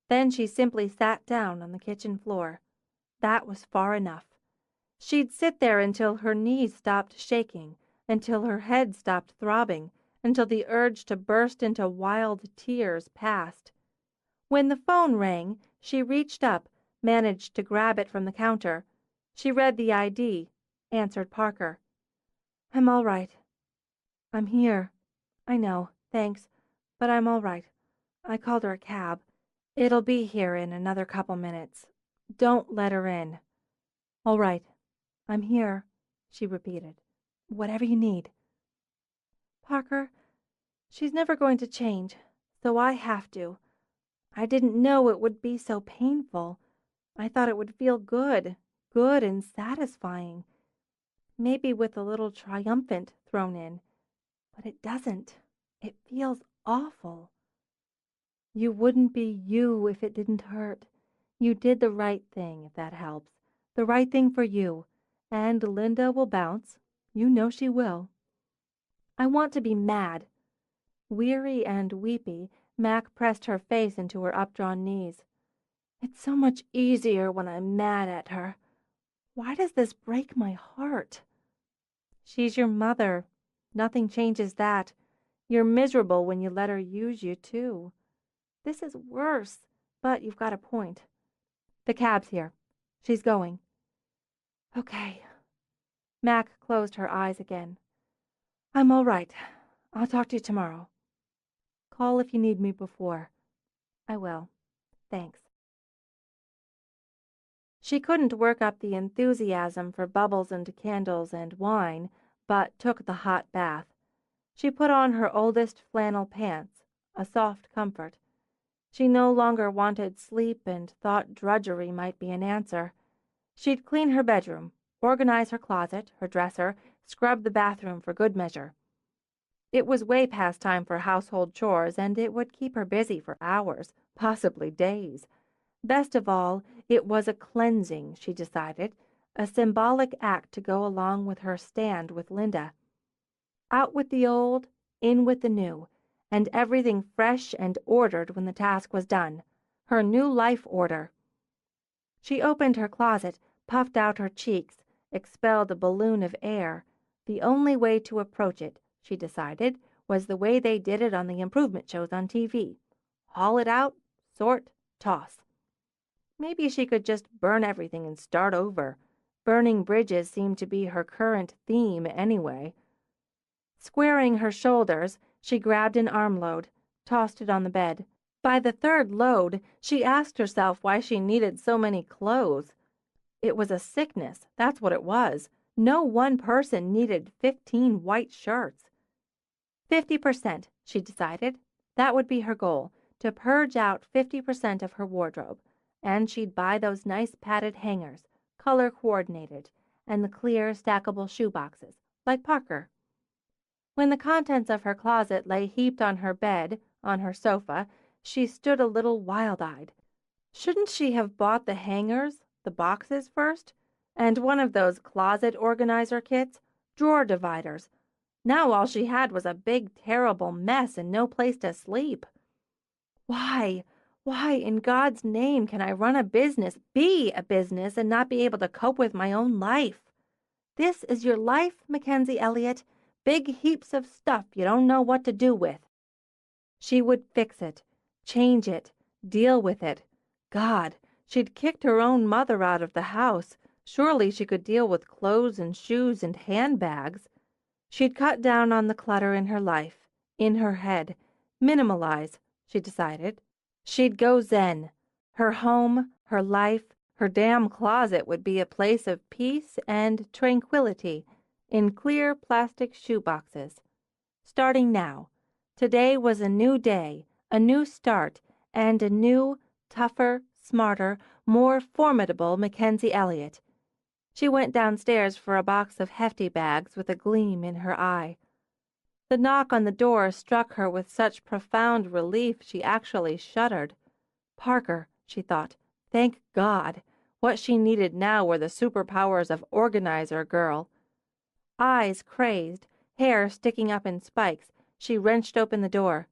Then she simply sat down on the kitchen floor. That was far enough. She'd sit there until her knees stopped shaking, until her head stopped throbbing, until the urge to burst into wild tears passed. When the phone rang, she reached up, managed to grab it from the counter. She read the ID, answered Parker. "I'm all right. I'm here. I know, thanks, but I'm all right. I called her a cab. It'll be here in another couple minutes. Don't let her in." "All right. I'm here," she repeated. "Whatever you need." "Parker, she's never going to change, so I have to. I didn't know it would be so painful. I thought it would feel good and satisfying. Maybe with a little triumphant thrown in. But it doesn't. It feels awful. You wouldn't be you if it didn't hurt. You did the right thing, if that helps. The right thing for you. And Linda will bounce. You know she will." "I want to be mad." Weary and weepy, Mac pressed her face into her updrawn knees. "It's so much easier when I'm mad at her. Why does this break my heart?" "She's your mother. Nothing changes that. You're miserable when you let her use you, too. This is worse, but you've got a point. The cab's here. She's going." "Okay." Mac closed her eyes again. "I'm all right. I'll talk to you tomorrow. Call if you need me before." "I will. Thanks." She couldn't work up the enthusiasm for bubbles and candles and wine, but took the hot bath. She put on her oldest flannel pants, a soft comfort. She no longer wanted sleep and thought drudgery might be an answer. She'd clean her bedroom, organize her closet, her dresser, scrub the bathroom for good measure. It was way past time for household chores, and it would keep her busy for hours, possibly days. Best of all, it was a cleansing, she decided, a symbolic act to go along with her stand with Linda. Out with the old, in with the new, and everything fresh and ordered when the task was done. Her new life order. She opened her closet, puffed out her cheeks, expelled a balloon of air. The only way to approach it, she decided, was the way they did it on the improvement shows on TV. Haul it out, sort, toss. Maybe she could just burn everything and start over. Burning bridges seemed to be her current theme anyway. Squaring her shoulders, she grabbed an armload, tossed it on the bed. By the third load, she asked herself why she needed so many clothes. It was a sickness, that's what it was. No one person needed 15 white shirts. 50%, she decided. That would be her goal, to purge out 50% of her wardrobe. And she'd buy those nice padded hangers, color-coordinated, and the clear, stackable shoeboxes, like Parker. When the contents of her closet lay heaped on her bed, on her sofa, she stood a little wild-eyed. Shouldn't she have bought the hangers, the boxes first? And one of those closet organizer kits? Drawer dividers. Now all she had was a big, terrible mess and no place to sleep. Why in God's name can I run a business, be a business, and not be able to cope with my own life? This is your life, Mackensie Elliot. Big heaps of stuff you don't know what to do with. She would fix it, change it, deal with it. God, she'd kicked her own mother out of the house. Surely she could deal with clothes and shoes and handbags. She'd cut down on the clutter in her life, in her head. Minimalize, she decided. She'd go zen. Her home, her life, her damn closet would be a place of peace and tranquility, in clear plastic shoeboxes. Starting now. Today was a new day, a new start, and a new, tougher, smarter, more formidable Mackensie Elliot. She went downstairs for a box of hefty bags with a gleam in her eye. The knock on the door struck her with such profound relief she actually shuddered. Parker, she thought. Thank God. What she needed now were the superpowers of organizer girl. Eyes crazed, hair sticking up in spikes, she wrenched open the door.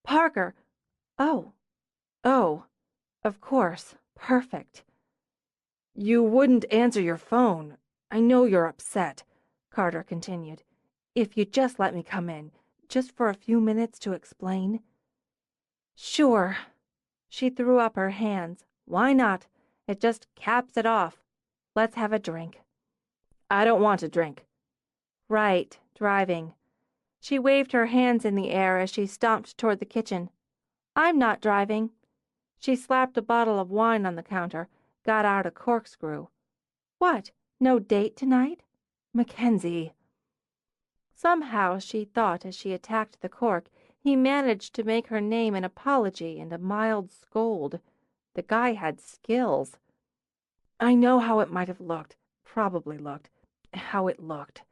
Parker! Oh, of course. Perfect. You wouldn't answer your phone. I know you're upset, Carter continued. If you'd just let me come in, just for a few minutes to explain. Sure. She threw up her hands. Why not? It just caps it off. Let's have a drink. I don't want a drink. Right, driving. She waved her hands in the air as she stomped toward the kitchen. I'm not driving. She slapped a bottle of wine on the counter, got out a corkscrew. What? No date tonight? Mackensie. Somehow, she thought as she attacked the cork, he managed to make her name an apology and a mild scold. The guy had skills. I know how it might have looked, probably looked, how it looked.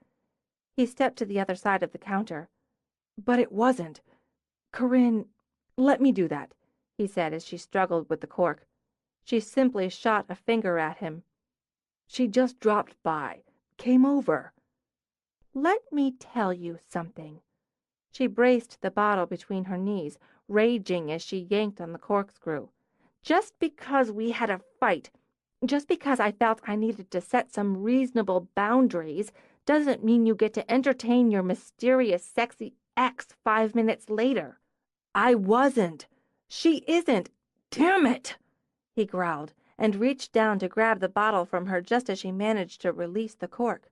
He stepped to the other side of the counter. But it wasn't. Corinne, let me do that, he said as she struggled with the cork. She simply shot a finger at him. She just dropped by, came over. Let me tell you something. She braced the bottle between her knees, raging as she yanked on the corkscrew. Just because we had a fight, just because I felt I needed to set some reasonable boundaries, doesn't mean you get to entertain your mysterious, sexy ex 5 minutes later. I wasn't. She isn't. Damn it, he growled, and reached down to grab the bottle from her just as she managed to release the cork.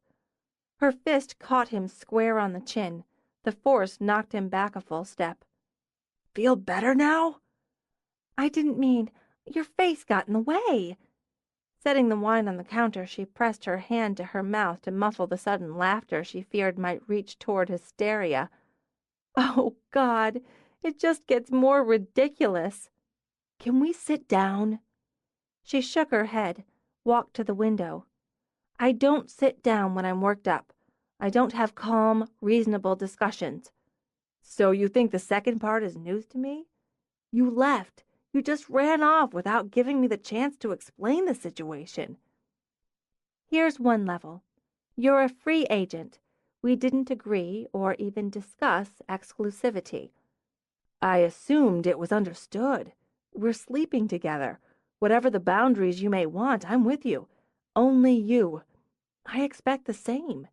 Her fist caught him square on the chin. The force knocked him back a full step. Feel better now? I didn't mean. Your face got in the way. Setting the wine on the counter, she pressed her hand to her mouth to muffle the sudden laughter she feared might reach toward hysteria. Oh, God, it just gets more ridiculous. Can we sit down? She shook her head, walked to the window. I don't sit down when I'm worked up. I don't have calm, reasonable discussions. So you think the second part is news to me? You left. You just ran off without giving me the chance to explain the situation. Here's one level. You're a free agent. We didn't agree or even discuss exclusivity. I assumed it was understood. We're sleeping together. Whatever the boundaries you may want, I'm with you. Only you. I expect the same.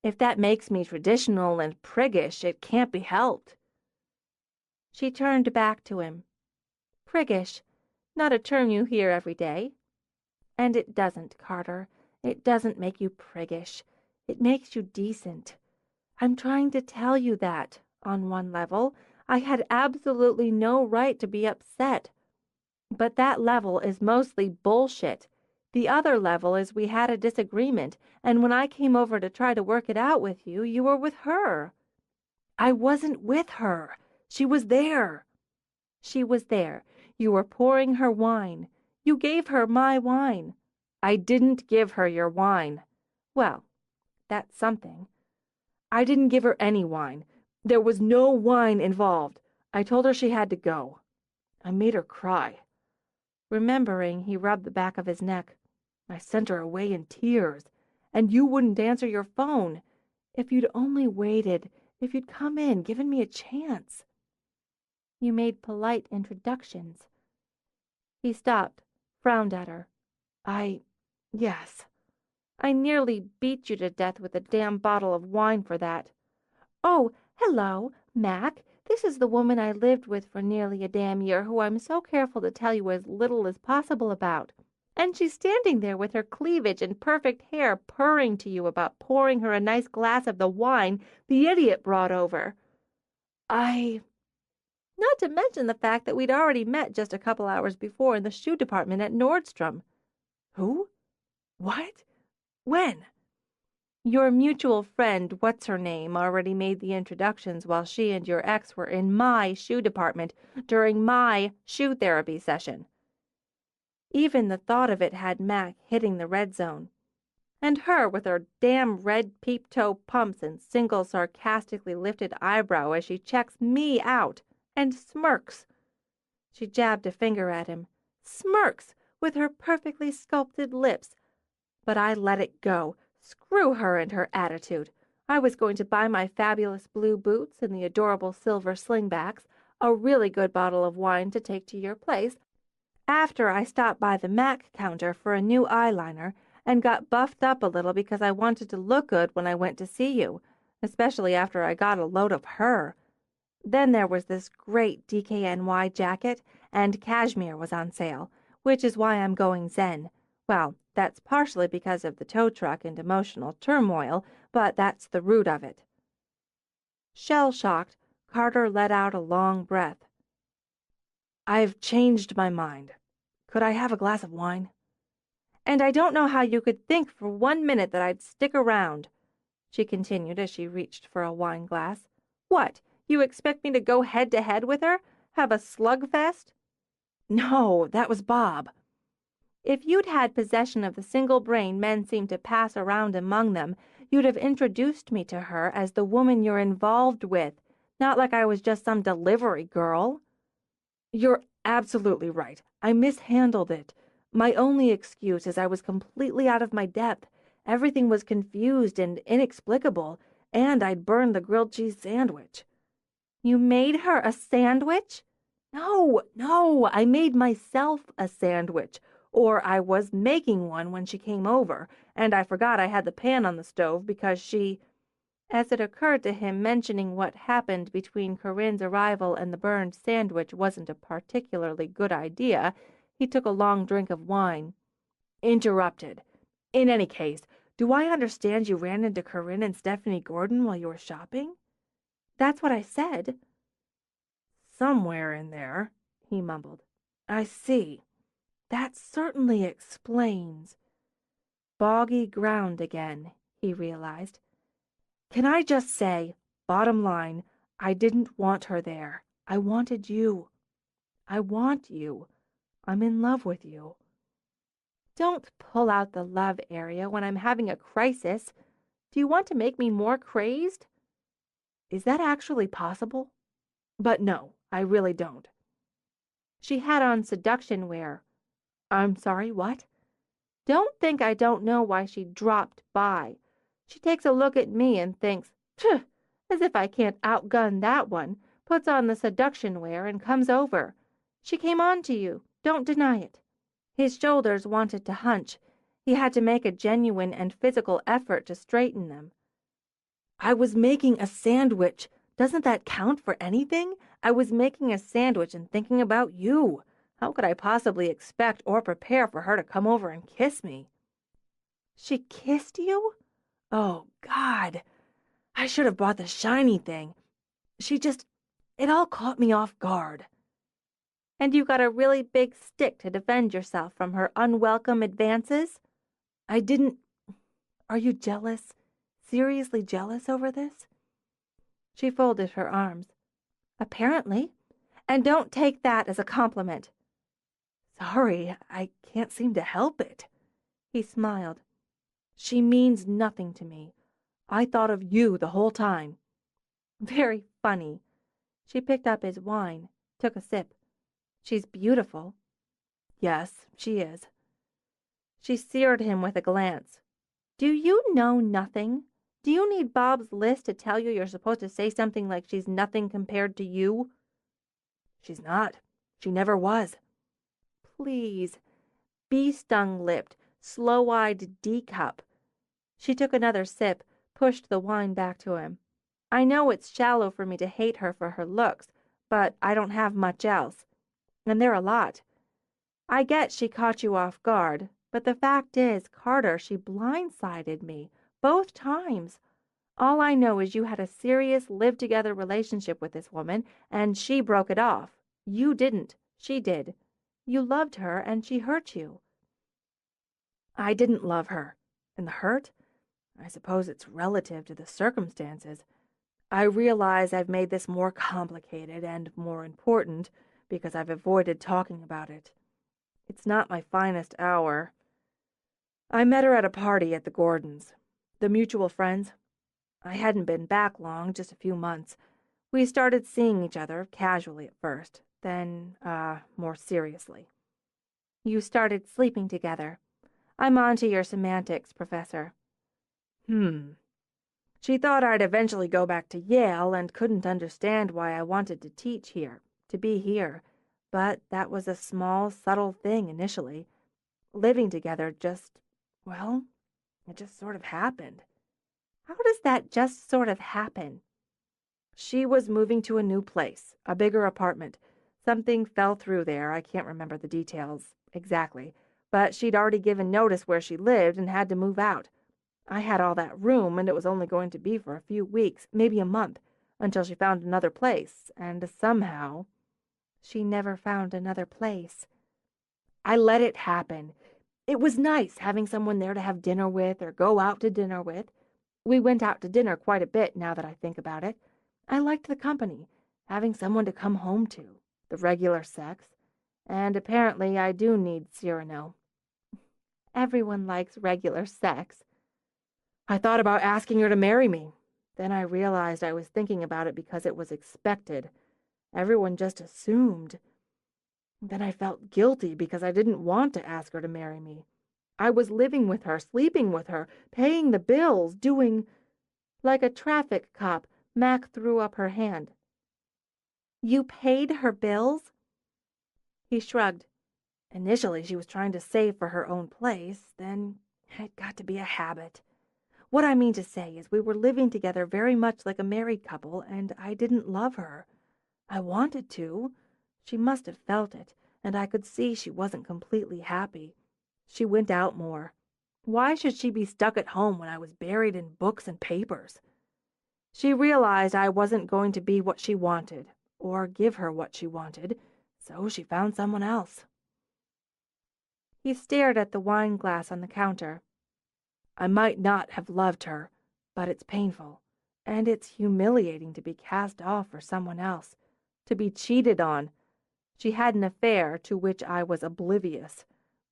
If that makes me traditional and priggish, it can't be helped. She turned back to him. Priggish, not a term you hear every day. And it doesn't, Carter. It doesn't make you priggish. It makes you decent. I'm trying to tell you that, on one level, I had absolutely no right to be upset. But that level is mostly bullshit. The other level is we had a disagreement, and when I came over to try to work it out with you, you were with her. I wasn't with her. She was there. She was there. You were pouring her wine. You gave her my wine. I didn't give her your wine. Well, that's something. I didn't give her any wine. There was no wine involved. I told her she had to go. I made her cry. Remembering, he rubbed the back of his neck. I sent her away in tears, and you wouldn't answer your phone. If you'd only waited, if you'd come in, given me a chance. You made polite introductions. He stopped, frowned at her. Yes. I nearly beat you to death with a damn bottle of wine for that. Oh, hello, Mac. This is the woman I lived with for nearly a damn year who I'm so careful to tell you as little as possible about. And she's standing there with her cleavage and perfect hair purring to you about pouring her a nice glass of the wine the idiot brought over. Not to mention the fact that we'd already met just a couple hours before in the shoe department at Nordstrom. Who? What? When? Your mutual friend, what's-her-name, already made the introductions while she and your ex were in my shoe department during my shoe therapy session. Even the thought of it had Mac hitting the red zone. And her with her damn red peep-toe pumps and single sarcastically lifted eyebrow as she checks me out and smirks. She jabbed a finger at him. Smirks with her perfectly sculpted lips. But I let it go. Screw her and her attitude. I was going to buy my fabulous blue boots and the adorable silver slingbacks, a really good bottle of wine to take to your place, after I stopped by the MAC counter for a new eyeliner and got buffed up a little because I wanted to look good when I went to see you, especially after I got a load of her. Then there was this great DKNY jacket, and cashmere was on sale, which is why I'm going zen. Well, that's partially because of the tow truck and emotional turmoil, but that's the root of it. Shell-shocked, Carter let out a long breath. I've changed my mind. Could I have a glass of wine? And I don't know how you could think for 1 minute that I'd stick around, she continued as she reached for a wine glass. What, you expect me to go head-to-head with her? Have a slugfest? No, that was Bob. If you'd had possession of the single brain men seem to pass around among them, you'd have introduced me to her as the woman you're involved with, not like I was just some delivery girl. You're absolutely right. I mishandled it. My only excuse is I was completely out of my depth. Everything was confused and inexplicable, and I'd burned the grilled cheese sandwich. You made her a sandwich? No, I made myself a sandwich, or I was making one when she came over, and I forgot I had the pan on the stove because she... As it occurred to him, mentioning what happened between Corinne's arrival and the burned sandwich wasn't a particularly good idea, he took a long drink of wine. Interrupted. In any case, do I understand you ran into Corinne and Stephanie Gordon while you were shopping? That's what I said. Somewhere in there, he mumbled. I see. That certainly explains. Boggy ground again, he realized. Can I just say, bottom line, I didn't want her there. I wanted you. I want you. I'm in love with you. Don't pull out the love area when I'm having a crisis. Do you want to make me more crazed? Is that actually possible? But no, I really don't. She had on seduction wear. I'm sorry, what? Don't think I don't know why she dropped by. She takes a look at me and thinks, phew, as if I can't outgun that one, puts on the seduction wear and comes over. She came on to you. Don't deny it. His shoulders wanted to hunch. He had to make a genuine and physical effort to straighten them. I was making a sandwich. Doesn't that count for anything? I was making a sandwich and thinking about you. How could I possibly expect or prepare for her to come over and kiss me? She kissed you? Oh, God. I should have bought the shiny thing. It all caught me off guard. And you got a really big stick to defend yourself from her unwelcome advances? I didn't... Are you jealous? Seriously jealous over this? She folded her arms. Apparently. And don't take that as a compliment. Sorry, I can't seem to help it. He smiled. She means nothing to me. I thought of you the whole time. Very funny. She picked up his wine, took a sip. She's beautiful. Yes, she is. She seared him with a glance. Do you know nothing? Do you need Bob's list to tell you you're supposed to say something like she's nothing compared to you? She's not. She never was. Please. Bee-stung-lipped, slow-eyed D-cup. She took another sip, pushed the wine back to him. I know it's shallow for me to hate her for her looks, but I don't have much else. And they're a lot. I get she caught you off guard, but the fact is, Carter, she blindsided me. Both times. All I know is you had a serious live-together relationship with this woman, and she broke it off. You didn't. She did. You loved her, and she hurt you. I didn't love her. And the hurt? I suppose it's relative to the circumstances. I realize I've made this more complicated and more important because I've avoided talking about it. It's not my finest hour. I met her at a party at the Gordons. The mutual friends. I hadn't been back long, just a few months. We started seeing each other, casually at first, then, more seriously. You started sleeping together. I'm on to your semantics, Professor. She thought I'd eventually go back to Yale and couldn't understand why I wanted to teach here, to be here. But that was a small, subtle thing initially. Living together well, it just sort of happened. How does that just sort of happen? She was moving to a new place, a bigger apartment. Something fell through there. I can't remember the details exactly, but she'd already given notice where she lived and had to move out. I had all that room, and it was only going to be for a few weeks, maybe a month, until she found another place, and somehow... She never found another place. I let it happen. It was nice having someone there to have dinner with or go out to dinner with. We went out to dinner quite a bit now that I think about it. I liked the company, having someone to come home to, the regular sex, and apparently I do need Cyrano. Everyone likes regular sex. I thought about asking her to marry me. Then I realized I was thinking about it because it was expected. Everyone just assumed. Then I felt guilty because I didn't want to ask her to marry me. I was living with her, sleeping with her, paying the bills, doing... Like a traffic cop, Mac threw up her hand. You paid her bills? He shrugged. Initially, she was trying to save for her own place. Then it got to be a habit. What I mean to say is we were living together very much like a married couple, and I didn't love her. I wanted to. She must have felt it, and I could see she wasn't completely happy. She went out more. Why should she be stuck at home when I was buried in books and papers? She realized I wasn't going to be what she wanted, or give her what she wanted, so she found someone else. He stared at the wine glass on the counter. I might not have loved her, but it's painful, and it's humiliating to be cast off for someone else, to be cheated on. She had an affair to which I was oblivious,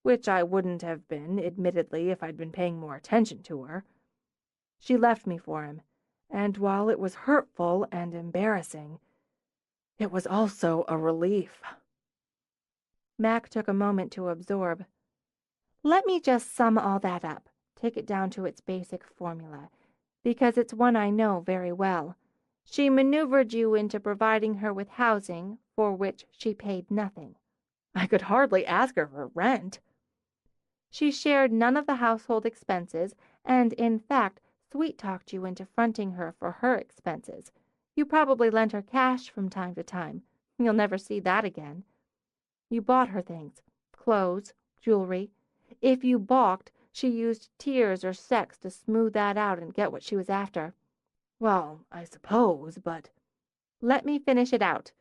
which I wouldn't have been, admittedly, if I'd been paying more attention to her. She left me for him, and while it was hurtful and embarrassing, it was also a relief. Mac took a moment to absorb. Let me just sum all that up, take it down to its basic formula, because it's one I know very well. She maneuvered you into providing her with housing, for which she paid nothing. I could hardly ask her for rent. She shared none of the household expenses, and, in fact, sweet-talked you into fronting her for her expenses. You probably lent her cash from time to time. You'll never see that again. You bought her things, clothes, jewelry. If you balked, she used tears or sex to smooth that out and get what she was after. Well, I suppose, but... Let me finish it out.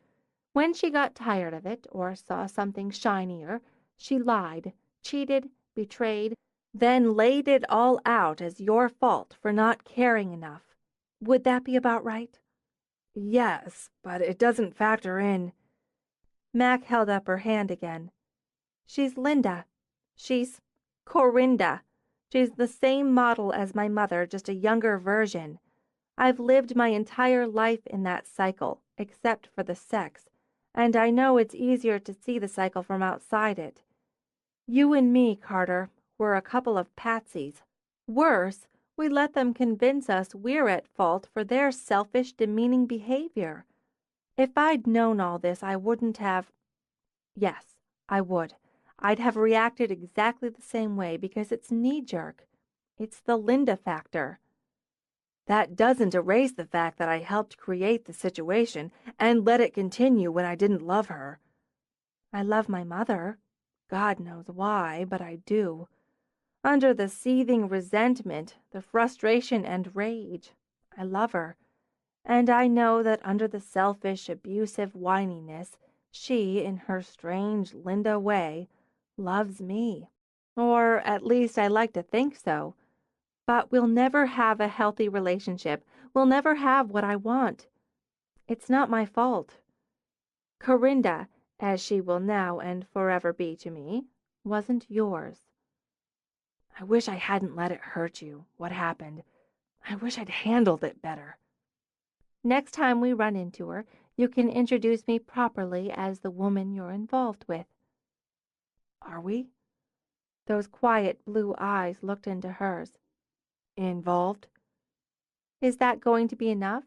When she got tired of it, or saw something shinier, she lied, cheated, betrayed, then laid it all out as your fault for not caring enough. Would that be about right? Yes, but it doesn't factor in... Mac held up her hand again. She's Linda. She's Corinda. She's the same model as my mother, just a younger version. I've lived my entire life in that cycle, except for the sex, and I know it's easier to see the cycle from outside it. You and me, Carter, we're a couple of patsies. Worse, we let them convince us we're at fault for their selfish, demeaning behavior. If I'd known all this, I wouldn't have... Yes, I would. I'd have reacted exactly the same way because it's knee-jerk. It's the Linda factor. That doesn't erase the fact that I helped create the situation and let it continue when I didn't love her. I love my mother. God knows why, but I do. Under the seething resentment, the frustration and rage, I love her. And I know that under the selfish, abusive whininess, she, in her strange Linda way, loves me. Or at least I like to think so. But we'll never have a healthy relationship. We'll never have what I want. It's not my fault. Corinda, as she will now and forever be to me, wasn't yours. I wish I hadn't let it hurt you, what happened. I wish I'd handled it better. Next time we run into her, you can introduce me properly as the woman you're involved with." Are we? Those quiet blue eyes looked into hers. Involved? "Is that going to be enough?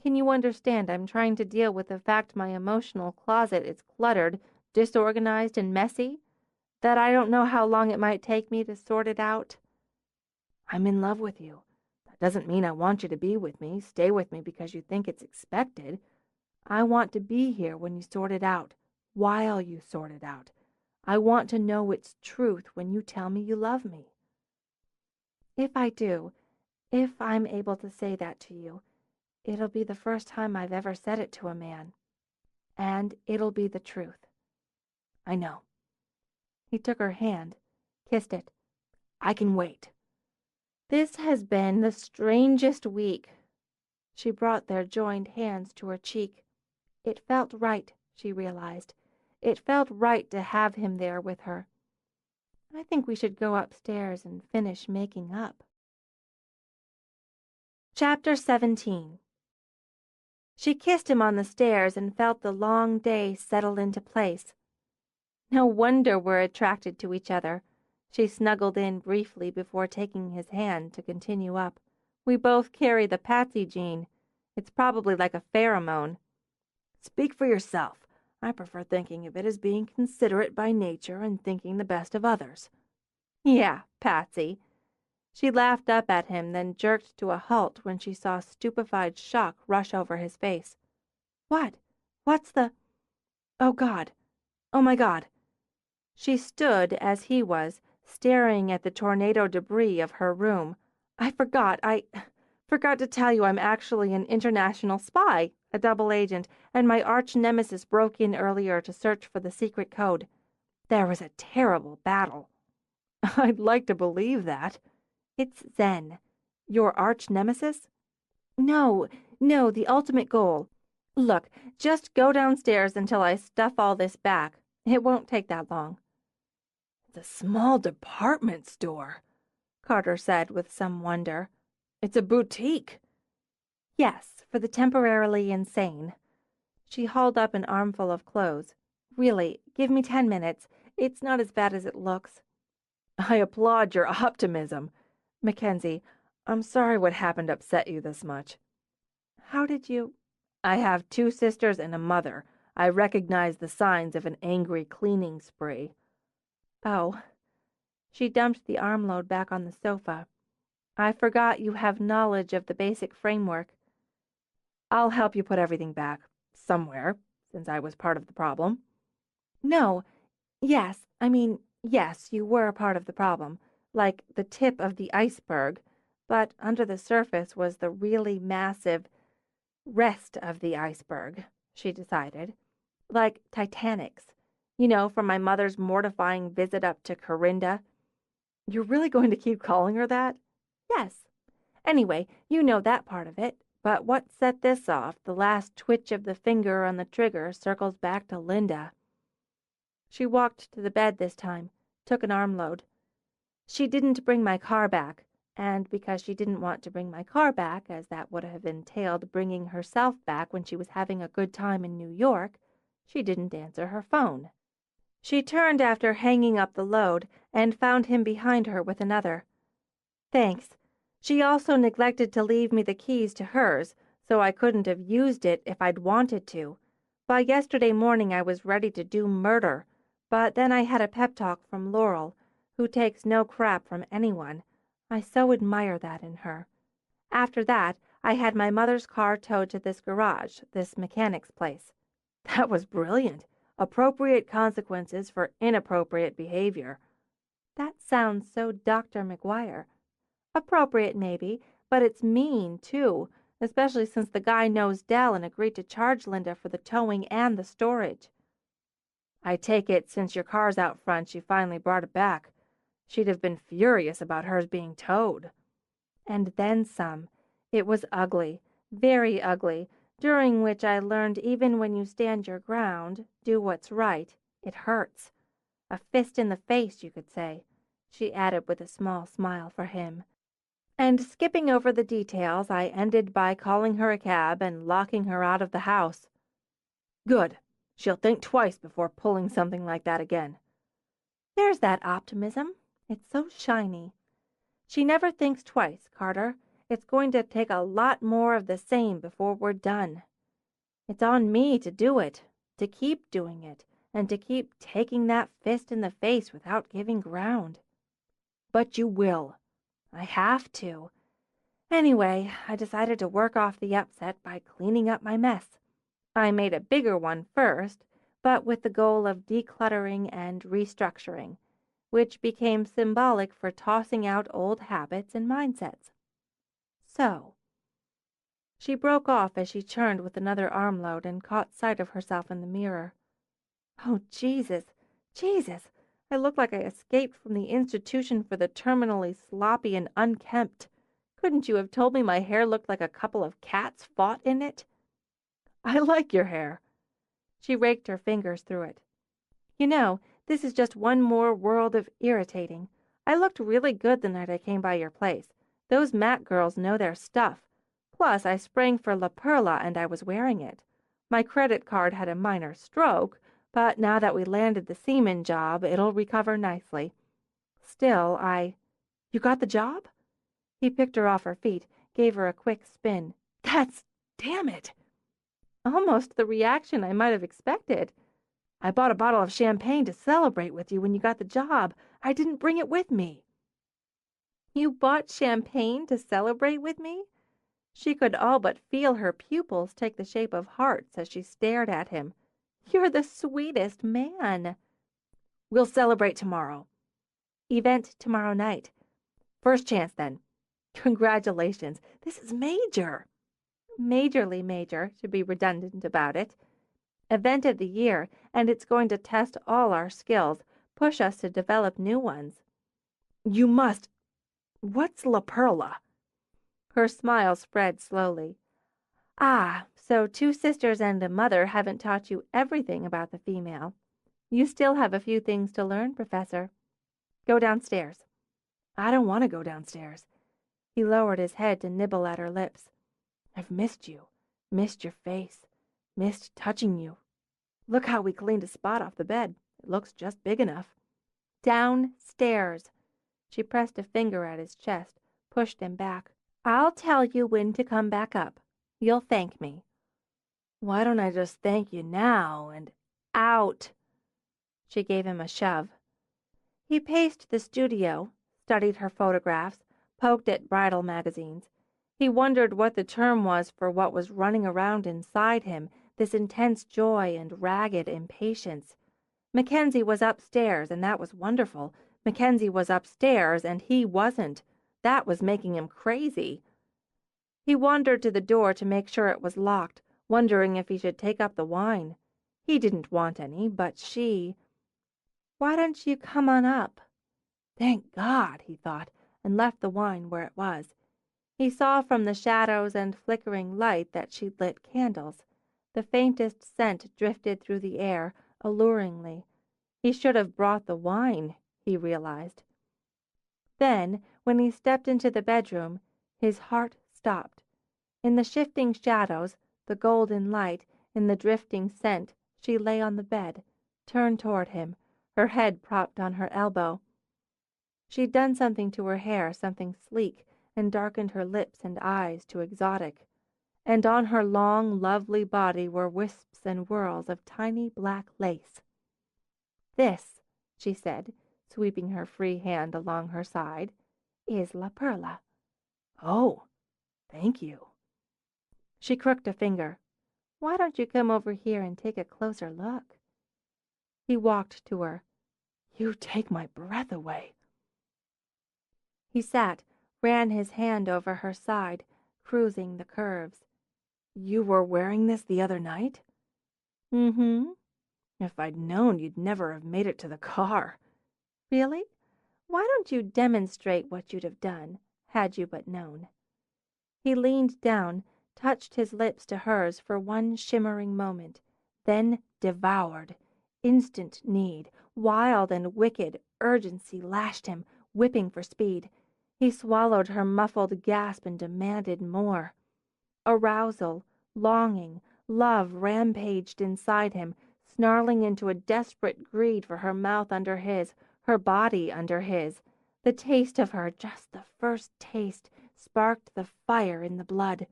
Can you understand I'm trying to deal with the fact my emotional closet is cluttered, disorganized, and messy? That I don't know how long it might take me to sort it out?" I'm in love with you. That doesn't mean I want you to be with me, stay with me because you think it's expected. I want to be here when you sort it out, while you sort it out. I want to know it's truth when you tell me you love me. If I do, if I'm able to say that to you, it'll be the first time I've ever said it to a man. And it'll be the truth." I know. He took her hand, kissed it. I can wait. "This has been the strangest week." She brought their joined hands to her cheek. It felt right, she realized. It felt right to have him there with her. "I think we should go upstairs and finish making up." Chapter 17. She kissed him on the stairs and felt the long day settle into place. "No wonder we're attracted to each other." She snuggled in briefly before taking his hand to continue up. "We both carry the Patsy gene. It's probably like a pheromone." Speak for yourself. I prefer thinking of it as being considerate by nature and thinking the best of others. "Yeah, Patsy." She laughed up at him, then jerked to a halt when she saw stupefied shock rush over his face. "What? What's the— Oh, God! Oh, my God!" She stood, as he was, staring at the tornado debris of her room. I forgot to tell you I'm actually an international spy, a double agent, and my arch nemesis broke in earlier to search for the secret code. There was a terrible battle." I'd like to believe that. "It's Zen." Your arch nemesis? No, the ultimate goal. Look, just go downstairs until I stuff all this back. It won't take that long." "It's a small department store," Carter said with some wonder. "It's a boutique." "Yes, for the temporarily insane." She hauled up an armful of clothes. "Really, give me 10 minutes. It's not as bad as it looks." "I applaud your optimism. Mackenzie, I'm sorry what happened upset you this much." "How did you—" "I have 2 sisters and a mother. I recognize the signs of an angry cleaning spree." "Oh." She dumped the armload back on the sofa. "I forgot you have knowledge of the basic framework." "I'll help you put everything back, somewhere, since I was part of the problem." "No. Yes, yes, you were part of the problem, like the tip of the iceberg, but under the surface was the really massive rest of the iceberg," she decided. "Like Titanic's. You know, from my mother's mortifying visit up to Corinda." "You're really going to keep calling her that?" "Yes. Anyway, you know that part of it. But what set this off, the last twitch of the finger on the trigger, circles back to Linda." She walked to the bed this time, took an armload. "She didn't bring my car back, and because she didn't want to bring my car back, as that would have entailed bringing herself back when she was having a good time in New York, she didn't answer her phone." She turned after hanging up the load and found him behind her with another. "Thanks. She also neglected to leave me the keys to hers, so I couldn't have used it if I'd wanted to. By yesterday morning I was ready to do murder, but then I had a pep talk from Laurel, who takes no crap from anyone. I so admire that in her. After that, I had my mother's car towed to this garage, this mechanic's place." "That was brilliant. Appropriate consequences for inappropriate behavior." "That sounds so Dr. McGuire. Appropriate, maybe, but it's mean, too, especially since the guy knows Dell and agreed to charge Linda for the towing and the storage." "I take it since your car's out front she finally brought it back. She'd have been furious about hers being towed." And then some. It was ugly, very ugly, during which I learned even when you stand your ground, do what's right, it hurts. A fist in the face, you could say. she added with a small smile for him. And skipping over the details, I ended by calling her a cab and locking her out of the house. Good. She'll think twice before pulling something like that again. There's that optimism. It's so shiny. She never thinks twice, Carter. It's going to take a lot more of the same before we're done. It's on me to do it, to keep doing it, and to keep taking that fist in the face without giving ground. But you will. I have to. Anyway, I decided to work off the upset by cleaning up my mess. I made a bigger one first, but with the goal of decluttering and restructuring, which became symbolic for tossing out old habits and mindsets. So, she broke off as she churned with another armload and caught sight of herself in the mirror. Oh, Jesus, Jesus! I look like I escaped from the institution for the terminally sloppy and unkempt. Couldn't you have told me my hair looked like a couple of cats fought in it? I like your hair. She raked her fingers through it. You know, this is just one more world of irritating. I looked really good the night I came by your place. Those Mac girls know their stuff. Plus, I sprang for La Perla and I was wearing it. My credit card had a minor stroke, but now that we landed the seaman job, it'll recover nicely. Still, You got the job? He picked her off her feet, gave her a quick spin. Damn it! Almost the reaction I might have expected. I bought a bottle of champagne to celebrate with you when you got the job. I didn't bring it with me. You bought champagne to celebrate with me? She could all but feel her pupils take the shape of hearts as she stared at him. You're the sweetest man. We'll celebrate tomorrow. Event tomorrow night. First chance, then. Congratulations. This is major. Majorly major, to be redundant about it. Event of the year, and it's going to test all our skills, push us to develop new ones. You must. What's La Perla? Her smile spread slowly. Ah, so 2 sisters and a mother haven't taught you everything about the female. You still have a few things to learn, Professor. Go downstairs. I don't want to go downstairs. He lowered his head to nibble at her lips. I've missed you. Missed your face. Missed touching you. Look how we cleaned a spot off the bed. It looks just big enough. Downstairs. She pressed a finger at his chest, pushed him back. I'll tell you when to come back up. You'll thank me. Why don't I just thank you now and out? She gave him a shove. He paced the studio, studied her photographs, poked at bridal magazines. He wondered what the term was for what was running around inside him, this intense joy and ragged impatience. Mackenzie was upstairs, and that was wonderful. Mackenzie was upstairs, and he wasn't. That was making him crazy. He wandered to the door to make sure it was locked, wondering if he should take up the wine. He didn't want any, but she... Why don't you come on up? Thank God, he thought, and left the wine where it was. He saw from the shadows and flickering light that she'd lit candles. The faintest scent drifted through the air, alluringly. He should have brought the wine, he realized. Then, when he stepped into the bedroom, his heart stopped. In the shifting shadows, the golden light, in the drifting scent, she lay on the bed, turned toward him, her head propped on her elbow. She'd done something to her hair, something sleek, and darkened her lips and eyes to exotic. And on her long, lovely body were wisps and whirls of tiny black lace. This, she said, sweeping her free hand along her side, is La Perla. Oh, thank you. She crooked a finger. Why don't you come over here and take a closer look? He walked to her. You take my breath away. He sat, ran his hand over her side, cruising the curves. You were wearing this the other night? Mm-hmm. If I'd known, you'd never have made it to the car. Really? Why don't you demonstrate what you'd have done, had you but known? He leaned down, touched his lips to hers for one shimmering moment, then devoured. Instant need, wild and wicked urgency lashed him, whipping for speed. He swallowed her muffled gasp and demanded more. Arousal, longing, love rampaged inside him, snarling into a desperate greed for her mouth under his, her body under his. The taste of her, just the first taste, sparked the fire in the blood.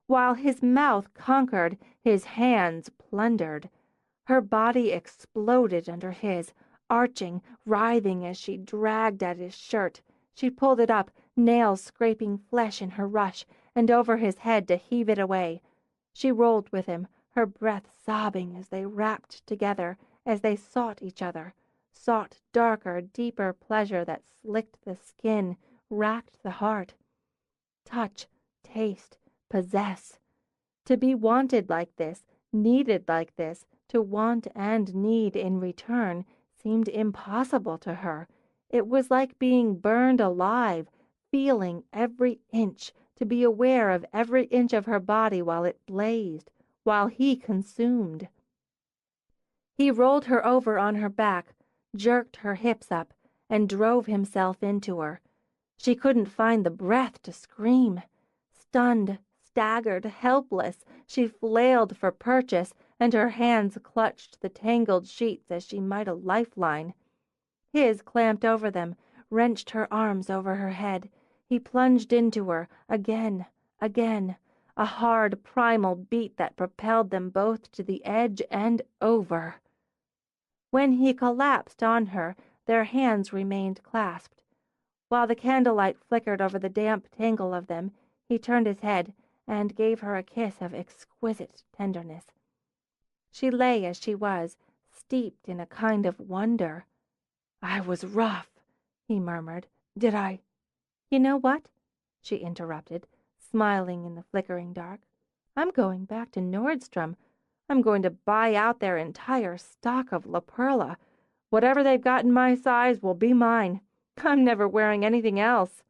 While his mouth conquered, his hands plundered. Her body exploded under his, arching, writhing as she dragged at his shirt. She pulled it up, nails scraping flesh in her rush, and over his head to heave it away. She rolled with him, her breath sobbing as they wrapped together, as they sought each other, sought darker, deeper pleasure that slicked the skin, racked the heart. Touch, taste, possess. To be wanted like this, needed like this, to want and need in return, seemed impossible to her. It was like being burned alive, feeling every inch, to be aware of every inch of her body while it blazed, while he consumed. He rolled her over on her back, jerked her hips up, and drove himself into her. She couldn't find the breath to scream. Stunned, staggered, helpless, she flailed for purchase, and her hands clutched the tangled sheets as she might a lifeline. His clamped over them, wrenched her arms over her head. He plunged into her, again, again, a hard, primal beat that propelled them both to the edge and over. When he collapsed on her, their hands remained clasped. While the candlelight flickered over the damp tangle of them, he turned his head and gave her a kiss of exquisite tenderness. She lay as she was, steeped in a kind of wonder. "I was rough," he murmured. "Did I—" "You know what?" she interrupted, smiling in the flickering dark. "I'm going back to Nordstrom. I'm going to buy out their entire stock of La Perla. Whatever they've got in my size will be mine. I'm never wearing anything else."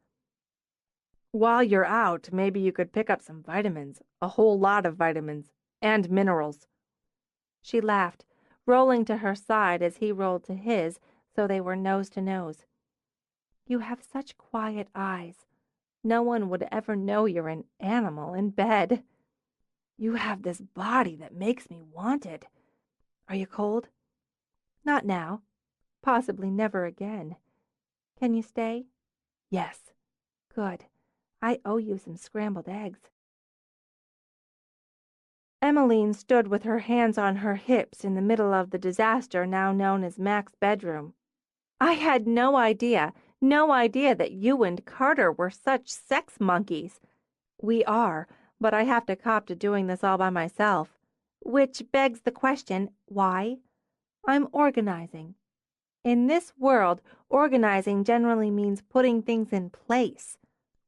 "While you're out, maybe you could pick up some vitamins, a whole lot of vitamins, and minerals." She laughed, rolling to her side as he rolled to his, so they were nose to nose. "You have such quiet eyes. No one would ever know you're an animal in bed." "You have this body that makes me want it. Are you cold?" "Not now. Possibly never again. Can you stay?" "Yes." "Good. I owe you some scrambled eggs." Emmeline stood with her hands on her hips in the middle of the disaster now known as Mac's bedroom. "I had no idea that you and Carter were such sex monkeys." "We are, but I have to cop to doing this all by myself." "Which begs the question, why?" "I'm organizing. In this world, organizing generally means putting things in place."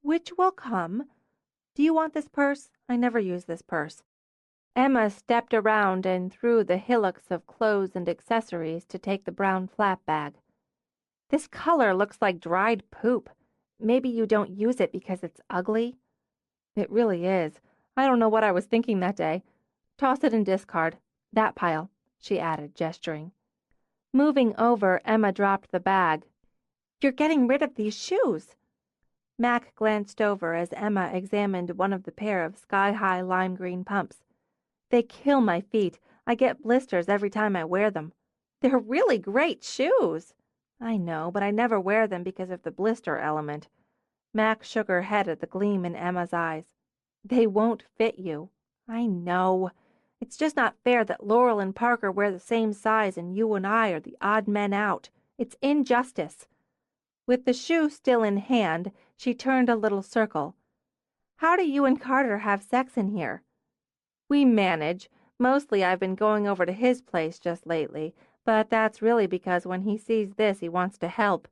"Which will come. Do you want this purse? I never use this purse." Emma stepped around and through the hillocks of clothes and accessories to take the brown flap bag. "This color looks like dried poop. Maybe you don't use it because it's ugly?" "It really is. I don't know what I was thinking that day. Toss it and discard. That pile," she added, gesturing. Moving over, Emma dropped the bag. "You're getting rid of these shoes." Mac glanced over as Emma examined one of the pair of sky-high lime green pumps. "They kill my feet. I get blisters every time I wear them." "They're really great shoes." "I know, but I never wear them because of the blister element." Mac shook her head at the gleam in Emma's eyes. "They won't fit you." "I know. It's just not fair that Laurel and Parker wear the same size and you and I are the odd men out. It's injustice." With the shoe still in hand, she turned a little circle. "How do you and Carter have sex in here?" "We manage. Mostly I've been going over to his place just lately, but that's really because when he sees this he wants to help.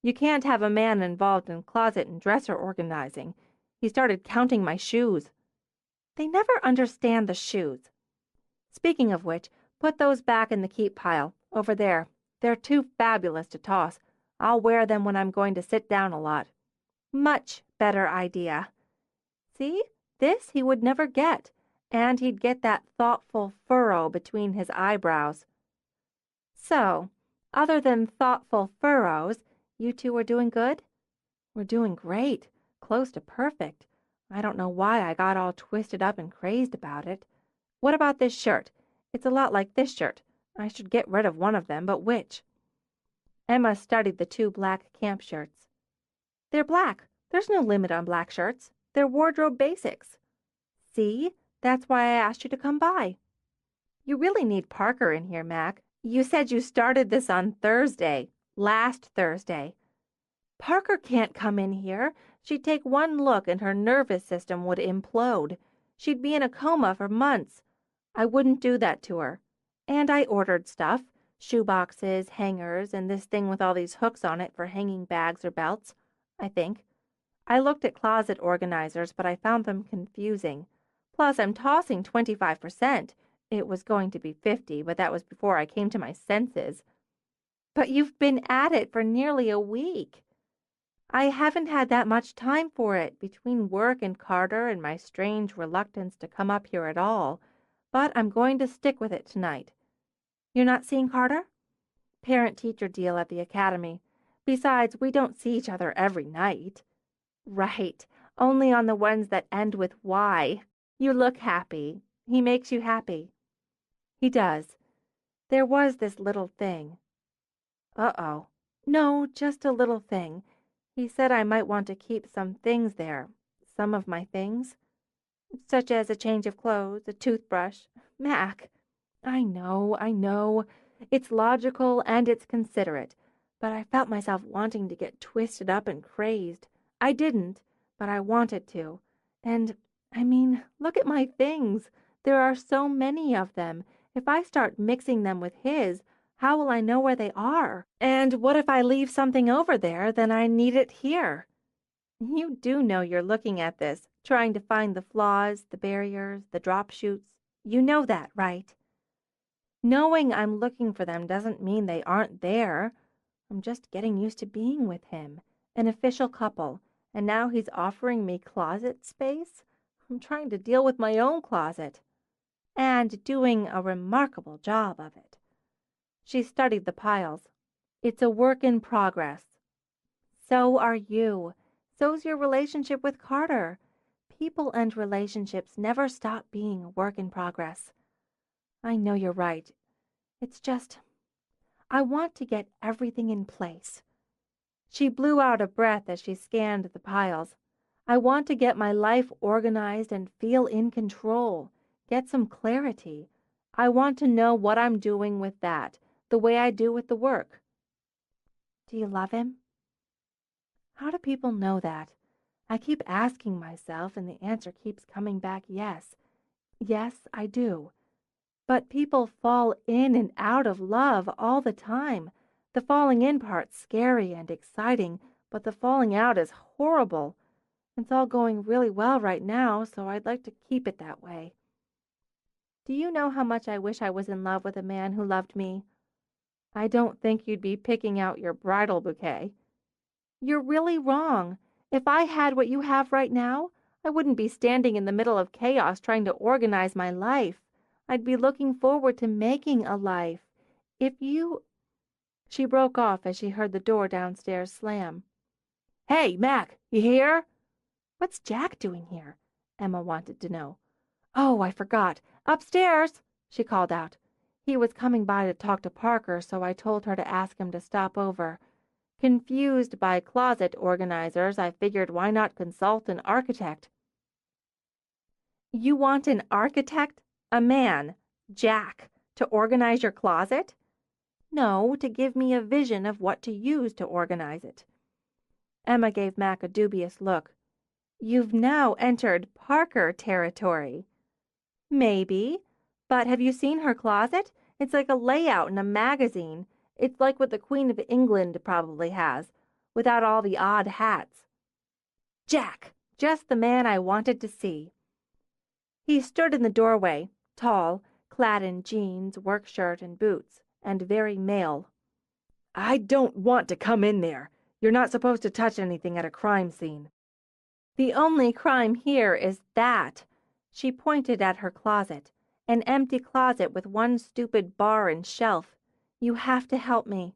You can't have a man involved in closet and dresser organizing. He started counting my shoes." "They never understand the shoes." "Speaking of which, put those back in the keep pile, over there. They're too fabulous to toss. I'll wear them when I'm going to sit down a lot." "Much better idea." See, this he would never get, and he'd get that thoughtful furrow between his eyebrows. So, other than thoughtful furrows, You two are doing good? We're doing great. Close to perfect. I don't know why I got all twisted up and crazed about it. What about this shirt? It's a lot like this shirt. I should get rid of one of them, but which? Emma studied the two black camp shirts. They're black. There's no limit on black shirts. They're wardrobe basics. See? That's why I asked you to come by. You really need Parker in here, Mac. You said you started this on Thursday. Last Thursday. Parker can't come in here. She'd take one look and her nervous system would implode. She'd be in a coma for months. I wouldn't do that to her. And I ordered stuff. Shoe boxes, hangers, and this thing with all these hooks on it for hanging bags or belts, I think. I looked at closet organizers, but I found them confusing. Plus, I'm tossing 25%. It was going to be 50, but that was before I came to my senses. But you've been at it for nearly a week. I haven't had that much time for it, between work and Carter and my strange reluctance to come up here at all, but I'm going to stick with it tonight. You're not seeing Carter? Parent-teacher deal at the academy. Besides, we don't see each other every night. Right, only on the ones that end with Y. You look happy. He makes you happy. He does. There was this little thing. Uh-oh. No, just a little thing. He said I might want to keep some things there. Some of my things. Such as a change of clothes, a toothbrush. Mac, I know. It's logical and it's considerate. But I felt myself wanting to get twisted up and crazed. I didn't, but I wanted to. And, look at my things. There are so many of them. If I start mixing them with his, how will I know where they are? And what if I leave something over there, then I need it here? You do know you're looking at this, trying to find the flaws, the barriers, the drop chutes. You know that, right? Knowing I'm looking for them doesn't mean they aren't there. I'm just getting used to being with him, an official couple, and now he's offering me closet space? I'm trying to deal with my own closet, and doing a remarkable job of it. She studied the piles. It's a work in progress. So are you. So's your relationship with Carter. People and relationships never stop being a work in progress. I know you're right. It's just, I want to get everything in place. She blew out a breath as she scanned the piles. I want to get my life organized and feel in control. Get some clarity. I want to know what I'm doing with that, the way I do with the work. Do you love him? How do people know that? I keep asking myself, and the answer keeps coming back yes. Yes, I do. But people fall in and out of love all the time. The falling in part's scary and exciting, but the falling out is horrible. It's all going really well right now, so I'd like to keep it that way. Do you know how much I wish I was in love with a man who loved me? I don't think you'd be picking out your bridal bouquet. You're really wrong. If I had what you have right now, I wouldn't be standing in the middle of chaos trying to organize my life. I'd be looking forward to making a life. If you... She broke off as she heard the door downstairs slam. Hey, Mac, you here? What's Jack doing here? Emma wanted to know. Oh, I forgot. Upstairs, she called out. He was coming by to talk to Parker, so I told her to ask him to stop over. Confused by closet organizers, I figured why not consult an architect. You want an architect? A man, Jack, to organize your closet? No, to give me a vision of what to use to organize it. Emma gave Mac a dubious look. You've now entered Parker territory. Maybe, but have you seen her closet? It's like a layout in a magazine. It's like what the Queen of England probably has, without all the odd hats. Jack, just the man I wanted to see. He stood in the doorway, tall, clad in jeans, work shirt, and boots, and very male. I don't want to come in there. You're not supposed to touch anything at a crime scene. The only crime here is that. She pointed at her closet, an empty closet with one stupid bar and shelf. You have to help me.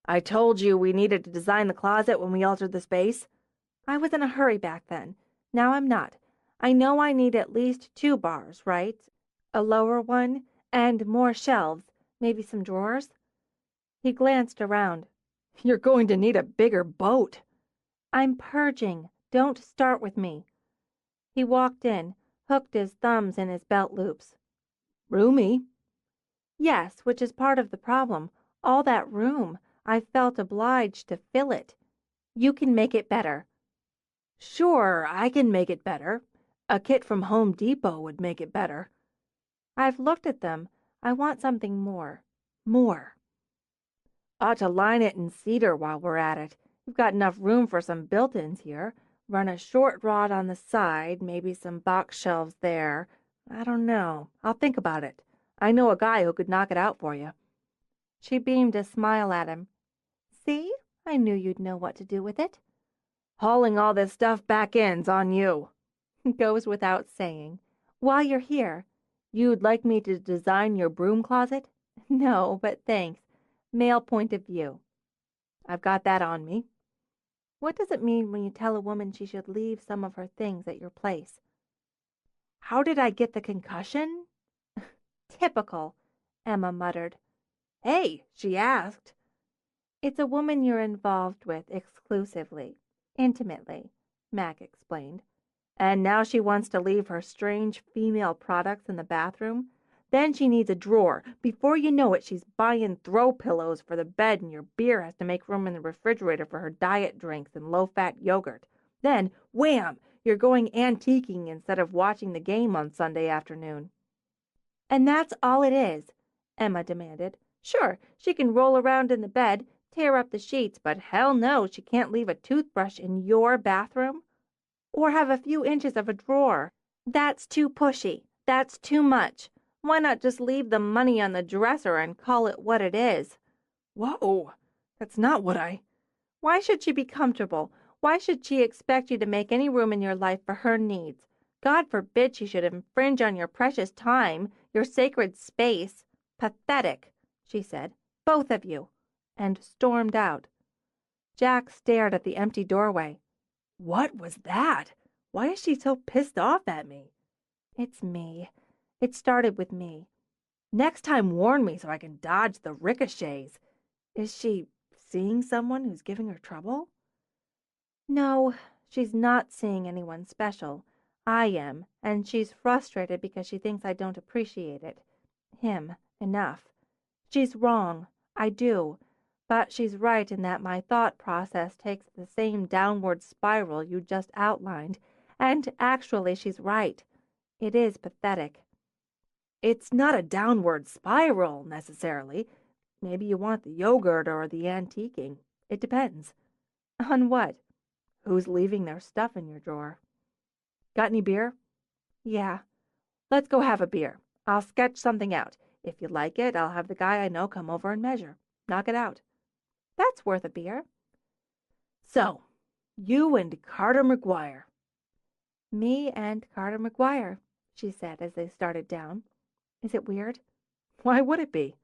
I told you we needed to design the closet when we altered the space. I was in a hurry back then. Now I'm not. I know I need at least 2 bars, right? A lower one, and more shelves, maybe some drawers. He glanced around. You're going to need a bigger boat. I'm purging. Don't start with me. He walked in, hooked his thumbs in his belt loops. Roomy. Yes, which is part of the problem. All that room. I felt obliged to fill it. You can make it better. Sure, I can make it better. A kit from Home Depot would make it better. I've looked at them. I want something more. More. Ought to line it in cedar while we're at it. We've got enough room for some built-ins here. Run a short rod on the side, maybe some box shelves there. I don't know. I'll think about it. I know a guy who could knock it out for you. She beamed a smile at him. See? I knew you'd know what to do with it. Hauling all this stuff back in's on you. Goes without saying. While you're here, you'd like me to design your broom closet? No, but thanks. Male point of view. I've got that on me. What does it mean when you tell a woman she should leave some of her things at your place? How did I get the concussion? Typical, Emma muttered. Hey, she asked. It's a woman you're involved with exclusively, intimately, Mac explained. And now she wants to leave her strange female products in the bathroom? Then she needs a drawer. Before you know it, she's buying throw pillows for the bed, and your beer has to make room in the refrigerator for her diet drinks and low-fat yogurt. Then, wham, you're going antiquing instead of watching the game on Sunday afternoon. And that's all it is, Emma demanded. Sure, she can roll around in the bed, tear up the sheets, but hell no, she can't leave a toothbrush in your bathroom. Or have a few inches of a drawer. That's too pushy. That's too much. Why not just leave the money on the dresser and call it what it is? Whoa, that's not what I... Why should she be comfortable? Why should she expect you to make any room in your life for her needs? God forbid she should infringe on your precious time, your sacred space. Pathetic, she said. Both of you. And stormed out. Jack stared at the empty doorway. What was that? Why is she so pissed off at me? It's me. It started with me. Next time warn me so I can dodge the ricochets. Is she seeing someone who's giving her trouble? No, she's not seeing anyone special. I am, and she's frustrated because she thinks I don't appreciate it. Him enough. She's wrong. I do. But she's right in that my thought process takes the same downward spiral you just outlined, and actually she's right. It is pathetic. It's not a downward spiral, necessarily. Maybe you want the yogurt or the antiquing. It depends. On what? Who's leaving their stuff in your drawer? Got any beer? Yeah. Let's go have a beer. I'll sketch something out. If you like it, I'll have the guy I know come over and measure. Knock it out. That's worth a beer. So, you and Carter McGuire. Me and Carter McGuire, she said as they started down. Is it weird? Why would it be?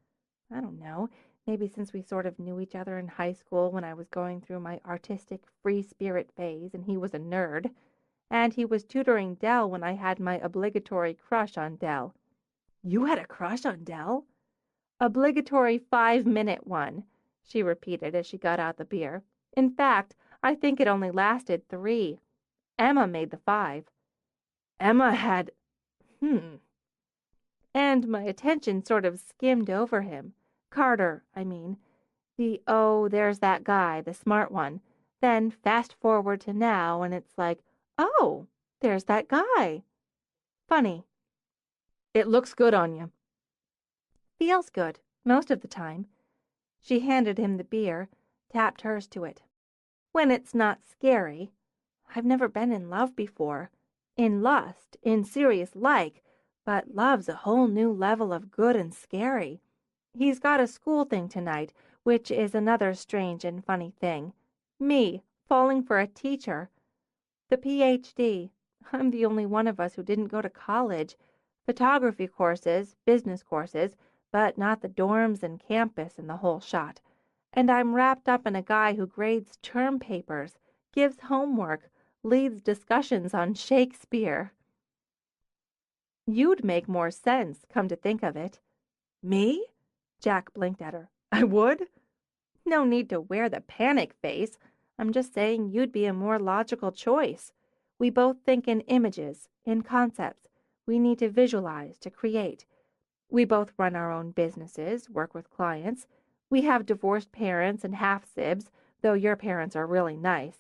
I don't know. Maybe since we sort of knew each other in high school when I was going through my artistic free spirit phase and he was a nerd. And he was tutoring Dell when I had my obligatory crush on Dell. You had a crush on Dell? Obligatory 5-minute one, she repeated as she got out the beer. In fact, I think it only lasted 3. Emma made the 5. Emma had... And my attention sort of skimmed over him. Carter, I mean. Oh, there's that guy, the smart one. Then fast forward to now, and it's like, oh, there's that guy. Funny. It looks good on you. Feels good, most of the time. She handed him the beer, tapped hers to it. When it's not scary. I've never been in love before. In lust, in serious like, but love's a whole new level of good and scary. He's got a school thing tonight, which is another strange and funny thing. Me, falling for a teacher. The Ph.D. I'm the only one of us who didn't go to college. Photography courses, business courses, but not the dorms and campus and the whole shot. And I'm wrapped up in a guy who grades term papers, gives homework, leads discussions on Shakespeare. You'd make more sense, come to think of it. Me? Jack blinked at her. I would? No need to wear the panic face. I'm just saying you'd be a more logical choice. We both think in images, in concepts. We need to visualize, to create. We both run our own businesses, work with clients. We have divorced parents and half-sibs, though your parents are really nice.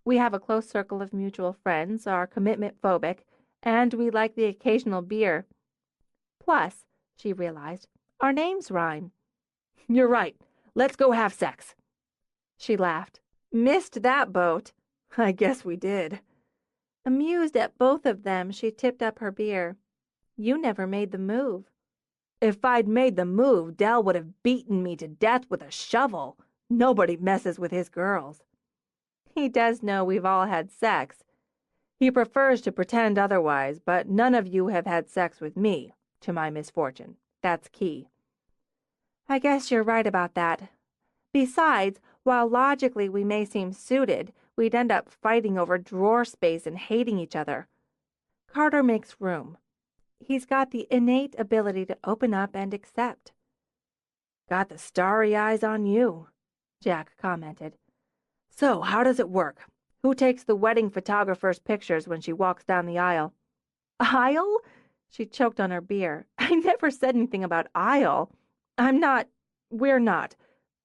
We have a close circle of mutual friends, are commitment phobic, and we like the occasional beer. Plus, she realized, our names rhyme. You're right. Let's go have sex. She laughed. Missed that boat. I guess we did. Amused at both of them, she tipped up her beer. You never made the move. If I'd made the move, Dal would have beaten me to death with a shovel. Nobody messes with his girls. He does know we've all had sex. He prefers to pretend otherwise, but none of you have had sex with me, to my misfortune. That's key. I guess you're right about that. Besides, while logically we may seem suited, we'd end up fighting over drawer space and hating each other. Carter makes room. He's got the innate ability to open up and accept. Got the starry eyes on you, Jack commented. So, how does it work? Who takes the wedding photographer's pictures when she walks down the aisle? Aisle? She choked on her beer. I never said anything about aisle. We're not.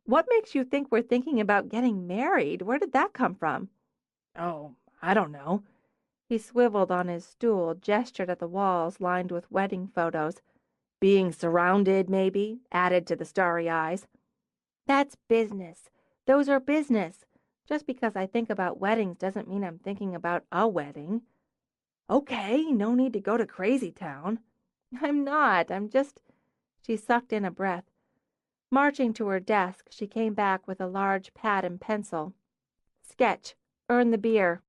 What makes you think we're thinking about getting married? Where did that come from? Oh, I don't know. He swiveled on his stool, gestured at the walls lined with wedding photos. Being surrounded, maybe, added to the starry eyes. That's business. Those are business. Just because I think about weddings doesn't mean I'm thinking about a wedding. Okay, no need to go to crazy town. I'm not. She sucked in a breath. Marching to her desk, she came back with a large pad and pencil. Sketch. Earn the beer.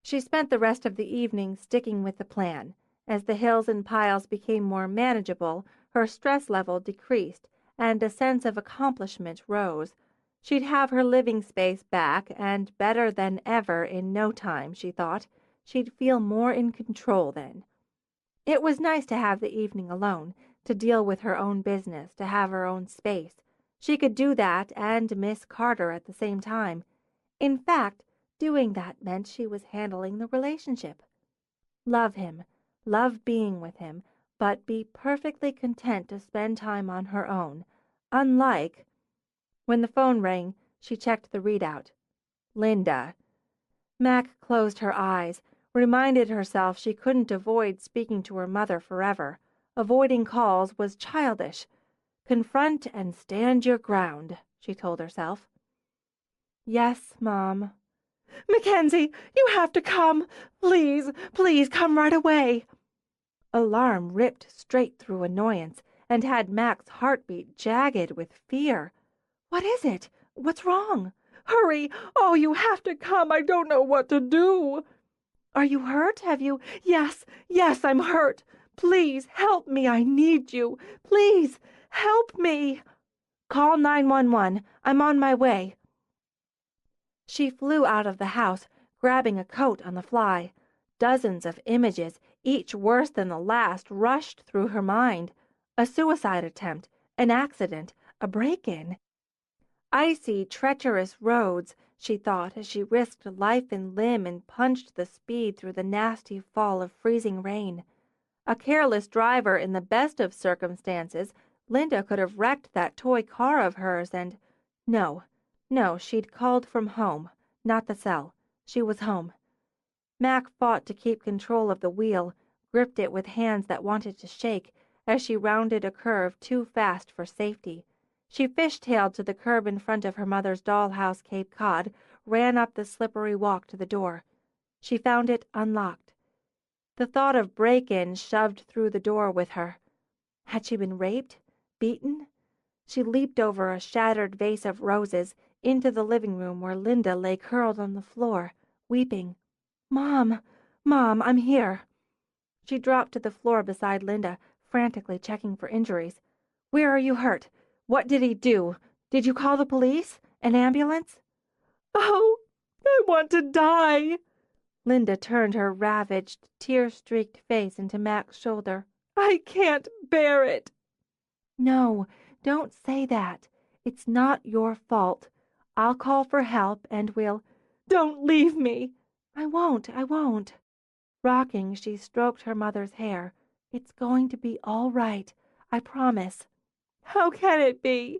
She spent the rest of the evening sticking with the plan. As the hills and piles became more manageable, her stress level decreased, and a sense of accomplishment rose. She'd have her living space back, and better than ever in no time, she thought. She'd feel more in control then. It was nice to have the evening alone, to deal with her own business, to have her own space. She could do that and miss Carter at the same time. In fact, doing that meant she was handling the relationship. Love him, love being with him, but be perfectly content to spend time on her own, unlike... When the phone rang, she checked the readout. Linda. Mac closed her eyes, reminded herself she couldn't avoid speaking to her mother forever. Avoiding calls was childish. Confront and stand your ground, she told herself. Yes, Mom. Mackensie, you have to come. Please, please come right away. Alarm ripped straight through annoyance and had Mac's heartbeat jagged with fear. What is it? What's wrong? Hurry! Oh, you have to come. I don't know what to do. Are you hurt? Have you... Yes, I'm hurt. Please, help me. I need you. Please, help me. Call 911. I'm on my way. She flew out of the house, grabbing a coat on the fly. Dozens of images, each worse than the last, rushed through her mind. A suicide attempt, an accident, a break-in. Icy, treacherous roads, she thought as she risked life and limb and punched the speed through the nasty fall of freezing rain. A careless driver in the best of circumstances, Linda could have wrecked that toy car of hers and... No, she'd called from home, not the cell. She was home. Mac fought to keep control of the wheel, gripped it with hands that wanted to shake as she rounded a curve too fast for safety. She fishtailed to the curb in front of her mother's dollhouse Cape Cod, ran up the slippery walk to the door. She found it unlocked. The thought of break-in shoved through the door with her. Had she been raped? Beaten? She leaped over a shattered vase of roses into the living room where Linda lay curled on the floor, weeping. Mom, I'm here. She dropped to the floor beside Linda, frantically checking for injuries. Where are you hurt? What did he do? Did you call the police? An ambulance? Oh, I want to die. Linda turned her ravaged, tear-streaked face into Mac's shoulder. I can't bear it. No, don't say that. It's not your fault. I'll call for help and we'll— Don't leave me. I won't. Rocking, she stroked her mother's hair. It's going to be all right. I promise. How can it be?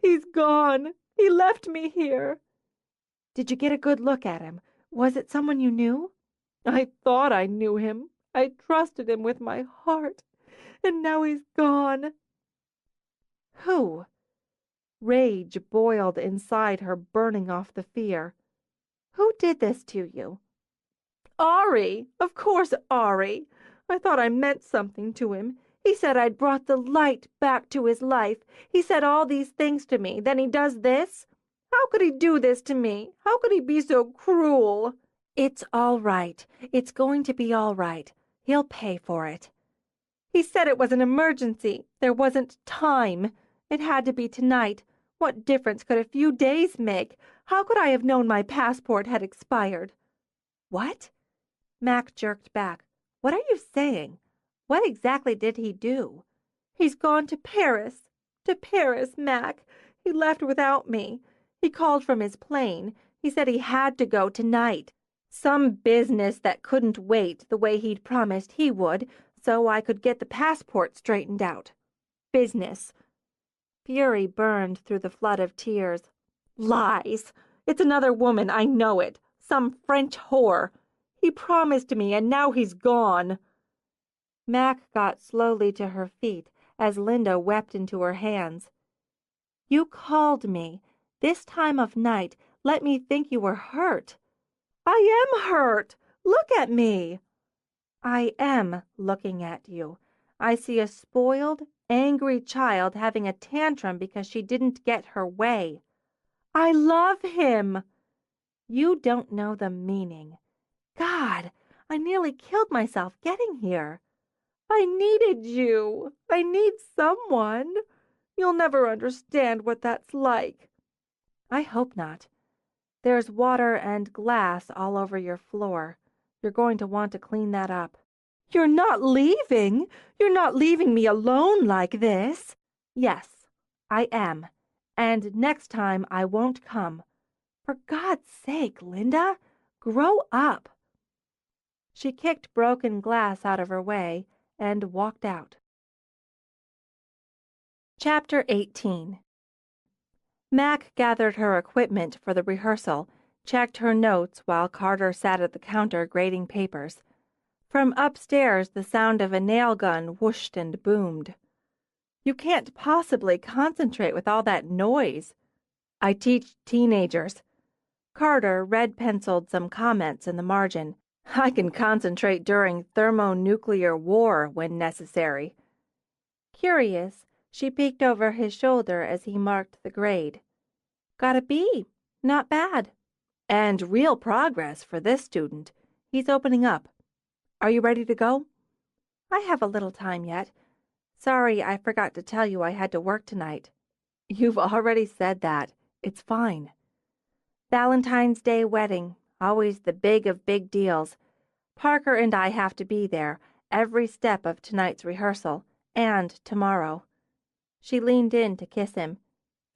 He's gone. He left me here. Did you get a good look at him? Was it someone you knew? I thought I knew him. I trusted him with my heart. And now he's gone. Who? Rage boiled inside her, burning off the fear. Who did this to you? Ari. Of course, Ari. I thought I meant something to him. He said I'd brought the light back to his life. He said all these things to me. Then he does this? How could he do this to me? How could he be so cruel? It's all right. It's going to be all right. He'll pay for it. He said it was an emergency. There wasn't time. It had to be tonight. What difference could a few days make? How could I have known my passport had expired? What? Mac jerked back. What are you saying? What exactly did he do? He's gone to Paris. To Paris, Mac. He left without me. He called from his plane. He said he had to go tonight. Some business that couldn't wait the way he'd promised he would, so I could get the passport straightened out. Business. Fury burned through the flood of tears. Lies. It's another woman, I know it. Some French whore. He promised me, and now he's gone. Mac got slowly to her feet as Linda wept into her hands. You called me. This time of night, let me think you were hurt. I am hurt. Look at me. I am looking at you. I see a spoiled, angry child having a tantrum because she didn't get her way. I love him. You don't know the meaning. God, I nearly killed myself getting here. I needed you. I need someone. You'll never understand what that's like. I hope not. There's water and glass all over your floor. You're going to want to clean that up. You're not leaving? You're not leaving me alone like this? Yes, I am. And next time I won't come. For God's sake, Linda, grow up. She kicked broken glass out of her way and walked out. Chapter 18. Mac gathered her equipment for the rehearsal, checked her notes while Carter sat at the counter grading papers. From upstairs, the sound of a nail gun whooshed and boomed. You can't possibly concentrate with all that noise. I teach teenagers. Carter red-penciled some comments in the margin. I can concentrate during thermonuclear war when necessary. Curious, she peeked over his shoulder as he marked the grade. Got a B. Not bad. And real progress for this student. He's opening up. Are you ready to go? I have a little time yet. Sorry, I forgot to tell you I had to work tonight. You've already said that. It's fine. Valentine's Day wedding. Always the big of big deals. Parker and I have to be there, every step of tonight's rehearsal, and tomorrow. She leaned in to kiss him.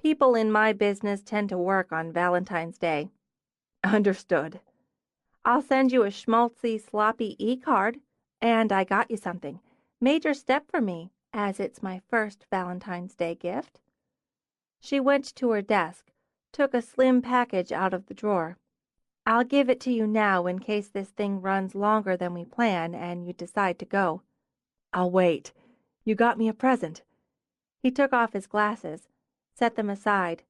People in my business tend to work on Valentine's Day. Understood. I'll send you a schmaltzy, sloppy e-card, and I got you something. Major step for me, as it's my first Valentine's Day gift. She went to her desk, took a slim package out of the drawer. I'll give it to you now in case this thing runs longer than we plan and you decide to go. I'll wait. You got me a present. He took off his glasses, set them aside.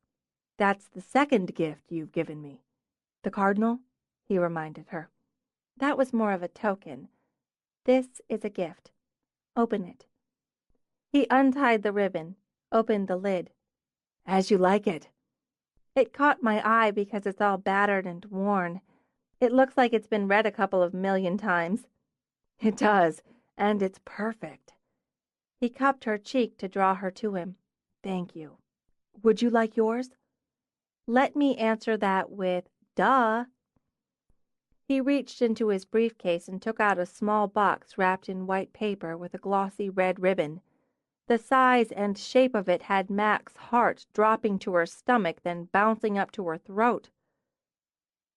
That's the second gift you've given me. The cardinal? He reminded her. That was more of a token. This is a gift. Open it. He untied the ribbon, opened the lid. As you like it. It caught my eye because it's all battered and worn. It looks like it's been read a couple of million times. It does, and it's perfect. He cupped her cheek to draw her to him. Thank you. Would you like yours? Let me answer that with, duh. He reached into his briefcase and took out a small box wrapped in white paper with a glossy red ribbon. The size and shape of it had Mac's heart dropping to her stomach, then bouncing up to her throat.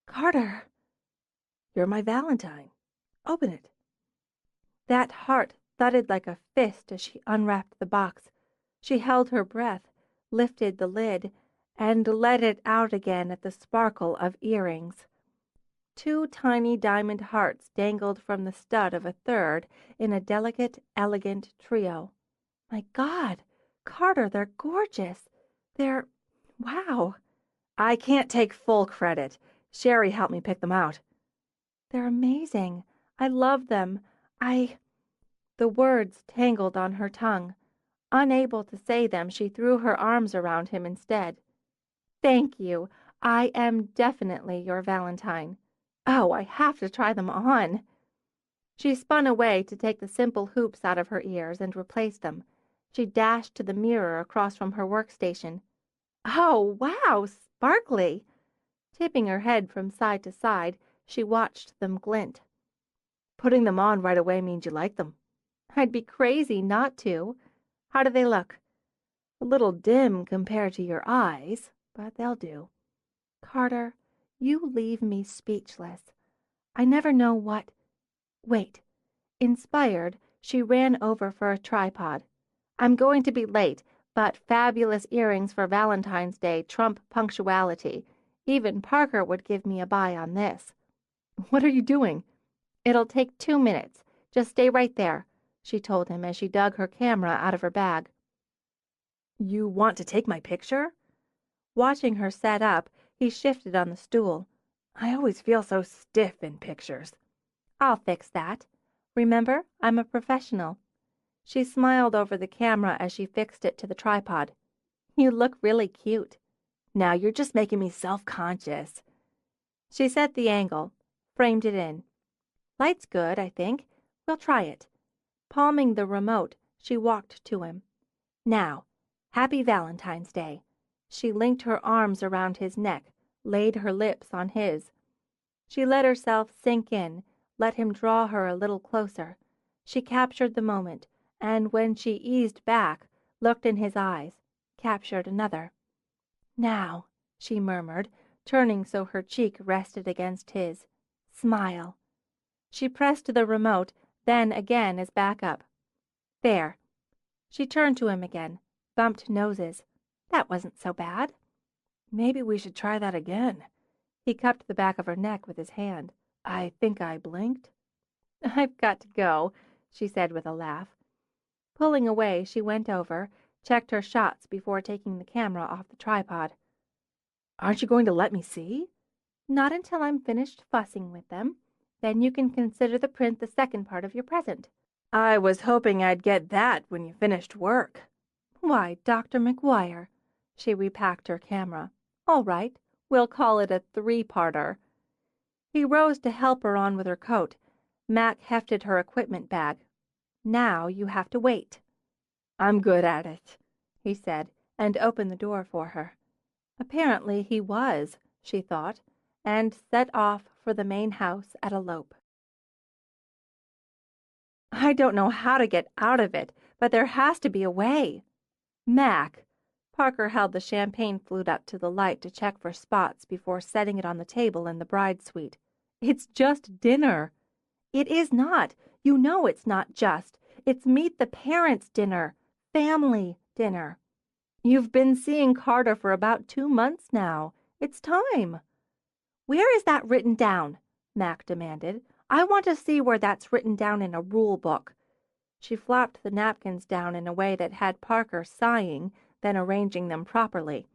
Carter, you're my Valentine. Open it. That heart thudded like a fist as she unwrapped the box. She held her breath, lifted the lid, and let it out again at the sparkle of earrings. 2 tiny diamond hearts dangled from the stud of a third in a delicate, elegant trio. My God, Carter, they're gorgeous. Wow. I can't take full credit. Sherry helped me pick them out. They're amazing. I love them. The words tangled on her tongue. Unable to say them, she threw her arms around him instead. Thank you. I am definitely your Valentine. Oh, I have to try them on. She spun away to take the simple hoops out of her ears and replace them. She dashed to the mirror across from her workstation. Oh, wow, sparkly! Tipping her head from side to side, she watched them glint. Putting them on right away means you like them. I'd be crazy not to. How do they look? A little dim compared to your eyes, but they'll do. Carter, you leave me speechless. I never know what... Wait. Inspired, she ran over for a tripod. I'm going to be late, but fabulous earrings for Valentine's Day trump punctuality. Even Parker would give me a buy on this. What are you doing? It'll take 2 minutes. Just stay right there, she told him as she dug her camera out of her bag. You want to take my picture? Watching her set up, he shifted on the stool. I always feel so stiff in pictures. I'll fix that. Remember, I'm a professional. She smiled over the camera as she fixed it to the tripod. You look really cute. Now you're just making me self-conscious. She set the angle, framed it in. Light's good, I think. We'll try it. Palming the remote, she walked to him. Now, Happy Valentine's Day. She linked her arms around his neck, laid her lips on his. She let herself sink in, let him draw her a little closer. She captured the moment, and when she eased back, looked in his eyes, captured another. Now, she murmured, turning so her cheek rested against his. Smile. She pressed the remote, then again as backup. There. She turned to him again, bumped noses. That wasn't so bad. Maybe we should try that again. He cupped the back of her neck with his hand. I think I blinked. I've got to go, she said with a laugh. Pulling away, she went over, checked her shots before taking the camera off the tripod. Aren't you going to let me see? Not until I'm finished fussing with them. Then you can consider the print the second part of your present. I was hoping I'd get that when you finished work. Why, Dr. McGuire. She repacked her camera. All right, we'll call it a 3-parter. He rose to help her on with her coat. Mac hefted her equipment bag. Now you have to wait. I'm good at it, he said, and opened the door for her. Apparently he was, she thought, and set off for the main house at a lope. I don't know how to get out of it, but there has to be a way. Mac. Parker held the champagne flute up to the light to check for spots before setting it on the table in the bride suite. It's just dinner. It is not. You know it's not just. It's meet the parents' dinner. Family dinner. You've been seeing Carter for about 2 months now. It's time. Where is that written down? Mac demanded. I want to see where that's written down in a rule book. She flopped the napkins down in a way that had Parker sighing, then arranging them properly.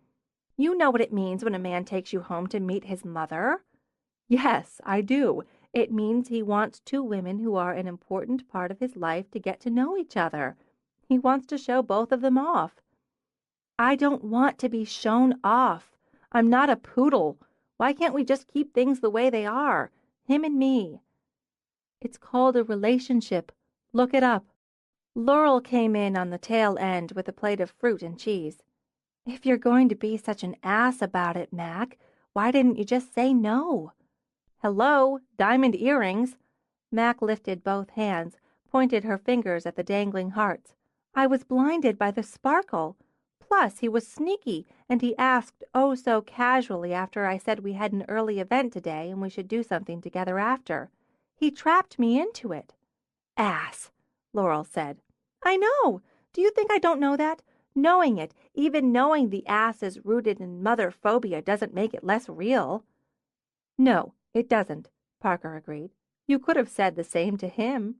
You know what it means when a man takes you home to meet his mother? Yes, I do. It means he wants 2 women who are an important part of his life to get to know each other. He wants to show both of them off. I don't want to be shown off. I'm not a poodle. Why can't we just keep things the way they are? Him and me. It's called a relationship. Look it up. Laurel came in on the tail end with a plate of fruit and cheese. If you're going to be such an ass about it, Mac, why didn't you just say no? Hello, diamond earrings. Mac lifted both hands, pointed her fingers at the dangling hearts. I was blinded by the sparkle. Plus, he was sneaky, and he asked oh so casually after I said we had an early event today and we should do something together after. He trapped me into it. Ass, Laurel said. I know. Do you think I don't know that? Knowing it, even knowing the ass is rooted in mother phobia doesn't make it less real. No, it doesn't, Parker agreed. You could have said the same to him.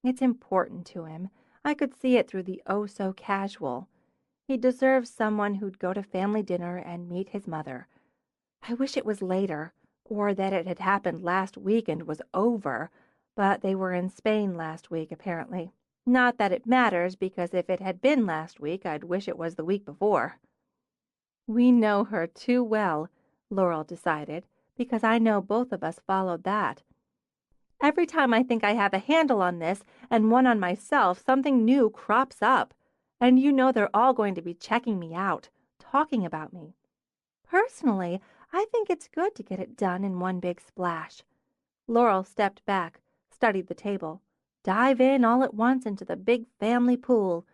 It's important to him. I could see it through the oh so casual. He deserves someone who'd go to family dinner and meet his mother. I wish it was later, or that it had happened last week and was over, but they were in Spain last week, apparently. Not that it matters, because if it had been last week, I'd wish it was the week before. We know her too well, Laurel decided, because I know both of us followed that. Every time I think I have a handle on this and one on myself, something new crops up. And you know they're all going to be checking me out, talking about me. Personally, I think it's good to get it done in one big splash. Laurel stepped back, studied the table. Dive in all at once into the big family pool.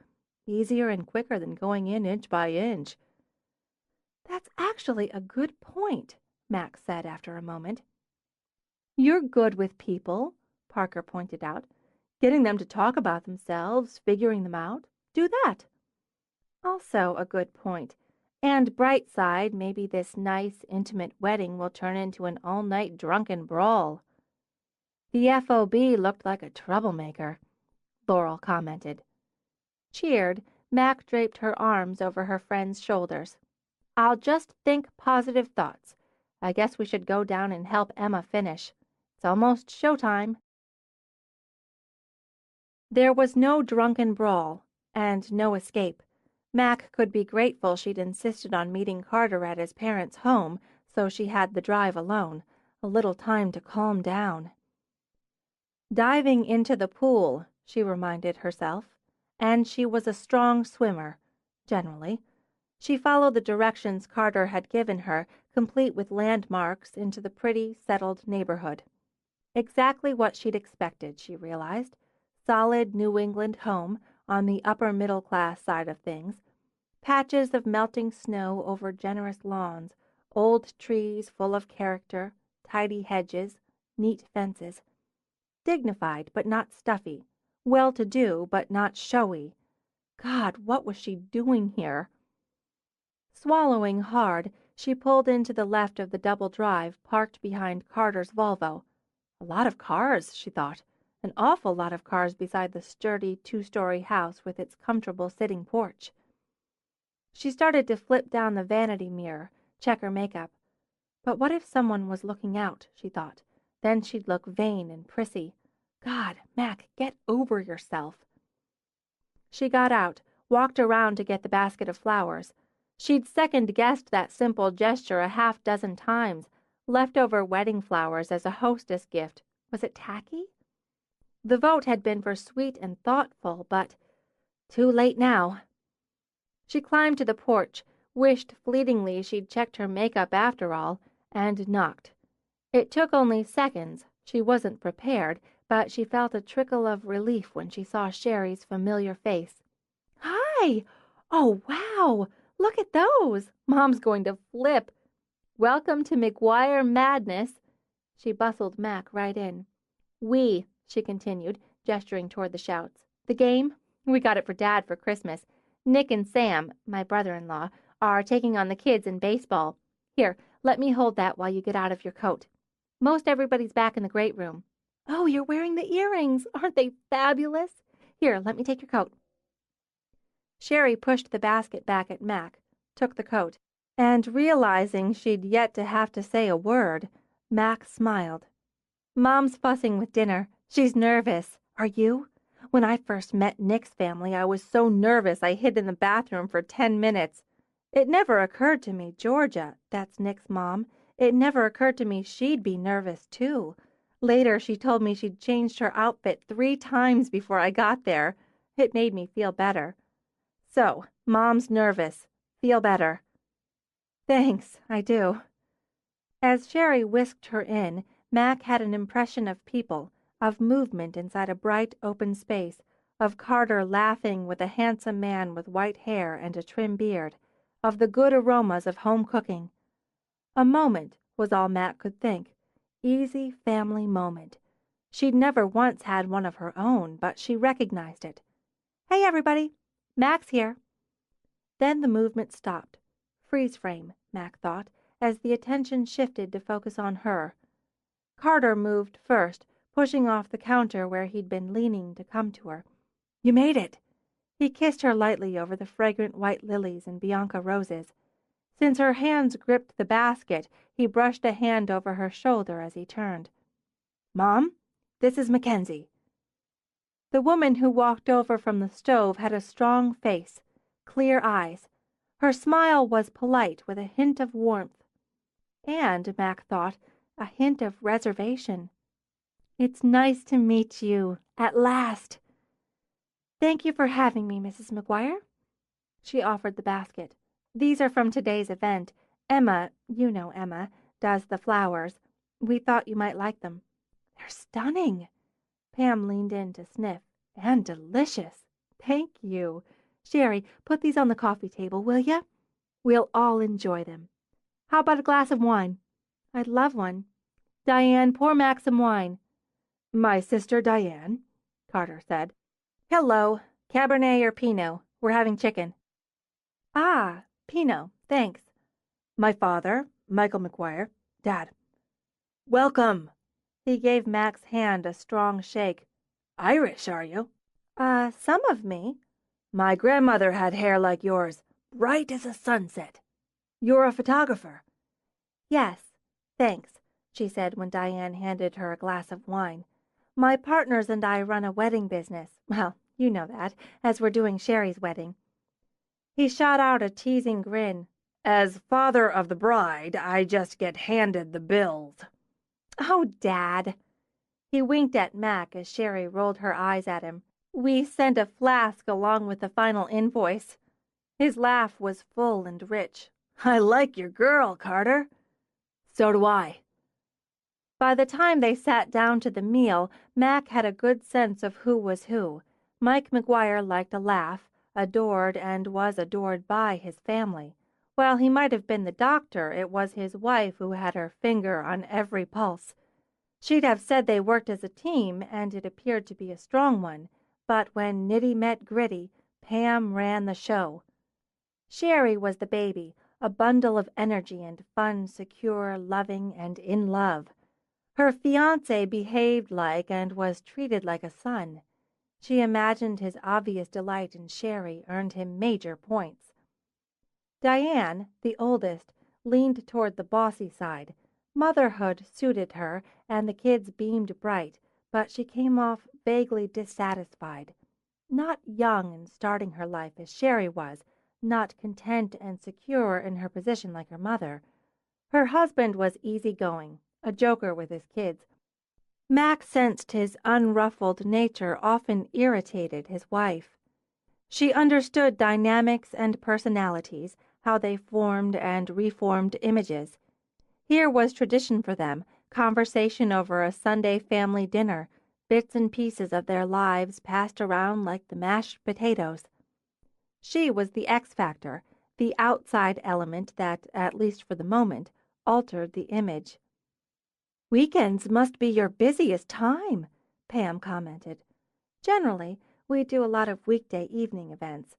Easier and quicker than going in inch by inch. That's actually a good point, Max said after a moment. You're good with people, Parker pointed out. Getting them to talk about themselves, figuring them out. Do that. Also a good point. And bright side, maybe this nice, intimate wedding will turn into an all-night drunken brawl. The FOB looked like a troublemaker, Laurel commented. Cheered, Mac draped her arms over her friend's shoulders. I'll just think positive thoughts. I guess we should go down and help Emma finish. It's almost showtime. There was no drunken brawl, and no escape. Mac could be grateful she'd insisted on meeting Carter at his parents' home, so she had the drive alone, a little time to calm down. Diving into the pool, she reminded herself, and she was a strong swimmer, generally. She followed the directions Carter had given her, complete with landmarks, into the pretty, settled neighborhood. Exactly what she'd expected, she realized. Solid New England home on the upper-middle-class side of things. Patches of melting snow over generous lawns, old trees full of character, tidy hedges, neat fences. Dignified but not stuffy. Well-to-do but not showy. God, what was she doing here? Swallowing hard, she pulled into the left of the double drive parked behind Carter's Volvo. A lot of cars, she thought. An awful lot of cars beside the sturdy two-story house with its comfortable sitting porch. She started to flip down the vanity mirror, check her makeup. But what if someone was looking out, she thought. Then she'd look vain and prissy. God, Mac, get over yourself. She got out, walked around to get the basket of flowers. She'd second-guessed that simple gesture a half-dozen times. Leftover wedding flowers as a hostess gift. Was it tacky? The vote had been for sweet and thoughtful, but too late now. She climbed to the porch, wished fleetingly she'd checked her makeup after all, and knocked. It took only seconds. She wasn't prepared, but she felt a trickle of relief when she saw Sherry's familiar face. Hi! Oh, wow! Look at those! Mom's going to flip. Welcome to McGuire Madness. She bustled Mac right in. She continued, gesturing toward the shouts. The game? We got it for Dad for Christmas. Nick and Sam, my brother-in-law, are taking on the kids in baseball. Here, let me hold that while you get out of your coat. Most everybody's back in the great room. Oh, you're wearing the earrings. Aren't they fabulous? Here, let me take your coat. Sherry pushed the basket back at Mac, took the coat, and realizing she'd yet to have to say a word, Mac smiled. Mom's fussing with dinner. She's nervous. Are you? When I first met Nick's family, I was so nervous I hid in the bathroom for 10 minutes. It never occurred to me, Georgia, that's Nick's mom, it never occurred to me she'd be nervous, too. Later, she told me she'd changed her outfit 3 times before I got there. It made me feel better. So, Mom's nervous. feel better." "Thanks, I do." As Sherry whisked her in, Mac had an impression of people, of movement inside a bright, open space, of Carter laughing with a handsome man with white hair and a trim beard, of the good aromas of home cooking. A moment was all Mac could think. Easy family moment. She'd never once had one of her own, but she recognized it. "Hey, everybody! Mac's here." Then the movement stopped. Freeze frame, Mac thought, as the attention shifted to focus on her. Carter moved first, pushing off the counter where he'd been leaning to come to her. "You made it." He kissed her lightly over the fragrant white lilies and Bianca roses. Since her hands gripped the basket, he brushed a hand over her shoulder as he turned. "Mom, this is Mackensie." The woman who walked over from the stove had a strong face, clear eyes. Her smile was polite with a hint of warmth. And, Mac thought, a hint of reservation. "It's nice to meet you, at last." "Thank you for having me, Mrs. McGuire." She offered the basket. "These are from today's event. Emma, you know Emma, does the flowers. We thought you might like them." "They're stunning." Pam leaned in to sniff. "And delicious." "Thank you. Sherry, put these on the coffee table, will ya? We'll all enjoy them. How about a glass of wine?" "I'd love one." "Diane, pour Mac some wine." "My sister Diane," Carter said. "Hello. Cabernet or Pinot? We're having chicken." "Ah, Pinot, thanks." "My father, Michael McGuire. Dad." "Welcome." He gave Mac's hand a strong shake. "Irish, are you?" Some of me." "My grandmother had hair like yours, bright as a sunset. You're a photographer." "Yes, thanks," she said when Diane handed her a glass of wine. "My partners and I run a wedding business. Well, you know that, as we're doing Sherry's wedding." He shot out a teasing grin. "As father of the bride, I just get handed the bills." "Oh, Dad." He winked at Mac as Sherry rolled her eyes at him. "We sent a flask along with the final invoice." His laugh was full and rich. "I like your girl, Carter." "So do I." By the time they sat down to the meal, Mac had a good sense of who was who. Mike McGuire liked a laugh, adored and was adored by his family. While he might have been the doctor, it was his wife who had her finger on every pulse. She'd have said they worked as a team, and it appeared to be a strong one, but when nitty met gritty, Pam ran the show. Sherry was the baby, a bundle of energy and fun, secure, loving, and in love. Her fiancé behaved like and was treated like a son. She imagined his obvious delight in Sherry earned him major points. Diane, the oldest, leaned toward the bossy side. Motherhood suited her, and the kids beamed bright, but she came off vaguely dissatisfied. Not young and starting her life as Sherry was, not content and secure in her position like her mother. Her husband was easygoing, a joker with his kids. Mac sensed his unruffled nature often irritated his wife. She understood dynamics and personalities, how they formed and reformed images. Here was tradition for them, conversation over a Sunday family dinner, bits and pieces of their lives passed around like the mashed potatoes. She was the X factor, the outside element that, at least for the moment, altered the image. "Weekends must be your busiest time," Pam commented. "Generally, we do a lot of weekday evening events."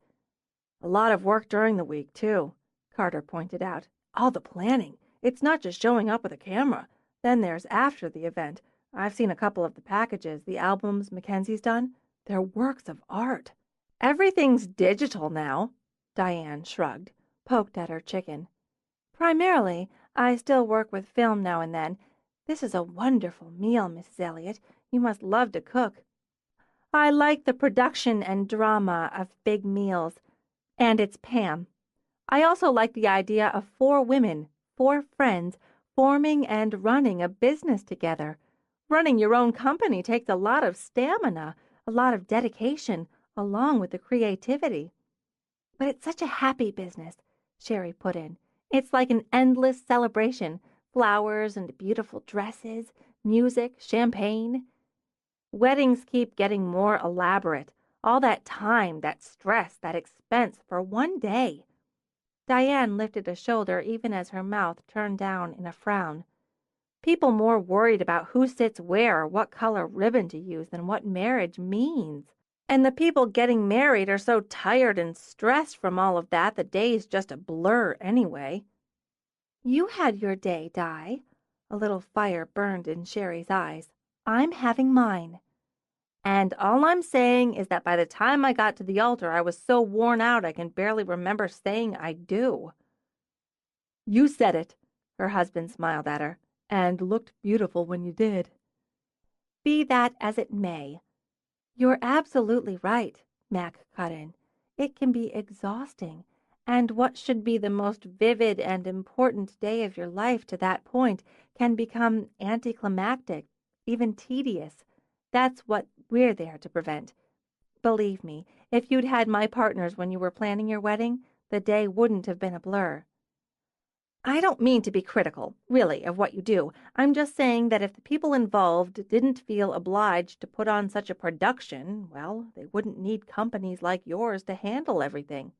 "A lot of work during the week, too," Carter pointed out. "All the planning. It's not just showing up with a camera. Then there's after the event. I've seen a couple of the packages, the albums Mackenzie's done. They're works of art." "Everything's digital now," Diane shrugged, poked at her chicken. "Primarily, I still work with film now and then. This is a wonderful meal, Mrs. Elliot. You must love to cook." "I like the production and drama of big meals. And it's Pam. I also like the idea of 4 women, 4 friends, forming and running a business together. Running your own company takes a lot of stamina, a lot of dedication, along with the creativity. But it's such a happy business, Sherry put in. It's like an endless celebration. Flowers and beautiful dresses, music, champagne. Weddings keep getting more elaborate. All that time, that stress, that expense for one day. Diane lifted a shoulder even as her mouth turned down in a frown. People more worried about who sits where or what color ribbon to use than what marriage means. And the people getting married are so tired and stressed from all of that, the day's just a blur anyway. You had your day, Di. A little fire burned in Sherry's eyes. I'm having mine. And all I'm saying is that by the time I got to the altar, I was so worn out I can barely remember saying I do. You said it, her husband smiled at her, and looked beautiful when you did. Be that as it may. You're absolutely right, Mac cut in. It can be exhausting, and what should be the most vivid and important day of your life to that point can become anticlimactic, even tedious. That's what we're there to prevent. Believe me, if you'd had my partners when you were planning your wedding, the day wouldn't have been a blur. I don't mean to be critical, really, of what you do. I'm just saying that if the people involved didn't feel obliged to put on such a production, well, they wouldn't need companies like yours to handle everything.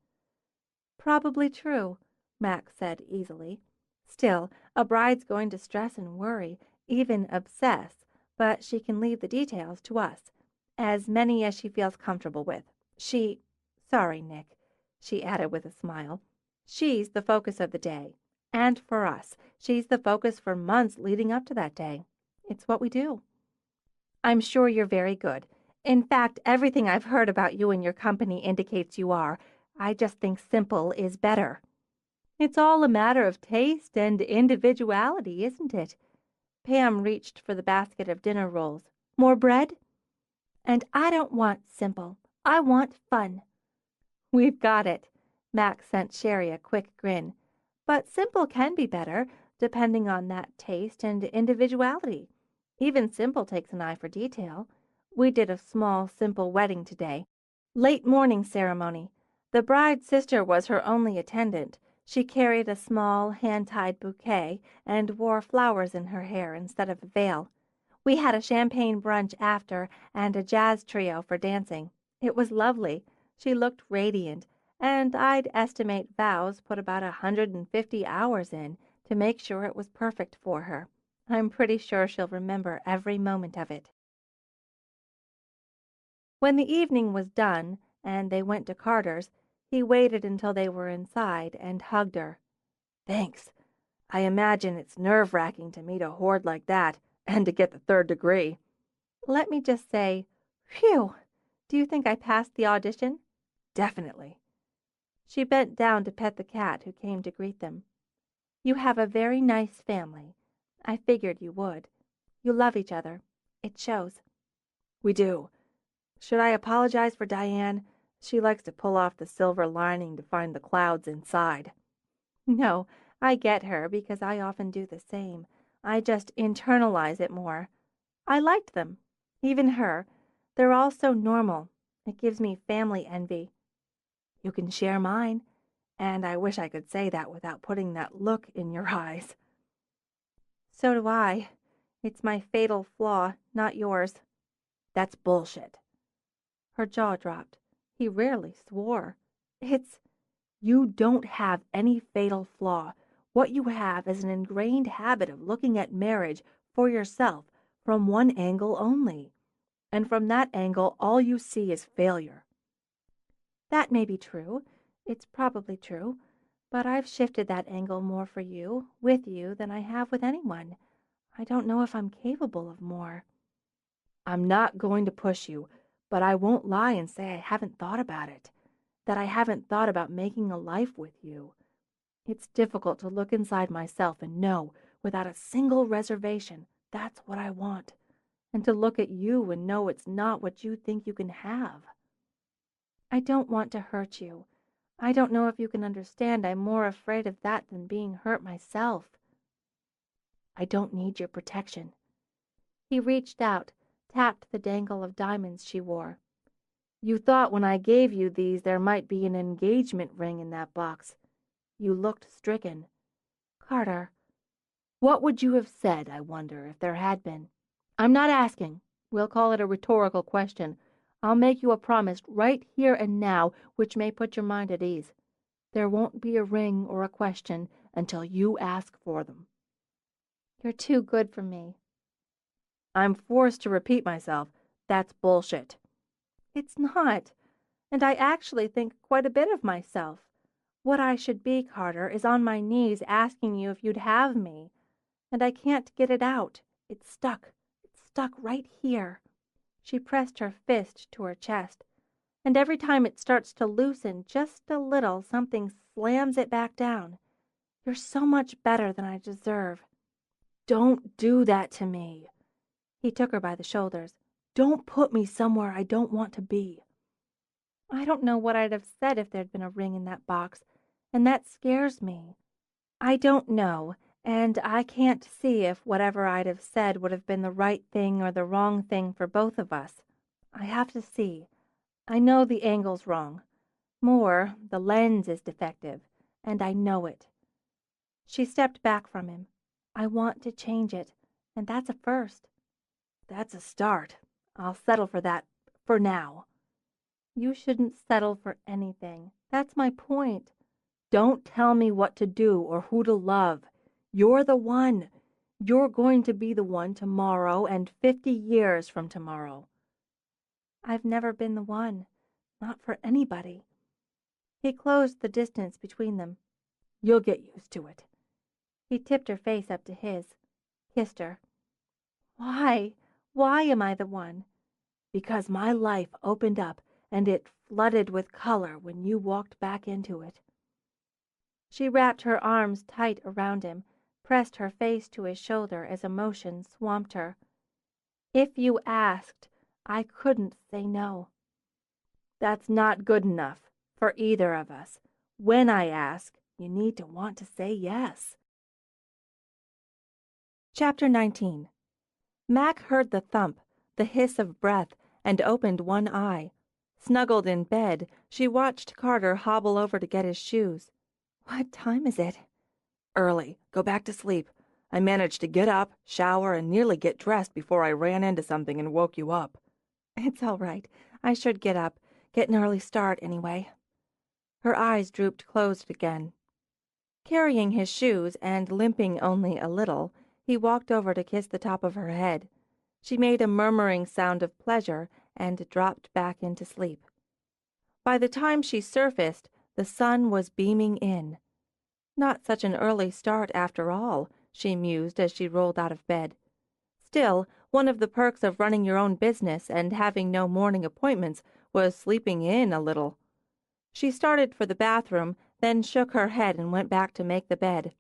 Probably true, Max said easily. Still, a bride's going to stress and worry, even obsess, but she can leave the details to us, as many as she feels comfortable with. Sorry, Nick, she added with a smile. She's the focus of the day. And for us, she's the focus for months leading up to that day. It's what we do. I'm sure you're very good. In fact, everything I've heard about you and your company indicates you are. I just think simple is better. It's all a matter of taste and individuality, isn't it? Pam reached for the basket of dinner rolls. More bread? And I don't want simple. I want fun. We've got it. Max sent Sherry a quick grin. But simple can be better, depending on that taste and individuality. Even simple takes an eye for detail. We did a small, simple wedding today. Late morning ceremony. The bride's sister was her only attendant. She carried a small, hand-tied bouquet and wore flowers in her hair instead of a veil. We had a champagne brunch after and a jazz trio for dancing. It was lovely. She looked radiant, and I'd estimate Vows put about 150 hours in to make sure it was perfect for her. I'm pretty sure she'll remember every moment of it. When the evening was done and they went to Carter's, he waited until they were inside and hugged her. Thanks. I imagine it's nerve-wracking to meet a horde like that and to get the 3rd degree. Let me just say, phew, do you think I passed the audition? Definitely. She bent down to pet the cat who came to greet them. You have a very nice family. I figured you would. You love each other. It shows. We do. Should I apologize for Diane? She likes to pull off the silver lining to find the clouds inside. No, I get her because I often do the same. I just internalize it more. I liked them. Even her. They're all so normal. It gives me family envy. You can share mine. And I wish I could say that without putting that look in your eyes. So do I. It's my fatal flaw, not yours. That's bullshit. Her jaw dropped. He rarely swore. You don't have any fatal flaw. What you have is an ingrained habit of looking at marriage for yourself from one angle only. And from that angle, all you see is failure. That may be true. It's probably true. But I've shifted that angle more for you, with you, than I have with anyone. I don't know if I'm capable of more. I'm not going to push you, but I won't lie and say I haven't thought about it, that I haven't thought about making a life with you. It's difficult to look inside myself and know, without a single reservation, that's what I want, and to look at you and know it's not what you think you can have. I don't want to hurt you. I don't know if you can understand I'm more afraid of that than being hurt myself. I don't need your protection. He reached out, tapped the dangle of diamonds she wore. You thought when I gave you these there might be an engagement ring in that box. You looked stricken. Carter, what would you have said, I wonder, if there had been? I'm not asking. We'll call it a rhetorical question. I'll make you a promise right here and now which may put your mind at ease. There won't be a ring or a question until you ask for them. You're too good for me. I'm forced to repeat myself. That's bullshit. It's not. And I actually think quite a bit of myself. What I should be, Carter, is on my knees asking you if you'd have me. And I can't get it out. It's stuck. It's stuck right here. She pressed her fist to her chest. And every time it starts to loosen just a little, something slams it back down. You're so much better than I deserve. Don't do that to me. He took her by the shoulders. Don't put me somewhere I don't want to be. I don't know what I'd have said if there'd been a ring in that box, and that scares me. I don't know, and I can't see if whatever I'd have said would have been the right thing or the wrong thing for both of us. I have to see. I know the angle's wrong. More, the lens is defective, and I know it. She stepped back from him. I want to change it, and that's a first. That's a start. I'll settle for that, for now. You shouldn't settle for anything. That's my point. Don't tell me what to do or who to love. You're the one. You're going to be the one tomorrow and 50 years from tomorrow. I've never been the one. Not for anybody. He closed the distance between them. You'll get used to it. He tipped her face up to his, kissed her. Why? Why am I the one? Because my life opened up and it flooded with color when you walked back into it. She wrapped her arms tight around him, pressed her face to his shoulder as emotion swamped her. If you asked, I couldn't say no. That's not good enough for either of us. When I ask, you need to want to say yes. Chapter 19. Mac heard the thump, the hiss of breath, and opened one eye. Snuggled in bed, she watched Carter hobble over to get his shoes. What time is it? Early. Go back to sleep. I managed to get up, shower, and nearly get dressed before I ran into something and woke you up. It's all right. I should get up. Get an early start, anyway. Her eyes drooped closed again. Carrying his shoes and limping only a little, he walked over to kiss the top of her head. She made a murmuring sound of pleasure and dropped back into sleep. By the time she surfaced, the sun was beaming in. Not such an early start after all, she mused as she rolled out of bed. Still, one of the perks of running your own business and having no morning appointments was sleeping in a little. She started for the bathroom, then shook her head and went back to make the bed.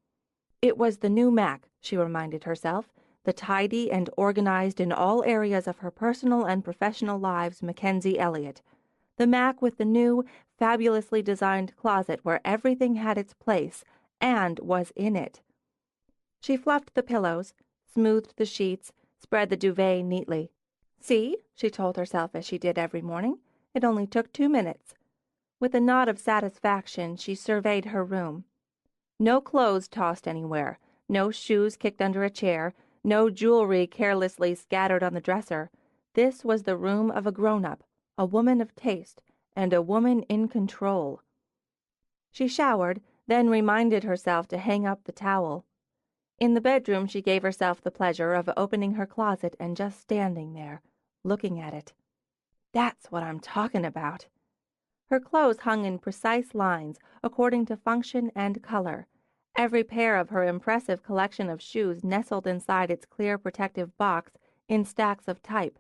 It was the new Mac, she reminded herself, the tidy and organized in all areas of her personal and professional lives Mackensie Elliot. The Mac with the new, fabulously designed closet where everything had its place and was in it. She fluffed the pillows, smoothed the sheets, spread the duvet neatly. See, she told herself as she did every morning, it only took 2 minutes. With a nod of satisfaction, she surveyed her room. No clothes tossed anywhere, no shoes kicked under a chair, no jewelry carelessly scattered on the dresser. This was the room of a grown-up, a woman of taste, and a woman in control. She showered, then reminded herself to hang up the towel. In the bedroom, she gave herself the pleasure of opening her closet and just standing there, looking at it. That's what I'm talking about. Her clothes hung in precise lines, according to function and color. Every pair of her impressive collection of shoes nestled inside its clear protective box in stacks of type.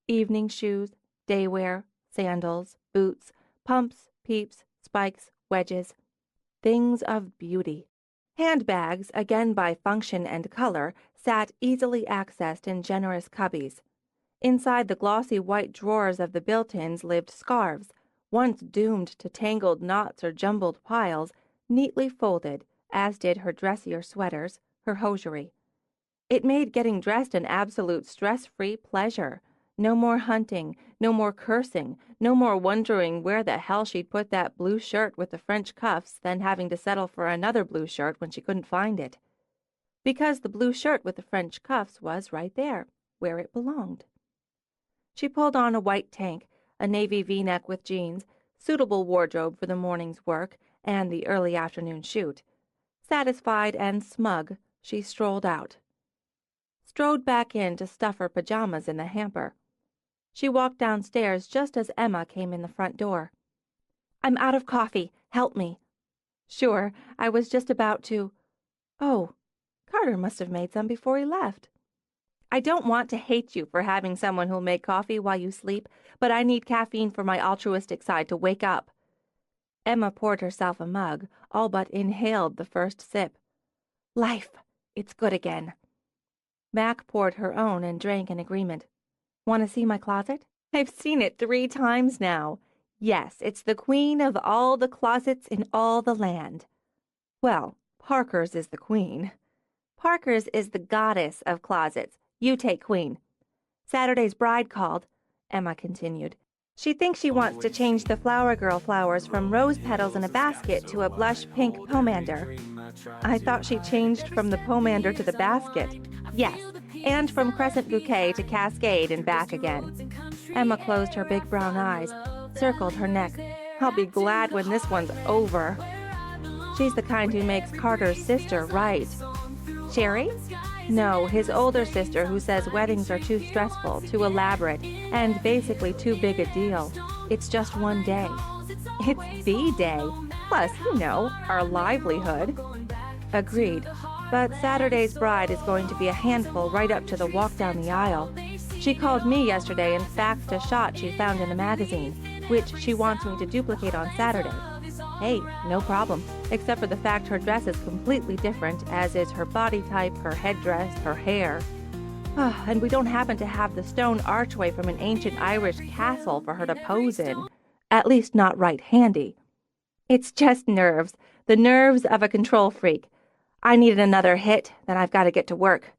Evening shoes, daywear, sandals, boots, pumps, peeps, spikes, wedges. Things of beauty. Handbags, again by function and color, sat easily accessed in generous cubbies. Inside the glossy white drawers of the built-ins lived scarves, once doomed to tangled knots or jumbled piles, neatly folded, as did her dressier sweaters, her hosiery. It made getting dressed an absolute stress-free pleasure. No more hunting, no more cursing, no more wondering where the hell she'd put that blue shirt with the French cuffs, then having to settle for another blue shirt when she couldn't find it. Because the blue shirt with the French cuffs was right there, where it belonged. She pulled on a white tank, a navy V-neck with jeans, suitable wardrobe for the morning's work and the early afternoon shoot. Satisfied and smug, she strolled back in to stuff her pajamas in the hamper. She walked downstairs just as Emma came in the front door. "I'm out of coffee. Help me." "Sure, I was just about to—" "Oh, Carter must have made some before he left." "I don't want to hate you for having someone who'll make coffee while you sleep, but I need caffeine for my altruistic side to wake up." Emma poured herself a mug, all but inhaled the first sip. "Life, it's good again." Mac poured her own and drank in agreement. "Want to see my closet?" "I've seen it 3 times now. Yes, it's the queen of all the closets in all the land." "Well, Parker's is the queen." "Parker's is the goddess of closets. You take queen." "Saturday's bride called," Emma continued. "She thinks she wants to change the flower girl flowers from rose petals in a basket to a blush pink pomander." "I thought she changed from the pomander to the basket." "Yes, and from crescent bouquet to cascade and back again." Emma closed her big brown eyes, circled her neck. "I'll be glad when this one's over." "She's the kind who makes Carter's sister right." "Sherry?" "No, his older sister who says weddings are too stressful, too elaborate, and basically too big a deal. It's just one day." "It's the day. Plus, our livelihood." "Agreed. But Saturday's bride is going to be a handful right up to the walk down the aisle. She called me yesterday and faxed a shot she found in the magazine, which she wants me to duplicate on Saturday. Hey, no problem, except for the fact her dress is completely different, as is her body type, her headdress, her hair. And we don't happen to have the stone archway from an ancient Irish castle for her to pose in. At least not right handy. It's just nerves, the nerves of a control freak. I needed another hit, then I've got to get to work."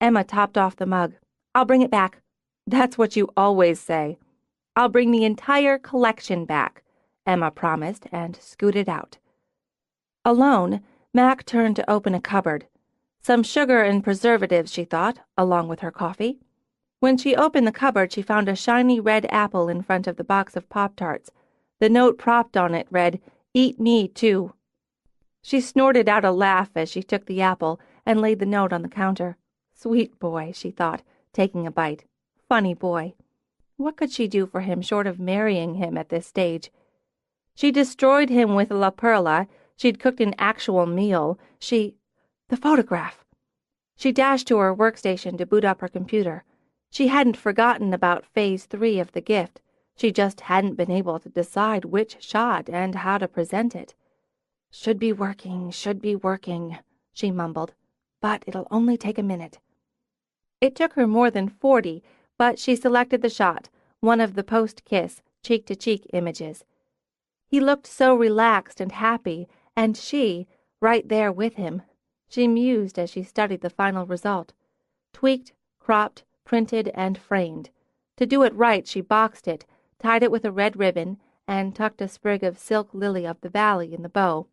Emma topped off the mug. "I'll bring it back." "That's what you always say." "I'll bring the entire collection back," Emma promised and scooted out. Alone, Mac turned to open a cupboard. Some sugar and preservatives, she thought, along with her coffee. When she opened the cupboard, she found a shiny red apple in front of the box of Pop-Tarts. The note propped on it read, "Eat me, too." She snorted out a laugh as she took the apple and laid the note on the counter. Sweet boy, she thought, taking a bite. Funny boy. What could she do for him short of marrying him at this stage? She destroyed him with La Perla. She'd cooked an actual meal. The photograph! She dashed to her workstation to boot up her computer. She hadn't forgotten about Phase 3 of the gift. She just hadn't been able to decide which shot and how to present it. Should be working, she mumbled. But it'll only take a minute. It took her more than 40, but she selected the shot, one of the post-kiss, cheek-to-cheek images. He looked so relaxed and happy, and she, right there with him. She mused as she studied the final result. Tweaked, cropped, printed, and framed. To do it right, she boxed it, tied it with a red ribbon, and tucked a sprig of silk lily of the valley in the bow.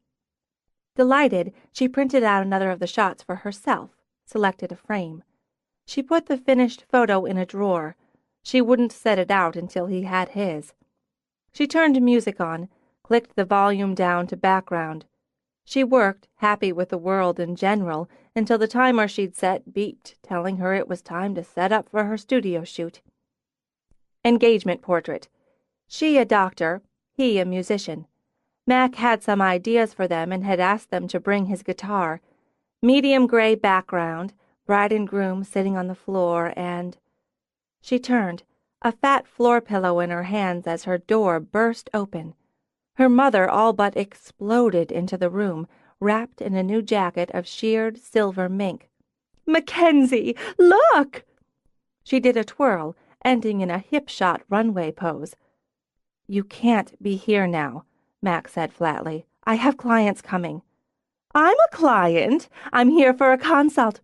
Delighted, she printed out another of the shots for herself, selected a frame. She put the finished photo in a drawer. She wouldn't set it out until he had his. She turned music on, clicked the volume down to background. She worked, happy with the world in general, until the timer she'd set beeped, telling her it was time to set up for her studio shoot. Engagement portrait. She a doctor, he a musician. Mac had some ideas for them and had asked them to bring his guitar. Medium gray background, bride and groom sitting on the floor, and... She turned, a fat floor pillow in her hands as her door burst open. Her mother all but exploded into the room, wrapped in a new jacket of shirred silver mink. "Mackensie, look!" She did a twirl, ending in a hip-shot runway pose. "You can't be here now," Mac said flatly. "I have clients coming." "I'm a client. I'm here for a consult.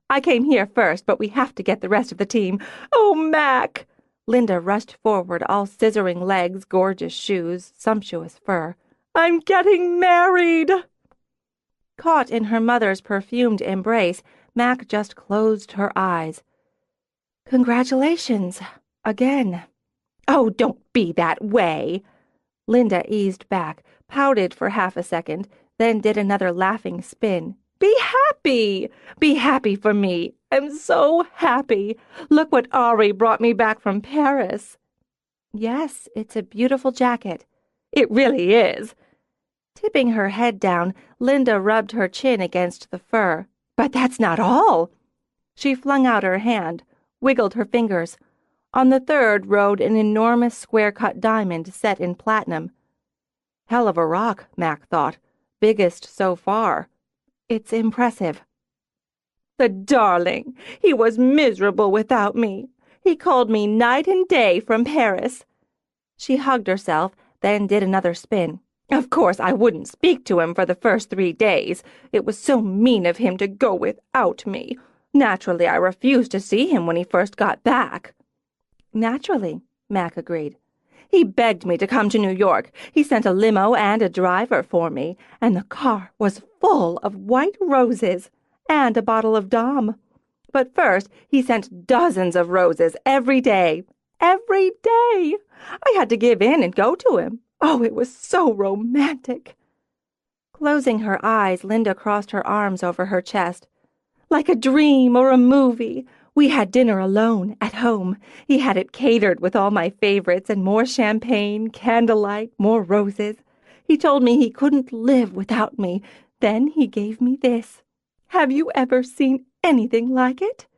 I came here first, but we have to get the rest of the team. Oh, Mac!" Linda rushed forward, all scissoring legs, gorgeous shoes, sumptuous fur. "I'm getting married!" Caught in her mother's perfumed embrace, Mac just closed her eyes. "Congratulations. Again." "Oh, don't be that way." Linda eased back, pouted for half a second, then did another laughing spin. "Be happy! Be happy for me. I'm so happy. Look what Ari brought me back from Paris." "Yes, it's a beautiful jacket." "It really is." Tipping her head down, Linda rubbed her chin against the fur. "But that's not all." She flung out her hand, wiggled her fingers. On the third rode an enormous square-cut diamond set in platinum. Hell of a rock, Mac thought. Biggest so far. It's impressive. "The darling! He was miserable without me. He called me night and day from Paris." She hugged herself, then did another spin. "Of course I wouldn't speak to him for the first 3 days. It was so mean of him to go without me. Naturally, I refused to see him when he first got back." "Naturally," Mac agreed. "He begged me to come to New York. He sent a limo and a driver for me, and the car was full of white roses and a bottle of Dom. But first he sent dozens of roses every day. Every day! I had to give in and go to him. Oh, it was so romantic." Closing her eyes, Linda crossed her arms over her chest. "Like a dream or a movie. We had dinner alone, at home. He had it catered with all my favorites and more champagne, candlelight, more roses. He told me he couldn't live without me. Then he gave me this. Have you ever seen anything like it?"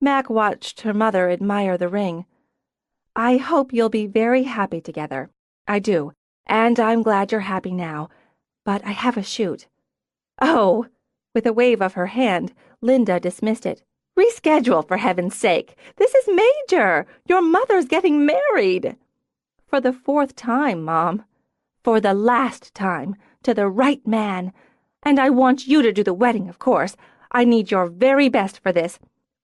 Mac watched her mother admire the ring. "I hope you'll be very happy together. I do, and I'm glad you're happy now. But I have a shoot." "Oh!" With a wave of her hand, Linda dismissed it. "Reschedule, for heaven's sake. This is major. Your mother's getting married." "For the 4th time, Mom. For the last time, to the right man. And I want you to do the wedding, of course. I need your very best for this.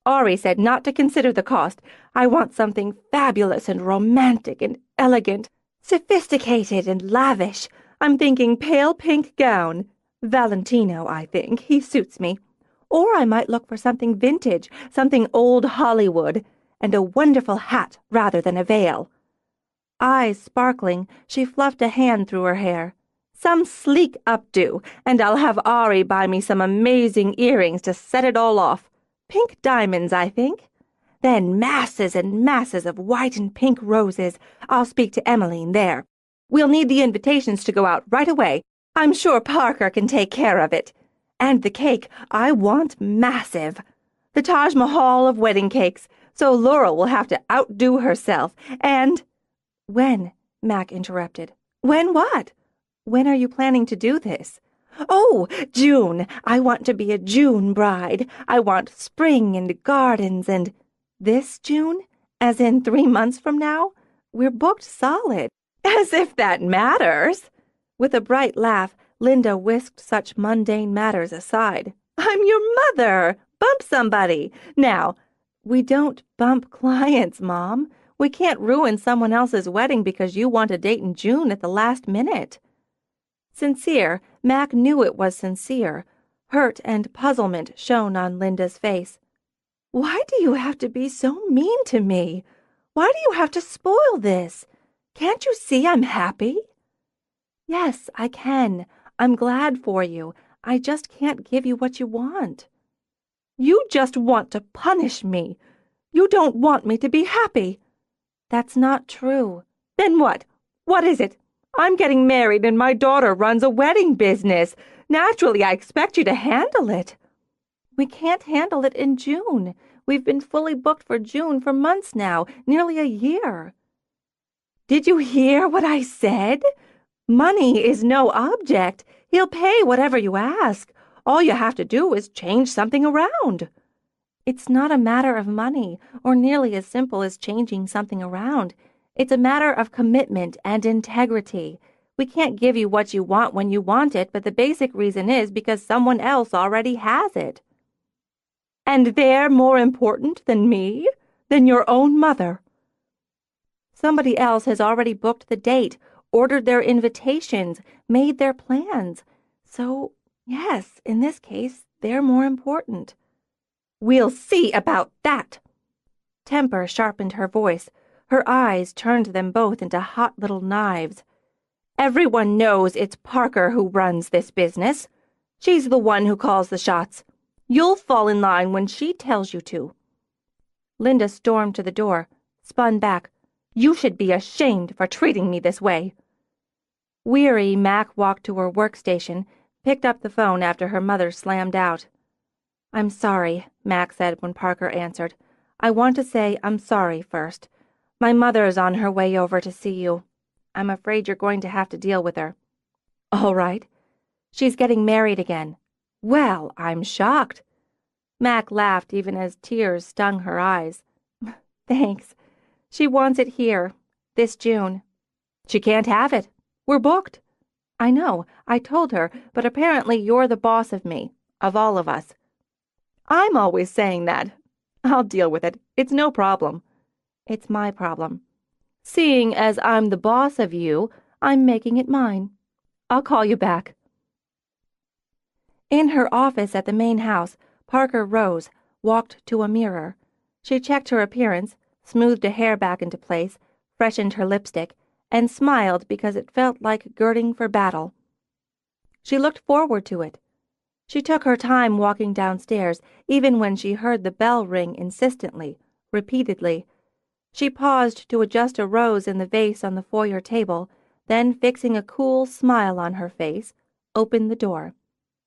Ari said not to consider the cost. I want something fabulous and romantic and elegant, sophisticated and lavish. I'm thinking pale pink gown. Valentino, I think. He suits me. Or I might look for something vintage, something old Hollywood, and a wonderful hat rather than a veil." Eyes sparkling, she fluffed a hand through her hair. "Some sleek updo, and I'll have Ari buy me some amazing earrings to set it all off. Pink diamonds, I think. Then masses and masses of white and pink roses. I'll speak to Emmeline there. We'll need the invitations to go out right away. I'm sure Parker can take care of it. And the cake, I want massive. The Taj Mahal of wedding cakes, so Laura will have to outdo herself. And—" "When?" Mac interrupted. "When what? When are you planning to do this?" "Oh, June. I want to be a June bride. I want spring and gardens and—" "This June? As in 3 months from now? We're booked solid." "As if that matters!" With a bright laugh, Linda whisked such mundane matters aside. "I'm your mother. Bump somebody. Now—" "We don't bump clients, Mom. We can't ruin someone else's wedding because you want a date in June at the last minute." Sincere, Mac knew it was sincere. Hurt and puzzlement shone on Linda's face. "Why do you have to be so mean to me? Why do you have to spoil this? Can't you see I'm happy?" "Yes, I can. I'm glad for you. I just can't give you what you want." "You just want to punish me. You don't want me to be happy." "That's not true." "Then what? What is it? I'm getting married and my daughter runs a wedding business. Naturally, I expect you to handle it." "We can't handle it in June. We've been fully booked for June for months now, nearly a year." "Did you hear what I said? Money is no object. He'll pay whatever you ask. All you have to do is change something around." "It's not a matter of money, or nearly as simple as changing something around. It's a matter of commitment and integrity. We can't give you what you want when you want it, but the basic reason is because someone else already has it." "And they're more important than me? Than your own mother?" Somebody else has already booked the date, ordered their invitations, made their plans. So, yes, in this case, they're more important. We'll see about that. Temper sharpened her voice. Her eyes turned them both into hot little knives. Everyone knows it's Parker who runs this business. She's the one who calls the shots. You'll fall in line when she tells you to. Linda stormed to the door, spun back. You should be ashamed for treating me this way. Weary, Mac walked to her workstation, picked up the phone after her mother slammed out. I'm sorry, Mac said when Parker answered. I want to say I'm sorry first. My mother's on her way over to see you. I'm afraid you're going to have to deal with her. All right. She's getting married again. Well, I'm shocked. Mac laughed even as tears stung her eyes. Thanks. She wants it here, this June. She can't have it. We're booked. I know, I told her, but apparently you're the boss of me, of all of us. I'm always saying that. I'll deal with it. It's no problem. It's my problem. Seeing as I'm the boss of you, I'm making it mine. I'll call you back. In her office at the main house, Parker rose, walked to a mirror. She checked her appearance, smoothed a hair back into place, freshened her lipstick, and smiled because it felt like girding for battle. She looked forward to it. She took her time walking downstairs, even when she heard the bell ring insistently, repeatedly. She paused to adjust a rose in the vase on the foyer table, then, fixing a cool smile on her face, opened the door.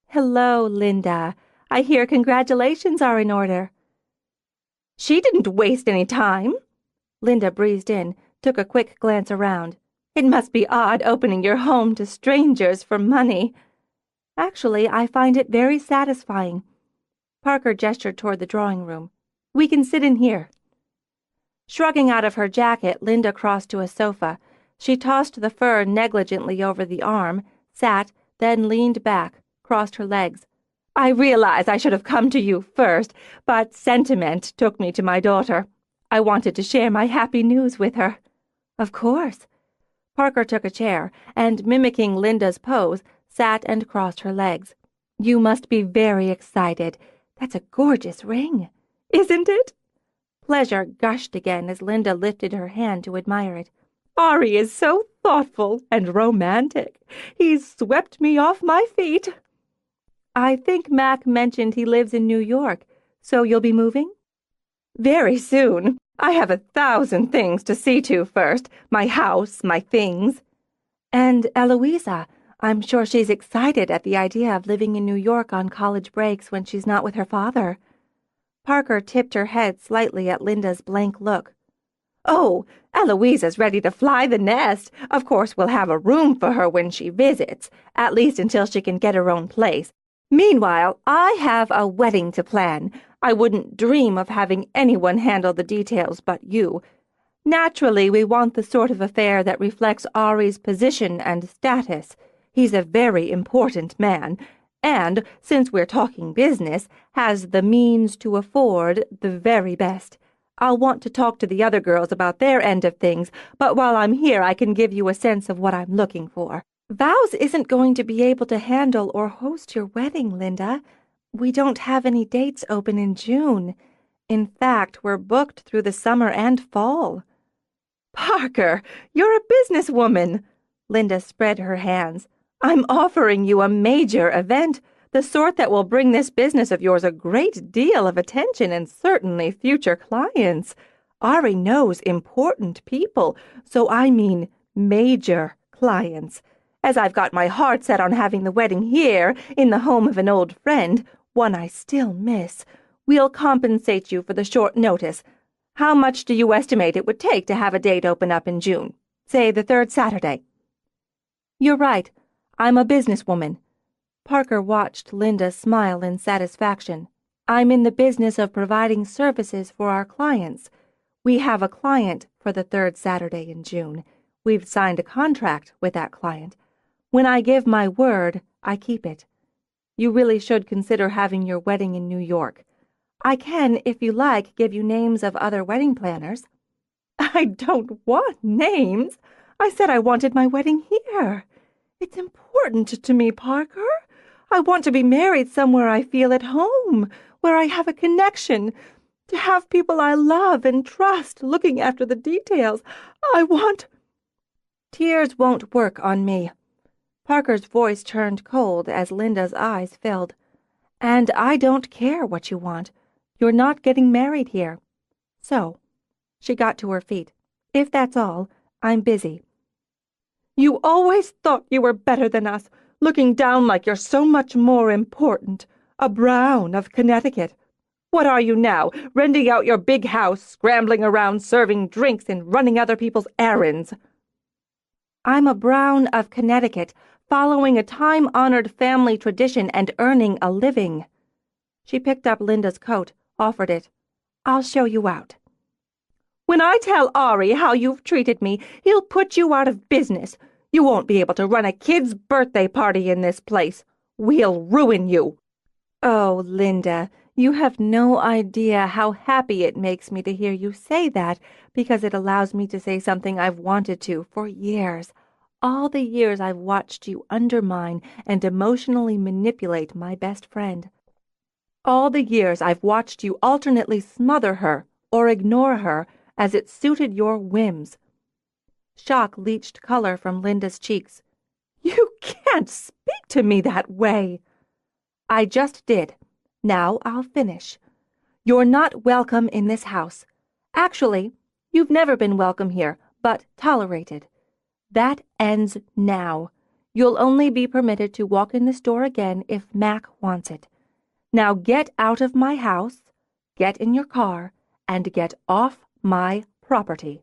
Hello, Linda. I hear congratulations are in order. She didn't waste any time. Linda breezed in, took a quick glance around. It must be odd opening your home to strangers for money. Actually, I find it very satisfying. Parker gestured toward the drawing room. We can sit in here. Shrugging out of her jacket, Linda crossed to a sofa. She tossed the fur negligently over the arm, sat, then leaned back, crossed her legs. I realize I should have come to you first, but sentiment took me to my daughter. I wanted to share my happy news with her. Of course. Parker took a chair, and, mimicking Linda's pose, sat and crossed her legs. You must be very excited. That's a gorgeous ring. Isn't it? Pleasure gushed again as Linda lifted her hand to admire it. Ari is so thoughtful and romantic. He's swept me off my feet. I think Mac mentioned he lives in New York, so you'll be moving? Very soon. I have 1,000 things to see to first. My house, my things. And Eloisa, I'm sure she's excited at the idea of living in New York on college breaks when she's not with her father. Parker tipped her head slightly at Linda's blank look. Oh, Eloisa's ready to fly the nest. Of course, we'll have a room for her when she visits, at least until she can get her own place. Meanwhile, I have a wedding to plan. I wouldn't dream of having anyone handle the details but you. Naturally, we want the sort of affair that reflects Ari's position and status. He's a very important man, and, since we're talking business, has the means to afford the very best. I'll want to talk to the other girls about their end of things, but while I'm here I can give you a sense of what I'm looking for. Vows isn't going to be able to handle or host your wedding, Linda. We don't have any dates open in June. In fact, we're booked through the summer and fall. Parker, you're a businesswoman. Linda spread her hands. I'm offering you a major event, the sort that will bring this business of yours a great deal of attention and certainly future clients. Ari knows important people, so I mean major clients. As I've got my heart set on having the wedding here, in the home of an old friend, one I still miss, we'll compensate you for the short notice. How much do you estimate it would take to have a date open up in June? Say the 3rd Saturday. You're right. I'm a businesswoman. Parker watched Linda smile in satisfaction. I'm in the business of providing services for our clients. We have a client for the 3rd Saturday in June. We've signed a contract with that client. When I give my word, I keep it. You really should consider having your wedding in New York. I can, if you like, give you names of other wedding planners. I don't want names. I said I wanted my wedding here. It's important to me, Parker. I want to be married somewhere I feel at home, where I have a connection, to have people I love and trust looking after the details. I want— Tears won't work on me. Parker's voice turned cold as Linda's eyes filled. And I don't care what you want. You're not getting married here. So, she got to her feet. If that's all, I'm busy. You always thought you were better than us, looking down like you're so much more important. A Brown of Connecticut. What are you now, renting out your big house, scrambling around serving drinks and running other people's errands? I'm a Brown of Connecticut, following a time-honored family tradition and earning a living. She picked up Linda's coat, offered it. I'll show you out. When I tell Ari how you've treated me, he'll put you out of business. You won't be able to run a kid's birthday party in this place. We'll ruin you. Oh, Linda, you have no idea how happy it makes me to hear you say that, because it allows me to say something I've wanted to for years. All the years I've watched you undermine and emotionally manipulate my best friend. All the years I've watched you alternately smother her or ignore her as it suited your whims. Shock leached color from Linda's cheeks. You can't speak to me that way. I just did. Now I'll finish. You're not welcome in this house. Actually, you've never been welcome here, but tolerated. That ends now. You'll only be permitted to walk in this door again if Mac wants it. Now get out of my house, get in your car, and get off my property.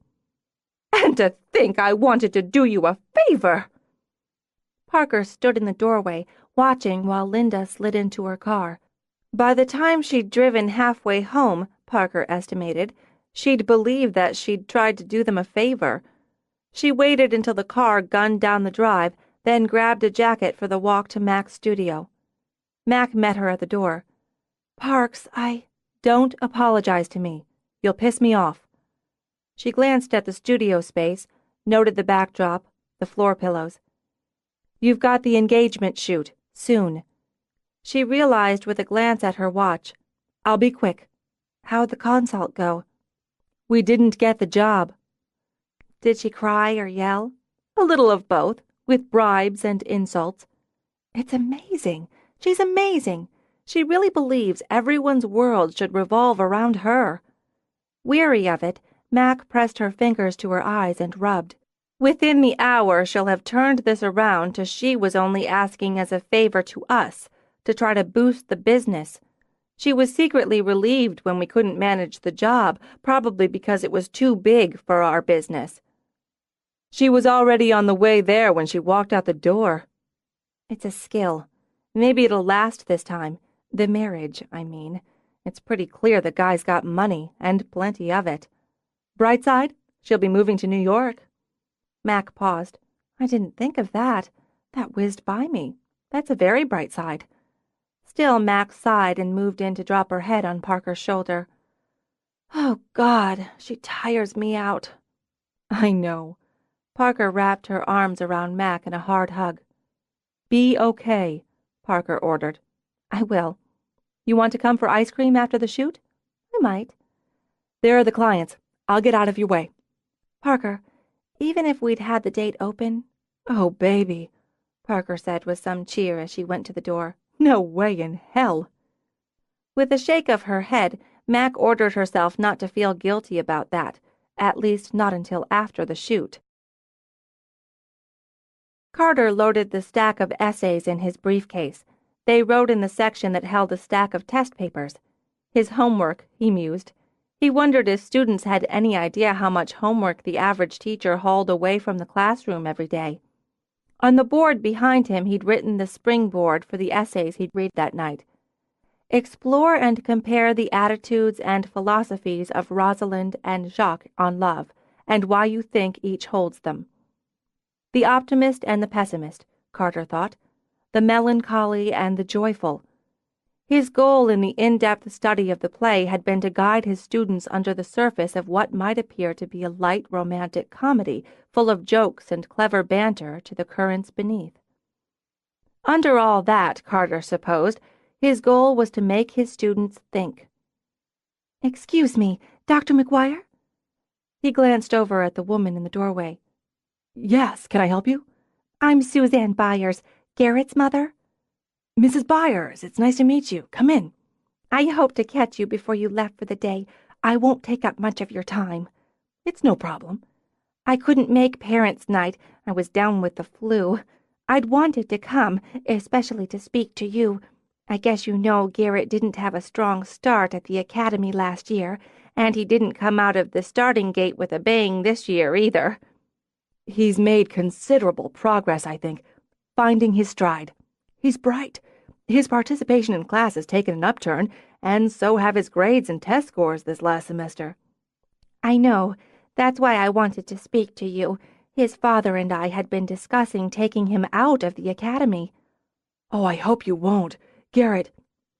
And to think I wanted to do you a favor! Parker stood in the doorway, watching while Linda slid into her car. By the time she'd driven halfway home, Parker estimated, she'd believed that she'd tried to do them a favor. She waited until the car gunned down the drive, then grabbed a jacket for the walk to Mac's studio. Mac met her at the door. Parks, don't apologize to me. You'll piss me off. She glanced at the studio space, noted the backdrop, the floor pillows. You've got the engagement shoot, soon. She realized with a glance at her watch. I'll be quick. How'd the consult go? We didn't get the job. Did she cry or yell? A little of both, with bribes and insults. It's amazing. She's amazing. She really believes everyone's world should revolve around her. Weary of it, Mac pressed her fingers to her eyes and rubbed. Within the hour, she'll have turned this around to she was only asking as a favor to us, to try to boost the business. She was secretly relieved when we couldn't manage the job, probably because it was too big for our business. She was already on the way there when she walked out the door. It's a skill. Maybe it'll last this time. The marriage, I mean. It's pretty clear the guy's got money, and plenty of it. Bright side, she'll be moving to New York. Mac paused. I didn't think of that. That whizzed by me. That's a very bright side. Still, Mac sighed and moved in to drop her head on Parker's shoulder. Oh, God, she tires me out. I know. Parker wrapped her arms around Mac in a hard hug. Be okay, Parker ordered. I will. You want to come for ice cream after the shoot? I might. There are the clients. I'll get out of your way. Parker, even if we'd had the date open... Oh, baby, Parker said with some cheer as she went to the door. No way in hell. With a shake of her head, Mac ordered herself not to feel guilty about that, at least not until after the shoot. Carter loaded the stack of essays in his briefcase. They wrote in the section that held a stack of test papers. His homework, he mused. He wondered if students had any idea how much homework the average teacher hauled away from the classroom every day. On the board behind him, he'd written the springboard for the essays he'd read that night. Explore and compare the attitudes and philosophies of Rosalind and Jacques on love, and why you think each holds them. The optimist and the pessimist, Carter thought. The melancholy and the joyful. His goal in the in-depth study of the play had been to guide his students under the surface of what might appear to be a light romantic comedy full of jokes and clever banter to the currents beneath. Under all that, Carter supposed, his goal was to make his students think. "Excuse me, Dr. McGuire?" He glanced over at the woman in the doorway. "Yes, can I help you?" "I'm Suzanne Byers, Garrett's mother." "Mrs. Byers, it's nice to meet you. Come in." "I hoped to catch you before you left for the day. I won't take up much of your time." "It's no problem." "I couldn't make parents' night. I was down with the flu. I'd wanted to come, especially to speak to you. I guess you know Garrett didn't have a strong start at the academy last year, and he didn't come out of the starting gate with a bang this year either." "He's made considerable progress, I think, finding his stride. He's bright. His participation in class has taken an upturn, and so have his grades and test scores this last semester." "I know. That's why I wanted to speak to you. His father and I had been discussing taking him out of the academy." "Oh, I hope you won't. Garrett—"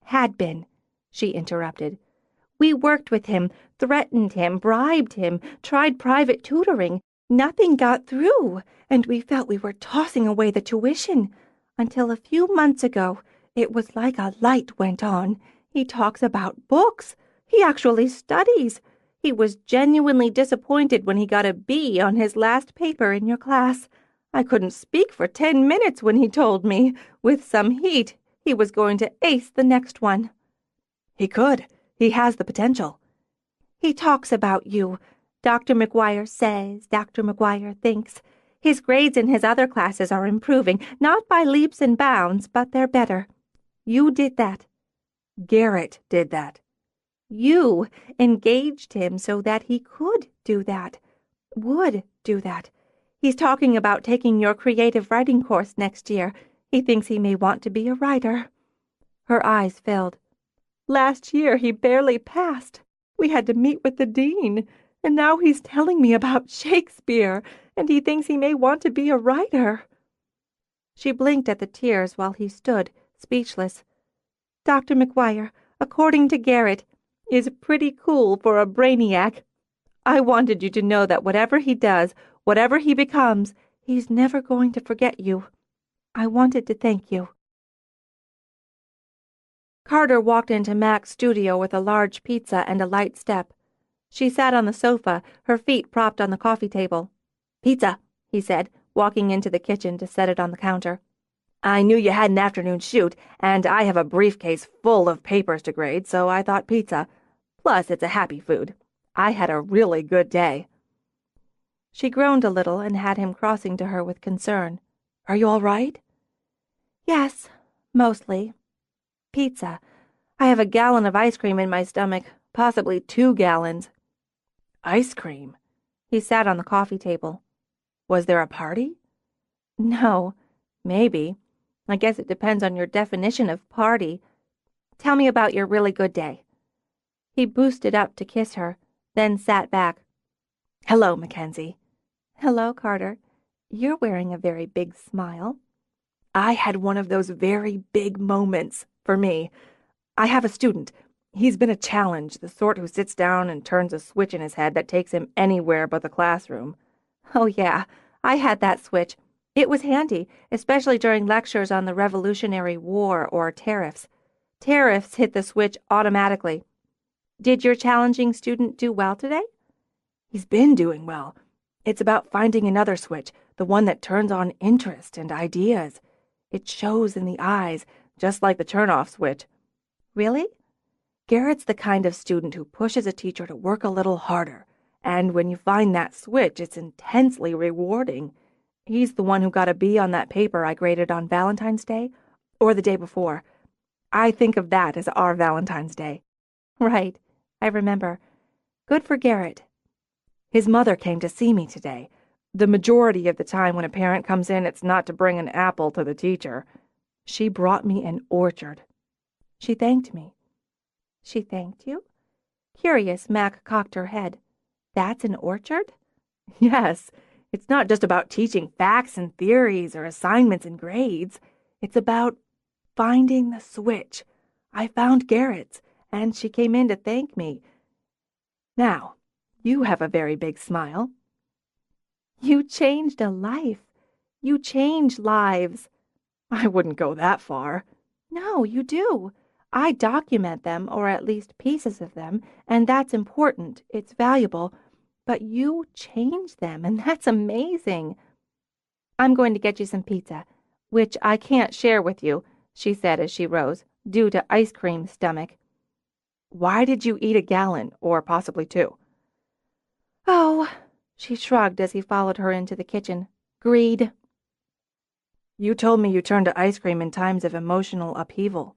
"Had been," she interrupted. "We worked with him, threatened him, bribed him, tried private tutoring. Nothing got through, and we felt we were tossing away the tuition. Until a few months ago, it was like a light went on. He talks about books. He actually studies. He was genuinely disappointed when he got a B on his last paper in your class. I couldn't speak for 10 minutes when he told me, with some heat, he was going to ace the next one." "He could. He has the potential." "He talks about you. Dr. McGuire says, Dr. McGuire thinks. His grades in his other classes are improving, not by leaps and bounds, but they're better. You did that." "Garrett did that." "You engaged him so that he could do that, would do that. He's talking about taking your creative writing course next year. He thinks he may want to be a writer." Her eyes filled. "Last year he barely passed. We had to meet with the dean, and now he's telling me about Shakespeare, and he thinks he may want to be a writer." She blinked at the tears while he stood, speechless. "Dr. McGuire, according to Garrett, is pretty cool for a brainiac. I wanted you to know that whatever he does, whatever he becomes, he's never going to forget you. I wanted to thank you." Carter walked into Mac's studio with a large pizza and a light step. She sat on the sofa, her feet propped on the coffee table. "Pizza," he said, walking into the kitchen to set it on the counter. "I knew you had an afternoon shoot, and I have a briefcase full of papers to grade, so I thought pizza. Plus, it's a happy food. I had a really good day." She groaned a little and had him crossing to her with concern. "Are you all right?" "Yes, mostly. Pizza. I have a gallon of ice cream in my stomach, possibly 2 gallons. "Ice cream?" He sat on the coffee table. "Was there a party?" "No. Maybe. I guess it depends on your definition of party. Tell me about your really good day." He boosted up to kiss her, then sat back. "Hello, Mackensie." "Hello, Carter. You're wearing a very big smile." "I had one of those very big moments, for me. I have a student. He's been a challenge, the sort who sits down and turns a switch in his head that takes him anywhere but the classroom." "Oh, yeah. I had that switch. It was handy, especially during lectures on the Revolutionary War or tariffs. Tariffs hit the switch automatically. Did your challenging student do well today?" "He's been doing well. It's about finding another switch, the one that turns on interest and ideas. It shows in the eyes, just like the turn-off switch." "Really?" "Garrett's the kind of student who pushes a teacher to work a little harder, and when you find that switch, it's intensely rewarding. He's the one who got a B on that paper I graded on Valentine's Day, or the day before. I think of that as our Valentine's Day." "Right. I remember. Good for Garrett." "His mother came to see me today. The majority of the time when a parent comes in, it's not to bring an apple to the teacher. She brought me an orchard." "She thanked me." "She thanked you?" Curious, Mac cocked her head. "That's an orchard?" "Yes. It's not just about teaching facts and theories or assignments and grades. It's about finding the switch, I found Garrett's, and she came in to thank me. Now, you have a very big smile." You changed a life. You change lives. I wouldn't go that far. No, you do. I document them, or at least pieces of them, and that's important. It's valuable. But you change them, and that's amazing. I'm going to get you some pizza, which I can't share with you, she said as she rose, due to ice cream stomach. Why did you eat a gallon, or possibly 2? Oh, she shrugged as he followed her into the kitchen. Greed. You told me you turned to ice cream in times of emotional upheaval.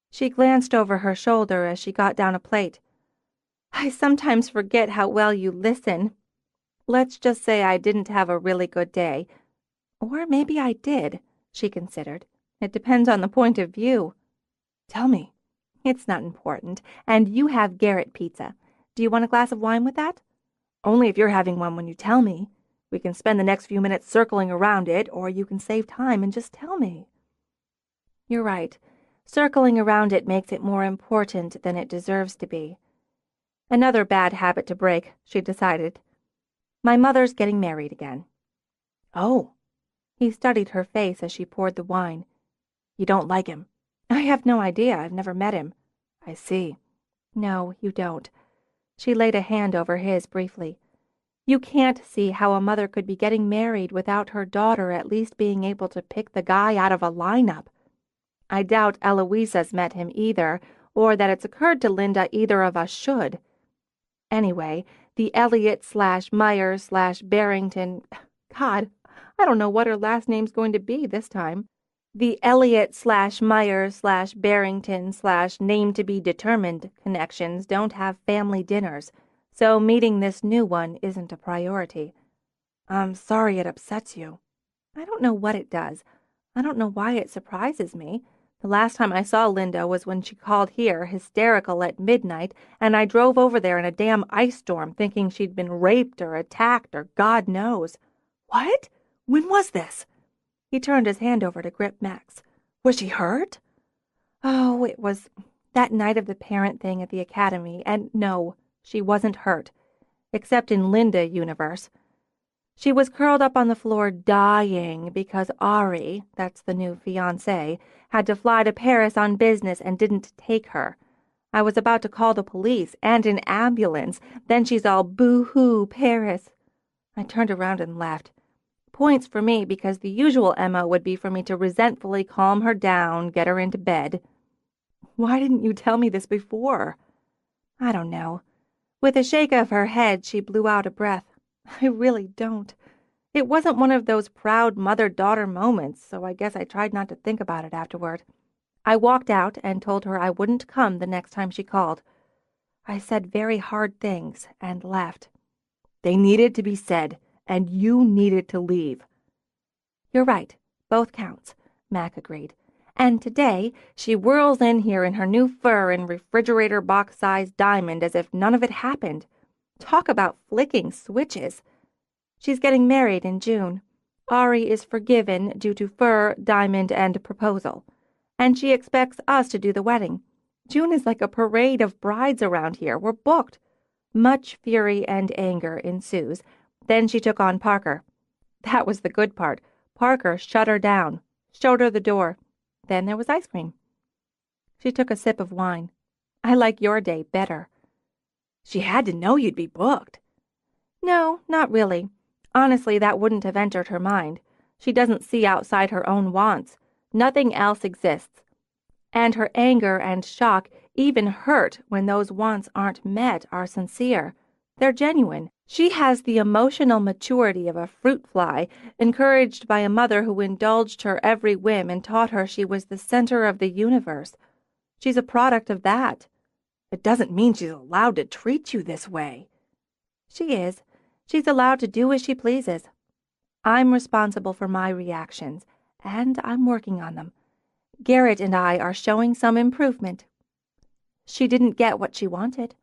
She glanced over her shoulder as she got down a plate. I sometimes forget how well you listen. Let's just say I didn't have a really good day. Or maybe I did, she considered. It depends on the point of view. Tell me. It's not important. And you have Garrett pizza. Do you want a glass of wine with that? Only if you're having one when you tell me. We can spend the next few minutes circling around it, or you can save time and just tell me. You're right. Circling around it makes it more important than it deserves to be. Another bad habit to break, she decided. My mother's getting married again. Oh. He studied her face as she poured the wine. You don't like him? I have no idea. I've never met him. I see. No, you don't. She laid a hand over his briefly. You can't see how a mother could be getting married without her daughter at least being able to pick the guy out of a lineup. I doubt Eloisa's met him either, or that it's occurred to Linda either of us should. Anyway, the Elliot/Myers/Barrington... God, I don't know what her last name's going to be this time. The Elliot/Myers/Barrington/name-to-be-determined connections don't have family dinners, so meeting this new one isn't a priority. I'm sorry it upsets you. I don't know what it does. I don't know why it surprises me. The last time I saw Linda was when she called here, hysterical at midnight, and I drove over there in a damn ice storm thinking she'd been raped or attacked or God knows. What? When was this? He turned his hand over to grip Max. Was she hurt? Oh, it was that night of the parent thing at the academy, and no, she wasn't hurt. Except in Linda universe. She was curled up on the floor dying because Ari, that's the new fiancé, had to fly to Paris on business and didn't take her. I was about to call the police and an ambulance. Then she's all boo-hoo Paris. I turned around and laughed. Points for me because the usual MO would be for me to resentfully calm her down, get her into bed. Why didn't you tell me this before? I don't know. With a shake of her head, she blew out a breath. I really don't. It wasn't one of those proud mother-daughter moments, so I guess I tried not to think about it afterward. I walked out and told her I wouldn't come the next time she called. I said very hard things and left. They needed to be said, and you needed to leave. You're right. Both counts, Mac agreed. And today, she whirls in here in her new fur and refrigerator box-sized diamond as if none of it happened. Talk about flicking switches. She's getting married in June. Ari is forgiven due to fur, diamond, and proposal. And she expects us to do the wedding. June is like a parade of brides around here. We're booked. Much fury and anger ensues. Then she took on Parker. That was the good part. Parker shut her down, showed her the door. Then there was ice cream. She took a sip of wine. I like your day better. She had to know you'd be booked. No, not really. Honestly, that wouldn't have entered her mind. She doesn't see outside her own wants. Nothing else exists. And her anger and shock, even hurt when those wants aren't met, are sincere. They're genuine. She has the emotional maturity of a fruit fly, encouraged by a mother who indulged her every whim and taught her she was the center of the universe. She's a product of that. It doesn't mean she's allowed to treat you this way. She is. She's allowed to do as she pleases. I'm responsible for my reactions, and I'm working on them. Garrett and I are showing some improvement. She didn't get what she wanted.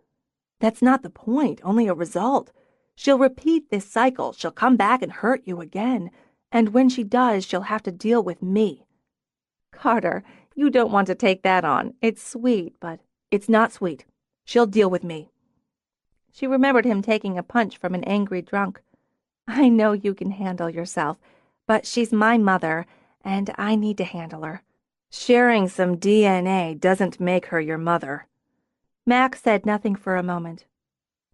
That's not the point, only a result. She'll repeat this cycle. She'll come back and hurt you again. And when she does, she'll have to deal with me. Carter, You don't want to take that on. It's sweet, but It's not sweet. She'll deal with me. she remembered him taking a punch from an angry drunk. I know you can handle yourself, but she's my mother, and I need to handle her. Sharing some DNA doesn't make her your mother. Mac said nothing for a moment.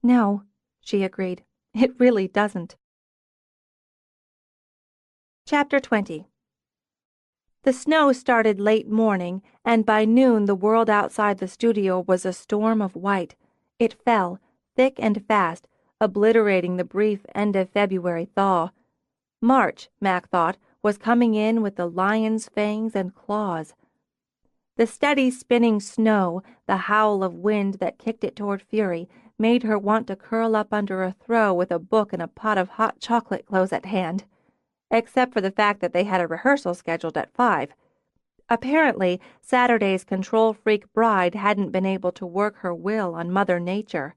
No, she agreed. It really doesn't. Chapter 20. The snow started late morning, and by noon the world outside the studio was a storm of white. It fell, thick and fast, obliterating the brief end-of-February thaw. March, Mac thought, was coming in with the lion's fangs and claws. The steady spinning snow, the howl of wind that kicked it toward fury, made her want to curl up under a throw with a book and a pot of hot chocolate close at hand. Except for the fact that they had a rehearsal scheduled at 5. Apparently, Saturday's control-freak bride hadn't been able to work her will on Mother Nature.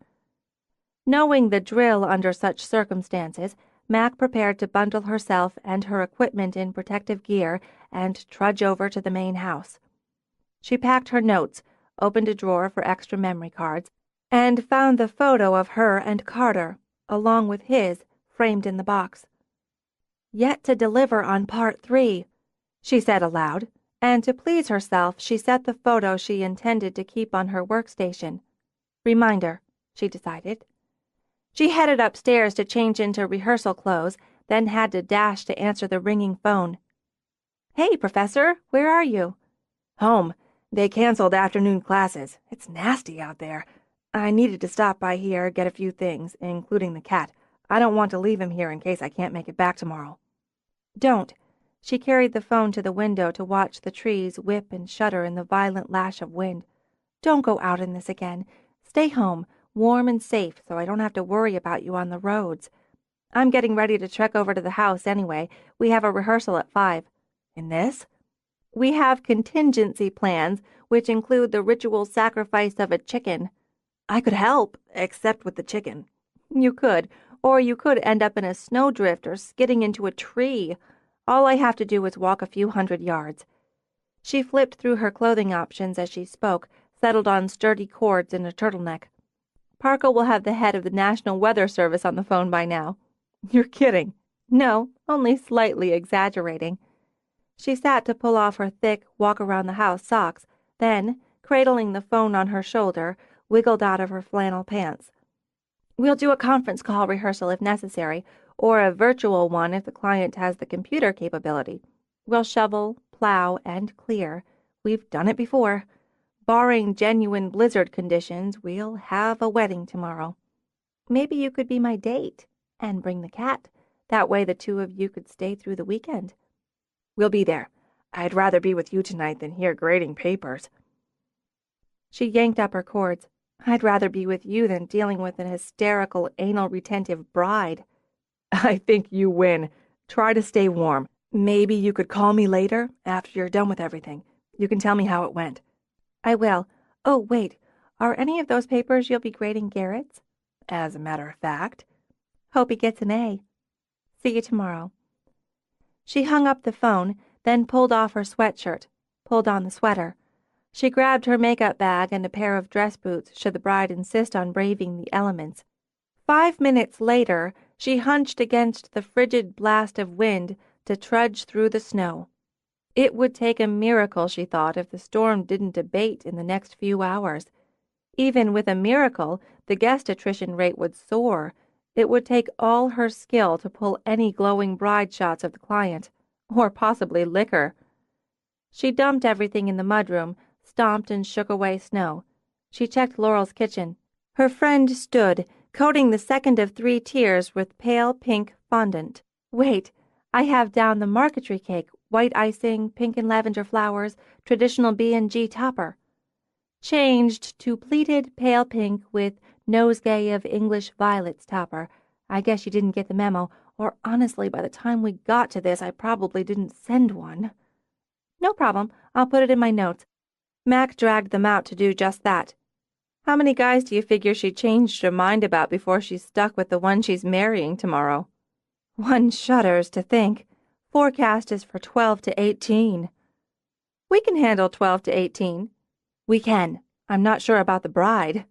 Knowing the drill under such circumstances, Mac prepared to bundle herself and her equipment in protective gear and trudge over to the main house. She packed her notes, opened a drawer for extra memory cards, and found the photo of her and Carter, along with his, framed in the box. Yet to deliver on part 3, she said aloud, and to please herself she set the photo she intended to keep on her workstation. Reminder, she decided. She headed upstairs to change into rehearsal clothes, then had to dash to answer the ringing phone. Hey, Professor, where are you? Home. They canceled afternoon classes. It's nasty out there. I needed to stop by here, get a few things, including the cat. I don't want to leave him here in case I can't make it back tomorrow. Don't. She carried the phone to the window to watch the trees whip and shudder in the violent lash of wind. Don't go out in this again. Stay home, warm and safe, so I don't have to worry about you on the roads. I'm getting ready to trek over to the house anyway. We have a rehearsal at 5. In this? We have contingency plans, which include the ritual sacrifice of a chicken. I could help, except with the chicken. You could, or you could end up in a snowdrift or skidding into a tree. All I have to do is walk a few hundred yards. She flipped through her clothing options as she spoke, settled on sturdy cords and a turtleneck. Parker will have the head of the National Weather Service on the phone by now. You're kidding. No, only slightly exaggerating. She sat to pull off her thick walk-around-the-house socks, then, cradling the phone on her shoulder, wiggled out of her flannel pants. We'll do a conference call rehearsal if necessary, or a virtual one if the client has the computer capability. We'll shovel, plow, and clear. We've done it before. Barring genuine blizzard conditions, we'll have a wedding tomorrow. Maybe you could be my date and bring the cat. That way the two of you could stay through the weekend. We'll be there. I'd rather be with you tonight than here grading papers. She yanked up her cords. I'd rather be with you than dealing with an hysterical, anal-retentive bride. I think you win. Try to stay warm. Maybe you could call me later, after you're done with everything. You can tell me how it went. I will. Oh, wait. Are any of those papers you'll be grading Garrett's? As a matter of fact. Hope he gets an A. See you tomorrow. She hung up the phone, then pulled off her sweatshirt, pulled on the sweater. She grabbed her makeup bag and a pair of dress boots should the bride insist on braving the elements. 5 minutes later, she hunched against the frigid blast of wind to trudge through the snow. It would take a miracle, she thought, if the storm didn't abate in the next few hours. Even with a miracle, the guest attrition rate would soar. It would take all her skill to pull any glowing bride shots of the client, or possibly liquor. She dumped everything in the mudroom, stomped and shook away snow. She checked Laurel's kitchen. Her friend stood, coating the second of 3 tiers with pale pink fondant. Wait, I have down the marquetry cake, white icing, pink and lavender flowers, traditional B&G topper. Changed to pleated pale pink with nosegay of English violets topper. I guess you didn't get the memo, or honestly, by the time we got to this, I probably didn't send one. No problem. I'll put it in my notes. Mac dragged them out to do just that. How many guys do you figure she changed her mind about before she's stuck with the one she's marrying tomorrow? One shudders to think. Forecast is for 12 to 18. We can handle 12 to 18. We can. I'm not sure about the bride.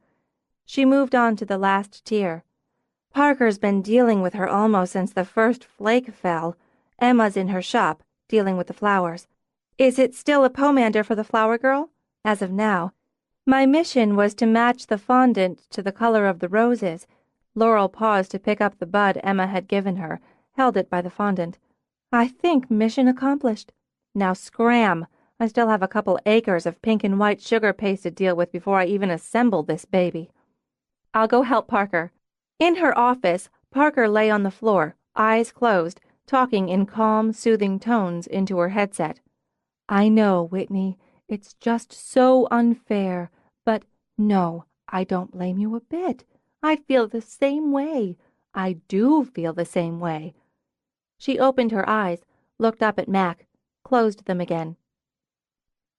She moved on to the last tier. Parker's been dealing with her almost since the first flake fell. Emma's in her shop, dealing with the flowers. Is it still a pomander for the flower girl? As of now. My mission was to match the fondant to the color of the roses. Laurel paused to pick up the bud Emma had given her, held it by the fondant. I think mission accomplished. Now scram. I still have a couple acres of pink and white sugar paste to deal with before I even assemble this baby. I'll go help Parker. In her office, Parker lay on the floor, eyes closed, talking in calm, soothing tones into her headset. I know, Whitney, it's just so unfair, but no, I don't blame you a bit. I feel the same way. I do feel the same way. She opened her eyes, looked up at Mac, closed them again.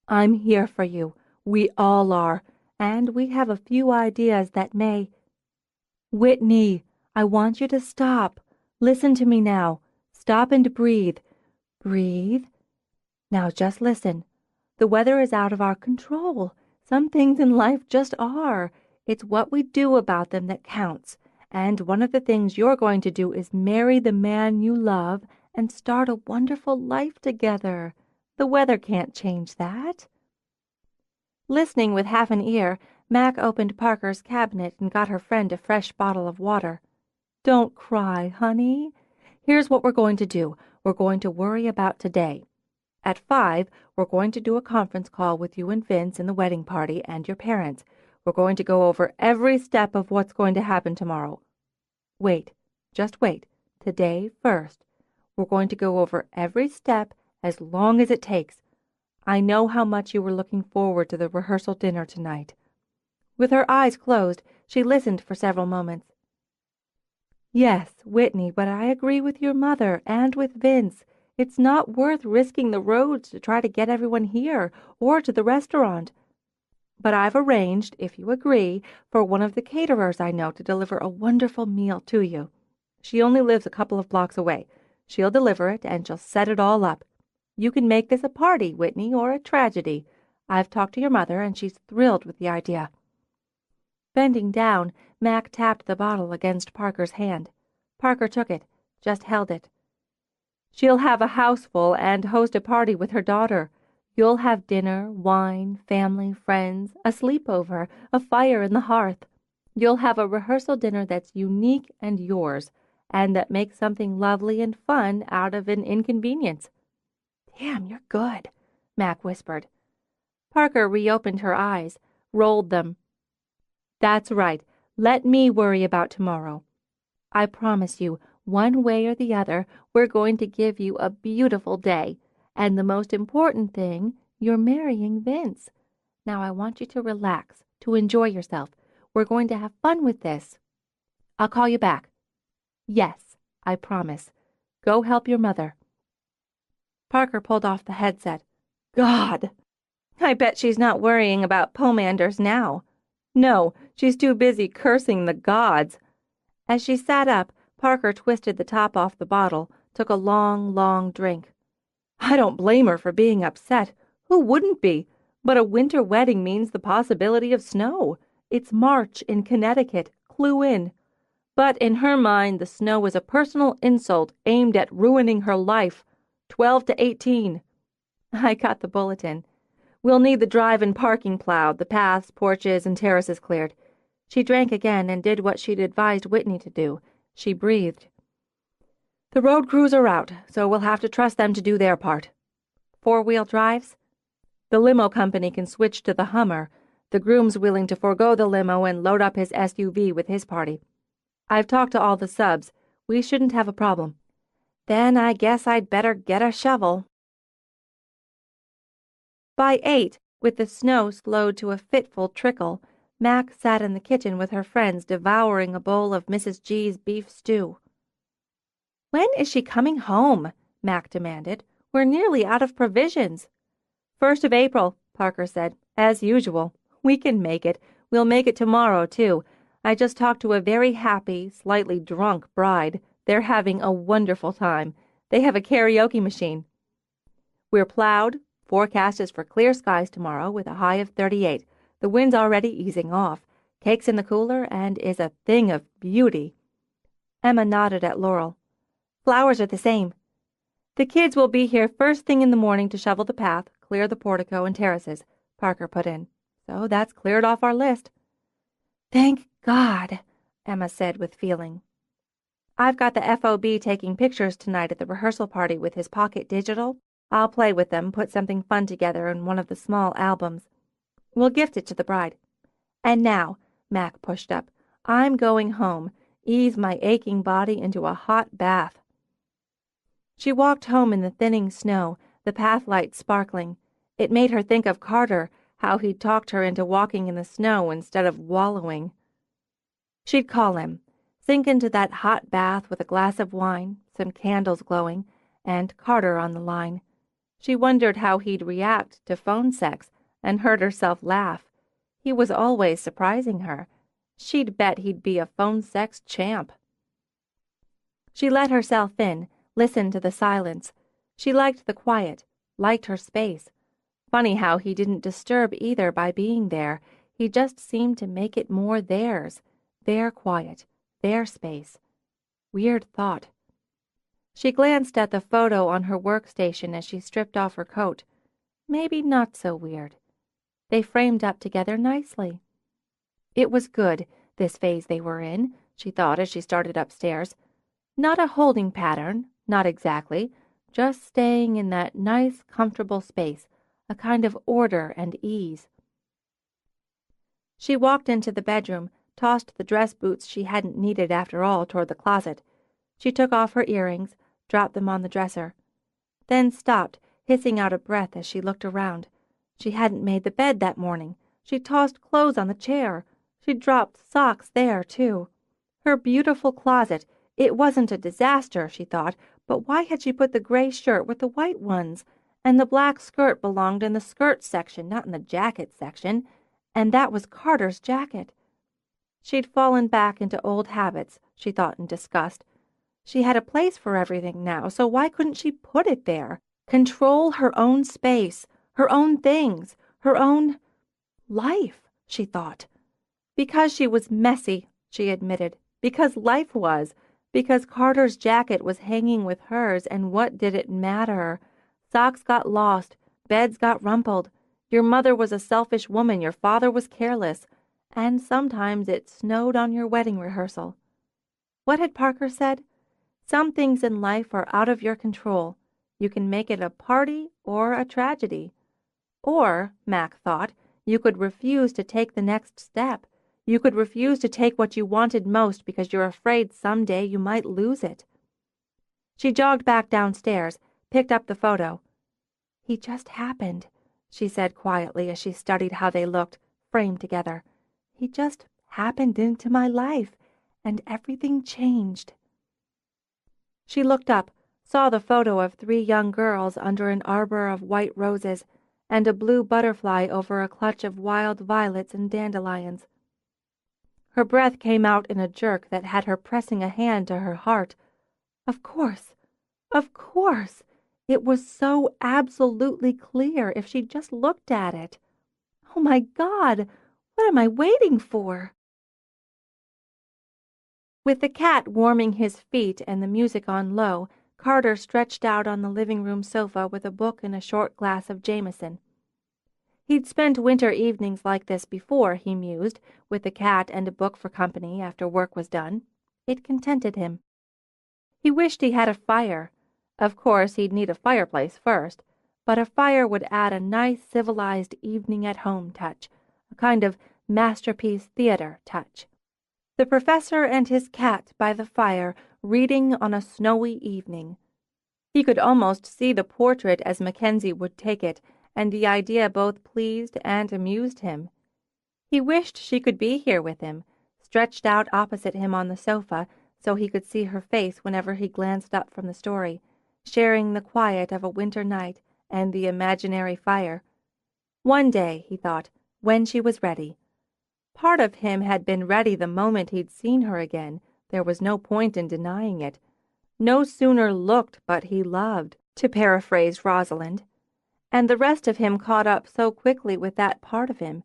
I'm here for you. We all are, and we have a few ideas that may... Whitney, I want you to stop. Listen to me now. Stop and breathe. Breathe. Now just listen. The weather is out of our control. Some things in life just are. It's what we do about them that counts. And one of the things you're going to do is marry the man you love and start a wonderful life together. The weather can't change that. Listening with half an ear, Mac opened Parker's cabinet and got her friend a fresh bottle of water. Don't cry, honey. Here's what we're going to do. We're going to worry about today. At 5, we're going to do a conference call with you and Vince and the wedding party and your parents. We're going to go over every step of what's going to happen tomorrow. Wait, just wait. Today first. We're going to go over every step as long as it takes. I know how much you were looking forward to the rehearsal dinner tonight. With her eyes closed, she listened for several moments. Yes, Whitney, but I agree with your mother and with Vince. It's not worth risking the roads to try to get everyone here or to the restaurant. But I've arranged, if you agree, for one of the caterers I know to deliver a wonderful meal to you. She only lives a couple of blocks away. She'll deliver it, and she'll set it all up. You can make this a party, Whitney, or a tragedy. I've talked to your mother, and she's thrilled with the idea. Bending down, Mac tapped the bottle against Parker's hand. Parker took it, just held it. She'll have a houseful and host a party with her daughter. You'll have dinner, wine, family, friends, a sleepover, a fire in the hearth. You'll have a rehearsal dinner that's unique and yours, and that makes something lovely and fun out of an inconvenience. Damn, you're good, Mac whispered. Parker reopened her eyes, rolled them. That's right. Let me worry about tomorrow. I promise you, one way or the other, we're going to give you a beautiful day. And the most important thing, you're marrying Vince. Now I want you to relax, to enjoy yourself. We're going to have fun with this. I'll call you back. Yes, I promise. Go help your mother. Parker pulled off the headset. God! I bet she's not worrying about pomanders now. No, she's too busy cursing the gods. As she sat up, Parker twisted the top off the bottle, took a long, long drink. I don't blame her for being upset. Who wouldn't be? But a winter wedding means the possibility of snow. It's March in Connecticut. Clue in. But in her mind, the snow was a personal insult aimed at ruining her life. 12 to 18. I got the bulletin. We'll need the drive and parking plowed, the paths, porches, and terraces cleared. She drank again and did what she'd advised Whitney to do. She breathed. The road crews are out, so we'll have to trust them to do their part. 4-wheel drives? The limo company can switch to the Hummer. The groom's willing to forego the limo and load up his SUV with his party. I've talked to all the subs. We shouldn't have a problem. Then I guess I'd better get a shovel. By 8, with the snow slowed to a fitful trickle, Mac sat in the kitchen with her friends devouring a bowl of Mrs. G's beef stew. When is she coming home? Mac demanded. We're nearly out of provisions. 1st of April, Parker said, as usual. We can make it. We'll make it tomorrow, too. I just talked to a very happy, slightly drunk bride. They're having a wonderful time. They have a karaoke machine. We're plowed, Forecast is for clear skies tomorrow with a high of 38. The wind's already easing off. Cake's in the cooler and is a thing of beauty." Emma nodded at Laurel. "Flowers are the same. The kids will be here first thing in the morning to shovel the path, clear the portico and terraces," Parker put in. "So that's cleared off our list." "Thank God," Emma said with feeling. "I've got the FOB taking pictures tonight at the rehearsal party with his pocket digital. I'll play with them, put something fun together in one of the small albums. We'll gift it to the bride. And now," Mac pushed up, "I'm going home, ease my aching body into a hot bath." She walked home in the thinning snow, the path lights sparkling. It made her think of Carter, how he'd talked her into walking in the snow instead of wallowing. She'd call him, sink into that hot bath with a glass of wine, some candles glowing, and Carter on the line. She wondered how he'd react to phone sex and heard herself laugh. He was always surprising her. She'd bet he'd be a phone sex champ. She let herself in, listened to the silence. She liked the quiet, liked her space. Funny how he didn't disturb either by being there. He just seemed to make it more theirs, their quiet, their space. Weird thought. She glanced at the photo on her workstation as she stripped off her coat. Maybe not so weird. They framed up together nicely. It was good, this phase they were in, she thought as she started upstairs. Not a holding pattern, not exactly, just staying in that nice, comfortable space, a kind of order and ease. She walked into the bedroom, tossed the dress boots she hadn't needed after all toward the closet. She took off her earrings, dropped them on the dresser, then stopped, hissing out a breath as she looked around. She hadn't made the bed that morning. She'd tossed clothes on the chair. She'd dropped socks there, too. Her beautiful closet. It wasn't a disaster, she thought, but why had she put the gray shirt with the white ones? And the black skirt belonged in the skirt section, not in the jacket section. And that was Carter's jacket. She'd fallen back into old habits, she thought in disgust. She had a place for everything now, so why couldn't she put it there? Control her own space, her own things, her own life, she thought. Because she was messy, she admitted. Because life was. Because Carter's jacket was hanging with hers, and what did it matter? Socks got lost. Beds got rumpled. Your mother was a selfish woman. Your father was careless. And sometimes it snowed on your wedding rehearsal. What had Parker said? Some things in life are out of your control. You can make it a party or a tragedy. Or, Mac thought, you could refuse to take the next step. You could refuse to take what you wanted most because you're afraid someday you might lose it. She jogged back downstairs, picked up the photo. "He just happened," she said quietly as she studied how they looked, framed together. "He just happened into my life, and everything changed." She looked up, saw the photo of 3 young girls under an arbor of white roses and a blue butterfly over a clutch of wild violets and dandelions. Her breath came out in a jerk that had her pressing a hand to her heart. Of course! Of course! It was so absolutely clear if she just looked at it. Oh, my God! What am I waiting for? With the cat warming his feet and the music on low, Carter stretched out on the living room sofa with a book and a short glass of Jameson. He'd spent winter evenings like this before, he mused, with the cat and a book for company after work was done. It contented him. He wished he had a fire. Of course, he'd need a fireplace first, but a fire would add a nice civilized evening-at-home touch, a kind of masterpiece theater touch. The professor and his cat by the fire, reading on a snowy evening. He could almost see the portrait as Mackensie would take it, and the idea both pleased and amused him. He wished she could be here with him, stretched out opposite him on the sofa, so he could see her face whenever he glanced up from the story, sharing the quiet of a winter night and the imaginary fire. One day, he thought, when she was ready. Part of him had been ready the moment he'd seen her again. There was no point in denying it. No sooner looked but he loved, to paraphrase Rosalind. and the rest of him caught up so quickly with that part of him.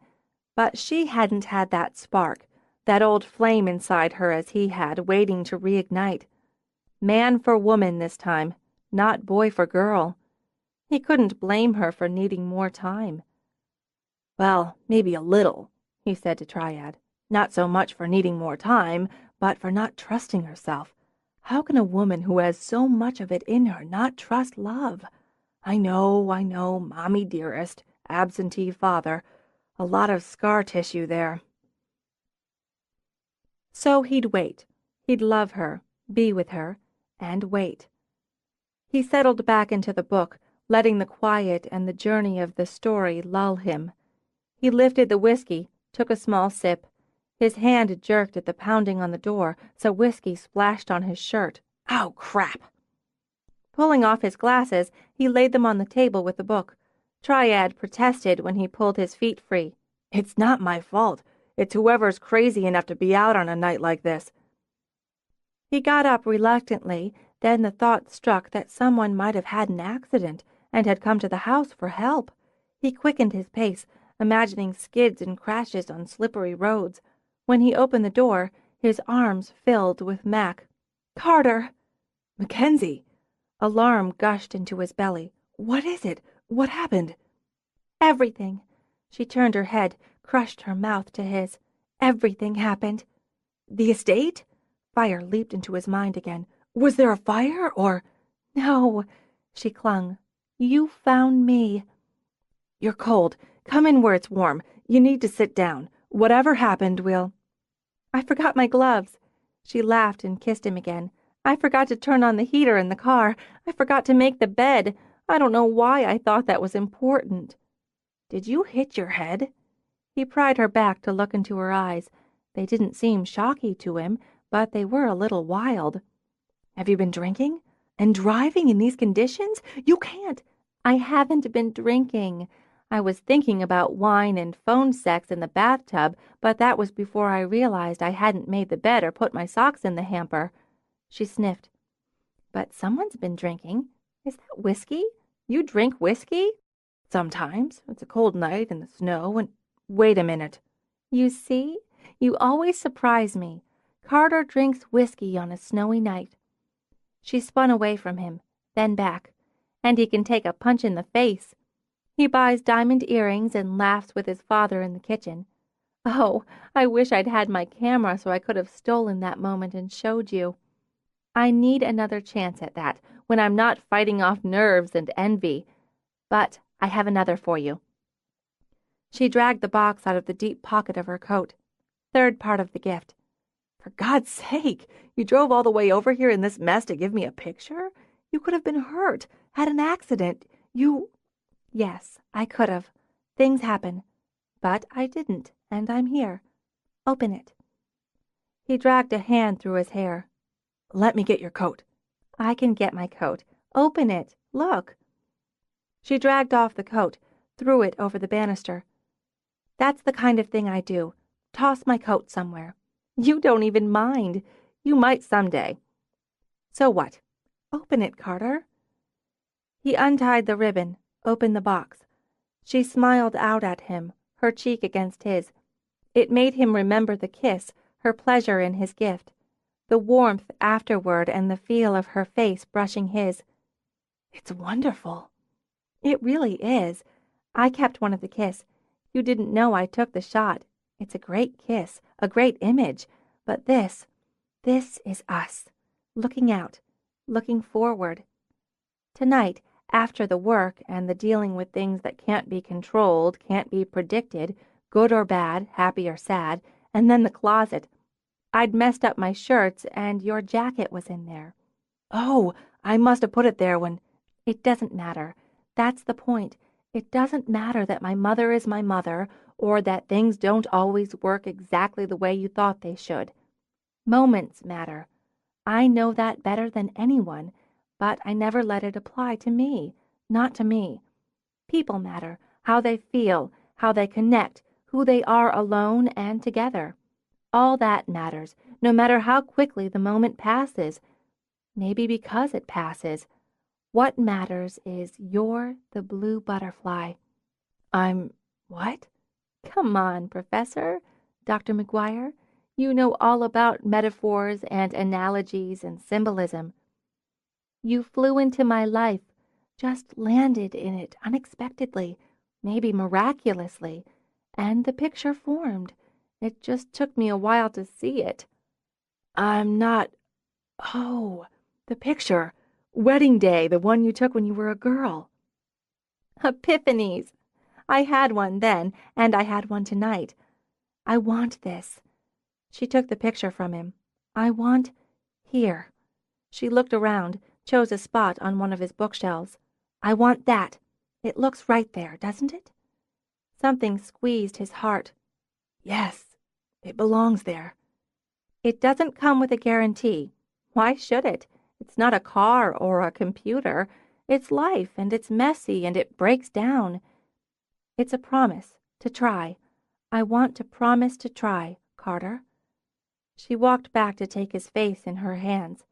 But she hadn't had that spark, that old flame inside her as he had, waiting to reignite. Man for woman this time, not boy for girl. He couldn't blame her for needing more time. "Well, maybe a little," he said to Triad. "Not so much for needing more time, but for not trusting herself. How can a woman who has so much of it in her not trust love? I know, Mommy dearest, absentee father. A lot of scar tissue there." So he'd wait. He'd love her, be with her, and wait. He settled back into the book, letting the quiet and the journey of the story lull him. He lifted the whiskey, took a small sip. His hand jerked at the pounding on the door, so whiskey splashed on his shirt. "Ow, crap!" Pulling off his glasses, he laid them on the table with the book. Triad protested when he pulled his feet free. "It's not my fault. It's whoever's crazy enough to be out on a night like this." He got up reluctantly, then the thought struck that someone might have had an accident and had come to the house for help. He quickened his pace, imagining skids and crashes on slippery roads. When he opened the door, his arms filled with Mac. "Carter!" "Mackensie!" Alarm gushed into his belly. "What is it? What happened?" "Everything." She turned her head, crushed her mouth to his. "Everything happened." "The estate?" Fire leaped into his mind again. "Was there a fire, or—" "No." She clung. "You found me." "You're cold. Come in where it's warm. You need to sit down. Whatever happened, we'll—" "I forgot my gloves." She laughed and kissed him again. "I forgot to turn on the heater in the car. I forgot to make the bed. I don't know why I thought that was important." "Did you hit your head?" He pried her back to look into her eyes. They didn't seem shocky to him, but they were a little wild. "Have you been drinking? And driving in these conditions? You can't—" "I haven't been drinking. I was thinking about wine and phone sex in the bathtub, but that was before I realized I hadn't made the bed or put my socks in the hamper." She sniffed. "But someone's been drinking. Is that whiskey? You drink whiskey?" "Sometimes. It's a cold night in the snow and—" "Wait a minute." "You see? You always surprise me. Carter drinks whiskey on a snowy night." She spun away from him, then back. "And he can take a punch in the face. He buys diamond earrings and laughs with his father in the kitchen. Oh, I wish I'd had my camera so I could have stolen that moment and showed you. I need another chance at that, when I'm not fighting off nerves and envy. But I have another for you." She dragged the box out of the deep pocket of her coat. "Third part of the gift." "For God's sake! You drove all the way over here in this mess to give me a picture? You could have been hurt, had an accident. You—" "Yes, I could have. Things happen. But I didn't, and I'm here. Open it." He dragged a hand through his hair. "Let me get your coat." "I can get my coat. Open it. Look." She dragged off the coat, threw it over the banister. "That's the kind of thing I do. Toss my coat somewhere. You don't even mind. You might someday." "So what? Open it, Carter." He untied the ribbon, opened the box. She smiled out at him, her cheek against his. It made him remember the kiss, her pleasure in his gift, the warmth afterward and the feel of her face brushing his. "It's wonderful." "It really is. I kept one of the kiss. You didn't know I took the shot. It's a great kiss, a great image. But this is us, looking out, looking forward. Tonight, after the work and the dealing with things that can't be controlled, can't be predicted, good or bad, happy or sad, and then the closet. I'd messed up my shirts, and your jacket was in there." "Oh, I must have put it there when—" "It doesn't matter. That's the point. It doesn't matter that my mother is my mother, or that things don't always work exactly the way you thought they should. Moments matter. I know that better than anyone, but I never let it apply to me. Not to me. People matter, how they feel, how they connect, who they are alone and together. All that matters, no matter how quickly the moment passes. Maybe because it passes. What matters is you're the blue butterfly. I'm what? Come on, Professor, Dr. McGuire. You know all about metaphors and analogies and symbolism. You flew into my life, just landed in it unexpectedly, maybe miraculously, and the picture formed. It just took me a while to see it. I'm not... Oh, the picture. Wedding day, the one you took when you were a girl. Epiphanies. I had one then, and I had one tonight. I want this. She took the picture from him. I want... Here. She looked around, chose a spot on one of his bookshelves. I want that. It looks right there, doesn't it? Something squeezed his heart. Yes, it belongs there. It doesn't come with a guarantee. Why should it? It's not a car or a computer. It's life, and it's messy, and it breaks down. It's a promise to try. I want to promise to try, Carter. She walked back to take his face in her hands.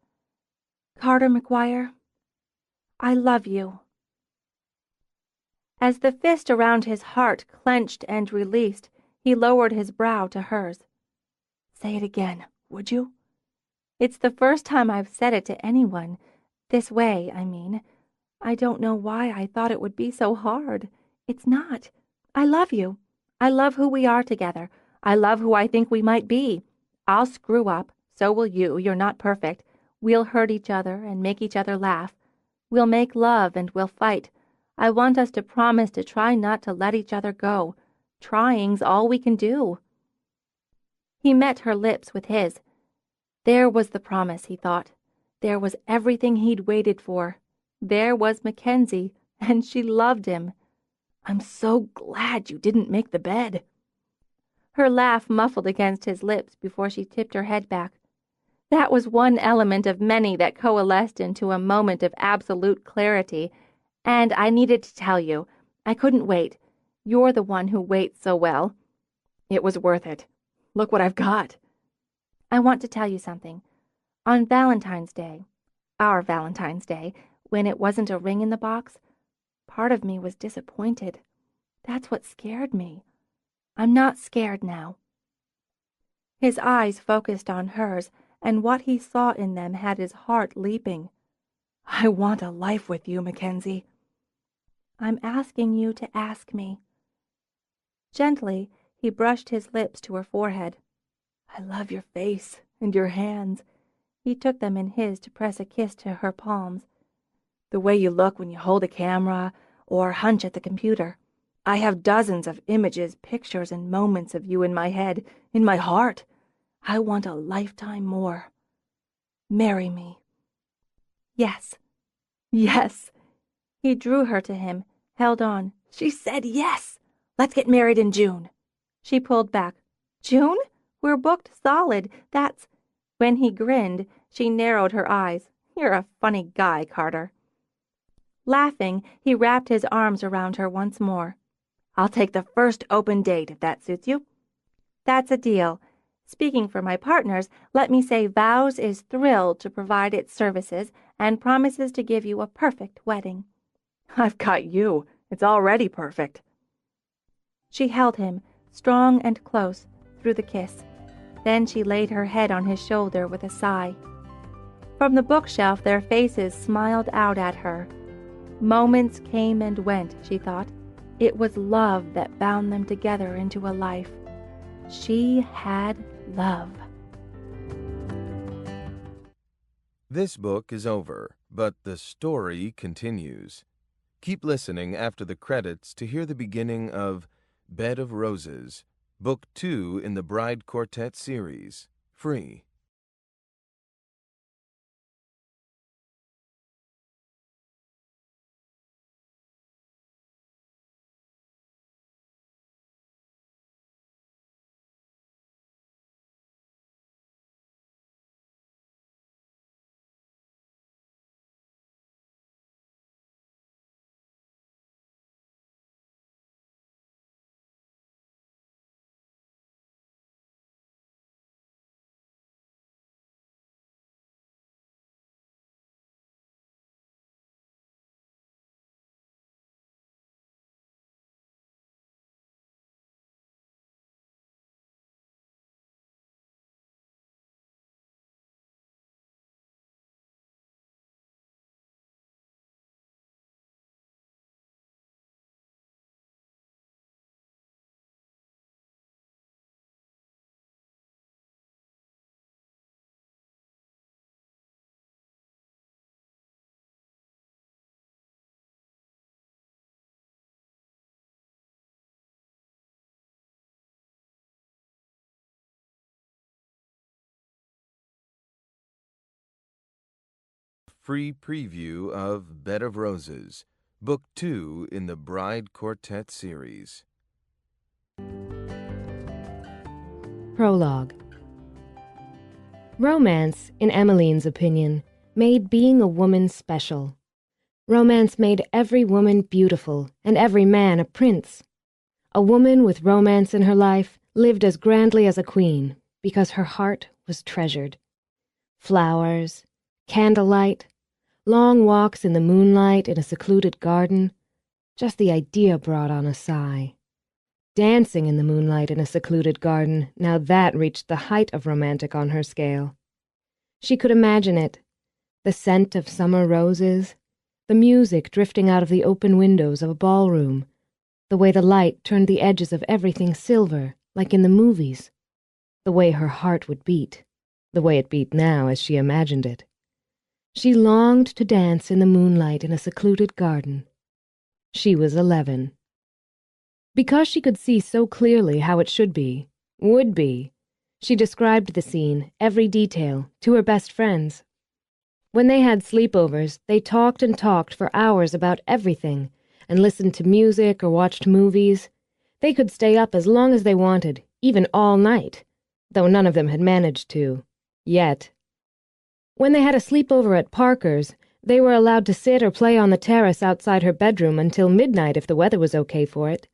Carter McGuire, I love you. As the fist around his heart clenched and released, he lowered his brow to hers. Say it again, would you? It's the first time I've said it to anyone. This way, I mean. I don't know why I thought it would be so hard. It's not. I love you. I love who we are together. I love who I think we might be. I'll screw up. So will you. You're not perfect. We'll hurt each other and make each other laugh. We'll make love and we'll fight. I want us to promise to try not to let each other go. Trying's all we can do. He met her lips with his. There was the promise, he thought. There was everything he'd waited for. There was Mackenzie, and she loved him. I'm so glad you didn't make the bed. Her laugh muffled against his lips before she tipped her head back. That was one element of many that coalesced into a moment of absolute clarity. And I needed to tell you. I couldn't wait. You're the one who waits so well. It was worth it. Look what I've got. I want to tell you something. On Valentine's Day, our Valentine's Day, when it wasn't a ring in the box, part of me was disappointed. That's what scared me. I'm not scared now. His eyes focused on hers, and what he saw in them had his heart leaping. I want a life with you, Mackenzie. I'm asking you to ask me. Gently, he brushed his lips to her forehead. I love your face and your hands. He took them in his to press a kiss to her palms. The way you look when you hold a camera or hunch at the computer. I have dozens of images, pictures, and moments of you in my head, in my heart. I want a lifetime more. Marry me. Yes. Yes. He drew her to him, held on. She said yes. Let's get married in June. She pulled back. June? We're booked solid. That's... When he grinned, she narrowed her eyes. You're a funny guy, Carter. Laughing, he wrapped his arms around her once more. I'll take the first open date if that suits you. That's a deal. Speaking for my partners, let me say Vows is thrilled to provide its services and promises to give you a perfect wedding. I've got you. It's already perfect. She held him, strong and close, through the kiss. Then she laid her head on his shoulder with a sigh. From the bookshelf their faces smiled out at her. Moments came and went, she thought. It was love that bound them together into a life. She had love. This book is over, but the story continues. Keep listening after the credits to hear the beginning of Bed of Roses, Book 2 in the Bride Quartet series, free. free preview of Bed of Roses, Book 2 in the Bride Quartet series. Prologue. Romance, in Emmeline's opinion, made being a woman special. Romance made every woman beautiful and every man a prince. A woman with romance in her life lived as grandly as a queen because her heart was treasured. Flowers, candlelight, long walks in the moonlight in a secluded garden, just the idea brought on a sigh. Dancing in the moonlight in a secluded garden, now that reached the height of romantic on her scale. She could imagine it, the scent of summer roses, the music drifting out of the open windows of a ballroom, the way the light turned the edges of everything silver, like in the movies, the way her heart would beat, the way it beat now as she imagined it. She longed to dance in the moonlight in a secluded garden. She was 11. Because she could see so clearly how it should be, would be, she described the scene, every detail, to her best friends. When they had sleepovers, they talked and talked for hours about everything, and listened to music or watched movies. They could stay up as long as they wanted, even all night, though none of them had managed to, yet. When they had a sleepover at Parker's, they were allowed to sit or play on the terrace outside her bedroom until midnight if the weather was okay for it.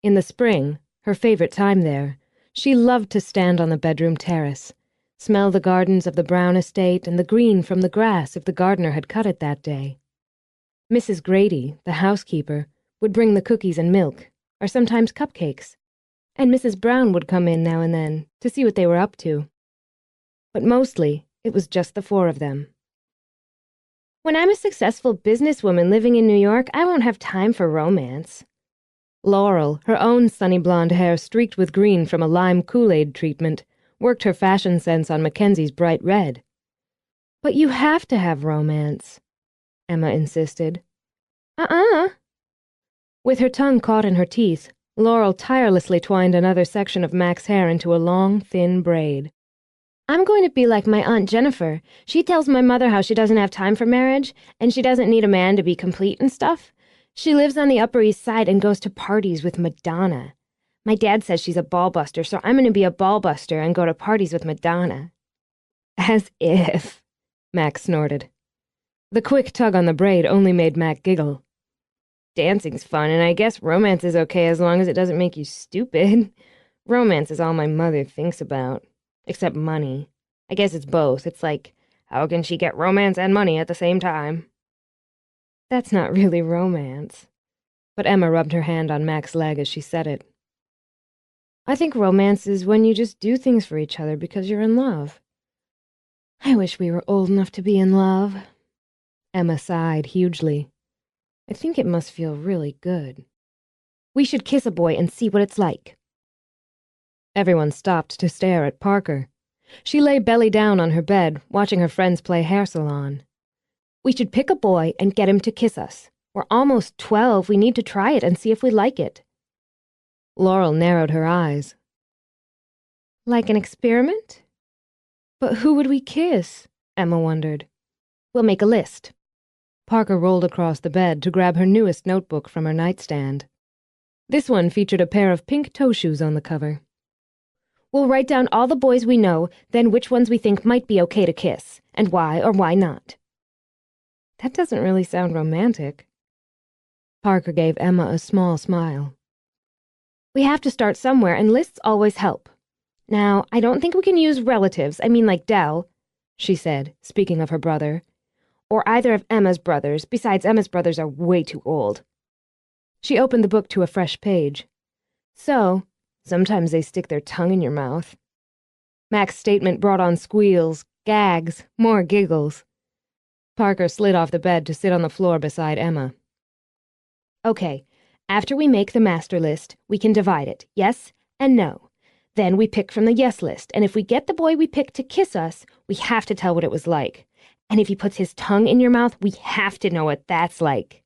In the spring, her favorite time there, she loved to stand on the bedroom terrace, smell the gardens of the Brown estate and the green from the grass if the gardener had cut it that day. Mrs. Grady, the housekeeper, would bring the cookies and milk, or sometimes cupcakes, and Mrs. Brown would come in now and then to see what they were up to. But mostly, it was just the four of them. When I'm a successful businesswoman living in New York, I won't have time for romance. Laurel, her own sunny blonde hair streaked with green from a lime Kool-Aid treatment, worked her fashion sense on Mackenzie's bright red. But you have to have romance, Emma insisted. With her tongue caught in her teeth, Laurel tirelessly twined another section of Mac's hair into a long, thin braid. I'm going to be like my Aunt Jennifer. She tells my mother how she doesn't have time for marriage, and she doesn't need a man to be complete and stuff. She lives on the Upper East Side and goes to parties with Madonna. My dad says she's a ballbuster, so I'm going to be a ballbuster and go to parties with Madonna. As if, Mac snorted. The quick tug on the braid only made Mac giggle. Dancing's fun, and I guess romance is okay as long as it doesn't make you stupid. Romance is all my mother thinks about. Except money. I guess it's both. It's like, how can she get romance and money at the same time? That's not really romance. But Emma rubbed her hand on Mac's leg as she said it. I think romance is when you just do things for each other because you're in love. I wish we were old enough to be in love. Emma sighed hugely. I think it must feel really good. We should kiss a boy and see what it's like. Everyone stopped to stare at Parker. She lay belly down on her bed, watching her friends play hair salon. We should pick a boy and get him to kiss us. We're almost 12. We need to try it and see if we like it. Laurel narrowed her eyes. Like an experiment? But who would we kiss? Emma wondered. We'll make a list. Parker rolled across the bed to grab her newest notebook from her nightstand. This one featured a pair of pink toe shoes on the cover. We'll write down all the boys we know, then which ones we think might be okay to kiss, and why or why not. That doesn't really sound romantic. Parker gave Emma a small smile. We have to start somewhere, and lists always help. Now, I don't think we can use relatives, I mean like Dell, she said, speaking of her brother, or either of Emma's brothers, besides Emma's brothers are way too old. She opened the book to a fresh page. So, sometimes they stick their tongue in your mouth. Mac's statement brought on squeals, gags, more giggles. Parker slid off the bed to sit on the floor beside Emma. Okay, after we make the master list, we can divide it, yes and no. Then we pick from the yes list, and if we get the boy we pick to kiss us, we have to tell what it was like. And if he puts his tongue in your mouth, we have to know what that's like.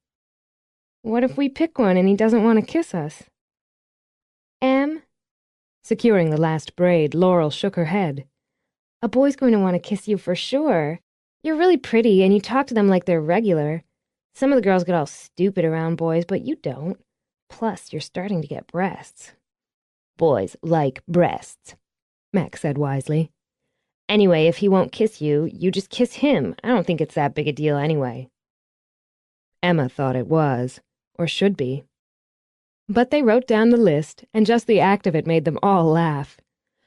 What if we pick one and he doesn't want to kiss us? Securing the last braid, Laurel shook her head. A boy's going to want to kiss you for sure. You're really pretty, and you talk to them like they're regular. Some of the girls get all stupid around boys, but you don't. Plus, you're starting to get breasts." "Boys like breasts," Max said wisely. "Anyway, if he won't kiss you, you just kiss him. I don't think it's that big a deal anyway." Emma thought it was, or should be. But they wrote down the list, and just the act of it made them all laugh.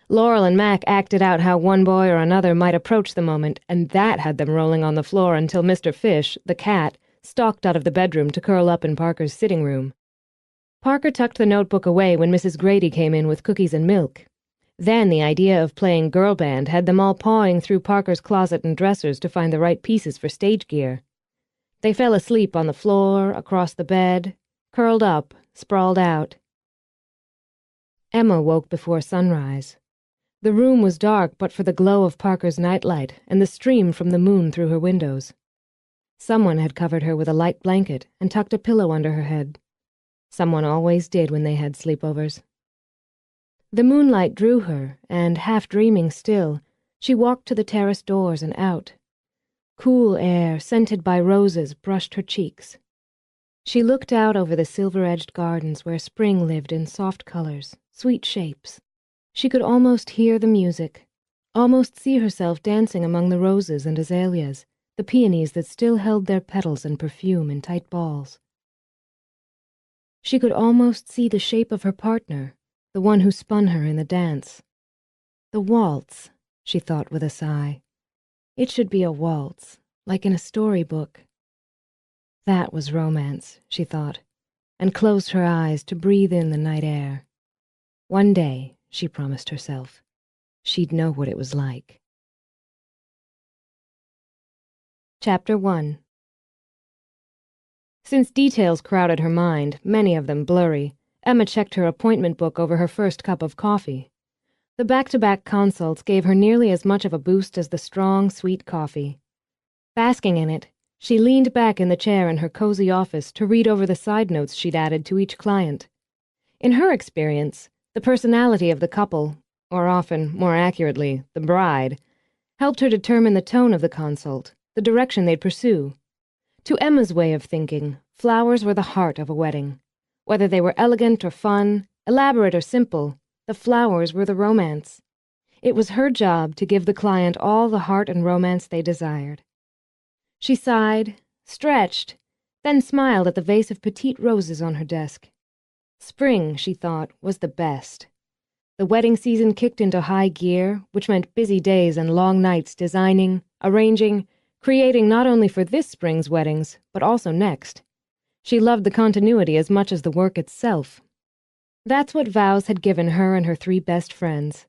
Laurel and Mac acted out how one boy or another might approach the moment, and that had them rolling on the floor until Mr. Fish, the cat, stalked out of the bedroom to curl up in Parker's sitting room. Parker tucked the notebook away when Mrs. Grady came in with cookies and milk. Then the idea of playing girl band had them all pawing through Parker's closet and dressers to find the right pieces for stage gear. They fell asleep on the floor, across the bed, curled up, sprawled out. Emma woke before sunrise. The room was dark but for the glow of Parker's nightlight and the stream from the moon through her windows. Someone had covered her with a light blanket and tucked a pillow under her head. Someone always did when they had sleepovers. The moonlight drew her, and, half dreaming still, she walked to the terrace doors and out. Cool air, scented by roses, brushed her cheeks. She looked out over the silver-edged gardens where spring lived in soft colors, sweet shapes. She could almost hear the music, almost see herself dancing among the roses and azaleas, the peonies that still held their petals and perfume in tight balls. She could almost see the shape of her partner, the one who spun her in the dance. The waltz, she thought with a sigh. It should be a waltz, like in a storybook. That was romance, she thought, and closed her eyes to breathe in the night air. One day, she promised herself, she'd know what it was like. Chapter 1. Since details crowded her mind, many of them blurry, Emma checked her appointment book over her first cup of coffee. The back-to-back consults gave her nearly as much of a boost as the strong, sweet coffee. Basking in it, she leaned back in the chair in her cozy office to read over the side notes she'd added to each client. In her experience, the personality of the couple, or often, more accurately, the bride, helped her determine the tone of the consult, the direction they'd pursue. To Emma's way of thinking, flowers were the heart of a wedding. Whether they were elegant or fun, elaborate or simple, the flowers were the romance. It was her job to give the client all the heart and romance they desired. She sighed, stretched, then smiled at the vase of petite roses on her desk. Spring, she thought, was the best. The wedding season kicked into high gear, which meant busy days and long nights designing, arranging, creating not only for this spring's weddings, but also next. She loved the continuity as much as the work itself. That's what vows had given her and her three best friends.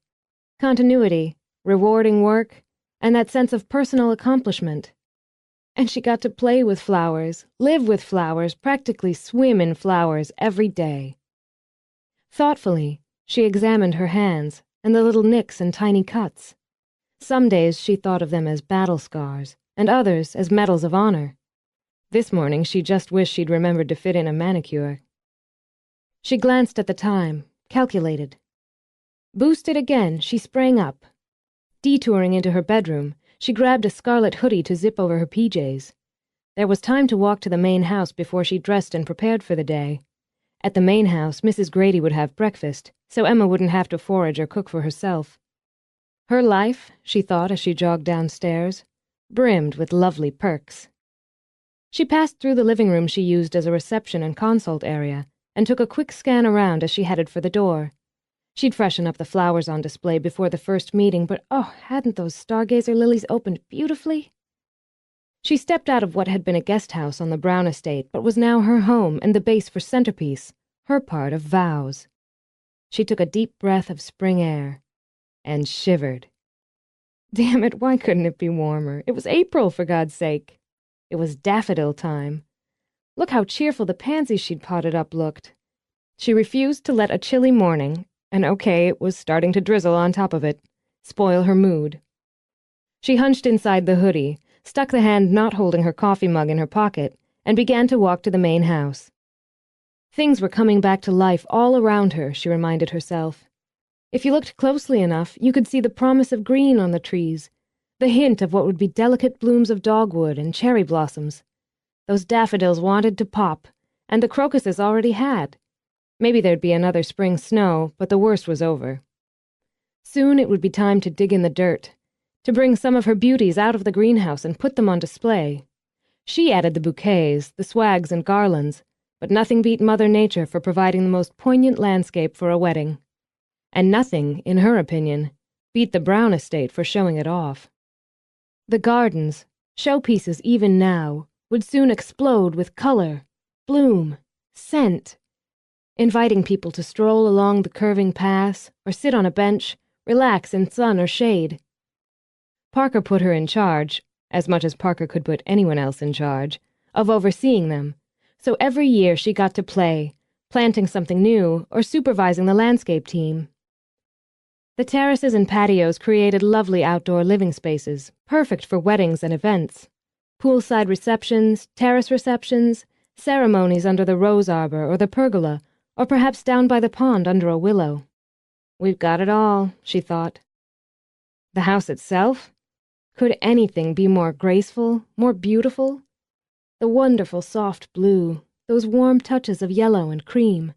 Continuity, rewarding work, and that sense of personal accomplishment. And she got to play with flowers, live with flowers, practically swim in flowers every day. Thoughtfully, she examined her hands and the little nicks and tiny cuts. Some days she thought of them as battle scars, and others as medals of honor. This morning she just wished she'd remembered to fit in a manicure. She glanced at the time, calculated. Boosted again, she sprang up. Detouring into her bedroom, she grabbed a scarlet hoodie to zip over her PJs. There was time to walk to the main house before she dressed and prepared for the day. At the main house, Mrs. Grady would have breakfast, so Emma wouldn't have to forage or cook for herself. Her life, she thought as she jogged downstairs, brimmed with lovely perks. She passed through the living room she used as a reception and consult area, and took a quick scan around as she headed for the door. She'd freshen up the flowers on display before the first meeting, but hadn't those stargazer lilies opened beautifully? She stepped out of what had been a guest house on the Brown estate, but was now her home and the base for Centerpiece, her part of vows. She took a deep breath of spring air, and shivered. Damn it, why couldn't it be warmer? It was April, for God's sake. It was daffodil time. Look how cheerful the pansies she'd potted up looked. She refused to let a chilly morning, and it was starting to drizzle on top of it, spoil her mood. She hunched inside the hoodie, stuck the hand not holding her coffee mug in her pocket, and began to walk to the main house. Things were coming back to life all around her, she reminded herself. If you looked closely enough, you could see the promise of green on the trees, The hint of what would be delicate blooms of dogwood and cherry blossoms. Those daffodils wanted to pop, and the crocuses already had. Maybe there'd be another spring snow, but the worst was over. Soon it would be time to dig in the dirt, to bring some of her beauties out of the greenhouse and put them on display. She added the bouquets, the swags and garlands, but nothing beat Mother Nature for providing the most poignant landscape for a wedding. And nothing, in her opinion, beat the Brown estate for showing it off. The gardens, showpieces even now, would soon explode with color, bloom, scent, inviting people to stroll along the curving paths or sit on a bench, relax in sun or shade. Parker put her in charge, as much as Parker could put anyone else in charge, of overseeing them, so every year she got to play, planting something new or supervising the landscape team. The terraces and patios created lovely outdoor living spaces, perfect for weddings and events. Poolside receptions, terrace receptions, ceremonies under the rose arbor or the pergola, or perhaps down by the pond under a willow. We've got it all, she thought. The house itself? Could anything be more graceful, more beautiful? The wonderful soft blue, those warm touches of yellow and cream.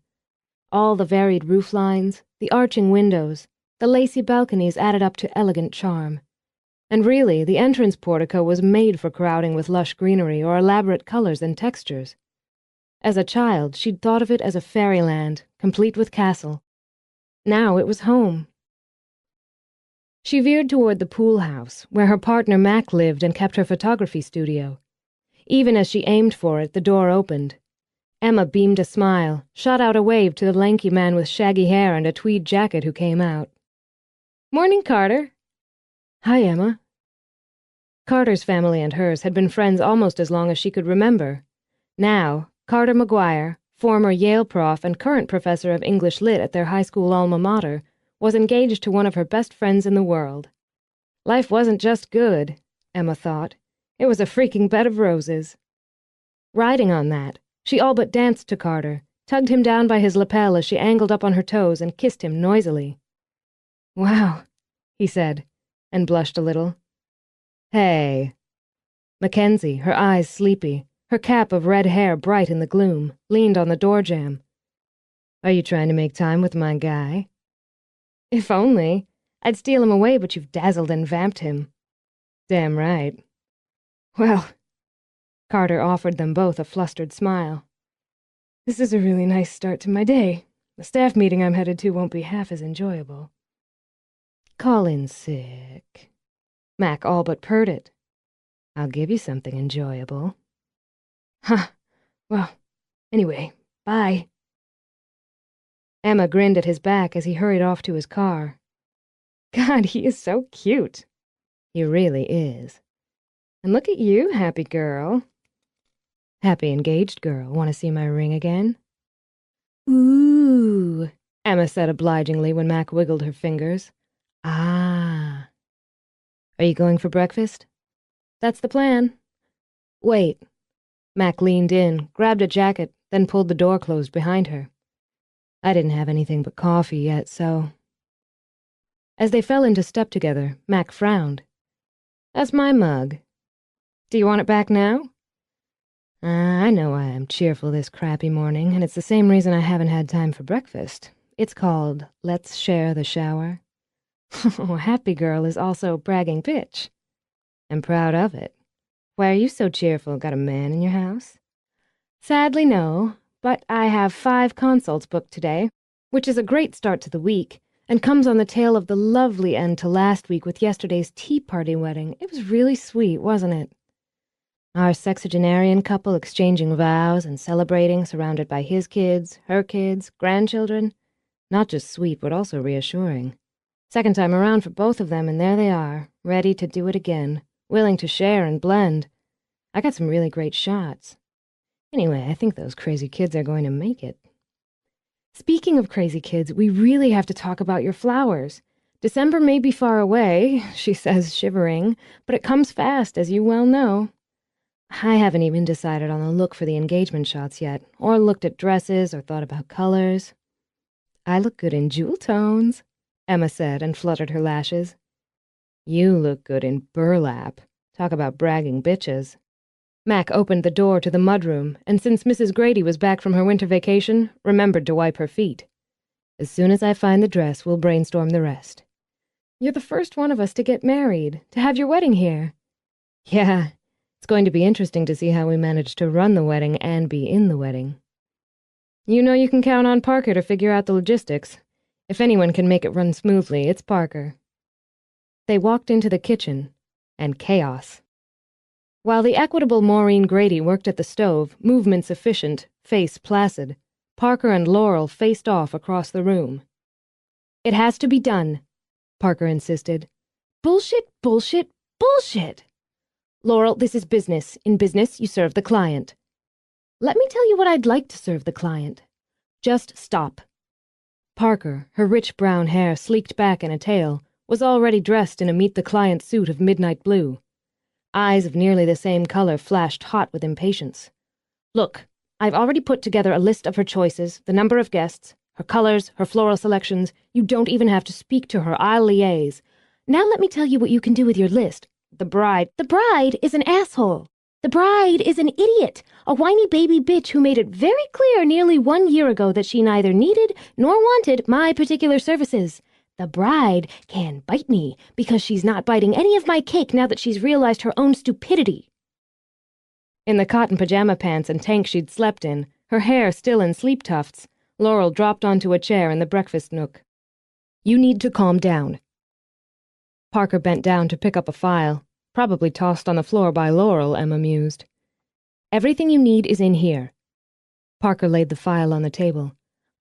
All the varied roof lines, the arching windows, the lacy balconies added up to elegant charm. And really, the entrance portico was made for crowding with lush greenery or elaborate colors and textures. As a child, she'd thought of it as a fairyland, complete with castle. Now it was home. She veered toward the pool house, where her partner Mac lived and kept her photography studio. Even as she aimed for it, the door opened. Emma beamed a smile, shot out a wave to the lanky man with shaggy hair and a tweed jacket who came out. "Morning, Carter." "Hi, Emma." Carter's family and hers had been friends almost as long as she could remember. Now, Carter McGuire, former Yale prof and current professor of English Lit at their high school alma mater, was engaged to one of her best friends in the world. Life wasn't just good, Emma thought. It was a freaking bed of roses. Riding on that, she all but danced to Carter, tugged him down by his lapel as she angled up on her toes and kissed him noisily. "Wow," he said, and blushed a little. "Hey." Mackensie, her eyes sleepy, her cap of red hair bright in the gloom, leaned on the door jamb. "Are you trying to make time with my guy?" "If only. I'd steal him away, but you've dazzled and vamped him." "Damn right." "Well," Carter offered them both a flustered smile. "This is a really nice start to my day. The staff meeting I'm headed to won't be half as enjoyable." "Call in sick." Mac all but purred it. "I'll give you something enjoyable." "Huh. Well, anyway, bye." Emma grinned at his back as he hurried off to his car. "God, he is so cute." "He really is." "And look at you, happy girl." "Happy engaged girl. Want to see my ring again?" "Ooh," Emma said obligingly when Mac wiggled her fingers. "Ah." "Are you going for breakfast?" "That's the plan." "Wait." Mac leaned in, grabbed a jacket, then pulled the door closed behind her. "I didn't have anything but coffee yet, so..." As they fell into step together, Mac frowned. "That's my mug. Do you want it back now?" I know why I'm cheerful this crappy morning, and it's the same reason I haven't had time for breakfast. It's called Let's Share the Shower." "Oh, happy girl is also bragging bitch." "I'm proud of it. Why are you so cheerful? Got a man in your house?" "Sadly, no, but I have 5 consults booked today, which is a great start to the week, and comes on the tail of the lovely end to last week with yesterday's tea party wedding. It was really sweet, wasn't it? Our sexagenarian couple exchanging vows and celebrating, surrounded by his kids, her kids, grandchildren. Not just sweet, but also reassuring. Second time around for both of them, and there they are, ready to do it again, willing to share and blend. I got some really great shots. Anyway, I think those crazy kids are going to make it. Speaking of crazy kids, we really have to talk about your flowers. December may be far away, she says, shivering, but it comes fast, as you well know. I haven't even decided on the look for the engagement shots yet, or looked at dresses, or thought about colors. "I look good in jewel tones," Emma said, and fluttered her lashes. You look good in burlap. Talk about bragging bitches. Mac opened the door to the mudroom, and since Mrs. Grady was back from her winter vacation, remembered to wipe her feet. As soon as I find the dress, we'll brainstorm the rest. You're the first one of us to get married, to have your wedding here. Yeah, it's going to be interesting to see how we manage to run the wedding and be in the wedding. You know you can count on Parker to figure out the logistics. If anyone can make it run smoothly, it's Parker. They walked into the kitchen, and chaos. While the equitable Maureen Grady worked at the stove, movements efficient, face placid, Parker and Laurel faced off across the room. It has to be done, Parker insisted. Bullshit, bullshit, bullshit! Laurel, this is business. In business, you serve the client. Let me tell you what I'd like to serve the client. Just stop. Parker, her rich brown hair sleeked back in a tail, was already dressed in a meet-the-client suit of midnight blue. Eyes of nearly the same color flashed hot with impatience. Look, I've already put together a list of her choices, the number of guests, her colors, her floral selections. You don't even have to speak to her. I'll liaise. Now let me tell you what you can do with your list. The bride is an asshole. The bride is an idiot, a whiny baby bitch who made it very clear nearly 1 year ago that she neither needed nor wanted my particular services. The bride can bite me because she's not biting any of my cake now that she's realized her own stupidity. In the cotton pajama pants and tank she'd slept in, her hair still in sleep tufts, Laurel dropped onto a chair in the breakfast nook. You need to calm down. Parker bent down to pick up a file, probably tossed on the floor by Laurel, Emma mused. Everything you need is in here. Parker laid the file on the table.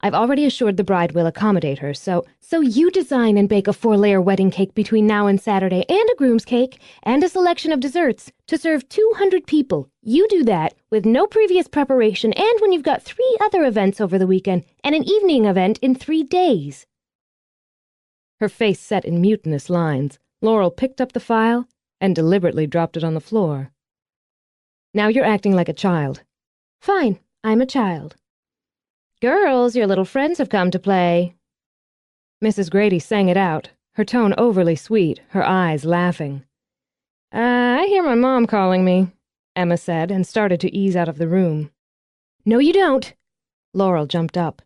I've already assured the bride will accommodate her, so you design and bake a 4-layer wedding cake between now and Saturday, and a groom's cake, and a selection of desserts to serve 200 people. You do that with no previous preparation, and when you've got 3 other events over the weekend, and an evening event in 3 days. Her face set in mutinous lines. Laurel picked up the file and deliberately dropped it on the floor. Now you're acting like a child. Fine, I'm a child. Girls, your little friends have come to play. Mrs. Grady sang it out, her tone overly sweet, her eyes laughing. I hear my mom calling me, Emma said, and started to ease out of the room. No, you don't. Laurel jumped up.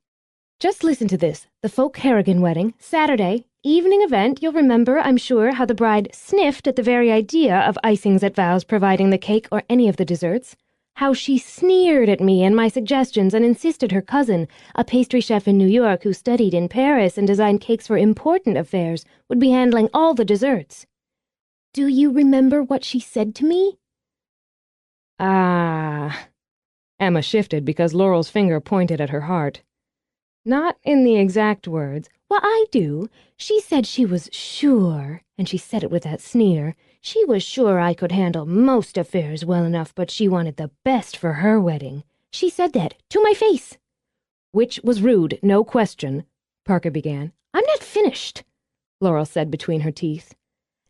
Just listen to this. The Folk Harrigan wedding, Saturday, evening event. You'll remember, I'm sure, how the bride sniffed at the very idea of icings at vows providing the cake or any of the desserts. How she sneered at me and my suggestions and insisted her cousin, a pastry chef in New York who studied in Paris and designed cakes for important affairs, would be handling all the desserts. Do you remember what she said to me? Ah. Emma shifted because Laurel's finger pointed at her heart. Not in the exact words. Well, I do. She said she was sure, and she said it with that sneer. She was sure I could handle most affairs well enough, but she wanted the best for her wedding. She said that to my face. Which was rude, no question, Parker began. I'm not finished, Laurel said between her teeth.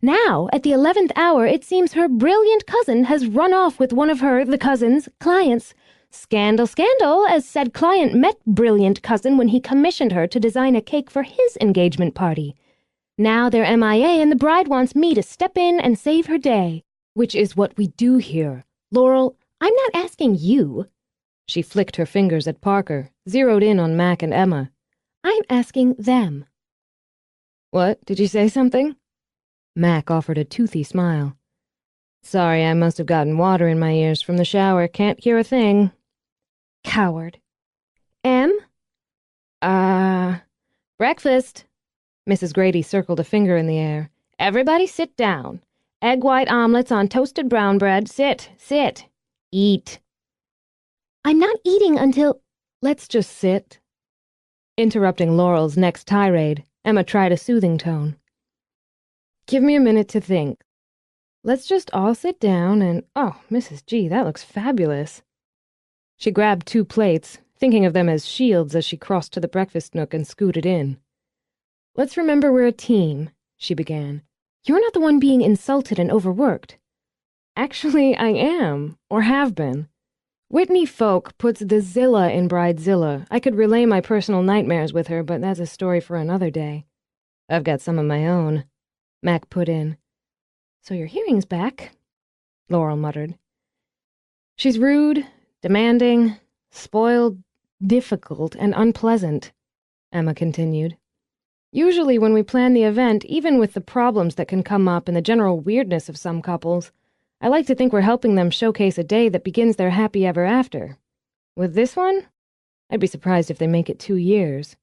Now, at the 11th hour, it seems her brilliant cousin has run off with one of the cousin's, clients. Scandal, scandal, as said client met brilliant cousin when he commissioned her to design a cake for his engagement party. Now they're MIA and the bride wants me to step in and save her day, which is what we do here. Laurel, I'm not asking you. She flicked her fingers at Parker, zeroed in on Mac and Emma. I'm asking them. What, did you say something? Mac offered a toothy smile. Sorry, I must have gotten water in my ears from the shower. Can't hear a thing. Coward. Em? Breakfast. Mrs. Grady circled a finger in the air. Everybody sit down. Egg white omelets on toasted brown bread. Sit. Eat. I'm not eating until... Let's just sit. Interrupting Laurel's next tirade, Emma tried a soothing tone. Give me a minute to think. Let's just all sit down and... Oh, Mrs. G, that looks fabulous. She grabbed 2 plates, thinking of them as shields as she crossed to the breakfast nook and scooted in. Let's remember we're a team, she began. You're not the one being insulted and overworked. Actually, I am, or have been. Whitney Folk puts the Zilla in Bridezilla. I could relay my personal nightmares with her, but that's a story for another day. I've got some of my own, Mac put in. So your hearing's back, Laurel muttered. She's rude, demanding, spoiled, difficult, and unpleasant, Emma continued. Usually when we plan the event, even with the problems that can come up and the general weirdness of some couples, I like to think we're helping them showcase a day that begins their happy ever after. With this one, I'd be surprised if they make it 2 years.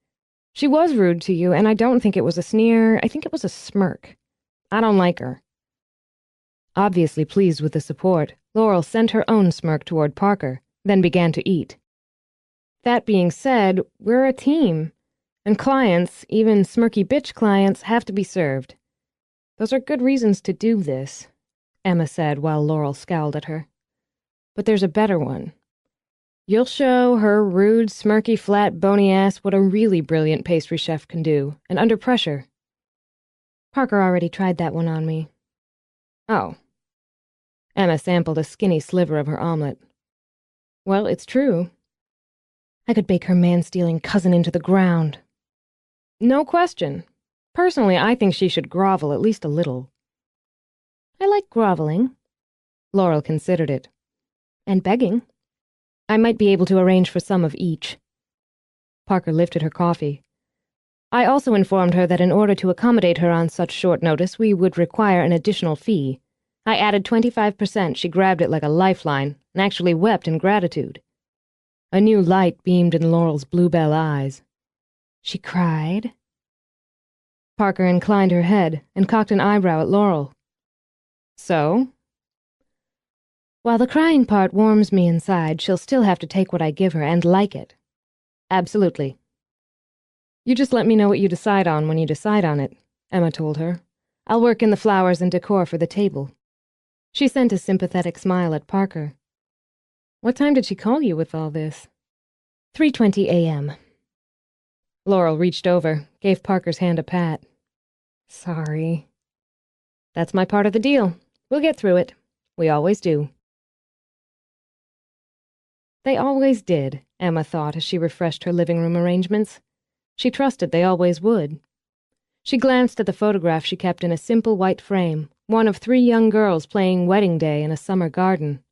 She was rude to you, and I don't think it was a sneer. I think it was a smirk. I don't like her. Obviously pleased with the support, Laurel sent her own smirk toward Parker, then began to eat. That being said, we're a team, and clients, even smirky bitch clients, have to be served. Those are good reasons to do this, Emma said while Laurel scowled at her. But there's a better one. You'll show her rude, smirky, flat, bony ass what a really brilliant pastry chef can do, and under pressure. Parker already tried that one on me. Oh. Emma sampled a skinny sliver of her omelet. Well, it's true. I could bake her man-stealing cousin into the ground. No question. Personally, I think she should grovel at least a little. I like groveling. Laurel considered it. And begging. I might be able to arrange for some of each. Parker lifted her coffee. I also informed her that in order to accommodate her on such short notice, we would require an additional fee. I added 25%. She grabbed it like a lifeline and actually wept in gratitude. A new light beamed in Laurel's bluebell eyes. She cried? Parker inclined her head and cocked an eyebrow at Laurel. So? While the crying part warms me inside, she'll still have to take what I give her and like it. Absolutely. You just let me know what you decide on when you decide on it, Emma told her. I'll work in the flowers and decor for the table. She sent a sympathetic smile at Parker. What time did she call you with all this? 3:20 a.m. Laurel reached over, gave Parker's hand a pat. Sorry. That's my part of the deal. We'll get through it. We always do. They always did, Emma thought as she refreshed her living room arrangements. She trusted they always would. She glanced at the photograph she kept in a simple white frame, one of 3 young girls playing wedding day in a summer garden.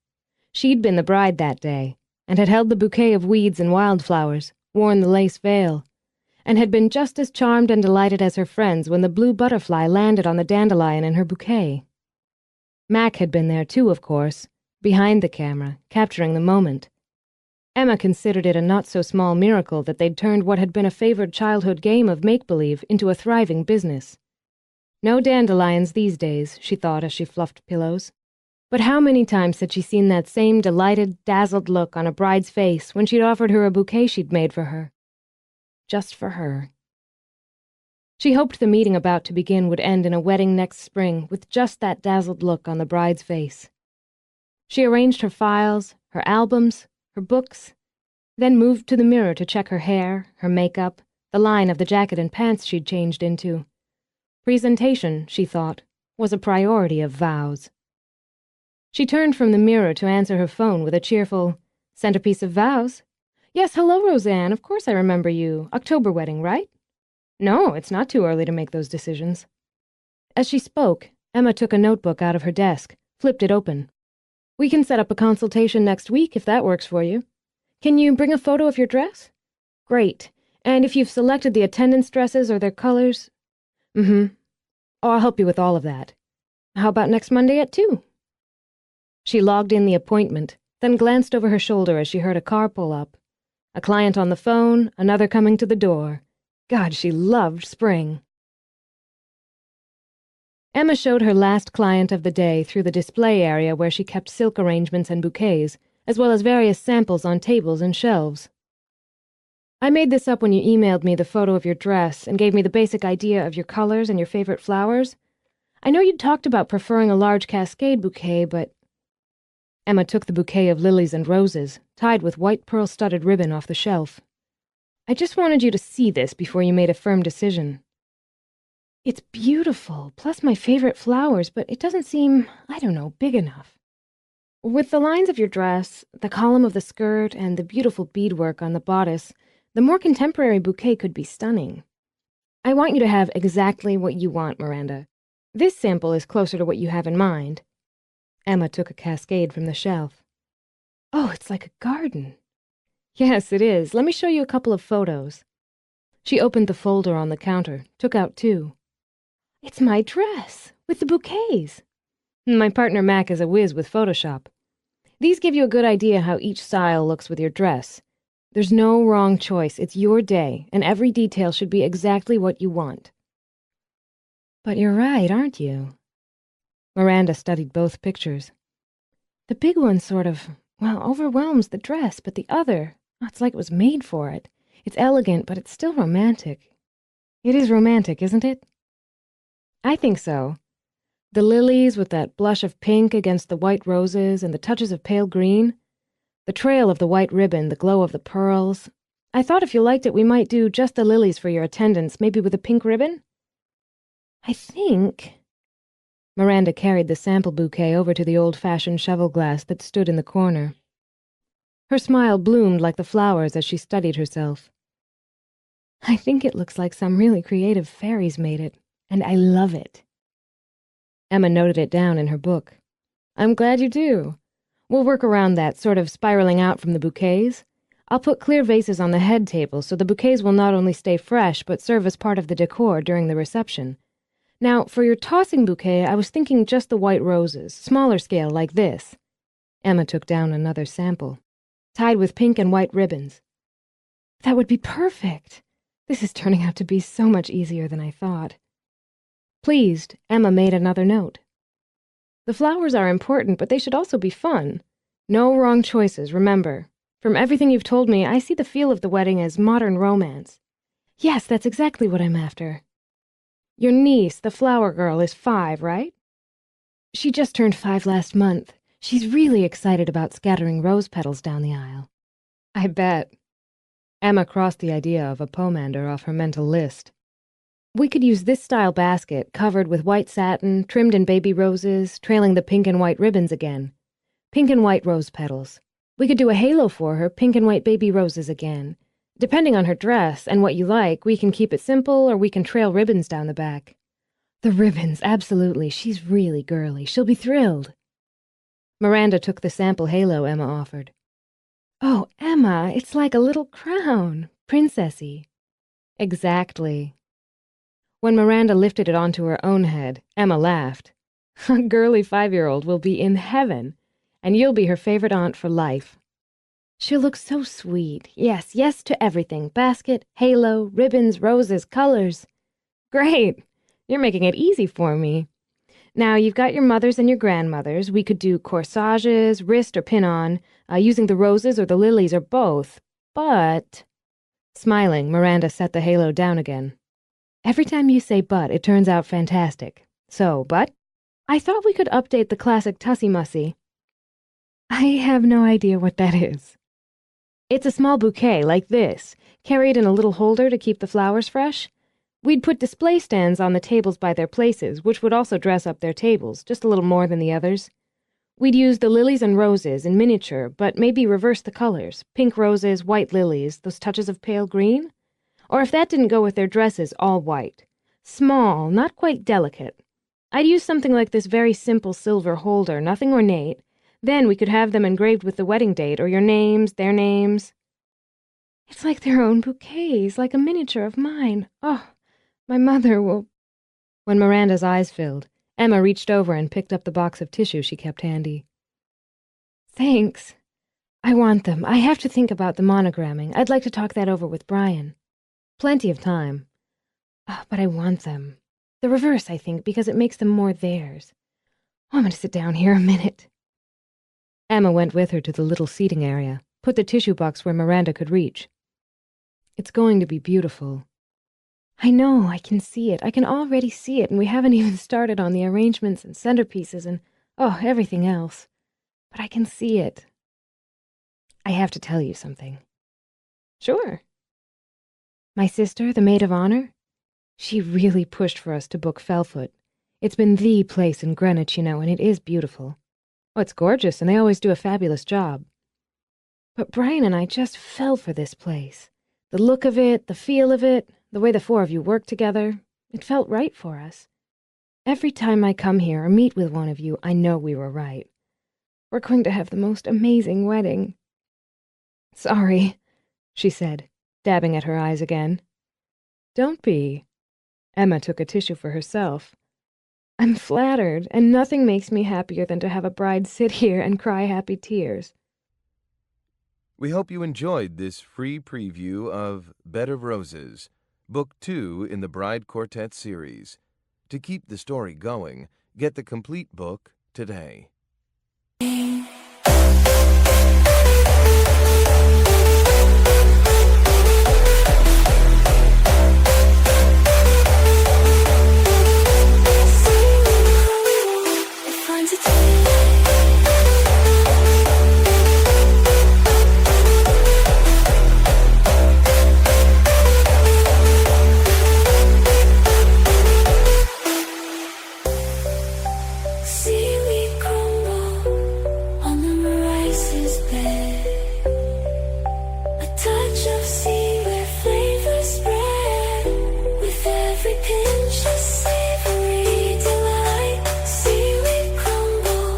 She'd been the bride that day, and had held the bouquet of weeds and wildflowers, worn the lace veil, and had been just as charmed and delighted as her friends when the blue butterfly landed on the dandelion in her bouquet. Mac had been there too, of course, behind the camera, capturing the moment. Emma considered it a not-so-small miracle that they'd turned what had been a favored childhood game of make-believe into a thriving business. No dandelions these days, she thought as she fluffed pillows. But how many times had she seen that same delighted, dazzled look on a bride's face when she'd offered her a bouquet she'd made for her? Just for her. She hoped the meeting about to begin would end in a wedding next spring with just that dazzled look on the bride's face. She arranged her files, her albums, her books, then moved to the mirror to check her hair, her makeup, the line of the jacket and pants she'd changed into. Presentation, she thought, was a priority of vows. She turned from the mirror to answer her phone with a cheerful, "Centerpiece of vows? Yes, hello, Roseanne. Of course I remember you. October wedding, right? No, it's not too early to make those decisions." As she spoke, Emma took a notebook out of her desk, flipped it open. "We can set up a consultation next week if that works for you. Can you bring a photo of your dress? Great. And if you've selected the attendance dresses or their colors? Oh, I'll help you with all of that. How about next Monday at 2? She logged in the appointment, then glanced over her shoulder as she heard a car pull up. A client on the phone, another coming to the door. God, she loved spring. Emma showed her last client of the day through the display area where she kept silk arrangements and bouquets, as well as various samples on tables and shelves. I made this up when you emailed me the photo of your dress and gave me the basic idea of your colors and your favorite flowers. I know you'd talked about preferring a large cascade bouquet, but... Emma took the bouquet of lilies and roses, tied with white pearl-studded ribbon off the shelf. I just wanted you to see this before you made a firm decision. It's beautiful, plus my favorite flowers, but it doesn't seem, I don't know, big enough. With the lines of your dress, the column of the skirt, and the beautiful beadwork on the bodice, the more contemporary bouquet could be stunning. I want you to have exactly what you want, Miranda. This sample is closer to what you have in mind. Emma took a cascade from the shelf. Oh, it's like a garden. Yes, it is. Let me show you a couple of photos. She opened the folder on the counter, took out 2. It's my dress, with the bouquets. My partner Mac is a whiz with Photoshop. These give you a good idea how each style looks with your dress. There's no wrong choice. It's your day, and every detail should be exactly what you want. But you're right, aren't you? Miranda studied both pictures. The big one sort of, overwhelms the dress, but the other, it's like it was made for it. It's elegant, but it's still romantic. It is romantic, isn't it? I think so. The lilies with that blush of pink against the white roses and the touches of pale green. The trail of the white ribbon, the glow of the pearls. I thought if you liked it, we might do just the lilies for your attendance, maybe with a pink ribbon? I think... Miranda carried the sample bouquet over to the old-fashioned cheval glass that stood in the corner. Her smile bloomed like the flowers as she studied herself. I think it looks like some really creative fairies made it, and I love it. Emma noted it down in her book. I'm glad you do. We'll work around that, sort of spiraling out from the bouquets. I'll put clear vases on the head table so the bouquets will not only stay fresh but serve as part of the decor during the reception. Now, for your tossing bouquet, I was thinking just the white roses, smaller scale like this. Emma took down another sample, tied with pink and white ribbons. That would be perfect. This is turning out to be so much easier than I thought. Pleased, Emma made another note. The flowers are important, but they should also be fun. No wrong choices, remember. From everything you've told me, I see the feel of the wedding as modern romance. Yes, that's exactly what I'm after. Your niece, the flower girl, is 5, right? She just turned 5 last month. She's really excited about scattering rose petals down the aisle. I bet. Emma crossed the idea of a pomander off her mental list. We could use this style basket, covered with white satin, trimmed in baby roses, trailing the pink and white ribbons again. Pink and white rose petals. We could do a halo for her, pink and white baby roses again. Depending on her dress and what you like, we can keep it simple or we can trail ribbons down the back. The ribbons, absolutely. She's really girly. She'll be thrilled. Miranda took the sample halo Emma offered. Oh, Emma, it's like a little crown. Princessy. Exactly. When Miranda lifted it onto her own head, Emma laughed. A girly 5-year-old will be in heaven, and you'll be her favorite aunt for life. She'll look so sweet. Yes, yes to everything. Basket, halo, ribbons, roses, colors. Great. You're making it easy for me. Now, you've got your mother's and your grandmother's. We could do corsages, wrist or pin-on, using the roses or the lilies or both. But... Smiling, Miranda set the halo down again. Every time you say but, it turns out fantastic. So, but, I thought we could update the classic Tussie-Mussy. I have no idea what that is. It's a small bouquet, like this, carried in a little holder to keep the flowers fresh. We'd put display stands on the tables by their places, which would also dress up their tables, just a little more than the others. We'd use the lilies and roses in miniature, but maybe reverse the colors. Pink roses, white lilies, those touches of pale green. Or if that didn't go with their dresses, all white. Small, not quite delicate. I'd use something like this very simple silver holder, nothing ornate. Then we could have them engraved with the wedding date, or your names, their names. It's like their own bouquets, like a miniature of mine. Oh, my mother will... When Miranda's eyes filled, Emma reached over and picked up the box of tissue she kept handy. Thanks. I want them. I have to think about the monogramming. I'd like to talk that over with Brian. Plenty of time. Oh, but I want them. The reverse, I think, because it makes them more theirs. Oh, I'm going to sit down here a minute. Emma went with her to the little seating area, put the tissue box where Miranda could reach. It's going to be beautiful. I know, I can see it. I can already see it, and we haven't even started on the arrangements and centerpieces and, everything else. But I can see it. I have to tell you something. Sure. My sister, the maid of honor, she really pushed for us to book Fellfoot. It's been the place in Greenwich, you know, and it is beautiful. Oh, it's gorgeous, and they always do a fabulous job. But Brian and I just fell for this place. The look of it, the feel of it, the way the 4 of you work together, it felt right for us. Every time I come here or meet with one of you, I know we were right. We're going to have the most amazing wedding." "Sorry," she said, dabbing at her eyes again. "Don't be." Emma took a tissue for herself. "I'm flattered, and nothing makes me happier than to have a bride sit here and cry happy tears." We hope you enjoyed this free preview of Bed of Roses, Book 2 in the Bride Quartet series. To keep the story going, get the complete book today. Seaweed crumble on the rice's bed. A touch of sea where flavor spread with every pinch of savory delight. Seaweed crumble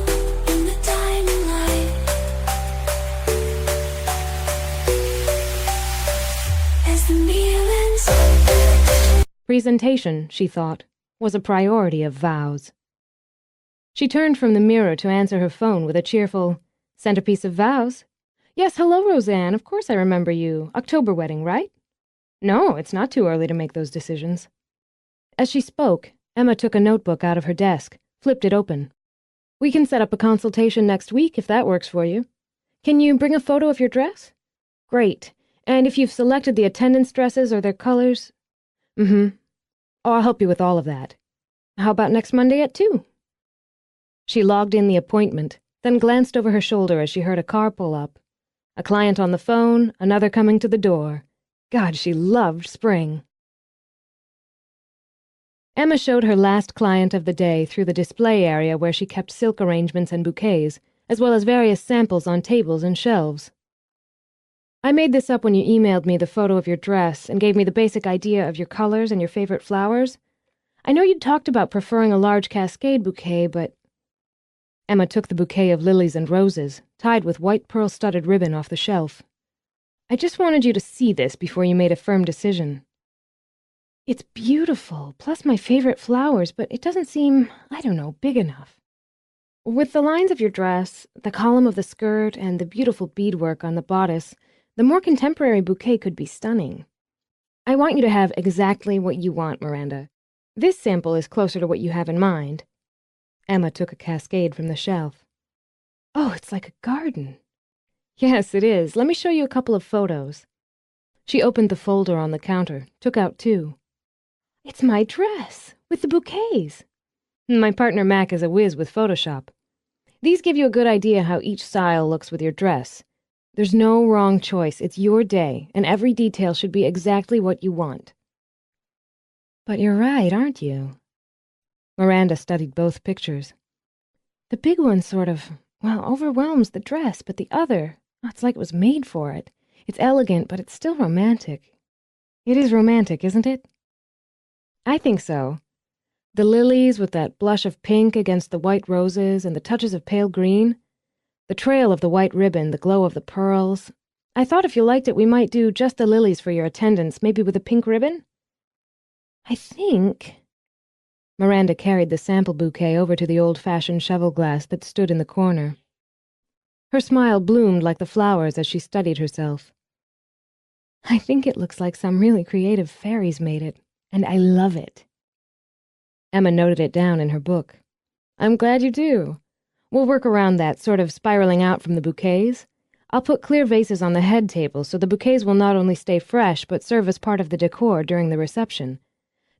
in the diamond light. As the meal ends. Presentation, she thought, was a priority of Vows. She turned from the mirror to answer her phone with a cheerful, "Centerpiece of Vows. Yes, hello, Roseanne. Of course I remember you. October wedding, right? No, it's not too early to make those decisions." As she spoke, Emma took a notebook out of her desk, flipped it open. "We can set up a consultation next week if that works for you. Can you bring a photo of your dress? Great. And if you've selected the attendance dresses or their colors? Oh, I'll help you with all of that. How about next Monday at 2? She logged in the appointment, then glanced over her shoulder as she heard a car pull up. A client on the phone, another coming to the door. God, she loved spring. Emma showed her last client of the day through the display area where she kept silk arrangements and bouquets, as well as various samples on tables and shelves. "I made this up when you emailed me the photo of your dress and gave me the basic idea of your colors and your favorite flowers. I know you'd talked about preferring a large cascade bouquet, but..." Emma took the bouquet of lilies and roses, tied with white pearl-studded ribbon off the shelf. "I just wanted you to see this before you made a firm decision. It's beautiful, plus my favorite flowers, but it doesn't seem, I don't know, big enough. With the lines of your dress, the column of the skirt, and the beautiful beadwork on the bodice, the more contemporary bouquet could be stunning. I want you to have exactly what you want, Miranda. This sample is closer to what you have in mind." Emma took a cascade from the shelf. "Oh, it's like a garden." "Yes, it is. Let me show you a couple of photos." She opened the folder on the counter, took out 2. "It's my dress, with the bouquets." My partner Mac is a whiz with Photoshop. These give you a good idea how each style looks with your dress. There's no wrong choice. It's your day, and every detail should be exactly what you want. But you're right, aren't you? Miranda studied both pictures. The big one sort of, overwhelms the dress, but the other, it's like it was made for it. It's elegant, but it's still romantic. It is romantic, isn't it? I think so. The lilies with that blush of pink against the white roses and the touches of pale green. The trail of the white ribbon, the glow of the pearls. I thought if you liked it, we might do just the lilies for your attendance, maybe with a pink ribbon. I think... Miranda carried the sample bouquet over to the old-fashioned cheval glass that stood in the corner. Her smile bloomed like the flowers as she studied herself. I think it looks like some really creative fairies made it, and I love it. Emma noted it down in her book. I'm glad you do. We'll work around that, sort of spiraling out from the bouquets. I'll put clear vases on the head table so the bouquets will not only stay fresh but serve as part of the decor during the reception.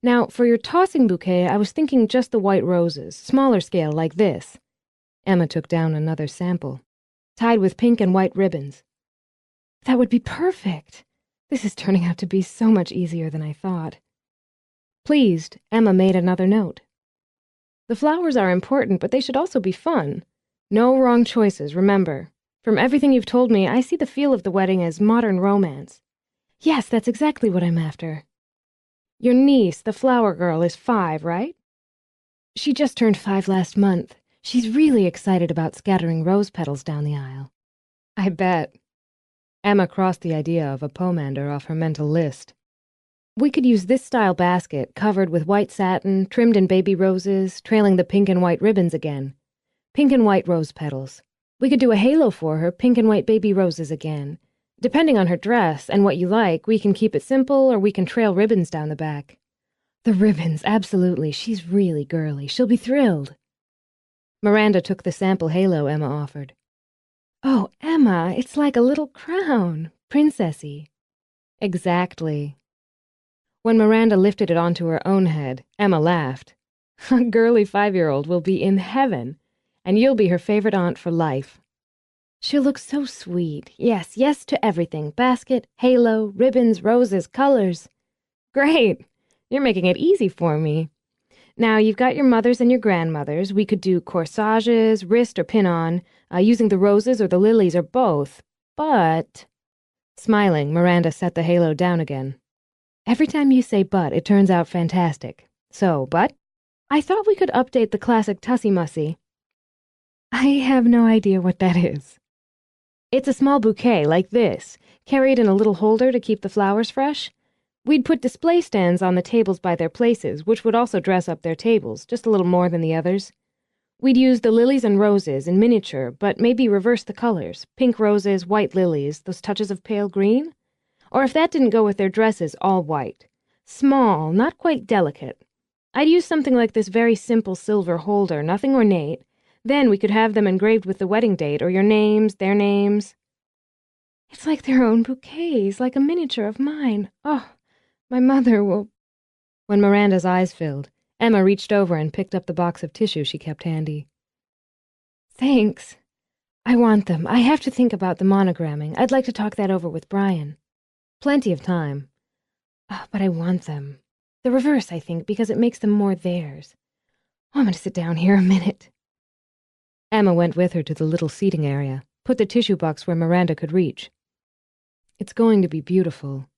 Now, for your tossing bouquet, I was thinking just the white roses, smaller scale like this. Emma took down another sample, tied with pink and white ribbons. That would be perfect. This is turning out to be so much easier than I thought. Pleased, Emma made another note. The flowers are important, but they should also be fun. No wrong choices, remember. From everything you've told me, I see the feel of the wedding as modern romance. Yes, that's exactly what I'm after. Your niece, the flower girl, is 5, right? She just turned 5 last month. She's really excited about scattering rose petals down the aisle. I bet. Emma crossed the idea of a pomander off her mental list. We could use this style basket, covered with white satin, trimmed in baby roses, trailing the pink and white ribbons again. Pink and white rose petals. We could do a halo for her, pink and white baby roses again. Depending on her dress and what you like, we can keep it simple or we can trail ribbons down the back. The ribbons, absolutely. She's really girly. She'll be thrilled. Miranda took the sample halo Emma offered. Oh, Emma, it's like a little crown. Princessy. Exactly. When Miranda lifted it onto her own head, Emma laughed. A girly 5-year-old will be in heaven, and you'll be her favorite aunt for life. She'll look so sweet. Yes, yes to everything. Basket, halo, ribbons, roses, colors. Great. You're making it easy for me. Now, you've got your mother's and your grandmother's. We could do corsages, wrist or pin-on, using the roses or the lilies or both. But... Smiling, Miranda set the halo down again. Every time you say but, it turns out fantastic. So, but? I thought we could update the classic Tussie-Mussy. I have no idea what that is. It's a small bouquet, like this, carried in a little holder to keep the flowers fresh. We'd put display stands on the tables by their places, which would also dress up their tables, just a little more than the others. We'd use the lilies and roses in miniature, but maybe reverse the colors. Pink roses, white lilies, those touches of pale green? Or if that didn't go with their dresses, all white. Small, not quite delicate. I'd use something like this very simple silver holder, nothing ornate. Then we could have them engraved with the wedding date, or your names, their names. It's like their own bouquets, like a miniature of mine. Oh, my mother will... When Miranda's eyes filled, Emma reached over and picked up the box of tissue she kept handy. Thanks. I want them. I have to think about the monogramming. I'd like to talk that over with Brian. Plenty of time. Oh, but I want them. The reverse, I think, because it makes them more theirs. Oh, I'm going to sit down here a minute. Emma went with her to the little seating area, put the tissue box where Miranda could reach. It's going to be beautiful.